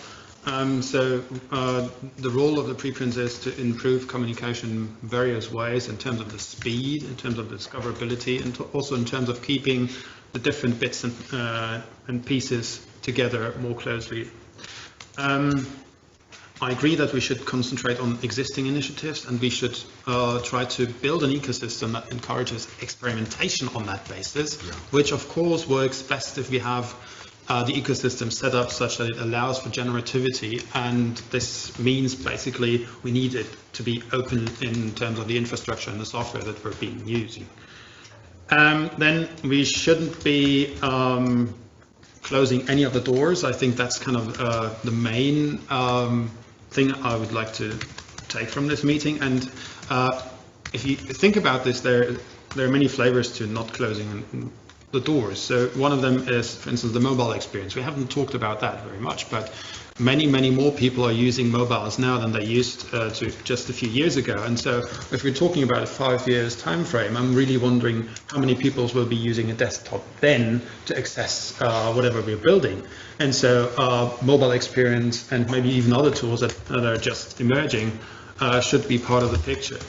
So the role of the preprints is to improve communication in various ways in terms of the speed, in terms of the discoverability, and also in terms of keeping the different bits and pieces together more closely. I agree that we should concentrate on existing initiatives, and we should try to build an ecosystem that encourages experimentation on that basis, which of course works best if we have the ecosystem set up such that it allows for generativity, and this means basically we need it to be open in terms of the infrastructure and the software that we're being using. Then we shouldn't be closing any of the doors. I think that's kind of the main thing I would like to take from this meeting. And if you think about this, there are many flavors to not closing the doors. So one of them is, for instance, the mobile experience. We haven't talked about that very much, but many more people are using mobiles now than they used to just a few years ago. And so if we're talking about a 5 years time frame, I'm really wondering how many people will be using a desktop then to access whatever we're building. And so mobile experience and maybe even other tools that are just emerging should be part of the picture.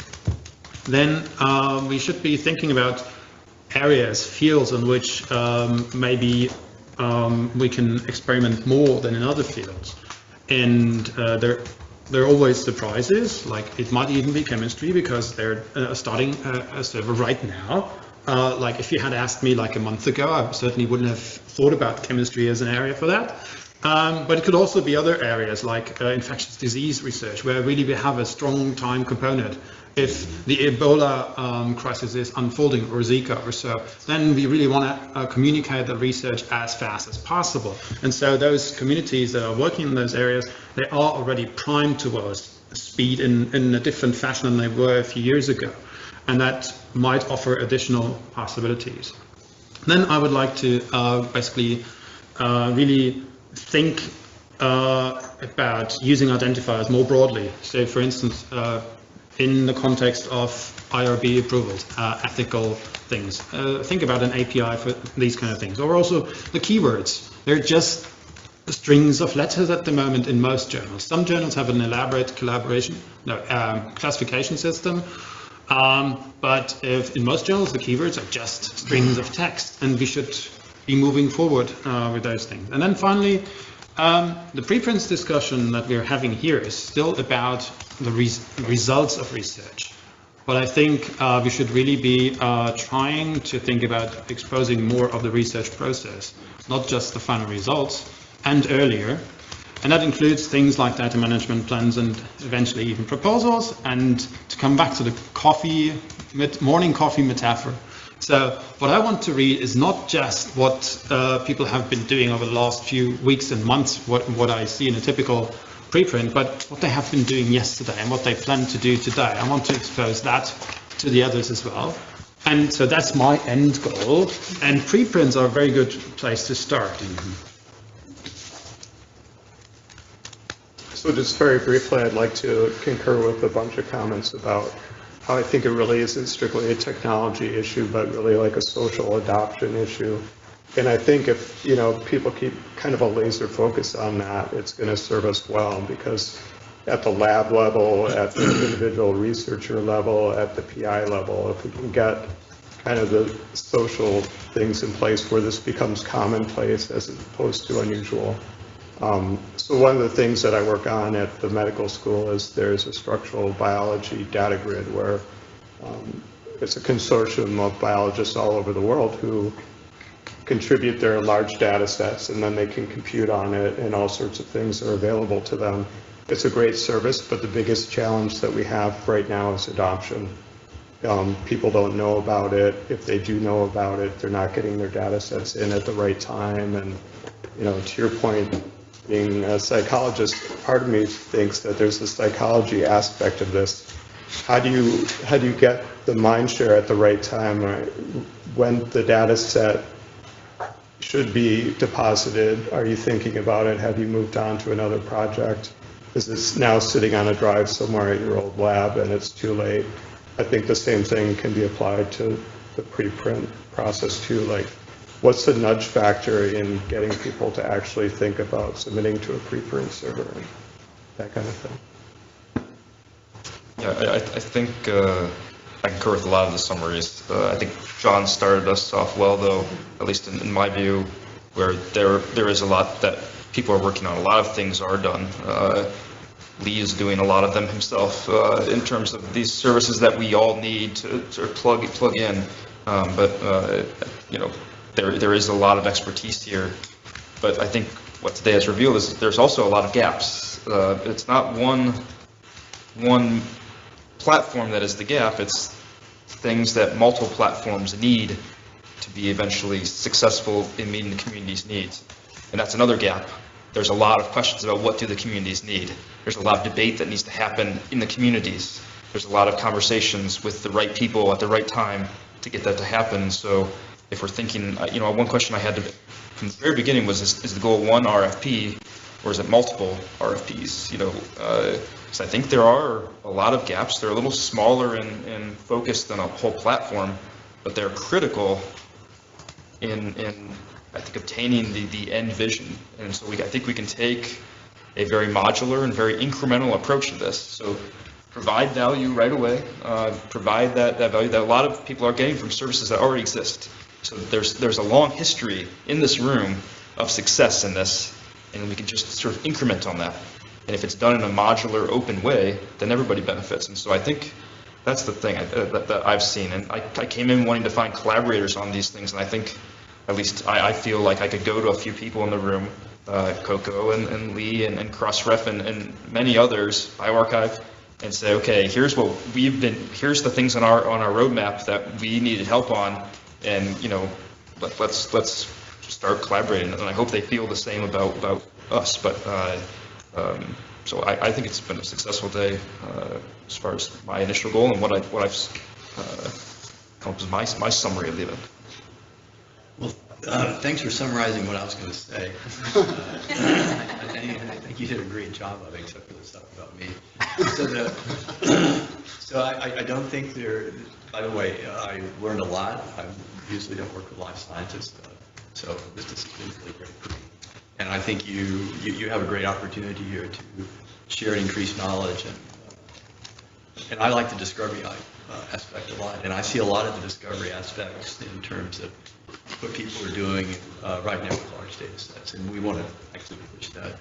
Then we should be thinking about areas, fields in which maybe we can experiment more than in other fields. And there are always surprises, like it might even be chemistry because they're starting a server right now. Like if you had asked me like a month ago, I certainly wouldn't have thought about chemistry as an area for that. But it could also be other areas like infectious disease research, where really we have a strong time component. If the Ebola crisis is unfolding, or Zika or so, then we really want to communicate the research as fast as possible. And so those communities that are working in those areas, they are already primed towards speed in a different fashion than they were a few years ago. And that might offer additional possibilities. Then I would like to basically really think about using identifiers more broadly. So for instance, in the context of IRB approvals, ethical things. Think about an API for these kind of things. Or also the keywords. They're just strings of letters at the moment in most journals. Some journals have an elaborate classification system, but in most journals the keywords are just strings of text, and we should be moving forward with those things. And then finally, the preprints discussion that we're having here is still about the results of research. But I think we should really be trying to think about exposing more of the research process, not just the final results, and earlier. And that includes things like data management plans and eventually even proposals. And to come back to the morning coffee metaphor. So what I want to read is not just what people have been doing over the last few weeks and months, what I see in a typical preprint, but what they have been doing yesterday and what they plan to do today. I want to expose that to the others as well. And so that's my end goal. And preprints are a very good place to start.
So just very briefly, I'd like to concur with a bunch of comments about how I think it really isn't strictly a technology issue, but really like a social adoption issue. And I think if, people keep kind of a laser focus on that, it's going to serve us well, because at the lab level, at the individual researcher level, at the PI level, if we can get kind of the social things in place where this becomes commonplace as opposed to unusual. So one of the things that I work on at the medical school is there's a structural biology data grid where it's a consortium of biologists all over the world who contribute their large data sets, and then they can compute on it, and all sorts of things are available to them. It's a great service, but the biggest challenge that we have right now is adoption. People don't know about it. If they do know about it, they're not getting their data sets in at the right time. And, to your point, being a psychologist, part of me thinks that there's a psychology aspect of this. How do you get the mind share at the right time, right? When the data set should be deposited? Are you thinking about it? Have you moved on to another project? Is this now sitting on a drive somewhere at your old lab and it's too late? I think the same thing can be applied to the preprint process too. Like, what's the nudge factor in getting people to actually think about submitting to a preprint server and that kind of thing?
Yeah, I think I concur with a lot of the summaries. I think John started us off well, though, at least in my view, where there is a lot that people are working on. A lot of things are done. Lee is doing a lot of them himself in terms of these services that we all need to plug in. But there is a lot of expertise here. But I think what today has revealed is that there's also a lot of gaps. It's not one platform that is the gap. It's things that multiple platforms need to be eventually successful in meeting the community's needs. And that's another gap. There's a lot of questions about what do the communities need. There's a lot of debate that needs to happen in the communities. There's a lot of conversations with the right people at the right time to get that to happen. So if we're thinking, one question I had from the very beginning was, is the goal one RFP or is it multiple RFPs? So I think there are a lot of gaps. They're a little smaller and focused than a whole platform, but they're critical in I think obtaining the end vision. And so I think we can take a very modular and very incremental approach to this. So provide value right away, provide that value that a lot of people are getting from services that already exist. So there's a long history in this room of success in this, and we can just sort of increment on that. And if it's done in a modular, open way, then everybody benefits. And so I think that's the thing that I've seen. And I came in wanting to find collaborators on these things, and I think, at least I feel like I could go to a few people in the room, Coco and Lee and Crossref and many others, bioRxiv, and say, okay, here's the things on our roadmap that we needed help on, and let's start collaborating. And I hope they feel the same about us. But so I think it's been a successful day as far as my initial goal and what I've come up with my summary of the event.
Well, thanks for summarizing what I was going to say. I think you did a great job of it, except for the stuff about me. So I don't think by the way, I learned a lot. I usually don't work with life scientists, so this has been really great for me. And I think you have a great opportunity here to share and increase knowledge. And I like the discovery aspect a lot. And I see a lot of the discovery aspects in terms of what people are doing right now with large data sets. And we want to actually push that.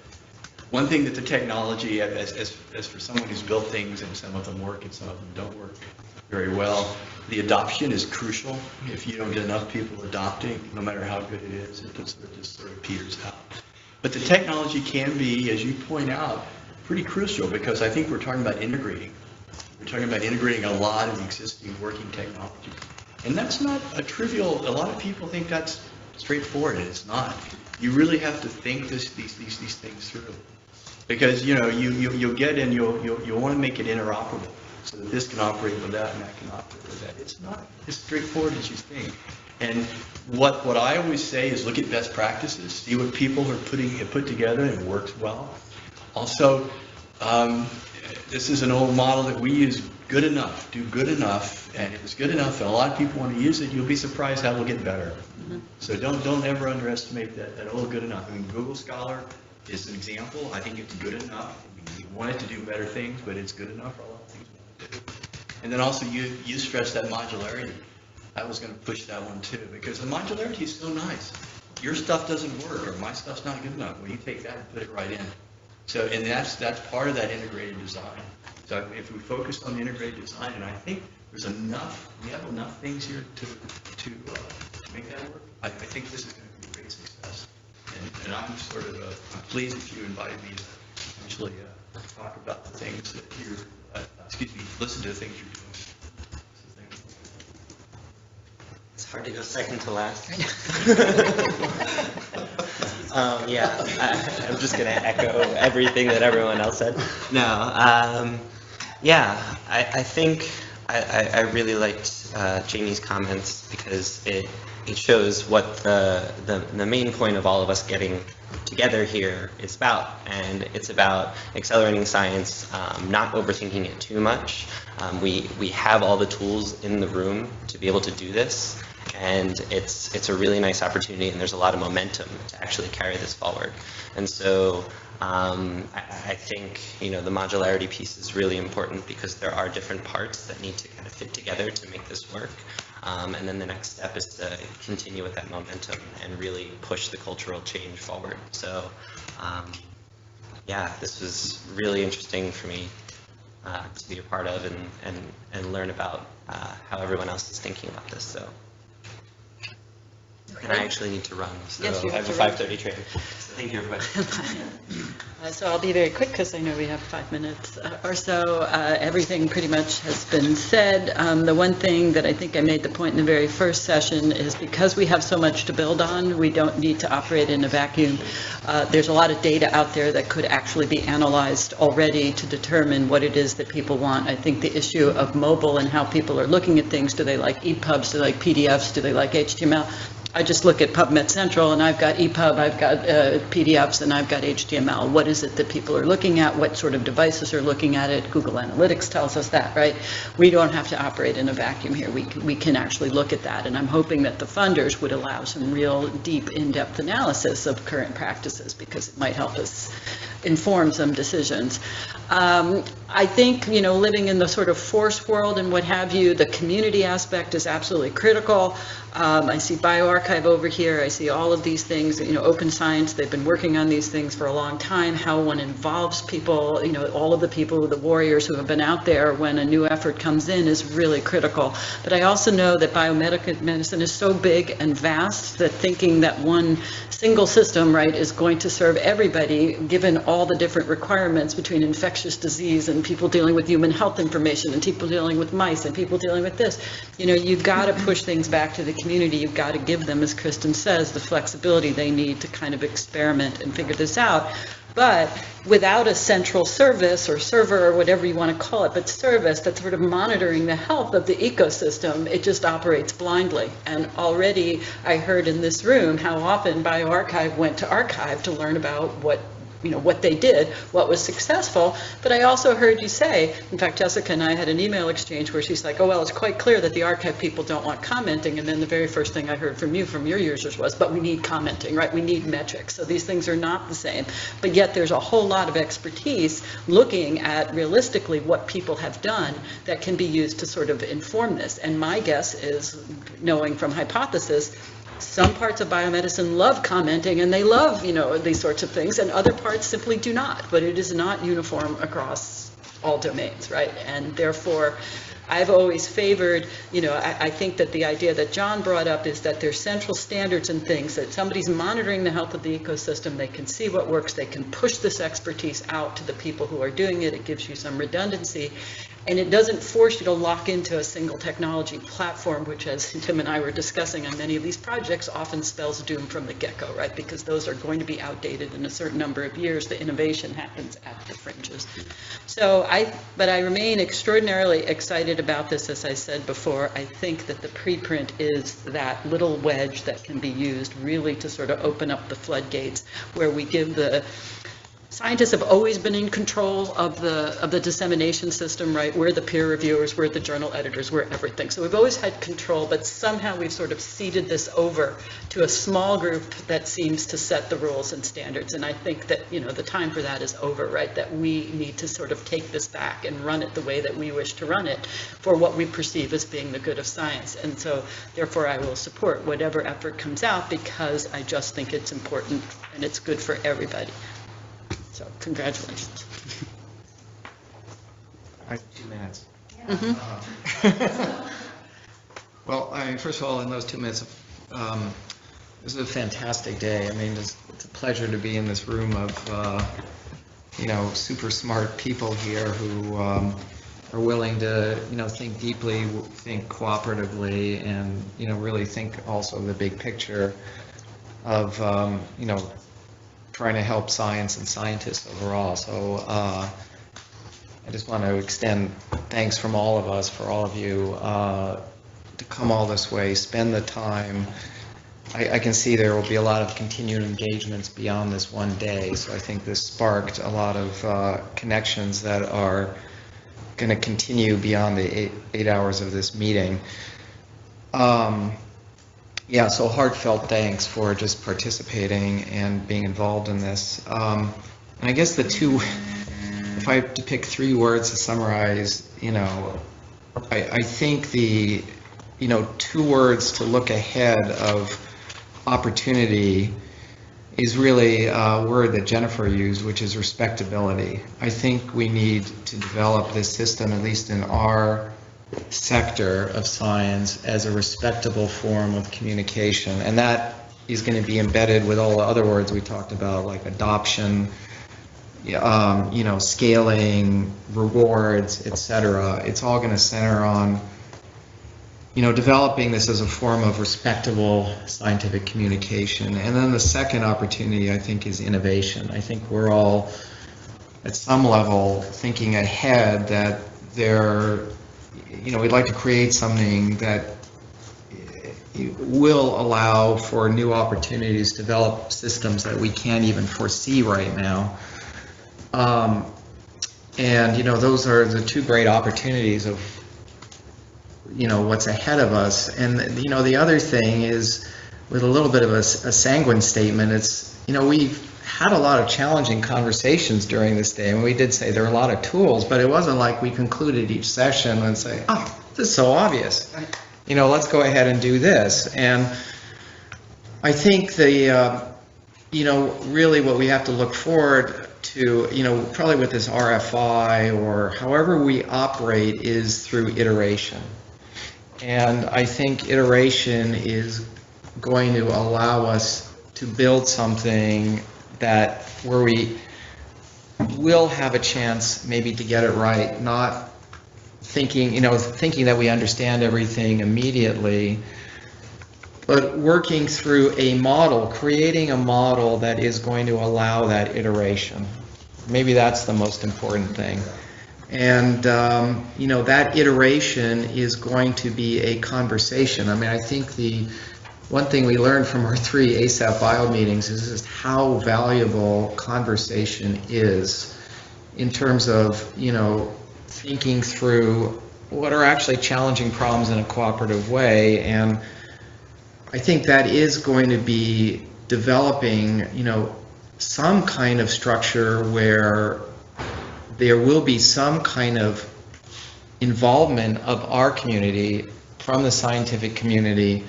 One thing that the technology, as for someone who's built things, and some of them work and some of them don't work very well, the adoption is crucial. If you don't get enough people adopting, no matter how good it is, it just sort of peters out. But the technology can be, as you point out, pretty crucial, because I think we're talking about integrating. We're talking about integrating a lot of existing working technology. And that's not a trivial, a lot of people think that's straightforward, and it's not. You really have to think these things through. Because, you know, you'll get in, you'll want to make it interoperable, so that this can operate with that and that can operate with that. It's not as straightforward as you think. And what I always say is look at best practices, see what people are put together and it works well. Also, this is an old model that we use, good enough, do good enough, and if it's good enough and a lot of people want to use it, you'll be surprised how it'll get better. So don't ever underestimate that old good enough. I mean, Google Scholar is an example. I think it's good enough. We want it to do better things, but it's good enough for a lot of things we want to do. And then also you stress that modularity. I was going to push that one too, because the modularity is so nice. Your stuff doesn't work, or my stuff's not good enough. Well, you take that and put it right in. So, and that's part of that integrated design. So if we focus on the integrated design, and I think there's enough, we have enough things here to make that work. I think this is going to be a great success. And I'm sort of I'm pleased that you invited me to actually talk about the things that you're, listen to the things you're doing.
It's hard to go second to last. I'm just going to echo everything that everyone else said. No, I think I really liked Jamie's comments, because it shows what the main point of all of us getting together here is about, and it's about accelerating science, not overthinking it too much. We have all the tools in the room to be able to do this, and it's a really nice opportunity, and there's a lot of momentum to actually carry this forward. And so I think, you know, the modularity piece is really important, because there are different parts that need to kind of fit together to make this work. And then the next step is to continue with that momentum and really push the cultural change forward. So, this was really interesting for me to be a part of and learn about how everyone else is thinking about this. So, and I actually need to run, so
Yes, you
I have a 5:30 train. So thank you, everybody.
So I'll be very quick, because I know we have 5 minutes or so. Everything pretty much has been said. The one thing that I think I made the point in the very first session is, because we have so much to build on, we don't need to operate in a vacuum. There's a lot of data out there that could actually be analyzed already to determine what it is that people want. I think the issue of mobile and how people are looking at things, do they like EPUBs, do they like PDFs, do they like HTML? I just look at PubMed Central, and I've got EPUB, I've got PDFs, and I've got HTML. What is it that people are looking at? What sort of devices are looking at it? Google Analytics tells us that, right? We don't have to operate in a vacuum here. We can actually look at that, and I'm hoping that the funders would allow some real deep, in-depth analysis of current practices, because it might help us inform some decisions. I think, you know, living in the sort of force world and what have you, the community aspect is absolutely critical. I see bioRxiv over here. I see all of these things, you know, Open Science. They've been working on these things for a long time. How one involves people, you know, all of the people, the warriors who have been out there when a new effort comes in is really critical. But I also know that biomedicine is so big and vast that thinking that one single system, right, is going to serve everybody, given all the different requirements between infectious disease and people dealing with human health information and people dealing with mice and people dealing with this, you know, you've got to push things back to the community. You've got to give them, as Kristen says, the flexibility they need to kind of experiment and figure this out. But without a central service or server or whatever you want to call it, but service that's sort of monitoring the health of the ecosystem, it just operates blindly. And already I heard in this room how often bioRxiv went to archive to learn about what what they did, what was successful. But I also heard you say, in fact, Jessica and I had an email exchange where she's like, oh, well, it's quite clear that the archive people don't want commenting. And then the very first thing I heard from you, from your users, was, but we need commenting, right? We need metrics. So these things are not the same. But yet there's a whole lot of expertise looking at realistically what people have done that can be used to sort of inform this. And my guess is, knowing from hypothesis, some parts of biomedicine love commenting and they love, these sorts of things, and other parts simply do not. But it is not uniform across all domains, right? And therefore, I've always favored, I think that the idea that John brought up is that there's central standards and things, that somebody's monitoring the health of the ecosystem, they can see what works, they can push this expertise out to the people who are doing it, it gives you some redundancy, and it doesn't force you to lock into a single technology platform, which, as Tim and I were discussing on many of these projects, often spells doom from the get-go, right? Because those are going to be outdated in a certain number of years. The innovation happens at the fringes. But I remain extraordinarily excited about this, as I said before. I think that the preprint is that little wedge that can be used really to sort of open up the floodgates, where we give the scientists have always been in control of the dissemination system, right? We're the peer reviewers, we're the journal editors, we're everything. So we've always had control, but somehow we've sort of ceded this over to a small group that seems to set the rules and standards. And I think that, the time for that is over, right? That we need to sort of take this back and run it the way that we wish to run it for what we perceive as being the good of science. And so therefore I will support whatever effort comes out, because I just think it's important and it's good for everybody. So, congratulations.
I have 2 minutes.
Mm-hmm.
Well, first of all, in those 2 minutes, this is a fantastic day. I mean, it's a pleasure to be in this room of, super smart people here who are willing to, think deeply, think cooperatively, and, really think also the big picture of, trying to help science and scientists overall. So I just want to extend thanks from all of us, for all of you, to come all this way, spend the time. I can see there will be a lot of continued engagements beyond this one day, so I think this sparked a lot of connections that are going to continue beyond the 8 hours of this meeting. So heartfelt thanks for just participating and being involved in this. And I guess if I have to pick 3 words to summarize, I think the, 2 words to look ahead of opportunity is really a word that Jennifer used, which is respectability. I think we need to develop this system, at least in our sector of science, as a respectable form of communication, and that is going to be embedded with all the other words we talked about, like adoption, scaling, rewards, etc. It's all going to center on, developing this as a form of respectable scientific communication. And then the second opportunity, I think, is innovation. I think we're all, at some level, thinking ahead that we'd like to create something that will allow for new opportunities to develop systems that we can't even foresee right now. Those are the 2 great opportunities of, what's ahead of us. And, the other thing is, with a little bit of a sanguine statement, it's, we've had a lot of challenging conversations during this day, and we did say there are a lot of tools, but it wasn't like we concluded each session and say, oh, this is so obvious. Let's go ahead and do this. And I think really what we have to look forward to, probably with this RFI or however we operate, is through iteration. And I think iteration is going to allow us to build something where we will have a chance maybe to get it right, not thinking that we understand everything immediately, but working through a model, creating a model that is going to allow that iteration. Maybe that's the most important thing. And, that iteration is going to be a conversation. I mean, I think one thing we learned from our 3 ASAP Bio meetings is just how valuable conversation is in terms of, thinking through what are actually challenging problems in a cooperative way. And I think that is going to be developing, some kind of structure where there will be some kind of involvement of our community from the scientific community.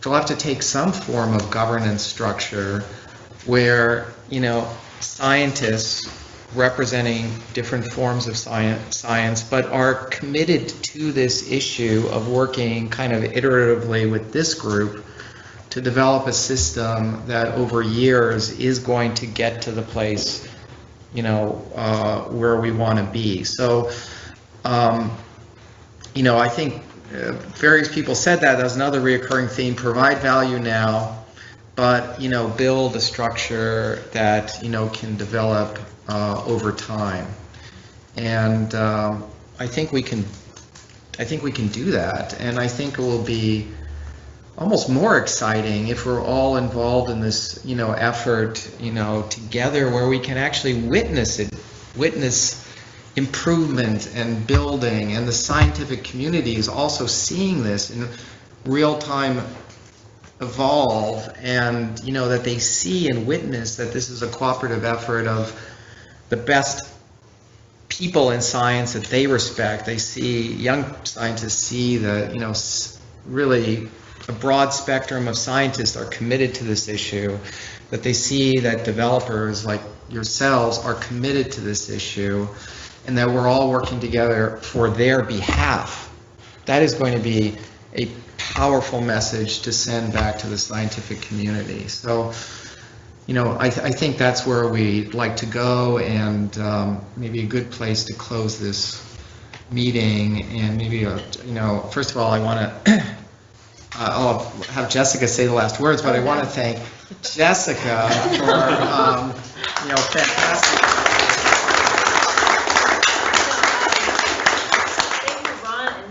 We'll have to take some form of governance structure where, scientists representing different forms of science, but are committed to this issue of working kind of iteratively with this group to develop a system that over years is going to get to the place, where we want to be. So, I think various people said that as another reoccurring theme: provide value now, but build a structure that can develop over time. And I think we can do that. And I think it will be almost more exciting if we're all involved in this effort together, where we can actually witness improvement and building, and the scientific community is also seeing this in real time evolve, and that they see and witness that this is a cooperative effort of the best people in science that they respect. They see, young scientists see that really a broad spectrum of scientists are committed to this issue, that they see that developers like yourselves are committed to this issue, and that we're all working together for their behalf. That is going to be a powerful message to send back to the scientific community. So, I think that's where we'd like to go, and maybe a good place to close this meeting. And maybe, first of all, I want to, I'll have Jessica say the last words, but I want to thank Jessica for, fantastic.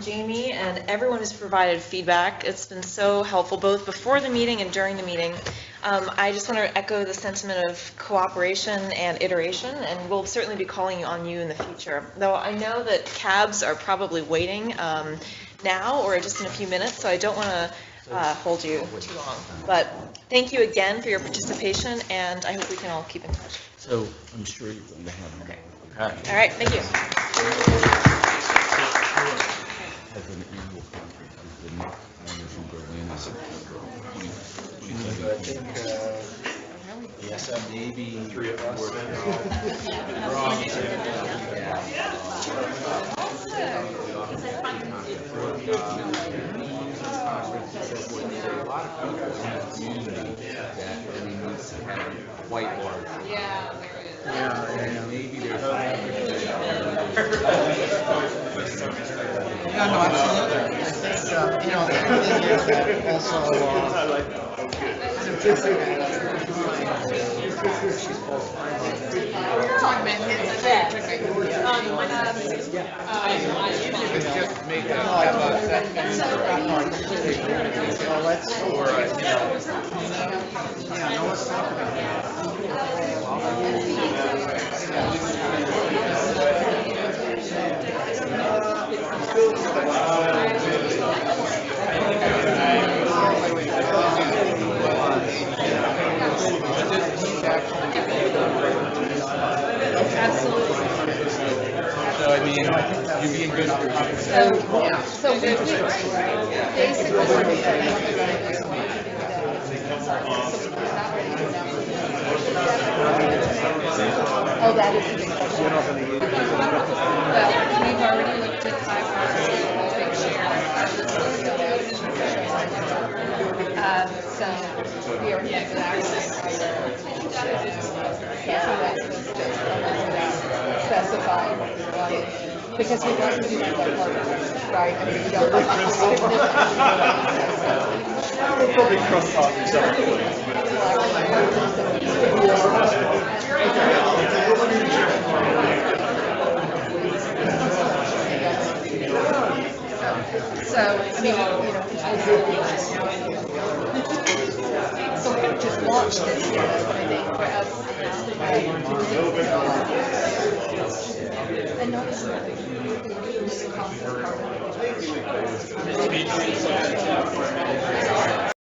Jamie and everyone who's provided feedback. It's been so helpful both before the meeting and during the meeting. I just want to echo the sentiment of cooperation and iteration, and we'll certainly be calling on you in the future. Though I know that cabs are probably waiting now or just in a few minutes, so I don't want to hold you too long. But thank you again for your participation, and I hope we can all keep in touch.
So I'm sure you're going to have.
Okay. All right. Thank you.
Has an annual conference of the NIC owners in Berlin in September 2017.
The SMDB, 3 of us.
Whiteboard.
Yeah,
Maybe there's
Yeah, no, absolutely. I think, the thing is that also,
just make
let's, let's talk about
So, I mean, you'd be in good position.
So we Oh, that is a big question. Well, we've already looked at 5 big share. So we already have access specified, right? Because we want to do that partners, right? I mean, we don't want to
We'll probably cross out each other.
So, I mean, so we could just launch this year, but I think for us, and notice that the cost is part of it.